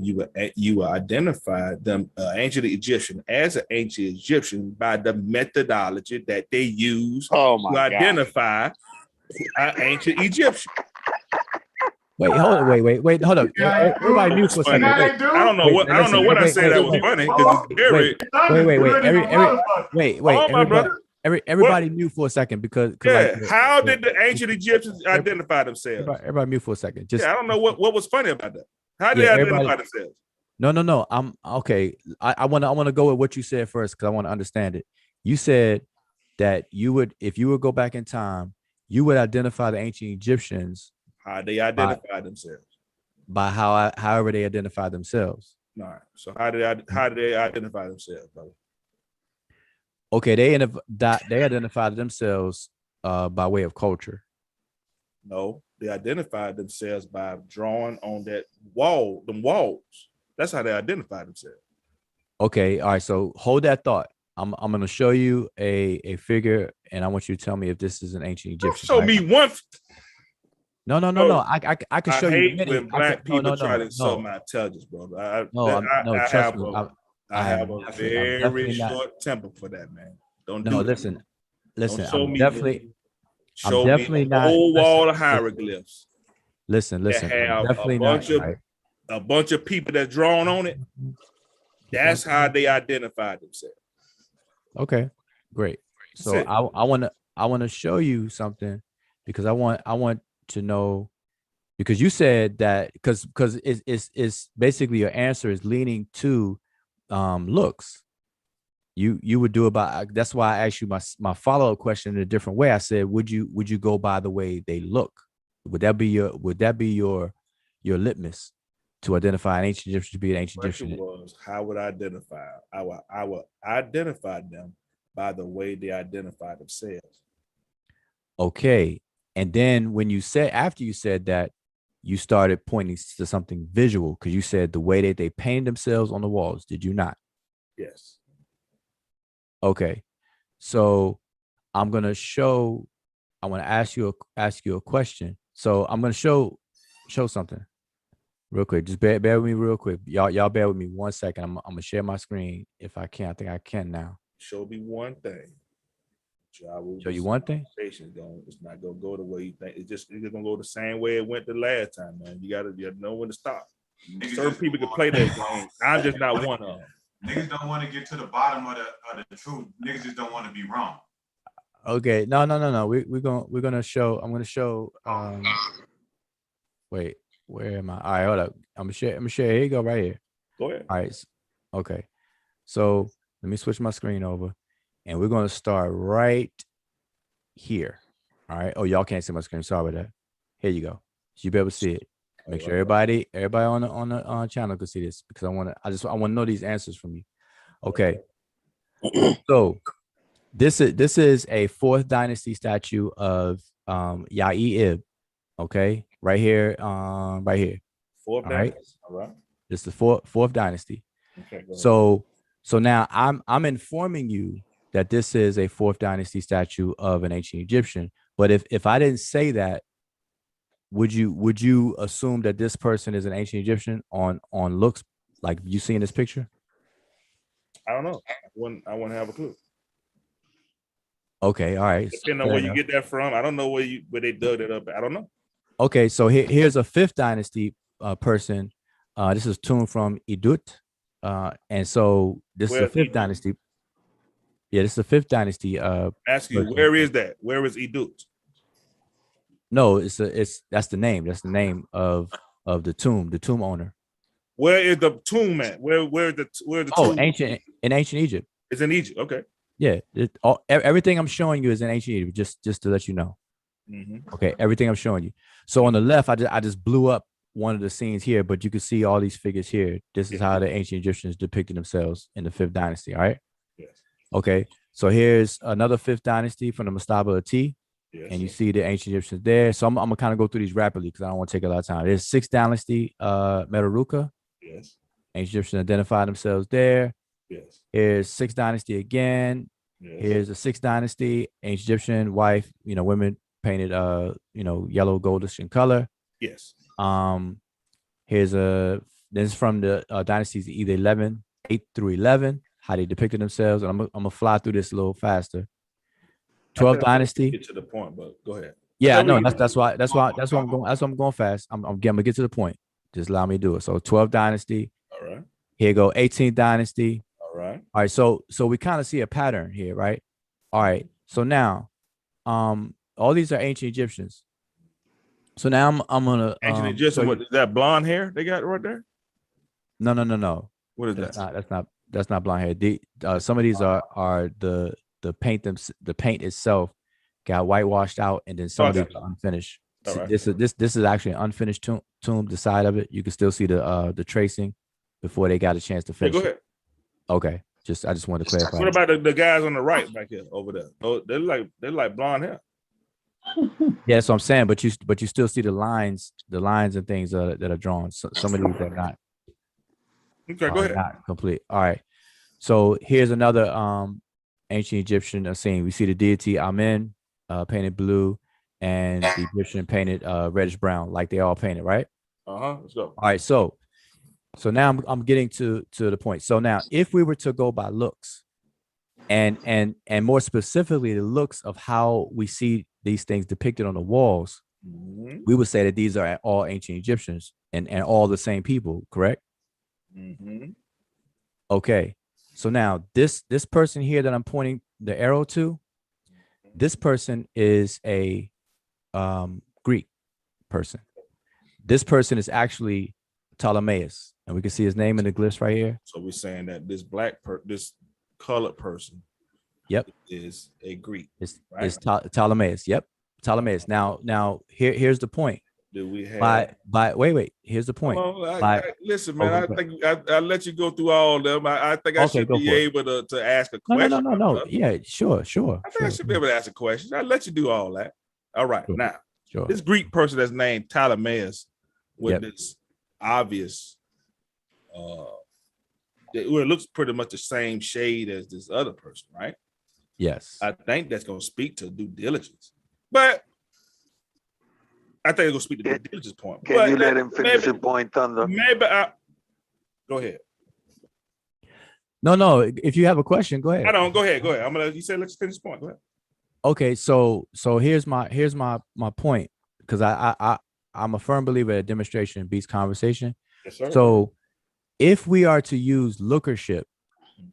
you will identify them ancient Egyptian as an ancient Egyptian by the methodology that they use to identify an ancient Egyptian. Wait, hold up. Everybody mute for a second. Wait, I don't know what I said that was funny because it's very. Everybody mute for a second because how did the ancient Egyptians identify themselves? Everybody mute for a second. I don't know what was funny about that. How did they identify themselves? No. I'm okay. I want to go with what you said first because I want to understand it. You said that you would, if you would go back in time, you would identify the ancient Egyptians. How they identify themselves? By however they identify themselves. All right. So how did they identify themselves, brother? Okay, they identified themselves by way of culture. No, they identified themselves by drawing on that wall, them walls. That's how they identified themselves. Okay, all right. So hold that thought. I'm going to show you a figure, and I want you to tell me if this is an ancient Egyptian. Show me one. No. I can show you. I hate when black people try to insult my intelligence, brother. Trust me. I have a very short temper for that, man. Don't do that. Listen. Show I'm me definitely a whole wall of hieroglyphs. Listen. Have definitely a bunch of people that's drawn on it. That's how they identify themselves. Okay, great. So I want to show you something because I want to know, because you said that because it's basically your answer is leaning to looks. You would do about, that's why I asked you my follow-up question in a different way. I said, would you go by the way they look? Would that be your litmus to identify an ancient Egyptian to be an ancient Egyptian? Was how would I identify? I would identify them by the way they identify themselves. Okay. And then after you said that, you started pointing to something visual because you said the way that they painted themselves on the walls. Did you not? Yes. Okay. So I'm going to ask you a question. So I'm going to show something real quick. Just bear with me real quick. Y'all bear with me 1 second. I'm going to share my screen if I can. I think I can now. Show me one thing. Show you one thing? It's not gonna go the way you think. It's gonna go the same way it went the last time, man. You gotta know when to stop. Certain people can play that game. I'm just not one of them. Niggas don't want to get to the bottom of the truth. Niggas just don't want to be wrong. Okay, no. We're gonna show. I'm gonna show. Wait, where am I? All right, hold up. I'm gonna share. Here you go, right here. Go ahead. All right. Okay. So let me switch my screen over. And we're going to start right here. All right. Oh, y'all can't see my screen. Sorry about that. Here you go. So you be able to see it. Make sure everybody on the channel can see this because I want to know these answers from you. Okay. So this is a 4th dynasty statue of Yai-Ib. Okay. Right here. Right here. 4th dynasty. All right. This is the fourth dynasty. Okay. So now I'm informing you that this is a 4th dynasty statue of an ancient Egyptian. But if I didn't say that, would you assume that this person is an ancient Egyptian on looks like you see in this picture? I don't know. I wouldn't have a clue. Okay, all right. Depending on where you get that from, I don't know where they dug it up. I don't know. Okay, so here's a 5th dynasty person. This is tomb from Idut, and so this is the 5th dynasty. Yeah, this is the 5th dynasty. Ask you, where is that? Where is Idut? No, that's the name. That's the name of the tomb owner. Where is the tomb at? Where the tomb? In ancient Egypt. It's in Egypt. Okay. Yeah, everything I'm showing you is in ancient Egypt. Just to let you know. Okay, everything I'm showing you. So on the left, I just blew up one of the scenes here, but you can see all these figures here. This is how the ancient Egyptians depicted themselves in the 5th dynasty. All right. Yes. Okay. So here's another 5th dynasty from the Mastaba of T. Yes. And you see the ancient Egyptians there. So I'm gonna kind of go through these rapidly because I don't want to take a lot of time. There's 6th dynasty, Metaruka. Yes. Ancient Egyptians identified themselves there. Yes. Here's 6th dynasty again. Yes. Here's the 6th dynasty, ancient Egyptian wife, women painted yellow, goldish in color. Yes. Here's this is from the dynasties either 8 through 11, how they depicted themselves. And I'm gonna fly through this a little faster. 12th dynasty. Get to the point, but go ahead. Yeah, I know. That's why I'm going. That's why I'm going fast. I'm gonna get to the point. Just allow me to do it. So 12th dynasty. All right. Here go 18th dynasty. All right. All right. So we kind of see a pattern here, right? All right. So now, all these are ancient Egyptians. So now I'm gonna ancient Egyptian. What is that blonde hair they got right there? No. What is that? That's not blonde hair. Some of these are the paint the paint itself got whitewashed out, and then some of these are unfinished. So right. This is actually an unfinished tomb. The side of it, you can still see the tracing before they got a chance to finish. Go ahead. Okay, I just wanted to clarify. What about the guys on the right back here over there? Oh, they're like blonde hair. Yeah, so I'm saying, but you still see the lines and things that are drawn. So, some of these are not. Okay, go ahead. Not complete. All right. So here's another ancient Egyptian scene. We see the deity Amen painted blue, and the Egyptian painted reddish brown, like they all painted, right? Let's go. All right. So now I'm getting to the point. So now, if we were to go by looks, and more specifically the looks of how we see these things depicted on the walls, we would say that these are all ancient Egyptians and all the same people, correct? Okay. So now this person here that I'm pointing the arrow to, this person is a Greek person. This person is actually Ptolemaeus, and we can see his name in the glyphs right here. So we're saying that this this colored person, yep, is a Greek. It's Ptolemaeus. Yep, Ptolemaeus. Now here's the point. Do we have wait? Here's the point. Listen, man. I think I let you go through all of them. I think I should be able to ask a question. No. Yeah, sure. I think I should be able to ask a question. I let you do all that. All right, now this Greek person that's named Ptolemaeus with this obvious, it looks pretty much the same shade as this other person, right? Yes. I think that's going to speak to due diligence, but I think it's going to speak to due diligence point. Can you let him finish the point, Thunder? Maybe go ahead. No. If you have a question, go ahead. I don't. Go ahead. I'm gonna. You said let's finish the point. Go ahead. Okay, so here's my point, because I'm a firm believer that demonstration beats conversation. Yes, sir. So if we are to use lookership,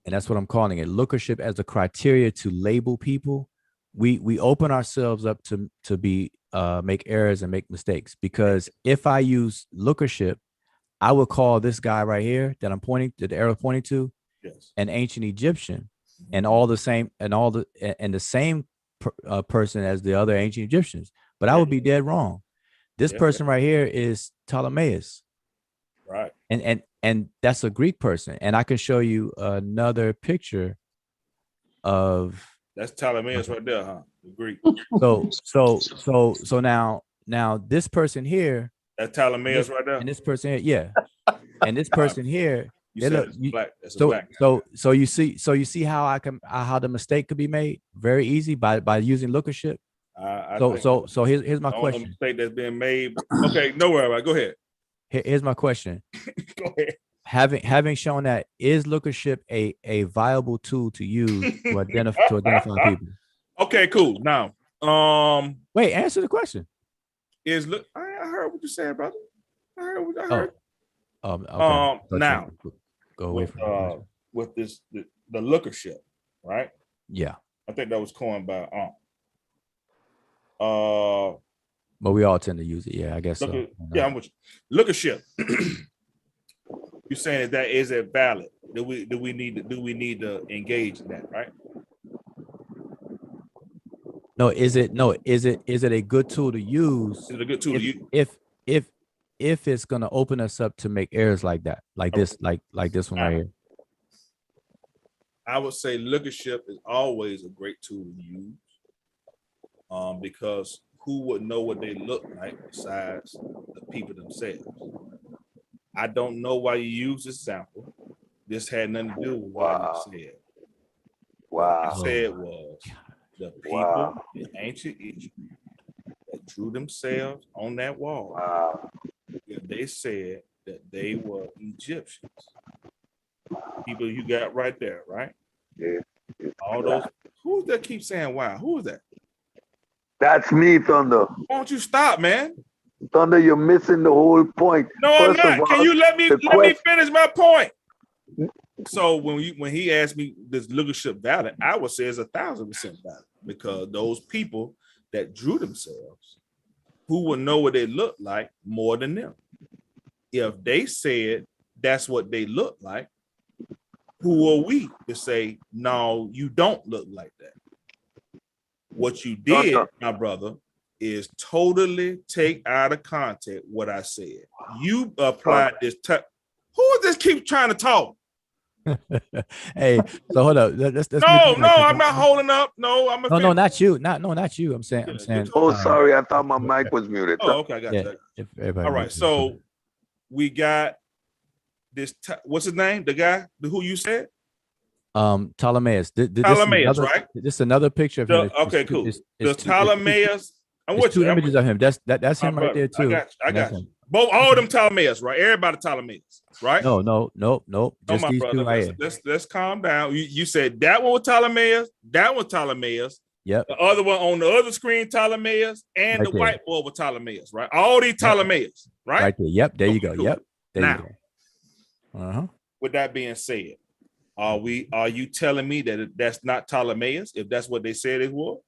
and that's what I'm calling it, lookership as a criteria to label people, we open ourselves up to be make errors and make mistakes. Because if I use lookership, I would call this guy right here that I'm pointing to, the arrow pointing to, an ancient Egyptian, and the same person as the other ancient Egyptians. But I would be dead wrong. This person right here is Ptolemaeus. Right. And that's a Greek person. And I can show you another picture of that's Ptolemaeus right there, huh? The Greek. So now this person here. That's Ptolemaeus right there. And this person here, yeah. And this person here. Black. That's a black guy. So you see how how the mistake could be made very easy by using lookership. So here's my question. Mistake that's been made. Okay, no worry about it. Go ahead. Here's my question. Go ahead. Having shown that, is lookership a viable tool to use to identify people? Okay, cool. Now, wait, answer the question. I heard what you said, brother. I heard. Okay. Now, go away from with this the lookership, right? Yeah. I think that was coined by but we all tend to use it. Yeah, I guess so. Yeah, I'm with you. Lookership. You're saying that is it valid? Do we need to engage in that, right? No, is it a good tool to use? Is it a good tool to use? If it's gonna open us up to make errors like that, like this, like this one right here. I would say lookership is always a great tool to use, because who would know what they look like besides the people themselves? I don't know why you use this sample. This had nothing to do with what you said. What you said was the people in ancient Egypt that drew themselves on that wall. If they said that they were Egyptians, people you got right there, right? Yeah. All those. Who's that keep saying wow? Who is that? That's me, Thunder. Why don't you stop, man? Thunder, you're missing the whole point. No, I'm not. Can you let me finish my point? So when he asked me, does leadership valid? I would say it's 1,000% valid, because those people that drew themselves, who will know what they look like more than them? If they said that's what they look like, who are we to say, no, you don't look like that? What you did, my brother, is totally take out of context what I said. You applied this. Who is this keep trying to talk? Hey, so hold up. Let's no, I'm not holding up. No, I'm no, not you. Not you. I'm saying. Oh, sorry. I thought my mic was muted. Oh, okay, I got you. All right, so we got this. What's his name? The guy who you said? Ptolemaeus. Ptolemaeus, right? This is another picture of him. Okay, cool. The Ptolemaeus. There's two images of him. That's him right there too. I got you. Both all them Ptolemaeus, right? Everybody Ptolemaeus, right? No. Just these two right here. Let's calm down. You said that one was Ptolemaeus, that one Ptolemaeus. Yep. The other one on the other screen, Ptolemaeus, and Right the there. white boy was Ptolemaeus, right? All these Ptolemaeus, right? Right there. Yep. There you go. Cool. Yep. There Now, you go. with that being said, are you telling me that that's not Ptolemaeus if that's what they said it was?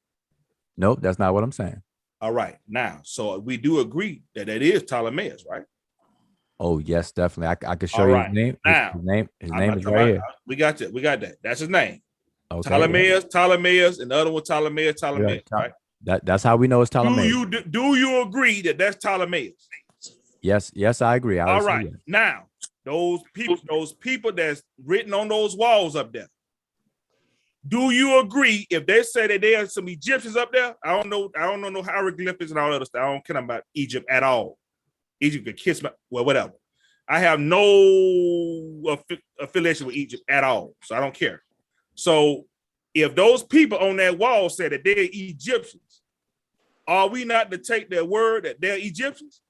Nope, that's not what I'm saying. All right. Now, so we do agree that it is Ptolemaeus, right? Oh yes, definitely. I could show All you right. his name. Now, His name is right here. We got that. We got that. That's his name. Okay. Ptolemaeus, and the other one Ptolemaeus, right? That's how we know it's Ptolemaeus. Do you agree that that's Ptolemaeus? Yes, I agree. All right. Now, those people that's written on those walls up there. Do you agree if they say that there are some Egyptians up there? I don't know no hieroglyphics and all that other stuff. I don't care about Egypt at all. Egypt could kiss my whatever. I have no affiliation with Egypt at all, so I don't care. So if those people on that wall say that they're Egyptians, are we not to take their word that they're Egyptians?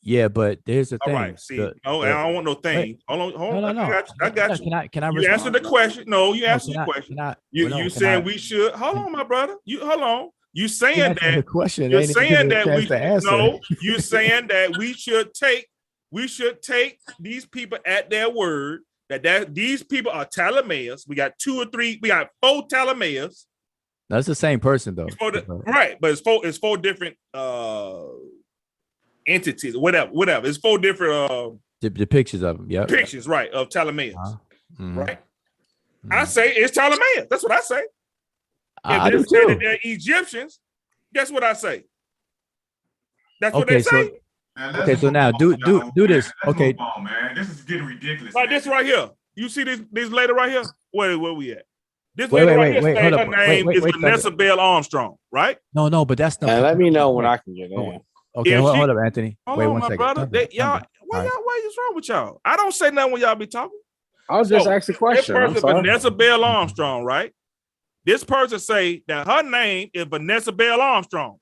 Yeah, but there's the thing. All right, see, I don't want no thing. Wait. Hold on. No. I got you. Can I you answer the question? No, you answer the question. You saying we should? Hold on, my brother. Hold on. You saying that? The question. You're saying that we no. You're saying that we should take these people at their word. That these people are Ptolemaeus. We got 2 or 3. We got 4 Ptolemaeus. That's the same person though. Right, but it's four different entities, whatever. It's 4 different the pictures of them. Yeah. Pictures, right, of Ptolemaeus. Right. I say it's Ptolemaeus. That's what I say. If they say that they're Egyptians, guess what I say? That's what they say. Okay, so now do this. Okay. Man, this is getting ridiculous. Like this right here. You see this lady right here? Where we at? This Wait, lady wait, right wait, here, hold her up. name Wait, is wait, Vanessa Bell Armstrong, right? No, but that's not. Let me know when I can get in. Okay, hold up, Anthony. Hold Wait on, one my second. brother. What is wrong with y'all? I don't say nothing when y'all be talking. I was just asking a question. This person, Vanessa Bell Armstrong, right? This person say that her name is Vanessa Bell Armstrong.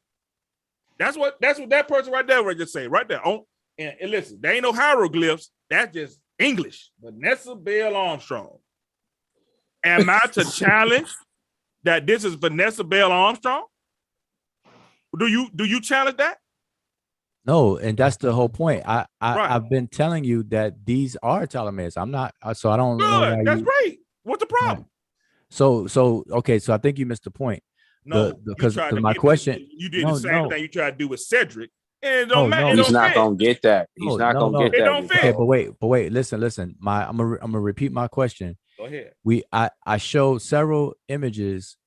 That's what that person right there would just say right there. And listen, there ain't no hieroglyphs. That's just English. Vanessa Bell Armstrong. Am I to challenge that this is Vanessa Bell Armstrong? Do you challenge that? No, and that's the whole point. I've been telling you that these are Ptolemaeus. I'm not, so I don't know. Good. That's great. What's the problem? So okay, so I think you missed the point. No, because my question. You did the same thing you tried to do with Cedric, and it don't matter. He's not gonna get that. He's not gonna get that. It don't fit. Okay, but wait. Listen. I'm gonna repeat my question. Go ahead. I showed several images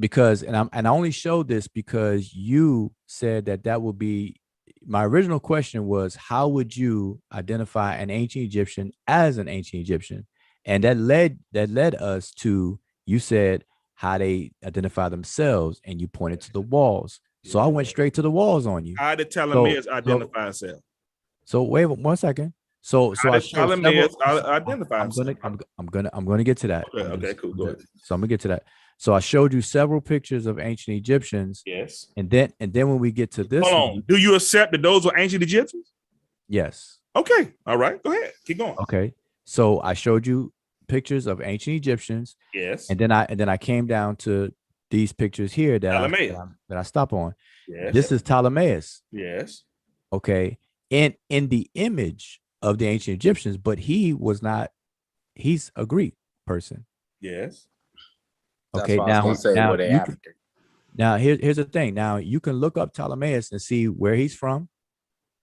because and I only showed this because you said that would be my original question was, how would you identify an ancient Egyptian as an ancient Egyptian? And that led us to, you said how they identify themselves, and you pointed to the walls. So I went straight to the walls on you. How did telomeres identify itself? So wait 1 second. So I showed telomeres several, identify itself. I'm gonna get to that. Okay, cool. Go ahead. So I'm gonna get to that. So I showed you several pictures of ancient Egyptians. Yes. And then when we get to this, hold on. Do you accept that those were ancient Egyptians? Yes. Okay. All right. Go ahead. Keep going. Okay. So I showed you pictures of ancient Egyptians. Yes. And then I came down to these pictures here that I stop on. Yes. This is Ptolemaeus. Yes. Okay. In the image of the ancient Egyptians, but he was not. He's a Greek person. Yes. Okay. Now here's the thing. Now you can look up Ptolemaeus and see where he's from,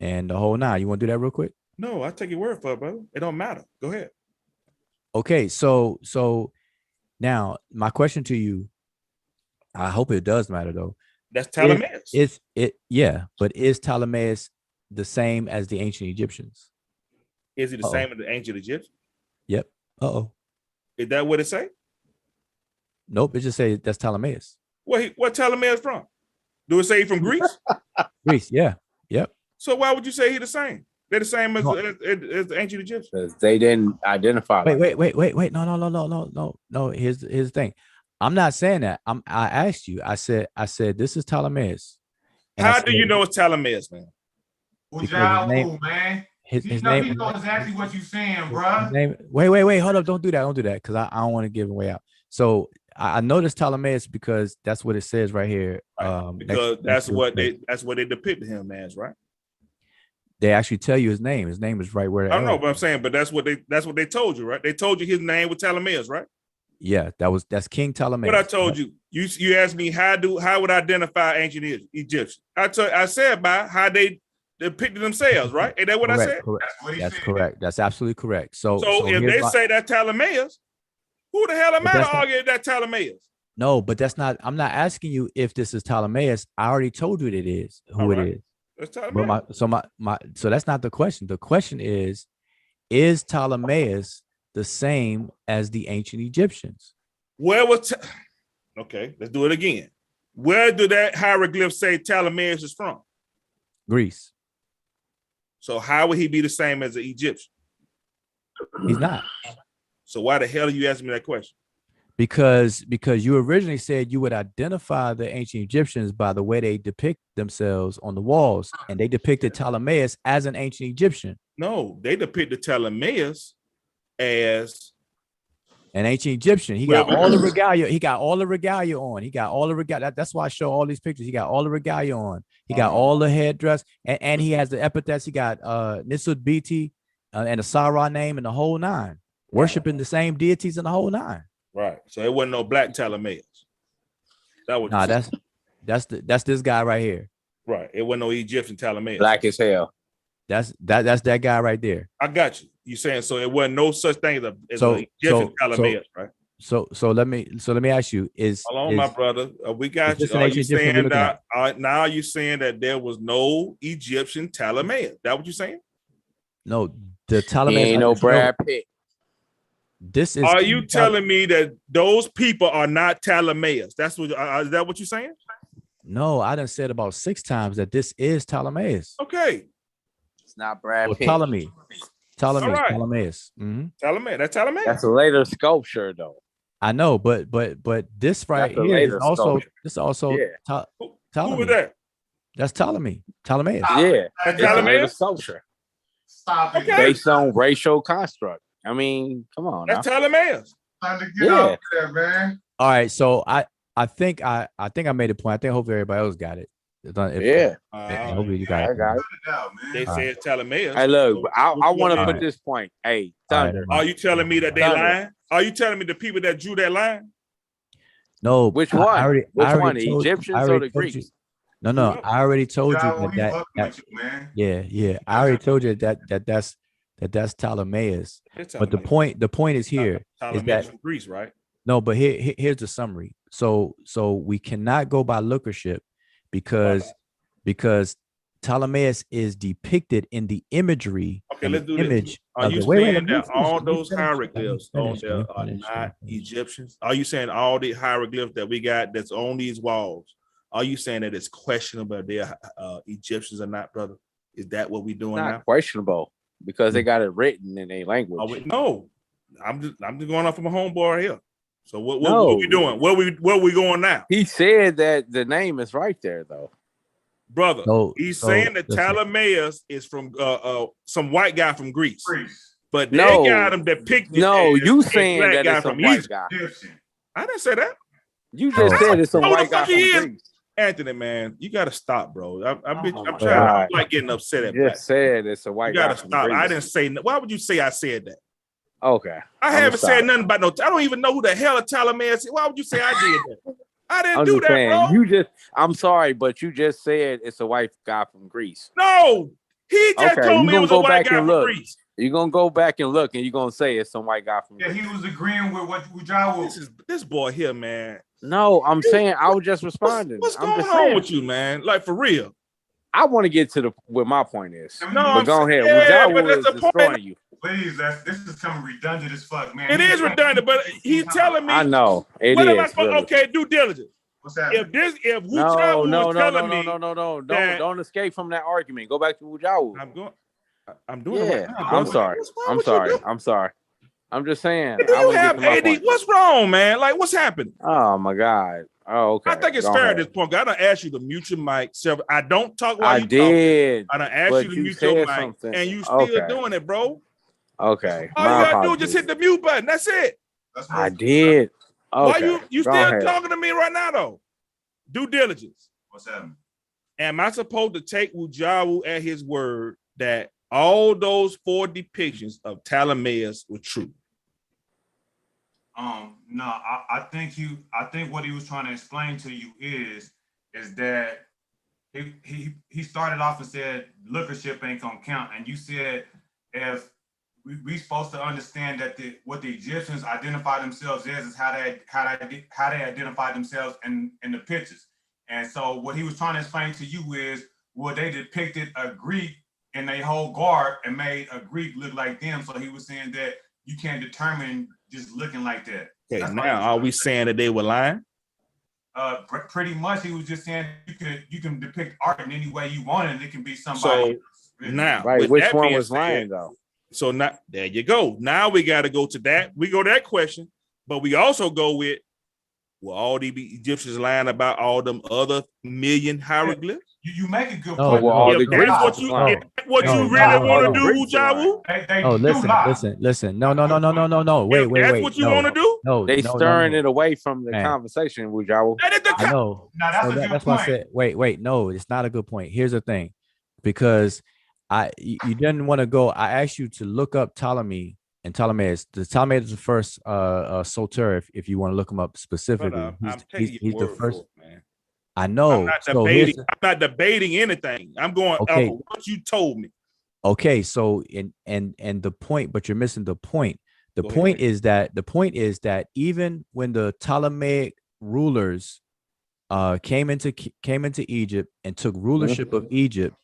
and the whole nine. You want to do that real quick? No, I take your word for it, brother. It don't matter. Go ahead. Okay. So now my question to you, I hope it does matter though. That's Ptolemaeus. But is Ptolemaeus the same as the ancient Egyptians? Is he the same as the ancient Egyptians? Yep. Is that what it say? Nope. It just says that's Ptolemaeus. What Ptolemaeus from? Do it say he from Greece? Greece, yeah. Yep. So why would you say he the same? They're the same as the ancient Egyptians. They didn't identify. Wait. No. Here's the thing. I'm not saying that. I asked you. I said this is Ptolemaeus. How do you know it's Ptolemaeus, man? Man. His name. He knows exactly what you're saying, bro. Wait. Hold up. Don't do that. Because I don't want to give away out. So I noticed Ptolemaeus because that's what it says right here. Because that's what they depicted him as, right? They actually tell you his name. His name is right where. I don't know, but I'm saying, but that's what they told you, right? They told you his name was Ptolemaeus, right? Yeah, that's King Ptolemaeus. What I told you. You asked me how would I identify ancient Egyptians? I said by how they depicted themselves, right? Ain't that what I said? Correct. That's correct. That's absolutely correct. So if they say that Ptolemaeus, who the hell am I to argue that Ptolemaeus? No, but that's not. I'm not asking you if this is Ptolemaeus. I already told you it is who it is. That's Ptolemaeus. So that's not the question. The question is Ptolemaeus the same as the ancient Egyptians? Okay, let's do it again. Where do that hieroglyph say Ptolemaeus is from? Greece. So how would he be the same as the Egyptian? He's not. So why the hell are you asking me that question? Because you originally said you would identify the ancient Egyptians by the way they depict themselves on the walls, and they depicted Ptolemaeus as an ancient Egyptian. No, they depicted Ptolemaeus as an ancient Egyptian. He got all the regalia. He got all the regalia on. He got all the regalia. That's why I show all these pictures. He got all the regalia on. He got all the headdress, and he has the epithets. He got Nisud Biti and the Sarah name and the whole nine, worshiping the same deities in the whole nine. Right. So it wasn't no black Ptolemaeus. That's this guy right here. Right. It wasn't no Egyptian Ptolemaeus. Black as hell. That's that guy right there. I got you. You saying so it wasn't no such thing as an Egyptian Ptolemaeus, right? So let me ask you, hold on, my brother. We got you. Are you saying that now you're saying that there was no Egyptian Ptolemaeus? That what you're saying? No, the Ptolemaeus ain't no Brad Pitt. Are you telling me that those people are not Ptolemaeus? That's what is that what you're saying? No, I done said about 6 times that this is Ptolemaeus. Okay. It's not Brad Pitt. Ptolemaeus. Right. Ptolemaeus. Mm-hmm. Ptolemaeus. That's Ptolemaeus. That's a later sculpture, though. I know, but this right here is also Ptolemy. Who was that? That's Ptolemy. Ptolemaeus. Yeah, that's a later sculpture. Stop it. Based on racial construct. I mean, come on. That's Ptolemaeus. Time to get out there, man. All right, so I think I made a point. I think hopefully everybody else got it. Hopefully you got it. I got it. They said Ptolemaeus. Hey, look, I want to put this point. Hey, Thunder. Are you telling me that they lying? Are you telling me the people that drew that line? No. Which one? Which one? The Egyptians or the Greeks? No. I already told you that. Yeah. I already told you that's Ptolemaeus. But the point is here is that Greece, right? No, but here's the summary. So we cannot go by lookership because Ptolemaeus is depicted in the imagery. Okay, let's do image this. Are you saying that all those hieroglyphs on there are not Egyptians? Are you saying all the hieroglyphs that we got that's on these walls, are you saying that it's questionable they're Egyptians or not, brother? Is that what we're doing Not now? questionable because they got it written in a language. No, I'm just going off of my homeboy right here. So what we doing? Where we going now? He said that the name is right there though. Brother, he's saying that Ptolemaeus is from some white guy from Greece. But they got him depicted. No, as you a saying black that guy it's a from white Egypt. guy. I didn't say that. You just said it's a Who white the guy fuck from he is? Greece. Anthony, man, you gotta stop, bro. I'm God. trying to like getting upset at You that. just said it's a white You gotta guy from stop. Greece. I didn't say. Why would you say I said that? Okay. I haven't said nothing about no. I don't even know who the hell a Ptolemaeus is. Why would you say I did that? I didn't I'm do just that, saying, bro. I'm sorry, but you just said it's a white guy from Greece. No, he just told me it was a white guy from Greece. You're gonna go back and look, and you're gonna say it's some white guy from Yeah, Greece. he was agreeing with what Ujah was. This boy here, man. No, I'm saying I was just responding. What's I'm going just on saying. with you, man? Like for real. I want to get to what my point is. No, but go ahead. yeah, but Ujah that's is the point. destroying you. Please, this is coming redundant as fuck, man. It is redundant, but he's telling me. I know it what is. am I supposed? Really. Okay, due diligence. What's that? If No, Ujah was telling me, don't escape from that argument. Go back to Ujah. I'm doing it right now. I'm sorry. I'm sorry. I'm just saying. Do I you wanna get have to my AD? point. What's wrong, man? Like, what's happening? Oh my God. Oh, okay. I think it's Go fair ahead. at this point. I done asked you to mute your mic. Several. I don't talk while I you did. talking. I done asked but you to you mute your said mic, something. and you still Okay. doing it, bro. Okay. All you My gotta do is apologies. just hit the mute button. That's it. I did. Okay. Why you Go still ahead. talking to me right now though? Due diligence. What's happening? Am I supposed to take Ujawu at his word that all those 4 depictions of Ptolemaeus were true? No, I think what he was trying to explain to you is that he started off and said lookership ain't gonna count, and you said if we supposed to understand that what the Egyptians identify themselves as is how they identify themselves in the pictures. And so what he was trying to explain to you is, well, they depicted a Greek in their whole guard and made a Greek look like them. So he was saying that you can't determine just looking like that. Okay, That's now are we saying that they were lying? Pretty much, he was just saying you can depict art in any way you want, and it can be somebody. So now, Right, with which that one being was said, lying though? So now there you go. Now we got to go to that. We go to that question, but we also go with, well, all the Egyptians lying about all them other million hieroglyphs. You make a good No, point. no, If no, that's what you, no, if that's what no, you no, really no, want to no. do, Ujawu. They Oh, do lie. listen. No. Wait. If that's what you want to do, No, They no, stirring no. it away from the Man. conversation, Ujah. I know. Now that's So a good that's why I point. said, wait, no, it's not a good point. Here's the thing, because you didn't want to go. I asked you to look up Ptolemy and Ptolemaeus. The Ptolemaeus is the first Soter, if you want to look him up specifically. Brother, I'm taking He's your the word first. for it, man. I know. I'm not So debating. I'm not debating anything. I'm going off Okay. of what you told me. Okay, so and the point, but you're missing the point. The Go point ahead. is that even when the Ptolemaic rulers came into Egypt and took rulership of Egypt,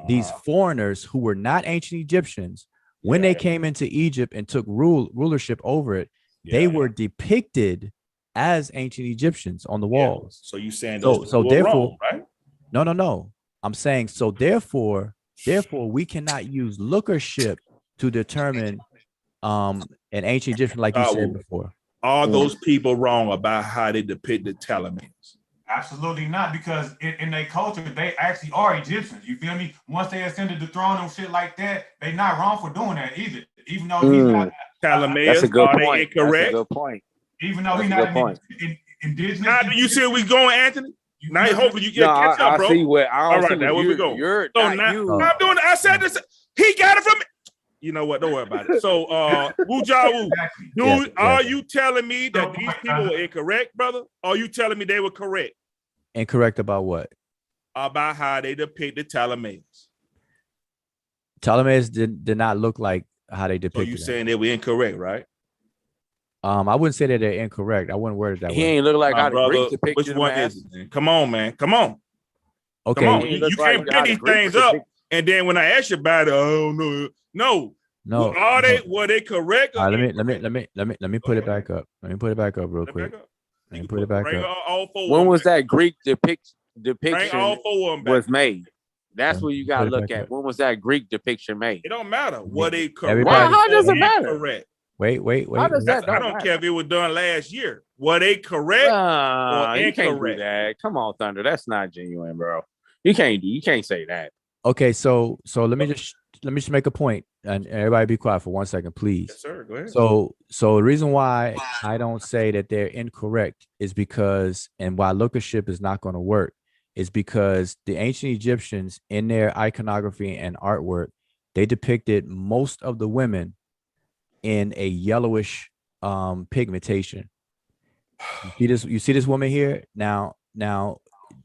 these foreigners who were not ancient Egyptians, when they came into Egypt and took rulership over it, they were depicted as ancient Egyptians on the walls. So you saying those So people were therefore, wrong, right? No. I'm saying so therefore we cannot use lookership to determine an ancient Egyptian, like you said before. Are those people wrong about how they depicted Ptolemies? Absolutely not, because in their culture, they actually are Egyptians. You feel me? Once they ascended the throne and shit like that, they not wrong for doing that either. Even though he's not Ptolemies, That's a good are point. they incorrect? That's a good point. Even though That's he's a not good point. indigenous. Now do you see where we going, Anthony? Now hopefully you No, get catch up, bro. I see where I All don't right, see now where where we go. You're So not now you. I'm doing it. I said this. He got it from me. You know what? Don't worry about it. So Wujawu, are you telling me that these people were incorrect, brother? Or are you telling me they were correct? Incorrect about what? About how they depicted Ptolemies. Ptolemies did not look like how they So depicted you them. saying they were incorrect, right? I wouldn't say that they're incorrect. I wouldn't word it that He way. ain't look like My how the brother, Greeks depicted which him one as. is it, man? Come on, man. Come on. Okay. Come on. He ain't You look like can't how bring the these Greeks things up, depict- and then when I ask you about it, oh no, no. No. Were they correct? All right, let me put it back up. Let me put it back up real quick. Let me put it back Bring up. all four. When was that Greek Bring depiction all four of them back. was made? That's what you gotta Put it look back at. up. When was that Greek depiction made? It don't matter. Were they correct? Everybody- How does it or matter? incorrect? Wait. How does that I don't care if it was done last year. Were they correct or You can't do incorrect? that. Come on, Thunder. That's not genuine, bro. You can't say that. Okay, so let me just make a point, and everybody be quiet for 1 second, please. Yes, sir. Go ahead. So the reason why I don't say that they're incorrect is because, and why lookership is not going to work, is because the ancient Egyptians in their iconography and artwork, they depicted most of the women in a yellowish pigmentation. You see this woman here now.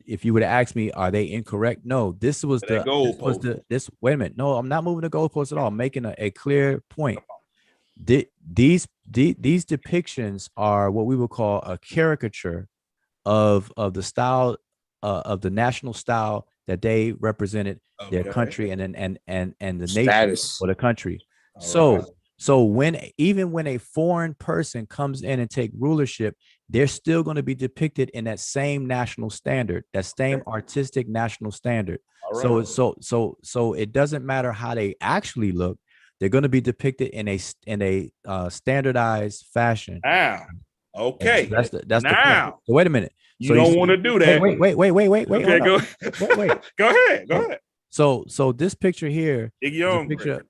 If you would have asked me, are they incorrect? No, this was the wait a minute. No, I'm not moving the goalpost at all. I'm making a clear point. These depictions are what we would call a caricature of the style of the national style that they represented their country and the nation or the country. So when a foreign person comes in and take rulership, they're still going to be depicted in that same national standard, that same artistic national standard. So it doesn't matter how they actually look; they're going to be depicted in a standardized fashion. Okay. So that's the point. So wait a minute. You don't want to do that. Wait. Okay, go. Wait. Go ahead. So this picture here Big is a Young. picture.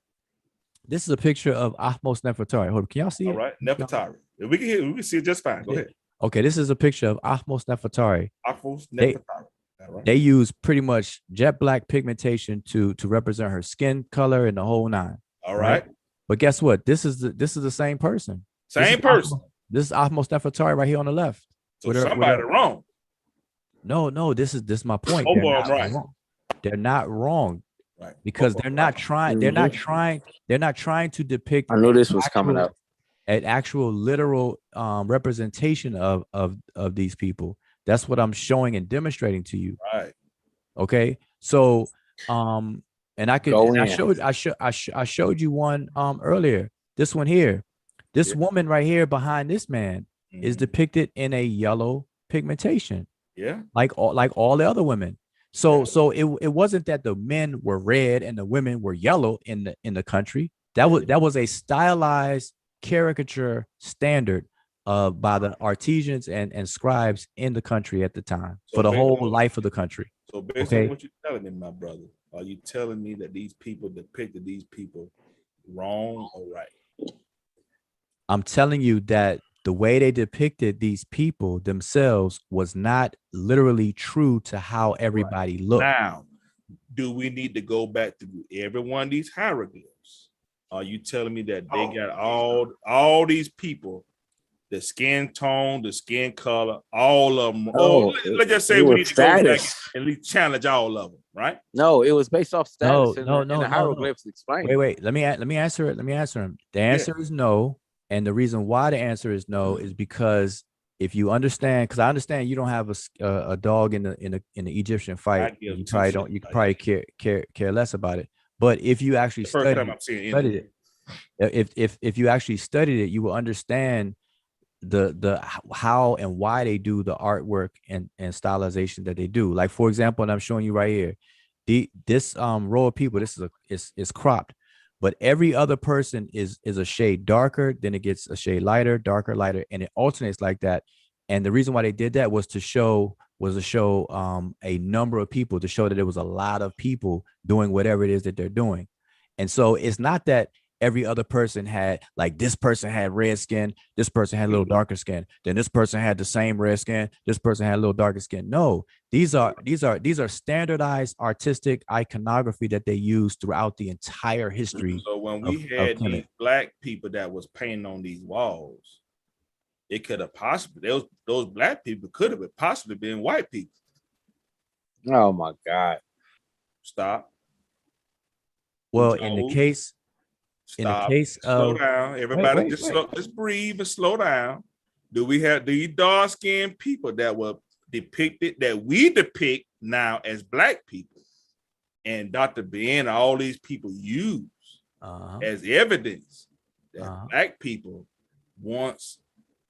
This is a picture of Ahmose Nefertari. Hold on, can y'all see it? All right, Nefertari. We can see it just fine. Go ahead. Okay, this is a picture of Ahmose Nefertari. Ahmose Nefertari. They use pretty much jet black pigmentation to represent her skin color and the whole nine. All right. But guess what? This is the same person. Same person. This is Ahmose Nefertari right here on the left. So somebody wrong. No, this is my point. Both of them right. They're not wrong. Right. Because they're not trying to depict. I knew this was coming up. An actual literal representation of these people. That's what I'm showing and demonstrating to you. Right. Okay. So and I showed you one earlier. This one here. This woman right here behind this man is depicted in a yellow pigmentation. Yeah. Like all the other women. So it wasn't that the men were red and the women were yellow in the country. That was a stylized caricature standard by the artisans and scribes in the country at the time for the whole life of the country. So based on what you're telling me, my brother, are you telling me that these people depicted these people wrong or right? I'm telling you that the way they depicted these people themselves was not literally true to how everybody looked. Now, do we need to go back to every one of these hieroglyphs? Are you telling me that they got all these people, the skin tone, the skin color, all of them? Let's just say we need to go back and at least challenge all of them, right? No, it was based off status. No. The hieroglyphs explain. Wait. Let me answer it. Let me answer him. The answer is no. And the reason why the answer is no is because if you understand, because I understand you don't have a dog in the Egyptian fight, you probably don't. You probably care less about it. But if you actually studied it, if you actually studied it, you will understand the how and why they do the artwork and stylization that they do. Like for example, and I'm showing you right here, this row of people. This is cropped. But every other person is a shade darker, then it gets a shade lighter, darker, lighter, and it alternates like that. And the reason why they did that was to show a number of people, to show that there was a lot of people doing whatever it is that they're doing. And so it's not that every other person had, like, this person had red skin, this person had a little darker skin, then this person had the same red skin, this person had a little darker skin. No, these are standardized artistic iconography that they use throughout the entire history. So when we had these black people that was painting on these walls, it could have possibly those black people could have possibly been white people. Oh my God! Stop. Well, in the case. in the Stop. case Slow of down. Everybody wait, just breathe and slow down. Do we have these dark-skinned people that were depicted, that we depict now as black people? And Dr. Ben, all these people use as evidence that black people once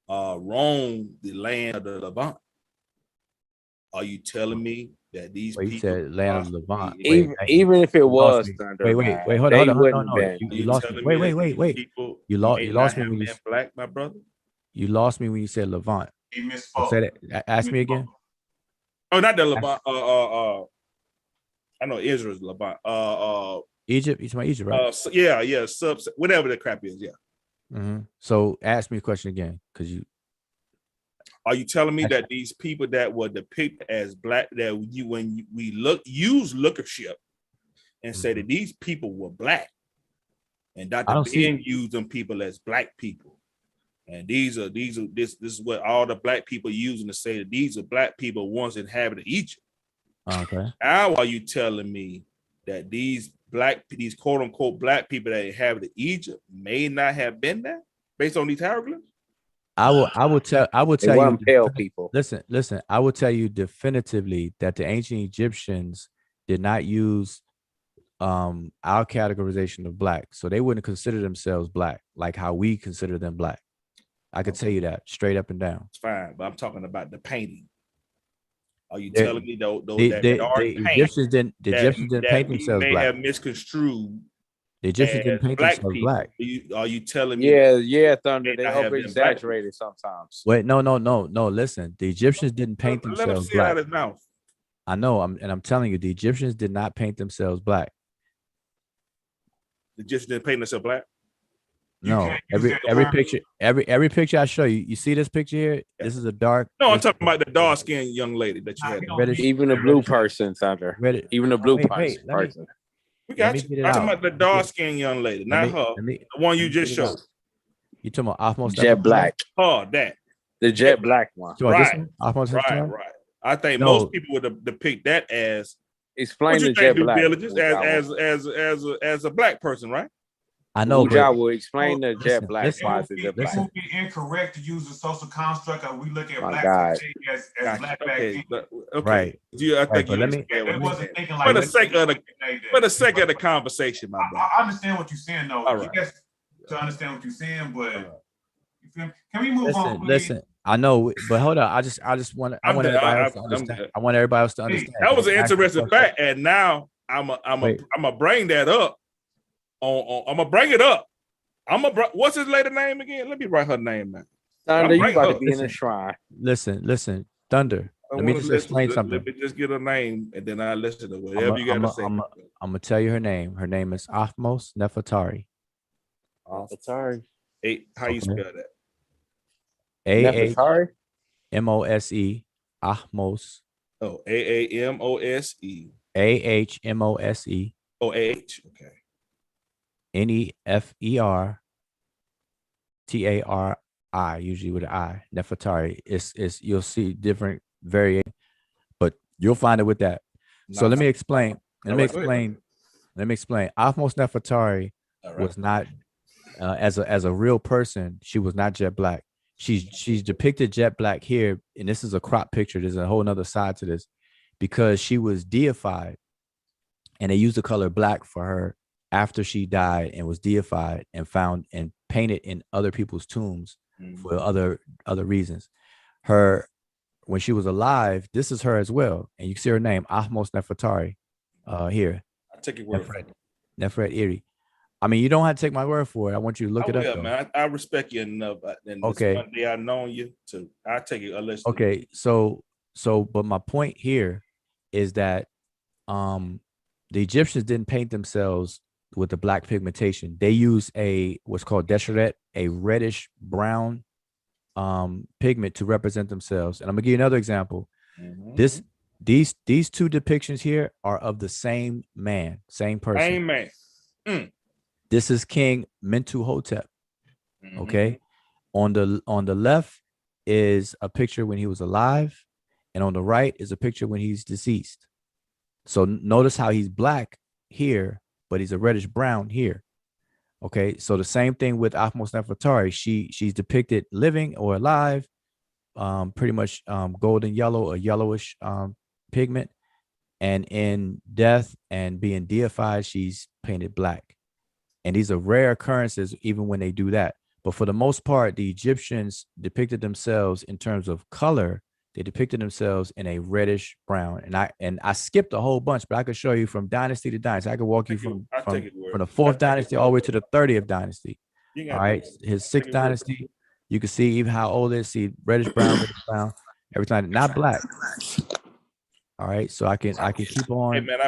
roamed the land of the Levant. Are you telling me that these people you said land of Levant? Even if it was Thunder, wait, hold they on, wouldn't no. been. You lost me. Wait. You lost me when you black, my brother. You lost me when you said Levant. He misspoke. Say that. Ask me again. Oh, not the Levant. I know Israel's Levant. Egypt. You talking about Egypt, right? Yeah. Whatever the crap is. Yeah. Mm-hmm. So ask me a question again, because you. Are you telling me that these people that were depicted as black, that when we use lookership and say that these people were black, and Dr. Ben used them people as black people, and this is what all the black people using to say that these are black people once inhabited Egypt. Okay. How are you telling me that these quote unquote black people that inhabited Egypt may not have been there based on these hieroglyphs? I will tell you pale people. Listen, I will tell you definitively that the ancient Egyptians did not use our categorization of black. So they wouldn't consider themselves black like how we consider them black. I could tell you that straight up and down. It's fine, but I'm talking about the painting. Are you telling me the Egyptians didn't paint themselves black? May have misconstrued. The Egyptians didn't paint themselves black. Are you telling me? Yeah, Thunder. They over exaggerated sometimes. Wait, no. Listen, the Egyptians didn't paint themselves black. Let him see out his mouth. I know. I'm telling you, the Egyptians did not paint themselves black. The Egyptians didn't paint themselves black. No, every picture I show you. You see this picture here? Yeah. This is a dark. No, I'm talking about the dark-skinned young lady that you had. Even a blue person, Thunder. Even a blue person. We got you. I'm talking about the dark-skinned young lady, not her. The one you just showed. You talking about Ahmose Jet Black? Oh, that. The Jet Black one. Right. I think most people would depict that as explain the Jet Black as a black person, right? I know. I will explain the Jet Black. It would be incorrect to use the social construct of we look at black as black okay. Right. I think for the sake of the conversation, my brother. I understand what you're saying, though. All right. Yes, to understand what you're saying, but can we move on? Listen. I know, but hold on. I just want everybody else to understand. I want everybody else to understand. That was an interesting fact, and now I'm gonna bring that up. I'm gonna bring it up. What's his lady name again? Let me write her name now. Thunder, you about to be in a shrine. Listen, Thunder. Let me just explain something. Let me just get her name, and then I'll listen to whatever you gotta say. I'm gonna tell you her name. Her name is Ahmose Nefertari. Nefertari. How you spell that? Ahmose. Ahmose. Oh, Aamose. Ahmose. Oh, okay. Nefertari, usually with an I. Nefertari. It's you'll see different variation, but you'll find it with that. So let me explain. Let me explain. Ahmose Nefertari was not as a real person. She was not jet black. She's depicted jet black here, and this is a crop picture. There's a whole nother side to this, because she was deified, and they used the color black for her after she died and was deified and found and painted in other people's tombs for other reasons. When she was alive, this is her as well, and you can see her name, Ahmose Nefertari, here. I take your word for it. Nefret Iri. I mean, you don't have to take my word for it. I want you to look it up. Yeah, man. I respect you enough. And okay. One day I've known you, so I take it. Okay, so, but my point here is that the Egyptians didn't paint themselves with the black pigmentation. They use what's called deshret, a reddish brown pigment to represent themselves. And I'm gonna give you another example. These two depictions here are of the same man, same person. Same man. This is King Mentuhotep. Okay, on the left is a picture when he was alive, and on the right is a picture when he's deceased. So notice how he's black here, but he's a reddish brown here. Okay, so the same thing with Athmos Nefertari. She's depicted living or alive, pretty much golden yellow or yellowish pigment, and in death and being deified, she's painted black. And these are rare occurrences, even when they do that. But for the most part, the Egyptians depicted themselves in terms of color. They depicted themselves in a reddish brown. And I skipped a whole bunch, but I could show you from dynasty to dynasty. I could walk you from the fourth dynasty all the way to the 30th dynasty. All right. His sixth dynasty, you can see even how old it is. See reddish brown, every time, not black. All right. So I can keep on. Hey man,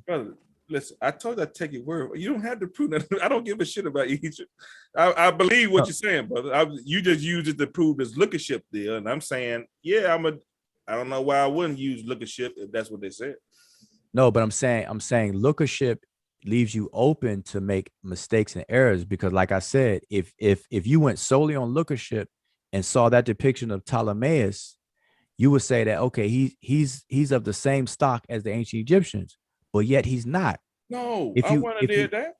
brother, listen, I told you I'd take your word. You don't have to prove that. I don't give a shit about Egypt. I believe what you're saying, brother. You just use it to prove this lookership deal. And I'm saying, yeah, I don't know why I wouldn't use lookership if that's what they said. No, but I'm saying lookership leaves you open to make mistakes and errors, because like I said, if you went solely on lookership and saw that depiction of Ptolemaeus, you would say that, okay, he's of the same stock as the ancient Egyptians, but yet he's not. No, I wouldn't have did that.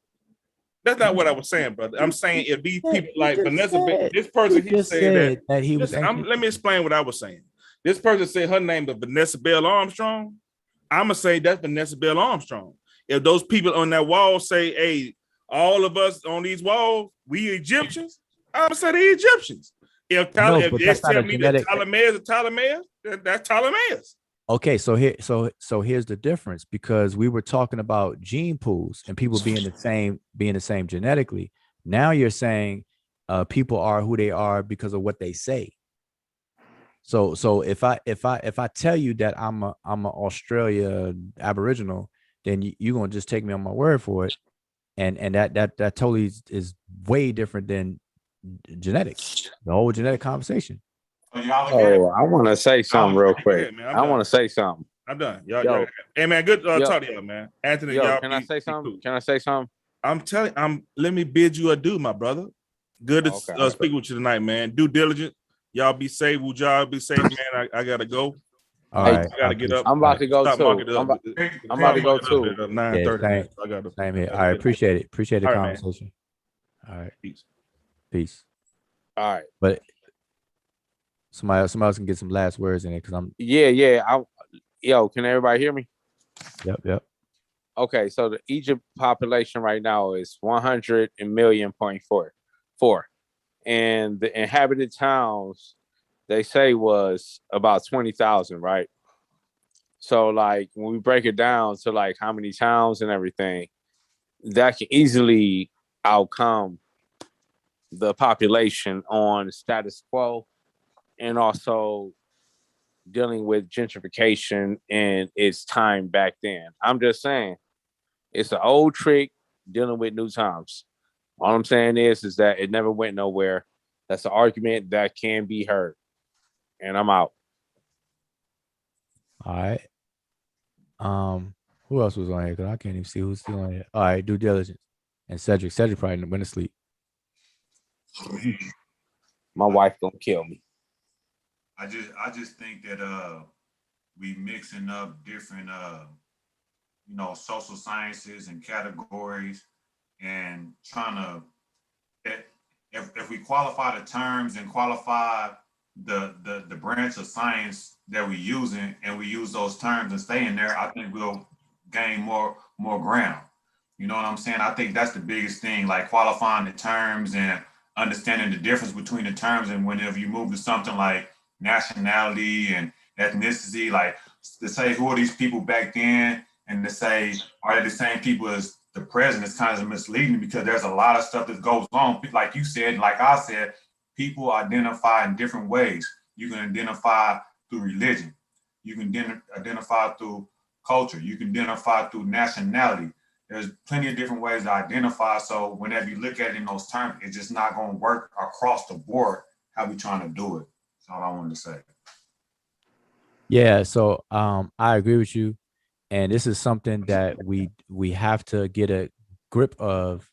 That's not what I was saying, brother. I'm saying if these people like Vanessa, this person, he said that he was. Let me explain what I was saying. This person said her name is Vanessa Bell Armstrong. I'm gonna say that's Vanessa Bell Armstrong. If those people on that wall say, "Hey, all of us on these walls, we Egyptians," I'm gonna say they Egyptians. If they tell me that Ptolemaeus is Ptolemaeus, that's Ptolemaeus. Okay, so here's the difference, because we were talking about gene pools and people being the same genetically. Now you're saying people are who they are because of what they say. So if I tell you that I'm a Australia Aboriginal, then you're gonna just take me on my word for it, and that totally is way different than genetics, the whole genetic conversation. Oh, I want to say something real quick. I want to say something. I'm done. Y'all, hey man, good talk to y'all, man. Anthony, y'all. Can I say something? Can I say something? Let me bid you adieu, my brother. Good to speak with you tonight, man. Due diligence. Y'all be safe. Would y'all be safe, man? I gotta go. All right. I gotta get up. I'm about to go too. I'm about to go too. 9:30. I gotta. Same here. All right. Appreciate it. Appreciate the conversation. Man. All right. Peace. All right. But somebody else can get some last words in it, because I'm. Yeah. Can everybody hear me? Yep. Okay, so the Egypt population right now is 100 million.4, and the inhabited towns they say was about 20,000, right? So like when we break it down to like how many towns and everything, that can easily outcome the population on status quo, and also dealing with gentrification and its time back then. I'm just saying, it's an old trick dealing with new times. All I'm saying is that it never went nowhere. That's an argument that can be heard. And I'm out. All right. Who else was on here? Because I can't even see who's still on here. All right, due diligence. And Cedric. Cedric probably went to sleep. My wife gonna kill me. I just think that we mixing up different social sciences and categories, and trying to, if we qualify the terms and qualify the branch of science that we're using, and we use those terms and stay in there, I think we'll gain more ground. You know what I'm saying? I think that's the biggest thing, like qualifying the terms and understanding the difference between the terms. And whenever you move to something like nationality and ethnicity, like to say who are these people back then, and to say are they the same people as the present, is kind of misleading, because there's a lot of stuff that goes on. Like you said, like I said, people identify in different ways. You can identify through religion. You can identify through culture. You can identify through nationality. There's plenty of different ways to identify. So whenever you look at it in those terms, it's just not going to work across the board how we trying to do it. That's all I wanted to say. Yeah, so I agree with you. And this is something that we have to get a grip of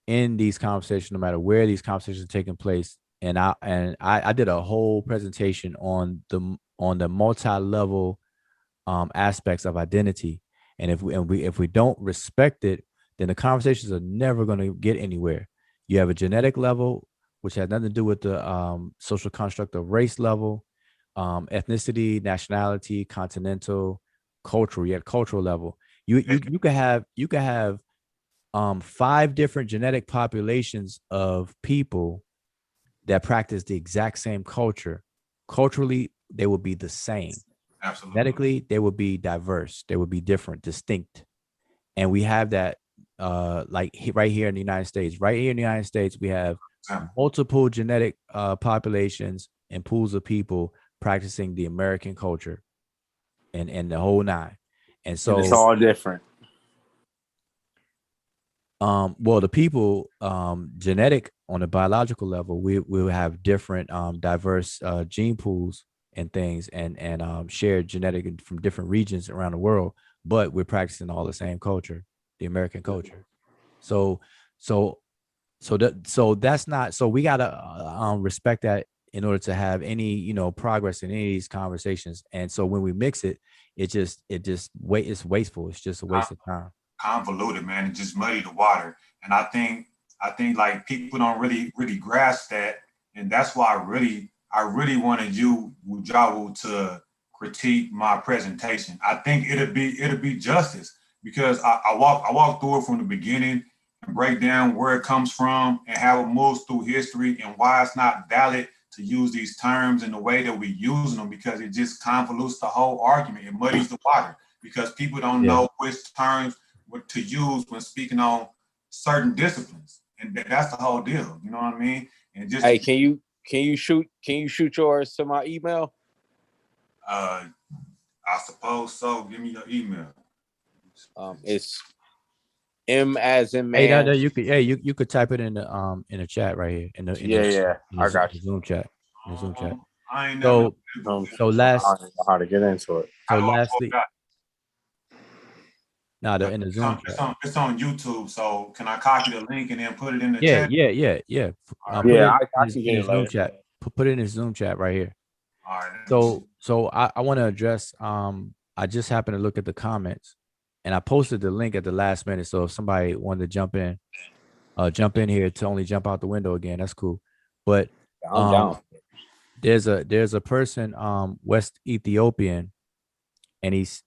in these conversations, no matter where these conversations are taking place. And I did a whole presentation on the multi-level aspects of identity. And if we don't respect it, then the conversations are never going to get anywhere. You have a genetic level, which has nothing to do with the social construct of race level, ethnicity, nationality, continental, cultural. You have cultural level. You could have 5 different genetic populations of people that practice the exact same culture. Culturally, they will be the same. Absolutely. Genetically, they will be diverse. They will be different, distinct. And we have that right here in the United States. Right here in the United States, we have multiple genetic populations and pools of people practicing the American culture and the whole nine. And so it's all different. Well, the people, genetic on a biological level, we'll have different diverse gene pools and things and shared genetic from different regions around the world, but we're practicing all the same culture, the American culture. So that's not, so we gotta respect that in order to have any progress in any of these conversations. And so when we mix it, it's wasteful. It's just a waste of time. Convoluted, man, and just muddy the water. And I think like people don't really grasp that, and that's why I really wanted you, Wujawu, to critique my presentation. I think it'll be justice, because I walk through it from the beginning and break down where it comes from and how it moves through history and why it's not valid to use these terms in the way that we use them, because it just convolutes the whole argument. It muddies the water because people don't know which terms what to use when speaking on certain disciplines, and that's the whole deal. You know what I mean? And just hey, can you shoot yours to my email? I suppose so. Give me your email. It's M as in man. Hey, no, you could type it in the chat right here in the I got you. Zoom chat. In the Zoom chat. I ain't So last, I don't know how to get into it. So lastly. No, in the Zoom chat. It's on YouTube. So can I copy the link and then put it in the chat? Yeah. I can get it Zoom chat. Put it in his Zoom chat right here. All right. So I want to address. I just happened to look at the comments, and I posted the link at the last minute. So if somebody wanted to jump in here to only jump out the window again, that's cool. But I'm down. There's a person, West Ethiopian, and he's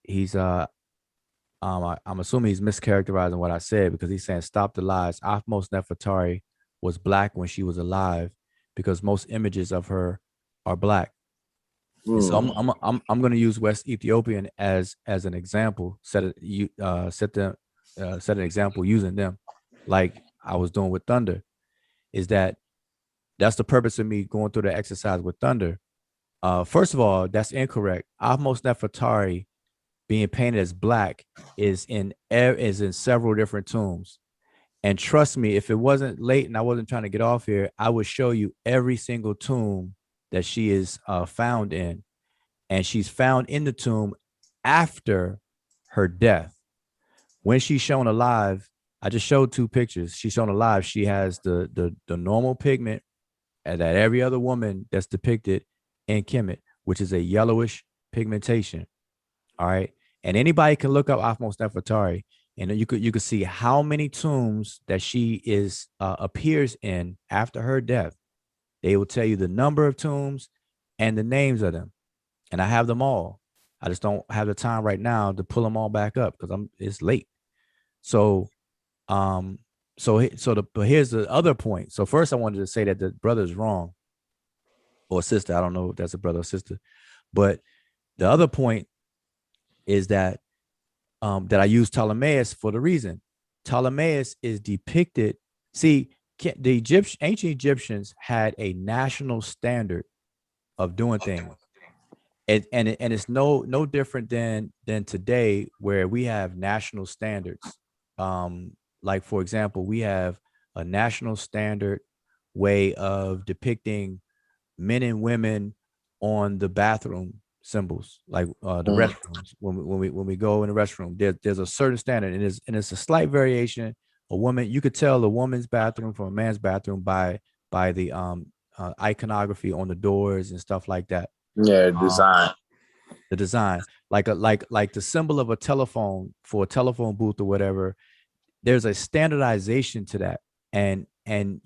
I'm assuming he's mischaracterizing what I said, because he's saying stop the lies. Ahmose Nefertari was black when she was alive, because most images of her are black. So I'm going to use West Ethiopian as an example. Set an example using them, like I was doing with Thunder. That's the purpose of me going through the exercise with Thunder. First of all, that's incorrect. Ahmose Nefertari being painted as black is in several different tombs. And trust me, if it wasn't late and I wasn't trying to get off here, I would show you every single tomb that she is found in. And she's found in the tomb after her death. When she's shown alive, I just showed 2 pictures. She's shown alive. She has the normal pigment that every other woman that's depicted in Kemet, which is a yellowish pigmentation. All right. And anybody can look up Ahmose Nefertari, and you could see how many tombs that she appears in after her death. They will tell you the number of tombs and the names of them. And I have them all. I just don't have the time right now to pull them all back up because it's late. So but here's the other point. So first I wanted to say that the brother is wrong, or sister. I don't know if that's a brother or sister, but the other point is that I use Ptolemaeus for the reason. Ptolemaeus is depicted. See, the ancient Egyptians had a national standard of doing things. And it's no different than today, where we have national standards. Like, for example, we have a national standard way of depicting men and women on the bathroom symbols, like the restrooms. When we go in the restroom, there's a certain standard, and it's a slight variation. A woman, you could tell a woman's bathroom from a man's bathroom by the iconography on the doors and stuff like that. Yeah, design. The design, like the symbol of a telephone for a telephone booth or whatever. there's a standardization to that, and when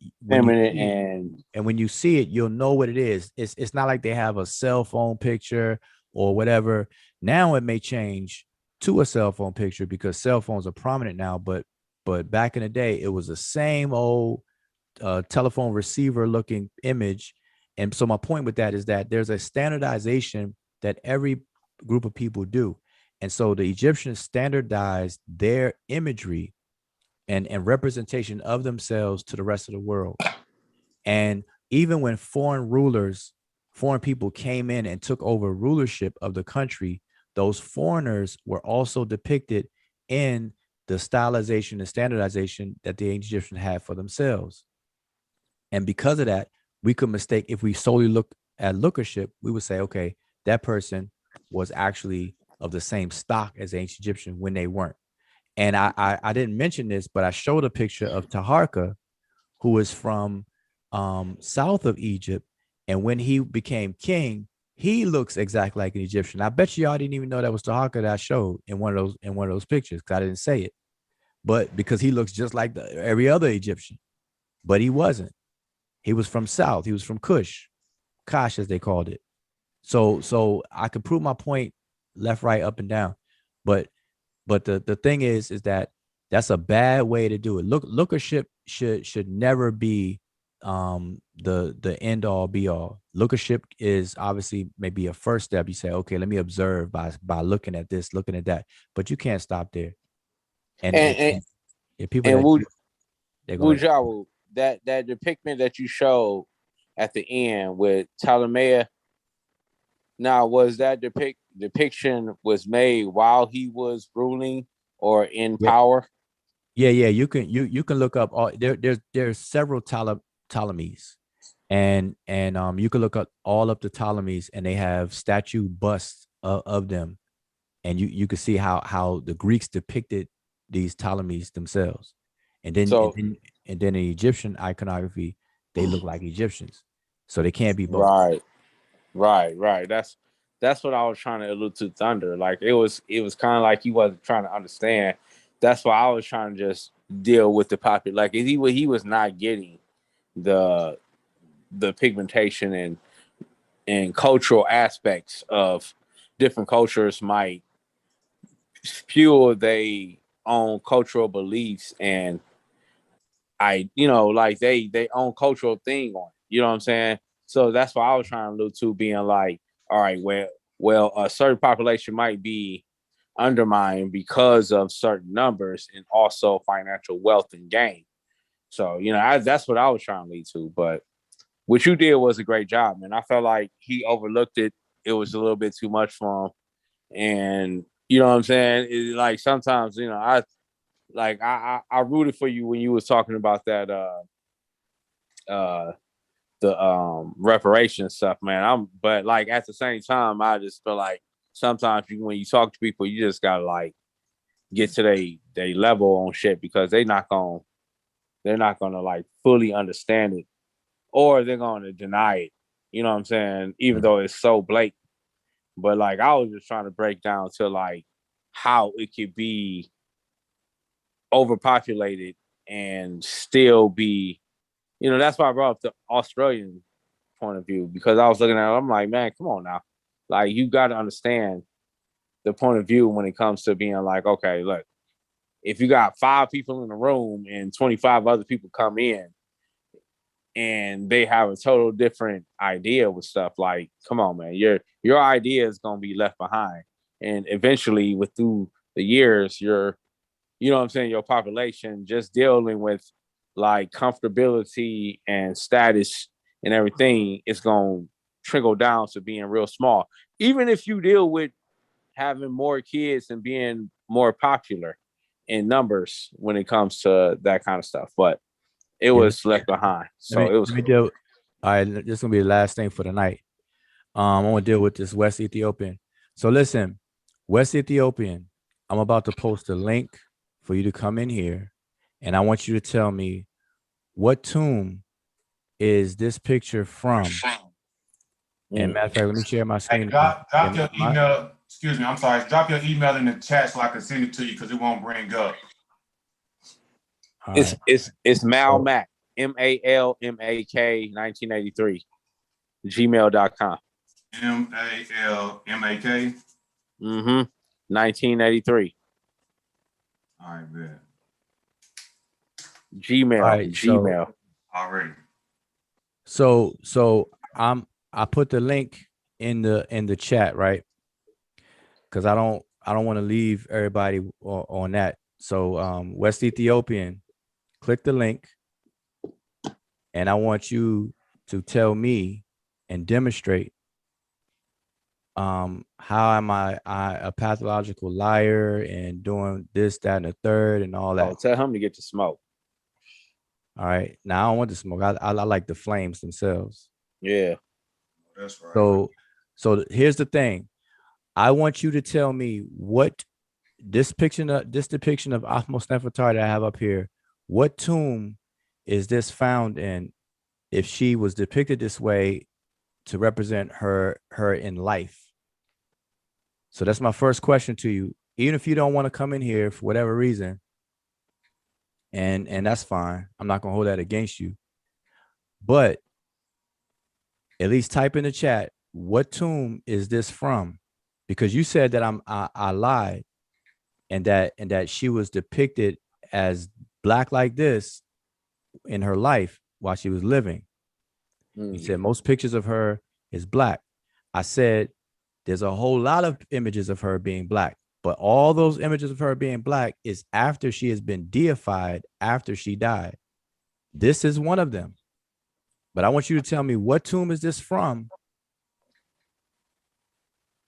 you see it, you'll know what it is. It's not like they have a cell phone picture or whatever. Now it may change to a cell phone picture because cell phones are prominent now, but back in the day, it was the same old telephone receiver looking image. And so my point with that is that there's a standardization that every group of people do. And so the Egyptians standardized their imagery and representation of themselves to the rest of the world. And even when foreign people came in and took over rulership of the country, those foreigners were also depicted in the stylization and standardization that the ancient Egyptians had for themselves. And because of that, we could mistake, if we solely look at lookership, we would say, okay, that person was actually of the same stock as the ancient Egyptian when they weren't. And I didn't mention this, but I showed a picture of Taharka, who is from south of Egypt. And when he became king, he looks exactly like an Egyptian. I bet y'all didn't even know that was Taharka that I showed in one of those pictures, because I didn't say it. But because he looks just like every other Egyptian. But he wasn't. He was from south. He was from Kush, Kosh, as they called it. So I could prove my point left, right, up, and down. But the thing is that that's a bad way to do it. Lookership should never be the end all be all. Lookership is obviously maybe a first step. You say, okay, let me observe by looking at this, looking at that, but you can't stop there. And people Bujawu, that depiction that you showed at the end with Ptolemy. Now, was that depiction was made while he was ruling or in power? Yeah. You can look up all there's several Ptolemies, and you can look up all of the Ptolemies, and they have statue busts of them, and you can see how the Greeks depicted these Ptolemies themselves, and then in Egyptian iconography, they look like Egyptians, so they can't be both. Right. That's what I was trying to allude to, Thunder. Like it was kind of like he wasn't trying to understand. That's why I was trying to just deal with the popular. Like he was not getting the pigmentation and cultural aspects of different cultures might fuel their own cultural beliefs, and like they own cultural thing on it. You know what I'm saying? So that's why I was trying to allude to, being like, all right, well, a certain population might be undermined because of certain numbers and also financial wealth and gain. So, that's what I was trying to lead to. But what you did was a great job, man. I felt like he overlooked it. It was a little bit too much for him. And you know what I'm saying? Like sometimes, I rooted for you when you was talking about that the reparation stuff, man. But like at the same time, I just feel like sometimes when you talk to people, you just gotta like get to they level on shit, because they're not gonna like fully understand it, or they're gonna deny it. You know what I'm saying? Even though it's so blatant. But like I was just trying to break down to like how it could be overpopulated and still be, that's why I brought up the Australian point of view, because I was looking at it, I'm like, man, come on now. Like you got to understand the point of view when it comes to being like, okay, look, if you got 5 people in the room and 25 other people come in and they have a total different idea with stuff, like, come on, man, your idea is going to be left behind. And eventually through the years, your population just dealing with like comfortability and status and everything is going to trickle down to being real small. Even if you deal with having more kids and being more popular in numbers when it comes to that kind of stuff, but it was left behind. So it was. All right, this is gonna be the last thing for the night. I want to deal with this West Ethiopian. So listen, West Ethiopian, I'm about to post a link for you to come in here, and I want you to tell me what tomb is this picture from. And matter of fact, let me share my screen. Drop your email. Excuse me, I'm sorry. Drop your email in the chat so I can send it to you, because it won't bring up. It's Malmak, MALMAK 1983, gmail.com. MALMAK. 1983. All right, man. Gmail. All right, Gmail. Already. So I put the link in the chat, right? Because I don't want to leave everybody on that. So West Ethiopian, click the link, and I want you to tell me and demonstrate how am I a pathological liar and doing this, that, and the third and all that. Oh, tell him to get the smoke. All right. Now I don't want the smoke. I like the flames themselves. Yeah. That's right. So here's the thing. I want you to tell me what this depiction of Ahmose Nefertari that I have up here, what tomb is this found in if she was depicted this way to represent her in life? So that's my first question to you. Even if you don't want to come in here for whatever reason, and that's fine. I'm not gonna hold that against you. But at least type in the chat, what tomb is this from? Because you said that I lied and that she was depicted as black like this in her life while she was living. You said most pictures of her is black. I said there's a whole lot of images of her being black, but all those images of her being black is after she has been deified, after she died. This is one of them. But I want you to tell me, what tomb is this from?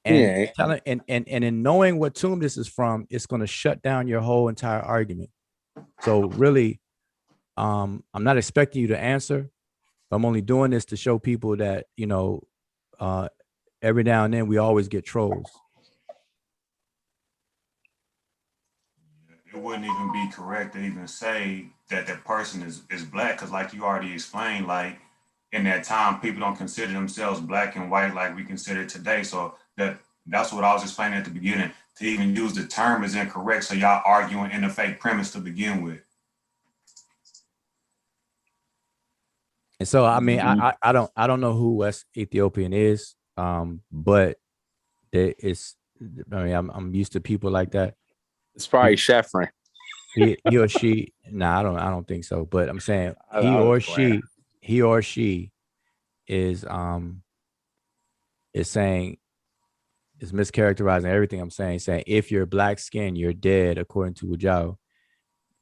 And and in knowing what tomb this is from, it's going to shut down your whole entire argument. So really, I'm not expecting you to answer. I'm only doing this to show people that, every now and then we always get trolls. It wouldn't even be correct to even say that that person is black, because like you already explained, like in that time, people don't consider themselves black and white like we consider today. So that's what I was explaining at the beginning. To even use the term is incorrect. So y'all arguing in a fake premise to begin with. And so, I mean, I don't know who West Ethiopian is, but I'm used to people like that. It's probably Sheffrin. He or she. I don't think so. But I'm saying he or she is saying, is mischaracterizing everything I'm saying if you're black skin, you're dead, according to Wujao.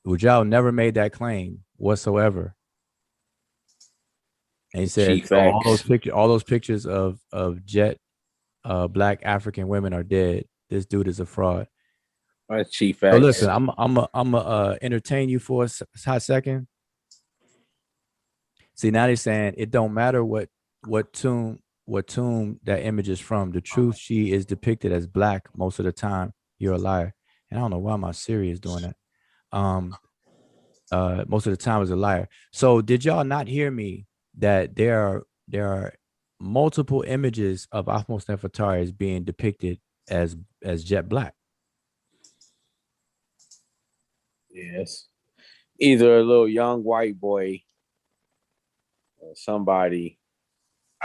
Wujao never made that claim whatsoever. And he said all those pictures of jet black African women are dead. This dude is a fraud. That's Chief So X. listen, I'm entertain you for a hot second. See, now they're saying it don't matter what tomb that image is from. The truth, she is depicted as black most of the time. You're a liar. And I don't know why my Siri is doing that. Most of the time is a liar. So did y'all not hear me that there are multiple images of Ahmose Nefertari as being depicted as jet black? Yes. Either a little young white boy or somebody.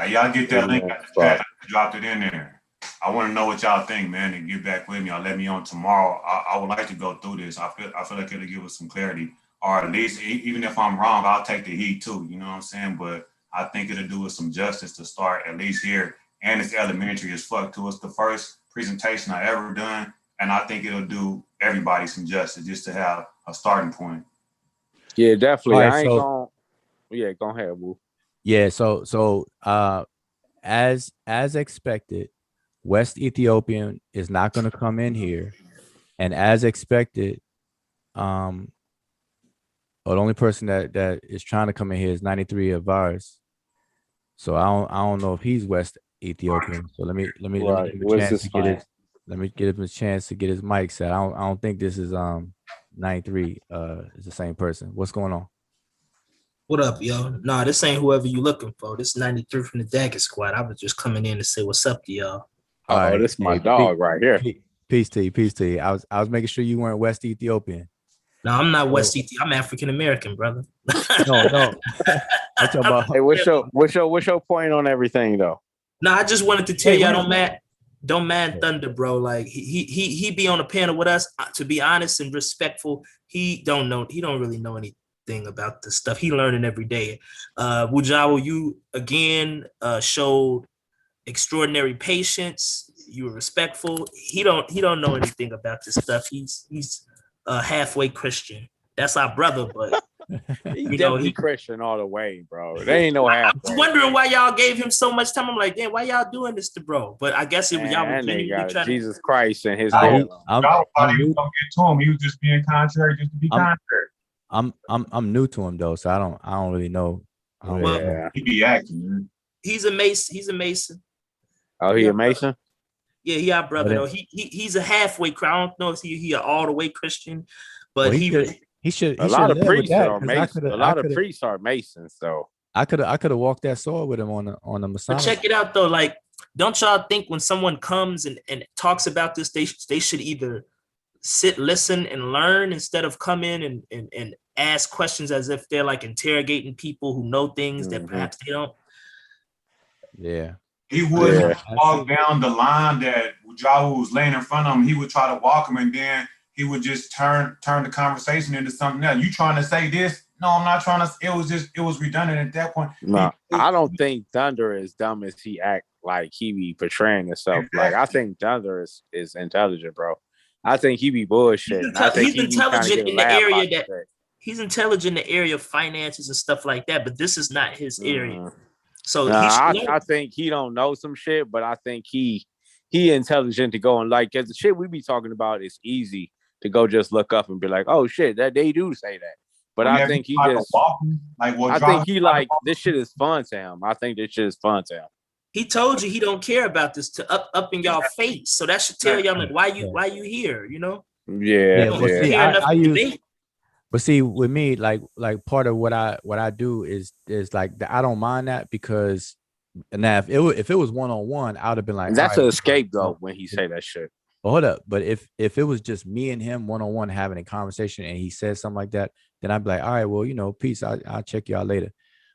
Y'all get that link at the chat. I dropped it in there. I want to know what y'all think, man, and get back with me. I'll let me on tomorrow. I would like to go through this. I feel like it'll give us some clarity. Or at least, even if I'm wrong, I'll take the heat too. You know what I'm saying? But I think it'll do us some justice to start at least here. And it's elementary as fuck to us. The first presentation I ever done. And I think it'll do everybody some justice just to have a starting point. Yeah, definitely. Right, I ain't going. Yeah, go ahead, Woo. Yeah, so as expected, West Ethiopian is not going to come in here, and as expected, the only person that is trying to come in here is 93 of ours. So I don't know if he's West Ethiopian. So let me give him a chance to get his. Let me give him a chance to get his mic set. I don't think this is 93 is the same person. What's going on? What up, yo? Nah, this ain't whoever you looking for. This is 93 from the Dagger Squad. I was just coming in to say what's up to y'all. All right, this is my dog right here. Peace to you. I was making sure you weren't West Ethiopian. No, I'm not West ET. I'm African American, brother. No. I'm talking about. Hey, what's your point on everything though? No, I just wanted to tell y'all don't man Thunder, bro. Like he be on a panel with us. To be honest and respectful, he don't really know anything about this stuff. He learning every day. Wujawa, you again showed extraordinary patience. You were respectful. He don't know anything about this stuff. He's a halfway Christian. That's our brother, but He's definitely Christian all the way, bro. They ain't no half. I was wondering why y'all gave him so much time. I'm like, damn, why y'all doing this to bro? But I guess it was y'all and they got trying Jesus Christ and his y'all I'm thought he was gonna get to him. He was just being contrary just to be contrary. I'm new to him though, so I don't really know. He be acting. He's a Mason. He's a Mason. Oh, he a Mason? Yeah, he our brother though. He's a halfway. I don't know if he an all the way Christian, but well, he should. A lot of priests are Masons. A lot of priests are Masons, so I could have walked that sword with him on the Messiah. But check it out though. Like, don't y'all think when someone comes and talks about this, they should either sit, listen, and learn instead of come in and ask questions as if they're like interrogating people who know things that perhaps they don't. Yeah. He would walk down the line that Jawu was laying in front of him. He would try to walk him, and then he would just turn the conversation into something else. You trying to say this? No, I'm not trying to. It was redundant at that point. No, I don't think Thunder is dumb as he act like he be portraying himself. Like, I think Thunder is intelligent, bro. I think he be bullshitting. He's intelligent in the area that he's intelligent in the area of finances and stuff like that, but this is not his area. So I think he don't know some shit, but I think he intelligent to go and like, cause the shit we be talking about is easy to go just look up and be like, oh shit, that they do say that. But I think he just I think he like this shit is fun to him. I think this shit is fun to him. He told you he don't care about this to up in y'all face. So that should tell y'all like why you here, you know? Yeah. But see, with me, like part of what I do is like I don't mind that because now if it was one-on-one, I would have been like, that's an scapegoat when he say that shit. Well, hold up. But if it was just me and him one-on-one having a conversation and he said something like that, then I'd be like, all right, well, peace. I'll check y'all later.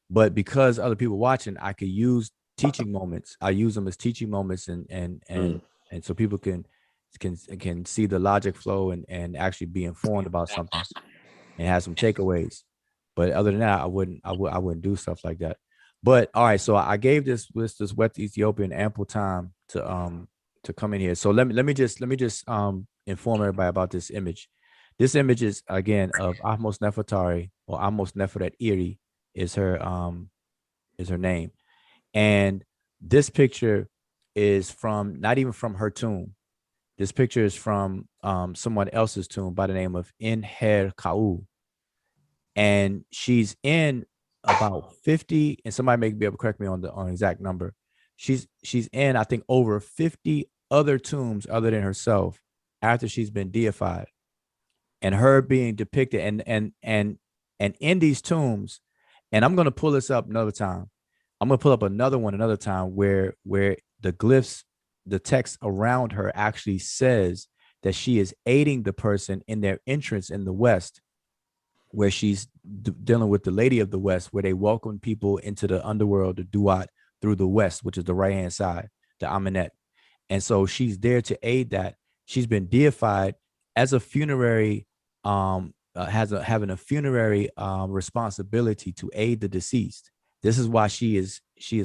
But because other people watching, I could use teaching moments. I use them as teaching moments and so people can see the logic flow and actually be informed about something and have some takeaways. But other than that, I wouldn't do stuff like that. But all right, so I gave this wet Ethiopian ample time to come in here. So let me just inform everybody about this image. This image is again of Ahmose Nefertari, or Ahmose Neferet Iri is her name. And this picture is from not even from her tomb. This picture is from someone else's tomb by the name of Inher Kau. And she's in about 50, and somebody may be able to correct me on the exact number. She's in, I think, over 50 other tombs other than herself after she's been deified. And her being depicted and in these tombs, and I'm gonna pull this up another time. I'm gonna pull up another one another time where the glyphs, the text around her actually says that she is aiding the person in their entrance in the West, where she's dealing with the Lady of the West, where they welcome people into the underworld, the Duat, through the West, which is the right-hand side, the Amenet. And so she's there to aid that. She's been deified as a funerary, having a funerary responsibility to aid the deceased. This is why she is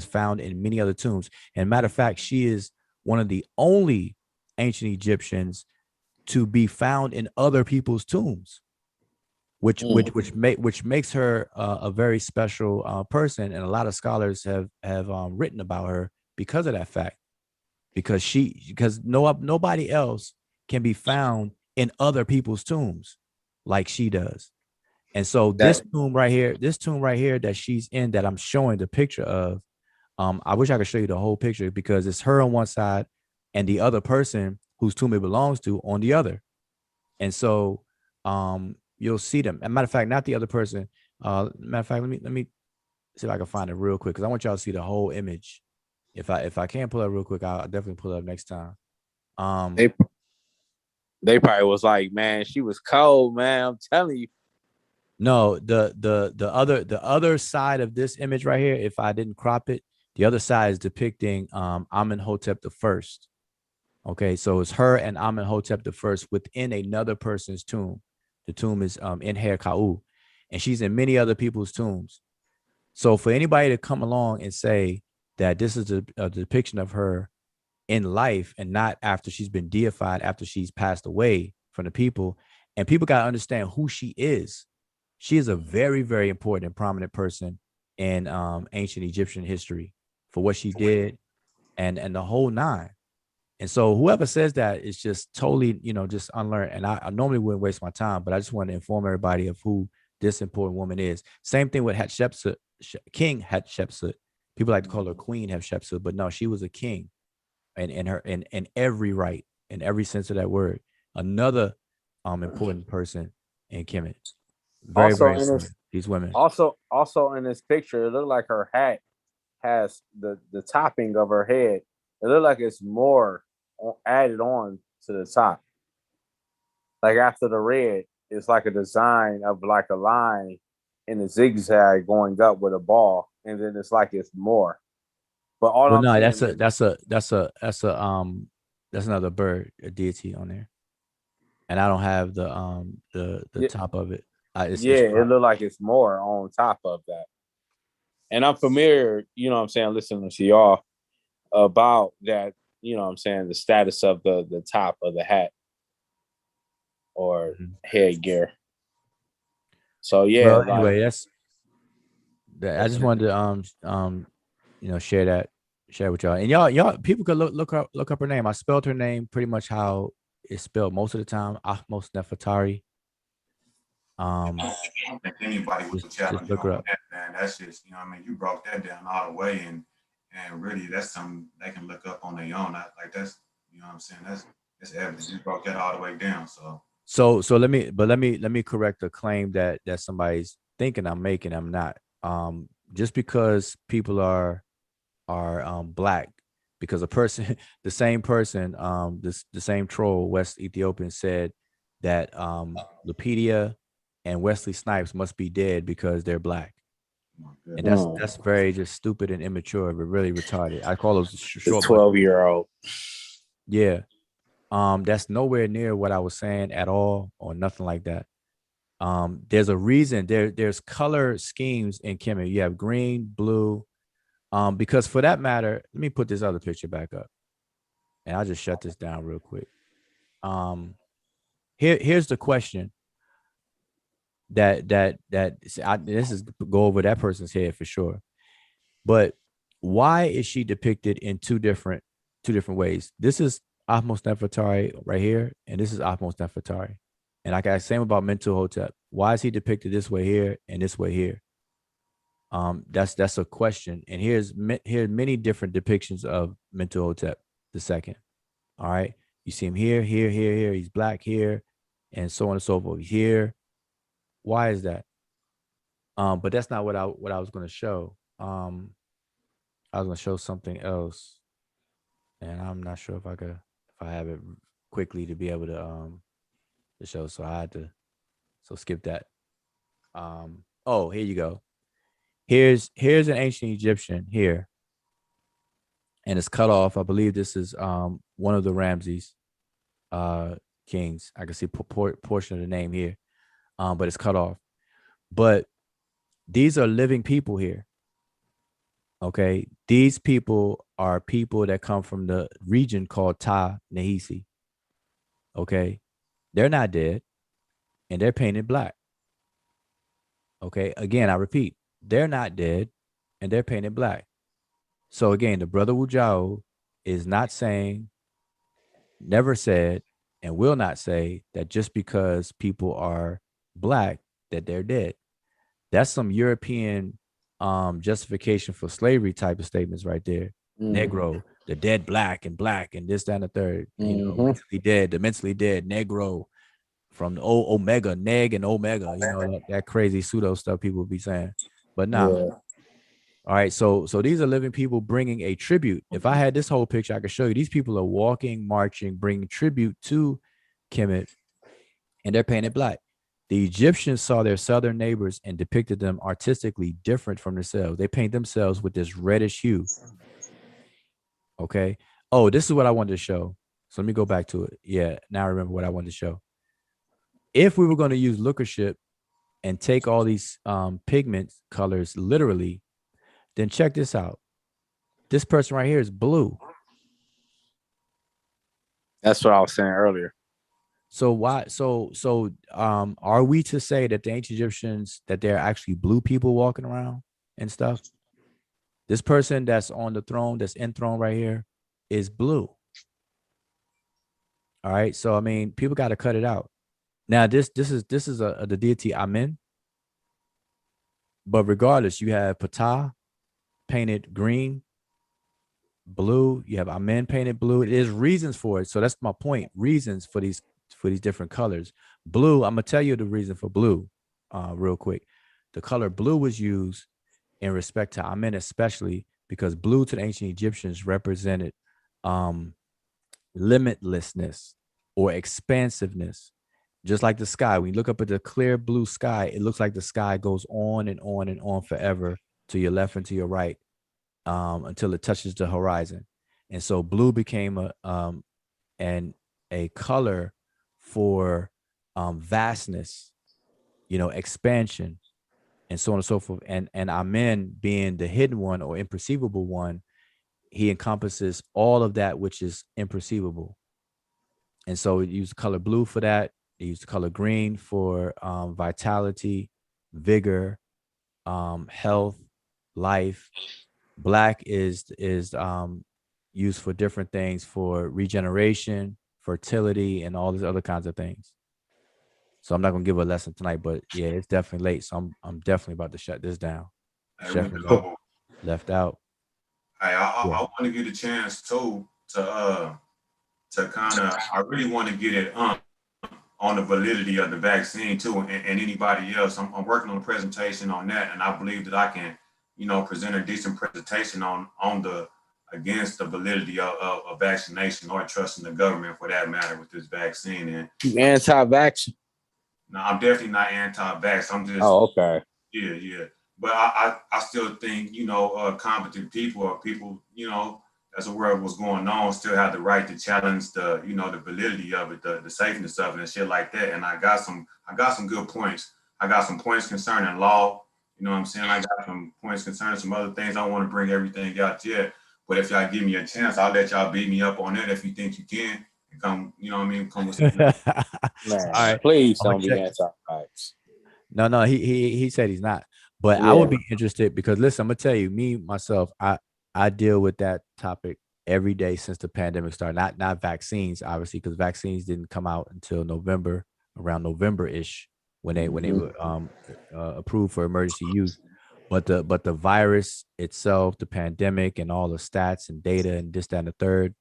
found in many other tombs. And matter of fact, she is one of the only ancient Egyptians to be found in other people's tombs, which makes her a very special person. And a lot of scholars have written about her because of that fact, because nobody else can be found in other people's tombs like she does. And so this tomb right here that she's in, that I'm showing the picture of, I wish I could show you the whole picture, because it's her on one side and the other person whose tomb it belongs to on the other. And so you'll see them. As a matter of fact, not the other person. Matter of fact, let me see if I can find it real quick, because I want y'all to see the whole image. If I can't pull it up real quick, I'll definitely pull it up next time. They probably was like, man, she was cold, man. I'm telling you. No, the other side of this image right here, if I didn't crop it, the other side is depicting Amenhotep the First. Okay, so it's her and Amenhotep the First within another person's tomb. The tomb is in Kau, and she's in many other people's tombs. So for anybody to come along and say that this is a depiction of her in life and not after she's been deified, after she's passed away from the people, and people got to understand who she is. She is a very, very important and prominent person in ancient Egyptian history for what she did and the whole nine. And so whoever says that is just totally, just unlearned. And I normally wouldn't waste my time, but I just want to inform everybody of who this important woman is. Same thing with Hatshepsut, King Hatshepsut. People like to call her Queen Hatshepsut, but no, she was a king in every right, in every sense of that word. Another important person in Kemet. Very, Also very in similar, this, these women. Also in this picture, it looked like her hat has the topping of her head. It looked like it's more added on to the top. Like after the red, it's like a design of like a line in a zigzag going up with a ball, and then it's like it's more. But all Well, I'm no, saying that's another bird, a deity on there, and I don't have the Yeah. top of it. It looked like it's more on top of that. And I'm familiar, listening to y'all about that, the status of the top of the hat or headgear. So yeah, Well, anyway, I just wanted to share with y'all. And y'all people could look up her name. I spelled her name pretty much how it's spelled most of the time. Ahmos Nefertari. I don't think anybody would challenge you look her on up. that, man. That's just, you broke that down all the way, and really, that's something they can look up on their own. That's, what I'm saying, that's evidence. You broke that all the way down. So let me correct a claim that somebody's thinking I'm making. I'm not. Just because people are black, because a person, the same person, the same troll, West Ethiopian, said that Lupedia and Wesley Snipes must be dead because they're black. And that's very just stupid and immature, but really retarded. I call those short 12-year-old. Yeah. That's nowhere near what I was saying at all, or nothing like that. There's a reason there's color schemes in Kemet. You have green, blue, because for that matter, let me put this other picture back up, and I'll just shut this down real quick. Here's the question that this is go over that person's head for sure, but why is she depicted in two different ways? This is Ahmos Nefertari right here, and this is Ahmos Nefertari. And I got the same about Mentuhotep. Why is he depicted this way here and this way here? That's a question. And here are many different depictions of Mentuhotep the second. All right, you see him here. He's black here, and so on and so forth. Here, why is that? But that's not what I was going to show. I was going to show something else, and I'm not sure if I have it quickly to be able to show. So I had to skip that. Oh, here you go. Here's an ancient Egyptian here, and it's cut off. I believe this is one of the Ramses kings. I can see portion of the name here, but it's cut off. But these are living people here. Okay, these people are people that come from the region called Ta Nehisi. Okay, they're not dead, and they're painted black. Okay, again, I repeat, they're not dead, and they're painted black. So again, the brother Wujao is not saying, never said, and will not say that just because people are black that they're dead. That's some European justification for slavery type of statements right there. Negro, the dead black and this, that, and the third. Mentally dead, the mentally dead, Negro, from the Omega, Neg and Omega. That crazy pseudo stuff people be saying. But nah. Yeah. All right, so these are living people bringing a tribute. If I had this whole picture, I could show you. These people are walking, marching, bringing tribute to Kemet, and they're painted black. The Egyptians saw their southern neighbors and depicted them artistically different from themselves. They paint themselves with this reddish hue. Okay. Oh, this is what I wanted to show. So let me go back to it. Yeah, now I remember what I wanted to show. If we were going to use lookership and take all these pigment colors literally, then check this out. This person right here is blue. That's what I was saying earlier. So why? So are we to say that the ancient Egyptians, that they're actually blue people walking around and stuff? This person that's on the throne, that's enthroned right here, is blue. All right. So I mean, people got to cut it out. Now this is the deity Amen. But regardless, you have Ptah painted green, blue. You have Amen painted blue. There's reasons for it. So that's my point. Reasons for these different colors. Blue, I'm gonna tell you the reason for blue real quick. The color blue was used in respect to Amen, especially because blue to the ancient Egyptians represented limitlessness or expansiveness. Just like the sky, when you look up at the clear blue sky, it looks like the sky goes on and on and on forever to your left and to your right until it touches the horizon. And so blue became a color for vastness, expansion, and so on and so forth. And Amen being the hidden one or imperceivable one, he encompasses all of that which is imperceivable. And so he used the color blue for that. He used the color green for vitality, vigor, health, life. Black is used for different things, for regeneration, fertility, and all these other kinds of things. So I'm not gonna give a lesson tonight, but yeah, it's definitely late. So I'm definitely about to shut this down. Definitely left out. Hey, I want to get a chance too to kind of, I really want to get it on the validity of the vaccine too, and anybody else. I'm working on a presentation on that, and I believe that I can, present a decent presentation on the against the validity of vaccination or trusting the government for that matter with this vaccine. And you anti-vax? No, I'm definitely not anti-vax. I'm just okay. Yeah. But I still think, competent people or people, as aware of what's going on, still have the right to challenge the, the validity of it, the safeness of it and shit like that. And I got some good points. I got some points concerning law. You know what I'm saying? I got some points concerning some other things. I don't want to bring everything out yet. But if y'all give me a chance, I'll let y'all beat me up on that if you think you can. And come, come with some. Man, All right. Please don't be anti-vax. No, he said he's not. But Yeah. I would be interested because listen, I'm gonna tell you, me myself, I deal with that topic every day since the pandemic started. Not vaccines, obviously, because vaccines didn't come out until November, around November-ish, when they were approved for emergency use. But the virus itself, the pandemic, and all the stats and data and this, that, and the third,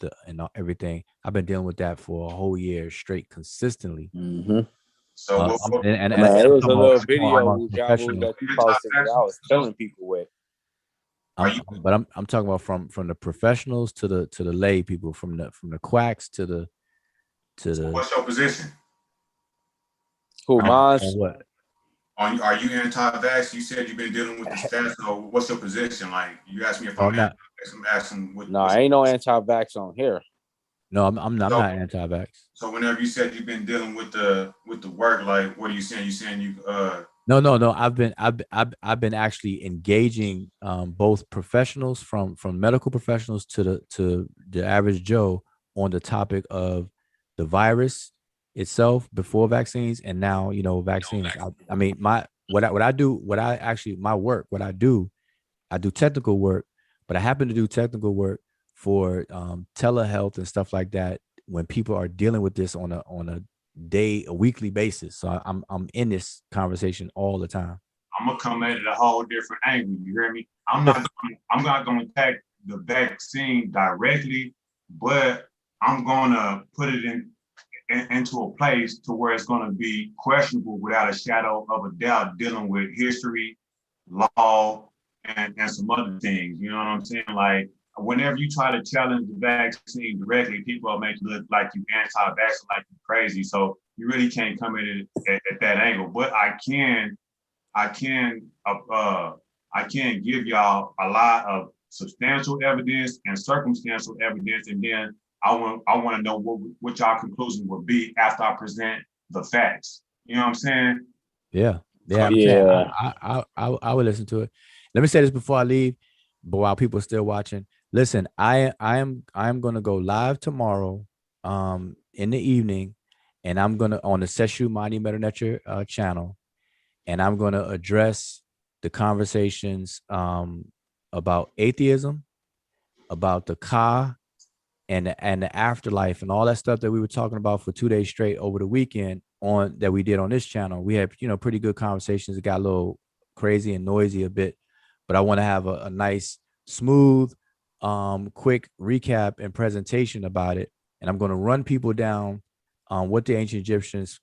everything. I've been dealing with that for a whole year straight, consistently. So and it was a little video that you posted that I was killing people with. But I'm talking about from the professionals to the lay people, from the quacks to the. What's your position? Who, mine? What? Are you anti-vax? You said you've been dealing with the stats. So what's your position? Like, you asked me if I'm not. I'm asking. No, ain't no anti-vax on here. No, I'm not anti-vax. So whenever you said you've been dealing with the work, like, what are you saying? You saying you No. I've been actually engaging both professionals from medical professionals to the average Joe on the topic of the virus itself before vaccines and now vaccines. I mean, my work, I do technical work, but I happen to do technical work for telehealth and stuff like that when people are dealing with this on a weekly basis. So I'm in this conversation all the time. I'm gonna come at it a whole different angle. You hear me? I'm not gonna attack the vaccine directly, but I'm gonna put it into a place to where it's gonna be questionable without a shadow of a doubt, dealing with history, law, and some other things. You know what I'm saying? Like, whenever you try to challenge the vaccine directly, people will make you look like you anti-vaxxer, like you crazy. So you really can't come in at that angle. But I can give y'all a lot of substantial evidence and circumstantial evidence, and then I want to know what y'all conclusion would be after I present the facts. You know what I'm saying? Yeah. I'm saying I would listen to it. Let me say this before I leave, but while people are still watching, listen, I am gonna go live tomorrow, in the evening, and I'm gonna on the Seshu Mani Metanetra channel, and I'm gonna address the conversations about atheism, about the Ka, and the afterlife, and all that stuff that we were talking about for 2 days straight over the weekend on that we did on this channel. We had pretty good conversations. It got a little crazy and noisy a bit, but I want to have a nice, smooth, quick recap and presentation about it. And I'm going to run people down what the ancient Egyptians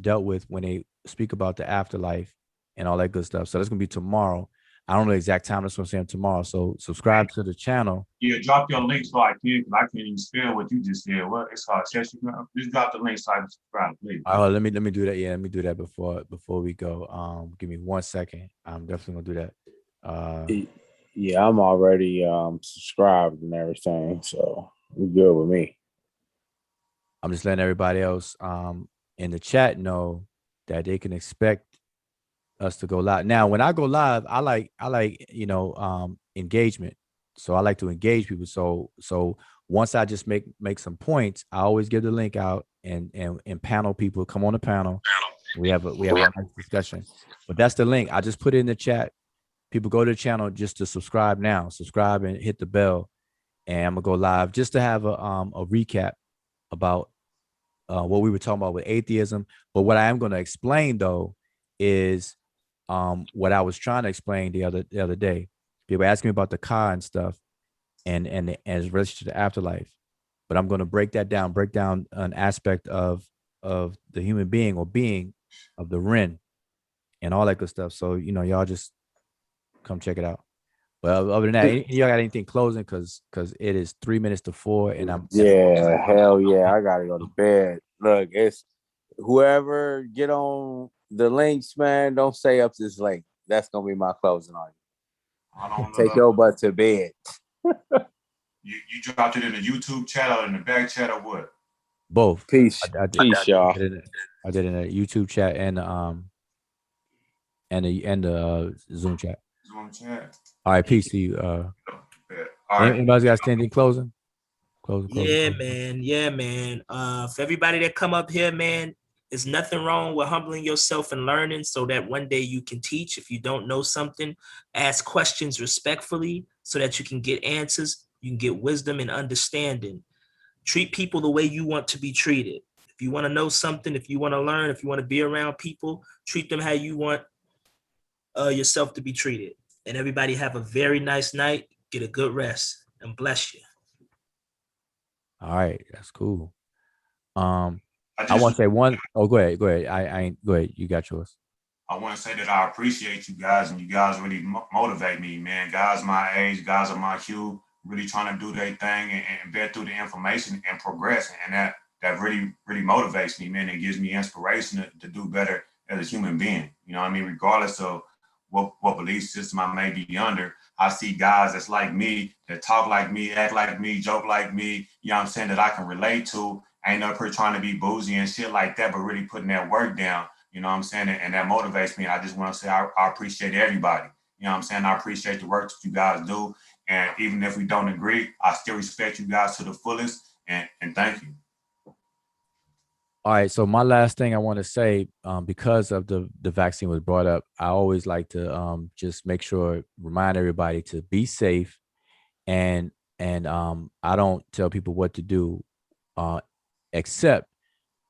dealt with when they speak about the afterlife and all that good stuff. So that's going to be tomorrow. I don't know the exact time. That's what I'm saying, tomorrow. So subscribe to the channel. Yeah, drop your link so I can, because I can't even spell what you just said. What it's called? Just drop the link so I can subscribe, please. All right, let me do that. Yeah, let me do that before we go. Give me 1 second. I'm definitely gonna do that. Yeah, I'm already subscribed and everything, so we're good with me. I'm just letting everybody else in the chat know that they can expect us to go live. Now, when I go live, I like engagement. So I like to engage people. So once I just make some points, I always give the link out and panel people. Come on the panel. We have a nice discussion. But that's the link. I just put it in the chat. People go to the channel just to subscribe now. Subscribe and hit the bell. And I'm gonna go live just to have a recap about what we were talking about with atheism. But what I am gonna explain though is what I was trying to explain the other day. People ask me about the Ka and stuff and as related to the afterlife. But I'm going to break down an aspect of the human being or being of the Ren and all that good stuff. So, y'all just come check it out. But other than that, y'all got anything closing? Cause it is 3 minutes to 4 and I'm hell yeah, I gotta go to bed. Look, it's whoever get on the links, man, don't stay up this late. That's gonna be my closing argument. Take your butt to bed. You dropped it in the YouTube chat or in the back chat or what? Both. Peace, peace, y'all. I did it in a YouTube chat and the Zoom chat. Zoom chat. All right, peace to you. All right. Anybody got anything closing? Yeah, man. For everybody that come up here, man, there's nothing wrong with humbling yourself and learning so that one day you can teach. If you don't know something, ask questions respectfully so that you can get answers. You can get wisdom and understanding. Treat people the way you want to be treated. If you want to know something, if you want to learn, if you want to be around people, treat them how you want yourself to be treated. And everybody have a very nice night. Get a good rest and bless you. All right, that's cool. I want to say one. Oh, go ahead. I ain't go ahead. You got yours. I want to say that I appreciate you guys, and you guys really motivate me, man. Guys my age, guys of my hue, really trying to do their thing and vet through the information and progress, and that really motivates me, man. It gives me inspiration to do better as a human being. You know what I mean? Regardless of what belief system I may be under, I see guys that's like me, that talk like me, act like me, joke like me, you know what I'm saying, that I can relate to. I ain't up here trying to be boozy and shit like that, but really putting that work down, you know what I'm saying? And that motivates me. I just want to say I appreciate everybody. You know what I'm saying? I appreciate the work that you guys do. And even if we don't agree, I still respect you guys to the fullest. And thank you. All right. So my last thing I want to say, because of the vaccine was brought up, I always like to just make sure, remind everybody to be safe. And I don't tell people what to do, except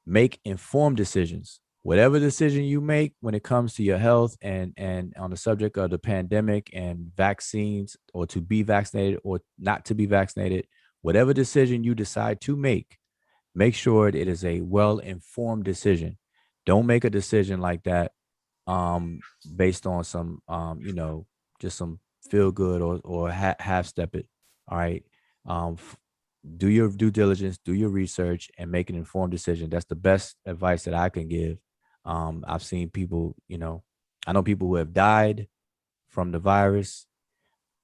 make informed decisions. Whatever decision you make when it comes to your health and on the subject of the pandemic and vaccines, or to be vaccinated or not to be vaccinated, whatever decision you decide to make sure it is a well-informed decision. Don't make a decision like that based on some, just some feel good or half step it. All right. Do your due diligence, do your research, and make an informed decision. That's the best advice that I can give. I've seen people, I know people who have died from the virus.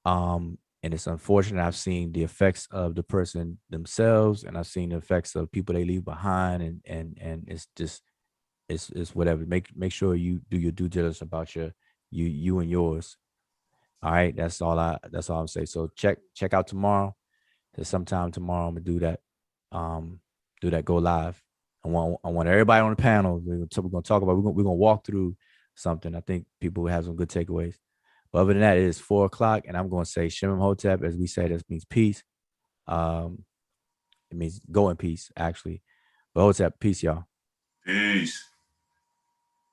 And it's unfortunate. I've seen the effects of the person themselves, and I've seen the effects of people they leave behind, and it's just, it's whatever. Make sure you do your due diligence about you and yours. All right. That's all I'm saying. So check out tomorrow. Sometime tomorrow I'm gonna do that go live. I want everybody on the panel. We're gonna talk about. We're gonna walk through something. I think people will have some good takeaways. But other than that, it is 4:00, and I'm gonna say Shem Hotep, as we say. That means peace. It means go in peace, actually. But Hotep, peace, y'all. Peace.